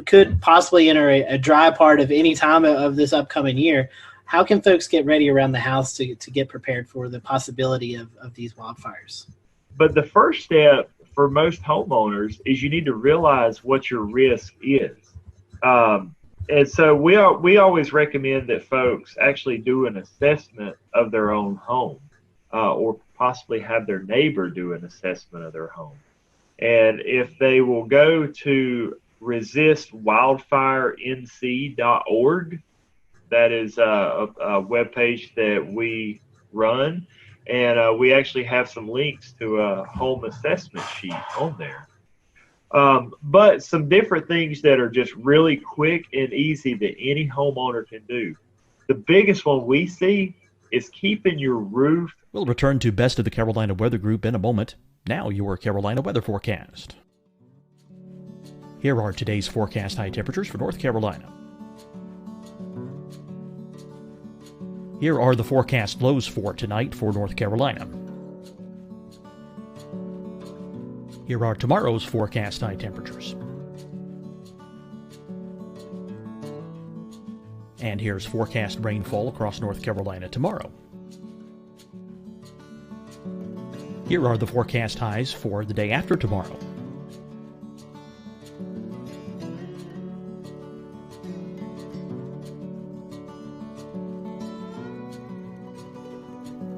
could possibly enter a dry part of any time of this upcoming year, how can folks get ready around the house to get prepared for the possibility of these wildfires? But the first step for most homeowners is you need to realize what your risk is. And so we always recommend that folks actually do an assessment of their own home, or possibly have their neighbor do an assessment of their home. And if they will go to resistwildfirenc.org, that is a webpage that we run, and we actually have some links to a home assessment sheet on there. But some different things that are just really quick and easy that any homeowner can do. The biggest one we see is keeping your roof. We'll return to Best of the Carolina Weather Group in a moment. Now your Carolina weather forecast. Here are today's forecast high temperatures for North Carolina. Here are the forecast lows for tonight for North Carolina. Here are tomorrow's forecast high temperatures. And here's forecast rainfall across North Carolina tomorrow. Here are the forecast highs for the day after tomorrow.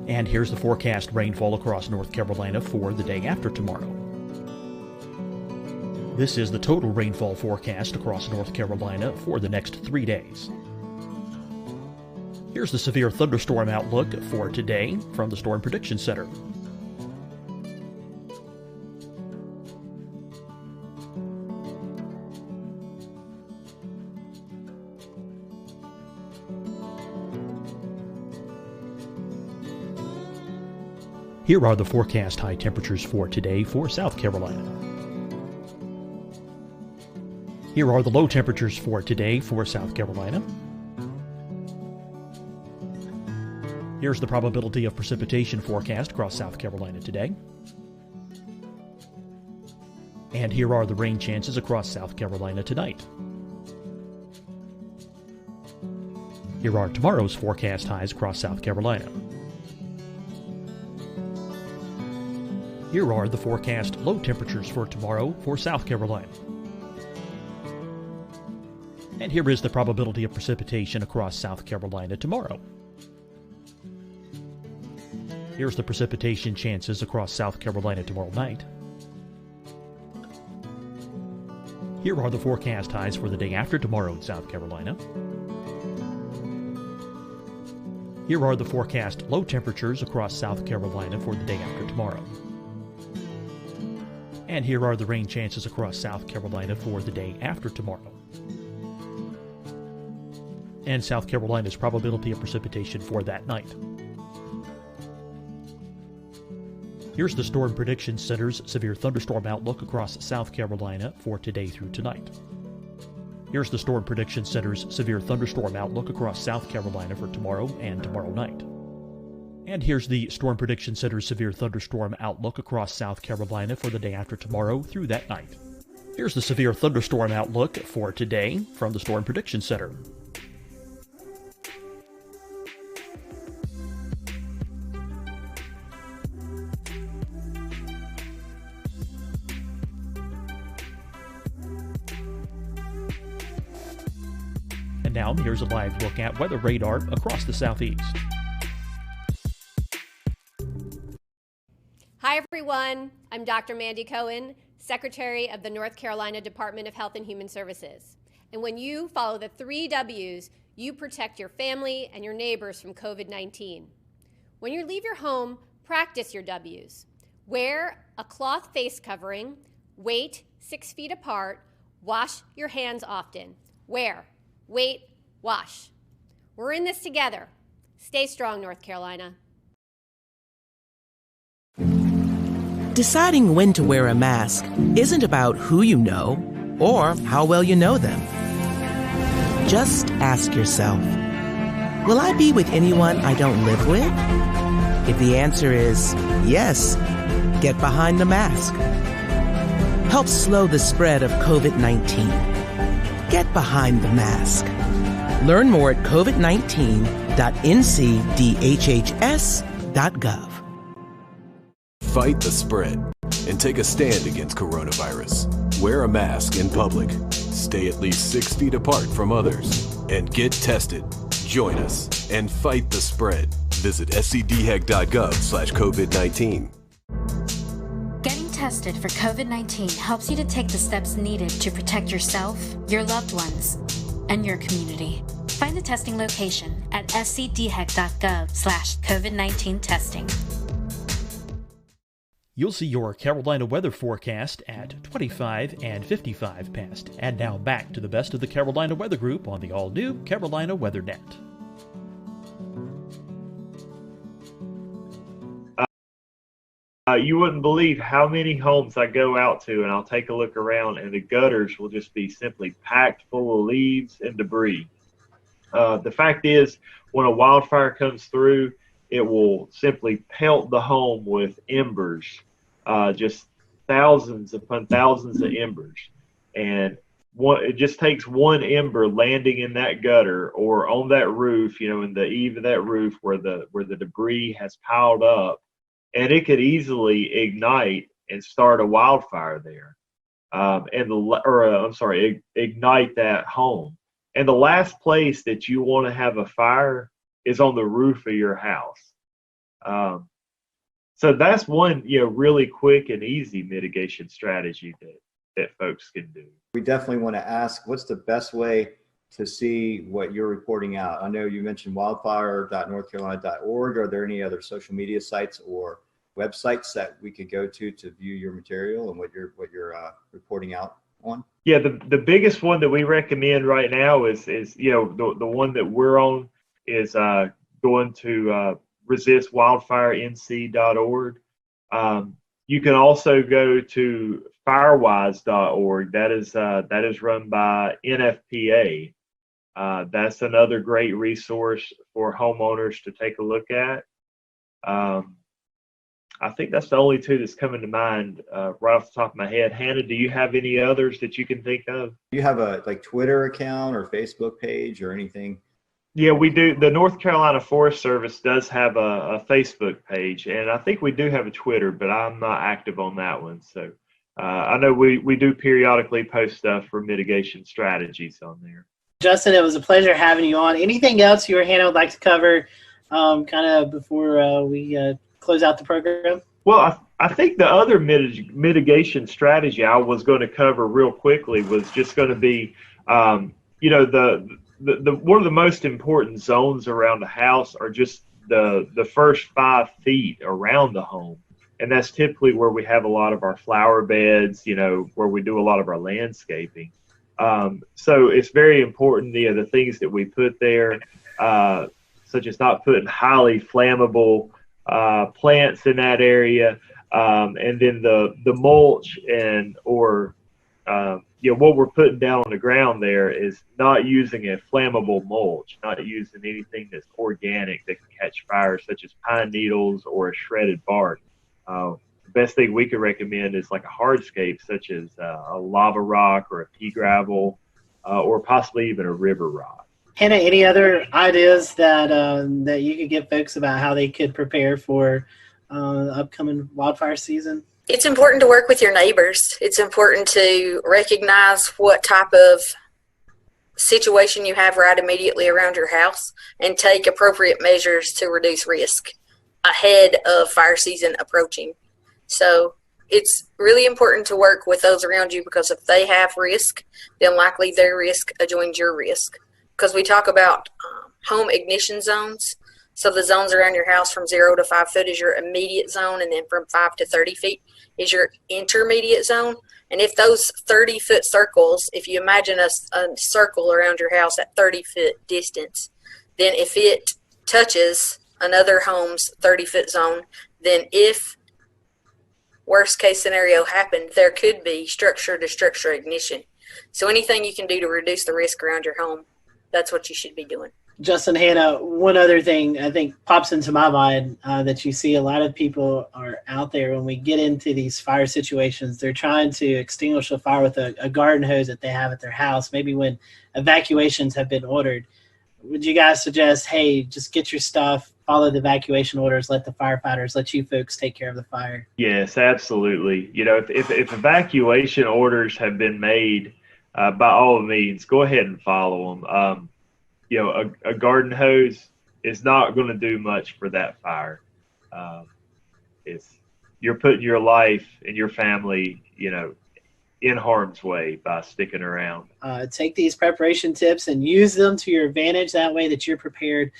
And here's the forecast rainfall across North Carolina for the day after tomorrow. This is the total rainfall forecast across North Carolina for the next 3 days. Here's the severe thunderstorm outlook for today from the Storm Prediction Center. Here are the forecast high temperatures for today for South Carolina. Here are the low temperatures for today for South Carolina. Here's the probability of precipitation forecast across South Carolina today. And here are the rain chances across South Carolina tonight. Here are tomorrow's forecast highs across South Carolina. Here are the forecast low temperatures for tomorrow for South Carolina. And here is the probability of precipitation across South Carolina tomorrow. Here's the precipitation chances across South Carolina tomorrow night. Here are the forecast highs for the day after tomorrow in South Carolina. Here are the forecast low temperatures across South Carolina for the day after tomorrow. And here are the rain chances across South Carolina for the day after tomorrow. And South Carolina's probability of precipitation for that night. Here's the Storm Prediction Center's severe thunderstorm outlook across South Carolina for today through tonight. Here's the Storm Prediction Center's severe thunderstorm outlook across South Carolina for tomorrow and tomorrow night. And here's the Storm Prediction Center's severe thunderstorm outlook across South Carolina for the day after tomorrow through that night. Here's the severe thunderstorm outlook for today from the Storm Prediction Center. And now here's a live look at weather radar across the southeast. Hi, everyone. I'm Dr. Mandy Cohen, Secretary of the North Carolina Department of Health and Human Services. And when you follow the 3 W's, you protect your family and your neighbors from COVID-19. When you leave your home, practice your W's. Wear a cloth face covering, wait 6 feet apart, wash your hands often. Wear, wait, wash. We're in this together. Stay strong, North Carolina. Deciding when to wear a mask isn't about who you know or how well you know them. Just ask yourself, will I be with anyone I don't live with? If the answer is yes, get behind the mask. Help slow the spread of COVID-19. Get behind the mask. Learn more at covid19.ncdhhs.gov. Fight the spread and take a stand against coronavirus. Wear a mask in public. Stay at least 6 feet apart from others. And get tested. Join us and fight the spread. Visit scdhec.gov/COVID-19. Getting tested for COVID-19 helps you to take the steps needed to protect yourself, your loved ones, and your community. Find the testing location at scdhec.gov/COVID-19 testing. You'll see your Carolina weather forecast at 25 and 55 past. And now back to the best of the Carolina Weather Group on the all-new Carolina Weather Net. You wouldn't believe how many homes I go out to, and I'll take a look around, and the gutters will just be simply packed full of leaves and debris. The fact is, when a wildfire comes through, it will simply pelt the home with embers, just thousands upon thousands of embers. And it just takes one ember landing in that gutter or on that roof, in the eave of that roof where the debris has piled up, and it could easily ignite and start a wildfire there, ignite that home. And the last place that you want to have a fire is on the roof of your house. So that's one, really quick and easy mitigation strategy that folks can do. We definitely want to ask, what's the best way to see what you're reporting out? I know you mentioned wildfire.northcarolina.org. Are there any other social media sites or websites that we could go to view your material and what you're reporting out on? Yeah, the biggest one that we recommend right now is the one that we're on is going to resistwildfirenc.org. You can also go to firewise.org. That is run by NFPA. That's another great resource for homeowners to take a look at. I think that's the only two that's coming to mind right off the top of my head. Hannah, do you have any others that you can think of? Do you have a Twitter account or Facebook page or anything? Yeah, we do. The North Carolina Forest Service does have a Facebook page, and I think we do have a Twitter, but I'm not active on that one. So I know we do periodically post stuff for mitigation strategies on there. Justin, it was a pleasure having you on. Anything else you or Hannah would like to cover kind of before we close out the program? Well, I think the other mitigation strategy I was going to cover real quickly was just going to be, the one of the most important zones around the house are just the first 5 feet around the home. And that's typically where we have a lot of our flower beds, where we do a lot of our landscaping. So it's very important, the things that we put there, such as not putting highly flammable plants in that area, and then the mulch what we're putting down on the ground there is not using a flammable mulch, not using anything that's organic that can catch fire, such as pine needles or a shredded bark. The best thing we could recommend is like a hardscape, such as a lava rock or a pea gravel, or possibly even a river rock. Hannah, any other ideas that you could give folks about how they could prepare for upcoming wildfire season? It's important to work with your neighbors. It's important to recognize what type of situation you have right immediately around your house and take appropriate measures to reduce risk ahead of fire season approaching. So it's really important to work with those around you, because if they have risk, then likely their risk adjoins your risk. Because we talk about home ignition zones. So the zones around your house from 0 to 5 foot is your immediate zone, and then from 5 to 30 feet is your intermediate zone. And if those 30-foot circles, if you imagine a circle around your house at 30-foot distance, then if it touches another home's 30-foot zone, then if worst case scenario happened, there could be structure-to-structure ignition. So anything you can do to reduce the risk around your home, that's what you should be doing. Justin, Hannah, one other thing I think pops into my mind that you see a lot of people are out there when we get into these fire situations, they're trying to extinguish a fire with a garden hose that they have at their house, maybe when evacuations have been ordered. Would you guys suggest, hey, just get your stuff, follow the evacuation orders, let the firefighters, let you folks take care of the fire? Yes, absolutely. If evacuation orders have been made, by all means, go ahead and follow them. A garden hose is not going to do much for that fire. You're putting your life and your family, in harm's way by sticking around. Take these preparation tips and use them to your advantage. That way that you're prepared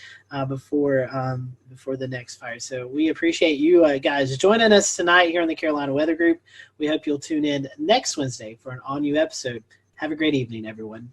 before the next fire. So we appreciate you guys joining us tonight here on the Carolina Weather Group. We hope you'll tune in next Wednesday for an all-new episode. Have a great evening, everyone.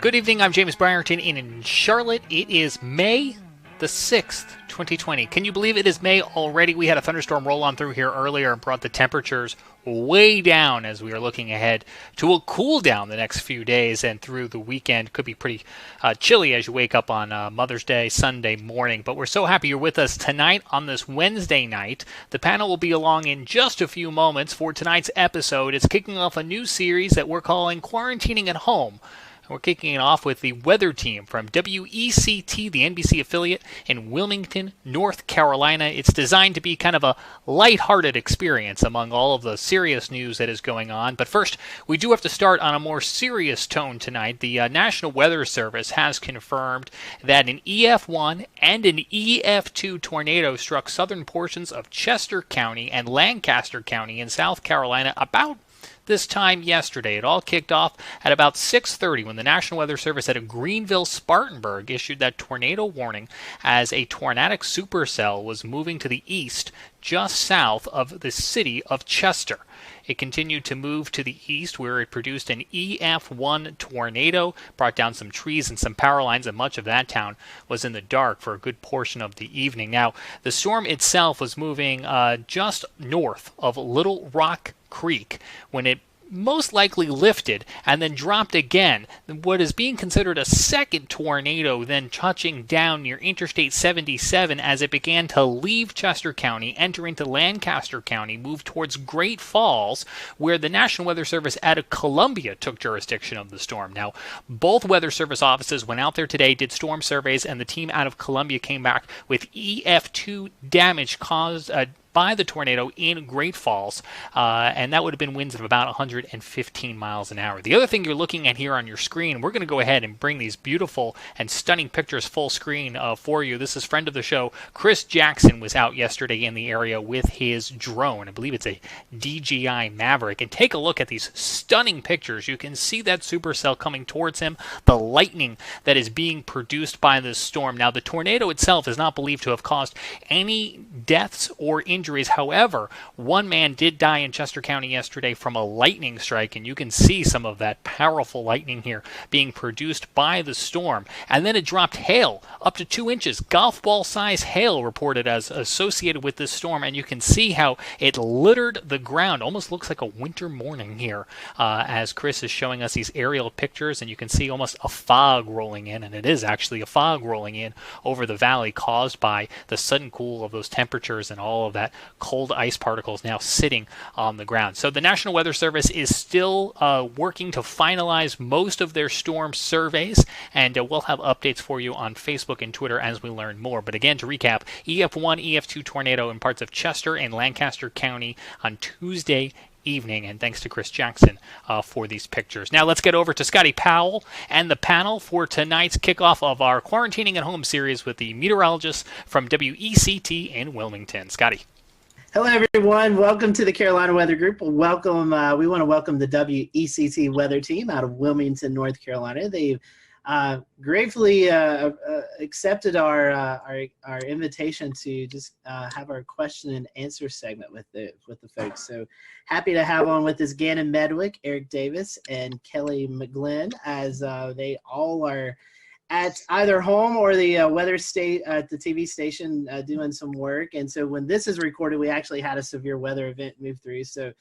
Good evening, I'm James Brierton in Charlotte. It is May the 6th, 2020. Can you believe it is May already? We had a thunderstorm roll on through here earlier and brought the temperatures way down as we are looking ahead to a cool down the next few days, and through the weekend could be pretty chilly as you wake up on Mother's Day, Sunday morning. But we're so happy you're with us tonight on this Wednesday night. The panel will be along in just a few moments for tonight's episode. It's kicking off a new series that we're calling Quarantining at Home. We're kicking it off with the weather team from WECT, the NBC affiliate in Wilmington, North Carolina. It's designed to be kind of a lighthearted experience among all of the serious news that is going on. But first, we do have to start on a more serious tone tonight. The National Weather Service has confirmed that an EF1 and an EF2 tornado struck southern portions of Chester County and Lancaster County in South Carolina about this time yesterday. It all kicked off at about 6:30 when the National Weather Service at Greenville, Spartanburg issued that tornado warning as a tornadic supercell was moving to the east just south of the city of Chester. It continued to move to the east where it produced an EF1 tornado, brought down some trees and some power lines, and much of that town was in the dark for a good portion of the evening. Now, the storm itself was moving just north of Little Rock Creek when it most likely lifted and then dropped again. What is being considered a second tornado then touching down near Interstate 77 as it began to leave Chester County, enter into Lancaster County, move towards Great Falls, where the National Weather Service out of Columbia took jurisdiction of the storm. Now, both Weather Service offices went out there today, did storm surveys, and the team out of Columbia came back with EF2 damage caused by the tornado in Great Falls, and that would have been winds of about 115 miles an hour. The other thing you're looking at here on your screen, we're going to go ahead and bring these beautiful and stunning pictures full screen for you. This is friend of the show, Chris Jackson, was out yesterday in the area with his drone. I believe it's a DJI Maverick. And take a look at these stunning pictures. You can see that supercell coming towards him, the lightning that is being produced by this storm. Now, the tornado itself is not believed to have caused any deaths or injuries. However, one man did die in Chester County yesterday from a lightning strike, and you can see some of that powerful lightning here being produced by the storm. And then it dropped hail up to 2 inches, golf ball size hail reported as associated with this storm, and you can see how it littered the ground. Almost looks like a winter morning here as Chris is showing us these aerial pictures, and you can see almost a fog rolling in, and it is actually a fog rolling in over the valley caused by the sudden cool of those temperatures and all of that cold ice particles now sitting on the ground. So the National Weather Service is still working to finalize most of their storm surveys, and we'll have updates for you on Facebook and Twitter as we learn more. But again, to recap, EF1, EF2 tornado in parts of Chester and Lancaster County on Tuesday evening, and thanks to Chris Jackson for these pictures. Now let's get over to Scotty Powell and the panel for tonight's kickoff of our Quarantining at Home series with the meteorologist from WECT in Wilmington. Scotty. Hello, everyone. Welcome to the Carolina Weather Group. Welcome. We want to welcome the WECT weather team out of Wilmington, North Carolina. They've gratefully accepted our invitation to just have our question and answer segment with the folks. So happy to have on with us Gannon Medwick, Eric Davis, and Kelly McGlynn, as they all are at either home or the weather state at the TV station doing some work. And so when this is recorded, we actually had a severe weather event move through. So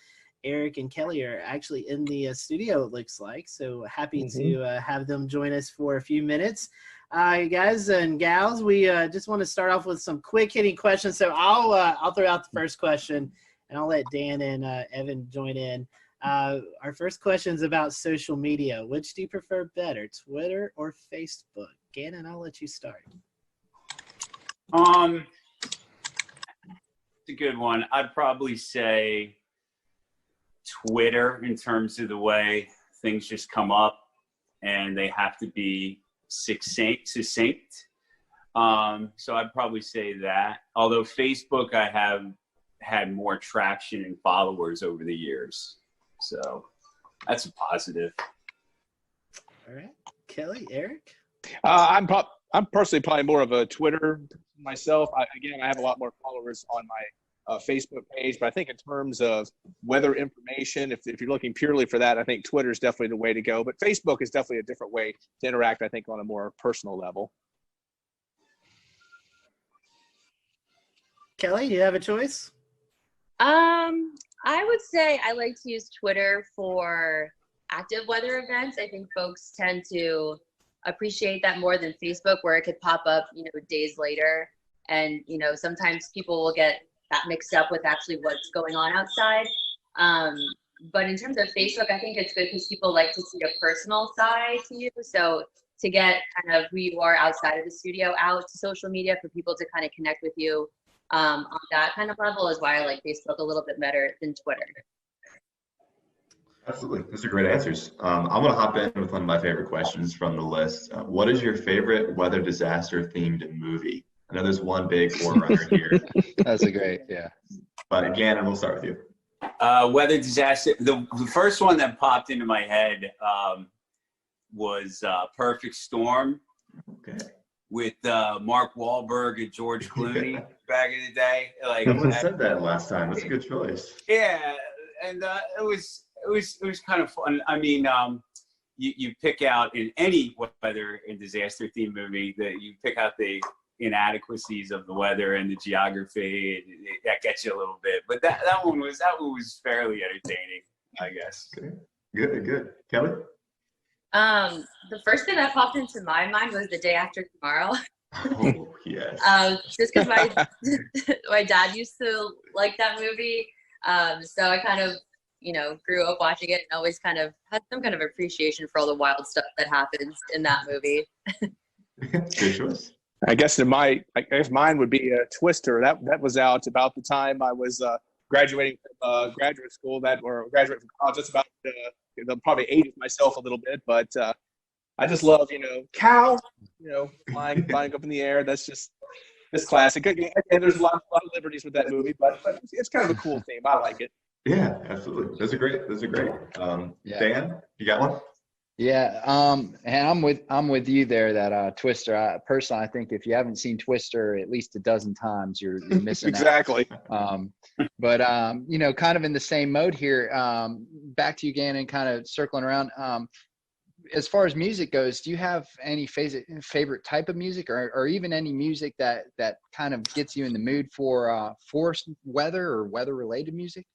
Eric and Kelly are actually in the studio, it looks like. So happy to have them join us for a few minutes. Guys and gals, we just want to start off with some quick hitting questions. So I'll throw out the first question, and I'll let Dan and Evan join in. Our first question is about social media. Which do you prefer better, Twitter or Facebook? Gannon, I'll let you start. It's a good one. I'd probably say Twitter in terms of the way things just come up and they have to be succinct. So I'd probably say that. Although Facebook, I have had more traction and followers over the years. So that's a positive. All right. Kelly, Eric? I'm personally probably more of a Twitter myself. I have a lot more followers on my Facebook page. But I think in terms of weather information, if you're looking purely for that, I think Twitter is definitely the way to go. But Facebook is definitely a different way to interact, I think, on a more personal level. Kelly, do you have a choice? I would say I like to use Twitter for active weather events. I think folks tend to appreciate that more than Facebook, where it could pop up, days later. And, sometimes people will get that mixed up with actually what's going on outside. But in terms of Facebook, I think it's good because people like to see a personal side to you. So to get kind of who you are outside of the studio out to social media for people to kind of connect with you on that kind of level is why I like Facebook a little bit better than Twitter. Absolutely. Those are great answers. I'm going to hop in with one of my favorite questions from the list. What is your favorite weather disaster themed movie? I know there's one big forerunner here. That's a great, yeah. But Gannon, we'll start with you. Weather disaster. The first one that popped into my head was Perfect Storm. Okay. With Mark Wahlberg and George Clooney back in the day. Like, Someone said that last time. That's a good choice. Yeah, and it was kind of fun. I mean, you pick out in any weather and disaster themed movie that you pick out the inadequacies of the weather and the geography, and that gets you a little bit. But that one was fairly entertaining, I guess. Good. Kelly? The first thing that popped into my mind was The Day After Tomorrow. Oh, yes. Just because my dad used to like that movie. So I kind of, grew up watching it and always kind of had some kind of appreciation for all the wild stuff that happens in that movie. Good choice. I guess mine would be Twister. That was out about the time I was graduating from graduate school or graduating from college. That's about probably aged myself a little bit, but I just love cow, flying up in the air. It's classic. And there's a lot of liberties with that movie, but it's kind of a cool theme. I like it. Yeah, absolutely. Those are great. Yeah. Dan, you got one? Yeah, and I'm with you there. That Twister. Personally, I think if you haven't seen Twister at least a dozen times, you're missing exactly. out. But kind of in the same mode here. Back to you, Gannon. Kind of circling around. As far as music goes, do you have any favorite type of music, or even any music that kind of gets you in the mood for weather or weather related music?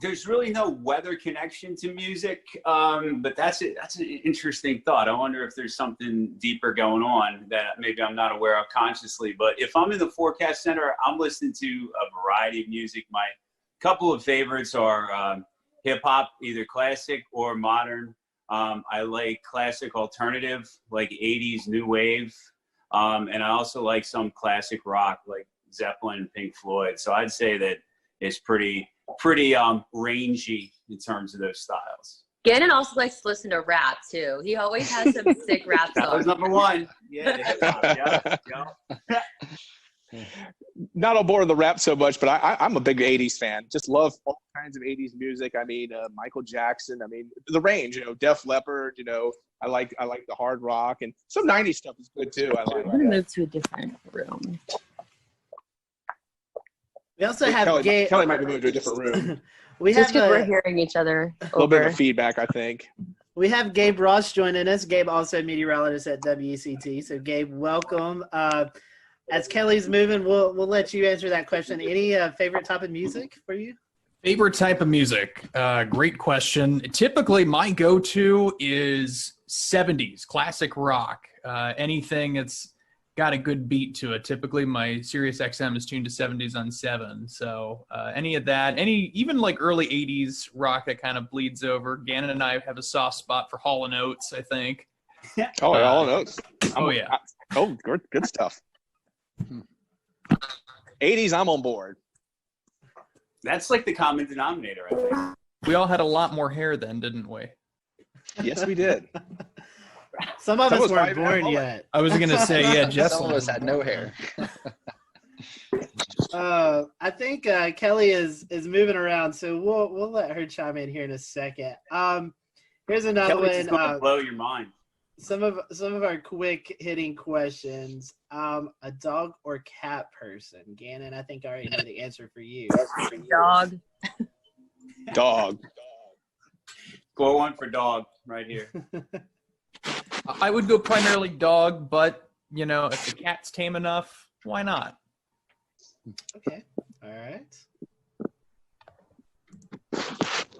There's really no weather connection to music, but that's an interesting thought. I wonder if there's something deeper going on that maybe I'm not aware of consciously. But if I'm in the forecast center, I'm listening to a variety of music. My couple of favorites are hip hop, either classic or modern. I like classic alternative, like 80s new wave, and I also like some classic rock, like Zeppelin and Pink Floyd. So I'd say that it's pretty rangy in terms of those styles. Gannon also likes to listen to rap too. He always has some sick rap songs. That was number one. Yeah, the hip-hop, yeah. Not on board with the rap so much, but I'm a big 80s fan. Just love all kinds of 80s music. I mean, Michael Jackson. I mean, the range. Def Leppard. I like the hard rock, and some 90s stuff is good too. I'm gonna move to a different room. We also have Kelly might be moving to a different room. Just because we're hearing each other. A little bit of feedback, I think. We have Gabe Ross joining us. Gabe also meteorologist at WCT. So Gabe, welcome. As Kelly's moving, we'll let you answer that question. Any favorite type of music for you? Favorite type of music? Great question. Typically, my go-to is 70s classic rock. Anything that's got a good beat to it. Typically, my Sirius XM is tuned to 70s on 7. So any of that, even like early 80s rock that kind of bleeds over. Gannon and I have a soft spot for Hall & Oates, I think. Oh, Hall & Oates. Yeah. Good stuff. 80s, I'm on board. That's like the common denominator, I think. We all had a lot more hair then, didn't we? Yes, we did. Some of us weren't born yet. I was going to say, yeah, Jess. Some of us had no hair. I think Kelly is moving around, so we'll let her chime in here in a second. Here's another Kelly's one. going to blow your mind. some of our quick hitting questions. A dog or cat person? Gannon, I think I already know the answer for you. Dog. Dog. Score one for dog right here. I would go primarily dog, but if the cat's tame enough, why not? Okay. All right.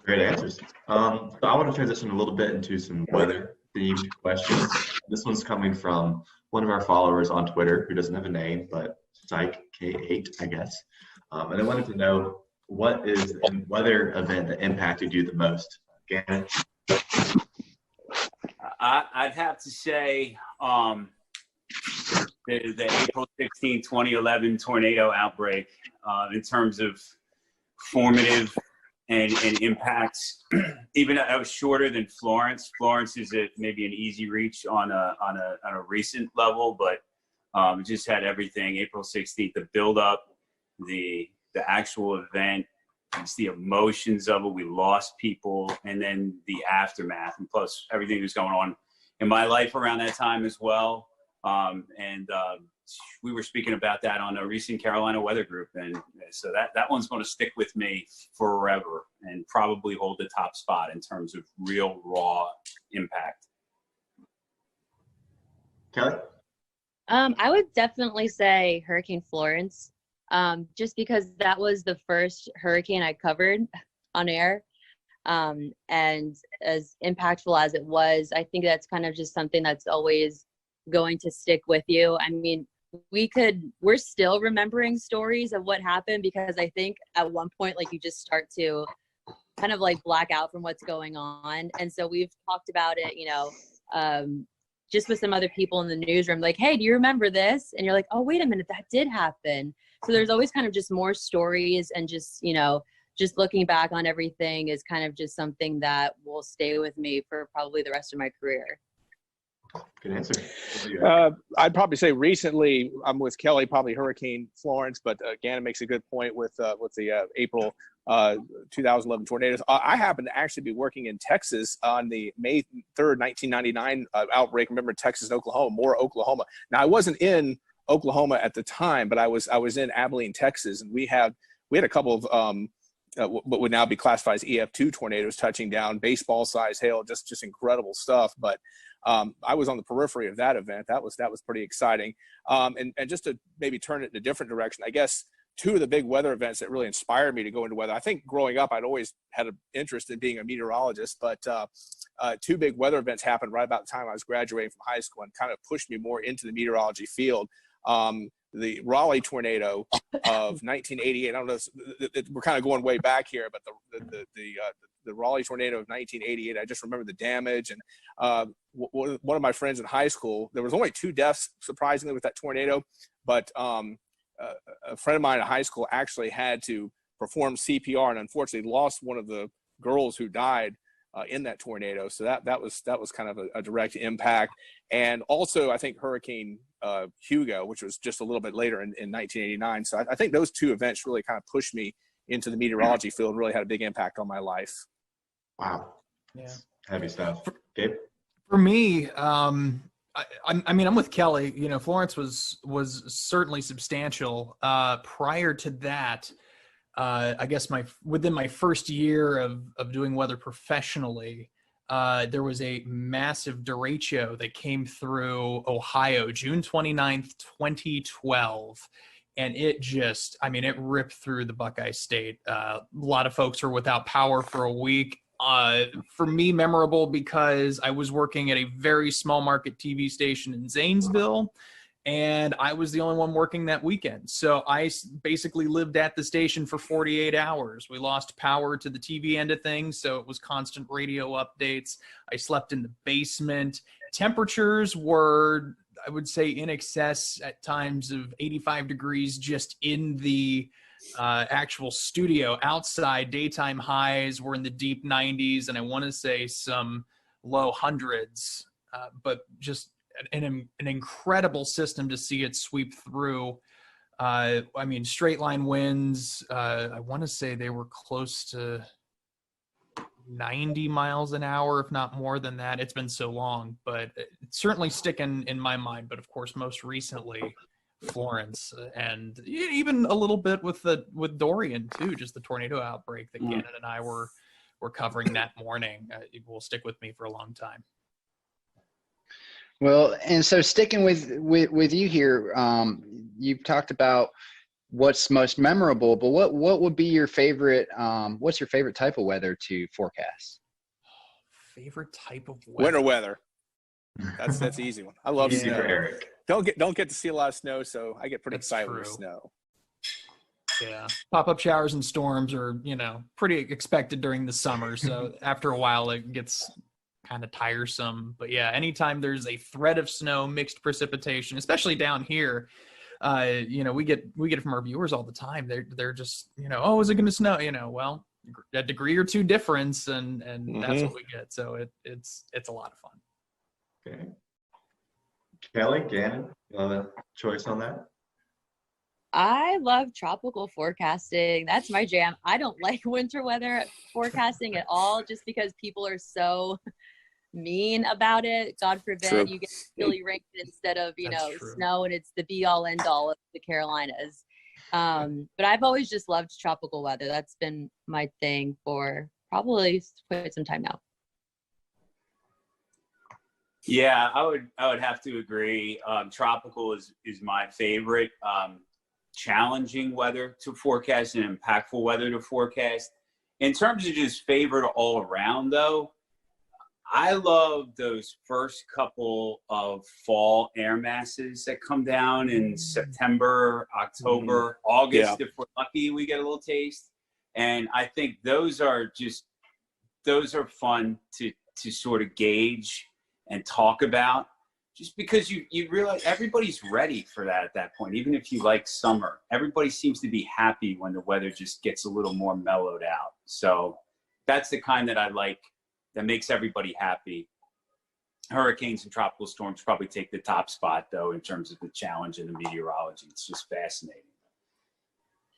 Great answers. So I want to transition a little bit into some weather-themed questions. This one's coming from one of our followers on Twitter who doesn't have a name, but Psych K8, I guess. And I wanted to know, what is the weather event that impacted you the most? Gannon? I'd have to say the April 16, 2011 tornado outbreak in terms of formative and impacts. Even I was shorter than Florence. Florence is maybe an easy reach on a recent level, but it just had everything. April 16th, the build up, the actual event, just the emotions of it. We lost people, and then the aftermath, and plus everything that was going on in my life around that time as well. We were speaking about that on a recent Carolina weather group, and so that one's going to stick with me forever and probably hold the top spot in terms of real raw impact. Kelly? I would definitely say Hurricane Florence, just because that was the first hurricane I covered on air. And as impactful as it was, I think that's kind of just something that's always going to stick with you. I mean, we're still remembering stories of what happened, because I think at one point, like, you just start to kind of like black out from what's going on. And so we've talked about it, just with some other people in the newsroom, like, hey, do you remember this? And you're like, oh, wait a minute, that did happen. So there's always kind of just more stories, and just, just looking back on everything is kind of just something that will stay with me for probably the rest of my career. Good answer. I'd probably say recently, I'm with Kelly, probably Hurricane Florence, but Gannon makes a good point with the April 2011 tornadoes. I happened to actually be working in Texas on the May 3rd, 1999 outbreak. Remember Texas and Oklahoma, more Oklahoma. Now, I wasn't in Oklahoma at the time, but I was in Abilene, Texas, and we had a couple of what would now be classified as EF2 tornadoes touching down, baseball-sized hail, just incredible stuff. But I was on the periphery of that event. That was pretty exciting. And just to maybe turn it in a different direction, I guess two of the big weather events that really inspired me to go into weather. I think growing up, I'd always had an interest in being a meteorologist, but two big weather events happened right about the time I was graduating from high school and kind of pushed me more into the meteorology field. The Raleigh tornado of 1988. I don't know, we're kind of going way back here, but the Raleigh tornado of 1988, I just remember the damage. And one of my friends in high school, there was only 2 deaths, surprisingly, with that tornado, but a friend of mine in high school actually had to perform CPR and unfortunately lost one of the girls who died in that tornado. So that was kind of a direct impact. And also, I think Hurricane Hugo, which was just a little bit later in 1989. So I think those 2 events really kind of pushed me into the meteorology field and really had a big impact on my life. Wow. Yeah. Heavy stuff. Gabe? For me, I mean, I'm with Kelly. Florence was certainly substantial. Prior to that, I guess within my first year of doing weather professionally, there was a massive derecho that came through Ohio, June 29th, 2012. And it ripped through the Buckeye State. A lot of folks were without power for a week. For me, memorable because I was working at a very small market TV station in Zanesville, and I was the only one working that weekend. So I basically lived at the station for 48 hours. We lost power to the TV end of things, so it was constant radio updates. I slept in the basement. Temperatures were, I would say, in excess at times of 85 degrees just in the actual studio. Outside, daytime highs were in the deep 90s, and I want to say some low hundreds, but just an incredible system to see it sweep through. Straight line winds, I want to say they were close to 90 miles an hour, if not more than that. It's been so long, but it's certainly sticking in my mind. But of course, most recently, Florence, and even a little bit with Dorian too, just the tornado outbreak that Gannon and I were covering that morning. It will stick with me for a long time. Well, and so sticking with you here, you've talked about what's most memorable, but what would be your favorite? What's your favorite type of weather to forecast? Favorite type of weather? Winter weather. That's an easy one. I love snow. Eric. Don't get to see a lot of snow, so I get pretty excited with snow. Yeah, pop-up showers and storms are, pretty expected during the summer. So after a while, it gets kind of tiresome. But yeah, anytime there's a threat of snow, mixed precipitation, especially down here, we get it from our viewers all the time. They're just, oh, is it going to snow? Well, a degree or two difference, and that's what we get. So it's a lot of fun. Okay. Kelly, Gannon, you have a choice on that? I love tropical forecasting. That's my jam. I don't like winter weather forecasting at all, just because people are so mean about it. God forbid you get really rain instead of, snow, and it's the be all end all of the Carolinas. But I've always just loved tropical weather. That's been my thing for probably quite some time now. Yeah, I would have to agree. Tropical is my favorite. Challenging weather to forecast and impactful weather to forecast. In terms of just favorite all around, though, I love those first couple of fall air masses that come down in September, October, August. Yeah. If we're lucky, we get a little taste. And I think those are fun to sort of gauge and talk about, just because you realize everybody's ready for that at that point. Even if you like summer, everybody seems to be happy when the weather just gets a little more mellowed out. So that's the kind that I like, that makes everybody happy. Hurricanes and tropical storms probably take the top spot, though, in terms of the challenge in the meteorology. It's just fascinating.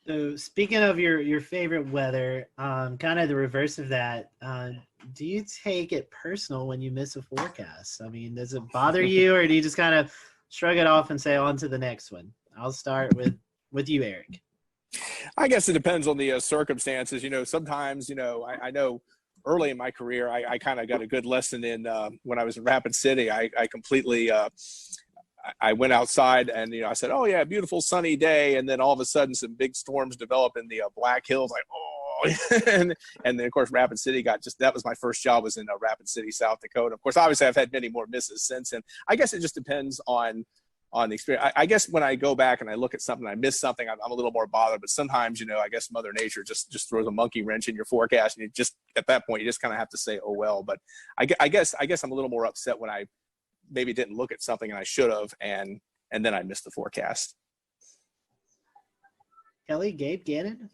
So speaking of your favorite weather, kind of the reverse of that, do you take it personal when you miss a forecast? I mean, does it bother you, or do you just kind of shrug it off and say on to the next one? I'll start with you, Eric. I guess it depends on the circumstances. Sometimes, I know early in my career, I kind of got a good lesson in when I was in Rapid City. I completely I went outside and, I said, oh yeah, beautiful sunny day. And then all of a sudden some big storms developed in the Black Hills, like, oh, and then of course Rapid City that was my first job, was in Rapid City, South Dakota. Of course, obviously I've had many more misses since. And I guess it just depends on the experience. I guess when I go back and I look at something, I miss something, I'm a little more bothered. But sometimes, I guess Mother Nature just throws a monkey wrench in your forecast, and at that point, you just kind of have to say, oh well. But I guess I'm a little more upset when I maybe didn't look at something and I should have, and then I missed the forecast. Kelly, Gabe, Gannon?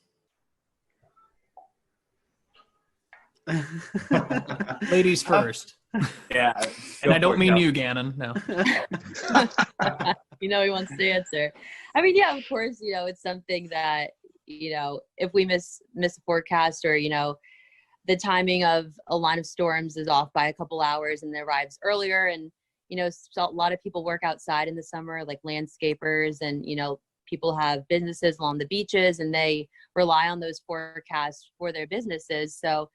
Ladies first. Yeah. And I don't mean you, Gannon. No. He wants to answer. I mean, yeah, of course, it's something that, if we miss a forecast, or, the timing of a line of storms is off by a couple hours and it arrives earlier. And, so a lot of people work outside in the summer, like landscapers, and, people have businesses along the beaches, and they rely on those forecasts for their businesses. So,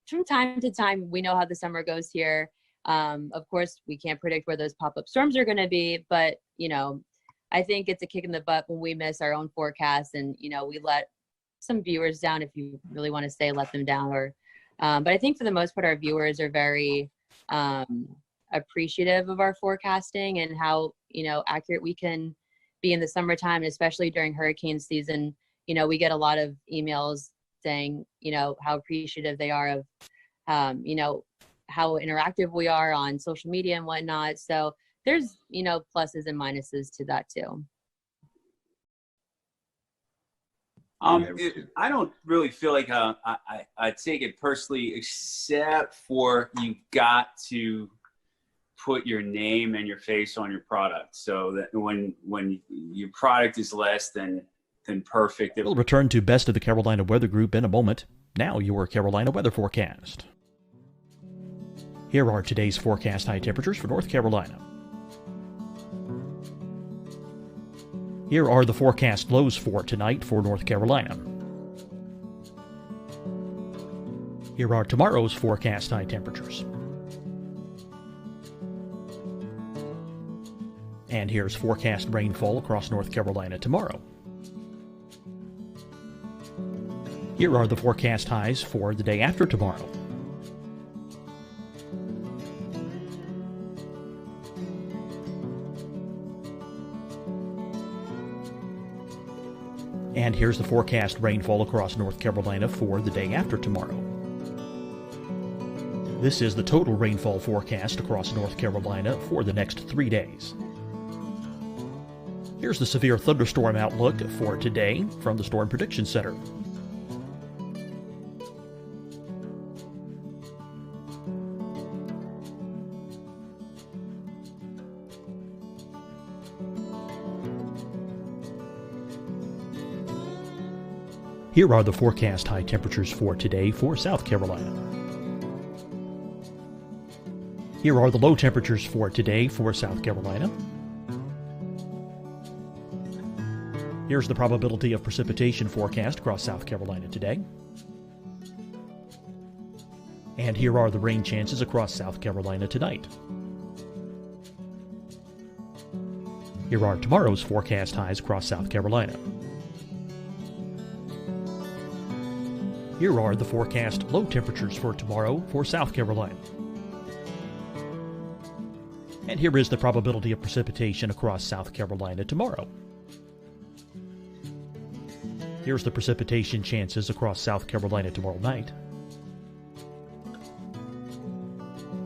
from time to time, we know how the summer goes here. Of course, we can't predict where those pop-up storms are going to be, but, I think it's a kick in the butt when we miss our own forecast, and, we let some viewers down, if you really want to say let them down. But I think for the most part, our viewers are very appreciative of our forecasting and how, accurate we can be in the summertime, and especially during hurricane season. We get a lot of emails saying, how appreciative they are of, how interactive we are on social media and whatnot. So there's, pluses and minuses to that too. I don't really feel like I take it personally, except for you've got to put your name and your face on your product, so that when your product is less than perfect. We'll return to Best of the Carolina Weather Group in a moment. Now your Carolina weather forecast. Here are today's forecast high temperatures for North Carolina. Here are the forecast lows for tonight for North Carolina. Here are tomorrow's forecast high temperatures. And here's forecast rainfall across North Carolina tomorrow. Here are the forecast highs for the day after tomorrow. And here's the forecast rainfall across North Carolina for the day after tomorrow. This is the total rainfall forecast across North Carolina for the next 3 days. Here's the severe thunderstorm outlook for today from the Storm Prediction Center. Here are the forecast high temperatures for today for South Carolina. Here are the low temperatures for today for South Carolina. Here's the probability of precipitation forecast across South Carolina today. And here are the rain chances across South Carolina tonight. Here are tomorrow's forecast highs across South Carolina. Here are the forecast low temperatures for tomorrow for South Carolina. And here is the probability of precipitation across South Carolina tomorrow. Here's the precipitation chances across South Carolina tomorrow night.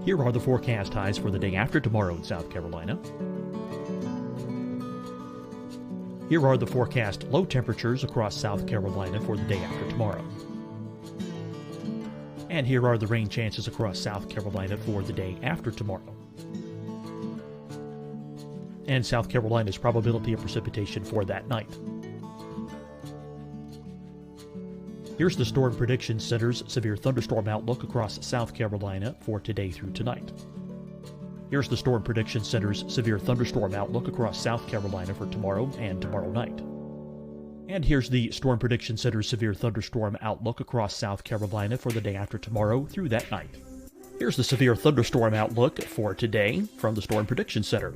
Here are the forecast highs for the day after tomorrow in South Carolina. Here are the forecast low temperatures across South Carolina for the day after tomorrow. And here are the rain chances across South Carolina for the day after tomorrow. And South Carolina's probability of precipitation for that night. Here's the Storm Prediction Center's severe thunderstorm outlook across South Carolina for today through tonight. Here's the Storm Prediction Center's severe thunderstorm outlook across South Carolina for tomorrow and tomorrow night. And here's the Storm Prediction Center's severe thunderstorm outlook across South Carolina for the day after tomorrow through that night. Here's the severe thunderstorm outlook for today from the Storm Prediction Center.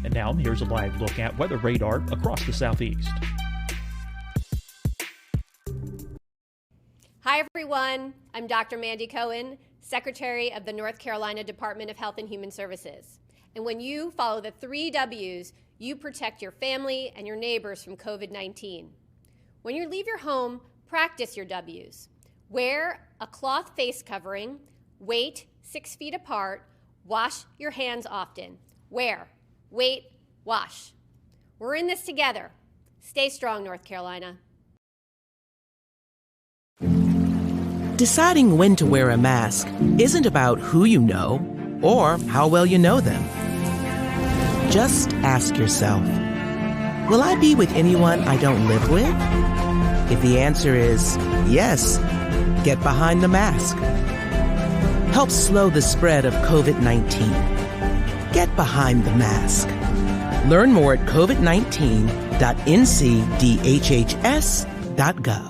And now here's a live look at weather radar across the southeast. Hi, everyone. I'm Dr. Mandy Cohen, Secretary of the North Carolina Department of Health and Human Services. And when you follow the 3 W's, you protect your family and your neighbors from COVID-19. When you leave your home, practice your W's. Wear a cloth face covering, wait 6 feet apart, wash your hands often. Wear, wait, wash. We're in this together. Stay strong, North Carolina. Deciding when to wear a mask isn't about who you know or how well you know them. Just ask yourself, will I be with anyone I don't live with? If the answer is yes, get behind the mask. Help slow the spread of COVID-19. Get behind the mask. Learn more at covid19.ncdhhs.gov.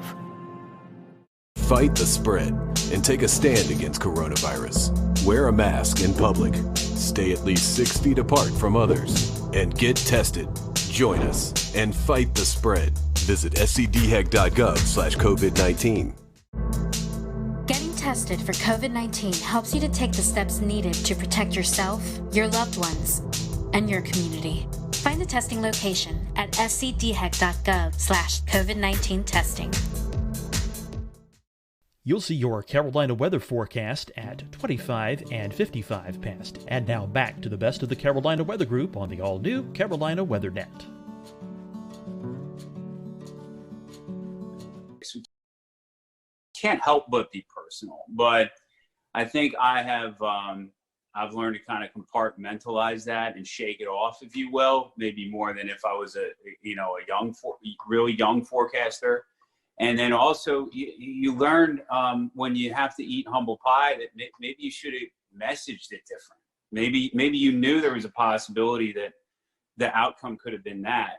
Fight the spread and take a stand against coronavirus. Wear a mask in public. Stay at least 6 feet apart from others. And get tested. Join us and fight the spread. Visit scdhec.gov/COVID-19. Getting tested for COVID-19 helps you to take the steps needed to protect yourself, your loved ones, and your community. Find the testing location at scdhec.gov/COVID-19 testing. You'll see your Carolina weather forecast at 25 and 55 past. And now back to the best of the Carolina Weather Group on the all-new Carolina WeatherNet. can't help but be personal. But I think I've learned to kind of compartmentalize that and shake it off, if you will, maybe more than if I was a really young forecaster. And then also you learn when you have to eat humble pie that maybe you should have messaged it different. Maybe you knew there was a possibility that the outcome could have been that.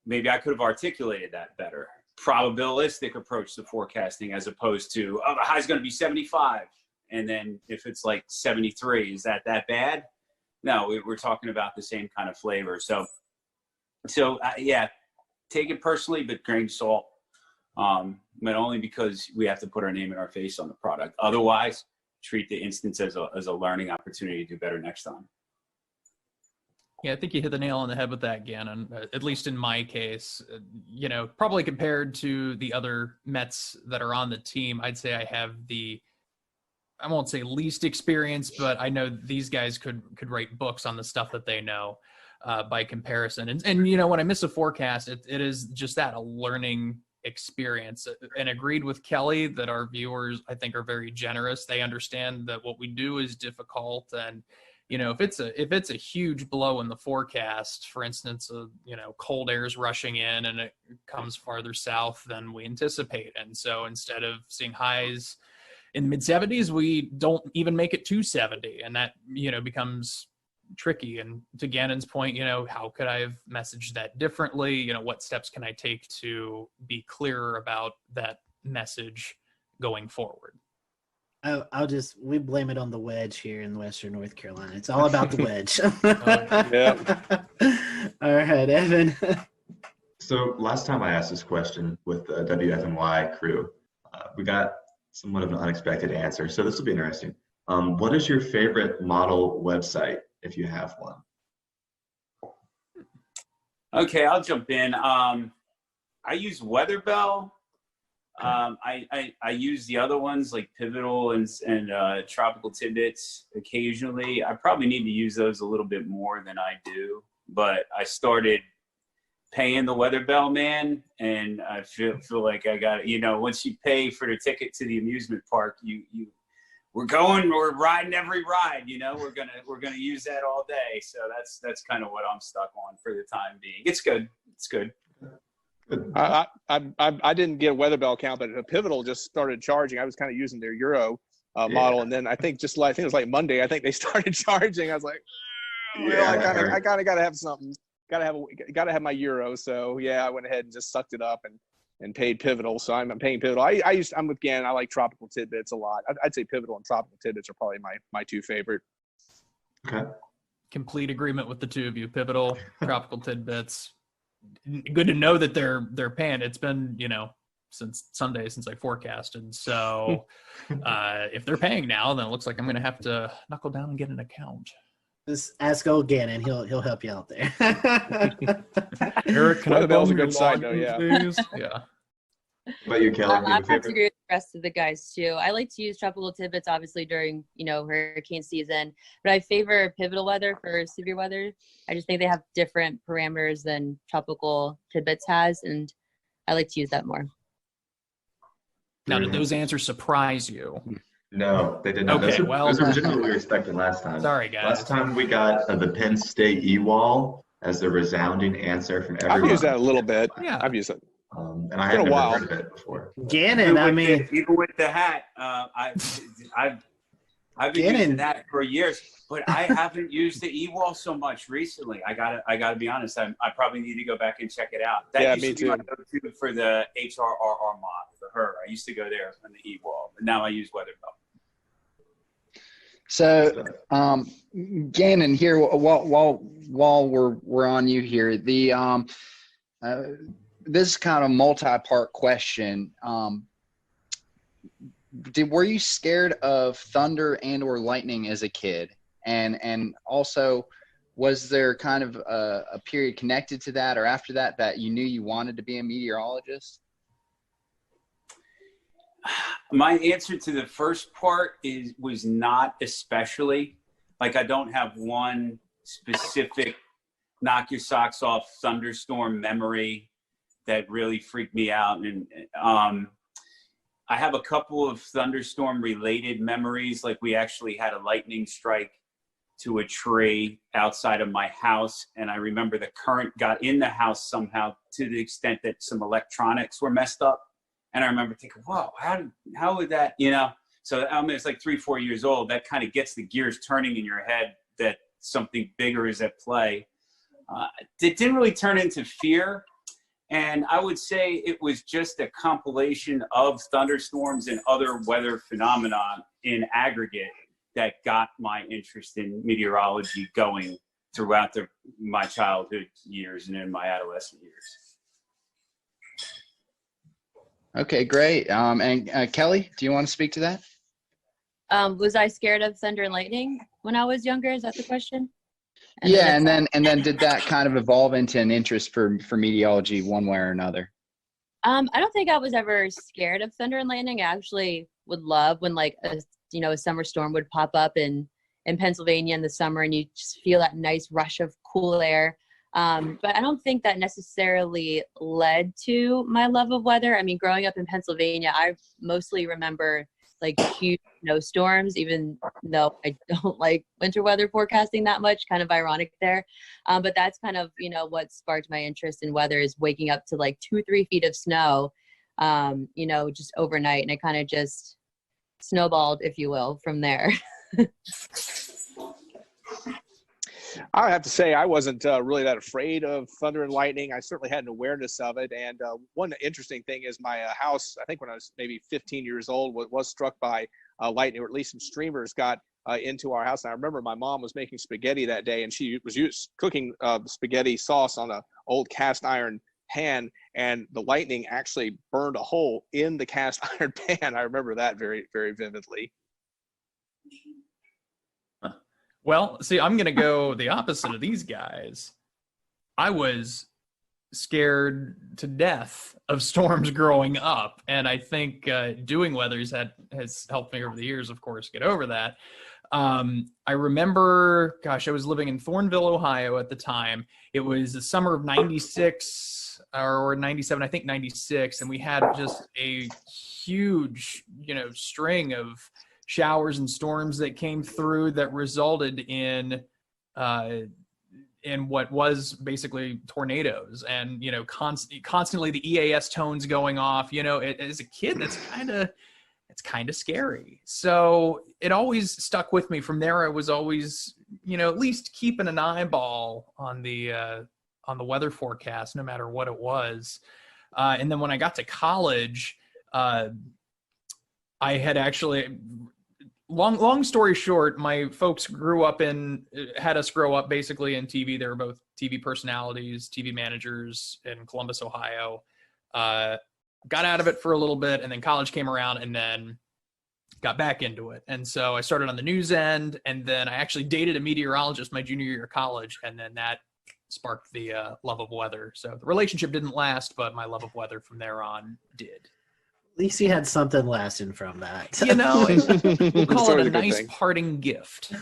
Maybe I could have articulated that better. Probabilistic approach to forecasting as opposed to, oh, the high's going to be 75. And then if it's like 73, is that bad? No, we're talking about the same kind of flavor. So yeah, take it personally, but grain of salt. But only because we have to put our name and our face on the product. Otherwise, treat the instance as a learning opportunity to do better next time. Yeah, I think you hit the nail on the head with that, Gannon. At least in my case, probably compared to the other Mets that are on the team, I'd say I have I won't say least experience, but I know these guys could write books on the stuff that they know by comparison. And when I miss a forecast, it is just that, a learning experience. And agreed with Kelly that our viewers, I think, are very generous. They understand that what we do is difficult. And, if it's a huge blow in the forecast, for instance, cold air is rushing in and it comes farther south than we anticipate. And so instead of seeing highs in mid 70s, we don't even make it to 70. And that, becomes tricky. And to Gannon's point, how could I have messaged that differently? What steps can I take to be clearer about that message going forward? We blame it on the wedge here in Western North Carolina. It's all about the wedge. All right, Evan. So last time I asked this question with the WFNY crew, we got somewhat of an unexpected answer. So this will be interesting. What is your favorite model website, if you have one? Okay, I'll jump in. I use Weatherbell. I use the other ones like Pivotal and Tropical Tidbits occasionally. I probably need to use those a little bit more than I do, but I started paying the Weatherbell man, and I feel like I got, once you pay for the ticket to the amusement park, we're riding every ride, we're gonna use that all day. So that's kind of what I'm stuck on for the time being. It's good. I didn't get a Weatherbell account, but Pivotal just started charging. I was kind of using their Euro model, and then I think it was like Monday, I think they started charging. I was like, I kind of got to have something. Got to have my Euro. So yeah, I went ahead and just sucked it up and paid Pivotal. So I'm paying Pivotal. I'm with Gannon. I like Tropical Tidbits a lot. I'd say Pivotal and Tropical Tidbits are probably my two favorite. Okay. Complete agreement with the two of you. Pivotal, Tropical Tidbits. Good to know that they're paying. It's been, since Sunday since I forecasted. So if they're paying now, then it looks like I'm going to have to knuckle down and get an account. Just ask old Gannon. He'll help you out there. Eric, can I Weatherbell's a good side though, yeah. Yeah. But you, Kelly, I have to agree with the rest of the guys too. I like to use Tropical Tidbits obviously during, hurricane season, but I favor Pivotal Weather for severe weather. I just think they have different parameters than Tropical Tidbits has, and I like to use that more. Now, did those answers surprise you? No, they did not. Okay, those are generally what we were expecting last time. Sorry, guys. Last time we got the Penn State E-Wall as the resounding answer from everyone. I've used that a little bit. Yeah. I've used it. And I haven't heard of it before. Gannon, even with the hat, I've been using that for years, but I haven't used the E-Wall so much recently. I gotta be honest. I probably need to go back and check it out. That used me to be too. my go-to for the HRRR mod, for her. I used to go there on the E-Wall, but now I use Weatherbell. So, Gannon, here while we're on you here, this is kind of a multi-part question. Were you scared of thunder and or lightning as a kid? And also, was there kind of a period connected to that or after that you knew you wanted to be a meteorologist? My answer to the first part was not especially. Like, I don't have one specific knock your socks off thunderstorm memory that really freaked me out. And I have a couple of thunderstorm related memories. Like we actually had a lightning strike to a tree outside of my house. And I remember the current got in the house somehow to the extent that some electronics were messed up. And I remember thinking, whoa, how would that, you know? So I mean, it's like 3-4 years old. That kind of gets the gears turning in your head that something bigger is at play. It didn't really turn into fear. And I would say it was just a compilation of thunderstorms and other weather phenomena in aggregate that got my interest in meteorology going throughout my childhood years and in my adolescent years. Okay, great. And Kelly, do you want to speak to that? Was I scared of thunder and lightning when I was younger? Is that the question? Yeah, and then did that kind of evolve into an interest for meteorology one way or another? I don't think I was ever scared of thunder and lightning. I actually would love when like a summer storm would pop up in Pennsylvania in the summer, and you just feel that nice rush of cool air. But I don't think that necessarily led to my love of weather. I mean, growing up in Pennsylvania, I mostly remember like huge snowstorms, even though I don't like winter weather forecasting that much, kind of ironic there. But that's kind of, what sparked my interest in weather, is waking up to like 2-3 feet of snow, just overnight. And it kind of just snowballed, if you will, from there. I have to say I wasn't really that afraid of thunder and lightning. I certainly had an awareness of it. And one interesting thing is my house, I think when I was maybe 15 years old, was struck by lightning, or at least some streamers got into our house. And I remember my mom was making spaghetti that day, and she was cooking spaghetti sauce on an old cast iron pan, and the lightning actually burned a hole in the cast iron pan. I remember that very, very vividly. Well, see, I'm going to go the opposite of these guys. I was scared to death of storms growing up, and I think doing weathers has helped me over the years, of course, get over that. I remember, I was living in Thornville, Ohio at the time. It was the summer of 96 or 97, I think 96, and we had just a huge, string of showers and storms that came through that resulted in what was basically tornadoes, and constantly the EAS tones going off. As a kid, that's kind of scary. So it always stuck with me. From there, I was always at least keeping an eyeball on the weather forecast, no matter what it was. And then when I got to college, I had actually. Long story short, my folks had us grow up basically in TV. They were both TV personalities, TV managers in Columbus, Ohio. Got out of it for a little bit, and then college came around, and then got back into it. And so I started on the news end, and then I actually dated a meteorologist my junior year of college, and then that sparked the love of weather. So the relationship didn't last, but my love of weather from there on did. At least you had something lasting from that. We'll call it a nice parting gift.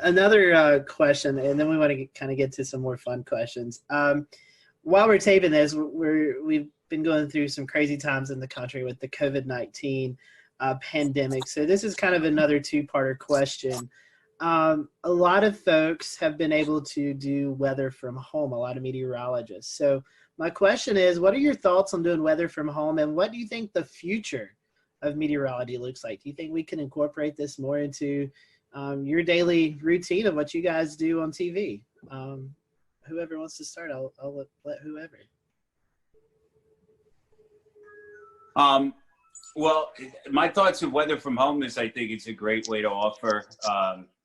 Another question, and then we want to kind of get to some more fun questions. While we're taping this, we've been going through some crazy times in the country with the COVID-19 pandemic. So this is kind of another two-parter question. A lot of folks have been able to do weather from home, a lot of meteorologists. So my question is, what are your thoughts on doing weather from home, and what do you think the future of meteorology looks like? Do you think we can incorporate this more into your daily routine of what you guys do on TV? Whoever wants to start, I'll let whoever. Well, my thoughts of weather from home is I think it's a great way to offer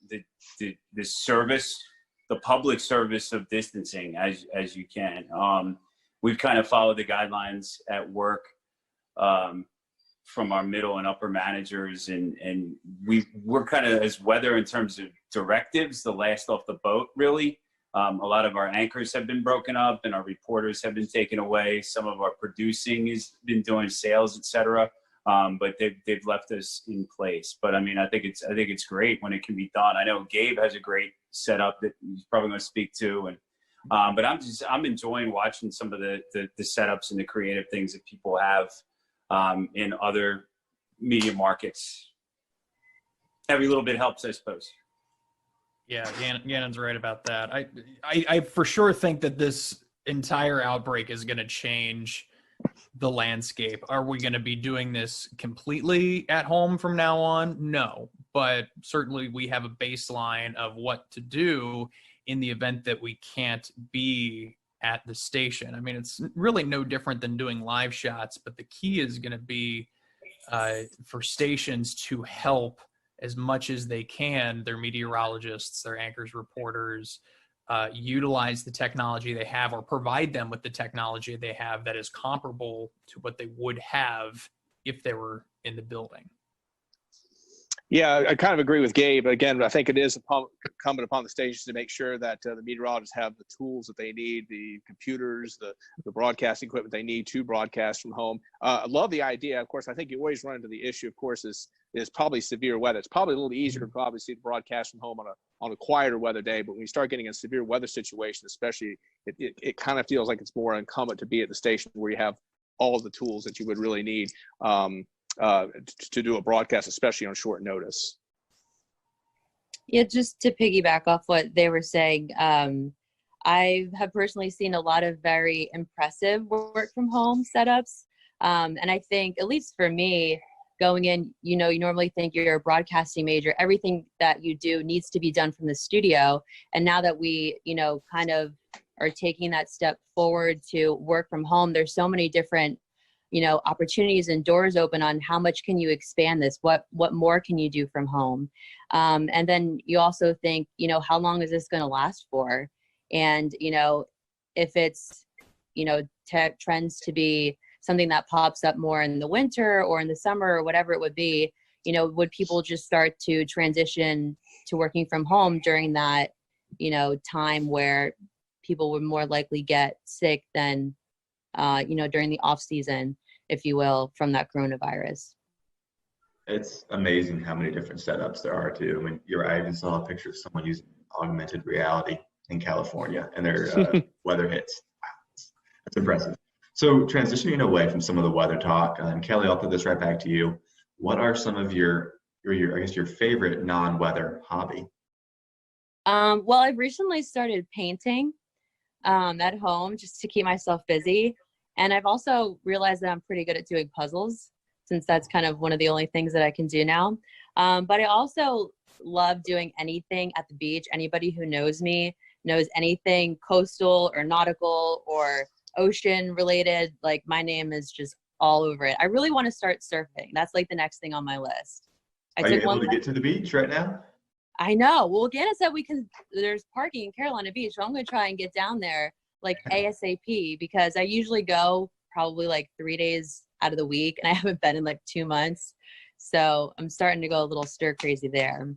the service, the public service of distancing as you can. We've kind of followed the guidelines at work from our middle and upper managers, and we're kind of, as weather in terms of directives, the last off the boat, really. A lot of our anchors have been broken up, and our reporters have been taken away. Some of our producing has been doing sales, etc. But they've left us in place. But I mean, I think it's great when it can be done. I know Gabe has a great setup that he's probably going to speak to, and But I'm enjoying watching some of the setups and the creative things that people have in other media markets. Every little bit helps, I suppose. Yeah, Gannon's right about that. I for sure think that this entire outbreak is going to change the landscape. Are we going to be doing this completely at home from now on? No, but certainly we have a baseline of what to do in the event that we can't be at the station. I mean, it's really no different than doing live shots, but the key is going to be for stations to help as much as they can their meteorologists, their anchors, reporters, utilize the technology they have or provide them with the technology they have that is comparable to what they would have if they were in the building. Yeah, I kind of agree with Gabe. Again, I think it is incumbent upon the stations to make sure that the meteorologists have the tools that they need, the computers, the broadcasting equipment they need to broadcast from home. I love the idea. Of course, I think you always run into the issue, of course, is probably severe weather. It's probably a little easier to obviously broadcast from home on a quieter weather day, but when you start getting a severe weather situation, especially, it kind of feels like it's more incumbent to be at the station where you have all of the tools that you would really need to do a broadcast, especially on short notice. Yeah, just to piggyback off what they were saying, I have personally seen a lot of very impressive work from home setups. And I think, at least for me, going in, you normally think you're a broadcasting major. Everything that you do needs to be done from the studio. And now that we, kind of are taking that step forward to work from home, there's so many different opportunities and doors open on how much can you expand this? What more can you do from home? And then you also think, how long is this going to last for? And, if it's, tech trends to be something that pops up more in the winter or in the summer or whatever it would be, would people just start to transition to working from home during that, time where people would more likely get sick than, during the off season, if you will, from that coronavirus? It's amazing how many different setups there are too. I mean, you're right. I even saw a picture of someone using augmented reality in California and their weather hits. Wow, that's impressive. So transitioning away from some of the weather talk, and Kelly, I'll put this right back to you. What are some of your favorite non-weather hobby? Well, I've recently started painting at home just to keep myself busy. And I've also realized that I'm pretty good at doing puzzles, since that's kind of one of the only things that I can do now. But I also love doing anything at the beach. Anybody who knows me knows anything coastal or nautical or ocean related. Like, my name is just all over it. I really want to start surfing. That's like the next thing on my list. Are you able to get to the beach right now? I know. Well, Ganna said there's parking in Carolina Beach, so I'm going to try and get down there like ASAP, because I usually go probably like 3 days out of the week, and I haven't been in like 2 months. So I'm starting to go a little stir crazy there.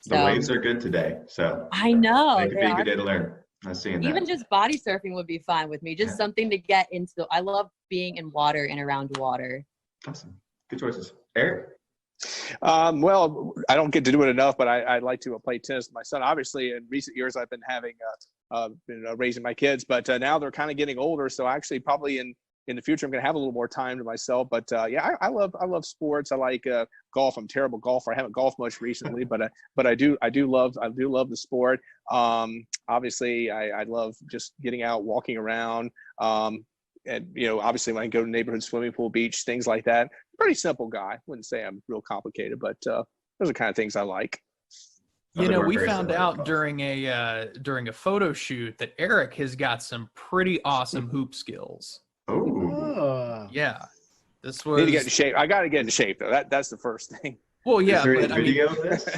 The waves are good today, so I know. It could be a good day to learn. I'm seeing that. Even just body surfing would be fine with me. Just something to get into. I love being in water and around water. Awesome. Good choices. Eric? Well, I don't get to do it enough, but I like to play tennis with my son. Obviously, in recent years, I've been raising my kids, but now they're kind of getting older. So actually, probably in the future, I'm going to have a little more time to myself. But yeah, I love sports. I like golf. I'm a terrible golfer. I haven't golfed much recently, but I do love the sport. Obviously, I love just getting out, walking around. And obviously, when I go to neighborhood swimming pool, beach, things like that. Pretty simple guy. Wouldn't say I'm real complicated, but those are the kind of things I like. We found out during a photo shoot that Eric has got some pretty awesome hoop skills. Oh, yeah. This Need to get in shape. I got to get into shape though. That's the first thing. Well, yeah. Is there a video of this?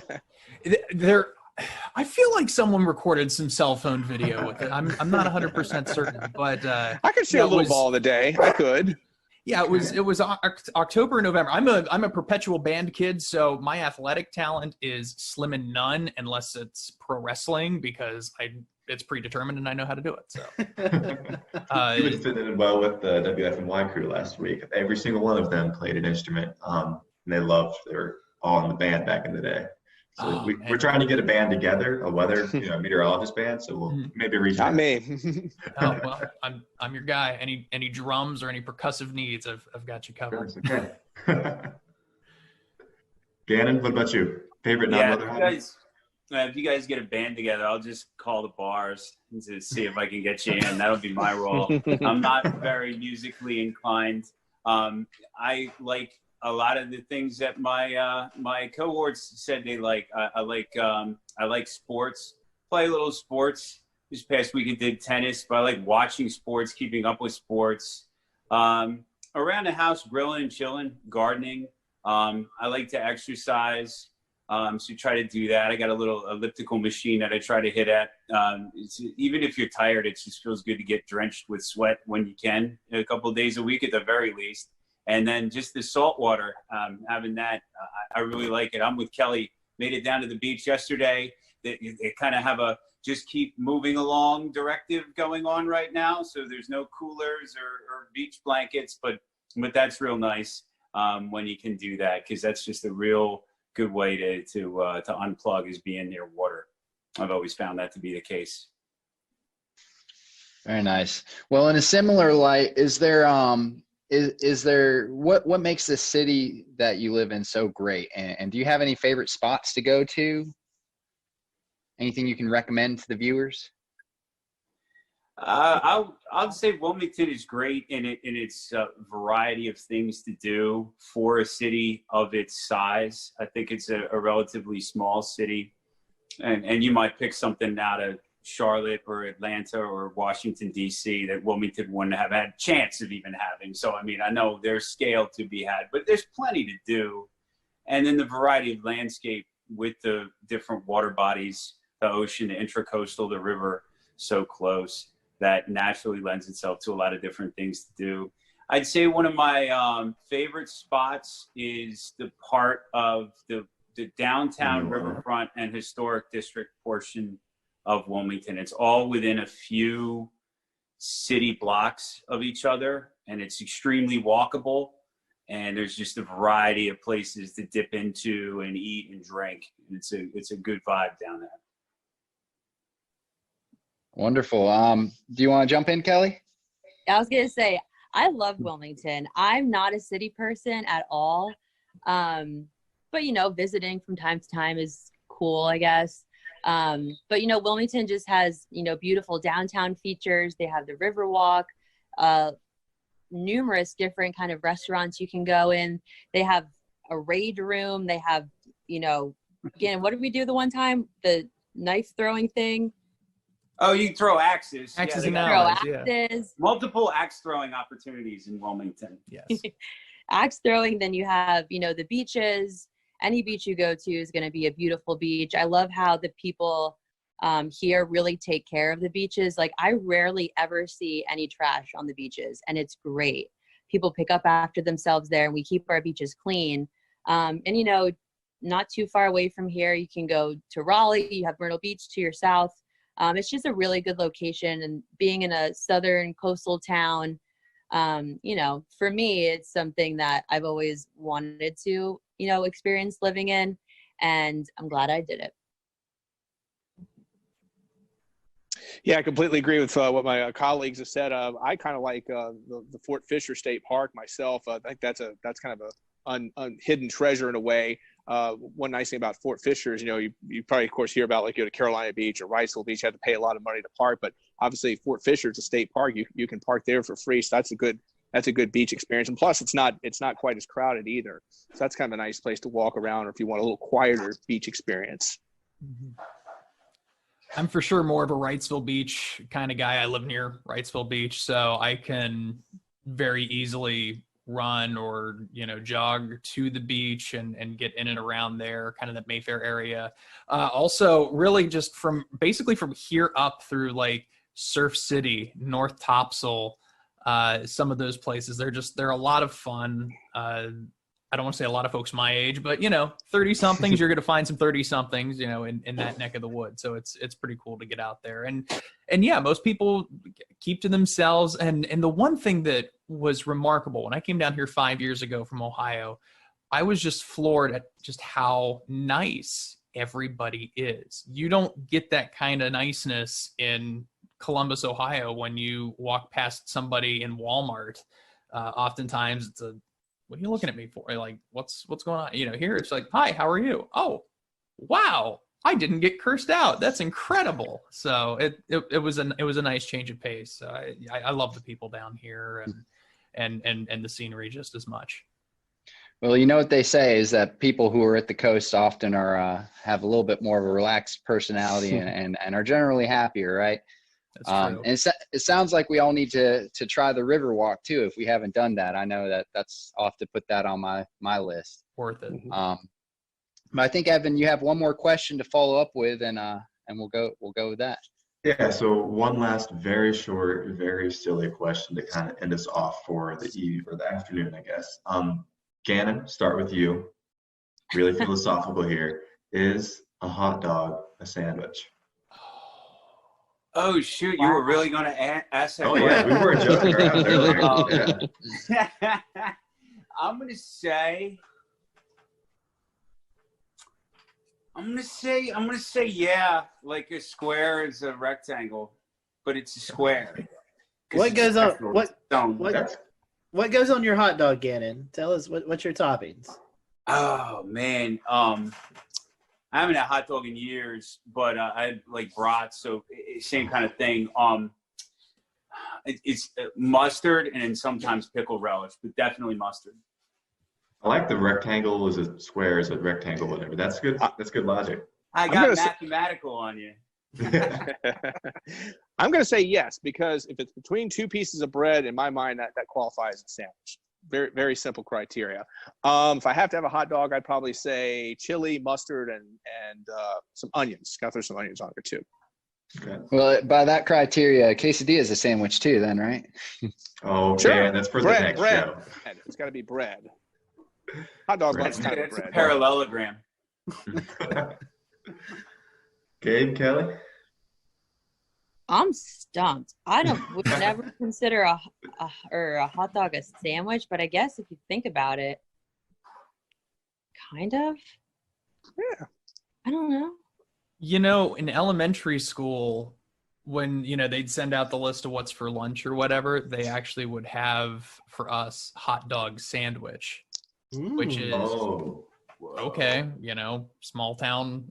I feel like someone recorded some cell phone video with it. I'm not 100% certain, but I could shoot a little ball of the day. I could. Yeah, it was October and November. I'm a perpetual band kid, so my athletic talent is slim and none unless it's pro wrestling, because it's predetermined and I know how to do it. So you would fit in well with the WFMY crew last week. Every single one of them played an instrument, and they were all in the band back in the day. So Oh, we're trying to get a band together, a weather, meteorologist band. So we'll maybe reach out. Not me. Oh well, I'm your guy. Any drums or any percussive needs, I've got you covered. Okay. Gannon, what about you? Favorite Yeah, non-weather hobby? if you guys get a band together, I'll just call the bars to see if I can get you in. That'll be my role. I'm not very musically inclined. I like a lot of the things that my cohorts said they like. I like sports. Play a little sports. This past week I did tennis, but I like watching sports, keeping up with sports. Around the house, grilling and chilling, gardening. I like to exercise. So try to do that. I got a little elliptical machine that I try to hit at. Even if you're tired, it just feels good to get drenched with sweat when you can, a couple of days a week at the very least. And then just the salt water, having that, I really like it. I'm with Kelly. Made it down to the beach yesterday. They kind of have a just keep moving along directive going on right now. So there's no coolers or beach blankets, but that's real nice when you can do that, because that's just a real good way to unplug, is being near water. I've always found that to be the case. Very nice. Well, in a similar light, is there what makes the city that you live in so great? And do you have any favorite spots to go to? Anything you can recommend to the viewers? I'll say Wilmington is great in its variety of things to do for a city of its size. I think it's a relatively small city, and you might pick something out of Charlotte or Atlanta or Washington, D.C. that Wilmington wouldn't have had a chance of even having. So, I mean, I know there's scale to be had, but there's plenty to do. And then the variety of landscape with the different water bodies, the ocean, the intracoastal, the river, so close, that naturally lends itself to a lot of different things to do. I'd say one of my favorite spots is the part of the downtown riverfront and historic district portion of Wilmington. It's all within a few city blocks of each other, and it's extremely walkable. And there's just a variety of places to dip into and eat and drink. And it's a good vibe down there. Wonderful. Do you want to jump in, Kelly? I was gonna say, I love Wilmington. I'm not a city person at all, but visiting from time to time is cool, I guess. But Wilmington just has beautiful downtown features. They have the Riverwalk, numerous different kind of restaurants you can go in. They have a raid room. They have again, what did we do the one time? The knife throwing thing. Oh, you can throw axes. Axes and allies, axes. Multiple axe throwing opportunities in Wilmington. Yes. Axe throwing. Then you have, the beaches. Any beach you go to is going to be a beautiful beach. I love how the people here really take care of the beaches. Like, I rarely ever see any trash on the beaches, and it's great. People pick up after themselves there, and we keep our beaches clean. And not too far away from here, you can go to Raleigh. You have Myrtle Beach to your south. It's just a really good location, and being in a southern coastal town, for me, it's something that I've always wanted to, experience living in, and I'm glad I did it. Yeah, I completely agree with what my colleagues have said. I kind of like the Fort Fisher State Park myself. I think that's kind of a hidden treasure in a way. One nice thing about Fort Fisher is, you probably, of course, hear about like, Carolina Beach or Wrightsville Beach. You have to pay a lot of money to park, but obviously Fort Fisher is a state park. You can park there for free. So that's a good beach experience. And plus it's not quite as crowded either. So that's kind of a nice place to walk around, or if you want a little quieter beach experience. Mm-hmm. I'm for sure more of a Wrightsville Beach kind of guy. I live near Wrightsville Beach, so I can very easily run or jog to the beach and get in and around there, kind of the Mayfair area. Also, really just from here up through like Surf City, North Topsail, some of those places, they're a lot of fun. I don't want to say a lot of folks my age, but 30 somethings, you're going to find some 30 somethings, in that neck of the woods. So it's pretty cool to get out there. And yeah, most people keep to themselves. And the one thing that was remarkable when I came down here 5 years ago from Ohio, I was just floored at just how nice everybody is. You don't get that kind of niceness in Columbus, Ohio, when you walk past somebody in Walmart. Oftentimes it's what are you looking at me for? Like, what's going on? Here it's like, hi, how are you? Oh, wow, I didn't get cursed out. That's incredible. So it was a nice change of pace. So I love the people down here and the scenery just as much. Well, you know what they say is that people who are at the coast often are have a little bit more of a relaxed personality and are generally happier, right? That's true. And it sounds like we all need to try the river walk too if we haven't done that. I know that's I'll have to put that on my list. Worth it. But I think, Evan, you have one more question to follow up with, and we'll go with that. Yeah, so one last very short, very silly question to kind of end us off for the eve or the afternoon, I guess. Gannon, start with you. Really philosophical here. Is a hot dog a sandwich? Oh shoot! You were really going to ask that? Oh yeah, we weren't joking around there. Yeah. I'm gonna say yeah. Like a square is a rectangle, but it's a square. What goes on? What goes on your hot dog, Gannon? Tell us what's your toppings. Oh man, I haven't had a hot dog in years, but I like brats, so same kind of thing. It's mustard and then sometimes pickle relish, but definitely mustard. I like the rectangle is a square is a rectangle, whatever. That's good. That's good logic. I got mathematical on you. I'm going to say yes, because if it's between two pieces of bread, in my mind, that qualifies as a sandwich. Very, very simple criteria. If I have to have a hot dog, I'd probably say chili, mustard, and some onions. Got to throw some onions on there too. Okay. Well, by that criteria, quesadilla is a sandwich too, then, right? Oh, sure. Yeah, that's for the next show. It's got to be bread. Hot dog lunch kind of bread. A parallelogram. Gabe, Kelly? I'm stumped. Would never consider a hot dog a sandwich, but I guess if you think about it, kind of. Yeah. I don't know. In elementary school, when they'd send out the list of what's for lunch or whatever, they actually would have for us hot dog sandwich, which is okay. Small town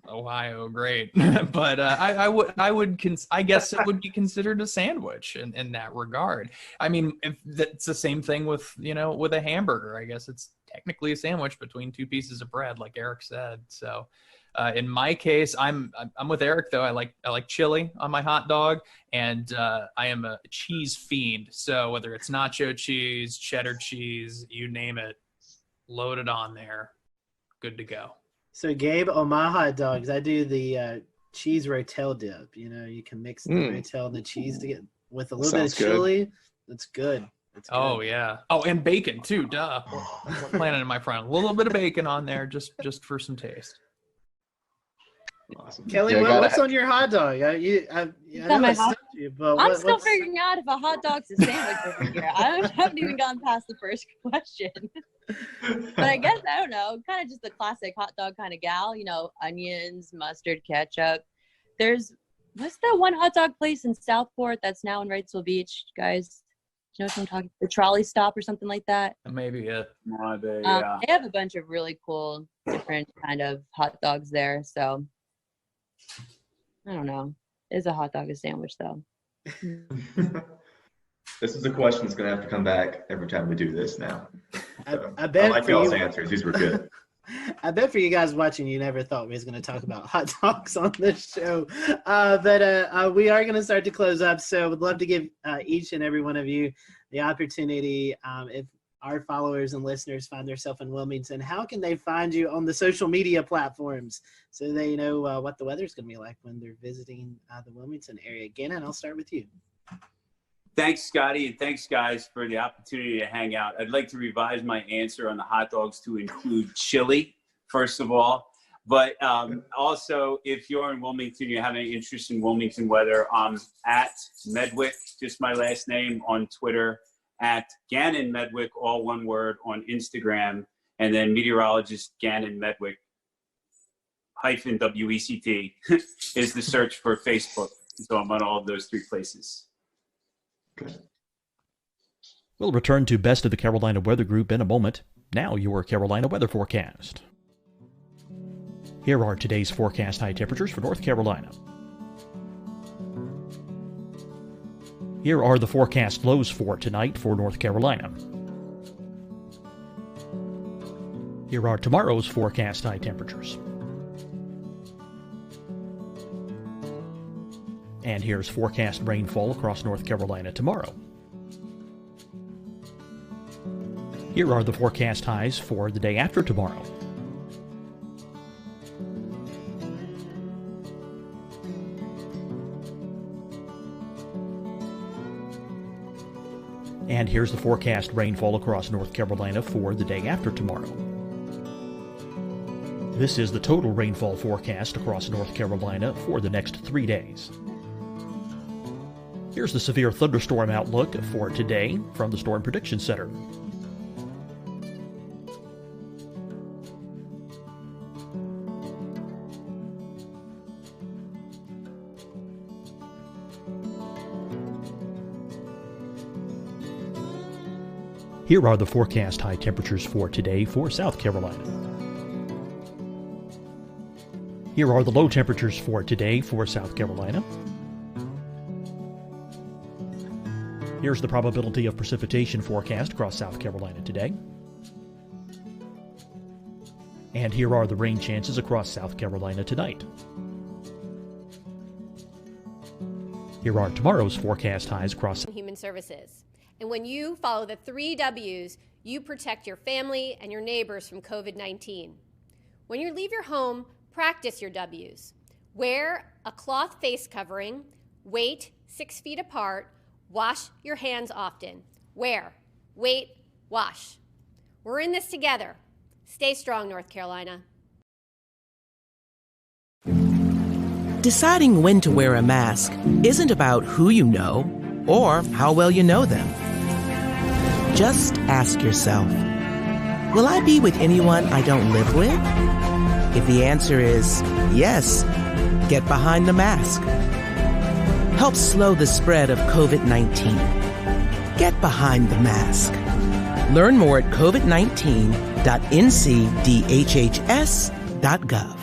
Ohio, great. But I guess it would be considered a sandwich in that regard. I mean, if that's the same thing with with a hamburger, I guess it's technically a sandwich between two pieces of bread, like Eric said. So in my case, I'm with Eric though. I like chili on my hot dog, and I am a cheese fiend. So whether it's nacho cheese, cheddar cheese, you name it, load it on there, good to go. So, Gabe, on my hot dogs, I do the cheese rotel dip. You can mix the rotel and the cheese to get with a little bit of chili. That's good. Oh yeah. Oh, and bacon too. Duh. We're planning in my front. A little bit of bacon on there, just for some taste. Awesome. Kelly, what's on your hot dog? I I'm still figuring out if a hot dog's a sandwich over here. I haven't even gotten past the first question. But I guess, I don't know, kind of just the classic hot dog kind of gal, onions, mustard, ketchup. What's that one hot dog place in Southport that's now in Wrightsville Beach, guys? Do you know what I'm talking about? The Trolley Stop or something like that? Maybe, yeah. Yeah. They have a bunch of really cool, different kind of hot dogs there. So, I don't know. Is a hot dog a sandwich, though? This is a question that's going to have to come back every time we do this now. I bet I like y'all's answers. These were good. I bet for you guys watching, you never thought we was going to talk about hot dogs on this show. But we are going to start to close up. So would love to give each and every one of you the opportunity, if our followers and listeners find themselves in Wilmington, how can they find you on the social media platforms so they know what the weather's going to be like when they're visiting the Wilmington area? Gannon, I'll start with you. Thanks, Scotty, and thanks, guys, for the opportunity to hang out. I'd like to revise my answer on the hot dogs to include chili, first of all. But also, if you're in Wilmington, you have any interest in Wilmington weather, I'm at Medwick, just my last name, on Twitter, at Gannon Medwick, all one word, on Instagram, and then meteorologist Gannon Medwick. WECT is the search for Facebook. So I'm on all of those 3 places. We'll return to Best of the Carolina Weather Group in a moment. Now your Carolina weather forecast. Here are today's forecast high temperatures for North Carolina. Here are the forecast lows for tonight for North Carolina. Here are tomorrow's forecast high temperatures. And here's forecast rainfall across North Carolina tomorrow. Here are the forecast highs for the day after tomorrow. And here's the forecast rainfall across North Carolina for the day after tomorrow. This is the total rainfall forecast across North Carolina for the next 3 days. Here's the severe thunderstorm outlook for today from the Storm Prediction Center. Here are the forecast high temperatures for today for South Carolina. Here are the low temperatures for today for South Carolina. Here's the probability of precipitation forecast across South Carolina today. And here are the rain chances across South Carolina tonight. Here are tomorrow's forecast highs across Human Services. And when you follow the 3 W's, you protect your family and your neighbors from COVID-19. When you leave your home, practice your W's. Wear a cloth face covering, wait 6 feet apart, wash your hands often. Wear, wait, wash. We're in this together. Stay strong, North Carolina. Deciding when to wear a mask isn't about who you know or how well you know them. Just ask yourself, will I be with anyone I don't live with? If the answer is yes, get behind the mask. Help slow the spread of COVID-19. Get behind the mask. Learn more at covid19.ncdhhs.gov.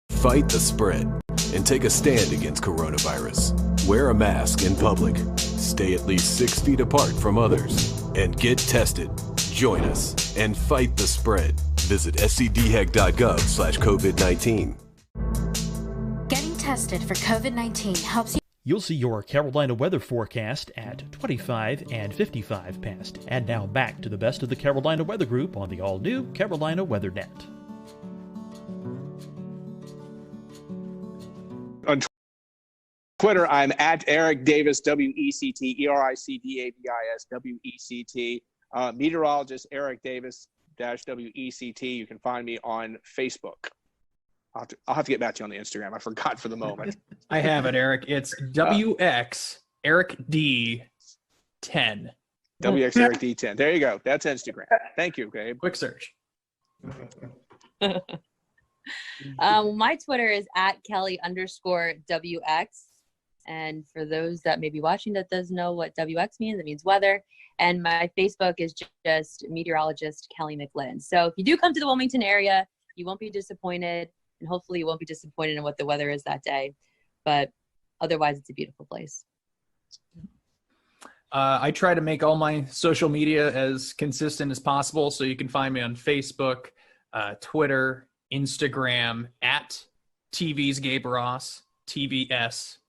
Fight the spread and take a stand against coronavirus. Wear a mask in public. Stay at least 6 feet apart from others. And get tested. Join us and fight the spread. Visit scdhec.gov/COVID-19. Getting tested for COVID-19 helps you. You'll see your Carolina weather forecast at 25 and 55 past. And now back to the Best of the Carolina Weather Group on the all-new Carolina Weather Net. On Twitter, I'm at Eric Davis, WECT, ERICDAVIS, WECT. Meteorologist Eric Davis WECT. You can find me on Facebook. I'll have to get back to you on the Instagram. I forgot for the moment. I have it, Eric. It's WX Eric D 10. WX Eric D10. There you go. That's Instagram. Thank you, Gabe. Quick search. My Twitter is at Kelly_WX. And for those that may be watching that doesn't know what WX means, it means weather. And my Facebook is just meteorologist Kelly McLinn. So if you do come to the Wilmington area, you won't be disappointed. And hopefully you won't be disappointed in what the weather is that day. But otherwise, it's a beautiful place. I try to make all my social media as consistent as possible. So you can find me on Facebook, Twitter, Instagram, at TV's Gabe Ross, TVS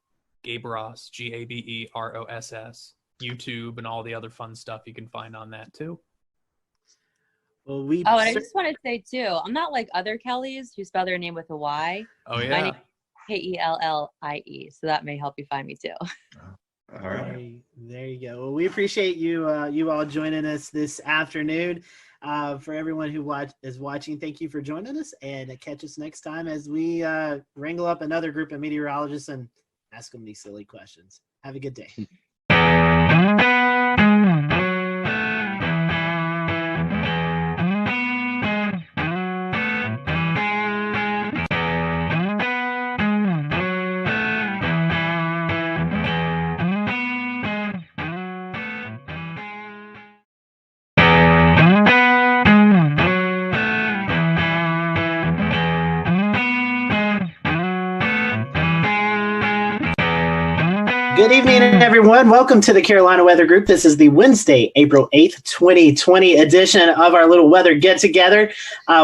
Gabe Ross, GABEROSS, YouTube, and all the other fun stuff you can find on that too. Well, and I just want to say too, I'm not like other Kellys who spell their name with a Y. Oh yeah. My name is KELLIE, so that may help you find me too. All right. There you go. Well, we appreciate you you all joining us this afternoon. For everyone who is watching, thank you for joining us, and catch us next time as we wrangle up another group of meteorologists and ask them these silly questions. Have a good day. Good evening, everyone. Welcome to the Carolina Weather Group. This is the Wednesday, April 8th, 2020 edition of our little weather get-together.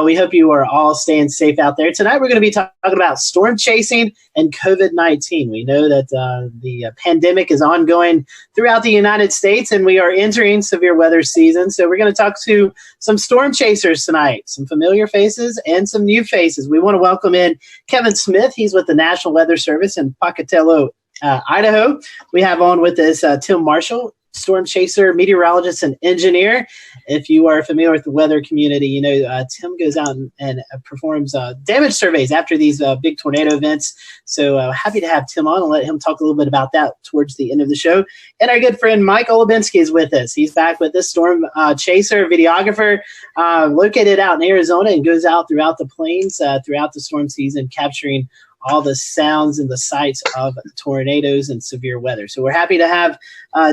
We hope you are all staying safe out there. Tonight, we're going to be talking about storm chasing and COVID-19. We know that the pandemic is ongoing throughout the United States, and we are entering severe weather season. So we're going to talk to some storm chasers tonight, some familiar faces and some new faces. We want to welcome in Kevin Smith. He's with the National Weather Service in Pocatello, Idaho. We have on with us Tim Marshall, storm chaser, meteorologist, and engineer. If you are familiar with the weather community, you know Tim goes out and performs damage surveys after these big tornado events. So happy to have Tim on and let him talk a little bit about that towards the end of the show. And our good friend Mike Olubinski is with us. He's back with this storm chaser, videographer, located out in Arizona and goes out throughout the plains throughout the storm season, capturing all the sounds and the sights of tornadoes and severe weather. So we're happy to have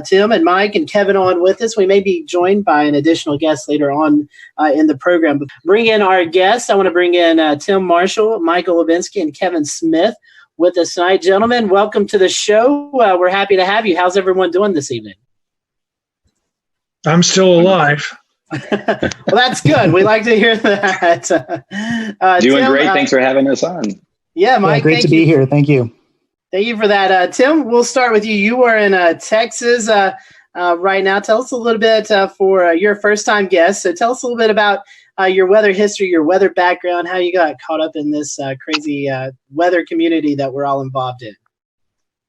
Tim and Mike and Kevin on with us. We may be joined by an additional guest later on in the program. But bring in our guests. I want to bring in Tim Marshall, Michael Levinsky, and Kevin Smith with us tonight. Gentlemen, welcome to the show. We're happy to have you. How's everyone doing this evening? I'm still alive. Well, that's good. We like to hear that. Doing Tim, great. Thanks for having us on. Yeah, Mike. Great to be here. Thank you. Thank you for that. Tim, we'll start with you. You are in Texas right now. Tell us a little bit for your first-time guest. So tell us a little bit about your weather history, your weather background, how you got caught up in this crazy weather community that we're all involved in.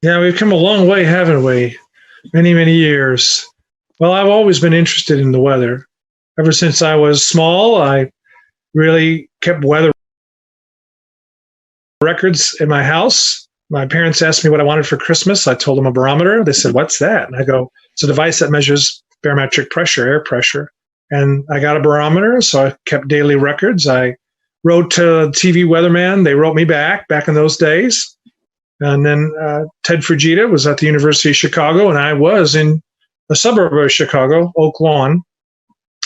Yeah, we've come a long way, haven't we? Many, many years. Well, I've always been interested in the weather. Ever since I was small, I really kept weather records in my house. My parents asked me what I wanted for Christmas. I told them a barometer. They said, "What's that?" And I go, "It's a device that measures barometric pressure, air pressure." And I got a barometer, so I kept daily records. I wrote to TV weatherman. They wrote me back in those days. And then Ted Fujita was at the University of Chicago, and I was in a suburb of Chicago, Oak Lawn.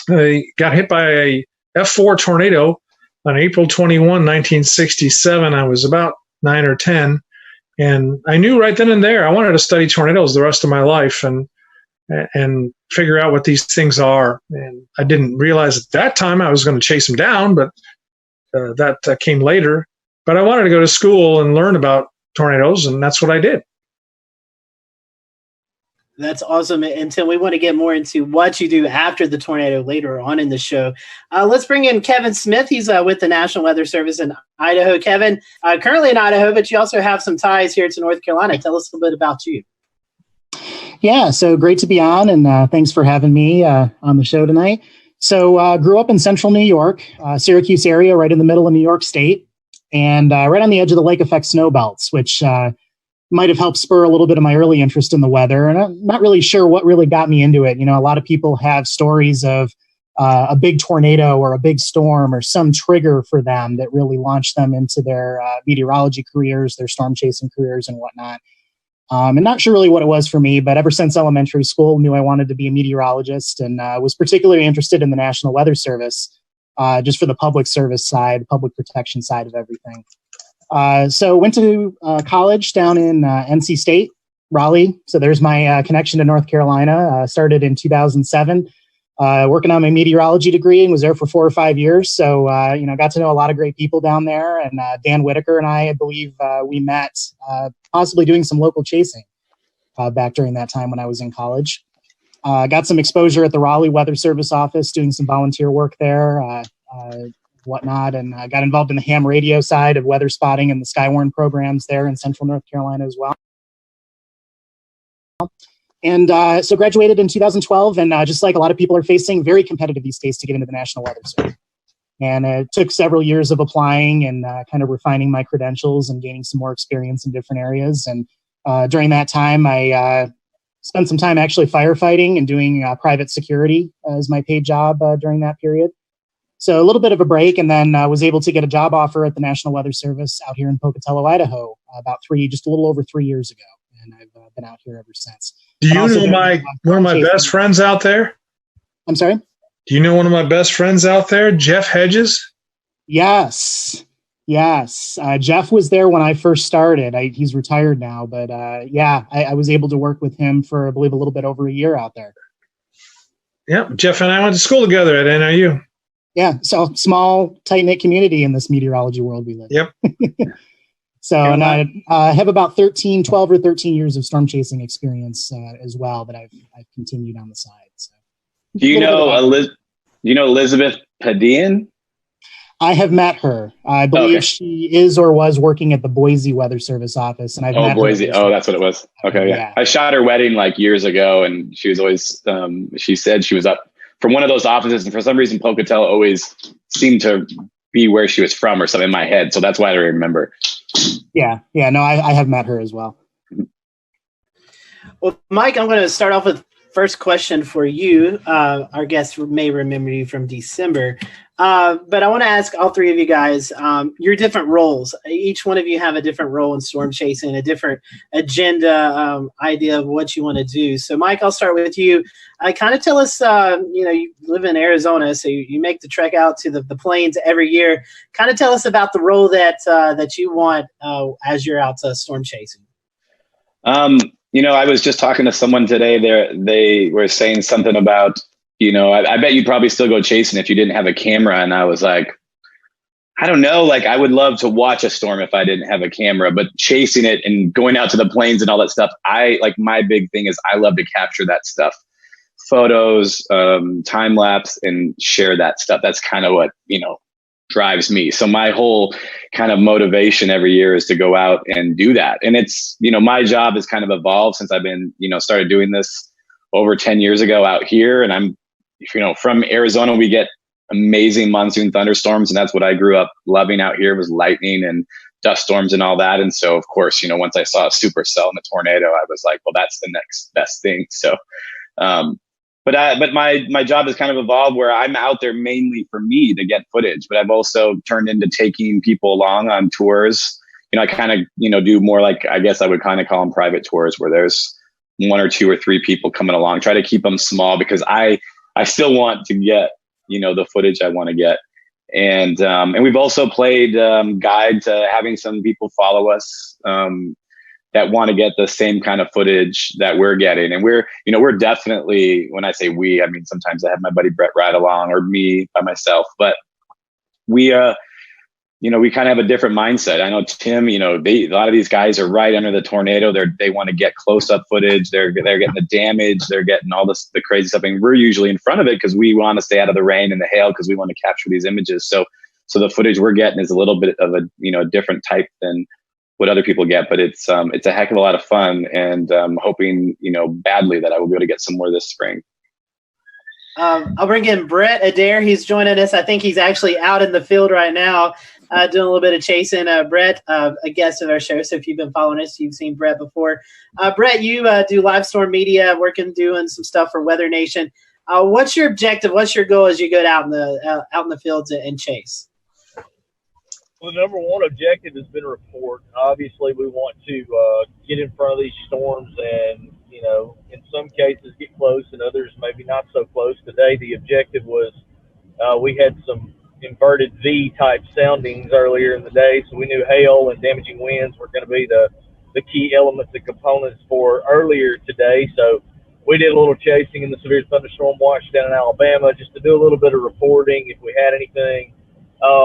I got hit by a F4 tornado on April 21, 1967. I was about 9 or 10. And I knew right then and there I wanted to study tornadoes the rest of my life and figure out what these things are. And I didn't realize at that time I was going to chase them down, but that came later. But I wanted to go to school and learn about tornadoes, and that's what I did. That's awesome. And Tim, we want to get more into what you do after the tornado later on in the show. Let's bring in Kevin Smith. He's with the National Weather Service in Idaho. Kevin, currently in Idaho, but you also have some ties here to North Carolina. Tell us a little bit about you. Yeah, so great to be on, and thanks for having me on the show tonight. So grew up in central New York, Syracuse area, right in the middle of New York State, and right on the edge of the lake effect snow belts, which might have helped spur a little bit of my early interest in the weather. And I'm not really sure what really got me into it. You know, a lot of people have stories of a big tornado or a big storm or some trigger for them that really launched them into their meteorology careers, their storm chasing careers and whatnot. And not sure really what it was for me, but ever since elementary school, knew I wanted to be a meteorologist and was particularly interested in the National Weather Service, just for the public service side, public protection side of everything. So went to college down in NC State, Raleigh. So there's my connection to North Carolina. Started in 2007, working on my meteorology degree and was there for 4 or 5 years. So, got to know a lot of great people down there. And Dan Whitaker and I believe we met possibly doing some local chasing back during that time when I was in college. Got some exposure at the Raleigh Weather Service office, doing some volunteer work there. Whatnot, and got involved in the ham radio side of weather spotting and the Skywarn programs there in central North Carolina as well. And so graduated in 2012, and just like a lot of people are facing, very competitive these days to get into the National Weather Service. And it took several years of applying and kind of refining my credentials and gaining some more experience in different areas. And during that time, I spent some time actually firefighting and doing private security as my paid job during that period. So a little bit of a break, and then was able to get a job offer at the National Weather Service out here in Pocatello, Idaho, just a little over 3 years ago. And I've been out here ever since. Do you know one of my best friends out there? I'm sorry? Do you know one of my best friends out there, Jeff Hedges? Yes. Yes. Jeff was there when I first started. He's retired now, but I was able to work with him for, I believe, a little bit over a year out there. Yeah, Jeff and I went to school together at NIU. Yeah, so small, tight-knit community in this meteorology world we live in. Yep. So, and I have about 12 or 13 years of storm chasing experience as well that I've continued on the side. So, do you know Elizabeth Padian? I have met her. I believe she is or was working at the Boise Weather Service office, and I've met Boise. her. Oh, that's what it was. Okay, yeah. I shot her wedding like years ago, and she was always. She said she was up from one of those offices, and for some reason, Pocatello always seemed to be where she was from, or something in my head. So that's why I remember. Yeah. No, I have met her as well. Well, Mike, I'm going to start off with first question for you. Our guests may remember you from December. But I want to ask all three of you guys your different roles. Each one of you have a different role in storm chasing, a different agenda, idea of what you want to do. So, Mike, I'll start with you. Kind of tell us, you live in Arizona, so you make the trek out to the plains every year. Kind of tell us about the role that you want as you're out storm chasing. I was just talking to someone today. They were saying something about, I bet you'd probably still go chasing if you didn't have a camera. And I was like, I don't know. Like, I would love to watch a storm if I didn't have a camera, but chasing it and going out to the plains and all that stuff, my big thing is I love to capture that stuff, photos, time lapse, and share that stuff. That's kind of what, drives me. So my whole kind of motivation every year is to go out and do that. And it's, my job has kind of evolved since I've been, started doing this over 10 years ago out here. And I'm, from Arizona, we get amazing monsoon thunderstorms. And that's what I grew up loving out here, was lightning and dust storms and all that. And so, of course, once I saw a supercell and a tornado, I was like, well, that's the next best thing. So, but my job has kind of evolved where I'm out there mainly for me to get footage, but I've also turned into taking people along on tours. I kind of, do more like, I guess I would kind of call them private tours, where there's 1 or 2 or 3 people coming along. Try to keep them small because I still want to get, the footage I want to get. And we've also played guide to having some people follow us that want to get the same kind of footage that we're getting. And we're definitely, when I say we, I mean, sometimes I have my buddy Brett ride along, or me by myself, but we kind of have a different mindset. I know Tim, a lot of these guys are right under the tornado. They want to get close up footage. They're getting the damage. They're getting all the crazy stuff. And we're usually in front of it because we want to stay out of the rain and the hail because we want to capture these images. So the footage we're getting is a little bit of a different type than what other people get, but it's a heck of a lot of fun, and I'm hoping, badly that I will be able to get some more this spring. I'll bring in Brett Adair. He's joining us. I think he's actually out in the field right now, doing a little bit of chasing. Brett, a guest of our show, so if you've been following us, you've seen Brett before. Brett, you do live storm media, doing some stuff for Weather Nation. What's your objective? What's your goal as you go out in the fields and chase? Well, the number one objective has been a report. Obviously, we want to get in front of these storms and, in some cases get close and others maybe not so close. Today, the objective was we had some inverted V-type soundings earlier in the day, so we knew hail and damaging winds were going to be the key elements and components for earlier today. So we did a little chasing in the severe thunderstorm watch down in Alabama just to do a little bit of reporting if we had anything.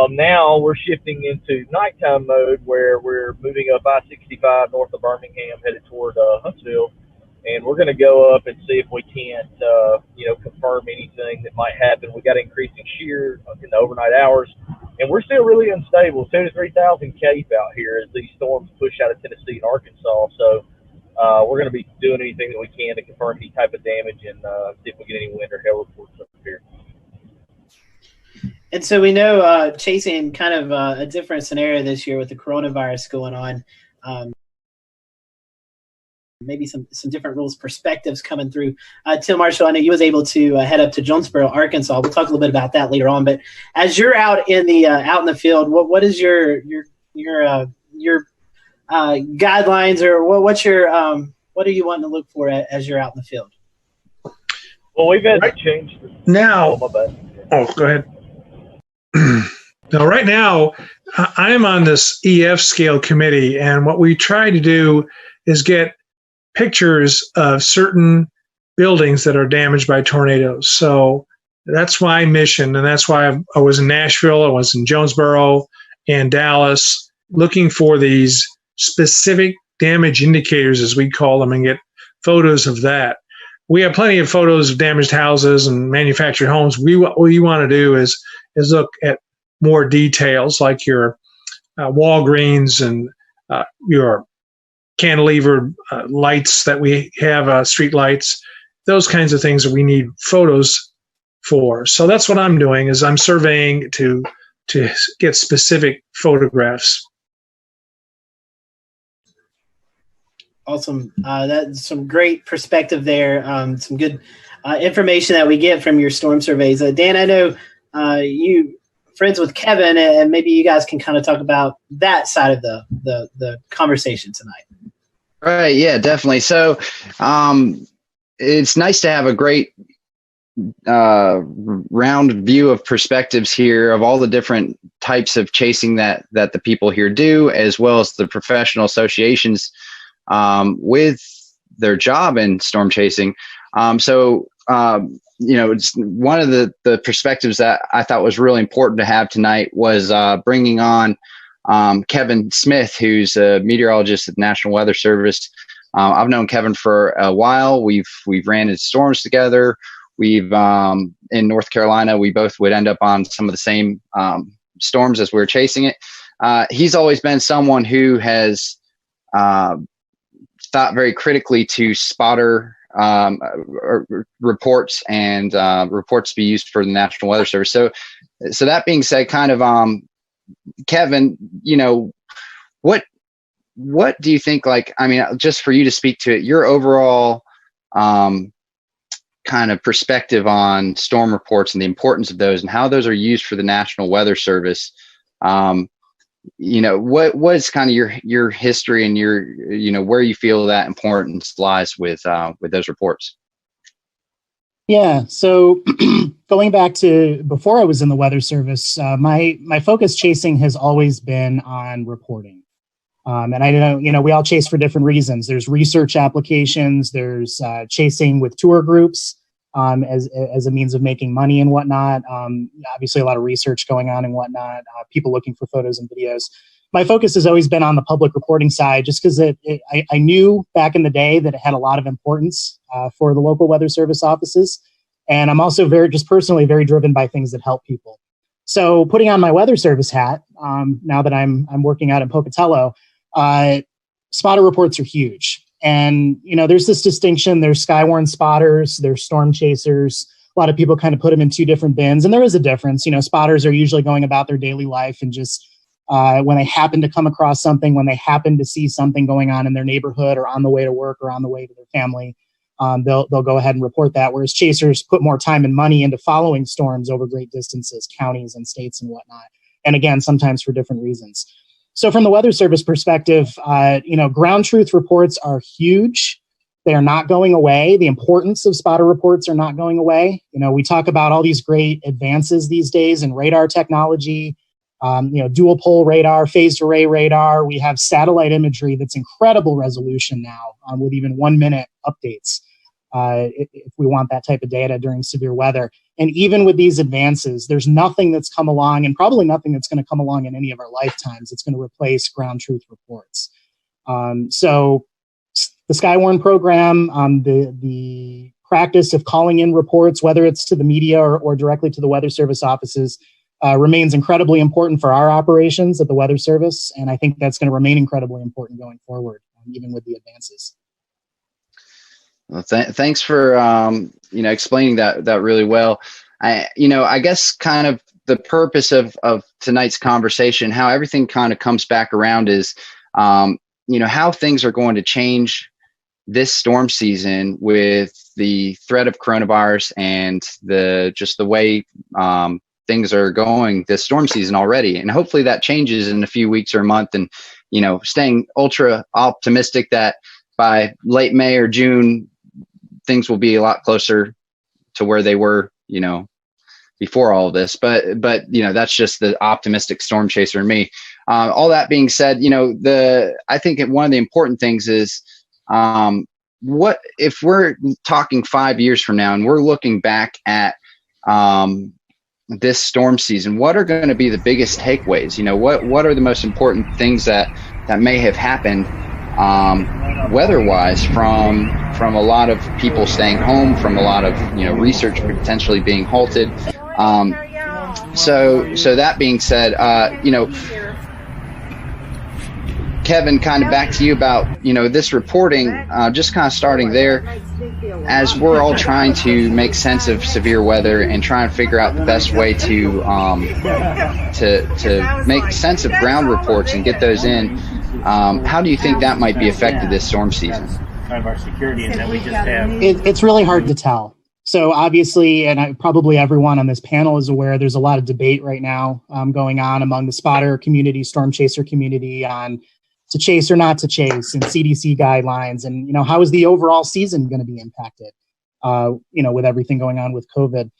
Now we're shifting into nighttime mode where we're moving up I-65 north of Birmingham headed toward Huntsville, and we're going to go up and see if we can't, confirm anything that might happen. We got increasing shear in the overnight hours, and we're still really unstable, 2,000 to 3,000 CAPE out here as these storms push out of Tennessee and Arkansas. So we're going to be doing anything that we can to confirm any type of damage and see if we get any wind or hail reports up here. And so we know chasing kind of a different scenario this year with the coronavirus going on. Maybe some different rules, perspectives coming through. Tim Marshall, I know you was able to head up to Jonesboro, Arkansas. We'll talk a little bit about that later on. But as you're out in the field, what is your guidelines, or what are you wanting to look for as you're out in the field? Well, we've had to change now. Oh, my bad. Oh, go ahead. Now, right now, I'm on this EF scale committee, and what we try to do is get pictures of certain buildings that are damaged by tornadoes. So that's my mission, and that's why I was in Nashville, I was in Jonesboro, and Dallas, looking for these specific damage indicators, as we call them, and get photos of that. We have plenty of photos of damaged houses and manufactured homes. What we want to do is look at more details, like your Walgreens and your cantilever lights that we have, street lights, those kinds of things that we need photos for. So that's what I'm doing, is I'm surveying to get specific photographs. Awesome. That's some great perspective there. Some good information that we get from your storm surveys. Dan, I know you friends with Kevin, and maybe you guys can kind of talk about that side of the conversation tonight. Right. Yeah, definitely. So it's nice to have a great round view of perspectives here of all the different types of chasing that the people here do, as well as the professional associations with their job in storm chasing. It's one of the perspectives that I thought was really important to have tonight was bringing on Kevin Smith, who's a meteorologist at the National Weather Service. I've known Kevin for a while. We've ran into storms together. We've in North Carolina, we both would end up on some of the same storms as we were chasing it. He's always been someone who has thought very critically to spotter reports and reports to be used for the National Weather Service. So that being said, kind of Kevin, what do you think, just for you to speak to it, your overall kind of perspective on storm reports and the importance of those and how those are used for the National Weather Service? What's kind of your history and your, where you feel that importance lies with those reports? Yeah. So going back to before I was in the Weather Service, my focus chasing has always been on reporting. And I know, we all chase for different reasons. There's research applications, there's chasing with tour groups as a means of making money and whatnot. Obviously a lot of research going on and whatnot, people looking for photos and videos. My focus has always been on the public reporting side, just because I knew back in the day that it had a lot of importance for the local Weather Service offices. And I'm also just personally very driven by things that help people. So putting on my Weather Service hat, now that I'm working out in Pocatello, spotter reports are huge. And, there's this distinction. There's skywarn spotters, there's storm chasers. A lot of people kind of put them in two different bins. And there is a difference. Spotters are usually going about their daily life and just when they happen to come across something, when they happen to see something going on in their neighborhood or on the way to work or on the way to their family, they'll go ahead and report that. Whereas chasers put more time and money into following storms over great distances, counties and states and whatnot. And again, sometimes for different reasons. So from the Weather Service perspective, ground truth reports are huge. They are not going away. The importance of spotter reports are not going away. We talk about all these great advances these days in radar technology, dual pole radar, phased array radar. We have satellite imagery that's incredible resolution now with even 1 minute updates if we want that type of data during severe weather. And even with these advances, there's nothing that's come along, and probably nothing that's going to come along in any of our lifetimes that's going to replace ground truth reports. So the Skywarn program, the practice of calling in reports, whether it's to the media or directly to the Weather Service offices, remains incredibly important for our operations at the Weather Service. And I think that's going to remain incredibly important going forward, even with the advances. Well, thanks for explaining that really well. I guess kind of the purpose of tonight's conversation, how everything kind of comes back around is, how things are going to change this storm season with the threat of coronavirus and the way things are going this storm season already. And hopefully that changes in a few weeks or a month, and, staying ultra optimistic that by late May or June, things will be a lot closer to where they were, before all of this. But that's just the optimistic storm chaser in me. All that being said, I think one of the important things is what if we're talking 5 years from now and we're looking back at this storm season, what are going to be the biggest takeaways? What are the most important things that may have happened weather-wise from a lot of people staying home, from a lot of research potentially being halted. So that being said, Kevin, kind of back to you about this reporting, just kind of starting there, as we're all trying to make sense of severe weather and try and figure out the best way to make sense of ground reports and get those in. How do you think that might be affected this storm season? Of our security, and that we just have. It's really hard to tell. So obviously, and probably everyone on this panel is aware, there's a lot of debate right now going on among the spotter community, storm chaser community on to chase or not to chase, and CDC guidelines, and how is the overall season going to be impacted? With everything going on with COVID.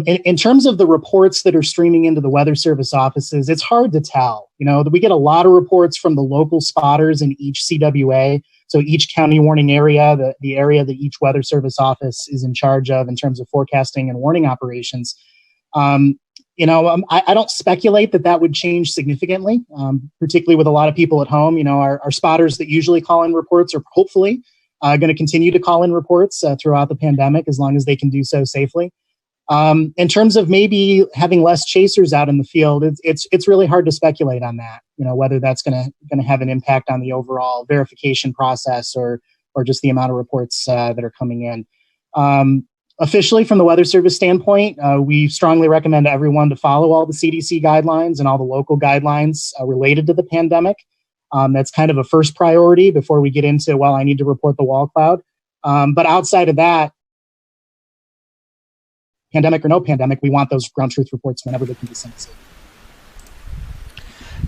In terms of the reports that are streaming into the Weather Service offices, it's hard to tell. We get a lot of reports from the local spotters in each CWA. So each county warning area, the area that each Weather Service office is in charge of in terms of forecasting and warning operations. I don't speculate that would change significantly, particularly with a lot of people at home. Our spotters that usually call in reports are hopefully going to continue to call in reports throughout the pandemic as long as they can do so safely. In terms of maybe having less chasers out in the field, it's really hard to speculate on that. Whether that's going to have an impact on the overall verification process or just the amount of reports that are coming in. Officially, from the Weather Service standpoint, we strongly recommend everyone to follow all the CDC guidelines and all the local guidelines related to the pandemic. That's kind of a first priority before we get into, I need to report the wall cloud. But outside of that, pandemic or no pandemic, we want those ground truth reports whenever they can be sent.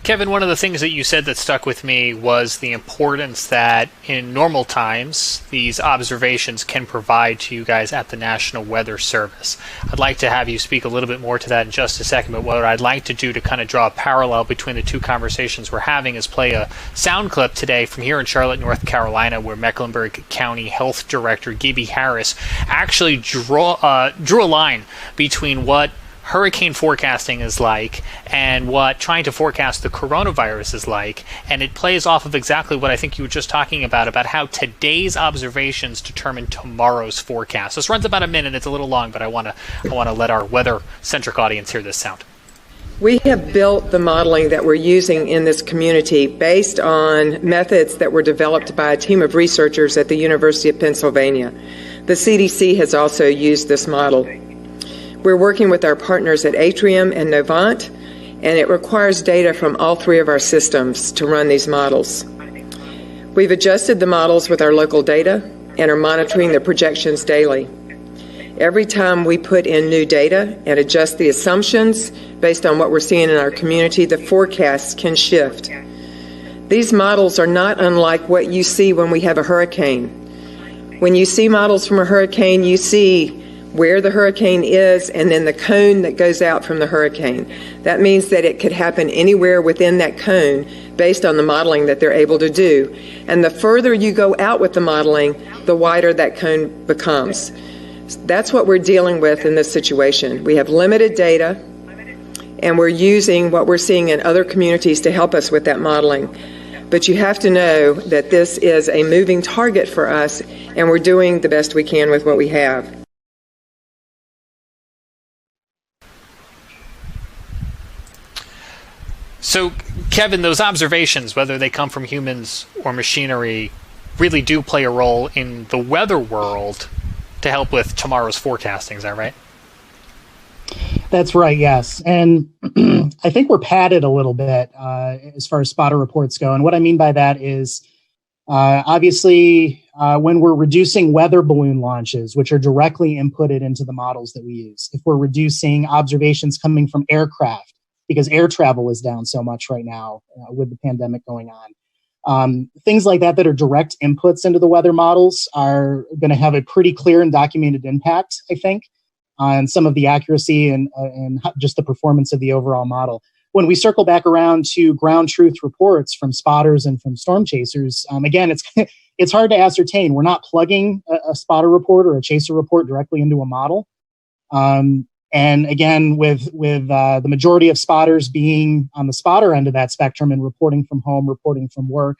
Kevin, one of the things that you said that stuck with me was the importance that in normal times, these observations can provide to you guys at the National Weather Service. I'd like to have you speak a little bit more to that in just a second, but what I'd like to do to kind of draw a parallel between the two conversations we're having is play a sound clip today from here in Charlotte, North Carolina, where Mecklenburg County Health Director Gibby Harris actually drew a line between what hurricane forecasting is like and what trying to forecast the coronavirus is like, and it plays off of exactly what I think you were just talking about how today's observations determine tomorrow's forecast. This runs about a minute. It's a little long, but I want to let our weather-centric audience hear this sound. We have built the modeling that we're using in this community based on methods that were developed by a team of researchers at the University of Pennsylvania. The CDC has also used this model. We're working with our partners at Atrium and Novant, and it requires data from all three of our systems to run these models. We've adjusted the models with our local data and are monitoring the projections daily. Every time we put in new data and adjust the assumptions based on what we're seeing in our community, the forecasts can shift. These models are not unlike what you see when we have a hurricane. When you see models from a hurricane, you see where the hurricane is and then the cone that goes out from the hurricane. That means that it could happen anywhere within that cone based on the modeling that they're able to do. And the further you go out with the modeling, the wider that cone becomes. That's what we're dealing with in this situation. We have limited data, and we're using what we're seeing in other communities to help us with that modeling. But you have to know that this is a moving target for us, and we're doing the best we can with what we have. So, Kevin, those observations, whether they come from humans or machinery, really do play a role in the weather world to help with tomorrow's forecasting. Is that right? That's right, yes. And I think we're padded a little bit as far as spotter reports go. And what I mean by that is, obviously, when we're reducing weather balloon launches, which are directly inputted into the models that we use, if we're reducing observations coming from aircraft, because air travel is down so much right now with the pandemic going on. Things like that are direct inputs into the weather models are going to have a pretty clear and documented impact, I think. on some of the accuracy and just the performance of the overall model. When we circle back around to ground truth reports from spotters and from storm chasers, again, it's hard to ascertain. We're not plugging a spotter report or a chaser report directly into a model. And again, with the majority of spotters being on the spotter end of that spectrum and reporting from home, reporting from work,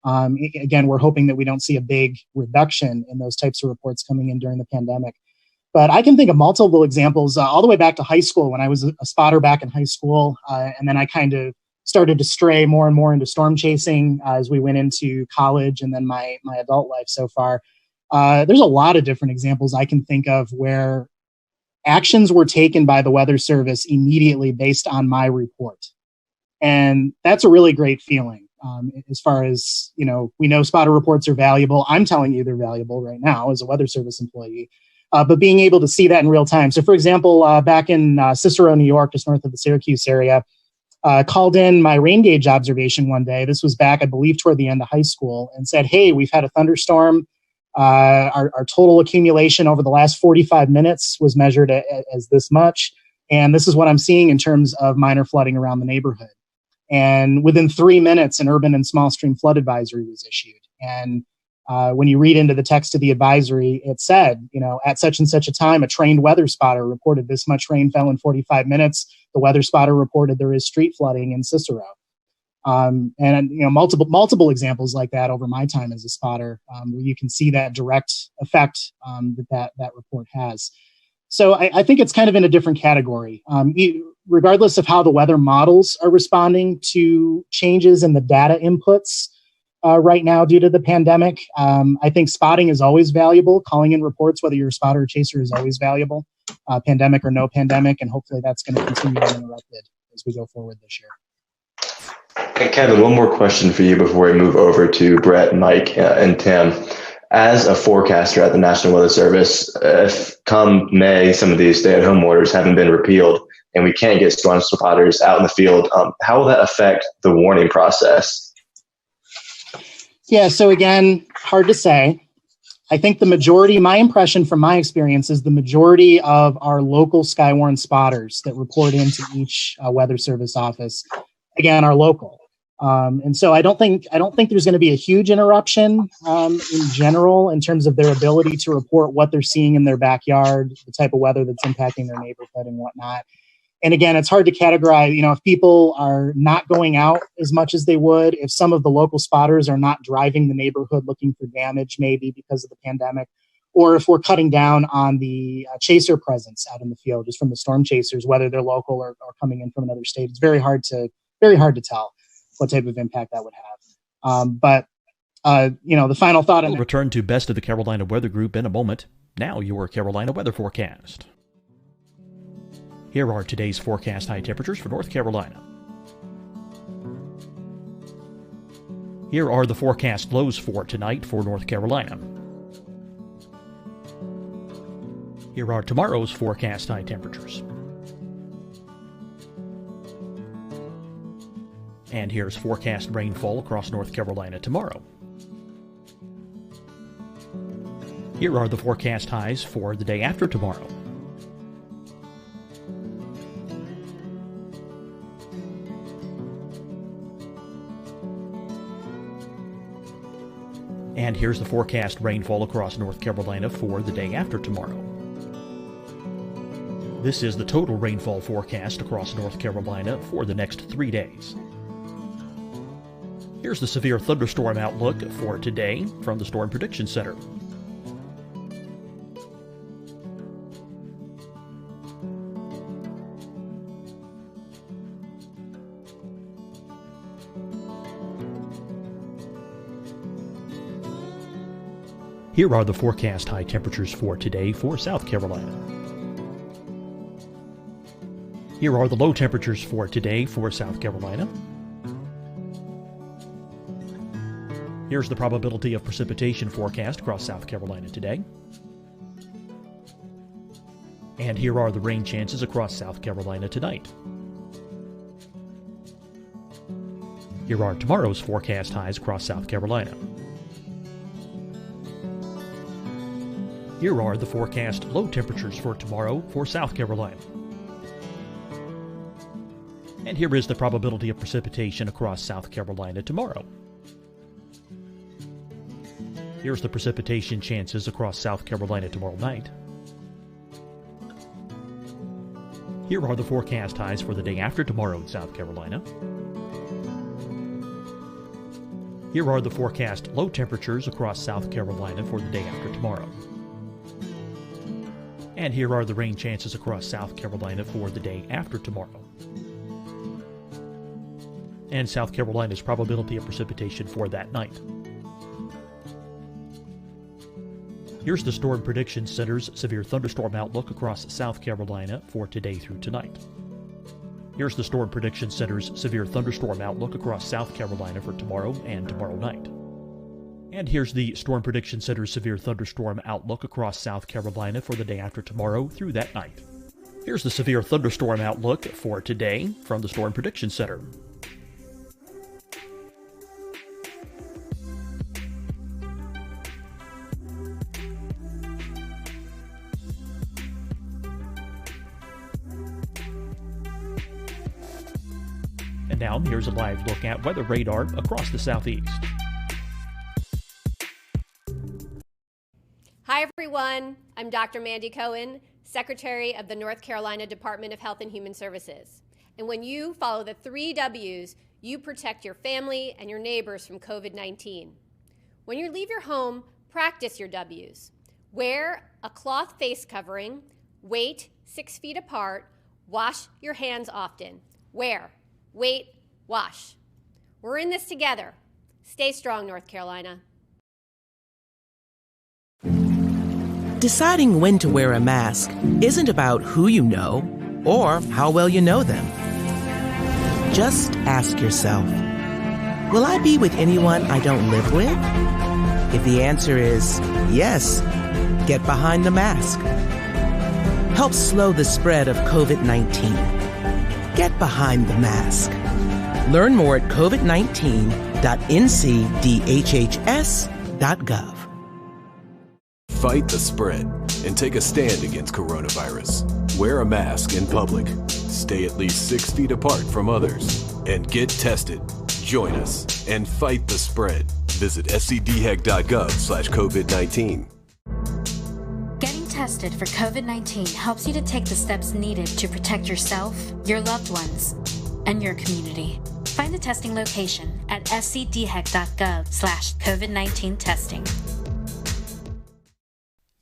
again, we're hoping that we don't see a big reduction in those types of reports coming in during the pandemic. But I can think of multiple examples all the way back to high school when I was a spotter back in high school. And then I kind of started to stray more and more into storm chasing as we went into college and then my adult life so far. There's a lot of different examples I can think of where actions were taken by the Weather Service immediately based on my report. And that's a really great feeling. As far as, we know spotter reports are valuable. I'm telling you they're valuable right now as a Weather Service employee. But being able to see that in real time. So, for example, back in Cicero, New York, just north of the Syracuse area, called in my rain gauge observation one day. This was back, I believe, toward the end of high school, and said, hey, we've had a thunderstorm. Our total accumulation over the last 45 minutes was measured as this much. And this is what I'm seeing in terms of minor flooding around the neighborhood. And within 3 minutes, an urban and small stream flood advisory was issued. And when you read into the text of the advisory, it said, at such and such a time, a trained weather spotter reported this much rain fell in 45 minutes. The weather spotter reported there is street flooding in Cicero. And multiple examples like that over my time as a spotter, where you can see that direct effect that report has. So I think it's kind of in a different category. Regardless of how the weather models are responding to changes in the data inputs right now due to the pandemic, I think spotting is always valuable. Calling in reports, whether you're a spotter or chaser, is always valuable, pandemic or no pandemic, and hopefully that's going to continue uninterrupted as we go forward this year. Hey, Kevin, one more question for you before we move over to Brett, Mike, and Tim. As a forecaster at the National Weather Service, if come May, some of these stay-at-home orders haven't been repealed and we can't get storm spotters out in the field, how will that affect the warning process? Yeah, so again, hard to say. I think the majority, my impression from my experience is the majority of our local Skywarn spotters that report into each Weather Service office, again, are local. And so I don't think there's going to be a huge interruption in general in terms of their ability to report what they're seeing in their backyard, the type of weather that's impacting their neighborhood and whatnot. And again, it's hard to categorize, if people are not going out as much as they would, if some of the local spotters are not driving the neighborhood looking for damage, maybe because of the pandemic, or if we're cutting down on the chaser presence out in the field, just from the storm chasers, whether they're local or coming in from another state. It's very hard to tell what type of impact that would have. But the final thought. We'll return to Best of the Carolina Weather Group in a moment. Now your Carolina weather forecast. Here are today's forecast high temperatures for North Carolina. Here are the forecast lows for tonight for North Carolina. Here are tomorrow's forecast high temperatures. And here's forecast rainfall across North Carolina tomorrow. Here are the forecast highs for the day after tomorrow. And here's the forecast rainfall across North Carolina for the day after tomorrow. This is the total rainfall forecast across North Carolina for the next 3 days. Here's the severe thunderstorm outlook for today from the Storm Prediction Center. Here are the forecast high temperatures for today for South Carolina. Here are the low temperatures for today for South Carolina. Here's the probability of precipitation forecast across South Carolina today. And here are the rain chances across South Carolina tonight. Here are tomorrow's forecast highs across South Carolina. Here are the forecast low temperatures for tomorrow for South Carolina. And here is the probability of precipitation across South Carolina tomorrow. Here's the precipitation chances across South Carolina tomorrow night. Here are the forecast highs for the day after tomorrow in South Carolina. Here are the forecast low temperatures across South Carolina for the day after tomorrow. And here are the rain chances across South Carolina for the day after tomorrow. And South Carolina's probability of precipitation for that night. Here's the Storm Prediction Center's severe thunderstorm outlook across South Carolina for today through tonight. Here's the Storm Prediction Center's severe thunderstorm outlook across South Carolina for tomorrow and tomorrow night. And here's the Storm Prediction Center's severe thunderstorm outlook across South Carolina for the day after tomorrow through that night. Here's the severe thunderstorm outlook for today from the Storm Prediction Center. And now here's a live look at weather radar across the southeast. Hi, everyone. I'm Dr. Mandy Cohen, Secretary of the North Carolina Department of Health and Human Services. And when you follow the 3 W's, you protect your family and your neighbors from COVID-19. When you leave your home, practice your W's. Wear a cloth face covering, wait 6 feet apart, wash your hands often. Wear, wait, wash. We're in this together. Stay strong, North Carolina. Deciding when to wear a mask isn't about who you know or how well you know them. Just ask yourself, will I be with anyone I don't live with? If the answer is yes, get behind the mask. Help slow the spread of COVID-19. Get behind the mask. Learn more at covid19.ncdhhs.gov. Fight the spread and take a stand against coronavirus. Wear a mask in public. Stay at least 6 feet apart from others. And get tested. Join us and fight the spread. Visit scdhec.gov/COVID-19. Getting tested for COVID-19 helps you to take the steps needed to protect yourself, your loved ones, and your community. Find the testing location at scdhec.gov/COVID-19 testing.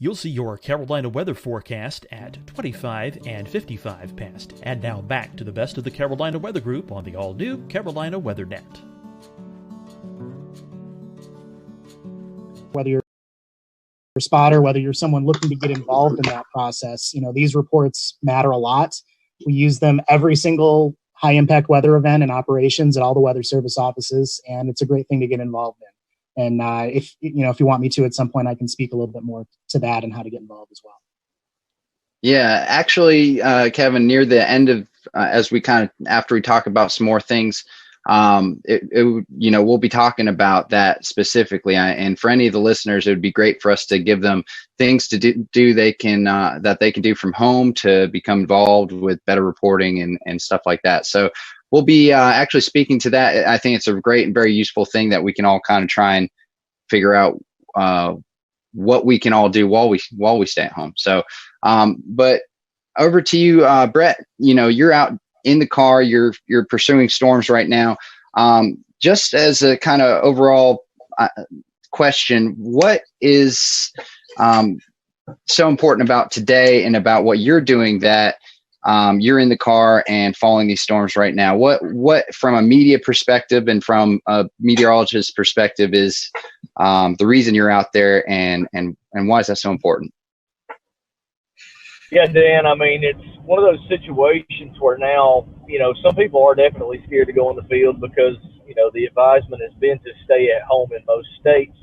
You'll see your Carolina weather forecast at 25 and 55 past. And now back to the best of the Carolina Weather Group on the all-new Carolina WeatherNet. Whether you're a spotter, whether you're someone looking to get involved in that process, these reports matter a lot. We use them every single high impact weather event and operations at all the weather service offices, and it's a great thing to get involved in. And if you want me to at some point, I can speak a little bit more to that and how to get involved as well. Yeah, actually, Kevin, near the end of as we after we talk about some more things, we'll be talking about that specifically. And for any of the listeners, it would be great for us to give them things to do they can that they can do from home to become involved with better reporting and stuff like that. So we'll be actually speaking to that. I think it's a great and very useful thing that we can all kind of try and figure out what we can all do while we stay at home. So, but over to you, Brett. You're out in the car. You're pursuing storms right now. Just as a kind of overall question, what is so important about today and about what you're doing that you're in the car and following these storms right now? What from a media perspective and from a meteorologist's perspective is the reason you're out there, and why is that so important? Yeah, Dan, it's one of those situations where now, some people are definitely scared to go on the field because, the advisement has been to stay at home in most states.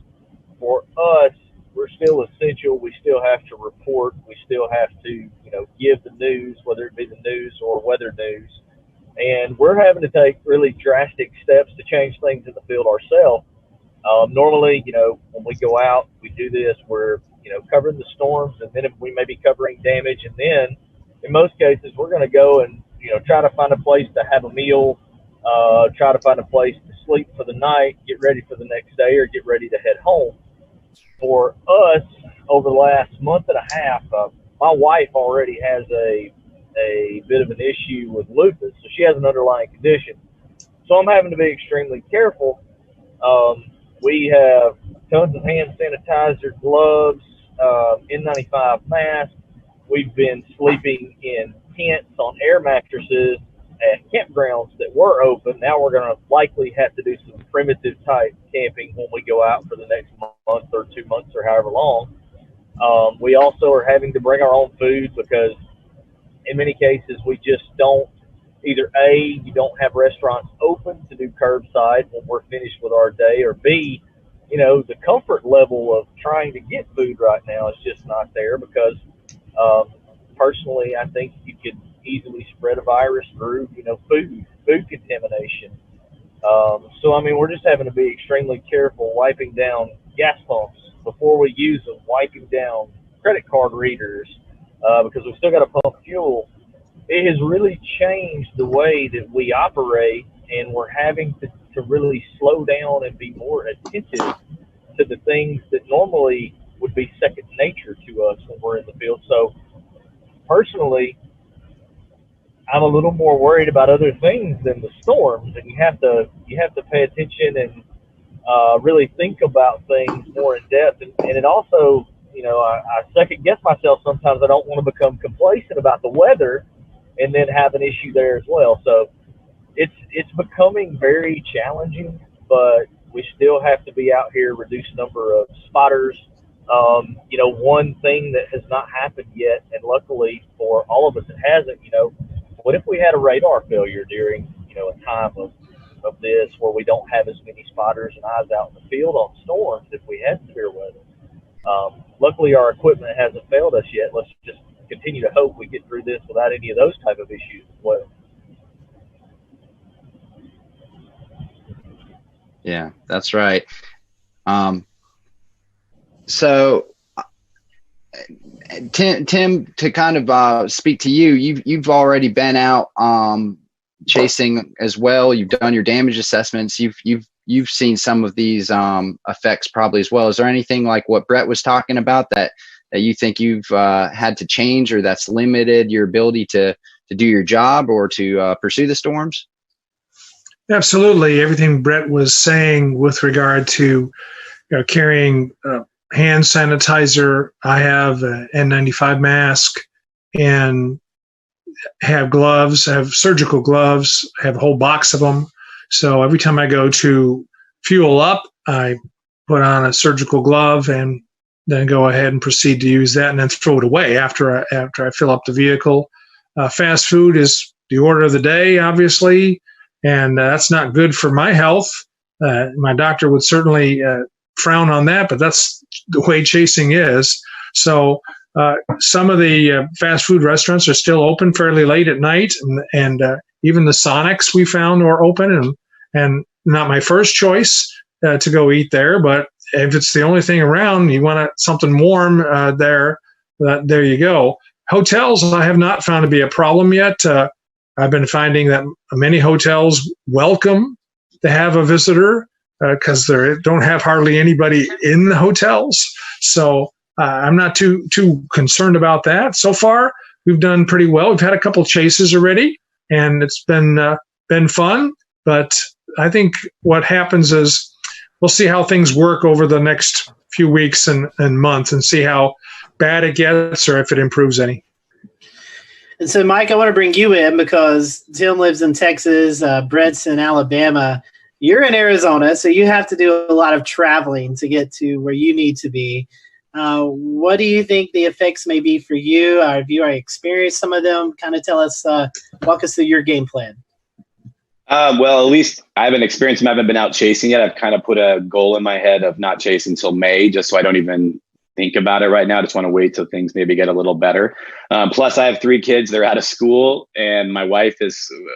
For us, we're still essential. We still have to report. We still have to, give the news, whether it be the news or weather news. And we're having to take really drastic steps to change things in the field ourselves. Normally, when we go out, we do this. We're, covering the storms, and then if we may be covering damage, and then in most cases we're going to go and try to find a place to have a meal, try to find a place to sleep for the night, get ready for the next day, or get ready to head home. For us, over the last month and a half, my wife already has a bit of an issue with lupus, so she has an underlying condition. So I'm having to be extremely careful. We have tons of hand sanitizer, gloves, N95 masks. We've been sleeping in tents on air mattresses at campgrounds that were open. Now we're going to likely have to do some primitive type camping when we go out for the next month or 2 months or however long. We also are having to bring our own food because in many cases we just don't, either A, you don't have restaurants open to do curbside when we're finished with our day, or B, the comfort level of trying to get food right now is just not there because personally I think you could easily spread a virus through, food contamination. So, I mean, we're just having to be extremely careful wiping down gas pumps before we use them, wiping down credit card readers because we've still got to pump fuel. It has really changed the way that we operate, and we're having to really slow down and be more attentive to the things that normally would be second nature to us when we're in the field. So, personally, I'm a little more worried about other things than the storms, and you have to pay attention and really think about things more in depth. And it also, I second guess myself sometimes. I don't want to become complacent about the weather and then have an issue there as well. So it's becoming very challenging, but we still have to be out here, reduce number of spotters. One thing that has not happened yet, and luckily for all of us it hasn't, what if we had a radar failure during, a time of this where we don't have as many spotters and eyes out in the field on storms if we had severe weather? Luckily our equipment hasn't failed us yet. Let's just continue to hope we get through this without any of those type of issues as well. Yeah, that's right. So Tim, to kind of speak to you, you've already been out chasing as well. You've done your damage assessments. You've seen some of these effects probably as well. Is there anything like what Brett was talking about that you think you've had to change, or that's limited your ability to do your job or to pursue the storms? Absolutely. Everything Brett was saying with regard to carrying hand sanitizer. I have an N95 mask and have gloves, have surgical gloves, have a whole box of them. So every time I go to fuel up, I put on a surgical glove and then go ahead and proceed to use that and then throw it away after I fill up the vehicle. Fast food is the order of the day, obviously, and that's not good for my health. My doctor would certainly frown on that, but that's the way chasing is. So some of the fast food restaurants are still open fairly late at night, and even the Sonics we found are open, and not my first choice to go eat there, but if it's the only thing around, you want something warm there you go. Hotels I have not found to be a problem yet. I've been finding that many hotels welcome to have a visitor because they don't have hardly anybody in the hotels. So I'm not too concerned about that. So far, we've done pretty well. We've had a couple chases already, and it's been fun. But I think what happens is we'll see how things work over the next few weeks and months, and see how bad it gets or if it improves any. And so, Mike, I want to bring you in because Tim lives in Texas, Brett's in Alabama. You're in Arizona, so you have to do a lot of traveling to get to where you need to be. What do you think the effects may be for you? Have you already experienced some of them? Kind of tell us, walk us through your game plan. Well, at least I haven't experienced them. I haven't been out chasing yet. I've kind of put a goal in my head of not chasing until May, just so I don't even think about it right now. I just want to wait till things maybe get a little better. Plus, I have 3 kids. They're out of school, and my wife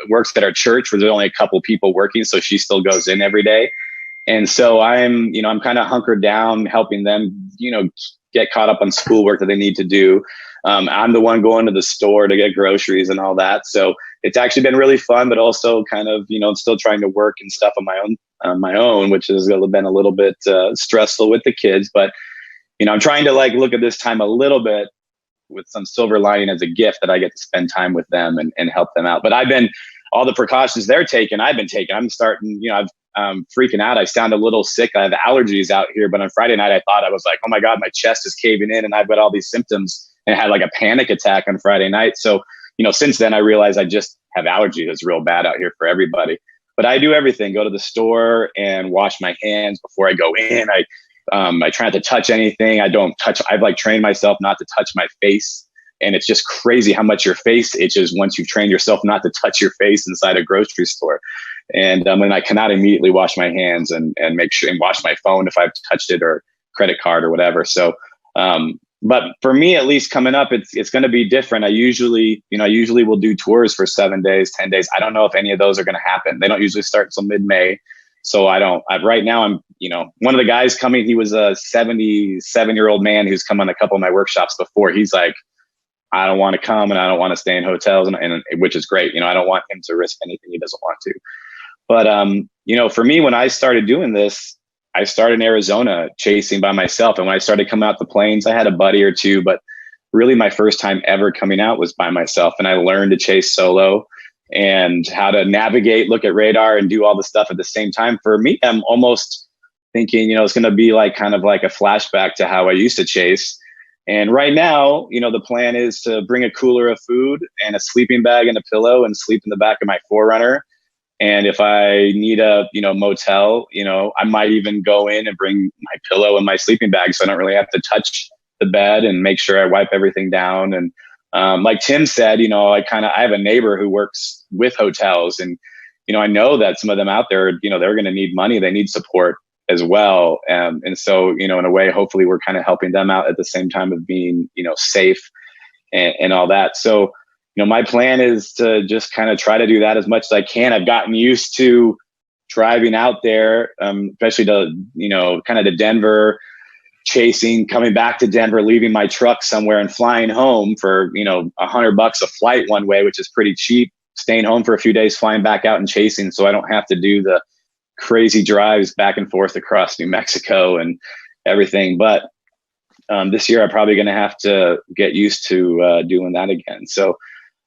works at our church where there's only a couple people working, so she still goes in every day. And so I'm kind of hunkered down, helping them, get caught up on schoolwork that they need to do. I'm the one going to the store to get groceries and all that. So it's actually been really fun, but also kind of, still trying to work and stuff on my own, which has been a little bit stressful with the kids. But, I'm trying to look at this time a little bit with some silver lining as a gift that I get to spend time with them and help them out. But all the precautions they're taking, I've been taking. I'm starting, I'm freaking out. I sound a little sick. I have allergies out here. But on Friday night, I thought I was like, oh my God, my chest is caving in and I've got all these symptoms, and I had a panic attack on Friday night. So, since then I realized I just have allergies. It's real bad out here for everybody. But I do everything, go to the store and wash my hands before I go in. I try not to touch anything. I've trained myself not to touch my face. And it's just crazy how much your face itches once you've trained yourself not to touch your face inside a grocery store. And then I cannot immediately wash my hands and make sure and wash my phone if I've touched it, or credit card or whatever. So, but for me, at least coming up, it's going to be different. I usually will do tours for 7 days, 10 days. I don't know if any of those are going to happen. They don't usually start until mid-May. So right now I'm, one of the guys coming, he was a 77-year-old man who's come on a couple of my workshops before. He's like, I don't want to come and I don't want to stay in hotels, and which is great. I don't want him to risk anything he doesn't want to. But, for me, when I started doing this, I started in Arizona chasing by myself. And when I started coming out the plains, I had a buddy or two, but really my first time ever coming out was by myself. And I learned to chase solo and how to navigate, look at radar, and do all the stuff at the same time. For me, I'm almost thinking, it's going to be kind of like a flashback to how I used to chase. And right now, the plan is to bring a cooler of food and a sleeping bag and a pillow and sleep in the back of my 4Runner. And if I need a, motel, I might even go in and bring my pillow and my sleeping bag, so I don't really have to touch the bed, and make sure I wipe everything down. And like Tim said, I have a neighbor who works with hotels, and, I know that some of them out there, they're going to need money. They need support as well. And so, in a way, hopefully we're kind of helping them out at the same time of being, safe and all that. So, my plan is to just kind of try to do that as much as I can. I've gotten used to driving out there, especially to, kind of to Denver, chasing, coming back to Denver, leaving my truck somewhere and flying home for, $100 a flight one way, which is pretty cheap, staying home for a few days, flying back out and chasing. So I don't have to do the crazy drives back and forth across New Mexico and everything. But this year I'm probably going to have to get used to doing that again. So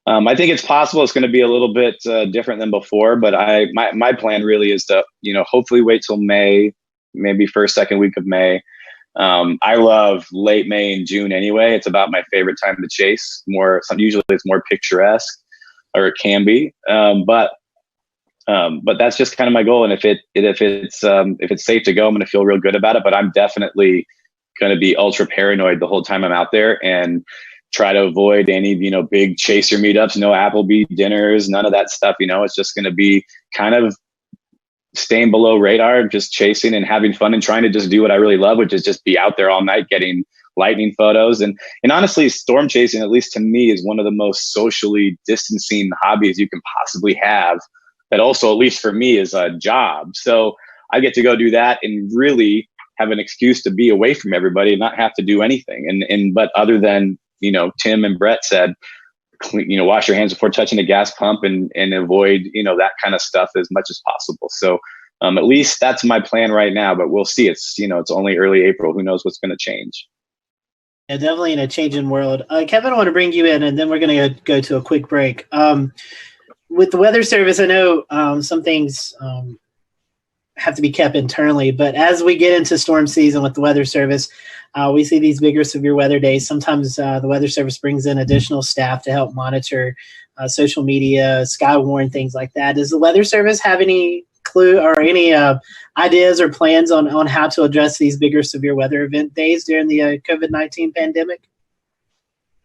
I think it's possible it's going to be a little bit different than before, but my plan really is to, hopefully wait till May, maybe first, second week of May. I love late May and June anyway. It's about my favorite time to chase. Usually it's more picturesque, or it can be. But that's just kind of my goal. And if it's safe to go, I'm going to feel real good about it. But I'm definitely going to be ultra paranoid the whole time I'm out there, and try to avoid any, big chaser meetups, no Applebee dinners, none of that stuff. It's just going to be kind of staying below radar, just chasing and having fun and trying to just do what I really love, which is just be out there all night getting lightning photos. And honestly, storm chasing, at least to me, is one of the most socially distancing hobbies you can possibly have. That also, at least for me, is a job. So I get to go do that and really have an excuse to be away from everybody and not have to do anything. But other than, Tim and Brett said, wash your hands before touching the gas pump and avoid, that kind of stuff as much as possible. So at least that's my plan right now, but we'll see. It's only early April. Who knows what's going to change? Yeah, definitely in a changing world. Kevin, I want to bring you in, and then we're going to go to a quick break. With the Weather Service, I know some things have to be kept internally, but as we get into storm season with the Weather Service, we see these bigger severe weather days. Sometimes the Weather Service brings in additional staff to help monitor social media, Skywarn, things like that. Does the Weather Service have any clue or any ideas or plans on how to address these bigger severe weather event days during the COVID-19 pandemic?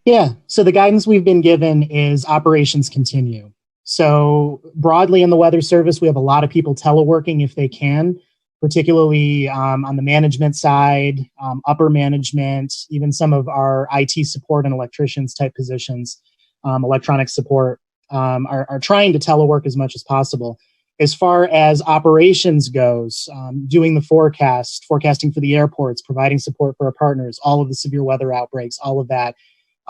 Yeah, so the guidance we've been given is operations continue. So broadly in the Weather Service, we have a lot of people teleworking if they can, particularly on the management side, upper management, even some of our IT support and electricians type positions, electronic support, are trying to telework as much as possible. As far as operations goes, doing the forecasting for the airports, providing support for our partners, all of the severe weather outbreaks, all of that,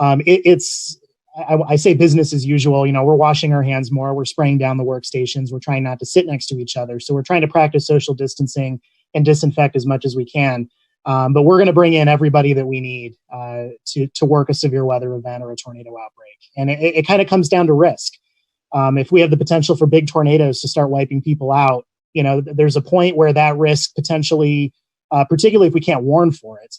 I say business as usual. We're washing our hands more. We're spraying down the workstations. We're trying not to sit next to each other. So we're trying to practice social distancing and disinfect as much as we can. But we're going to bring in everybody that we need to work a severe weather event or a tornado outbreak. And it kind of comes down to risk. If we have the potential for big tornadoes to start wiping people out, there's a point where that risk potentially, particularly if we can't warn for it,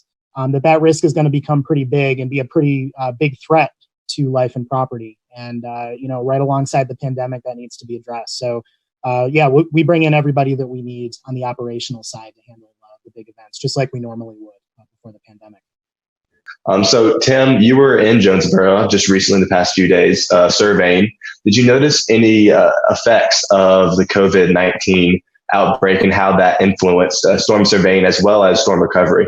that risk is going to become pretty big and be a pretty big threat to life and property. And, right alongside the pandemic, that needs to be addressed. So, we bring in everybody that we need on the operational side to handle the big events, just like we normally would before the pandemic. So, Tim, you were in Jonesboro just recently, in the past few days, surveying. Did you notice any effects of the COVID-19 outbreak and how that influenced storm surveying as well as storm recovery?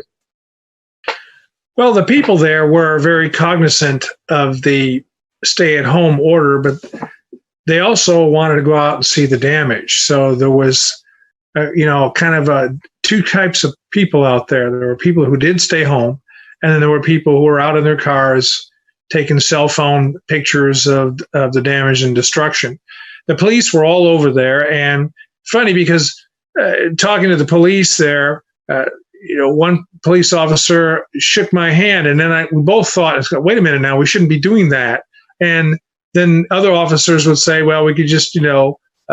Well, the people there were very cognizant of the stay-at-home order, but they also wanted to go out and see the damage. So there was, two types of people out there. There were people who did stay home, and then there were people who were out in their cars taking cell phone pictures of the damage and destruction. The police were all over there, and funny because talking to the police there, one police officer shook my hand, and then we both thought, wait a minute now, we shouldn't be doing that. And then other officers would say, well, we could just,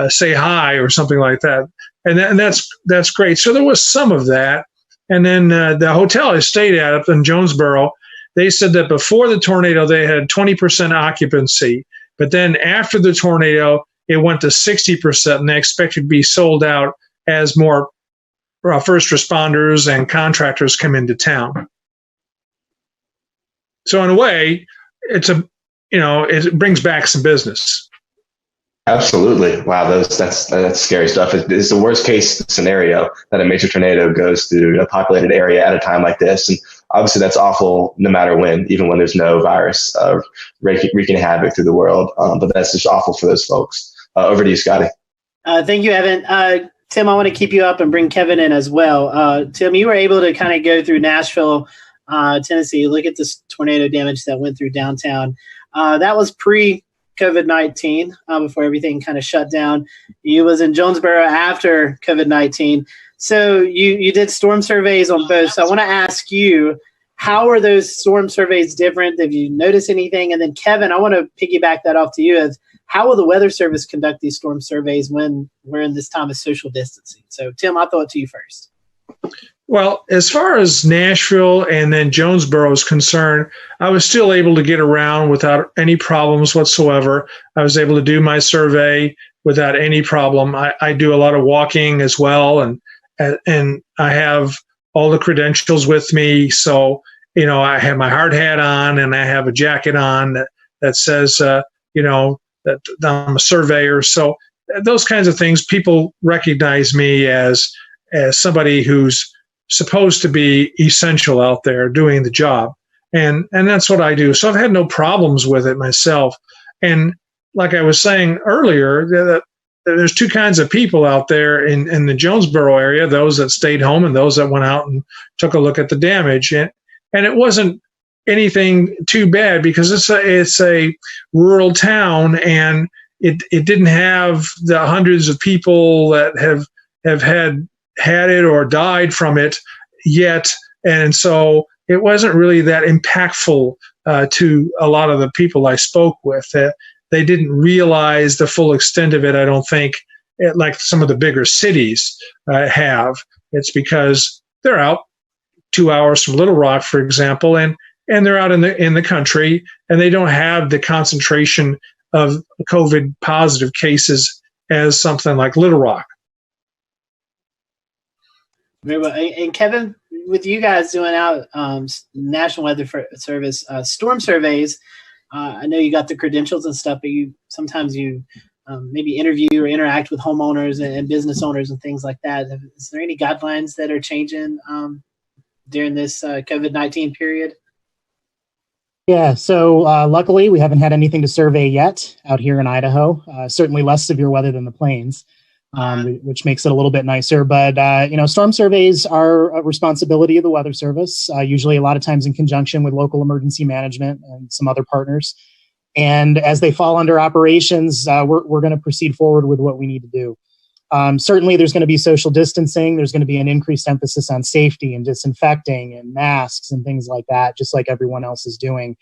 say hi or something like that. And that's great. So there was some of that. And then the hotel I stayed at up in Jonesboro, they said that before the tornado, they had 20% occupancy. But then after the tornado, it went to 60%, and they expected to be sold out as more first responders and contractors come into town. So in a way, it brings back some business. Absolutely. Wow, that's scary stuff. It's the worst case scenario that a major tornado goes through a populated area at a time like this. And obviously that's awful no matter when, even when there's no virus wreaking havoc through the world. But that's just awful for those folks. Over to you, Scotty. Thank you, Evan. Tim, I want to keep you up and bring Kevin in as well. Tim, you were able to kind of go through Nashville, Tennessee, look at this tornado damage that went through downtown. That was pre-COVID-19, before everything kind of shut down. You was in Jonesboro after COVID-19. So you did storm surveys on both. So I want to ask you, how are those storm surveys different? Have you noticed anything? And then Kevin, I want to piggyback that off to you as how will the Weather Service conduct these storm surveys when we're in this time of social distancing? So, Tim, I'll throw it to you first. Well, as far as Nashville and then Jonesboro is concerned, I was still able to get around without any problems whatsoever. I was able to do my survey without any problem. I do a lot of walking as well, and I have all the credentials with me. So, I have my hard hat on and I have a jacket on that says, that I'm a surveyor. So those kinds of things, people recognize me as somebody who's supposed to be essential out there doing the job. And that's what I do. So I've had no problems with it myself. And like I was saying earlier, there's two kinds of people out there in the Jonesboro area, those that stayed home and those that went out and took a look at the damage. And it wasn't anything too bad because it's a rural town, and it didn't have the hundreds of people that have had it or died from it yet. And so it wasn't really that impactful to a lot of the people I spoke with. They didn't realize the full extent of it, I don't think, like some of the bigger cities have. It's because they're out 2 hours from Little Rock, for example, and they're out in the country, and they don't have the concentration of COVID positive cases as something like Little Rock. Very well. And Kevin, with you guys doing out National Weather Service storm surveys, I know you got the credentials and stuff, but sometimes you maybe interview or interact with homeowners and business owners and things like that. Is there any guidelines that are changing during this COVID-19 period? Yeah, so luckily we haven't had anything to survey yet out here in Idaho. Certainly less severe weather than the plains. which makes it a little bit nicer. But, storm surveys are a responsibility of the Weather Service, usually a lot of times in conjunction with local emergency management and some other partners. And as they fall under operations, we're going to proceed forward with what we need to do. Certainly, there's going to be social distancing. There's going to be an increased emphasis on safety and disinfecting and masks and things like that, just like everyone else is doing.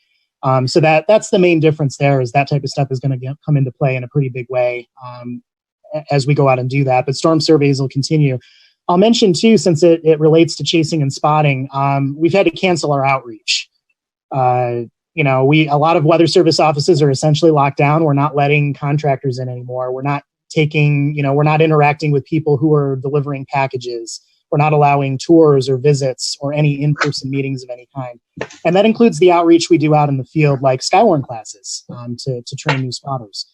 So that's the main difference there, is that type of stuff is going to come into play in a pretty big way as we go out and do that. But storm surveys will continue. I'll mention, too, since it relates to chasing and spotting, we've had to cancel our outreach. A lot of Weather Service offices are essentially locked down. We're not letting contractors in anymore. We're not we're not interacting with people who are delivering packages. We're not allowing tours or visits or any in-person meetings of any kind. And that includes the outreach we do out in the field, like Skywarn classes to train new spotters.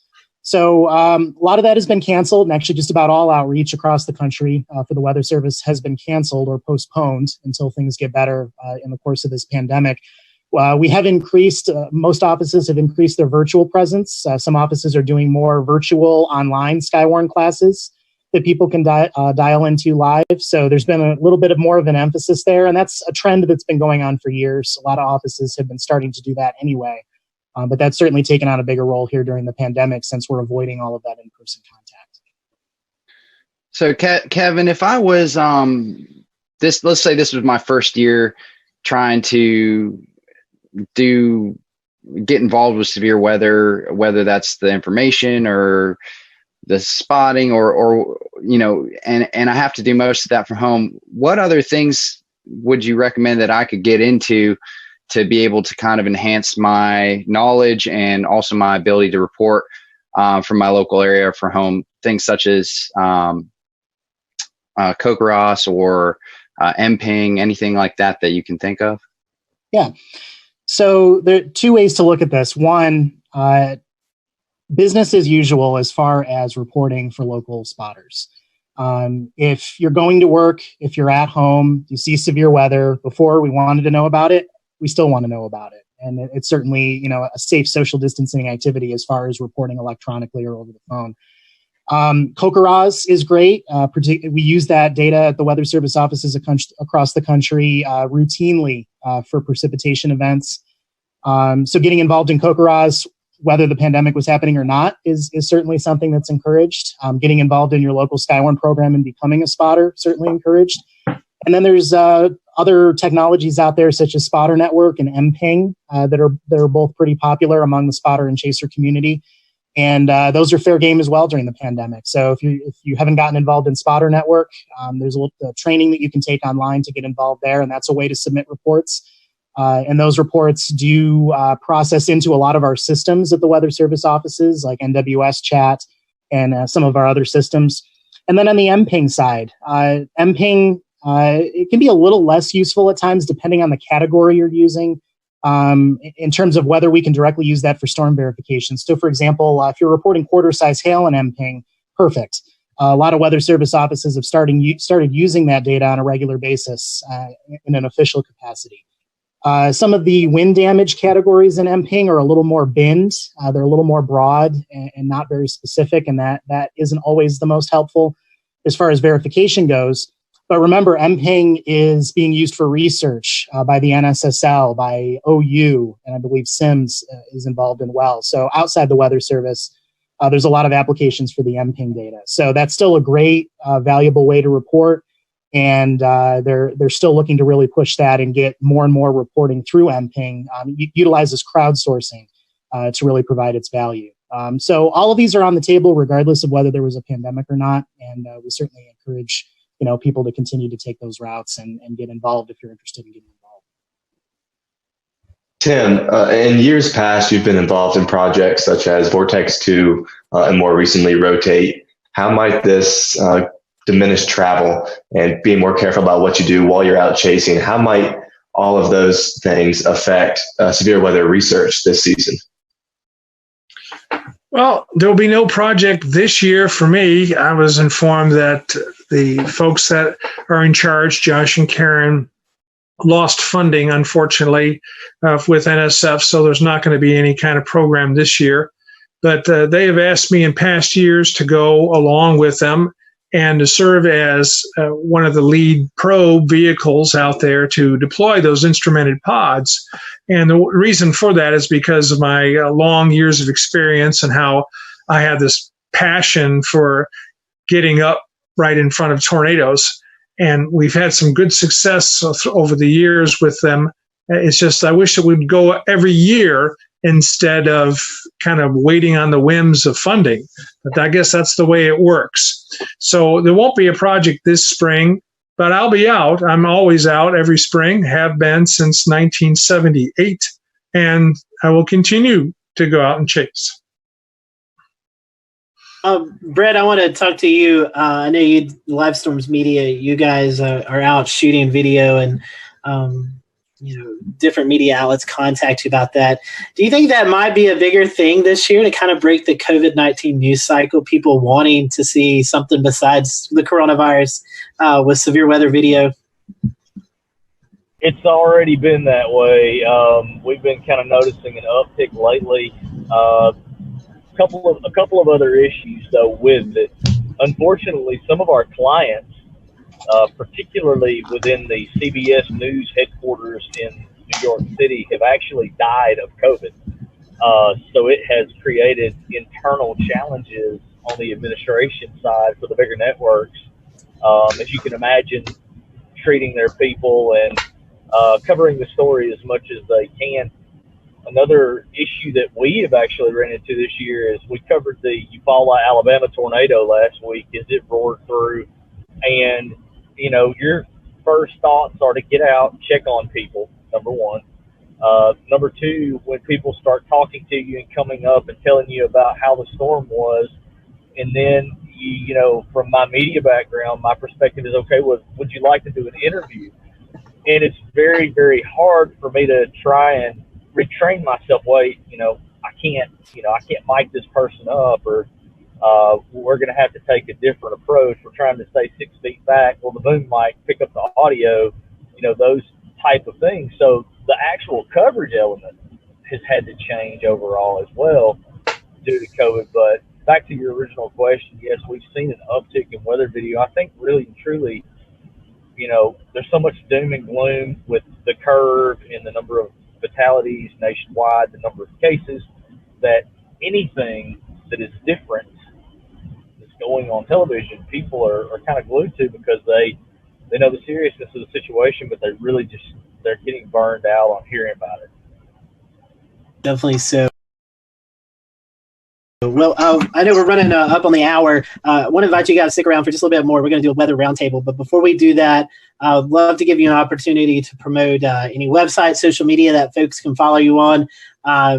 So a lot of that has been canceled, and actually just about all outreach across the country for the Weather Service has been canceled or postponed until things get better in the course of this pandemic. We have increased, most offices have increased their virtual presence. Some offices are doing more virtual online Skywarn classes that people can dial into live. So there's been a little bit of more of an emphasis there. And that's a trend that's been going on for years. A lot of offices have been starting to do that anyway. But that's certainly taken on a bigger role here during the pandemic, since we're avoiding all of that in-person contact. So Kevin, if I was, let's say this was my first year trying to get involved with severe weather, whether that's the information or the spotting or and I have to do most of that from home, what other things would you recommend that I could get into to be able to kind of enhance my knowledge and also my ability to report from my local area for home? Things such as CoCoRaHS or MPing, anything like that you can think of? Yeah. So there are two ways to look at this. One, business as usual as far as reporting for local spotters. If you're going to work, if you're at home, you see severe weather, before we wanted to know about it, we still want to know about it. And it's certainly, a safe social distancing activity as far as reporting electronically or over the phone. CoCoRaHS is great. We use that data at the Weather Service offices across the country routinely for precipitation events. So getting involved in CoCoRaHS, whether the pandemic was happening or not, is certainly something that's encouraged. Getting involved in your local Skywarn program and becoming a spotter, certainly encouraged. And then there's other technologies out there such as Spotter Network and MPing that are both pretty popular among the spotter and chaser community. And those are fair game as well during the pandemic. So if you haven't gotten involved in Spotter Network, there's a little training that you can take online to get involved there, and that's a way to submit reports. And those reports do process into a lot of our systems at the Weather Service offices, like NWS Chat and some of our other systems. And then on the MPing side, MPing, it can be a little less useful at times depending on the category you're using. In terms of whether we can directly use that for storm verification. So, for example, if you're reporting quarter-size hail in MPing, perfect. A lot of Weather Service offices have started using that data on a regular basis in an official capacity. Some of the wind damage categories in MPing are a little more binned. They're a little more broad and not very specific, and that isn't always the most helpful as far as verification goes. But remember, MPing is being used for research by the NSSL, by OU, and I believe SIMS is involved in well. So outside the Weather Service, there's a lot of applications for the MPing data. So that's still a great, valuable way to report. And they're still looking to really push that and get more and more reporting through MPing. Utilizes crowdsourcing to really provide its value. So all of these are on the table, regardless of whether there was a pandemic or not. And we certainly encourage people to continue to take those routes and get involved if you're interested in getting involved. Tim, in years past, you've been involved in projects such as Vortex 2 and more recently Rotate. How might this diminish travel and being more careful about what you do while you're out chasing? How might all of those things affect severe weather research this season? Well, there'll be no project this year for me. I was informed that the folks that are in charge, Josh and Karen, lost funding, unfortunately, with NSF, so there's not going to be any kind of program this year. But they have asked me in past years to go along with them and to serve as one of the lead probe vehicles out there to deploy those instrumented pods. And the reason for that is because of my long years of experience and how I have this passion for getting up right in front of tornadoes. And we've had some good success over the years with them. It's just, I wish it would go every year instead of kind of waiting on the whims of funding. But I guess that's the way it works. So there won't be a project this spring, but I'll be out. I'm always out every spring, have been since 1978. And I will continue to go out and chase. Brett, I want to talk to you. I know you, Livestorms Media, you guys are out shooting video, and different media outlets contact you about that. Do you think that might be a bigger thing this year to kind of break the COVID-19 news cycle? People wanting to see something besides the coronavirus with severe weather video. It's already been that way. We've been kind of noticing an uptick lately. A couple of other issues though with it. Unfortunately, some of our clients, particularly within the CBS News headquarters in New York City, have actually died of COVID. So it has created internal challenges on the administration side for the bigger networks. As you can imagine, treating their people and covering the story as much as they can. Another issue that we have actually ran into this year is we covered the Eufaula, Alabama tornado last week as it roared through. And, your first thoughts are to get out and check on people, number one. Number two, when people start talking to you and coming up and telling you about how the storm was, and then, from my media background, my perspective is, okay, well, would you like to do an interview? And it's very, very hard for me to try and retrain myself. Wait, I can't mic this person up, or we're going to have to take a different approach. We're trying to stay 6 feet back. Well, the boom mic pick up the audio, those type of things. So the actual coverage element has had to change overall as well due to COVID. But back to your original question, yes, we've seen an uptick in weather video. I think really and truly, there's so much doom and gloom with the curve and the number of fatalities nationwide, the number of cases, that anything that is different that's going on television, people are kind of glued to, because they know the seriousness of the situation, but they're getting burned out on hearing about it. Definitely so. Well, I know we're running up on the hour. I want to invite you guys to stick around for just a little bit more. We're going to do a weather roundtable. But before we do that, I would love to give you an opportunity to promote any website, social media that folks can follow you on.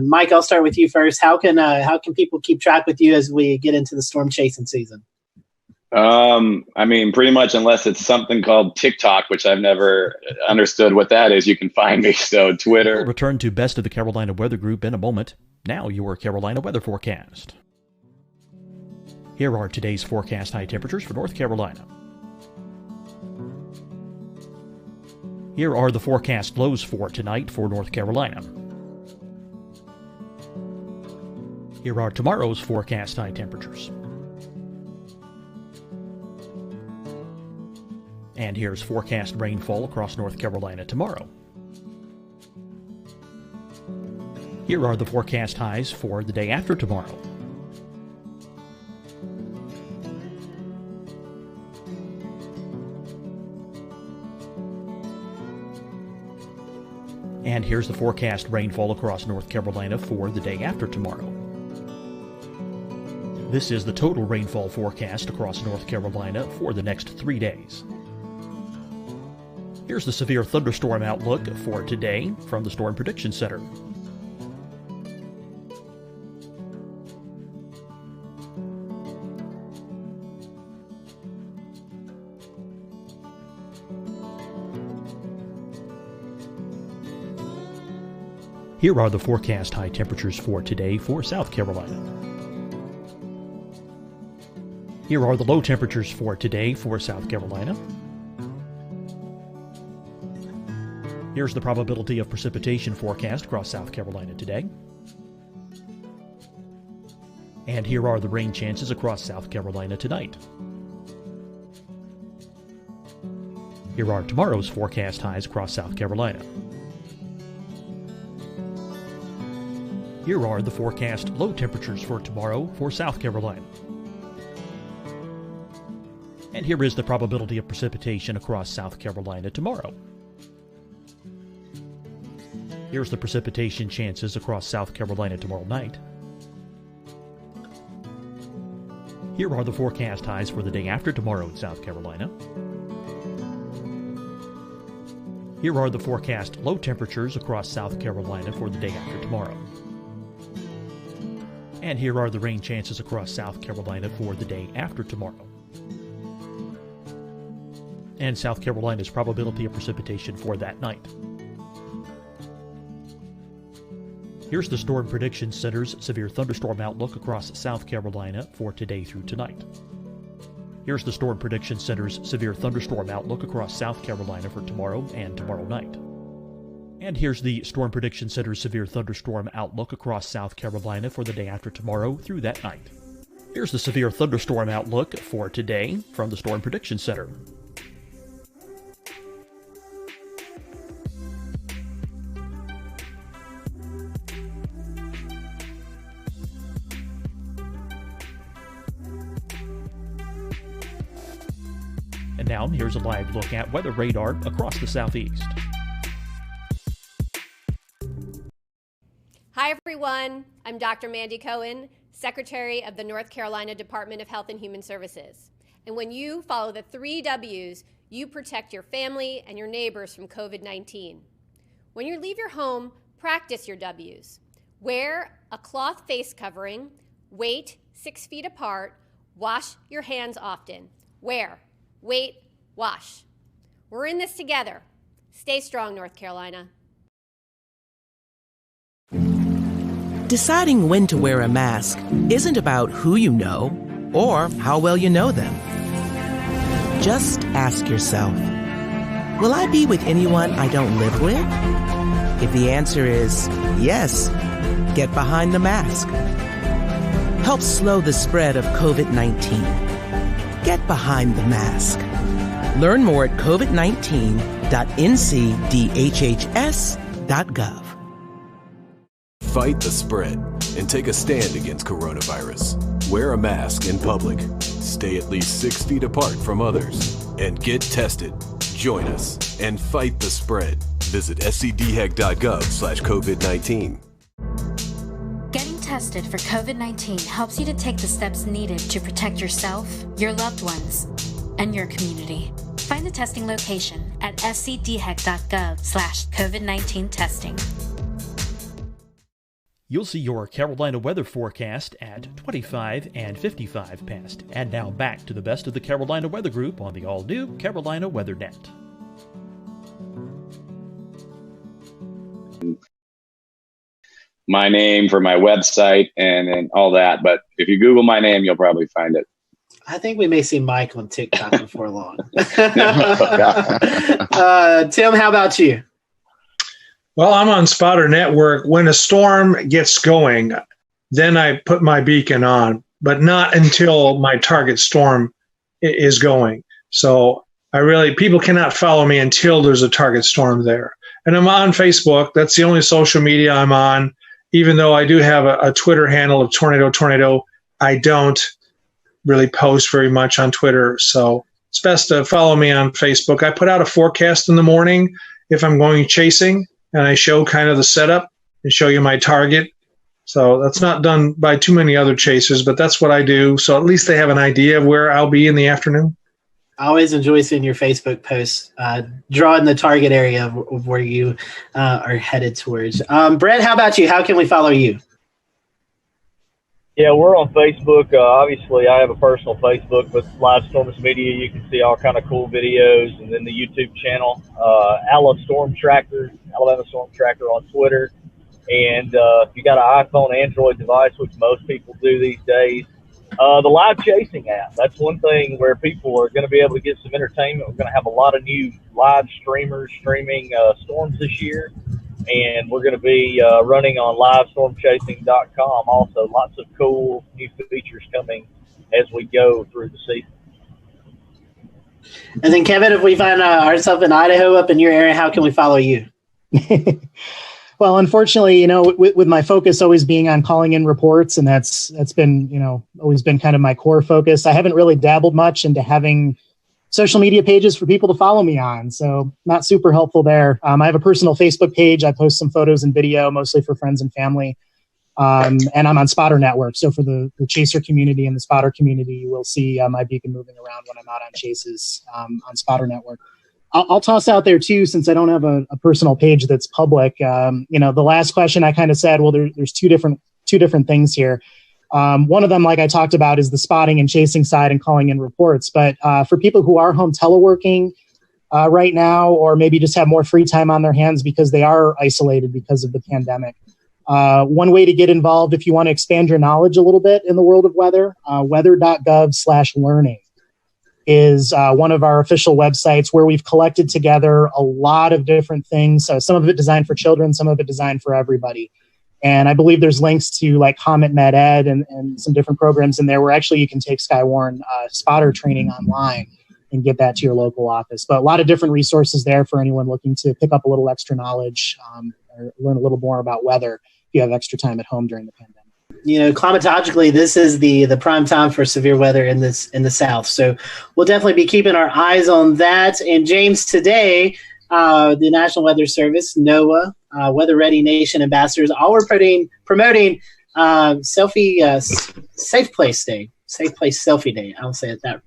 Mike, I'll start with you first. How can people keep track with you as we get into the storm chasing season? Pretty much, unless it's something called TikTok, which I've never understood what that is, you can find me. So Twitter. We'll return to Best of the Carolina Weather Group in a moment. Now your Carolina weather forecast. Here are today's forecast high temperatures for North Carolina. Here are the forecast lows for tonight for North Carolina. Here are tomorrow's forecast high temperatures. And here's forecast rainfall across North Carolina tomorrow. Here are the forecast highs for the day after tomorrow. And here's the forecast rainfall across North Carolina for the day after tomorrow. This is the total rainfall forecast across North Carolina for the next 3 days. Here's the severe thunderstorm outlook for today from the Storm Prediction Center. Here are the forecast high temperatures for today for South Carolina. Here are the low temperatures for today for South Carolina. Here's the probability of precipitation forecast across South Carolina today. And here are the rain chances across South Carolina tonight. Here are tomorrow's forecast highs across South Carolina. Here are the forecast low temperatures for tomorrow for South Carolina. And here is the probability of precipitation across South Carolina tomorrow. Here's the precipitation chances across South Carolina tomorrow night. Here are the forecast highs for the day after tomorrow in South Carolina. Here are the forecast low temperatures across South Carolina for the day after tomorrow. And here are the rain chances across South Carolina for the day after tomorrow. And South Carolina's probability of precipitation for that night. Here's the Storm Prediction Center's severe thunderstorm outlook across South Carolina for today through tonight. Here's the Storm Prediction Center's severe thunderstorm outlook across South Carolina for tomorrow and tomorrow night. And here's the Storm Prediction Center's severe thunderstorm outlook across South Carolina for the day after tomorrow through that night. Here's the severe thunderstorm outlook for today from the Storm Prediction Center. And now here's a live look at weather radar across the southeast. Hi, everyone. I'm Dr. Mandy Cohen, Secretary of the North Carolina Department of Health and Human Services. And when you follow the 3 W's, you protect your family and your neighbors from COVID-19. When you leave your home, practice your W's. Wear a cloth face covering, wait 6 feet apart, wash your hands often. Wear, wait, wash. We're in this together. Stay strong, North Carolina. Deciding when to wear a mask isn't about who you know or how well you know them. Just ask yourself, will I be with anyone I don't live with? If the answer is yes, get behind the mask. Help slow the spread of COVID-19. Get behind the mask. Learn more at covid19.ncdhhs.gov. Fight the spread and take a stand against coronavirus. Wear a mask in public. Stay at least 6 feet apart from others. And get tested. Join us and fight the spread. Visit scdhec.gov/COVID-19. Getting tested for COVID-19 helps you to take the steps needed to protect yourself, your loved ones, and your community. Find the testing location at scdhec.gov/COVID-19 testing. You'll see your Carolina weather forecast at 25 and 55 past. And now back to the best of the Carolina Weather Group on the all-new Carolina Weather Net. My name for my website and all that. But if you Google my name, you'll probably find it. I think we may see Mike on TikTok before long. Tim, how about you? Well, I'm on Spotter Network. When a storm gets going, then I put my beacon on, but not until my target storm is going. So people cannot follow me until there's a target storm there. And I'm on Facebook. That's the only social media I'm on. Even though I do have a Twitter handle of Tornado, I don't really post very much on Twitter. So it's best to follow me on Facebook. I put out a forecast in the morning if I'm going chasing, and I show kind of the setup and show you my target. So that's not done by too many other chasers, but that's what I do. So at least they have an idea of where I'll be in the afternoon. I always enjoy seeing your Facebook posts, drawing the target area of where you are headed towards. Brett, how about you? How can we follow you? Yeah, we're on Facebook. Obviously, I have a personal Facebook with Live Storms Media. You can see all kind of cool videos, and then the YouTube channel, Alabama Storm Tracker on Twitter. And if you got an iPhone, Android device, which most people do these days, the live chasing app. That's one thing where people are going to be able to get some entertainment. We're going to have a lot of new live streamers streaming storms this year. And we're going to be running on livestormchasing.com. Also, lots of cool new features coming as we go through the season. And then, Kevin, if we find ourselves in Idaho up in your area, how can we follow you? Well, unfortunately, with my focus always being on calling in reports, and that's been, always been kind of my core focus. I haven't really dabbled much into having social media pages for people to follow me on. So not super helpful there. I have a personal Facebook page. I post some photos and video, mostly for friends and family. And I'm on Spotter Network. So for the chaser community and the spotter community, you will see my beacon moving around when I'm out on chases on Spotter Network. I'll toss out there too, since I don't have a personal page that's public. The last question I kind of said, well, there's two different things here. One of them, like I talked about, is the spotting and chasing side and calling in reports. But for people who are home teleworking right now, or maybe just have more free time on their hands because they are isolated because of the pandemic, one way to get involved if you want to expand your knowledge a little bit in the world of weather, weather.gov/learning is one of our official websites where we've collected together a lot of different things. Some of it designed for children, some of it designed for everybody. And I believe there's links to like Comet Med Ed and some different programs in there where actually you can take Skywarn spotter training online and get that to your local office. But a lot of different resources there for anyone looking to pick up a little extra knowledge or learn a little more about weather if you have extra time at home during the pandemic. Climatologically, this is the prime time for severe weather in the South. So we'll definitely be keeping our eyes on that. And James, today, the National Weather Service, NOAA, Weather Ready Nation ambassadors, all were promoting Safe Place Day, Safe Place Selfie Day. I'll say it that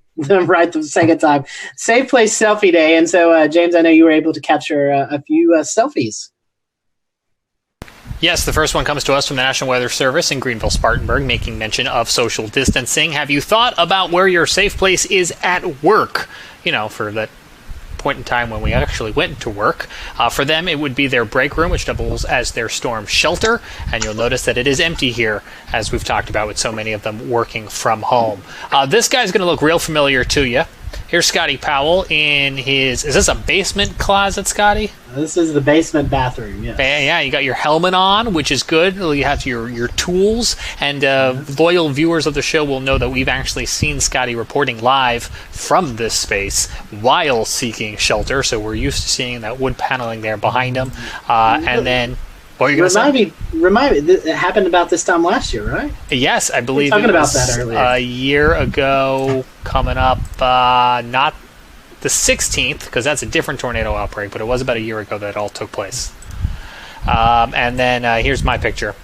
right the second time, Safe Place Selfie Day. And so, James, I know you were able to capture a few selfies. Yes, the first one comes to us from the National Weather Service in Greenville-Spartanburg, making mention of social distancing. Have you thought about where your safe place is at work? For that point in time when we actually went to work. For them, it would be their break room, which doubles as their storm shelter. And you'll notice that it is empty here, as we've talked about with so many of them working from home. This guy's going to look real familiar to you. Here's Scotty Powell in his, is this a basement closet, Scotty? This is the basement bathroom, yes. Yeah, you got your helmet on, which is good. You have your tools, and loyal viewers of the show will know that we've actually seen Scotty reporting live from this space while seeking shelter, so we're used to seeing that wood paneling there behind him. And then, what are you going to say? Remind me, it happened about this time last year, right? Yes, I believe we were talking it was about that earlier. A year ago, coming up, not the 16th, because that's a different tornado outbreak, but it was about a year ago that it all took place. And then here's my picture.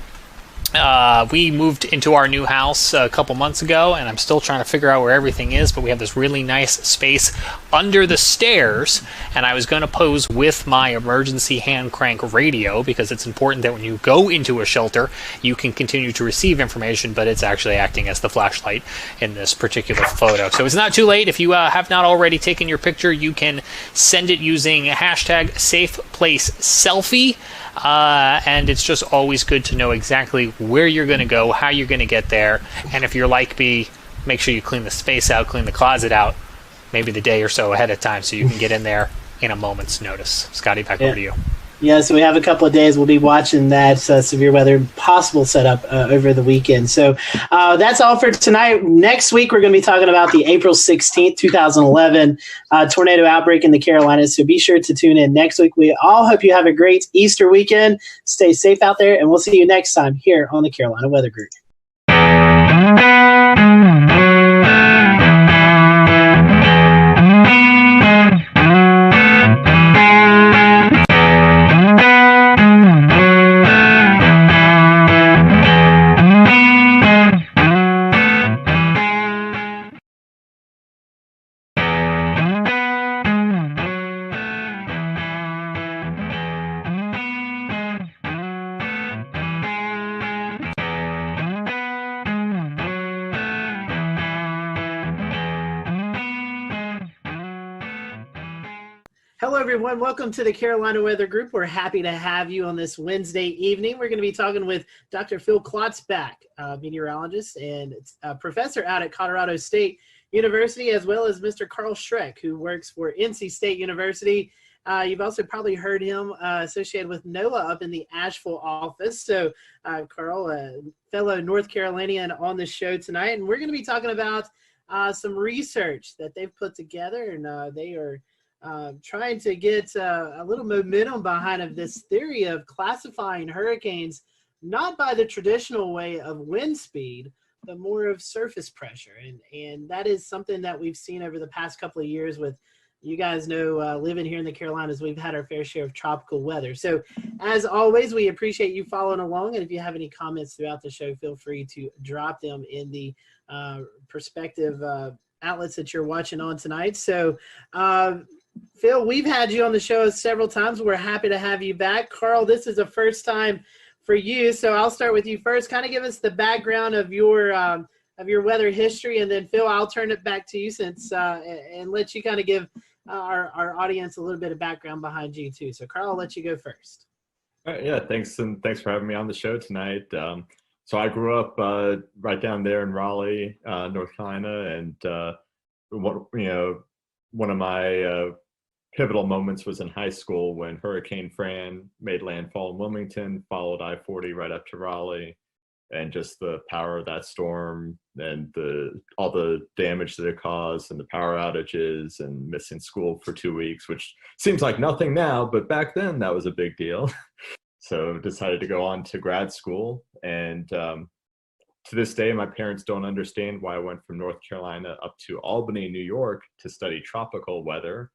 We moved into our new house a couple months ago, and I'm still trying to figure out where everything is, but we have this really nice space under the stairs, and I was going to pose with my emergency hand crank radio, because it's important that when you go into a shelter, you can continue to receive information, but it's actually acting as the flashlight in this particular photo. So it's not too late. If you have not already taken your picture, you can send it using hashtag #SafePlaceSelfie. And it's just always good to know exactly where you're going to go, how you're going to get there, and if you're like me, make sure you clean the space out, clean the closet out, maybe the day or so ahead of time so you can get in there in a moment's notice. Scotty, back over to you. Yeah, so we have a couple of days. We'll be watching that severe weather possible setup over the weekend. So that's all for tonight. Next week, we're going to be talking about the April 16th, 2011 tornado outbreak in the Carolinas. So be sure to tune in next week. We all hope you have a great Easter weekend. Stay safe out there, and we'll see you next time here on the Carolina Weather Group. Hello, everyone. Welcome to the Carolina Weather Group. We're happy to have you on this Wednesday evening. We're going to be talking with Dr. Phil Klotzbach, meteorologist and professor out at Colorado State University, as well as Mr. Carl Schreck, who works for NC State University. You've also probably heard him associated with NOAA up in the Asheville office. So, Carl, a fellow North Carolinian on the show tonight, and we're going to be talking about some research that they've put together, and they are trying to get a little momentum behind of this theory of classifying hurricanes not by the traditional way of wind speed, but more of surface pressure. And that is something that we've seen over the past couple of years with, you guys know, living here in the Carolinas, we've had our fair share of tropical weather. So as always, we appreciate you following along. And if you have any comments throughout the show, feel free to drop them in the perspective outlets that you're watching on tonight. So Phil, we've had you on the show several times. We're happy to have you back. Carl, this is the first time for you. So I'll start with you first. Kind of give us the background of your weather history, and then Phil, I'll turn it back to you since and let you kind of give our audience a little bit of background behind you too. So Carl, I'll let you go first. Yeah, thanks, and thanks for having me on the show tonight. So I grew up right down there in Raleigh, North Carolina, and one of my pivotal moments was in high school when Hurricane Fran made landfall in Wilmington, followed I-40 right up to Raleigh, and just the power of that storm and all the damage that it caused and the power outages and missing school for 2 weeks, which seems like nothing now, but back then that was a big deal. So decided to go on to grad school, and to this day, my parents don't understand why I went from North Carolina up to Albany, New York to study tropical weather.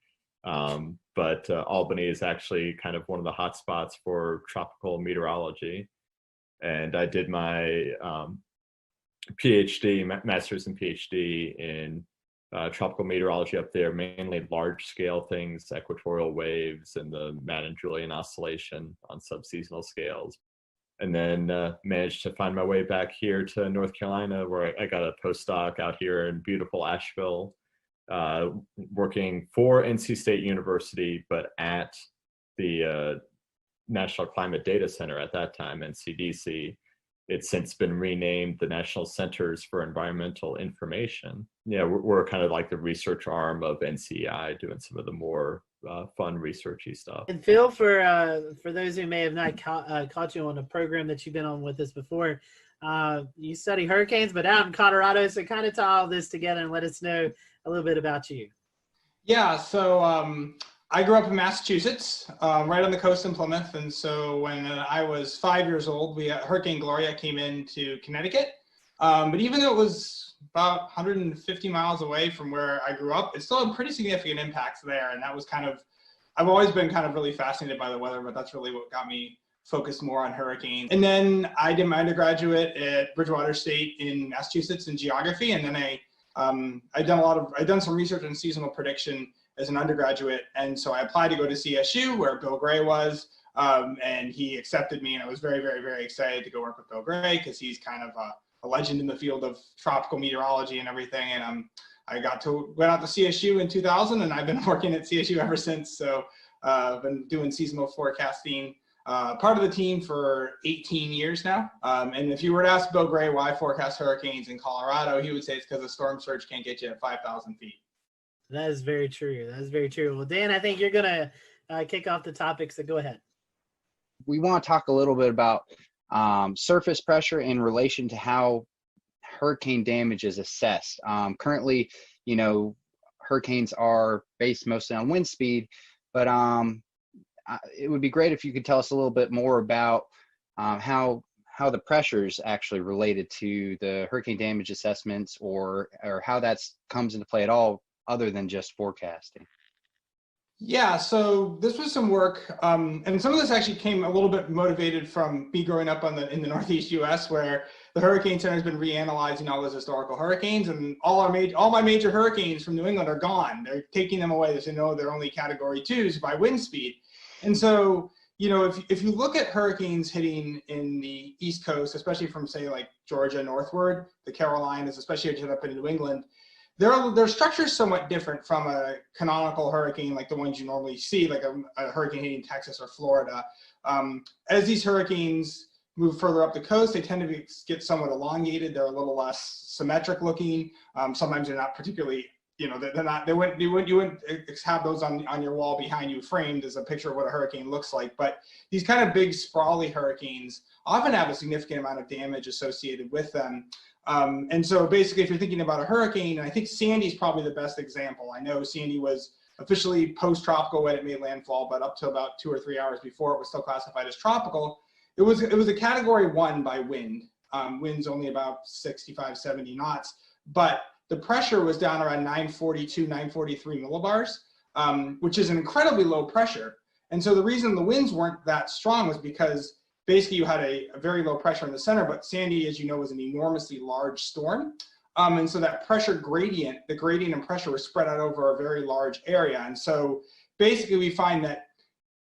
But Albany is actually kind of one of the hot spots for tropical meteorology. And I did my PhD, master's and PhD in tropical meteorology up there, mainly large scale things, equatorial waves and the Madden-Julian oscillation on subseasonal scales. And then managed to find my way back here to North Carolina, where I got a postdoc out here in beautiful Asheville, working for NC State University, but at the National Climate Data Center at that time, NCDC. It's since been renamed the National Centers for Environmental Information. Yeah, we're kind of like the research arm of NCEI, doing some of the more fun researchy stuff. And Phil, for those who may have not caught you on a program that you've been on with us before, you study hurricanes, but out in Colorado. So kind of tie all this together and let us know a little bit about you. Yeah, so I grew up in Massachusetts, right on the coast in Plymouth. And so when I was 5 years old, Hurricane Gloria came into Connecticut. But even though it was about 150 miles away from where I grew up, it still had pretty significant impacts there. And that was I've always been kind of really fascinated by the weather, but that's really what got me focused more on hurricanes. And then I did my undergraduate at Bridgewater State in Massachusetts in geography. And then I'd done some research on seasonal prediction as an undergraduate. And so I applied to go to CSU, where Bill Gray was, and he accepted me. And I was very, very, very excited to go work with Bill Gray, because he's kind of a legend in the field of tropical meteorology and everything. And I went out to CSU in 2000, and I've been working at CSU ever since. So I've been doing seasonal forecasting, part of the team for 18 years now. And if you were to ask Bill Gray why I forecast hurricanes in Colorado, he would say it's because the storm surge can't get you at 5,000 feet. That is very true. That is very true. Well, Dan, I think you're going to kick off the topic, so go ahead. We want to talk a little bit about surface pressure in relation to how hurricane damage is assessed. Currently, hurricanes are based mostly on wind speed, but it would be great if you could tell us a little bit more about how the pressure is actually related to the hurricane damage assessments, or how that comes into play at all, other than just forecasting. Yeah, so this was some work, and some of this actually came a little bit motivated from me growing up in the Northeast U.S., where the Hurricane Center has been reanalyzing all those historical hurricanes, and all my major hurricanes from New England are gone. They're taking them away. As you know, they're only Category 2s by wind speed. And so, if you look at hurricanes hitting in the East Coast, especially from, say, like Georgia northward, the Carolinas, especially up in New England, their structure is somewhat different from a canonical hurricane like the ones you normally see, like a hurricane hitting Texas or Florida. As these hurricanes move further up the coast, they tend to get somewhat elongated. They're a little less symmetric looking. Sometimes they're not particularly, you wouldn't have those on your wall behind you framed as a picture of what a hurricane looks like. But these kind of big sprawly hurricanes often have a significant amount of damage associated with them. And so basically, if you're thinking about a hurricane, and I think Sandy's probably the best example. I know Sandy was officially post-tropical when it made landfall, but up to about 2 or 3 hours before, it was still classified as tropical. It was a Category 1 by wind. Winds only about 65, 70 knots, but the pressure was down around 942, 943 millibars, which is an incredibly low pressure. And so the reason the winds weren't that strong was because basically you had a very low pressure in the center, but Sandy, as you know, was an enormously large storm. And so that pressure gradient, the gradient and pressure was spread out over a very large area. And so basically we find that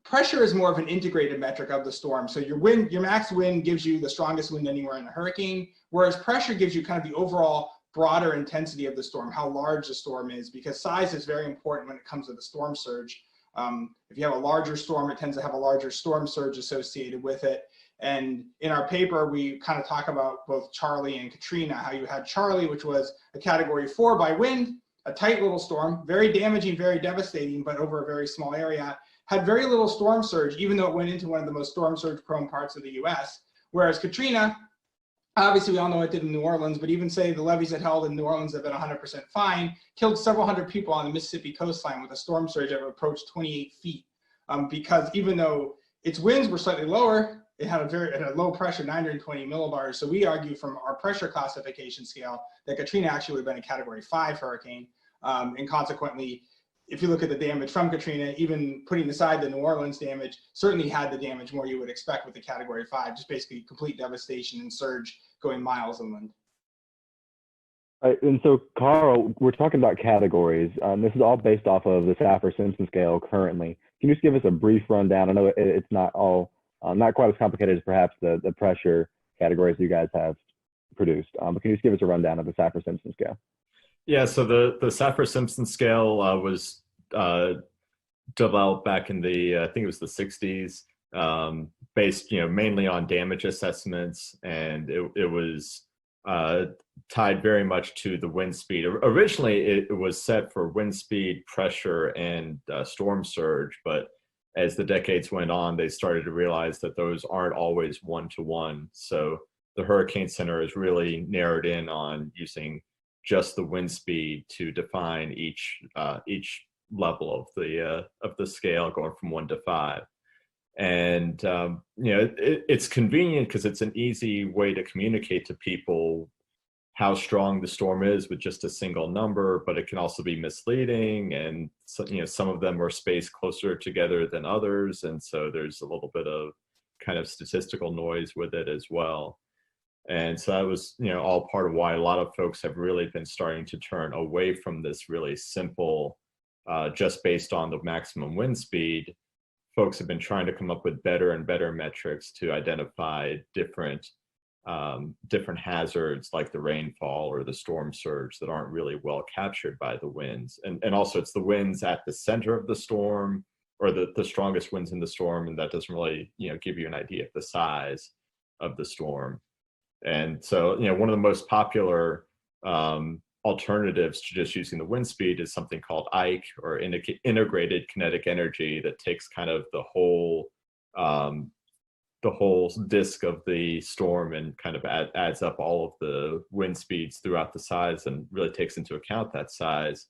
pressure is more of an integrated metric of the storm. So your max wind gives you the strongest wind anywhere in a hurricane, whereas pressure gives you kind of the overall broader intensity of the storm, how large the storm is, because size is very important when it comes to the storm surge. If you have a larger storm, it tends to have a larger storm surge associated with it. And in our paper, we kind of talk about both Charlie and Katrina, how you had Charlie, which was a Category 4 by wind, a tight little storm, very damaging, very devastating, but over a very small area, had very little storm surge, even though it went into one of the most storm surge prone parts of the US. Whereas Katrina, obviously we all know what it did in New Orleans, but even say the levees it held in New Orleans have been 100% fine, killed several hundred people on the Mississippi coastline with a storm surge that approached 28 feet. Because even though its winds were slightly lower, it had a low pressure, 920 millibars. So we argue from our pressure classification scale that Katrina actually would have been a Category 5 hurricane. And consequently, if you look at the damage from Katrina, even putting aside the New Orleans damage, certainly had the damage more you would expect with the Category 5, just basically complete devastation and surge going miles inland. And so, Carl, we're talking about categories. This is all based off of the Saffir-Simpson scale currently. Can you just give us a brief rundown? I know it's not all, not quite as complicated as perhaps the pressure categories you guys have produced, but can you just give us a rundown of the Saffir-Simpson scale? Yeah, so the Saffir-Simpson scale was developed back in the, I think it was the 60s, based mainly on damage assessments, and it was tied very much to the wind speed. Originally, it was set for wind speed, pressure, and storm surge, but as the decades went on, they started to realize that those aren't always one-to-one. So the Hurricane Center is really narrowed in on using just the wind speed to define each level of the scale, going from 1 to 5. And it's convenient because it's an easy way to communicate to people how strong the storm is with just a single number, but it can also be misleading, and some of them are spaced closer together than others, and so there's a little bit of kind of statistical noise with it as well. And so that was, all part of why a lot of folks have really been starting to turn away from this really simple, just based on the maximum wind speed. Folks have been trying to come up with better and better metrics to identify different hazards like the rainfall or the storm surge that aren't really well captured by the winds. And also it's the winds at the center of the storm, or the strongest winds in the storm, and that doesn't really, give you an idea of the size of the storm. And so, one of the most popular alternatives to just using the wind speed is something called IKE, or integrated kinetic energy, that takes kind of the whole disk of the storm and kind of adds up all of the wind speeds throughout the size and really takes into account that size.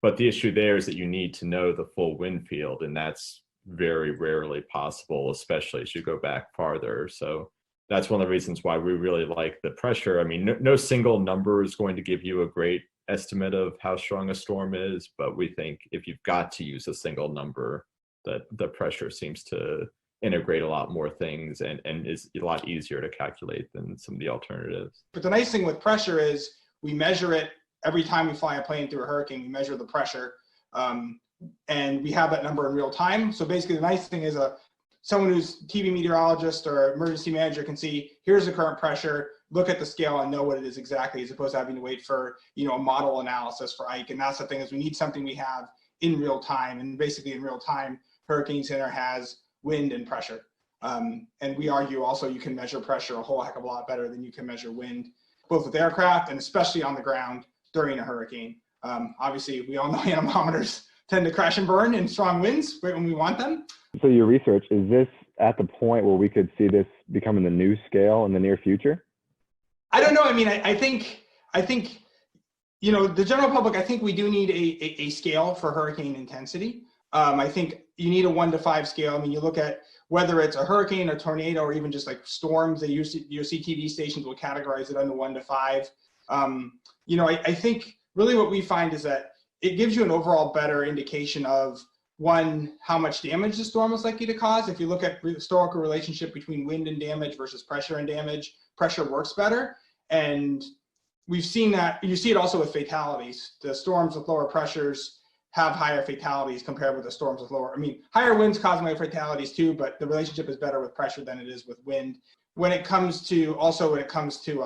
But the issue there is that you need to know the full wind field, and that's very rarely possible, especially as you go back farther. So that's one of the reasons why we really like the pressure. I mean, no single number is going to give you a great estimate of how strong a storm is, but we think if you've got to use a single number, that the pressure seems to integrate a lot more things and is a lot easier to calculate than some of the alternatives. But the nice thing with pressure is we measure it every time we fly a plane through a hurricane. We measure the pressure, and we have that number in real time. So basically the nice thing is someone who's TV meteorologist or emergency manager can see, here's the current pressure, look at the scale and know what it is exactly, as opposed to having to wait for, a model analysis for Ike. And that's the thing, is we need something we have in real time. And basically in real time, Hurricane Center has wind and pressure. And we argue also you can measure pressure a whole heck of a lot better than you can measure wind, both with aircraft and especially on the ground during a hurricane. Obviously, we all know anemometers tend to crash and burn in strong winds when we want them. So your research, is this at the point where we could see this becoming the new scale in the near future? I don't know. I mean, I think, you know, the general public, I think we do need a scale for hurricane intensity. I think you need a 1 to 5 scale. I mean, you look at whether it's a hurricane, a tornado, or even just like storms, your CTV stations will categorize it under 1 to 5. You know, I think really what we find is that it gives you an overall better indication of, one, how much damage the storm is likely to cause. If you look at the historical relationship between wind and damage versus pressure and damage, pressure works better. And we've seen that. You see it also with fatalities. The storms with lower pressures have higher fatalities compared with the storms with lower. I mean, higher winds cause more fatalities too, but the relationship is better with pressure than it is with wind. When it comes to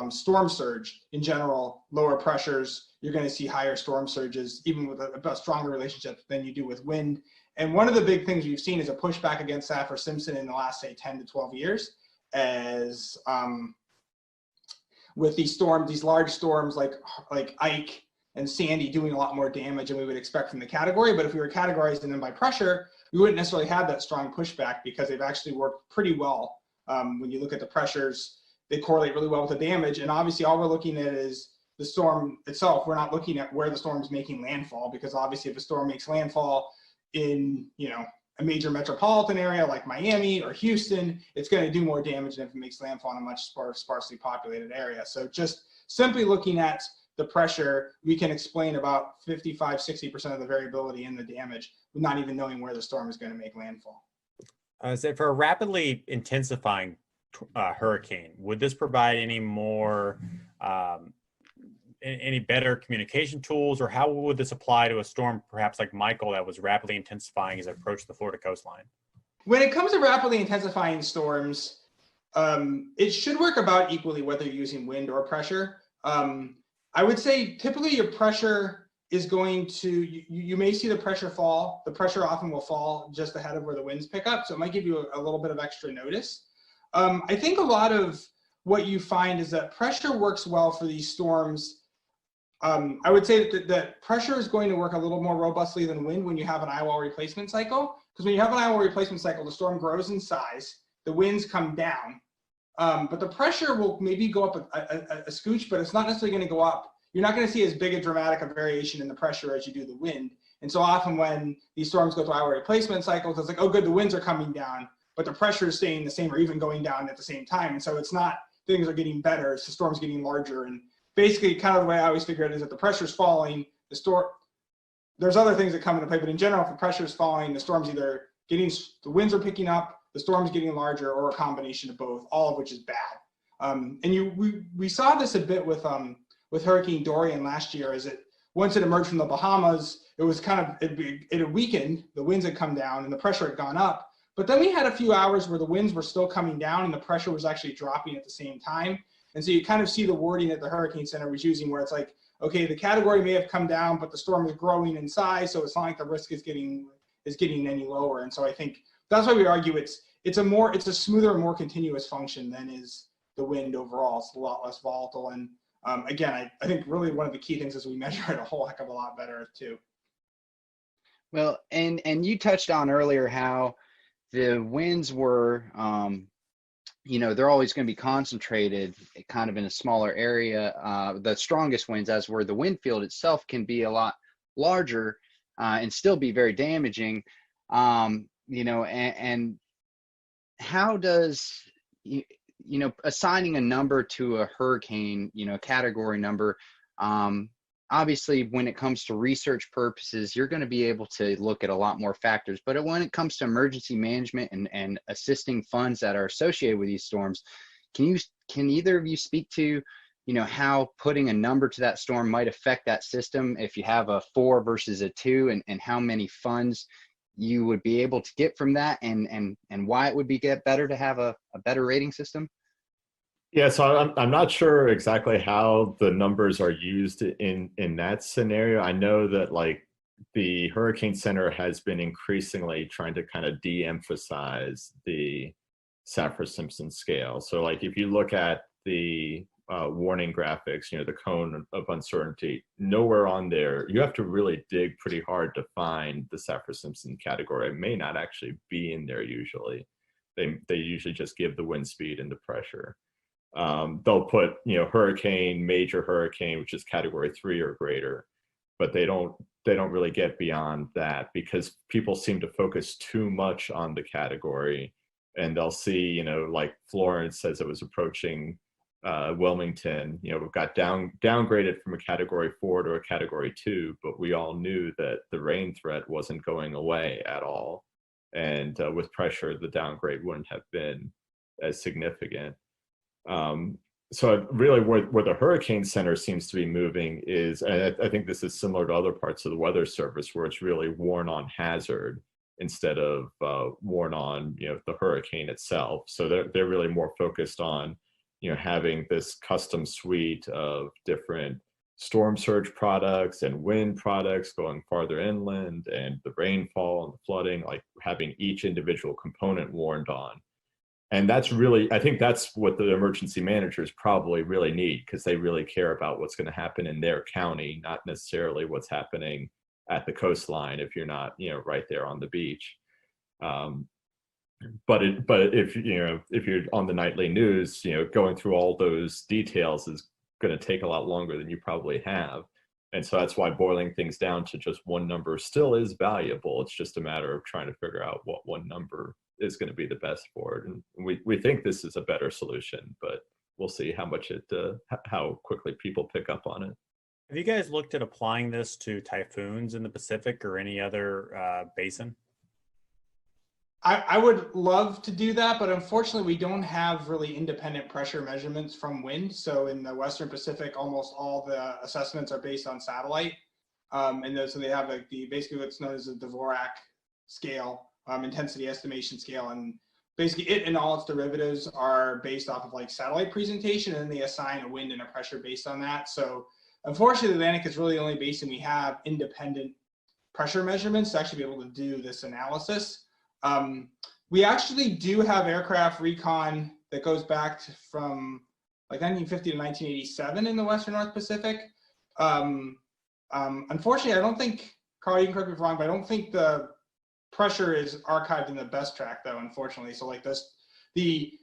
storm surge in general, lower pressures, you're going to see higher storm surges, even with a stronger relationship than you do with wind. And one of the big things we've seen is a pushback against Saffir-Simpson in the last, say, 10 to 12 years, as with these large storms like Ike and Sandy doing a lot more damage than we would expect from the category. But if we were categorizing them by pressure, we wouldn't necessarily have that strong pushback because they've actually worked pretty well. When you look at the pressures, they correlate really well with the damage. And obviously all we're looking at is the storm itself. We're not looking at where the storm is making landfall, because obviously if a storm makes landfall in, you know, a major metropolitan area like Miami or Houston, it's going to do more damage than if it makes landfall in a much sparsely populated area. So just simply looking at the pressure, we can explain about 55–60% of the variability in the damage, not even knowing where the storm is going to make landfall. So for a rapidly intensifying hurricane, would this provide any more, any better communication tools, or how would this apply to a storm perhaps like Michael that was rapidly intensifying as it approached the Florida coastline? When it comes to rapidly intensifying storms, it should work about equally whether you're using wind or pressure. I would say typically your pressure is going to, you may see the pressure fall. The pressure often will fall just ahead of where the winds pick up. So it might give you a little bit of extra notice. I think a lot of what you find is that pressure works well for these storms. I would say that pressure is going to work a little more robustly than wind when you have an eye wall replacement cycle. Because when you have an eye wall replacement cycle, the storm grows in size, the winds come down, but the pressure will maybe go up a scooch, but it's not necessarily going to go up. You're not going to see as big a dramatic a variation in the pressure as you do the wind. And so often when these storms go through eye wall replacement cycles, it's like, oh good, the winds are coming down, but the pressure is staying the same or even going down at the same time. And so it's not, things are getting better, it's the storm's getting larger. And basically kind of the way I always figure it is that the pressure's falling, there's other things that come into play, but in general, if the pressure's falling, the storm's either the winds are picking up, the storm's getting larger, or a combination of both, all of which is bad. We saw this a bit with Hurricane Dorian last year, is it once it emerged from the Bahamas, it was kind of, it had weakened, the winds had come down and the pressure had gone up. But then we had a few hours where the winds were still coming down and the pressure was actually dropping at the same time. And so you kind of see the wording that the Hurricane Center was using where it's like, okay, the category may have come down, but the storm is growing in size, so it's not like the risk is getting any lower. And so I think that's why we argue it's a smoother and more continuous function than is the wind overall. It's a lot less volatile. And again, I think really one of the key things is we measure it a whole heck of a lot better too. Well, and you touched on earlier how the winds were, you know, they're always going to be concentrated kind of in a smaller area. The strongest winds, as where the wind field itself can be a lot larger and still be very damaging. You know, and how does, you know, assigning a number to a hurricane, you know, a category number, obviously when it comes to research purposes, you're going to be able to look at a lot more factors. But when it comes to emergency management and assisting funds that are associated with these storms, can either of you speak to, you know, how putting a number to that storm might affect that system if you have a 4 versus a 2, and how many funds you would be able to get from that, and why it would get better to have a better rating system? Yeah, so I'm not sure exactly how the numbers are used in that scenario. I know that like the Hurricane Center has been increasingly trying to kind of de-emphasize the Saffir-Simpson scale. So like if you look at the warning graphics, you know, the cone of uncertainty, nowhere on there, you have to really dig pretty hard to find the Saffir-Simpson category. It may not actually be in there usually. They usually just give the wind speed and the pressure. They'll put, hurricane, major hurricane, which is category 3 or greater, but they don't really get beyond that because people seem to focus too much on the category, and they'll see, like Florence as it was approaching Wilmington, we've got downgraded from a category 4 to a category 2, but we all knew that the rain threat wasn't going away at all. And with pressure, the downgrade wouldn't have been as significant. So really where the Hurricane Center seems to be moving is, and I think this is similar to other parts of the Weather Service, where it's really warn on hazard instead of warn on the hurricane itself. So they're really more focused on having this custom suite of different storm surge products and wind products going farther inland, and the rainfall and the flooding, like having each individual component warned on. And that's really, I think that's what the emergency managers probably really need, because they really care about what's going to happen in their county, not necessarily what's happening at the coastline if you're not, right there on the beach. But if you're on the nightly news, going through all those details is going to take a lot longer than you probably have. And so that's why boiling things down to just one number still is valuable. It's just a matter of trying to figure out what one number is going to be the best for it. And we think this is a better solution, but we'll see how quickly people pick up on it. Have you guys looked at applying this to typhoons in the Pacific or any other basin? I would love to do that, but unfortunately we don't have really independent pressure measurements from wind. So in the Western Pacific, almost all the assessments are based on satellite. So they have basically what's known as a Dvorak scale, intensity estimation scale. And basically it and all its derivatives are based off of satellite presentation, and they assign a wind and a pressure based on that. So unfortunately, the Atlantic is really the only basin we have independent pressure measurements to actually be able to do this analysis. We actually do have aircraft recon that goes back from 1950 to 1987 in the Western North Pacific. Unfortunately, I don't think, Carl, you can correct me if I'm wrong, but I don't think the pressure is archived in the best track though, unfortunately. So the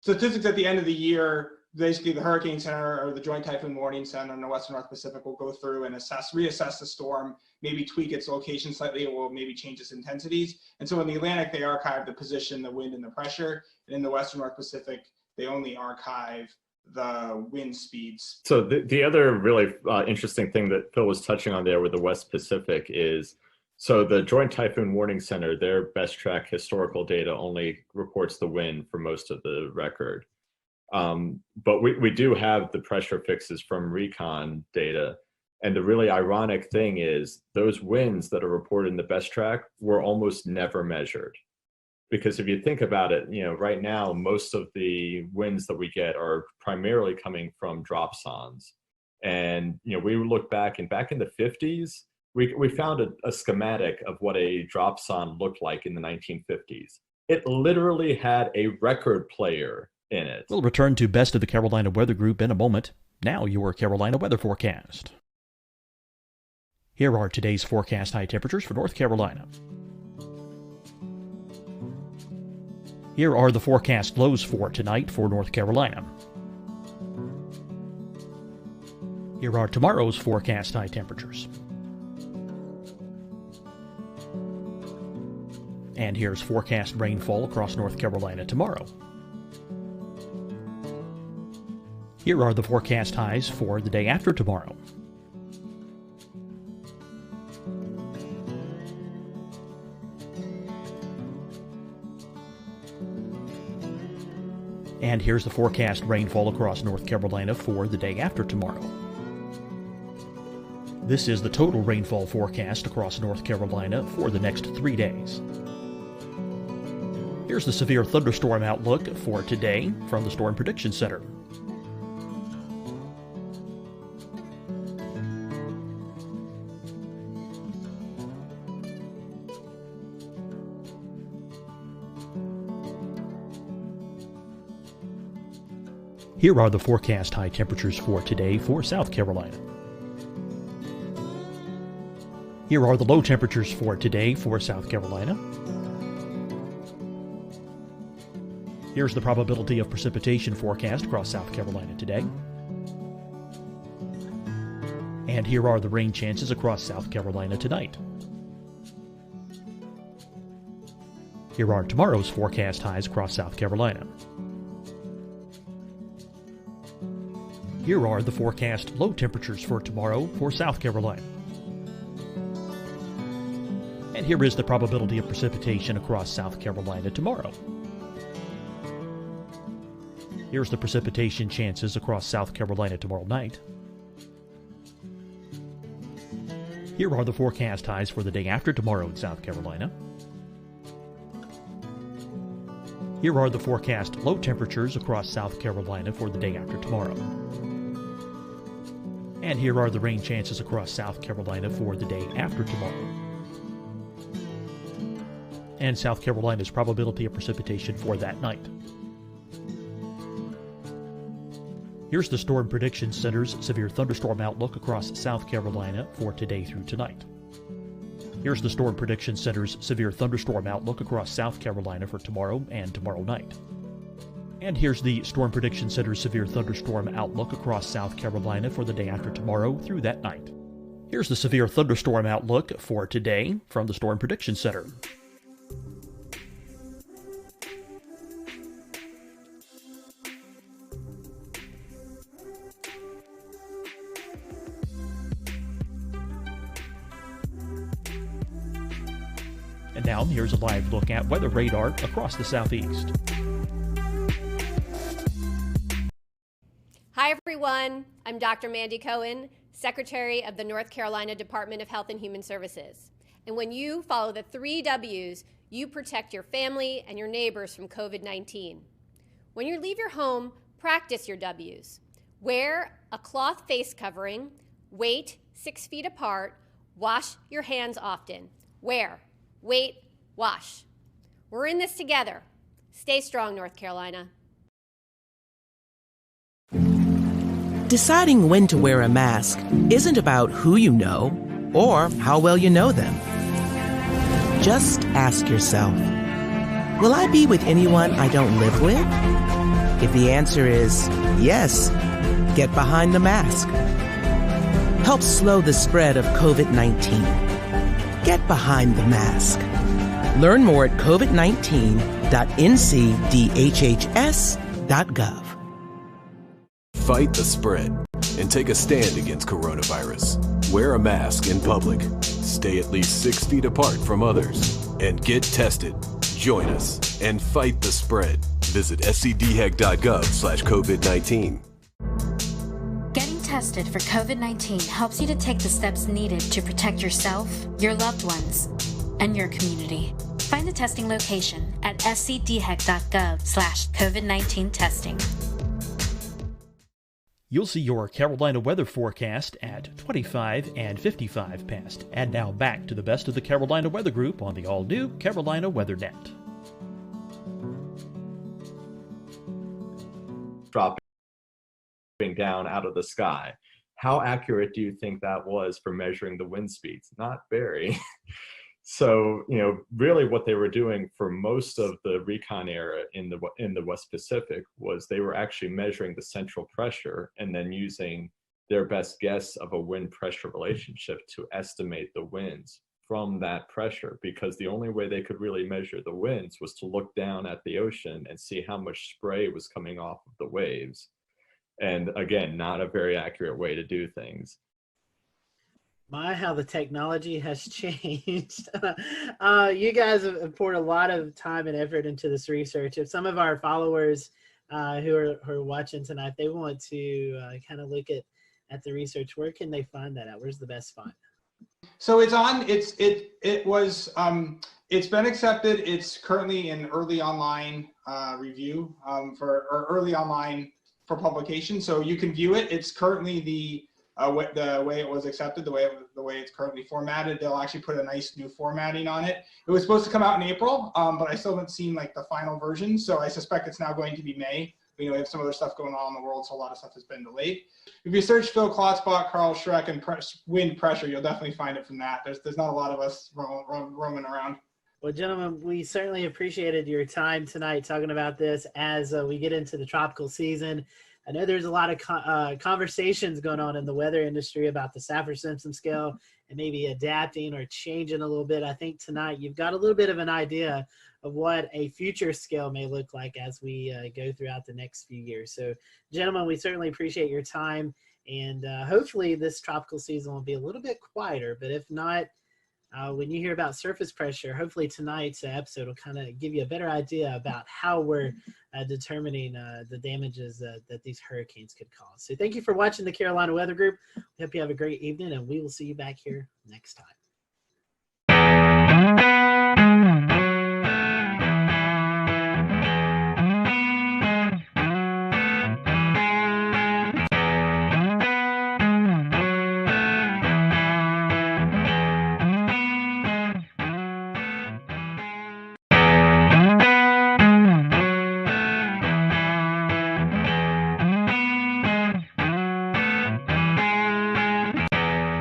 statistics at the end of the year, basically the Hurricane Center or the Joint Typhoon Warning Center in the Western North Pacific will go through and reassess the storm, maybe tweak its location slightly, or maybe change its intensities. And so in the Atlantic, they archive the position, the wind, and the pressure. And in the Western North Pacific, they only archive the wind speeds. So the other really interesting thing that Phil was touching on there with the West Pacific is, so the Joint Typhoon Warning Center, their best track historical data only reports the wind for most of the record. But we do have the pressure fixes from recon data. And the really ironic thing is those winds that are reported in the best track were almost never measured. Because if you think about it, right now, most of the winds that we get are primarily coming from dropsons. And, we look back in the 50s, we found a schematic of what a dropson looked like in the 1950s. It literally had a record player in it. We'll return to Best of the Carolina Weather Group in a moment. Now your Carolina weather forecast. Here are today's forecast high temperatures for North Carolina. Here are the forecast lows for tonight for North Carolina. Here are tomorrow's forecast high temperatures. And here's forecast rainfall across North Carolina tomorrow. Here are the forecast highs for the day after tomorrow. And here's the forecast rainfall across North Carolina for the day after tomorrow. This is the total rainfall forecast across North Carolina for the next 3 days. Here's the severe thunderstorm outlook for today from the Storm Prediction Center. Here are the forecast high temperatures for today for South Carolina. Here are the low temperatures for today for South Carolina. Here's the probability of precipitation forecast across South Carolina today. And here are the rain chances across South Carolina tonight. Here are tomorrow's forecast highs across South Carolina. Here are the forecast low temperatures for tomorrow for South Carolina. And here is the probability of precipitation across South Carolina tomorrow. Here's the precipitation chances across South Carolina tomorrow night. Here are the forecast highs for the day after tomorrow in South Carolina. Here are the forecast low temperatures across South Carolina for the day after tomorrow. And here are the rain chances across South Carolina for the day after tomorrow. And South Carolina's probability of precipitation for that night. Here's the Storm Prediction Center's severe thunderstorm outlook across South Carolina for today through tonight. Here's the Storm Prediction Center's severe thunderstorm outlook across South Carolina for tomorrow and tomorrow night. And here's the Storm Prediction Center's severe thunderstorm outlook across South Carolina for the day after tomorrow through that night. Here's the severe thunderstorm outlook for today from the Storm Prediction Center. And now here's a live look at weather radar across the southeast. Hi, everyone. I'm Dr. Mandy Cohen, Secretary of the North Carolina Department of Health and Human Services. And when you follow the 3 W's, you protect your family and your neighbors from COVID-19. When you leave your home, practice your W's. Wear a cloth face covering, wait 6 feet apart, wash your hands often. Wear, wait, wash. We're in this together. Stay strong, North Carolina. Deciding when to wear a mask isn't about who you know or how well you know them. Just ask yourself, will I be with anyone I don't live with? If the answer is yes, get behind the mask. Help slow the spread of COVID-19. Get behind the mask. Learn more at covid19.ncdhhs.gov. Fight the spread and take a stand against coronavirus. Wear a mask in public. Stay at least 6 feet apart from others. And get tested. Join us and fight the spread. Visit scdhec.gov/COVID-19. Getting tested for COVID-19 helps you to take the steps needed to protect yourself, your loved ones, and your community. Find the testing location at scdhec.gov/COVID-19 testing. You'll see your Carolina weather forecast at 25 and 55 past. And now back to the best of the Carolina Weather Group on the all-new Carolina WeatherNet. Dropping down out of the sky. How accurate do you think that was for measuring the wind speeds? Not very. So, really what they were doing for most of the recon era in the West Pacific was they were actually measuring the central pressure and then using their best guess of a wind pressure relationship to estimate the winds from that pressure, because the only way they could really measure the winds was to look down at the ocean and see how much spray was coming off of the waves. And again, not a very accurate way to do things. My, how the technology has changed. You guys have poured a lot of time and effort into this research. If some of our followers who are watching tonight, they want to kind of look at the research, where can they find that at? Where's the best spot? So it's been accepted. It's currently in early online review early online for publication. So you can view it. It's currently the way it was accepted, the way it's currently formatted. They'll actually put a nice new formatting on it. It was supposed to come out in April, but I still haven't seen the final version. So I suspect it's now going to be May. We have some other stuff going on in the world, so a lot of stuff has been delayed. If you search Phil Klotzbach, Carl Schreck, and wind pressure, you'll definitely find it from that. There's not a lot of us roaming around. Well, gentlemen, we certainly appreciated your time tonight talking about this as we get into the tropical season. I know there's a lot of conversations going on in the weather industry about the Saffir-Simpson scale and maybe adapting or changing a little bit. I think tonight you've got a little bit of an idea of what a future scale may look like as we go throughout the next few years. So, gentlemen, we certainly appreciate your time, and hopefully this tropical season will be a little bit quieter, but if not, when you hear about surface pressure, hopefully tonight's episode will kind of give you a better idea about how we're determining the damages that these hurricanes could cause. So thank you for watching the Carolina Weather Group. We hope you have a great evening, and we will see you back here next time.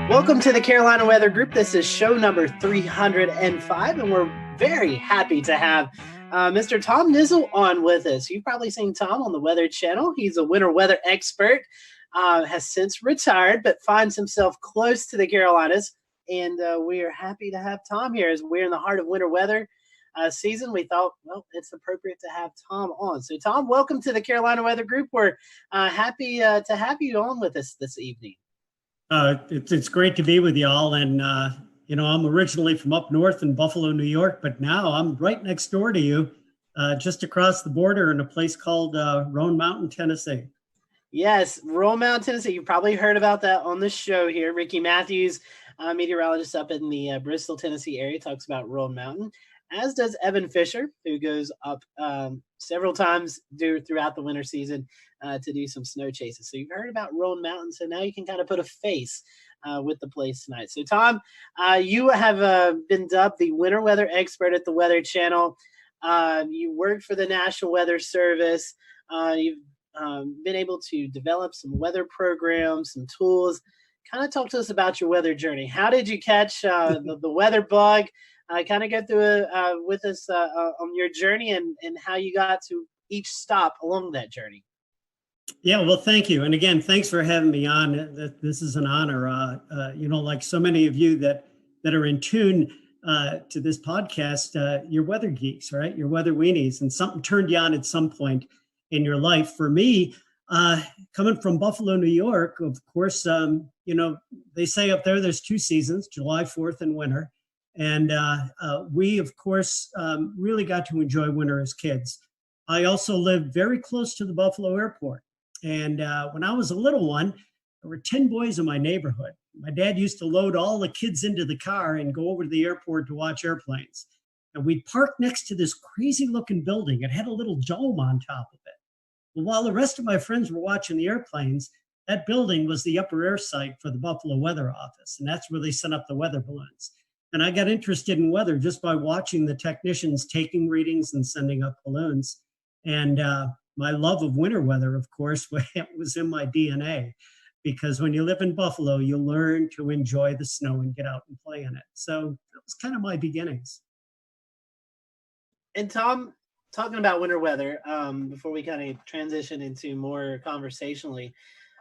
Welcome to the Carolina Weather Group. This is show number 305, and we're very happy to have Mr. Tom Nizzle on with us. You've probably seen Tom on the Weather Channel. He's a winter weather expert, has since retired, but finds himself close to the Carolinas, and we are happy to have Tom here as we're in the heart of winter weather season. We thought, well, it's appropriate to have Tom on. So, Tom, welcome to the Carolina Weather Group. We're happy to have you on with us this evening. It's great to be with y'all. And, I'm originally from up north in Buffalo, New York, but now I'm right next door to you, just across the border in a place called Roan Mountain, Tennessee. Yes, Roan Mountain, Tennessee. You've probably heard about that on the show here. Ricky Matthews, meteorologist up in the Bristol, Tennessee area, talks about Roan Mountain, as does Evan Fisher, who goes up several times throughout the winter season to do some snow chases. So you've heard about Roan Mountain, so now you can kind of put a face with the place tonight. So, Tom, you have been dubbed the winter weather expert at the Weather Channel. You work for the National Weather Service. You've been able to develop some weather programs, some tools. Kind of talk to us about your weather journey. How did you catch the weather bug? Kind of go through with us on your journey and how you got to each stop along that journey. Yeah, well, thank you. And again, thanks for having me on. This is an honor. Like so many of you that are in tune to this podcast, you're weather geeks, right? You're weather weenies, and something turned you on at some point in your life. For me, coming from Buffalo, New York, of course, they say up there's two seasons, July 4th and winter. And we, of course, really got to enjoy winter as kids. I also lived very close to the Buffalo airport. And when I was a little one, there were 10 boys in my neighborhood. My dad used to load all the kids into the car and go over to the airport to watch airplanes. And we'd park next to this crazy looking building. It had a little dome on top of it. Well, while the rest of my friends were watching the airplanes, that building was the upper air site for the Buffalo Weather Office. And that's where they sent up the weather balloons. And I got interested in weather just by watching the technicians taking readings and sending up balloons. And my love of winter weather, of course, was in my DNA, because when you live in Buffalo, you learn to enjoy the snow and get out and play in it. So that was kind of my beginnings. And Tom, talking about winter weather, before we kind of transition into more conversationally,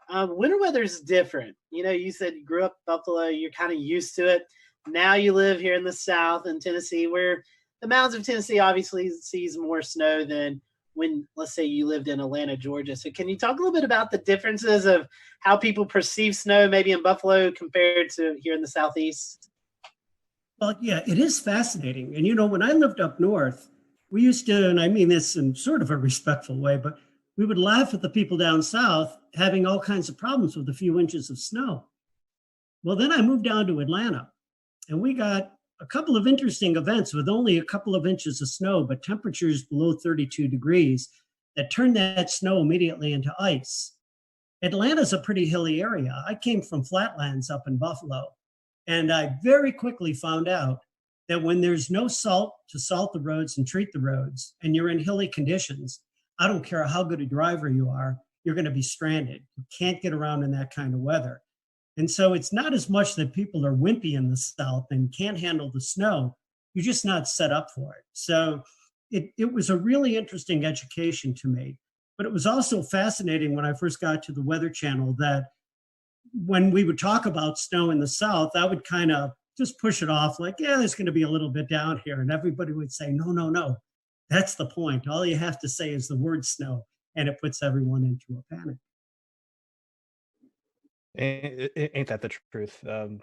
winter weather is different. You said you grew up in Buffalo, you're kind of used to it. Now you live here in the South in Tennessee, where the mountains of Tennessee obviously sees more snow than when, let's say, you lived in Atlanta, Georgia. So can you talk a little bit about the differences of how people perceive snow maybe in Buffalo compared to here in the Southeast? Well, yeah, it is fascinating. And, when I lived up north, we used to, and I mean this in sort of a respectful way, but we would laugh at the people down south having all kinds of problems with a few inches of snow. Well, then I moved down to Atlanta, and we got a couple of interesting events with only a couple of inches of snow, but temperatures below 32 degrees that turned that snow immediately into ice. Atlanta's a pretty hilly area. I came from flatlands up in Buffalo, and I very quickly found out that when there's no salt to salt the roads and treat the roads, and you're in hilly conditions, I don't care how good a driver you are, you're going to be stranded. You can't get around in that kind of weather. And so it's not as much that people are wimpy in the South and can't handle the snow, you're just not set up for it. So it was a really interesting education to me. But it was also fascinating when I first got to the Weather Channel that when we would talk about snow in the South, I would kind of just push it off like, yeah, there's going to be a little bit down here. And everybody would say, no, no, no. That's the point. All you have to say is the word snow, and it puts everyone into a panic. Ain't that the truth? The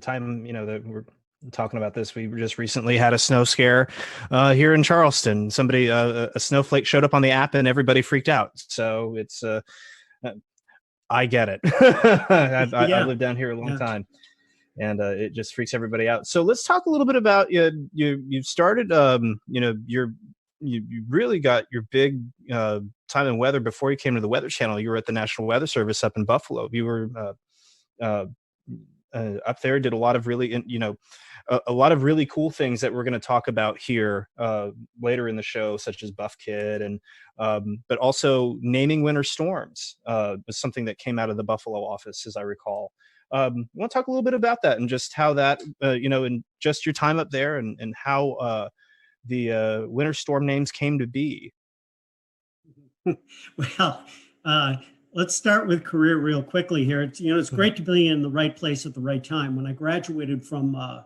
time, that we're talking about this, we just recently had a snow scare here in Charleston. Somebody, a snowflake showed up on the app and everybody freaked out. So it's, I get it. I've lived down here a long time, and it just freaks everybody out. So let's talk a little bit about you started, you really got your big time in weather before you came to the Weather Channel. You were at the National Weather Service up in Buffalo. You were up there, did a lot of really, a lot of really cool things that we're going to talk about here later in the show, such as Buff Kit, and but also naming winter storms was something that came out of the Buffalo office, as I recall. I want to talk a little bit about that and just how that, and just your time up there and how the winter storm names came to be. Well, let's start with career real quickly here. It's great to be in the right place at the right time. When I graduated from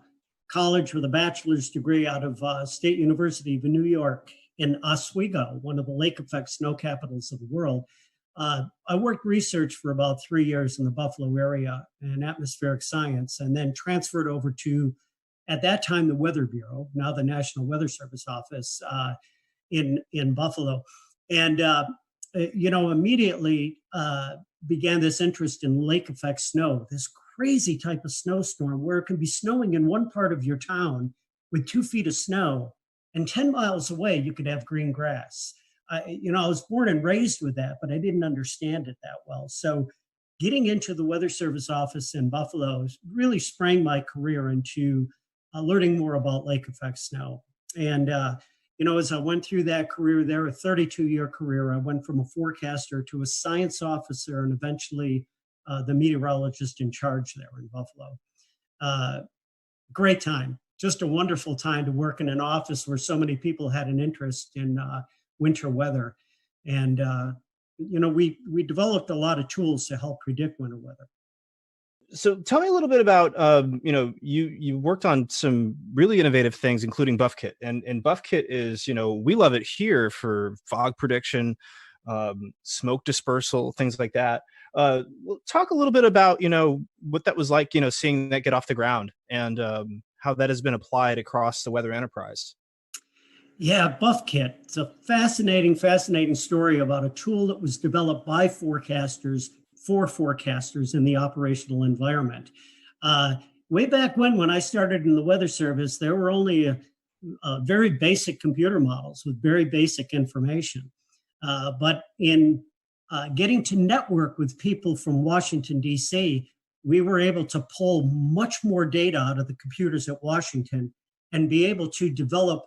college with a bachelor's degree out of State University of New York in Oswego, one of the lake effect snow capitals of the world, I worked research for about 3 years in the Buffalo area in atmospheric science, and then transferred over to, at that time, the Weather Bureau, now the National Weather Service office in Buffalo. And, immediately began this interest in lake effect snow, this crazy type of snowstorm where it can be snowing in one part of your town with 2 feet of snow, and 10 miles away, you could have green grass. I was born and raised with that, but I didn't understand it that well. So getting into the Weather Service office in Buffalo really sprang my career into learning more about lake effect snow. And, as I went through that career there, a 32-year career, I went from a forecaster to a science officer and eventually the meteorologist in charge there in Buffalo. Great time, just a wonderful time to work in an office where so many people had an interest in winter weather. And, we developed a lot of tools to help predict winter weather. So tell me a little bit about, you worked on some really innovative things, including Buff Kit. And Buff Kit is, we love it here for fog prediction, smoke dispersal, things like that. Talk a little bit about, what that was like, seeing that get off the ground and how that has been applied across the weather enterprise. Yeah, Buff Kit. It's a fascinating story about a tool that was developed by forecasters for forecasters in the operational environment. Way back when I started in the Weather Service, there were only very basic computer models with very basic information. But in getting to network with people from Washington, D.C., we were able to pull much more data out of the computers at Washington and be able to develop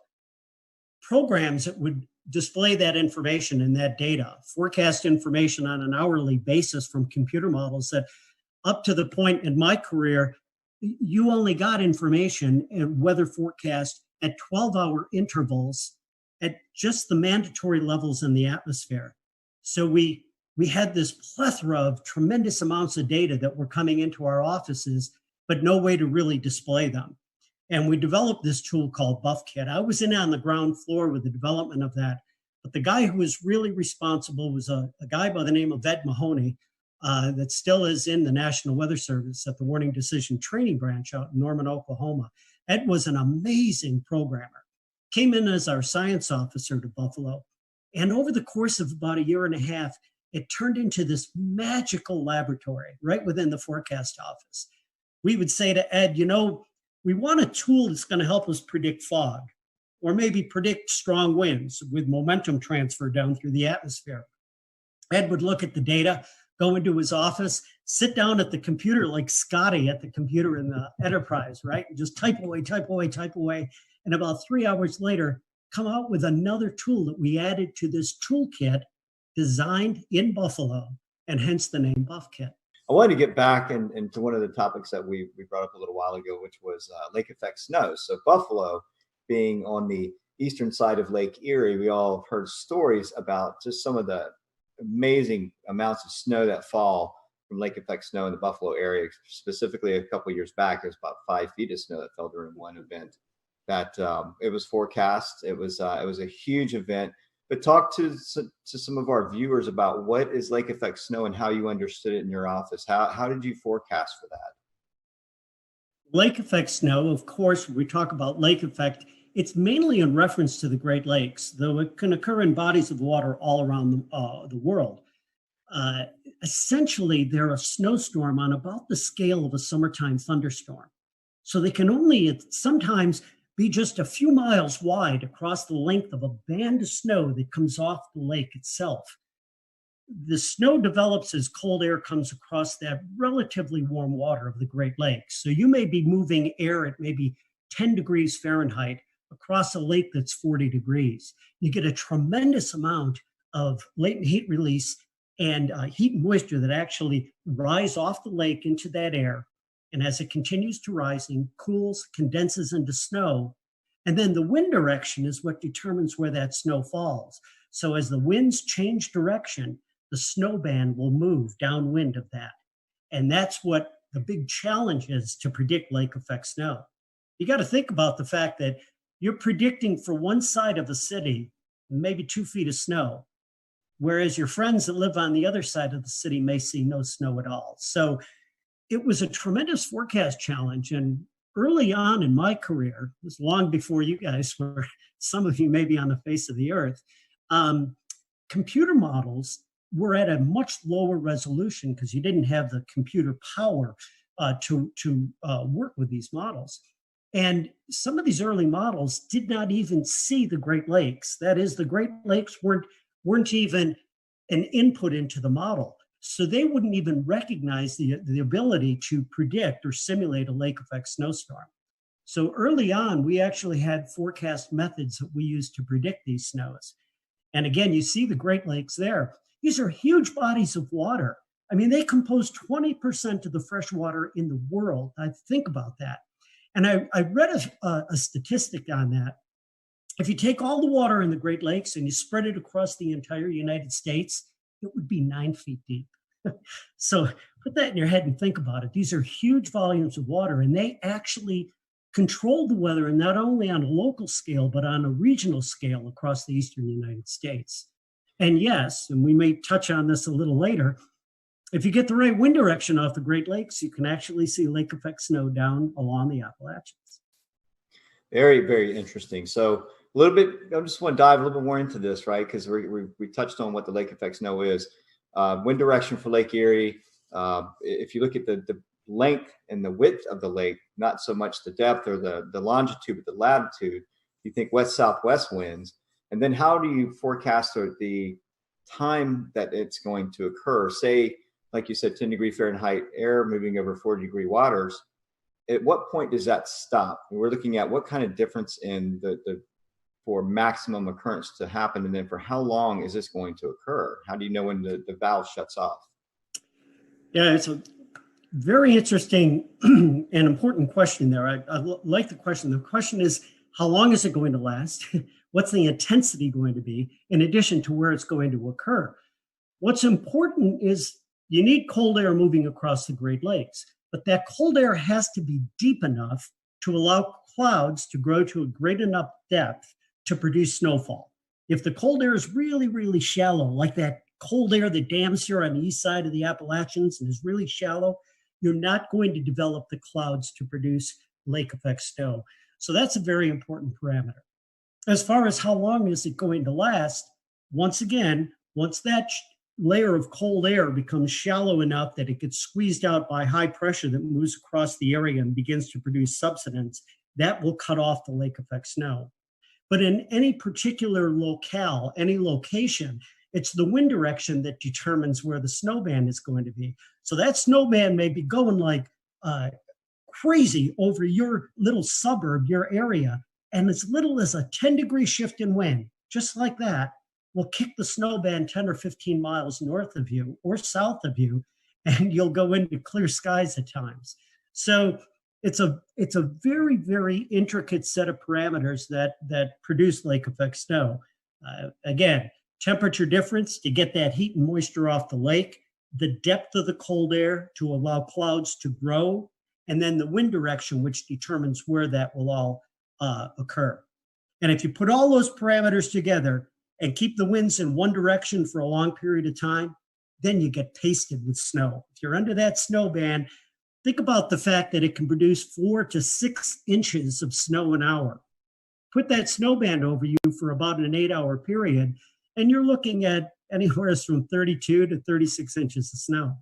programs that would display that information and that data, forecast information on an hourly basis from computer models that up to the point in my career, you only got information and weather forecast at 12-hour intervals at just the mandatory levels in the atmosphere. So we had this plethora of tremendous amounts of data that were coming into our offices, but no way to really display them. And we developed this tool called Buff Kit. I was in on the ground floor with the development of that. But the guy who was really responsible was a guy by the name of Ed Mahoney that still is in the National Weather Service at the Warning Decision Training Branch out in Norman, Oklahoma. Ed was an amazing programmer. Came in as our science officer to Buffalo. And over the course of about a year and a half, it turned into this magical laboratory right within the forecast office. We would say to Ed, we want a tool that's going to help us predict fog, or maybe predict strong winds with momentum transfer down through the atmosphere. Ed would look at the data, go into his office, sit down at the computer like Scotty at the computer in the enterprise, right? And just type away. And about 3 hours later, come out with another tool that we added to this toolkit designed in Buffalo, and hence the name Buff Kit. I wanted to get back into one of the topics that we brought up a little while ago, which was lake effect snow. So Buffalo being on the eastern side of Lake Erie, we all have heard stories about just some of the amazing amounts of snow that fall from lake effect snow in the Buffalo area. Specifically, a couple of years back, there's about 5 feet of snow that fell during one event. That it was forecast. It was a huge event. But talk to some of our viewers about what is lake effect snow and how you understood it in your office. How did you forecast for that? Lake effect snow, of course, when we talk about lake effect, it's mainly in reference to the Great Lakes, though it can occur in bodies of water all around the world. Essentially, they're a snowstorm on about the scale of a summertime thunderstorm. So they can only sometimes be just a few miles wide across the length of a band of snow that comes off the lake itself. The snow develops as cold air comes across that relatively warm water of the Great Lakes. So you may be moving air at maybe 10 degrees Fahrenheit across a lake that's 40 degrees. You get a tremendous amount of latent heat release and heat and moisture that actually rise off the lake into that air. And as it continues to rising, cools, condenses into snow. And then the wind direction is what determines where that snow falls. So as the winds change direction, the snow band will move downwind of that. And that's what the big challenge is to predict lake effect snow. You got to think about the fact that you're predicting for one side of the city, maybe 2 feet of snow, whereas your friends that live on the other side of the city may see no snow at all. So it was a tremendous forecast challenge. And early on in my career, it was long before you guys were, some of you may be on the face of the earth, computer models were at a much lower resolution because you didn't have the computer power to work with these models. And some of these early models did not even see the Great Lakes. That is, the Great Lakes weren't even an input into the model. So they wouldn't even recognize the ability to predict or simulate a lake effect snowstorm. So early on, we actually had forecast methods that we used to predict these snows. And again, you see the Great Lakes there. These are huge bodies of water. I mean, they compose 20% of the fresh water in the world. I think about that. And I read a statistic on that. If you take all the water in the Great Lakes and you spread it across the entire United States, it would be 9 feet deep. So put that in your head and think about it. These are huge volumes of water, and they actually control the weather, and not only on a local scale, but on a regional scale across the eastern United States. And yes, and we may touch on this a little later, if you get the right wind direction off the Great Lakes, you can actually see lake effect snow down along the Appalachians. Very, very interesting. So a little bit, I just want to dive a little bit more into this, right? Because we touched on what the lake effect snow is. Wind direction for Lake Erie. If you look at the length and the width of the lake, not so much the depth or the longitude, but the latitude, you think west-southwest winds. And then how do you forecast the time that it's going to occur? Say, like you said, 10 degree Fahrenheit air moving over 40-degree waters. At what point does that stop? We're looking at what kind of difference in the for maximum occurrence to happen, and then for how long is this going to occur? How do you know when the valve shuts off? Yeah, it's a very interesting and important question there. I like the question. The question is, how long is it going to last? What's the intensity going to be, in addition to where it's going to occur? What's important is you need cold air moving across the Great Lakes, but that cold air has to be deep enough to allow clouds to grow to a great enough depth to produce snowfall. If the cold air is really, really shallow, like that cold air that dams here on the east side of the Appalachians and is really shallow, you're not going to develop the clouds to produce lake effect snow. So that's a very important parameter. As far as how long is it going to last, once again, once that layer of cold air becomes shallow enough that it gets squeezed out by high pressure that moves across the area and begins to produce subsidence, that will cut off the lake effect snow. But in any particular locale, any location, it's the wind direction that determines where the snow band is going to be. So that snow band may be going like crazy over your little suburb, your area, and as little as a 10-degree shift in wind, just like that, will kick the snow band 10 or 15 miles north of you or south of you, and you'll go into clear skies at times. So it's a very, very intricate set of parameters that produce lake effect snow. Again, temperature difference to get that heat and moisture off the lake, the depth of the cold air to allow clouds to grow, and then the wind direction, which determines where that will all occur. And if you put all those parameters together and keep the winds in one direction for a long period of time, then you get pasted with snow. If you're under that snow band, think about the fact that it can produce 4 to 6 inches of snow an hour. Put that snow band over you for about an 8-hour period, and you're looking at anywhere from 32 to 36 inches of snow.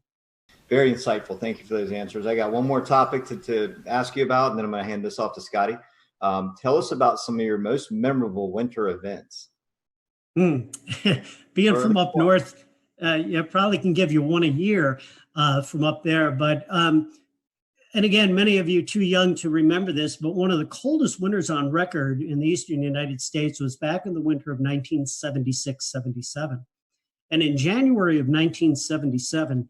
Very insightful. Thank you for those answers. I got one more topic to ask you about, and then I'm going to hand this off to Scotty. Tell us about some of your most memorable winter events. Being from up north, I probably can give you one a year from up there. But, and again, many of you too young to remember this, but one of the coldest winters on record in the eastern United States was back in the winter of 1976-77. And in January of 1977,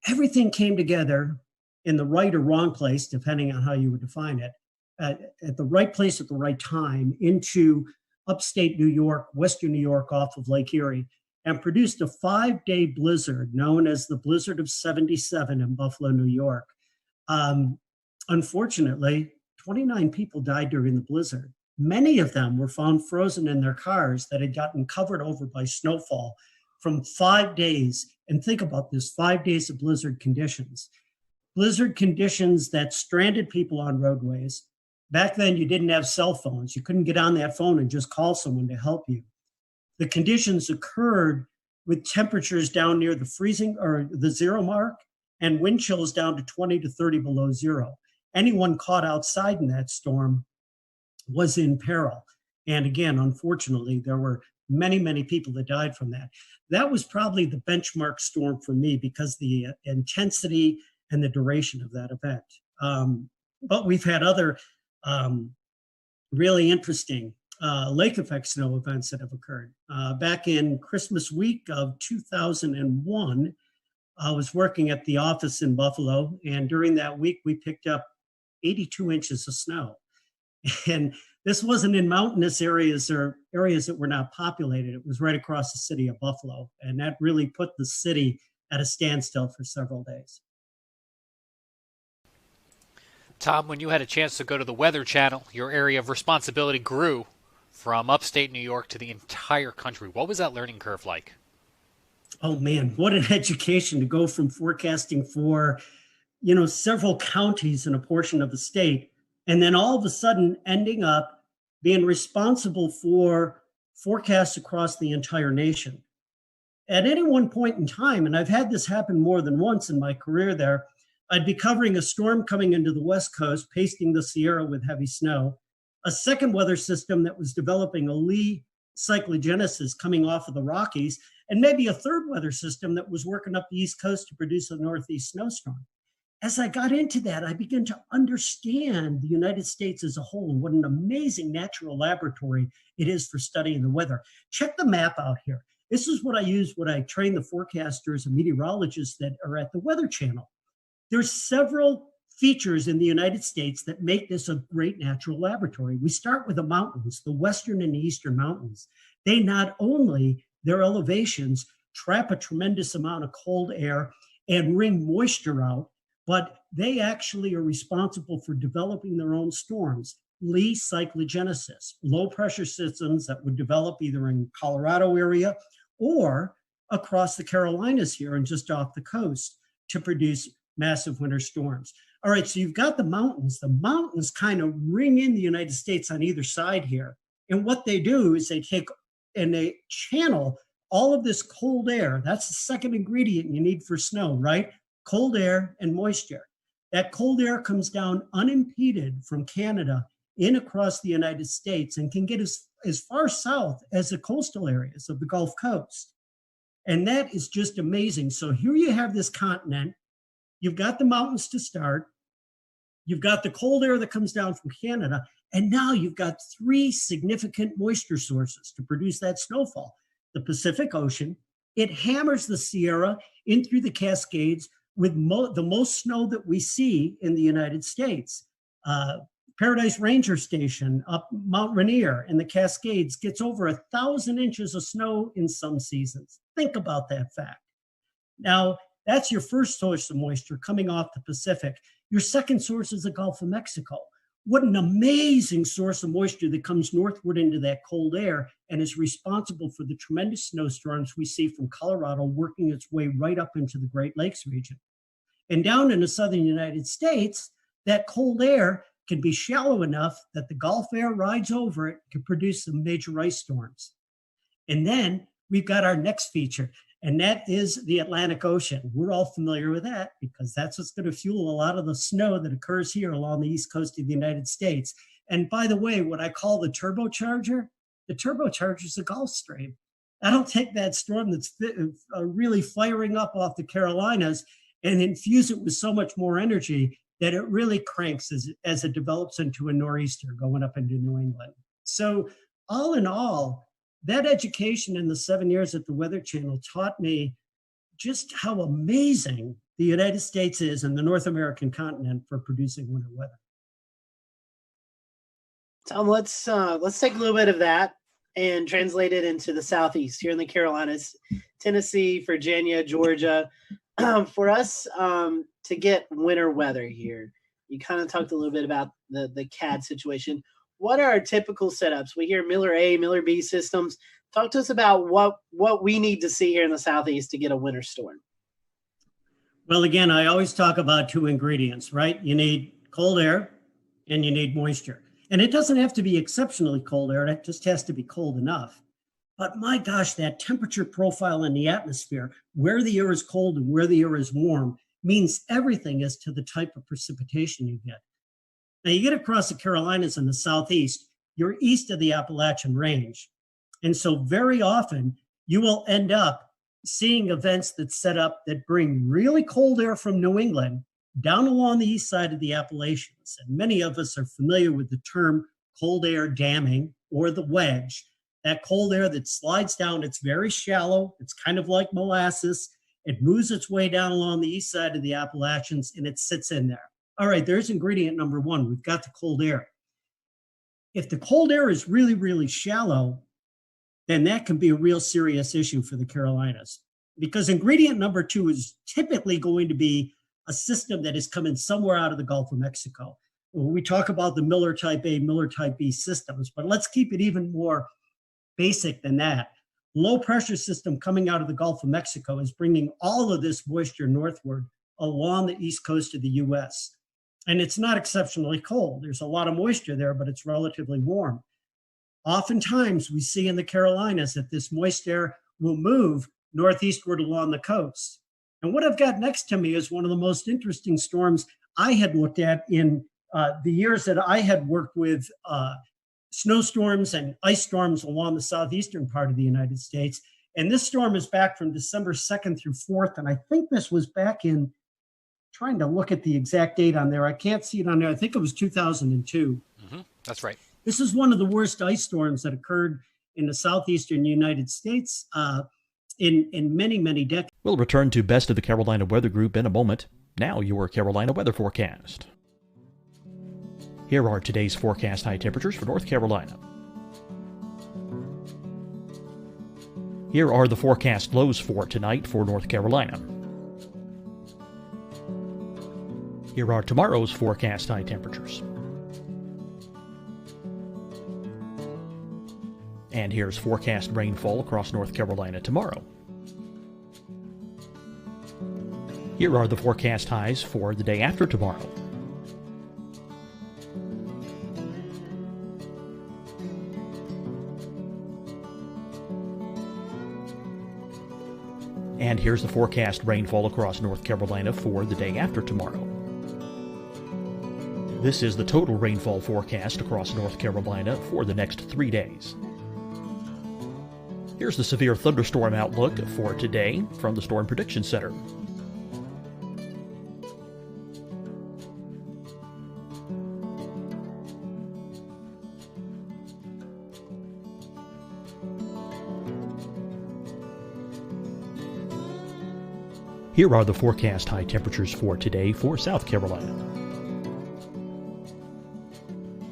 everything came together in the right or wrong place, depending on how you would define it, at the right place at the right time into upstate New York, western New York off of Lake Erie, and produced a 5-day blizzard known as the Blizzard of 77 in Buffalo, New York. Unfortunately, 29 people died during the blizzard. Many of them were found frozen in their cars that had gotten covered over by snowfall from 5 days. And think about this, 5 days of blizzard conditions. Blizzard conditions that stranded people on roadways. Back then, you didn't have cell phones. You couldn't get on that phone and just call someone to help you. The conditions occurred with temperatures down near the freezing or the zero mark and wind chills down to 20 to 30 below zero. Anyone caught outside in that storm was in peril. And again, unfortunately, there were many, many people that died from that. That was probably the benchmark storm for me because the intensity and the duration of that event. But we've had other really interesting lake effect snow events that have occurred. Back in Christmas week of 2001, I was working at the office in Buffalo, and during that week, we picked up 82 inches of snow. And this wasn't in mountainous areas or areas that were not populated. It was right across the city of Buffalo, and that really put the city at a standstill for several days. Tom, when you had a chance to go to the Weather Channel, your area of responsibility grew from upstate New York to the entire country. What was that learning curve like? Oh man, what an education to go from forecasting for, several counties in a portion of the state, and then all of a sudden ending up being responsible for forecasts across the entire nation. At any one point in time, and I've had this happen more than once in my career there, I'd be covering a storm coming into the West Coast, pasting the Sierra with heavy snow, a second weather system that was developing a lee cyclogenesis coming off of the Rockies, and maybe a third weather system that was working up the East Coast to produce a Northeast snowstorm. As I got into that, I began to understand the United States as a whole and what an amazing natural laboratory it is for studying the weather. Check the map out here. This is what I use when I train the forecasters and meteorologists that are at the Weather Channel. There's several features in the United States that make this a great natural laboratory. We start with the mountains, the western and the eastern mountains. They not only, their elevations, trap a tremendous amount of cold air and wring moisture out, but they actually are responsible for developing their own storms. Lee cyclogenesis, low pressure systems that would develop either in Colorado area or across the Carolinas here and just off the coast to produce massive winter storms. All right, so you've got the mountains. The mountains kind of ring in the United States on either side here. And what they do is they take and they channel all of this cold air. That's the second ingredient you need for snow, right? Cold air and moisture. That cold air comes down unimpeded from Canada in across the United States and can get as far south as the coastal areas of the Gulf Coast. And that is just amazing. So here you have this continent. You've got the mountains to start. You've got the cold air that comes down from Canada. And now you've got three significant moisture sources to produce that snowfall. The Pacific Ocean, It hammers the Sierra in through the Cascades with the most snow that we see in the United States. Paradise Ranger Station up Mount Rainier in the Cascades gets over 1,000 inches of snow in some seasons. Think about that fact. Now, that's your first source of moisture coming off the Pacific. Your second source is the Gulf of Mexico. What an amazing source of moisture that comes northward into that cold air and is responsible for the tremendous snowstorms we see from Colorado working its way right up into the Great Lakes region. And down in the southern United States, that cold air can be shallow enough that the Gulf air rides over it, can produce some major ice storms. And then we've got our next feature, and that is the Atlantic Ocean. We're all familiar with that because that's what's going to fuel a lot of the snow that occurs here along the east coast of the United States. And by the way, what I call the turbocharger is the Gulf Stream. I don't take that storm that's really firing up off the Carolinas and infuse it with so much more energy that it really cranks as it develops into a nor'easter going up into New England. So all in all, that education in the 7 years at the Weather Channel taught me just how amazing the United States is and the North American continent for producing winter weather. Tom, let's take a little bit of that and translate it into the Southeast here in the Carolinas, Tennessee, Virginia, Georgia. For us to get winter weather here, you kind of talked a little bit about the CAD situation. What are our typical setups? We hear Miller A, Miller B systems. Talk to us about what we need to see here in the Southeast to get a winter storm. Well, again, I always talk about two ingredients, right? You need cold air and you need moisture. And it doesn't have to be exceptionally cold air. It just has to be cold enough. But my gosh, that temperature profile in the atmosphere, where the air is cold and where the air is warm, means everything as to the type of precipitation you get. Now, you get across the Carolinas in the Southeast, you're east of the Appalachian Range. And so very often you will end up seeing events that set up that bring really cold air from New England down along the east side of the Appalachians. And many of us are familiar with the term cold air damming or the wedge. That cold air that slides down, it's very shallow. It's kind of like molasses. It moves its way down along the east side of the Appalachians and it sits in there. All right, there's ingredient number one. We've got the cold air. If the cold air is really, really shallow, then that can be a real serious issue for the Carolinas. Because ingredient number two is typically going to be a system that is coming somewhere out of the Gulf of Mexico. We talk about the Miller Type A, Miller Type B systems, but let's keep it even more basic than that. Low pressure system coming out of the Gulf of Mexico is bringing all of this moisture northward along the east coast of the US. And it's not exceptionally cold. There's a lot of moisture there, but it's relatively warm. Oftentimes we see in the Carolinas that this moist air will move northeastward along the coast. And what I've got next to me is one of the most interesting storms I had looked at in the years that I had worked with snowstorms and ice storms along the southeastern part of the United States. And this storm is back from December 2nd through 4th. And I think this was back in, trying to look at the exact date on there. I can't see it on there. I think it was 2002. Mm-hmm. That's right. This is one of the worst ice storms that occurred in the southeastern United States in many, many decades. We'll return to Best of the Carolina Weather Group in a moment. Now your Carolina weather forecast. Here are today's forecast high temperatures for North Carolina. Here are the forecast lows for tonight for North Carolina. Here are tomorrow's forecast high temperatures. And here's forecast rainfall across North Carolina tomorrow. Here are the forecast highs for the day after tomorrow. And here's the forecast rainfall across North Carolina for the day after tomorrow. This is the total rainfall forecast across North Carolina for the next 3 days. Here's the severe thunderstorm outlook for today from the Storm Prediction Center. Here are the forecast high temperatures for today for South Carolina.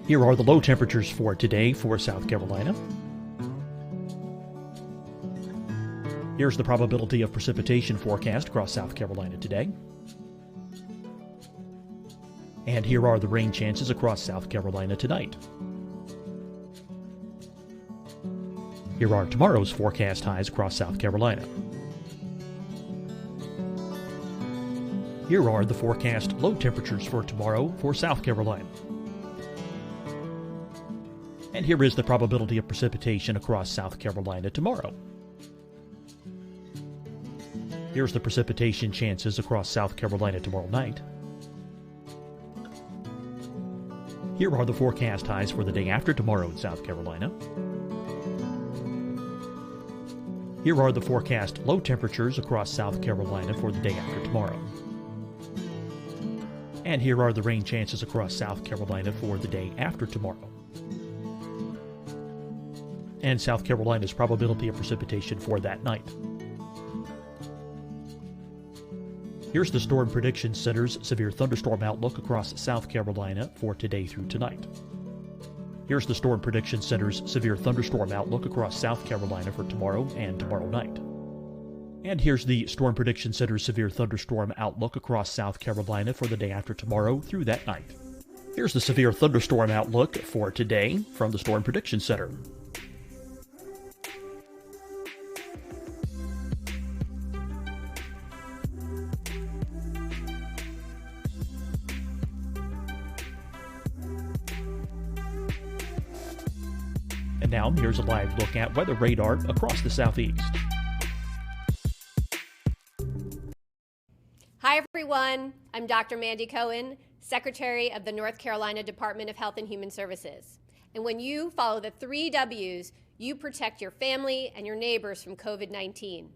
Here are the low temperatures for today for South Carolina. Here's the probability of precipitation forecast across South Carolina today. And here are the rain chances across South Carolina tonight. Here are tomorrow's forecast highs across South Carolina. Here are the forecast low temperatures for tomorrow for South Carolina. And here is the probability of precipitation across South Carolina tomorrow. Here's the precipitation chances across South Carolina tomorrow night. Here are the forecast highs for the day after tomorrow in South Carolina. Here are the forecast low temperatures across South Carolina for the day after tomorrow. And here are the rain chances across South Carolina for the day after tomorrow. And South Carolina's probability of precipitation for that night. Here's the Storm Prediction Center's severe thunderstorm outlook across South Carolina for today through tonight. Here's the Storm Prediction Center's severe thunderstorm outlook across South Carolina for tomorrow and tomorrow night. And here's the Storm Prediction Center's severe thunderstorm outlook across South Carolina for the day after tomorrow through that night. Here's the severe thunderstorm outlook for today from the Storm Prediction Center. And now here's a live look at weather radar across the southeast. Hi, everyone. I'm Dr. Mandy Cohen, Secretary of the North Carolina Department of Health and Human Services. And when you follow the 3 W's, you protect your family and your neighbors from COVID-19.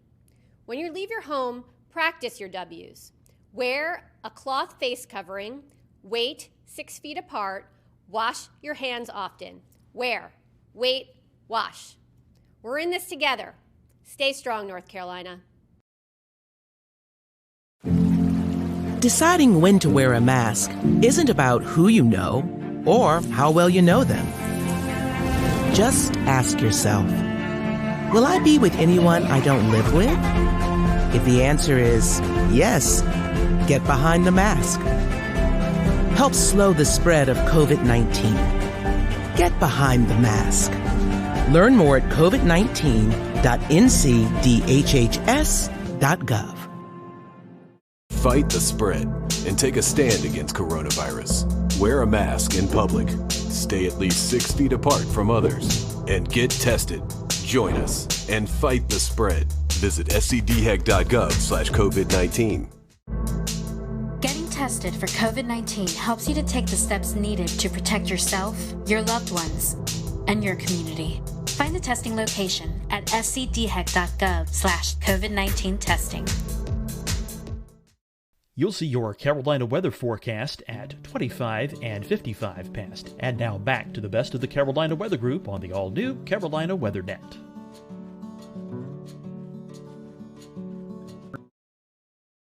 When you leave your home, practice your W's. Wear a cloth face covering, wait 6 feet apart, wash your hands often. Wear, wait, wash. We're in this together. Stay strong, North Carolina. Deciding when to wear a mask isn't about who you know or how well you know them. Just ask yourself, will I be with anyone I don't live with? If the answer is yes, get behind the mask. Help slow the spread of COVID-19. Get behind the mask. Learn more at covid19.ncdhhs.gov. Fight the spread and take a stand against coronavirus. Wear a mask in public. Stay at least 6 feet apart from others. And get tested. Join us and fight the spread. Visit scdhec.gov/COVID-19. Getting tested for COVID-19 helps you to take the steps needed to protect yourself, your loved ones, and your community. Find the testing location at scdhec.gov/COVID-19 testing. You'll see your Carolina weather forecast at 25 and 55 past. And now back to the best of the Carolina Weather Group on the all-new Carolina Weather Net.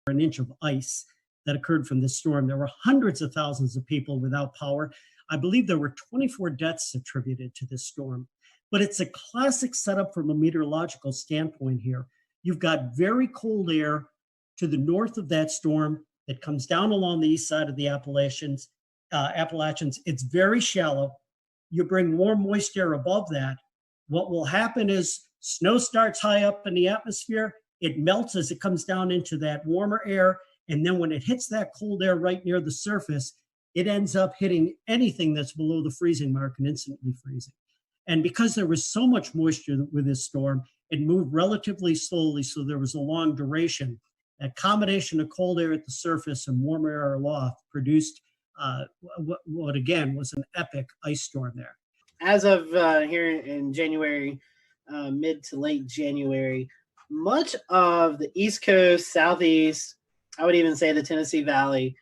An inch of ice that occurred from this storm. There were hundreds of thousands of people without power. I believe there were 24 deaths attributed to this storm. But it's a classic setup from a meteorological standpoint here. You've got very cold air to the north of that storm that comes down along the east side of the Appalachians. It's very shallow. You bring warm moist air above that. What will happen is snow starts high up in the atmosphere. It melts as it comes down into that warmer air. And then when it hits that cold air right near the surface, it ends up hitting anything that's below the freezing mark and instantly freezing. And because there was so much moisture with this storm, it moved relatively slowly, so there was a long duration. That combination of cold air at the surface and warm air aloft produced what again was an epic ice storm there. As of here in January, mid to late January, much of the East Coast, Southeast, I would even say the Tennessee Valley,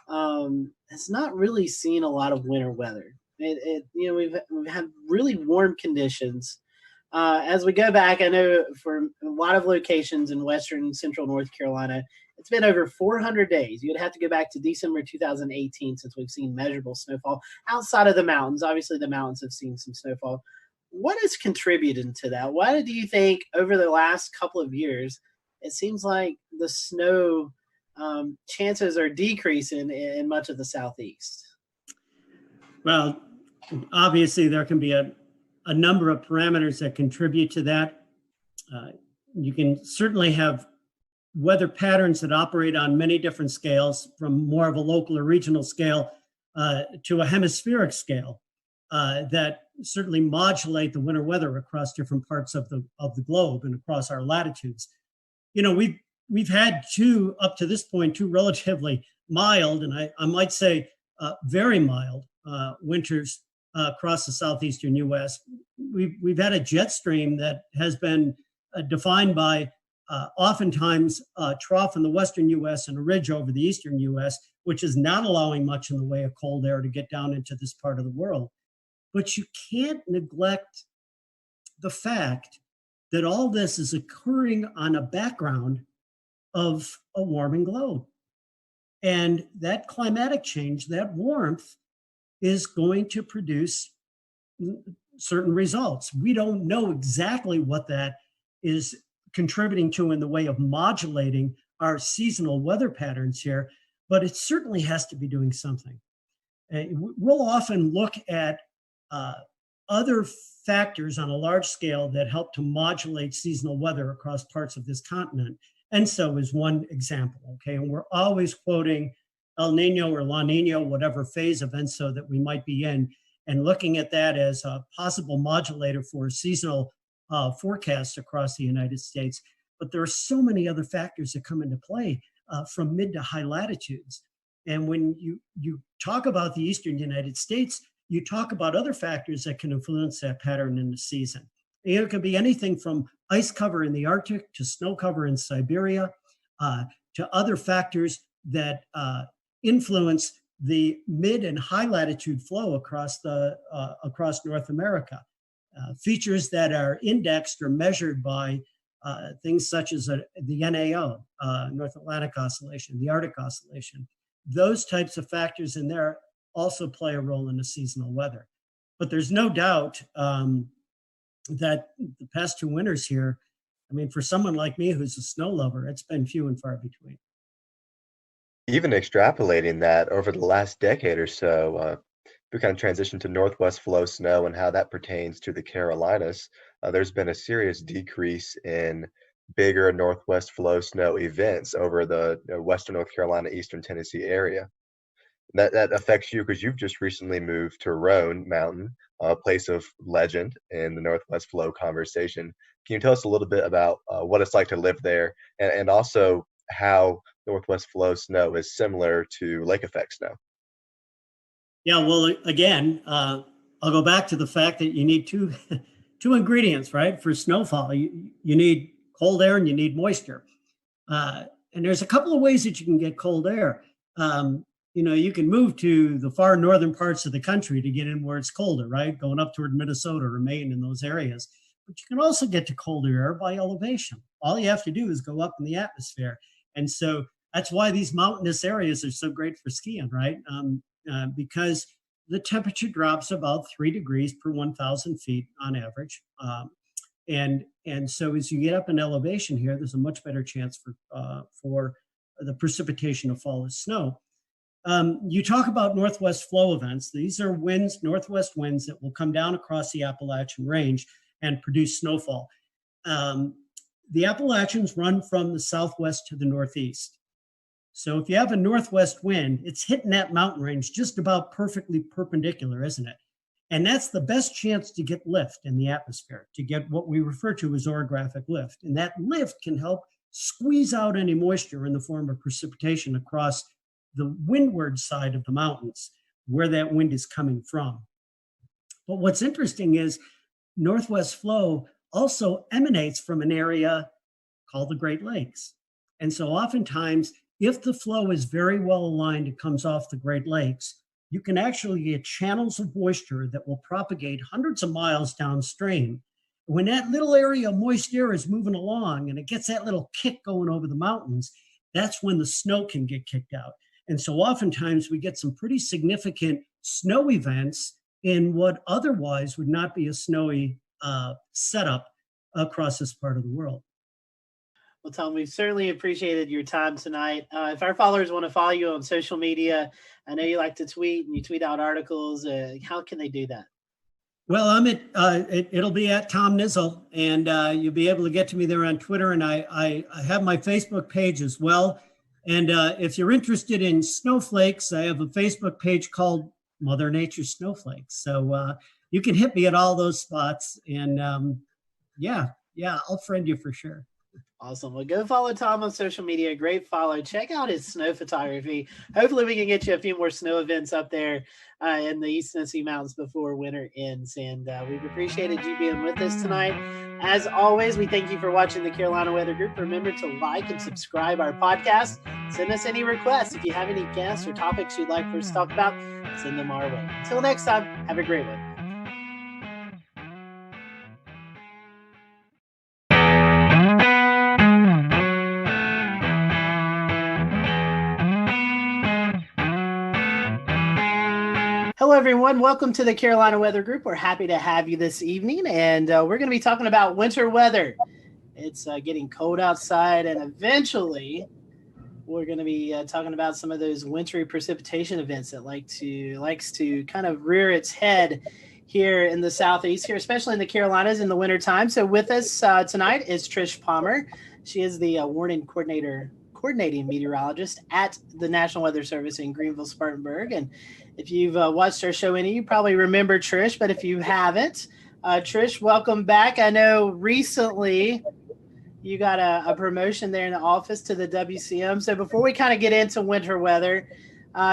has not really seen a lot of winter weather. We've had really warm conditions. As we go back, I know for a lot of locations in western central North Carolina, It's been over 400 days. You'd have to go back to December 2018 since we've seen measurable snowfall outside of the mountains. Obviously, the mountains have seen some snowfall. What has contributed to that? Why do you think over the last couple of years, it seems like the snow chances are decreasing in much of the Southeast? Well, obviously, there can be a number of parameters that contribute to that. You can certainly have weather patterns that operate on many different scales, from more of a local or regional scale to a hemispheric scale, that certainly modulate the winter weather across different parts of the globe and across our latitudes. You know, we've had up to this point, two relatively mild, and I might say very mild winters across the southeastern U.S. We've had a jet stream that has been defined by oftentimes a trough in the western U.S. and a ridge over the eastern U.S., which is not allowing much in the way of cold air to get down into this part of the world. But you can't neglect the fact that all this is occurring on a background of a warming globe. And that climatic change, that warmth, is going to produce certain results. We don't know exactly what that is contributing to in the way of modulating our seasonal weather patterns here, but it certainly has to be doing something. We'll often look at other factors on a large scale that help to modulate seasonal weather across parts of this continent. ENSO is one example, okay? And we're always quoting El Nino or La Nina, whatever phase of ENSO that we might be in, and looking at that as a possible modulator for seasonal forecasts across the United States. But there are so many other factors that come into play from mid to high latitudes. And when you talk about the eastern United States, you talk about other factors that can influence that pattern in the season. It can be anything from ice cover in the Arctic to snow cover in Siberia, to other factors that influence the mid and high latitude flow across North America. Features that are indexed or measured by things such as the NAO, North Atlantic Oscillation, the Arctic Oscillation. Those types of factors in there also play a role in the seasonal weather. But there's no doubt that the past two winters here, I mean, for someone like me who's a snow lover, it's been few and far between. Even extrapolating that over the last decade or so, we kind of transitioned to northwest flow snow and how that pertains to the Carolinas. There's been a serious decrease in bigger northwest flow snow events over the western North Carolina, eastern Tennessee area. That affects you because you've just recently moved to Roan Mountain, a place of legend in the Northwest Flow conversation. Can you tell us a little bit about what it's like to live there, and also how Northwest Flow snow is similar to lake effect snow? Yeah, well, again, I'll go back to the fact that you need two ingredients, right? For snowfall, you need cold air and you need moisture. And there's a couple of ways that you can get cold air. You can move to the far northern parts of the country to get in where it's colder, right? Going up toward Minnesota or Maine in those areas. But you can also get to colder air by elevation. All you have to do is go up in the atmosphere. And so that's why these mountainous areas are so great for skiing, right? Because the temperature drops about 3 degrees per 1,000 feet on average. And so as you get up in elevation here, there's a much better chance for the precipitation to fall as snow. You talk about northwest flow events. These are winds, northwest winds that will come down across the Appalachian Range and produce snowfall. The Appalachians run from the southwest to the northeast. So if you have a northwest wind, it's hitting that mountain range just about perfectly perpendicular, isn't it? And that's the best chance to get lift in the atmosphere, to get what we refer to as orographic lift. And that lift can help squeeze out any moisture in the form of precipitation across the windward side of the mountains, where that wind is coming from. But what's interesting is northwest flow also emanates from an area called the Great Lakes. And so oftentimes, if the flow is very well aligned, it comes off the Great Lakes, you can actually get channels of moisture that will propagate hundreds of miles downstream. When that little area of moist air is moving along and it gets that little kick going over the mountains, that's when the snow can get kicked out. And so oftentimes we get some pretty significant snow events in what otherwise would not be a snowy setup across this part of the world. Well, Tom, we've certainly appreciated your time tonight. If our followers want to follow you on social media, I know you like to tweet and you tweet out articles. How can they do that? Well, I'm at, it'll be at Tom Nizzle, and you'll be able to get to me there on Twitter. And I have my Facebook page as well. And if you're interested in snowflakes, I have a Facebook page called Mother Nature Snowflakes. So you can hit me at all those spots. And yeah, I'll friend you for sure. Awesome. Well, go follow Tom on social media. Great follow. Check out his snow photography. Hopefully we can get you a few more snow events up there in the East Tennessee Mountains before winter ends. And we've appreciated you being with us tonight. As always, we thank you for watching the Carolina Weather Group. Remember to like and subscribe our podcast. Send us any requests. If you have any guests or topics you'd like for us to talk about, send them our way. Until next time, have a great one. Hello, everyone. Welcome to the Carolina Weather Group. We're happy to have you this evening, and we're going to be talking about winter weather. It's getting cold outside, and eventually we're going to be talking about some of those wintry precipitation events that likes to kind of rear its head here in the Southeast, here, especially in the Carolinas in the wintertime. So with us tonight is Trish Palmer. She is the coordinating meteorologist at the National Weather Service in Greenville, Spartanburg. And if you've watched our show any, you probably remember Trish, but if you haven't, Trish, welcome back. I know recently you got a promotion there in the office to the WCM. So before we kind of get into winter weather,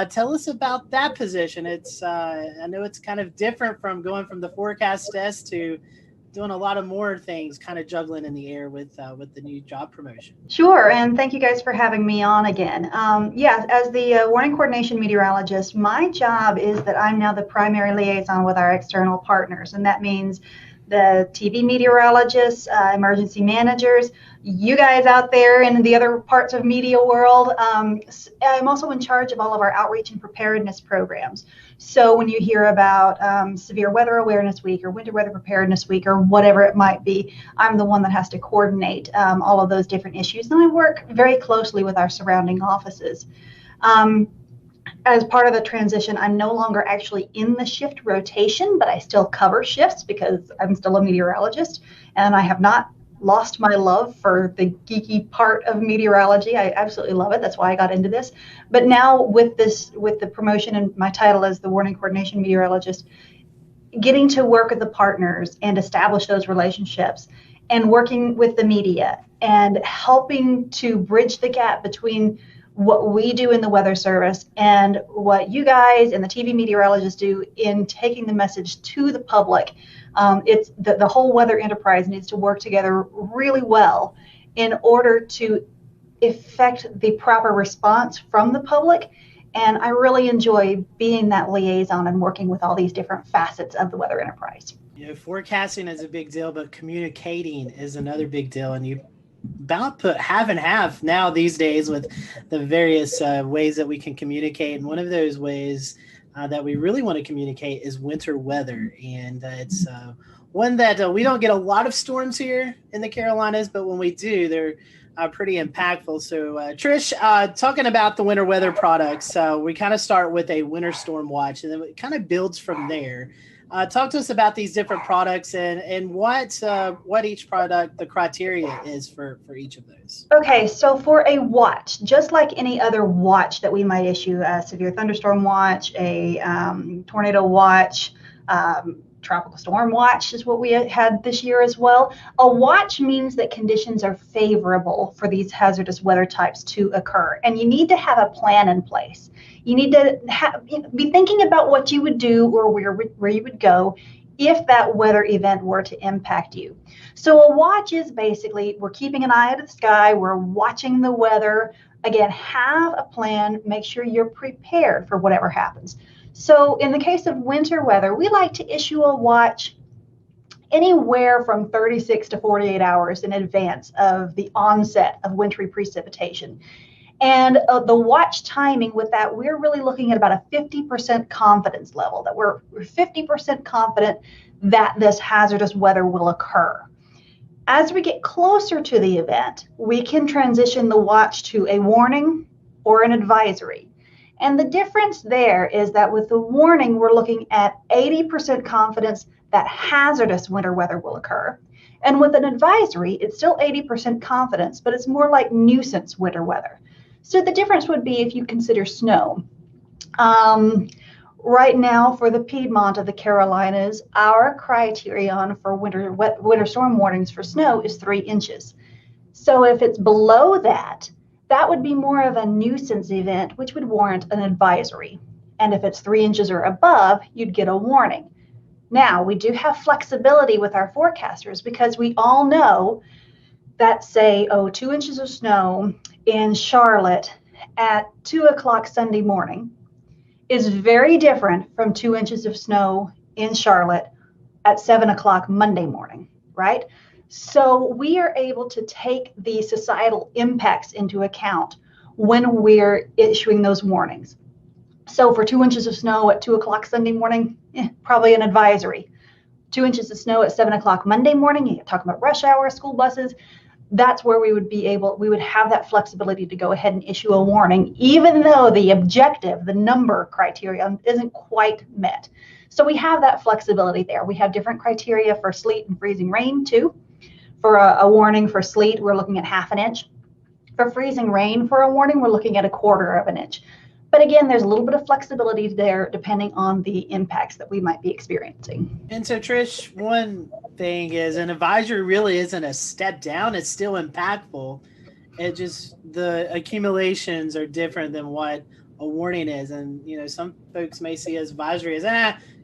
tell us about that position. It's I know it's kind of different from going from the forecast desk to doing a lot of more things, kind of juggling in the air with the new job promotion. Sure, and thank you guys for having me on again. Yes, as the warning coordination meteorologist, my job is that I'm now the primary liaison with our external partners, and that means the TV meteorologists, emergency managers, you guys out there in the other parts of media world. I'm also in charge of all of our outreach and preparedness programs. So when you hear about Severe Weather Awareness Week or Winter Weather Preparedness Week or whatever it might be, I'm the one that has to coordinate all of those different issues. And I work very closely with our surrounding offices. As part of the transition, I'm no longer actually in the shift rotation, but I still cover shifts because I'm still a meteorologist, and I have not lost my love for the geeky part of meteorology. I absolutely love it. That's why I got into this. But now with the promotion and my title as the warning coordination meteorologist, getting to work with the partners and establish those relationships and working with the media and helping to bridge the gap between what we do in the Weather Service and what you guys and the TV meteorologists do in taking the message to the public. It's the whole weather enterprise needs to work together really well in order to effect the proper response from the public. And I really enjoy being that liaison and working with all these different facets of the weather enterprise. You know, forecasting is a big deal, but communicating is another big deal. And you about put half and half now these days with the various ways that we can communicate. And one of those ways that we really want to communicate is winter weather. And it's one that we don't get a lot of storms here in the Carolinas, but when we do, they're pretty impactful. So Trish, talking about the winter weather products, we kind of start with a winter storm watch, and then it kind of builds from there. Talk to us about these different products and what each product, the criteria is for each of those. Okay, so for a watch, just like any other watch that we might issue, a severe thunderstorm watch, a tornado watch, tropical storm watch is what we had this year as well. A watch means that conditions are favorable for these hazardous weather types to occur, and you need to have a plan in place. You need to be thinking about what you would do or where you would go if that weather event were to impact you. So a watch is basically, we're keeping an eye to the sky, we're watching the weather. Again, have a plan, make sure you're prepared for whatever happens. So in the case of winter weather, we like to issue a watch anywhere from 36 to 48 hours in advance of the onset of wintry precipitation. And the watch timing with that, we're really looking at about a 50% confidence level, that we're 50% confident that this hazardous weather will occur. As we get closer to the event, we can transition the watch to a warning or an advisory. And the difference there is that with the warning, we're looking at 80% confidence that hazardous winter weather will occur. And with an advisory, it's still 80% confidence, but it's more like nuisance winter weather. So the difference would be if you consider snow. Right now, for the Piedmont of the Carolinas, our criterion for winter storm warnings for snow is 3 inches. So if it's below that, that would be more of a nuisance event, which would warrant an advisory. And if it's 3 inches or above, you'd get a warning. Now, we do have flexibility with our forecasters because we all know that, say, 2 inches of snow in Charlotte at 2 o'clock Sunday morning is very different from 2 inches of snow in Charlotte at 7 o'clock Monday morning, right? So we are able to take the societal impacts into account when we're issuing those warnings. So for 2 inches of snow at 2 o'clock Sunday morning, probably an advisory. 2 inches of snow at 7 o'clock Monday morning, you're talking about rush hour, school buses, that's where we would have that flexibility to go ahead and issue a warning, even though the objective, the number criteria isn't quite met. So we have that flexibility there. We have different criteria for sleet and freezing rain too. For a warning for sleet, we're looking at 1/2 inch. For freezing rain, for a warning, we're looking at 1/4 inch. But again, there's a little bit of flexibility there depending on the impacts that we might be experiencing. And so, Trish, one thing is an advisory really isn't a step down. It's still impactful. It just, the accumulations are different than what a warning is. And, you know, some folks may see as advisory as,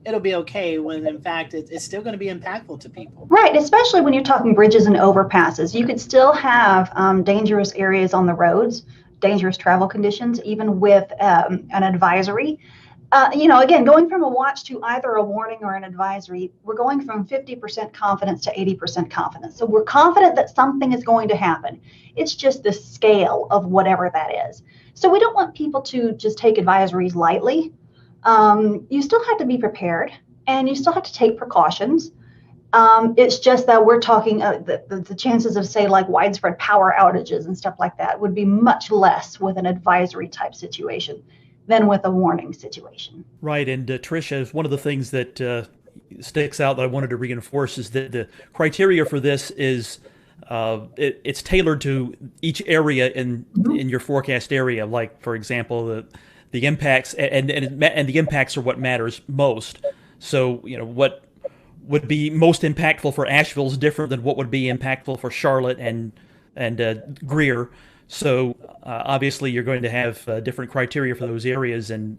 it'll be okay, when in fact it's still going to be impactful to people. Right, especially when you're talking bridges and overpasses. You could still have dangerous areas on the roads, dangerous travel conditions, even with an advisory. Again, going from a watch to either a warning or an advisory, we're going from 50% confidence to 80% confidence. So we're confident that something is going to happen. It's just the scale of whatever that is. So we don't want people to just take advisories lightly. You still have to be prepared, and you still have to take precautions. It's just that we're talking the chances of, say, like widespread power outages and stuff like that would be much less with an advisory type situation than with a warning situation. Right. And Tricia, one of the things that sticks out that I wanted to reinforce is that the criteria for this is it's tailored to each area in your forecast area. Like, for example, the impacts and the impacts are what matters most. So, what would be most impactful for Asheville is different than what would be impactful for Charlotte and Greer. So obviously you're going to have different criteria for those areas, that's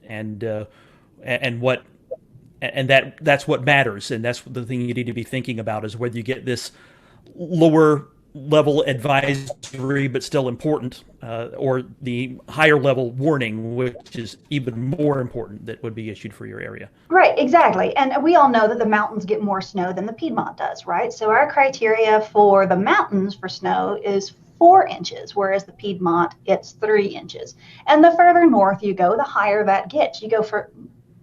what matters, and that's the thing you need to be thinking about, is whether you get this lower level advisory but still important, or the higher level warning, which is even more important, that would be issued for your area. Right, exactly. And we all know that the mountains get more snow than the Piedmont does, right? So our criteria for the mountains for snow is 4 inches, whereas the Piedmont, it's 3 inches. And the further north you go, the higher that gets. You go for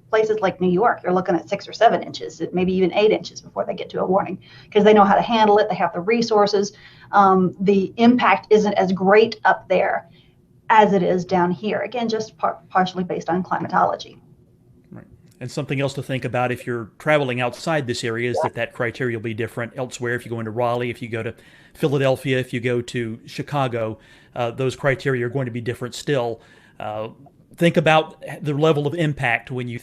places like New York, you're looking at 6 or 7 inches, maybe even 8 inches before they get to a warning, because they know how to handle it. They have the resources. The impact isn't as great up there as it is down here. Again, just partially based on climatology. Right. And something else to think about if you're traveling outside this area is that criteria will be different elsewhere. If you go into Raleigh, if you go to Philadelphia, if you go to Chicago, those criteria are going to be different still. Think about the level of impact when you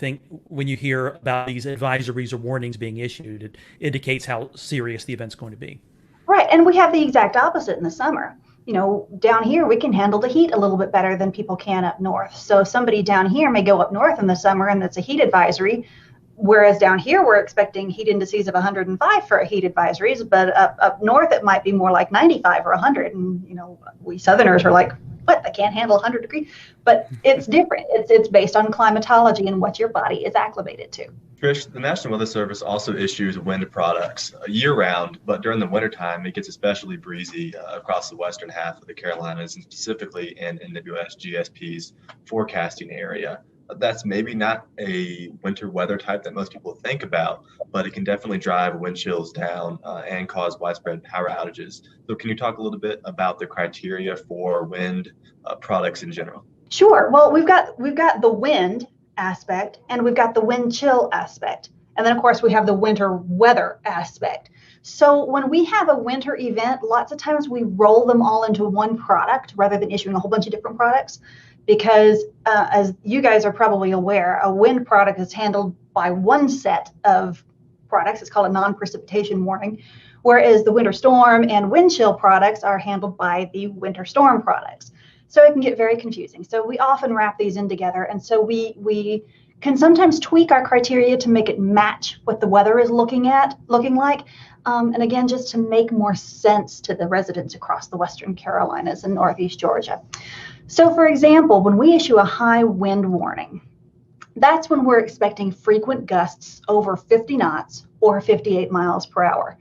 hear about these advisories or warnings being issued. It indicates how serious the event's going to be. Right, and we have the exact opposite in the summer. Down here we can handle the heat a little bit better than people can up north. So somebody down here may go up north in the summer and it's a heat advisory, whereas down here we're expecting heat indices of 105 for a heat advisories, but up north it might be more like 95 or 100. And we Southerners are like, what? They can't handle 100 degrees. But it's different. It's based on climatology and what your body is acclimated to. Trish, the National Weather Service also issues wind products year-round, but during the wintertime, it gets especially breezy across the western half of the Carolinas, and specifically in NWS GSP's forecasting area. That's maybe not a winter weather type that most people think about, but it can definitely drive wind chills down and cause widespread power outages. So can you talk a little bit about the criteria for wind products in general? Sure. Well, we've got the wind aspect, and we've got the wind chill aspect. And then, of course, we have the winter weather aspect. So when we have a winter event, lots of times we roll them all into one product rather than issuing a whole bunch of different products. Because as you guys are probably aware, a wind product is handled by one set of products. It's called a non-precipitation warning, whereas the winter storm and wind chill products are handled by the winter storm products. So it can get very confusing. So we often wrap these in together. And so we can sometimes tweak our criteria to make it match what the weather is looking like. And again, just to make more sense to the residents across the Western Carolinas and Northeast Georgia. So for example, when we issue a high wind warning, that's when we're expecting frequent gusts over 50 knots or 58 miles per hour.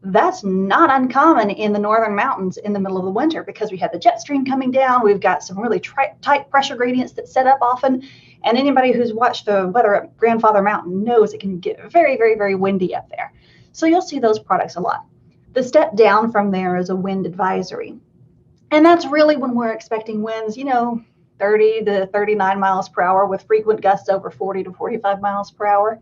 That's not uncommon in the northern mountains in the middle of the winter because we have the jet stream coming down. We've got some really tight pressure gradients that set up often. And anybody who's watched the weather at Grandfather Mountain knows it can get very, very, very windy up there. So you'll see those products a lot. The step down from there is a wind advisory. And that's really when we're expecting winds, 30 to 39 miles per hour with frequent gusts over 40 to 45 miles per hour.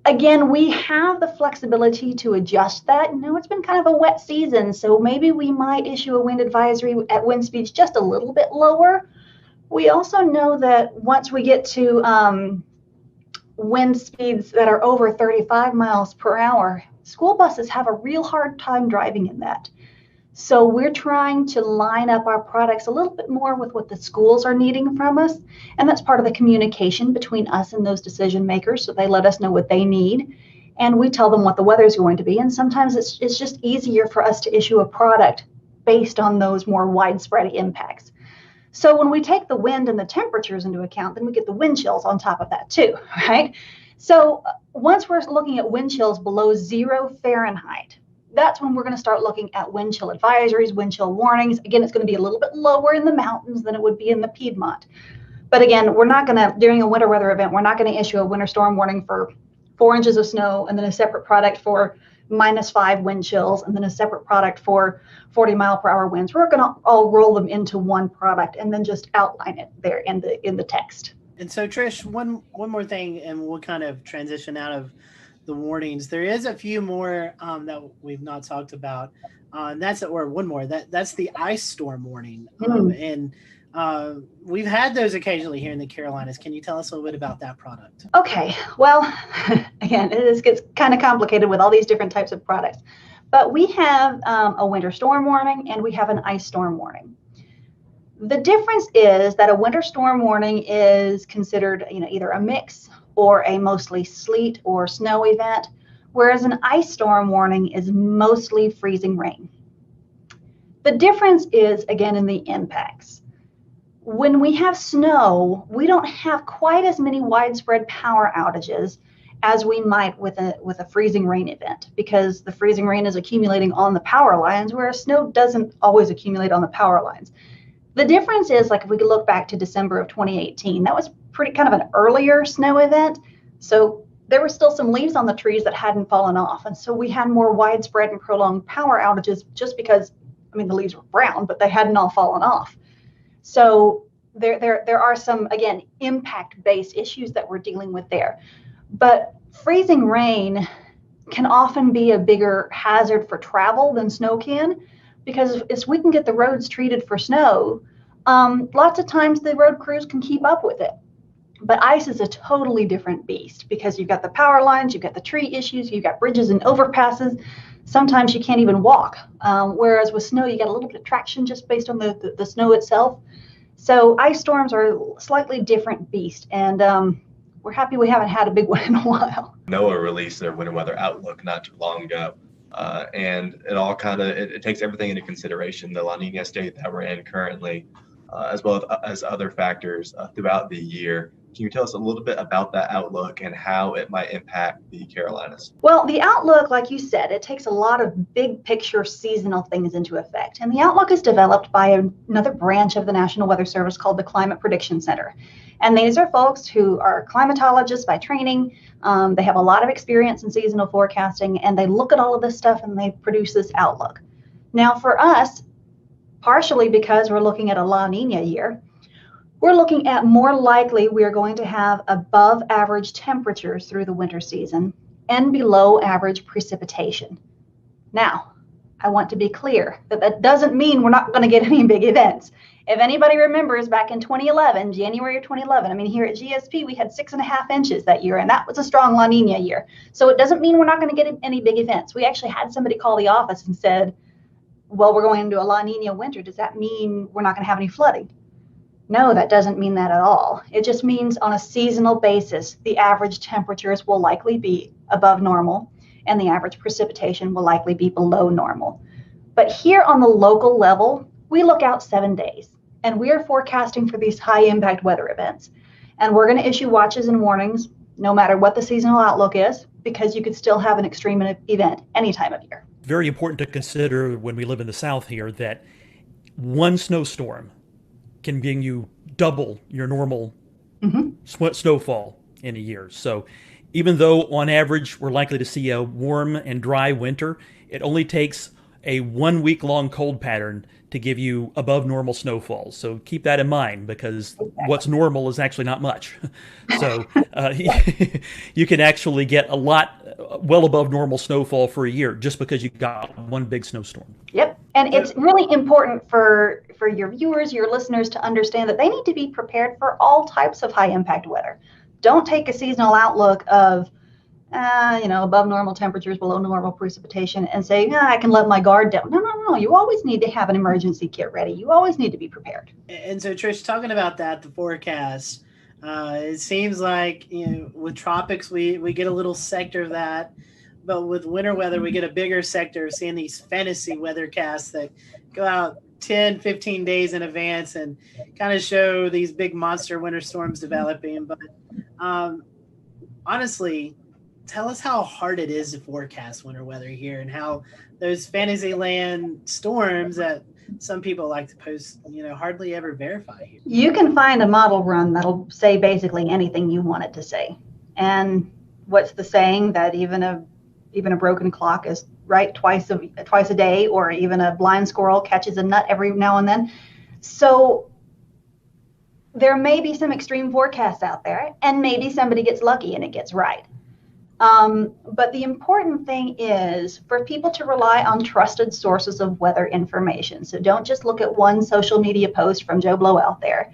Again, we have the flexibility to adjust that. It's been kind of a wet season, so maybe we might issue a wind advisory at wind speeds just a little bit lower. We also know that once we get to wind speeds that are over 35 miles per hour, school buses have a real hard time driving in that. So we're trying to line up our products a little bit more with what the schools are needing from us. And that's part of the communication between us and those decision makers. So they let us know what they need. And we tell them what the weather is going to be. And sometimes it's just easier for us to issue a product based on those more widespread impacts. So when we take the wind and the temperatures into account, then we get the wind chills on top of that too, right? So once we're looking at wind chills below 0 Fahrenheit, that's when we're going to start looking at wind chill advisories, wind chill warnings. Again, it's going to be a little bit lower in the mountains than it would be in the Piedmont. But again, we're not going to, during a winter weather event, we're not going to issue a winter storm warning for 4 inches of snow and then a separate product for -5 wind chills and then a separate product for 40-mile-per-hour winds. We're going to all roll them into one product and then just outline it there in the text. And so, Trish, one more thing, and we'll kind of transition out of the warnings. There is a few more that we've not talked about, and that's the ice storm warning. And we've had those occasionally here in the Carolinas. Can you tell us a little bit about that product? Okay, well, again, it gets kind of complicated with all these different types of products, but we have a winter storm warning and we have an ice storm warning. The difference is that a winter storm warning is considered, either a mix or a mostly sleet or snow event, whereas an ice storm warning is mostly freezing rain. The difference is, again, in the impacts. When we have snow, we don't have quite as many widespread power outages as we might with a freezing rain event, because the freezing rain is accumulating on the power lines, whereas snow doesn't always accumulate on the power lines. The difference is, like, if we could look back to December of 2018, that was pretty kind of an earlier snow event. So there were still some leaves on the trees that hadn't fallen off. And so we had more widespread and prolonged power outages just because, the leaves were brown, but they hadn't all fallen off. So there are some, again, impact-based issues that we're dealing with there. But freezing rain can often be a bigger hazard for travel than snow can, because if we can get the roads treated for snow, lots of times the road crews can keep up with it. But ice is a totally different beast, because you've got the power lines, you've got the tree issues, you've got bridges and overpasses. Sometimes you can't even walk. Whereas with snow, you get a little bit of traction just based on the snow itself. So ice storms are a slightly different beast. And we're happy we haven't had a big one in a while. NOAA released their winter weather outlook not too long ago. And it all it takes everything into consideration, the La Nina state that we're in currently, as well as other factors throughout the year. Can you tell us a little bit about that outlook and how it might impact the Carolinas? Well, the outlook, like you said, it takes a lot of big picture seasonal things into effect. And the outlook is developed by another branch of the National Weather Service called the Climate Prediction Center. And these are folks who are climatologists by training. They have a lot of experience in seasonal forecasting, and they look at all of this stuff and they produce this outlook. Now, for us, partially because we're looking at a La Nina year, we're looking at more likely we are going to have above average temperatures through the winter season and below average precipitation. Now, I want to be clear that that doesn't mean we're not going to get any big events. If anybody remembers back in 2011, January of 2011, I mean, here at GSP, we had 6.5 inches that year, and that was a strong La Nina year. So it doesn't mean we're not going to get any big events. We actually had somebody call the office and said, well, we're going into a La Nina winter. Does that mean we're not going to have any flooding? No, that doesn't mean that at all. It just means on a seasonal basis, the average temperatures will likely be above normal and the average precipitation will likely be below normal. But here on the local level, we look out 7 days and we are forecasting for these high impact weather events. And we're going to issue watches and warnings no matter what the seasonal outlook is, because you could still have an extreme event any time of year. Very important to consider when we live in the South here that one snowstorm can bring you double your normal snowfall in a year. So even though on average we're likely to see a warm and dry winter, it only takes a 1 week long cold pattern to give you above normal snowfalls. So keep that in mind, because what's normal is actually not much. So you can actually get a lot well above normal snowfall for a year just because you got one big snowstorm. Yep. And it's really important for your viewers, your listeners, to understand that they need to be prepared for all types of high impact weather. Don't take a seasonal outlook of, above normal temperatures, below normal precipitation, and say, I can let my guard down. No. You always need to have an emergency kit ready. You always need to be prepared. And so, Trish, talking about that, the forecast, it seems like, with tropics, we get a little sector of that. But with winter weather, we get a bigger sector of seeing these fantasy weathercasts that go out 10, 15 days in advance and kind of show these big monster winter storms developing. But honestly, tell us how hard it is to forecast winter weather here and how those Fantasyland storms that some people like to post, hardly ever verify here. You can find a model run that'll say basically anything you want it to say. And what's the saying that even a broken clock is right twice a day, or even a blind squirrel catches a nut every now and then. So there may be some extreme forecasts out there, and maybe somebody gets lucky and it gets right. But the important thing is for people to rely on trusted sources of weather information. So don't just look at one social media post from Joe Blow out there.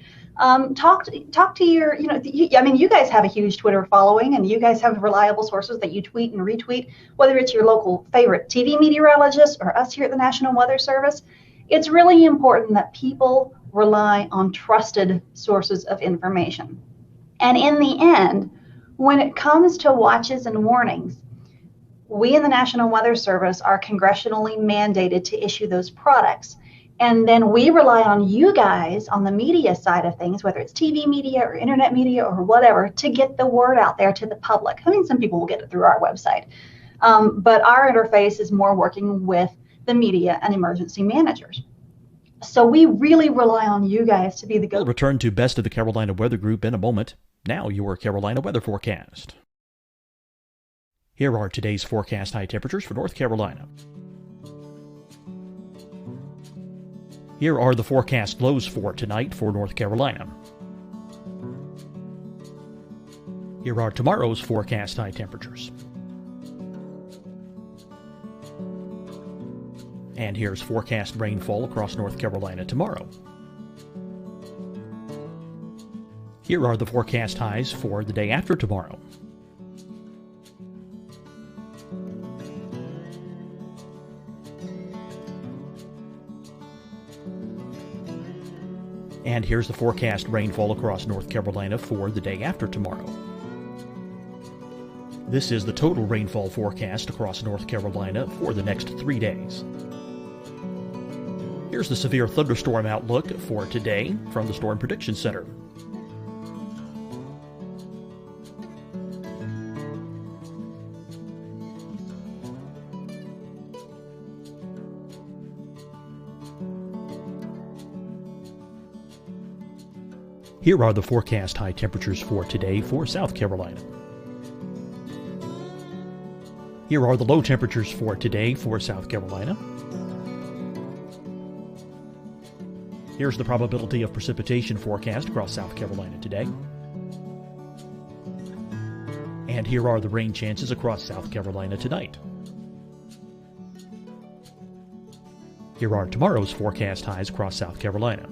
Talk to your, you guys have a huge Twitter following, and you guys have reliable sources that you tweet and retweet, whether it's your local favorite TV meteorologist or us here at the National Weather Service. It's really important that people rely on trusted sources of information. And in the end, when it comes to watches and warnings, we in the National Weather Service are congressionally mandated to issue those products. And then we rely on you guys on the media side of things, whether it's TV media or internet media or whatever, to get the word out there to the public. I mean, some people will get it through our website. But our interface is more working with the media and emergency managers. So we really rely on you guys to be the We'll return to Best of the Carolina Weather Group in a moment. Now your Carolina weather forecast. Here are today's forecast high temperatures for North Carolina. Here are the forecast lows for tonight for North Carolina. Here are tomorrow's forecast high temperatures. And here's forecast rainfall across North Carolina tomorrow. Here are the forecast highs for the day after tomorrow. And here's the forecast rainfall across North Carolina for the day after tomorrow. This is the total rainfall forecast across North Carolina for the next 3 days. Here's the severe thunderstorm outlook for today from the Storm Prediction Center. Here are the forecast high temperatures for today for South Carolina. Here are the low temperatures for today for South Carolina. Here's the probability of precipitation forecast across South Carolina today. And here are the rain chances across South Carolina tonight. Here are tomorrow's forecast highs across South Carolina.